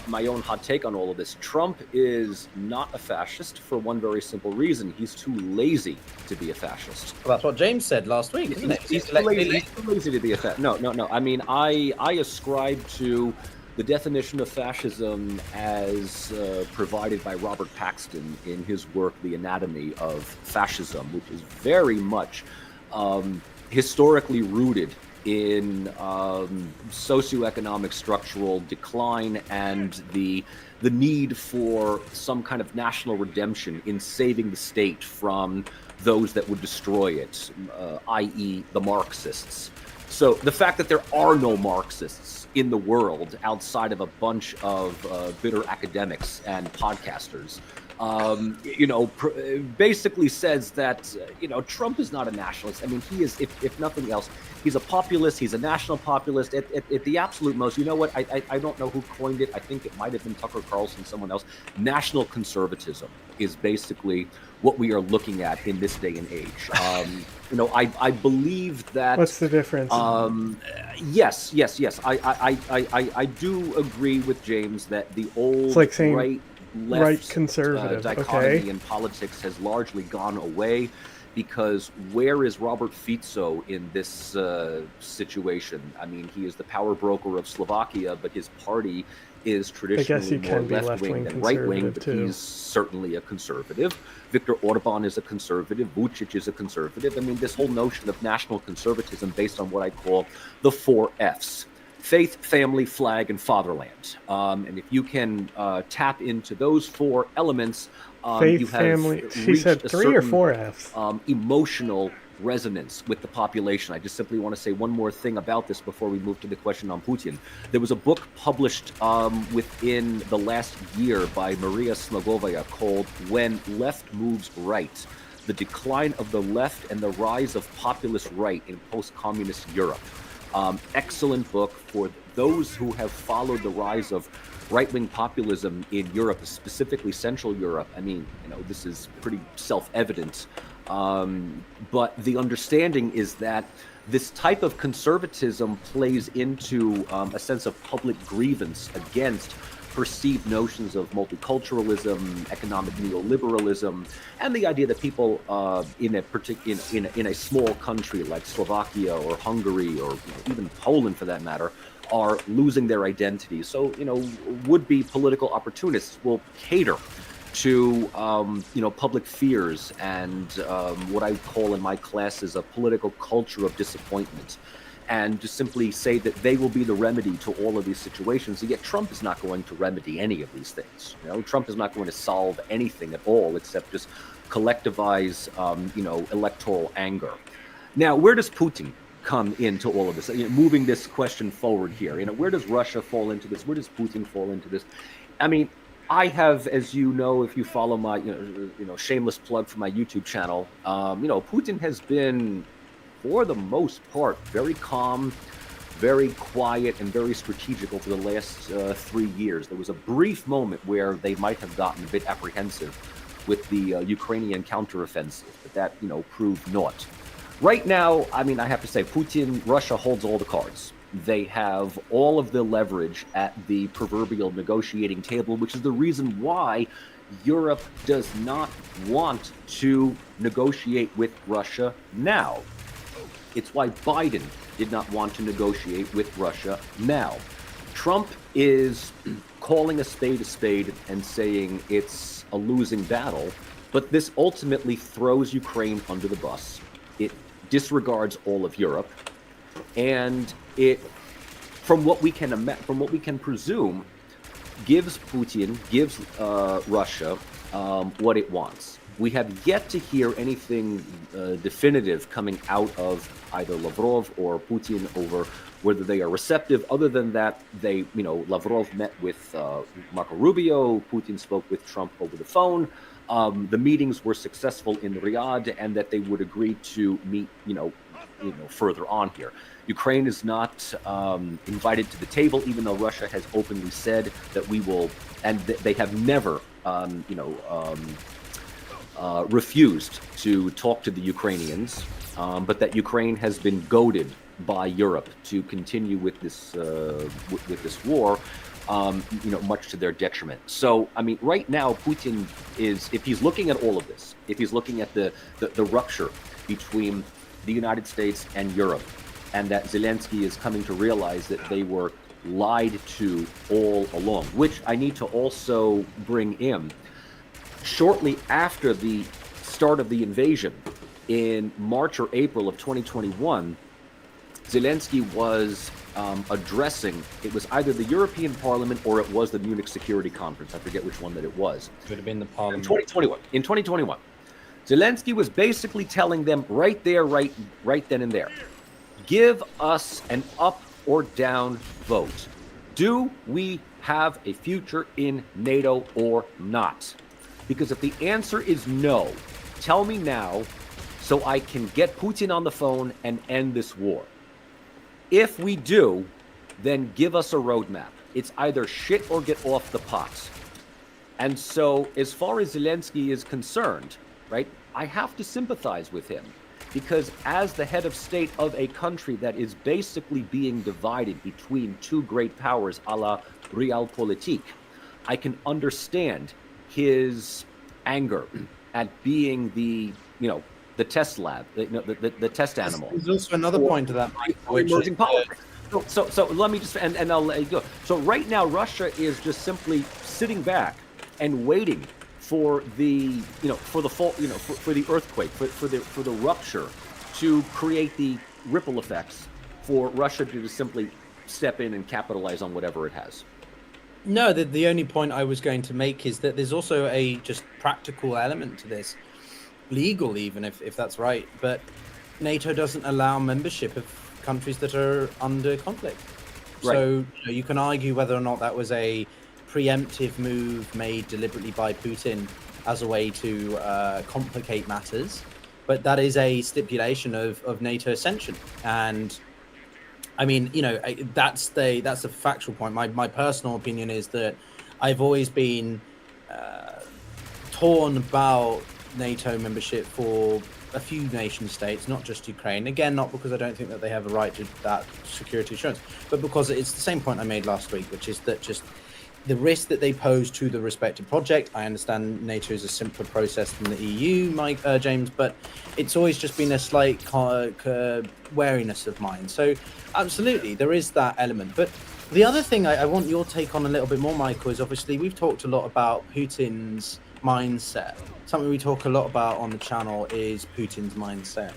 my own hot take on all of this. Trump is not a fascist for one very simple reason. He's too lazy to be a fascist. Well, that's what James said last week, isn't it? He's too lazy to be a fascist. No. I mean, I ascribe to the definition of fascism as provided by Robert Paxton in his work, The Anatomy of Fascism, which is very much historically rooted in socioeconomic structural decline and the need for some kind of national redemption in saving the state from those that would destroy it, i.e. the Marxists. So the fact that there are no Marxists in the world outside of a bunch of bitter academics and podcasters basically says that, Trump is not a nationalist. I mean, he is, if nothing else, he's a populist. He's a national populist at the absolute most. You know what? I don't know who coined it. I think it might have been Tucker Carlson, someone else. National conservatism is basically what we are looking at in this day and age. I believe that. What's the difference? Yes. I do agree with James that the old It's like saying right-left right conservative, dichotomy okay? in politics has largely gone away, because where is Robert Fico in this situation? I mean, he is the power broker of Slovakia, but his party is traditionally more left-wing than right-wing, but he's certainly a conservative. Viktor Orban is a conservative. Vucic is a conservative. I mean, this whole notion of national conservatism based on what I call the 4 Fs: faith, family, flag, and fatherland. And if you can tap into those 4 elements, Faith, you have family. She reached said a 3 or certain, 4 Fs. Emotional resonance with the population. I just simply want to say one more thing about this before we move to the question on Putin. There was a book published within the last year by Maria Smogovaya called When Left Moves Right: The Decline of the Left and the Rise of Populist Right in Post-Communist Europe. Excellent book for those who have followed the rise of right-wing populism in Europe, specifically Central Europe. I mean, this is pretty self-evident. But the understanding is that this type of conservatism plays into a sense of public grievance against perceived notions of multiculturalism, economic neoliberalism, and the idea that people in a small country like Slovakia or Hungary or even Poland, for that matter, are losing their identity. So, would-be political opportunists will cater to public fears and what I call in my classes a political culture of disappointment, and just simply say that they will be the remedy to all of these situations. And yet Trump is not going to remedy any of these things. Trump is not going to solve anything at all except just collectivize electoral anger. Now, where does Putin come into all of this? Moving this question forward here, where does Russia fall into this? Where does Putin fall into this? I mean, I have, as you know, if you follow my, shameless plug for my YouTube channel, Putin has been, for the most part, very calm, very quiet, and very strategic over the last 3 years. There was a brief moment where they might have gotten a bit apprehensive with the Ukrainian counteroffensive, but that, proved naught. Right now, I mean, I have to say, Russia holds all the cards. They have all of the leverage at the proverbial negotiating table, which is the reason why Europe does not want to negotiate with Russia now. It's why Biden did not want to negotiate with Russia now. Trump is calling a spade and saying it's a losing battle, but this ultimately throws Ukraine under the bus. It disregards all of Europe, and it, from what we can presume, gives Russia what it wants. We have yet to hear anything definitive coming out of either Lavrov or Putin over whether they are receptive. Other than that, Lavrov met with Marco Rubio. Putin spoke with Trump over the phone. The meetings were successful in Riyadh, and that they would agree to meet, further on here. Ukraine is not invited to the table, even though Russia has openly said that we will, and they have never, refused to talk to the Ukrainians, but that Ukraine has been goaded by Europe to continue with this war, much to their detriment. So, I mean, right now, Putin is, if he's looking at all of this, if he's looking at the rupture between the United States and Europe, and that Zelensky is coming to realize that they were lied to all along, which I need to also bring in. Shortly after the start of the invasion, in March or April of 2021, Zelensky was addressing, it was either the European Parliament or it was the Munich Security Conference. I forget which one that it was. Could have been the Parliament. In 2021, Zelensky was basically telling them right then and there, give us an up or down vote. Do we have a future in NATO or not? Because if the answer is no, tell me now so I can get Putin on the phone and end this war. If we do, then give us a roadmap. It's either shit or get off the pot. And so as far as Zelensky is concerned, right, I have to sympathize with him. Because as the head of state of a country that is basically being divided between two great powers a la realpolitik, I can understand his anger at being the test lab, the test animal. There's also another point to that, Mike, which emerging is politics. So let me just and I'll let you go. So right now, Russia is just simply sitting back and waiting for the for the fall, for the earthquake, for the rupture, to create the ripple effects for Russia to just simply step in and capitalize on whatever it has. No, the only point I was going to make is that there's also a just practical element to this, legal even if that's right, but NATO doesn't allow membership of countries that are under conflict. Right. So you can argue whether or not that was a preemptive move made deliberately by Putin as a way to complicate matters, but that is a stipulation of NATO ascension. And I mean, that's a factual point. My personal opinion is that I've always been torn about NATO membership for a few nation states, not just Ukraine. Again, not because I don't think that they have a right to that security assurance, but because it's the same point I made last week, which is that just the risk that they pose to the respective project. I understand NATO is a simpler process than the EU, James, but it's always just been a slight wariness of mine. So absolutely, there is that element. But the other thing I want your take on a little bit more, Michael, is obviously we've talked a lot about Putin's mindset. Something we talk a lot about on the channel is Putin's mindset.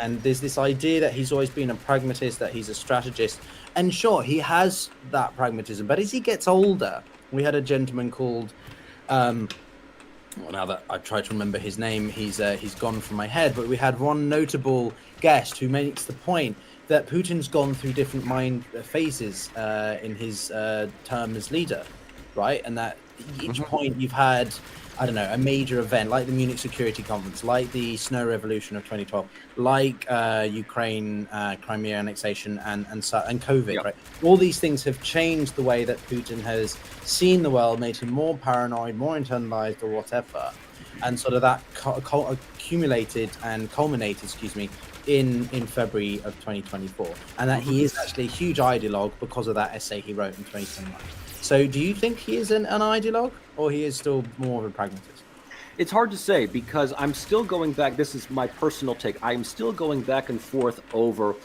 And there's this idea that he's always been a pragmatist, that he's a strategist. And sure, he has that pragmatism. But as he gets older, we had a gentleman called, well, now that I've tried to remember his name, he's gone from my head. But we had one notable guest who makes the point that Putin's gone through different mind phases in his term as leader, right? And that each point you've had, I don't know, a major event like the Munich Security Conference, like the Snow Revolution of 2012, like Ukraine, Crimea annexation, and COVID, right? All these things have changed the way that Putin has seen the world, made him more paranoid, more internalized, or whatever. And sort of that accumulated and culminated, in February of 2024. And that he is actually a huge ideologue because of that essay he wrote in 2021. So do you think he is an ideologue, or he is still more of a pragmatist? It's hard to say, because I'm still going back. This is my personal take. I'm still going back and forth over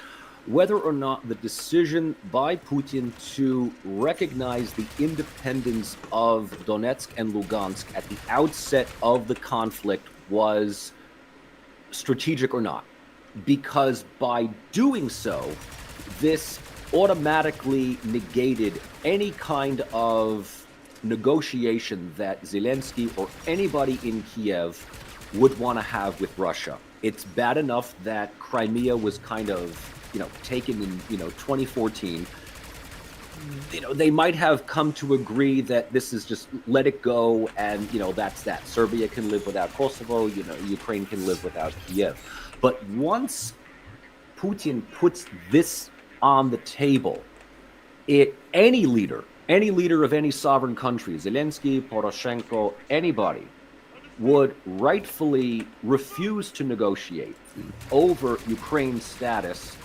whether or not the decision by Putin to recognize the independence of Donetsk and Lugansk at the outset of the conflict was strategic or not. Because by doing so, this automatically negated any kind of negotiation that Zelensky or anybody in Kiev would want to have with Russia. It's bad enough that Crimea was kind of, taken in, 2014. They might have come to agree that this is just let it go, and, that's that. Serbia can live without Kosovo, Ukraine can live without Kiev. But once Putin puts this on the table, any leader of any sovereign country, Zelensky, Poroshenko, anybody, would rightfully refuse to negotiate over Ukraine's status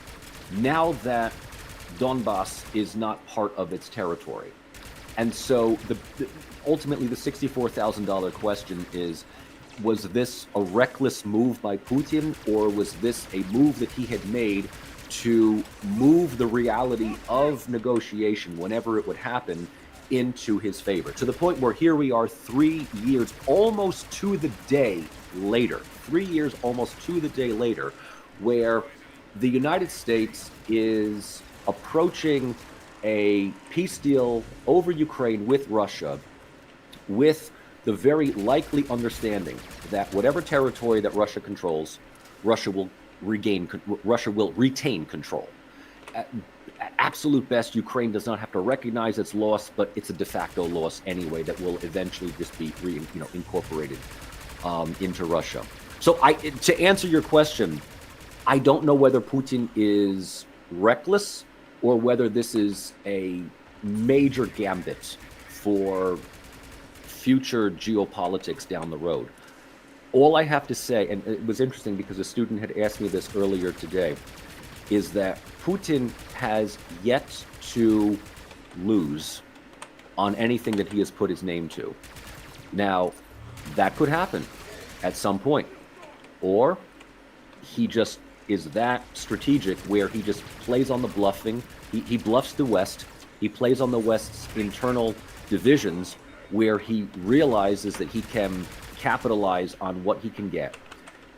now that Donbass is not part of its territory. And so ultimately the $64,000 question is, was this a reckless move by Putin, or was this a move that he had made to move the reality of negotiation, whenever it would happen, into his favor? To the point where here we are 3 years, almost to the day later, 3 years almost to the day later, where the United States is approaching a peace deal over Ukraine with Russia, with the very likely understanding that whatever territory that Russia controls, Russia will retain control. absolute best, Ukraine does not have to recognize its loss, but it's a de facto loss anyway that will eventually just be incorporated into Russia. So to answer your question, I don't know whether Putin is reckless or whether this is a major gambit for future geopolitics down the road. All I have to say, and it was interesting because a student had asked me this earlier today, is that Putin has yet to lose on anything that he has put his name to. Now, that could happen at some point. Or he just is that strategic where he just plays on the bluffing. He bluffs the West. He plays on the West's internal divisions where he realizes that he can capitalize on what he can get.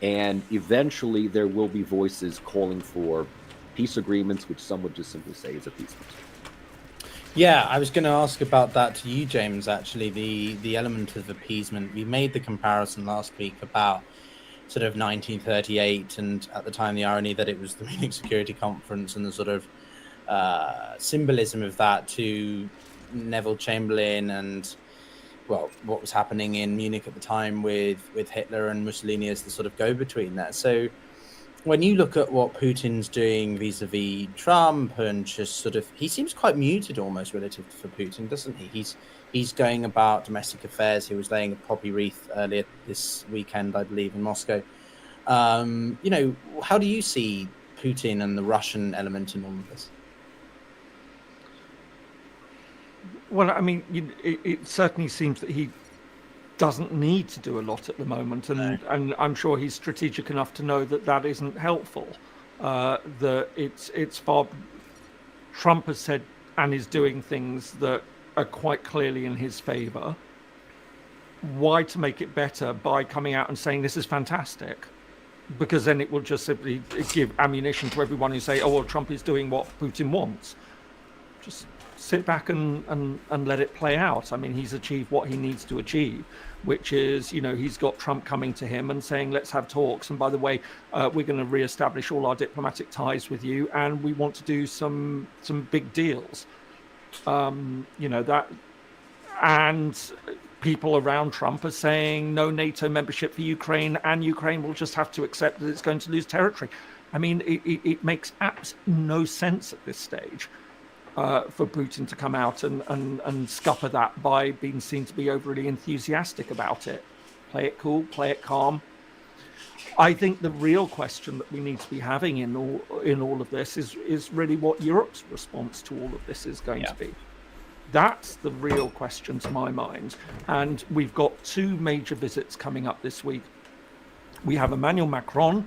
And eventually there will be voices calling for peace agreements, which some would just simply say is appeasement. Yeah, I was going to ask about that to you, James, actually, the element of appeasement. We made the comparison last week about sort of 1938 and at the time the irony that it was the Munich Security Conference and the sort of symbolism of that to Neville Chamberlain and, well, what was happening in Munich at the time with Hitler and Mussolini as the sort of go-between there. So when you look at what Putin's doing vis-a-vis Trump and just sort of, he seems quite muted almost relative for Putin, doesn't he? He's going about domestic affairs. He was laying a poppy wreath earlier this weekend, I believe, in Moscow. How do you see Putin and the Russian element in all of this? Well, I mean, it certainly seems that he doesn't need to do a lot at the moment, and I'm sure he's strategic enough to know that that isn't helpful. That it's far. Trump has said and is doing things that are quite clearly in his favor. Why to make it better by coming out and saying this is fantastic? Because then it will just simply give ammunition to everyone who say, oh, well, Trump is doing what Putin wants. Just sit back and let it play out. I mean, he's achieved what he needs to achieve, which is, he's got Trump coming to him and saying, let's have talks. And by the way, we're going to reestablish all our diplomatic ties with you. And we want to do some big deals. That, and people around Trump are saying no NATO membership for Ukraine, and Ukraine will just have to accept that it's going to lose territory. I mean, it makes no sense at this stage for Putin to come out and scupper that by being seen to be overly enthusiastic about it. Play it cool, play it calm. I think the real question that we need to be having in all of this is really what Europe's response to all of this is going to be. That's the real question to my mind. And we've got two major visits coming up this week. We have Emmanuel Macron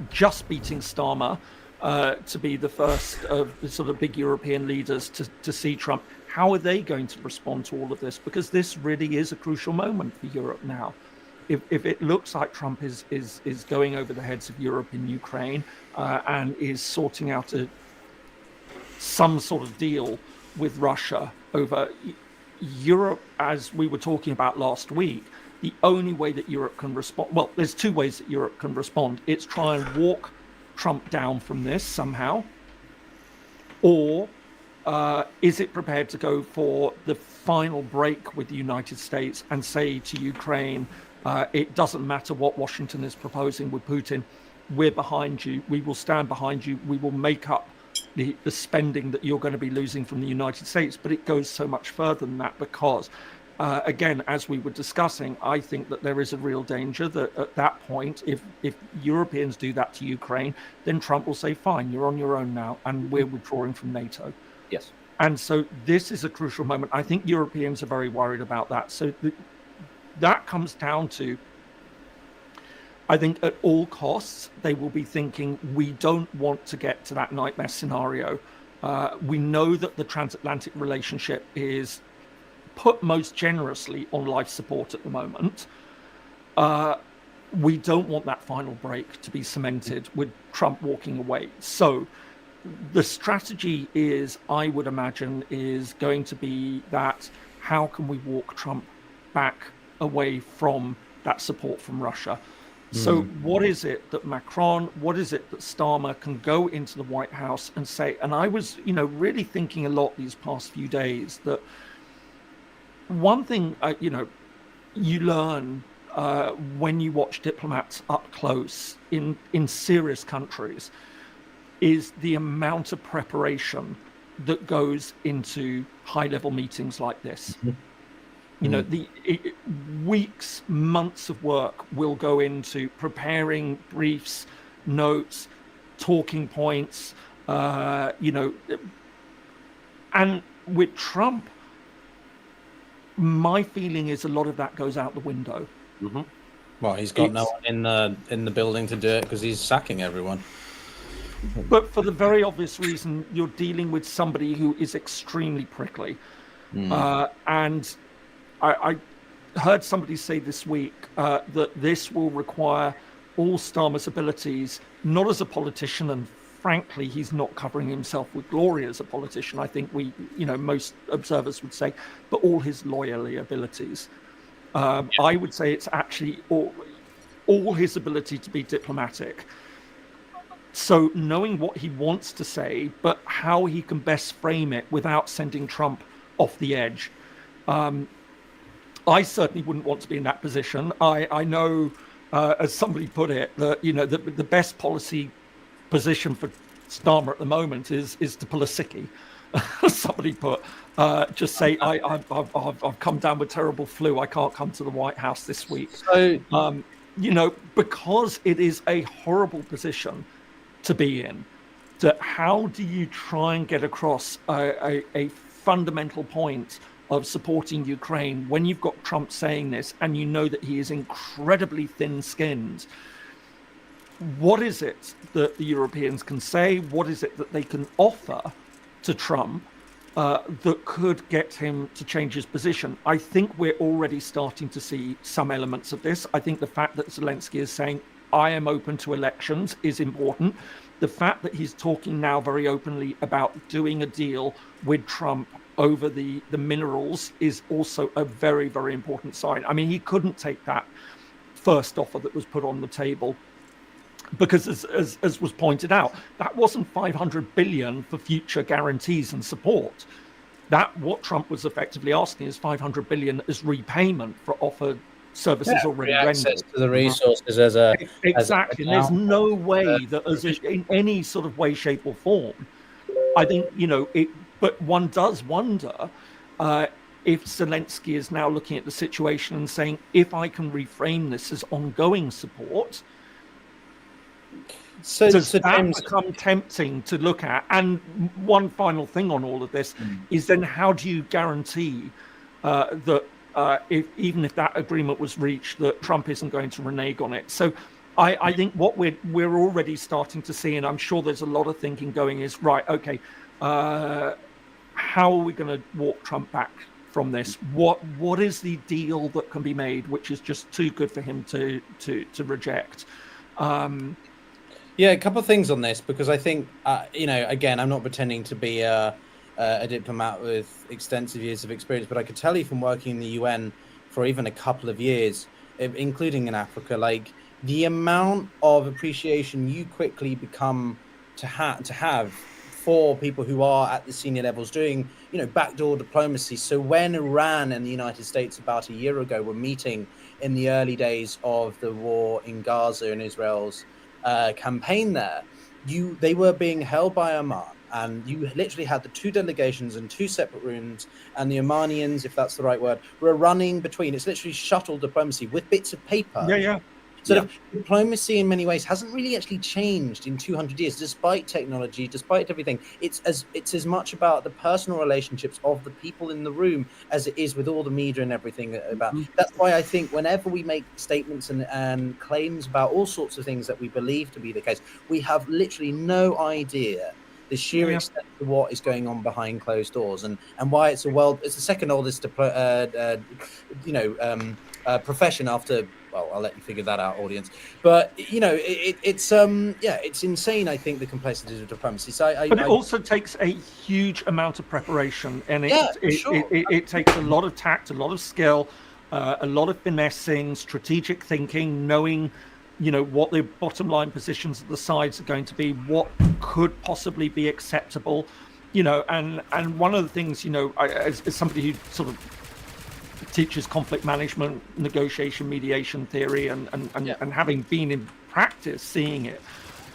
just beating Starmer to be the first of the sort of big European leaders to see Trump. How are they going to respond to all of this? Because this really is a crucial moment for Europe now. If it looks like Trump is going over the heads of Europe in Ukraine and is sorting out some sort of deal with Russia over Europe, as we were talking about last week, the only way that Europe can respond, well, there's two ways that Europe can respond. It's try and walk Trump down from this somehow, or is it prepared to go for the final break with the United States and say to Ukraine, it doesn't matter what Washington is proposing with Putin, we're behind you, we will stand behind you, we will make up the spending that you're going to be losing from the United States. But it goes so much further than that because, again, as we were discussing, I think that there is a real danger that at that point, if Europeans do that to Ukraine, then Trump will say, fine, you're on your own now, and we're withdrawing from NATO. Yes. And so this is a crucial moment. I think Europeans are very worried about that. So that comes down to, I think at all costs, they will be thinking, we don't want to get to that nightmare scenario. We know that the transatlantic relationship is put most generously on life support at the moment. We don't want that final break to be cemented with Trump walking away. So the strategy is, I would imagine, is going to be that how can we walk Trump back away from that support from Russia? So what is it that Macron, what is it that Starmer can go into the White House and say? And I was, really thinking a lot these past few days that one thing, you learn when you watch diplomats up close in serious countries is the amount of preparation that goes into high-level meetings like this. Weeks, months of work will go into preparing briefs, notes, talking points, and with Trump, my feeling is a lot of that goes out the window. Well, he's got no one in the building to do it because he's sacking everyone. But for the very obvious reason, you're dealing with somebody who is extremely prickly. And I heard somebody say this week that this will require all Starmer's abilities, not as a politician, and frankly, he's not covering himself with glory as a politician. I think most observers would say, but all his lawyerly abilities. I would say it's actually all his ability to be diplomatic. So knowing what he wants to say, but how he can best frame it without sending Trump off the edge. I certainly wouldn't want to be in that position. I know, as somebody put it, that the best policy position for Starmer at the moment is to pull a sickie. Somebody put, just say, I've come down with terrible flu. I can't come to the White House this week. So, because it is a horrible position to be in, that how do you try and get across a fundamental point of supporting Ukraine when you've got Trump saying this and you know that he is incredibly thin-skinned? What is it that the Europeans can say? What is it that they can offer to Trump that could get him to change his position? I think we're already starting to see some elements of this. I think the fact that Zelensky is saying, I am open to elections is important. The fact that he's talking now very openly about doing a deal with Trump over the minerals is also a very, very important sign. I mean, he couldn't take that first offer that was put on the table because, as was pointed out, that wasn't 500 billion for future guarantees and support. What Trump was effectively asking is 500 billion as repayment for offered services already rendered. Access to the resources as a exactly. And there's no way that in any sort of way, shape, or form. I think but one does wonder if Zelensky is now looking at the situation and saying, if I can reframe this as ongoing support, does that become tempting to look at? And one final thing on all of this is then how do you guarantee that even if that agreement was reached, that Trump isn't going to renege on it? So I think what we're already starting to see, and I'm sure there's a lot of thinking going, is right, okay, how are we going to walk Trump back from this? What is the deal that can be made, which is just too good for him to reject? Yeah, a couple of things on this, because I think, again, I'm not pretending to be a diplomat with extensive years of experience, but I could tell you from working in the UN for even a couple of years, including in Africa, like the amount of appreciation you quickly become to have for people who are at the senior levels doing, backdoor diplomacy. So when Iran and the United States about a year ago were meeting in the early days of the war in Gaza and Israel's campaign there, they were being held by Oman, and you literally had the two delegations in two separate rooms, and the Omanians, if that's the right word, were running between. It's literally shuttle diplomacy with bits of paper. Of diplomacy in many ways hasn't really actually changed in 200 years, despite technology, despite everything. It's as much about the personal relationships of the people in the room as it is with all the media and everything about. That's why I think whenever we make statements and claims about all sorts of things that we believe to be the case, we have literally no idea the sheer extent of what is going on behind closed doors, and why it's the second oldest profession after. Well, I'll let you figure that out, audience. But it's insane. I think the complexities of diplomacy. So it also takes a huge amount of preparation, and it takes a lot of tact, a lot of skill, a lot of finessing, strategic thinking, knowing what the bottom line positions of the sides are going to be, what could possibly be acceptable, and one of the things, as somebody who sort of teaches conflict management, negotiation, mediation theory, and having been in practice seeing it,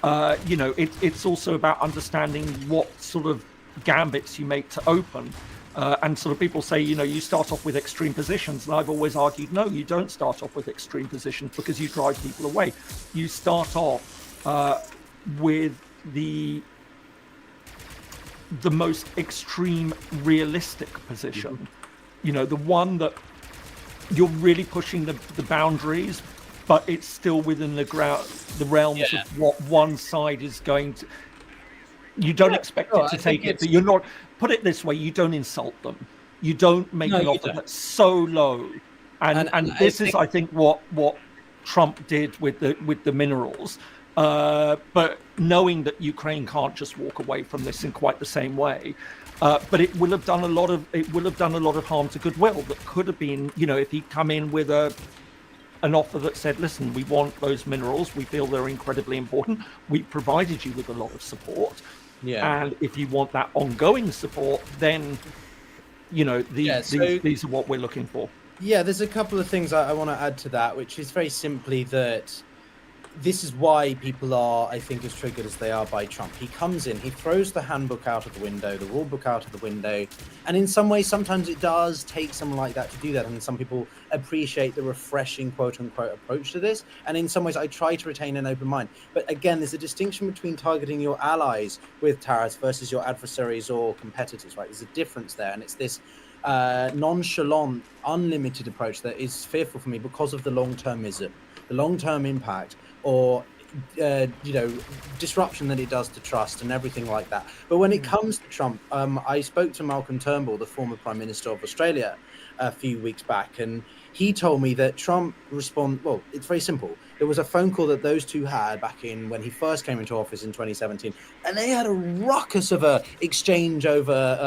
it's also about understanding what sort of gambits you make to open. And sort of people say, you start off with extreme positions. And I've always argued, no, you don't start off with extreme positions because you drive people away. You start off with the most extreme realistic position. The one that you're really pushing the boundaries, but it's still within the realms of what one side is going to. You don't expect it to take it, but you're not. Put it this way: you don't insult them. You don't make an offer that's so low, and this is, I think, what Trump did with the minerals. But knowing that Ukraine can't just walk away from this in quite the same way, but it will have done a lot of harm to goodwill. That could have been, if he'd come in with an offer that said, listen, we want those minerals. We feel they're incredibly important. We provided you with a lot of support. Yeah. And if you want that ongoing support, then, these are what we're looking for. Yeah, there's a couple of things I want to add to that, which is very simply that this is why people are, I think, as triggered as they are by Trump. He comes in, he throws the handbook out of the window, the rule book out of the window. And in some ways, sometimes it does take someone like that to do that. And some people appreciate the refreshing, quote unquote, approach to this. And in some ways, I try to retain an open mind. But again, there's a distinction between targeting your allies with tariffs versus your adversaries or competitors, right? There's a difference there. And it's this nonchalant, unlimited approach that is fearful for me because of the long-termism, the long-term impact, or disruption that it does to trust and everything like that. But when it comes to Trump, I spoke to Malcolm Turnbull, the former Prime Minister of Australia, a few weeks back, and he told me that Trump well, it's very simple. There was a phone call that those two had back in when he first came into office in 2017, and they had a ruckus of a exchange over,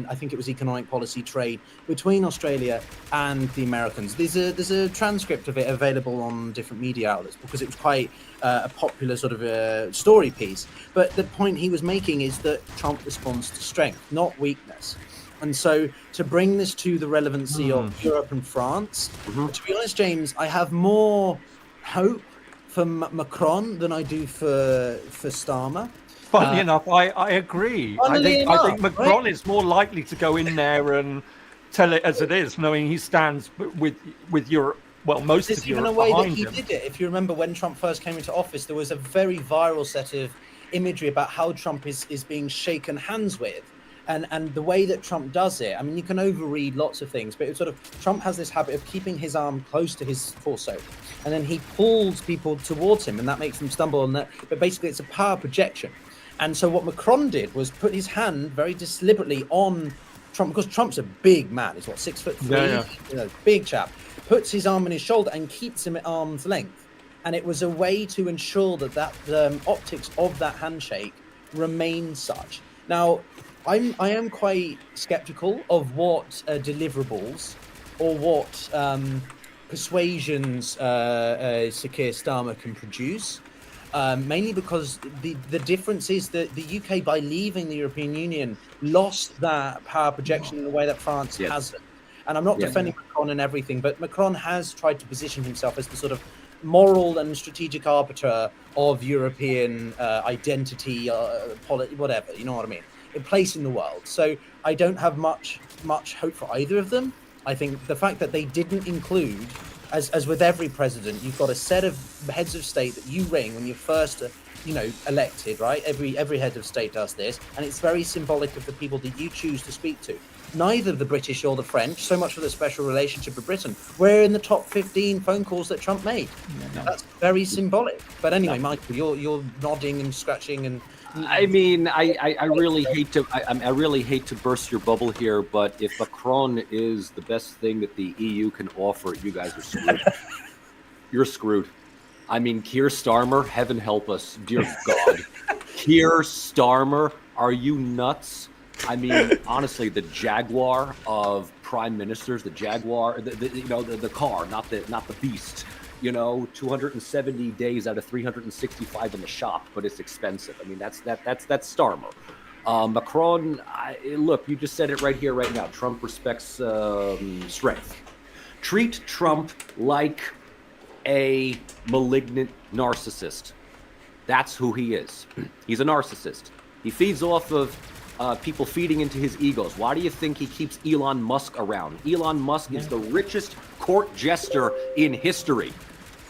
I think it was economic policy, trade between Australia and the Americans. There's a transcript of it available on different media outlets because it was quite a popular sort of story piece. But the point he was making is that Trump responds to strength, not weakness. And so to bring this to the relevancy of Europe and France, to be honest, James, I have more hope for Macron than I do for Starmer. Funnily enough, I agree. I think Macron is more likely to go in there and tell it as it is, knowing he stands with Europe. Well, most of Europe behind him. There's even a way that he did it. If you remember when Trump first came into office, there was a very viral set of imagery about how Trump is being shaken hands with. And the way that Trump does it, I mean, you can overread lots of things, but it's sort of Trump has this habit of keeping his arm close to his torso, and then he pulls people towards him, and that makes them stumble. But basically, it's a power projection. And so what Macron did was put his hand very deliberately on Trump, because Trump's a big man. He's 6'3", big chap. Puts his arm on his shoulder and keeps him at arm's length. And it was a way to ensure that the optics of that handshake remain such. Now, I am quite skeptical of what deliverables or what persuasions Sir Keir Starmer can produce, mainly because the difference is that the UK, by leaving the European Union, lost that power projection in a way that France hasn't. And I'm not defending Macron and everything, but Macron has tried to position himself as the sort of moral and strategic arbiter of European identity, whatever, you know what I mean? A place in the world. So I don't have much hope for either of them. I think the fact that they didn't include, as with every president, you've got a set of heads of state that you ring when you're first elected, right? Every head of state does this, and it's very symbolic of the people that you choose to speak to. Neither the British or the French, so much for the special relationship with Britain, were in the top 15 phone calls that Trump made. That's very symbolic. But anyway, Michael, you're nodding and scratching and. I mean, I really hate to burst your bubble here, but if Macron is the best thing that the EU can offer, you guys are screwed. You're screwed. I mean, Keir Starmer, heaven help us, dear God. Keir Starmer, are you nuts? I mean, honestly, the Jaguar of prime ministers, the Jaguar, the car, not the beast. You know, 270 days out of 365 in the shop, but it's expensive. I mean, that's Starmer. Macron, look, you just said it right here, right now. Trump respects strength. Treat Trump like a malignant narcissist. That's who he is. He's a narcissist. He feeds off of people feeding into his egos. Why do you think he keeps Elon Musk around? Elon Musk is the richest court jester in history.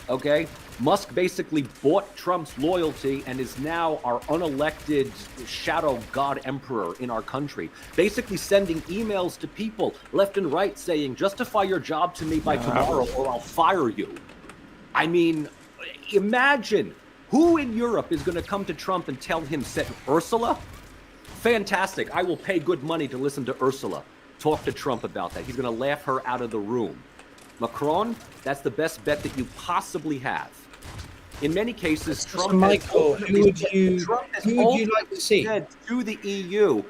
Okay? Musk basically bought Trump's loyalty and is now our unelected shadow god emperor in our country, basically sending emails to people left and right saying, justify your job to me by tomorrow or I'll fire you. I mean, imagine who in Europe is going to come to Trump and tell him, Ursula? Fantastic. I will pay good money to listen to Ursula talk to Trump about that. He's going to laugh her out of the room. Macron, that's the best bet that you possibly have. In many cases, Trump Michael, who would you like to see? Said to the EU,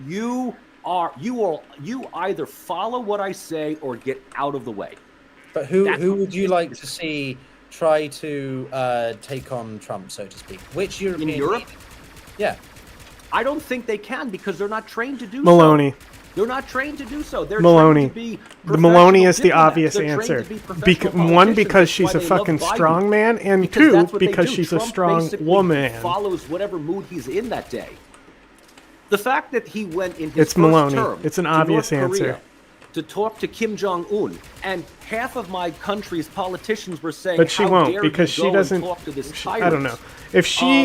you either follow what I say or get out of the way. But who would you like to see try to take on Trump, so to speak? Which European? In Europe? Yeah. I don't think they can because they're not trained to do Maloney. so. They're not trained to do so. They're Maloney. trained to be The Maloney is the diplomats. obvious They're trained answer. to be professional One, politicians. because That's she's why a they fucking love Biden. strong man, and Because two, that's what they because do. she's Trump a strong basically woman. follows whatever mood he's in that day. The fact that he went in his It's first Maloney. term It's an to obvious North Korea answer. to talk to Kim Jong-un, and half of my country's politicians were saying, But she how won't dare because you she go doesn't. and talk to this I tyrant? don't know. If she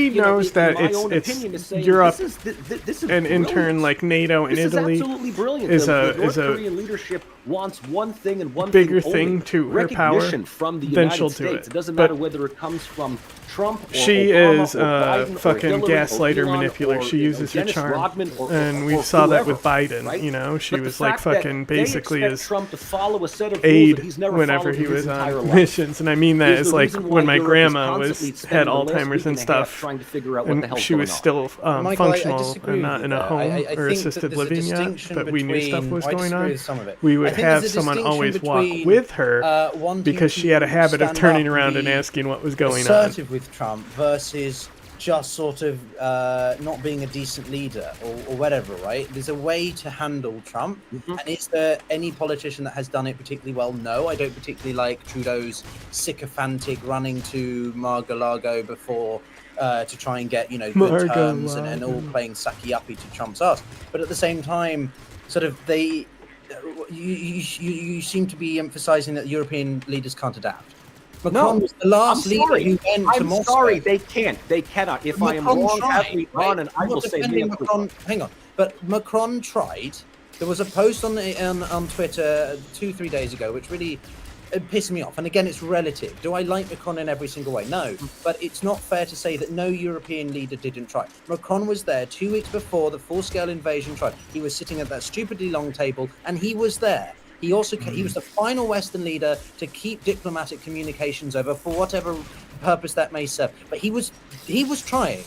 You know, knows in that my own it's opinion, is saying, Europe this is and in turn brilliant. like NATO and This Italy is absolutely brilliant. is The a North is a Korean leadership wants one thing and one bigger thing thing only, to her power, recognition from the then United she'll do States. it. It doesn't But matter whether it comes from Trump or she Obama is or a Biden or fucking Hillary gaslighter or Elon manipulator. or, She uses her Dennis charm, Rodman or and we or saw that whoever, with Biden. right? You know, she But the was like fact that fucking they basically expect his Trump to follow a set of rules aide that he's never whenever followed he in his was entire on life missions, and I mean that is is the like reason when why my Europe is grandma constantly had spending the last Alzheimer's week and a half stuff, trying to figure out what the and hell's she going was on. still Michael, I functional disagree and with not you in a there. home I or think that assisted there's a living yet, distinction but we knew stuff between- was I going disagree on. with some of it. We I would think have there's a someone always distinction walk between, with her wanting because she had a to habit of stand turning up around and be asking what was going on. assertive with Trump versus just sort of not being a decent leader or whatever, right? There's a way to handle Trump. Mm-hmm. And is there any politician that has done it particularly well? No, I don't particularly like Trudeau's sycophantic running to Mar-a-Lago before to try and get, good terms and all playing sucky-uppy to Trump's ass. But at the same time, sort of you seem to be emphasizing that European leaders can't adapt. Macron was the last leader who went to Moscow. I'm sorry, they can't. They cannot. If I am wrong, have me on, and I will say Macron. Hang on, but Macron tried. There was a post on Twitter 2-3 days ago, which really pissed me off. And again, it's relative. Do I like Macron in every single way? No. But it's not fair to say that no European leader didn't try. Macron was there 2 weeks before the full-scale invasion tried. He was sitting at that stupidly long table, and he was there. He also he was the final Western leader to keep diplomatic communications over for whatever purpose that may serve. But he was trying,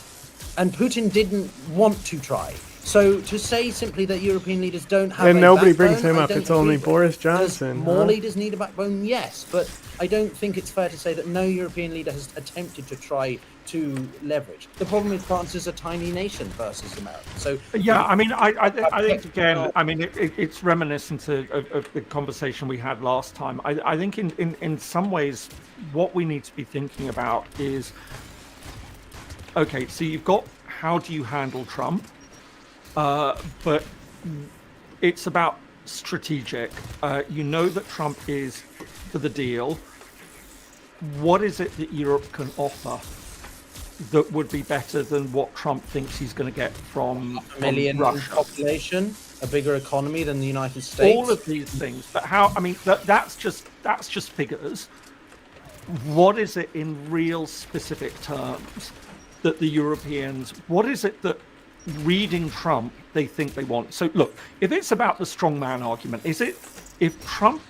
and Putin didn't want to try. So to say simply that European leaders don't have And a nobody backbone, brings him I up. don't It's only agree with. Boris Does Johnson. more huh? leaders need a backbone? Yes, but I don't think it's fair to say that no European leader has attempted to try to leverage. The problem is France is a tiny nation versus America. So yeah, I mean, I think again, I mean, it's reminiscent of the conversation we had last time. I think in some ways, what we need to be thinking about is, okay, so you've got how do you handle Trump, but it's about strategic. You know that Trump is for the deal. What is it that Europe can offer that would be better than what Trump thinks he's going to get from a million Russia? Population, a bigger economy than the United States. All of these things, but how? I mean, that's just figures. What is it in real specific terms that the Europeans? What is it that reading Trump they think they want? So look, if it's about the strongman argument, is it if Trump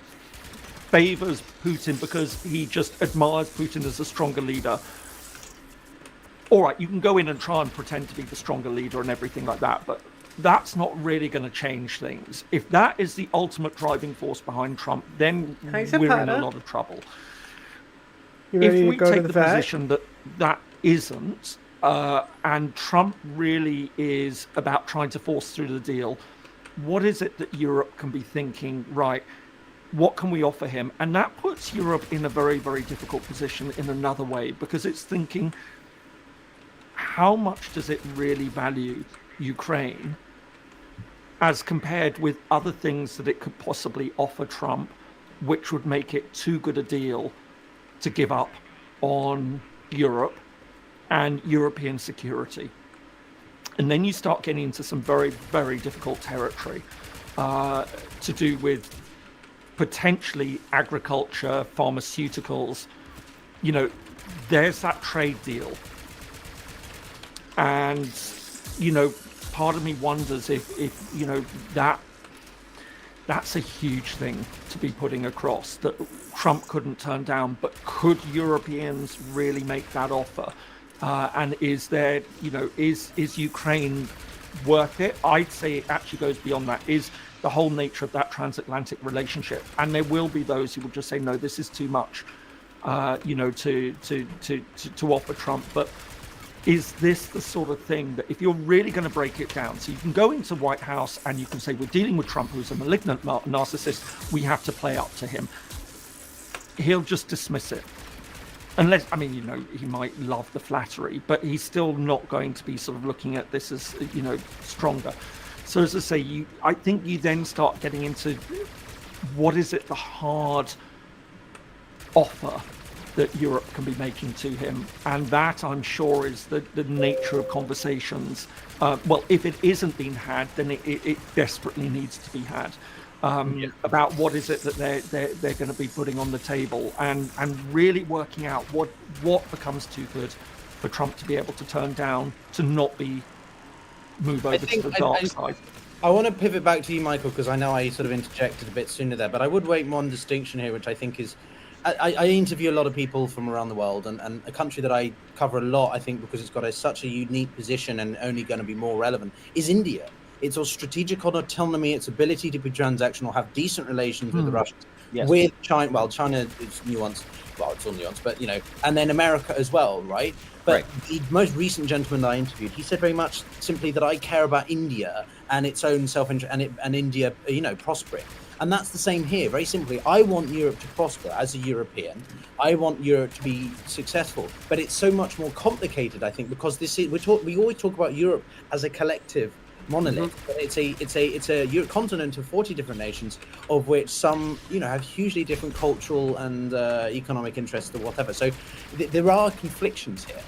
favors Putin because he just admires Putin as a stronger leader? All right, you can go in and try and pretend to be the stronger leader and everything like that, but that's not really going to change things. If that is the ultimate driving force behind Trump, then we're in a lot of trouble. You ready if to we go to take the the vet? position that that isn't, and Trump really is about trying to force through the deal, what is it that Europe can be thinking, right, what can we offer him? And that puts Europe in a very, very difficult position in another way, because it's thinking, how much does it really value Ukraine as compared with other things that it could possibly offer Trump, which would make it too good a deal to give up on Europe and European security? And then you start getting into some very, very difficult territory to do with potentially agriculture, pharmaceuticals. You know, there's that trade deal. And, you know, part of me wonders if you know, that's a huge thing to be putting across that Trump couldn't turn down, but could Europeans really make that offer? And is there, you know, is Ukraine worth it? I'd say it actually goes beyond that. Is the whole nature of that transatlantic relationship, and there will be those who will just say, no, this is too much, you know, to offer Trump. But is this the sort of thing that if you're really going to break it down, so you can go into White House and you can say, we're dealing with Trump, who's a malignant narcissist, we have to play up to him. He'll just dismiss it. Unless, I mean, you know, he might love the flattery, but he's still not going to be sort of looking at this as, you know, stronger. So as I say, I think you then start getting into what is it, the hard offer that Europe can be making to him. And that, I'm sure, is the nature of conversations. Well, if it isn't being had, then it desperately needs to be had. About what is it that they're going to be putting on the table, and really working out what becomes too good for Trump to be able to turn down, to not move over to the dark side. I want to pivot back to you, Michael, because I know I sort of interjected a bit sooner there, but I would make one distinction here, which I think is, I interview a lot of people from around the world, and a country that I cover a lot, I think, because it's got such a unique position and only going to be more relevant, is India. Its strategic autonomy, its ability to be transactional, have decent relations with the Russians, with China. Well, China is nuanced. Well, it's all nuanced, but you know, and then America as well, right? But the most recent gentleman that I interviewed, he said very much simply that I care about India and its own self-interest, and India, you know, prospering. And that's the same here. Very simply, I want Europe to prosper as a European. I want Europe to be successful. But it's so much more complicated, I think, because we always talk about Europe as a collective monolith, but it's a continent of 40 different nations, of which some, you know, have hugely different cultural and economic interests or whatever. So there are conflictions here.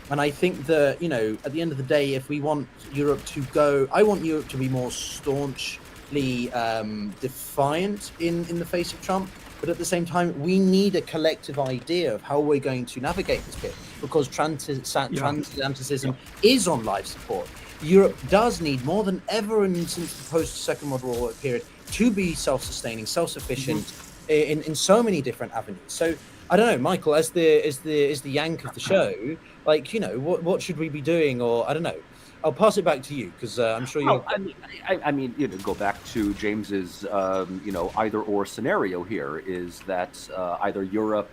And I think that, you know, at the end of the day, if we want Europe to go, I want Europe to be more staunchly defiant in the face of Trump. But at the same time, we need a collective idea of how we're going to navigate this bit, because transatlanticism is on life support. Europe does need, more than ever since the post-Second World War period, to be self-sustaining, self-sufficient in so many different avenues. So I don't know, Michael, as the yank of the show, like, you know, what should we be doing? Or I don't know. I'll pass it back to you, because I'm sure you'll. I mean, you know, go back to James's, you know, either-or scenario here is that either Europe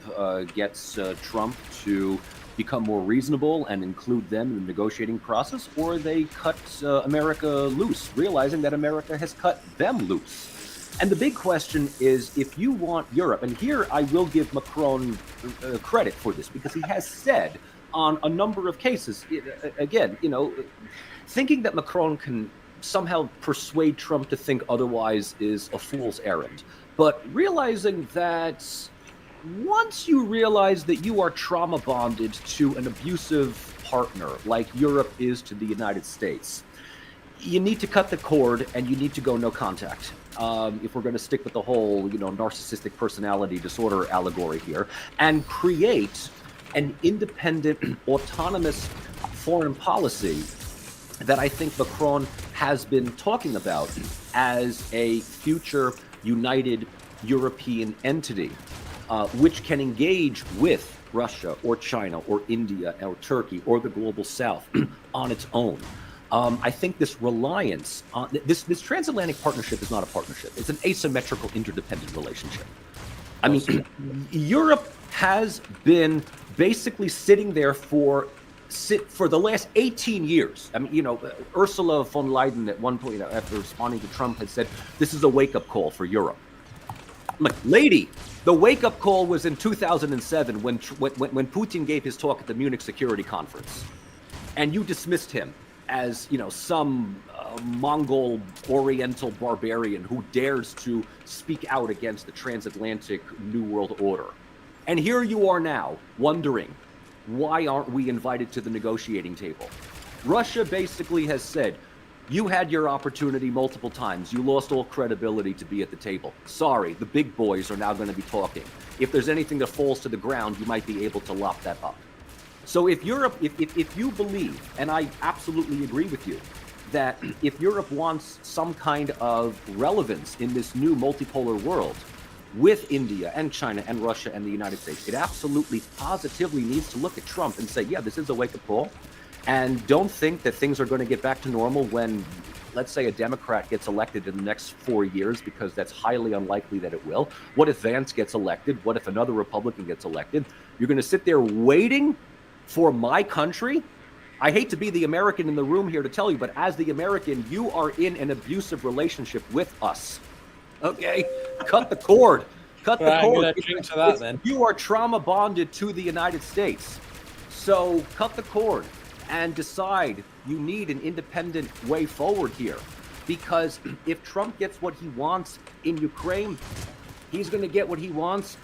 gets Trump to become more reasonable and include them in the negotiating process, or they cut America loose, realizing that America has cut them loose. And the big question is, if you want Europe, and here I will give Macron credit for this, because he has said on a number of cases, again, you know, thinking that Macron can somehow persuade Trump to think otherwise is a fool's errand. But realizing that once you realize that you are trauma bonded to an abusive partner like Europe is to the United States, you need to cut the cord and you need to go no contact. If we're going to stick with the whole, you know, narcissistic personality disorder allegory here, and create an independent, autonomous foreign policy that I think Macron has been talking about as a future united European entity, which can engage with Russia or China or India or Turkey or the global South on its own. I think this reliance on this transatlantic partnership is not a partnership. It's an asymmetrical, interdependent relationship. I mean, Europe has been basically sitting there for the last 18 years. I mean, Ursula von Leyen at one point, after responding to Trump, had said, this is a wake-up call for Europe. I'm like, lady, the wake-up call was in 2007 when Putin gave his talk at the Munich Security Conference. And you dismissed him as, some Mongol Oriental barbarian who dares to speak out against the transatlantic New World Order. And here you are now, wondering, why aren't we invited to the negotiating table? Russia basically has said, you had your opportunity multiple times. You lost all credibility to be at the table. Sorry, the big boys are now going to be talking. If there's anything that falls to the ground, you might be able to lop that up. So if Europe, if you believe, and I absolutely agree with you, that if Europe wants some kind of relevance in this new multipolar world, with India and China and Russia and the United States, it absolutely positively needs to look at Trump and say, yeah, this is a wake-up call. And don't think that things are going to get back to normal when, let's say, a Democrat gets elected in the next 4 years, because that's highly unlikely that it will. What if Vance gets elected? What if another Republican gets elected? You're going to sit there waiting for my country? I hate to be the American in the room here to tell you, but as the American, you are in an abusive relationship with us. Okay, cut the cord. Cut the cord. To that, then. You are trauma bonded to the United States. So cut the cord and decide you need an independent way forward here. Because if Trump gets what he wants in Ukraine, he's going to get what he wants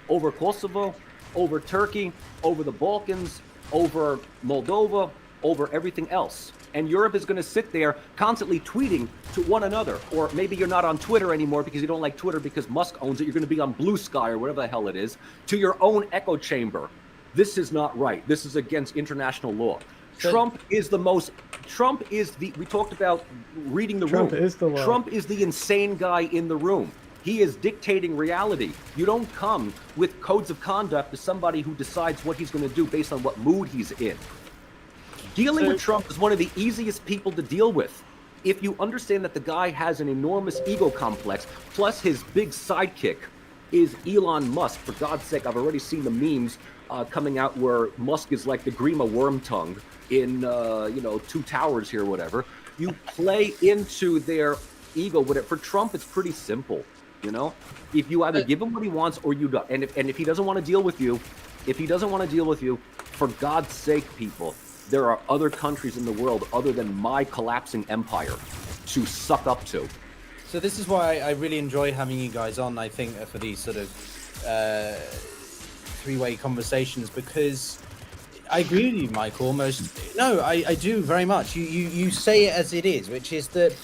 over Kosovo, over Turkey, over the Balkans, over Moldova, over everything else. And Europe is going to sit there constantly tweeting to one another. Or maybe you're not on Twitter anymore because you don't like Twitter because Musk owns it. You're going to be on Blue Sky or whatever the hell it is, to your own echo chamber. This is not right. This is against international law. Trump is we talked about reading the room. Trump is the law. Trump is the insane guy in the room. He is dictating reality. You don't come with codes of conduct to somebody who decides what he's going to do based on what mood he's in. Dealing with Trump is one of the easiest people to deal with. If you understand that the guy has an enormous ego complex, plus his big sidekick is Elon Musk. For God's sake, I've already seen the memes coming out where Musk is like the Grima Wormtongue in, Two Towers here or whatever. You play into their ego. For Trump, it's pretty simple, If you either give him what he wants or you don't. And if he doesn't want to deal with you, for God's sake, people, there are other countries in the world other than my collapsing empire to suck up to. So this is why I really enjoy having you guys on, I think, for these sort of three-way conversations, because I agree with you, Mike, almost. No, I do very much. You say it as it is, which is that,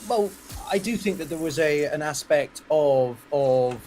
well, I do think that there was an aspect of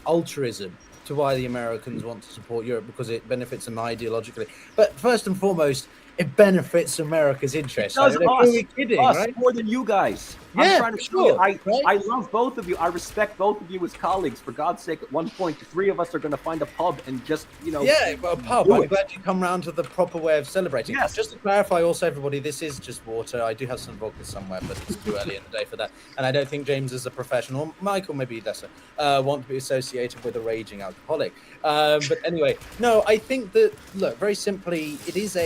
altruism to why the Americans want to support Europe, because it benefits them ideologically. But first and foremost, it benefits America's interests. It does kidding, us right? more than you guys. Yeah, I'm trying to sure. I love both of you. I respect both of you as colleagues. For God's sake, at one point, the three of us are going to find a pub and just, Yeah, a pub. I'm glad you come round to the proper way of celebrating. Yes. Just to clarify also, everybody, this is just water. I do have some vodka somewhere, but it's too early in the day for that. And I don't think James is a professional, Michael maybe lesser, want to be associated with a raging alcoholic. But anyway, no, I think that, look, very simply, it is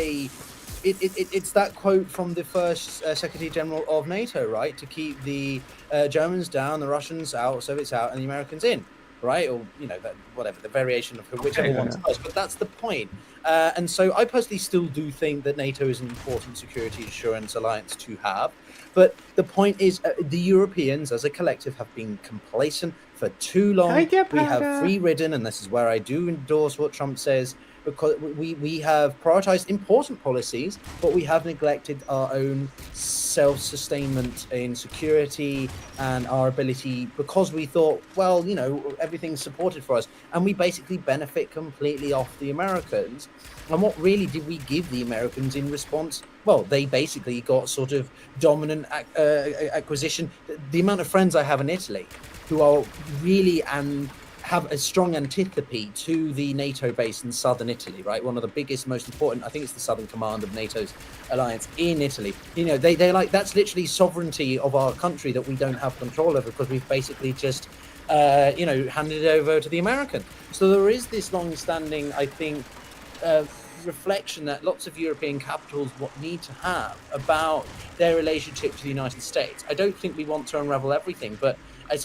it's that quote from the first Secretary General of NATO, right? To keep the Germans down, the Russians out, Soviets out, and the Americans in, right? Or, whatever, the variation of whichever one's first. But that's the point. And so I personally still do think that NATO is an important security assurance alliance to have. But the point is, the Europeans as a collective have been complacent for too long. We have free-ridden, and this is where I do endorse what Trump says, because we have prioritized important policies, but we have neglected our own self-sustainment in security and our ability, because we thought, well, everything's supported for us, and we basically benefit completely off the Americans. And what really did we give the Americans in response? Well, they basically got sort of dominant acquisition. The amount of friends I have in Italy who are really have a strong antipathy to the NATO base in southern Italy, right? One of the biggest, most important, I think it's the Southern Command of NATO's alliance in Italy. They're like, that's literally sovereignty of our country that we don't have control over, because we've basically just handed it over to the American. So there is this long-standing, I think, reflection that lots of European capitals need to have about their relationship to the United States. I don't think we want to unravel everything, but I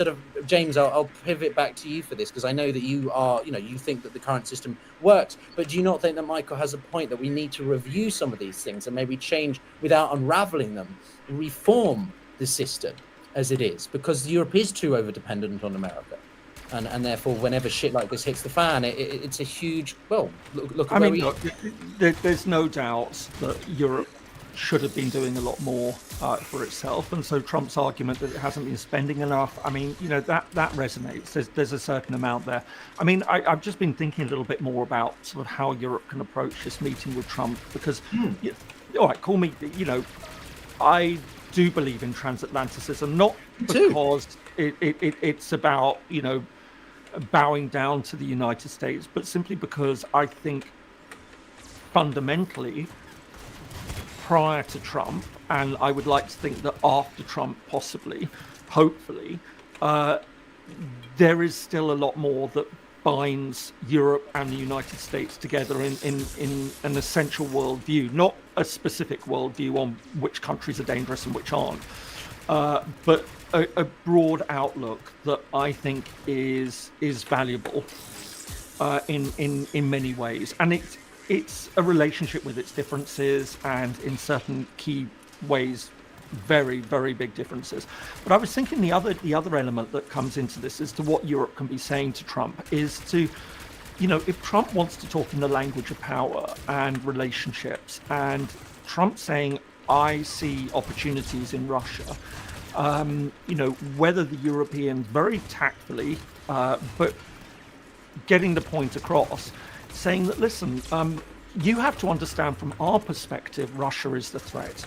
James, I'll pivot back to you for this, because I know that you are, you think that the current system works, but do you not think that Michael has a point that we need to review some of these things and maybe change without unraveling them, reform the system as it is? Because Europe is too over-dependent on America. And therefore, whenever shit like this hits the fan, it's a huge, look at where we are. There's no doubt that Europe should have been doing a lot more for itself. And so Trump's argument that it hasn't been spending enough, that resonates. There's a certain amount there. I've just been thinking a little bit more about sort of how Europe can approach this meeting with Trump, because, all right, call me, I do believe in transatlanticism, not because it's about, bowing down to the United States, but simply because I think fundamentally, prior to Trump, and I would like to think that after Trump, possibly, hopefully, there is still a lot more that binds Europe and the United States together in an essential worldview, not a specific worldview on which countries are dangerous and which aren't, but a broad outlook that I think is valuable in many ways. And it's a relationship with its differences, and in certain key ways, very, very big differences. But I was thinking the other element that comes into this as to what Europe can be saying to Trump is to, if Trump wants to talk in the language of power and relationships, and Trump saying, I see opportunities in Russia, whether the Europeans very tactfully, but getting the point across, saying that, listen, you have to understand from our perspective, Russia is the threat.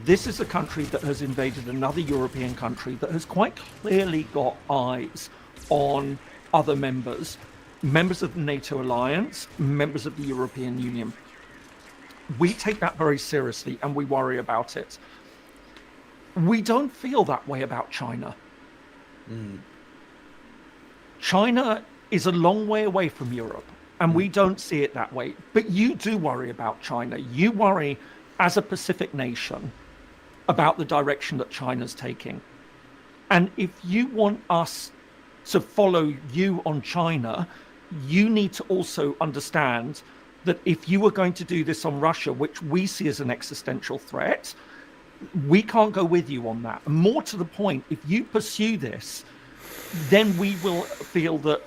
This is a country that has invaded another European country that has quite clearly got eyes on other members of the NATO alliance, members of the European Union. We take that very seriously and we worry about it. We don't feel that way about China. China is a long way away from Europe, and we don't see it that way. But you do worry about China. You worry, as a Pacific nation, about the direction that China's taking. And if you want us to follow you on China, you need to also understand that if you were going to do this on Russia, which we see as an existential threat, we can't go with you on that. And more to the point, if you pursue this, then we will feel that,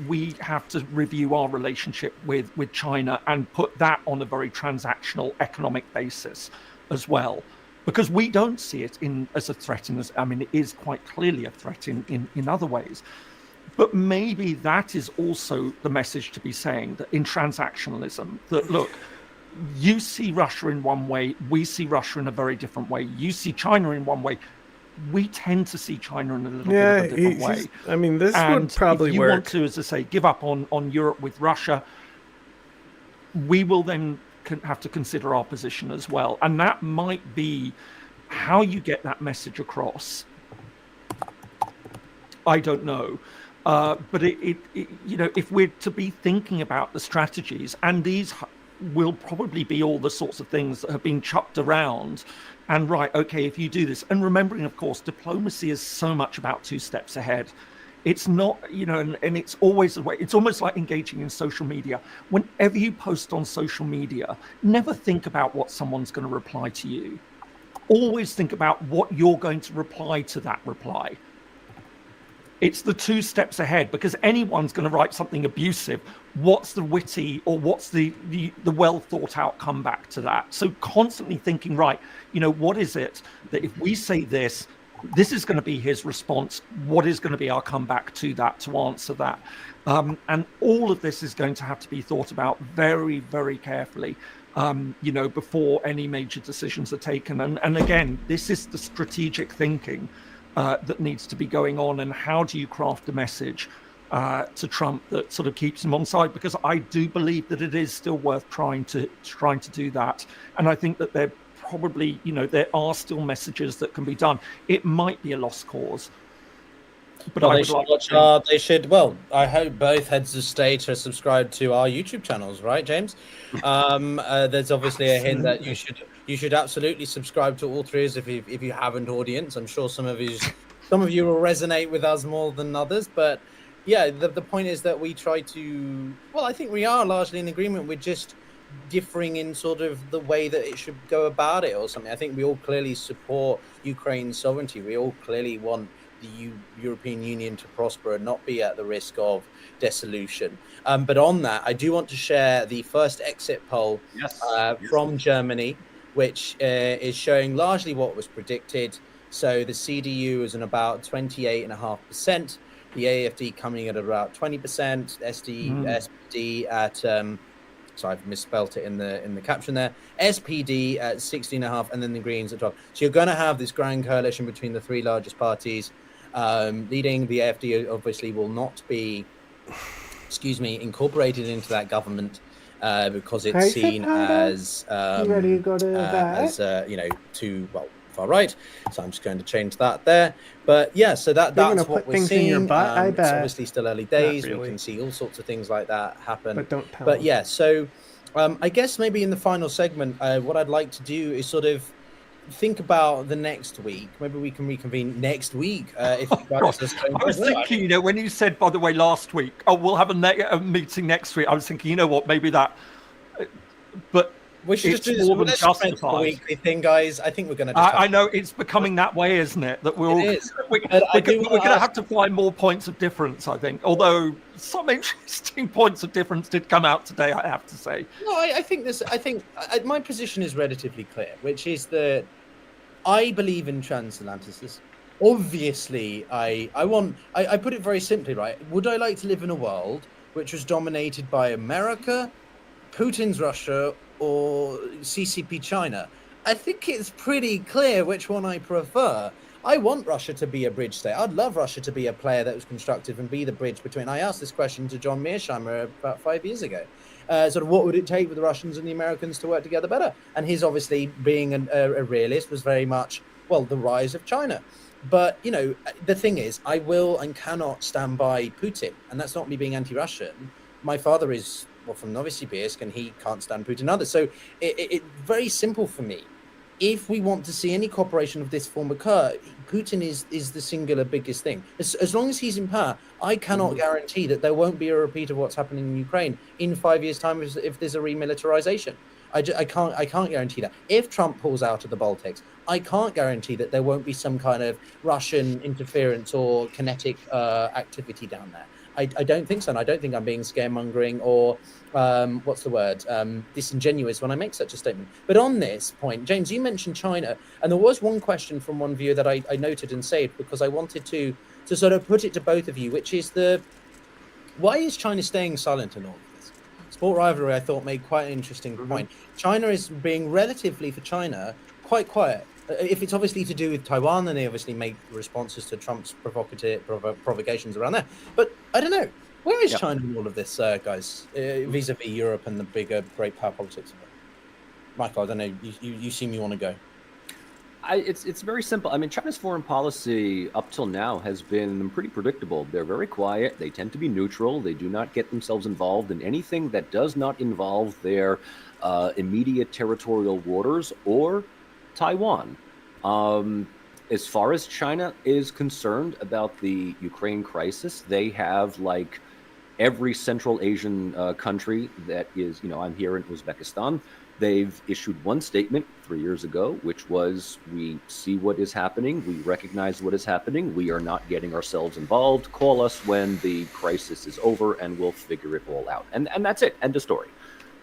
we have to review our relationship with China and put that on a very transactional economic basis as well. Because we don't see it as a threat. It is quite clearly a threat in other ways. But maybe that is also the message to be saying, that in transactionalism, that look, you see Russia in one way, we see Russia in a very different way. You see China in one way, we tend to see China in a little bit of a different way. This would probably if you work. Want to, as I say, give up on Europe with Russia, we will then have to consider our position as well. And that might be how you get that message across. I don't know. But if we're to be thinking about the strategies, and these will probably be all the sorts of things that have been chucked around, and right, okay, if you do this, and remembering, of course, diplomacy is so much about 2 steps ahead. It's not, and it's always the way. It's almost like engaging in social media. Whenever you post on social media, never think about what someone's going to reply to you. Always think about what you're going to reply to that reply. It's the 2 steps ahead, because anyone's going to write something abusive. What's the witty or what's the well thought out comeback to that? So constantly thinking, right, what is it that if we say this is going to be his response? What is going to be our comeback to that, to answer that? And all of this is going to have to be thought about very, very carefully, before any major decisions are taken. And again, this is the strategic thinking that needs to be going on, and how do you craft a message to Trump that sort of keeps him on side? Because I do believe that it is still worth trying to do that, and I think that there probably there are still messages that can be done. It might be a lost cause. But Well, I they would should like watch to. They should. Well, I hope both heads of state are subscribed to our YouTube channels, right, James? There's obviously a hint that you should absolutely subscribe to all three if you haven't, audience. I'm sure some of you will resonate with us more than others, but yeah, the point is that we try to. Well, I think we are largely in agreement. We're just differing in sort of the way that it should go about it or something. I think we all clearly support Ukraine's sovereignty. We all clearly want the European Union to prosper and not be at the risk of dissolution. But on that, I do want to share the first exit poll from Germany, which is showing largely what was predicted. So the CDU is in about 28.5%, the AfD coming at about 20%, SPD at so I've misspelt it in the caption there. SPD at 16.5, and then the Greens at 12. So you're going to have this grand coalition between the three largest parties. Leading the AfD obviously will not be, incorporated into that government because it's seen as too far right. So I'm just going to change that there. But yeah, so that's what we're seeing. It's obviously still early days. We can see all sorts of things like that happen. But don't tell But them. yeah, so I guess maybe in the final segment, what I'd like to do is sort of think about the next week. Maybe we can reconvene next week. If you guys are I was thinking, when you said, by the way, last week, we'll have a meeting next week. I was thinking, what, maybe that. But we should it's just do more than this justified. weekly thing, guys. I think we're going to. I know it's becoming that way, isn't it? That we're going to have to find more points of difference, I think. Although some interesting points of difference did come out today, I have to say. No, I think my position is relatively clear, which is that I believe in transatlanticism. Obviously, I put it very simply, right? Would I like to live in a world which was dominated by America, Putin's Russia, or CCP China? I think it's pretty clear which one I prefer. I want Russia to be a bridge state. I'd love Russia to be a player that was constructive and be the bridge between. I asked this question to John Mearsheimer about 5 years ago. Sort of what would it take for the Russians and the Americans to work together better? And his obviously being a realist was very much, the rise of China. But, the thing is, I will and cannot stand by Putin. And that's not me being anti-Russian. My father is, from Novosibirsk, and he can't stand Putin either. So it's very simple for me. If we want to see any cooperation of this form occur, Putin is the singular biggest thing. As long as he's in power, I cannot guarantee that there won't be a repeat of what's happening in Ukraine in 5 years' time if there's a remilitarization. I can't guarantee that. If Trump pulls out of the Baltics, I can't guarantee that there won't be some kind of Russian interference or kinetic activity down there. I don't think so, and I don't think I'm being scaremongering or disingenuous when I make such a statement. But on this point, James, you mentioned China, and there was one question from one viewer that I noted and saved because I wanted to sort of put it to both of you, which is why is China staying silent in all of this? Sport Rivalry, I thought, made quite an interesting point. China is being relatively, for China, quite quiet. If it's obviously to do with Taiwan, then they obviously make responses to Trump's provocations around there. But I don't know. Where is China in all of this, guys, vis-a-vis Europe and the bigger great power politics of it? Michael, I don't know. You seem you want to go. It's very simple. I mean, China's foreign policy up till now has been pretty predictable. They're very quiet. They tend to be neutral. They do not get themselves involved in anything that does not involve their immediate territorial waters or Taiwan. As far as China is concerned about the Ukraine crisis, they have, like every Central Asian country that is, I'm here in Uzbekistan, they've issued one statement 3 years ago, which was, we see what is happening, we recognize what is happening, we are not getting ourselves involved, call us when the crisis is over and we'll figure it all out. And that's it, end of story.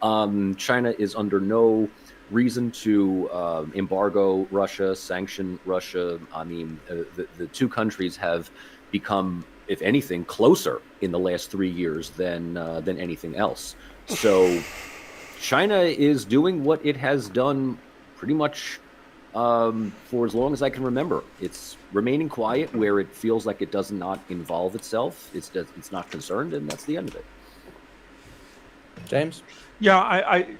China is under no reason to embargo Russia, sanction Russia. I mean, the two countries have become, if anything, closer in the last 3 years than anything else. So China is doing what it has done pretty much for as long as I can remember. It's remaining quiet where it feels like it does not involve itself. It's not concerned, and that's the end of it. James? Yeah, I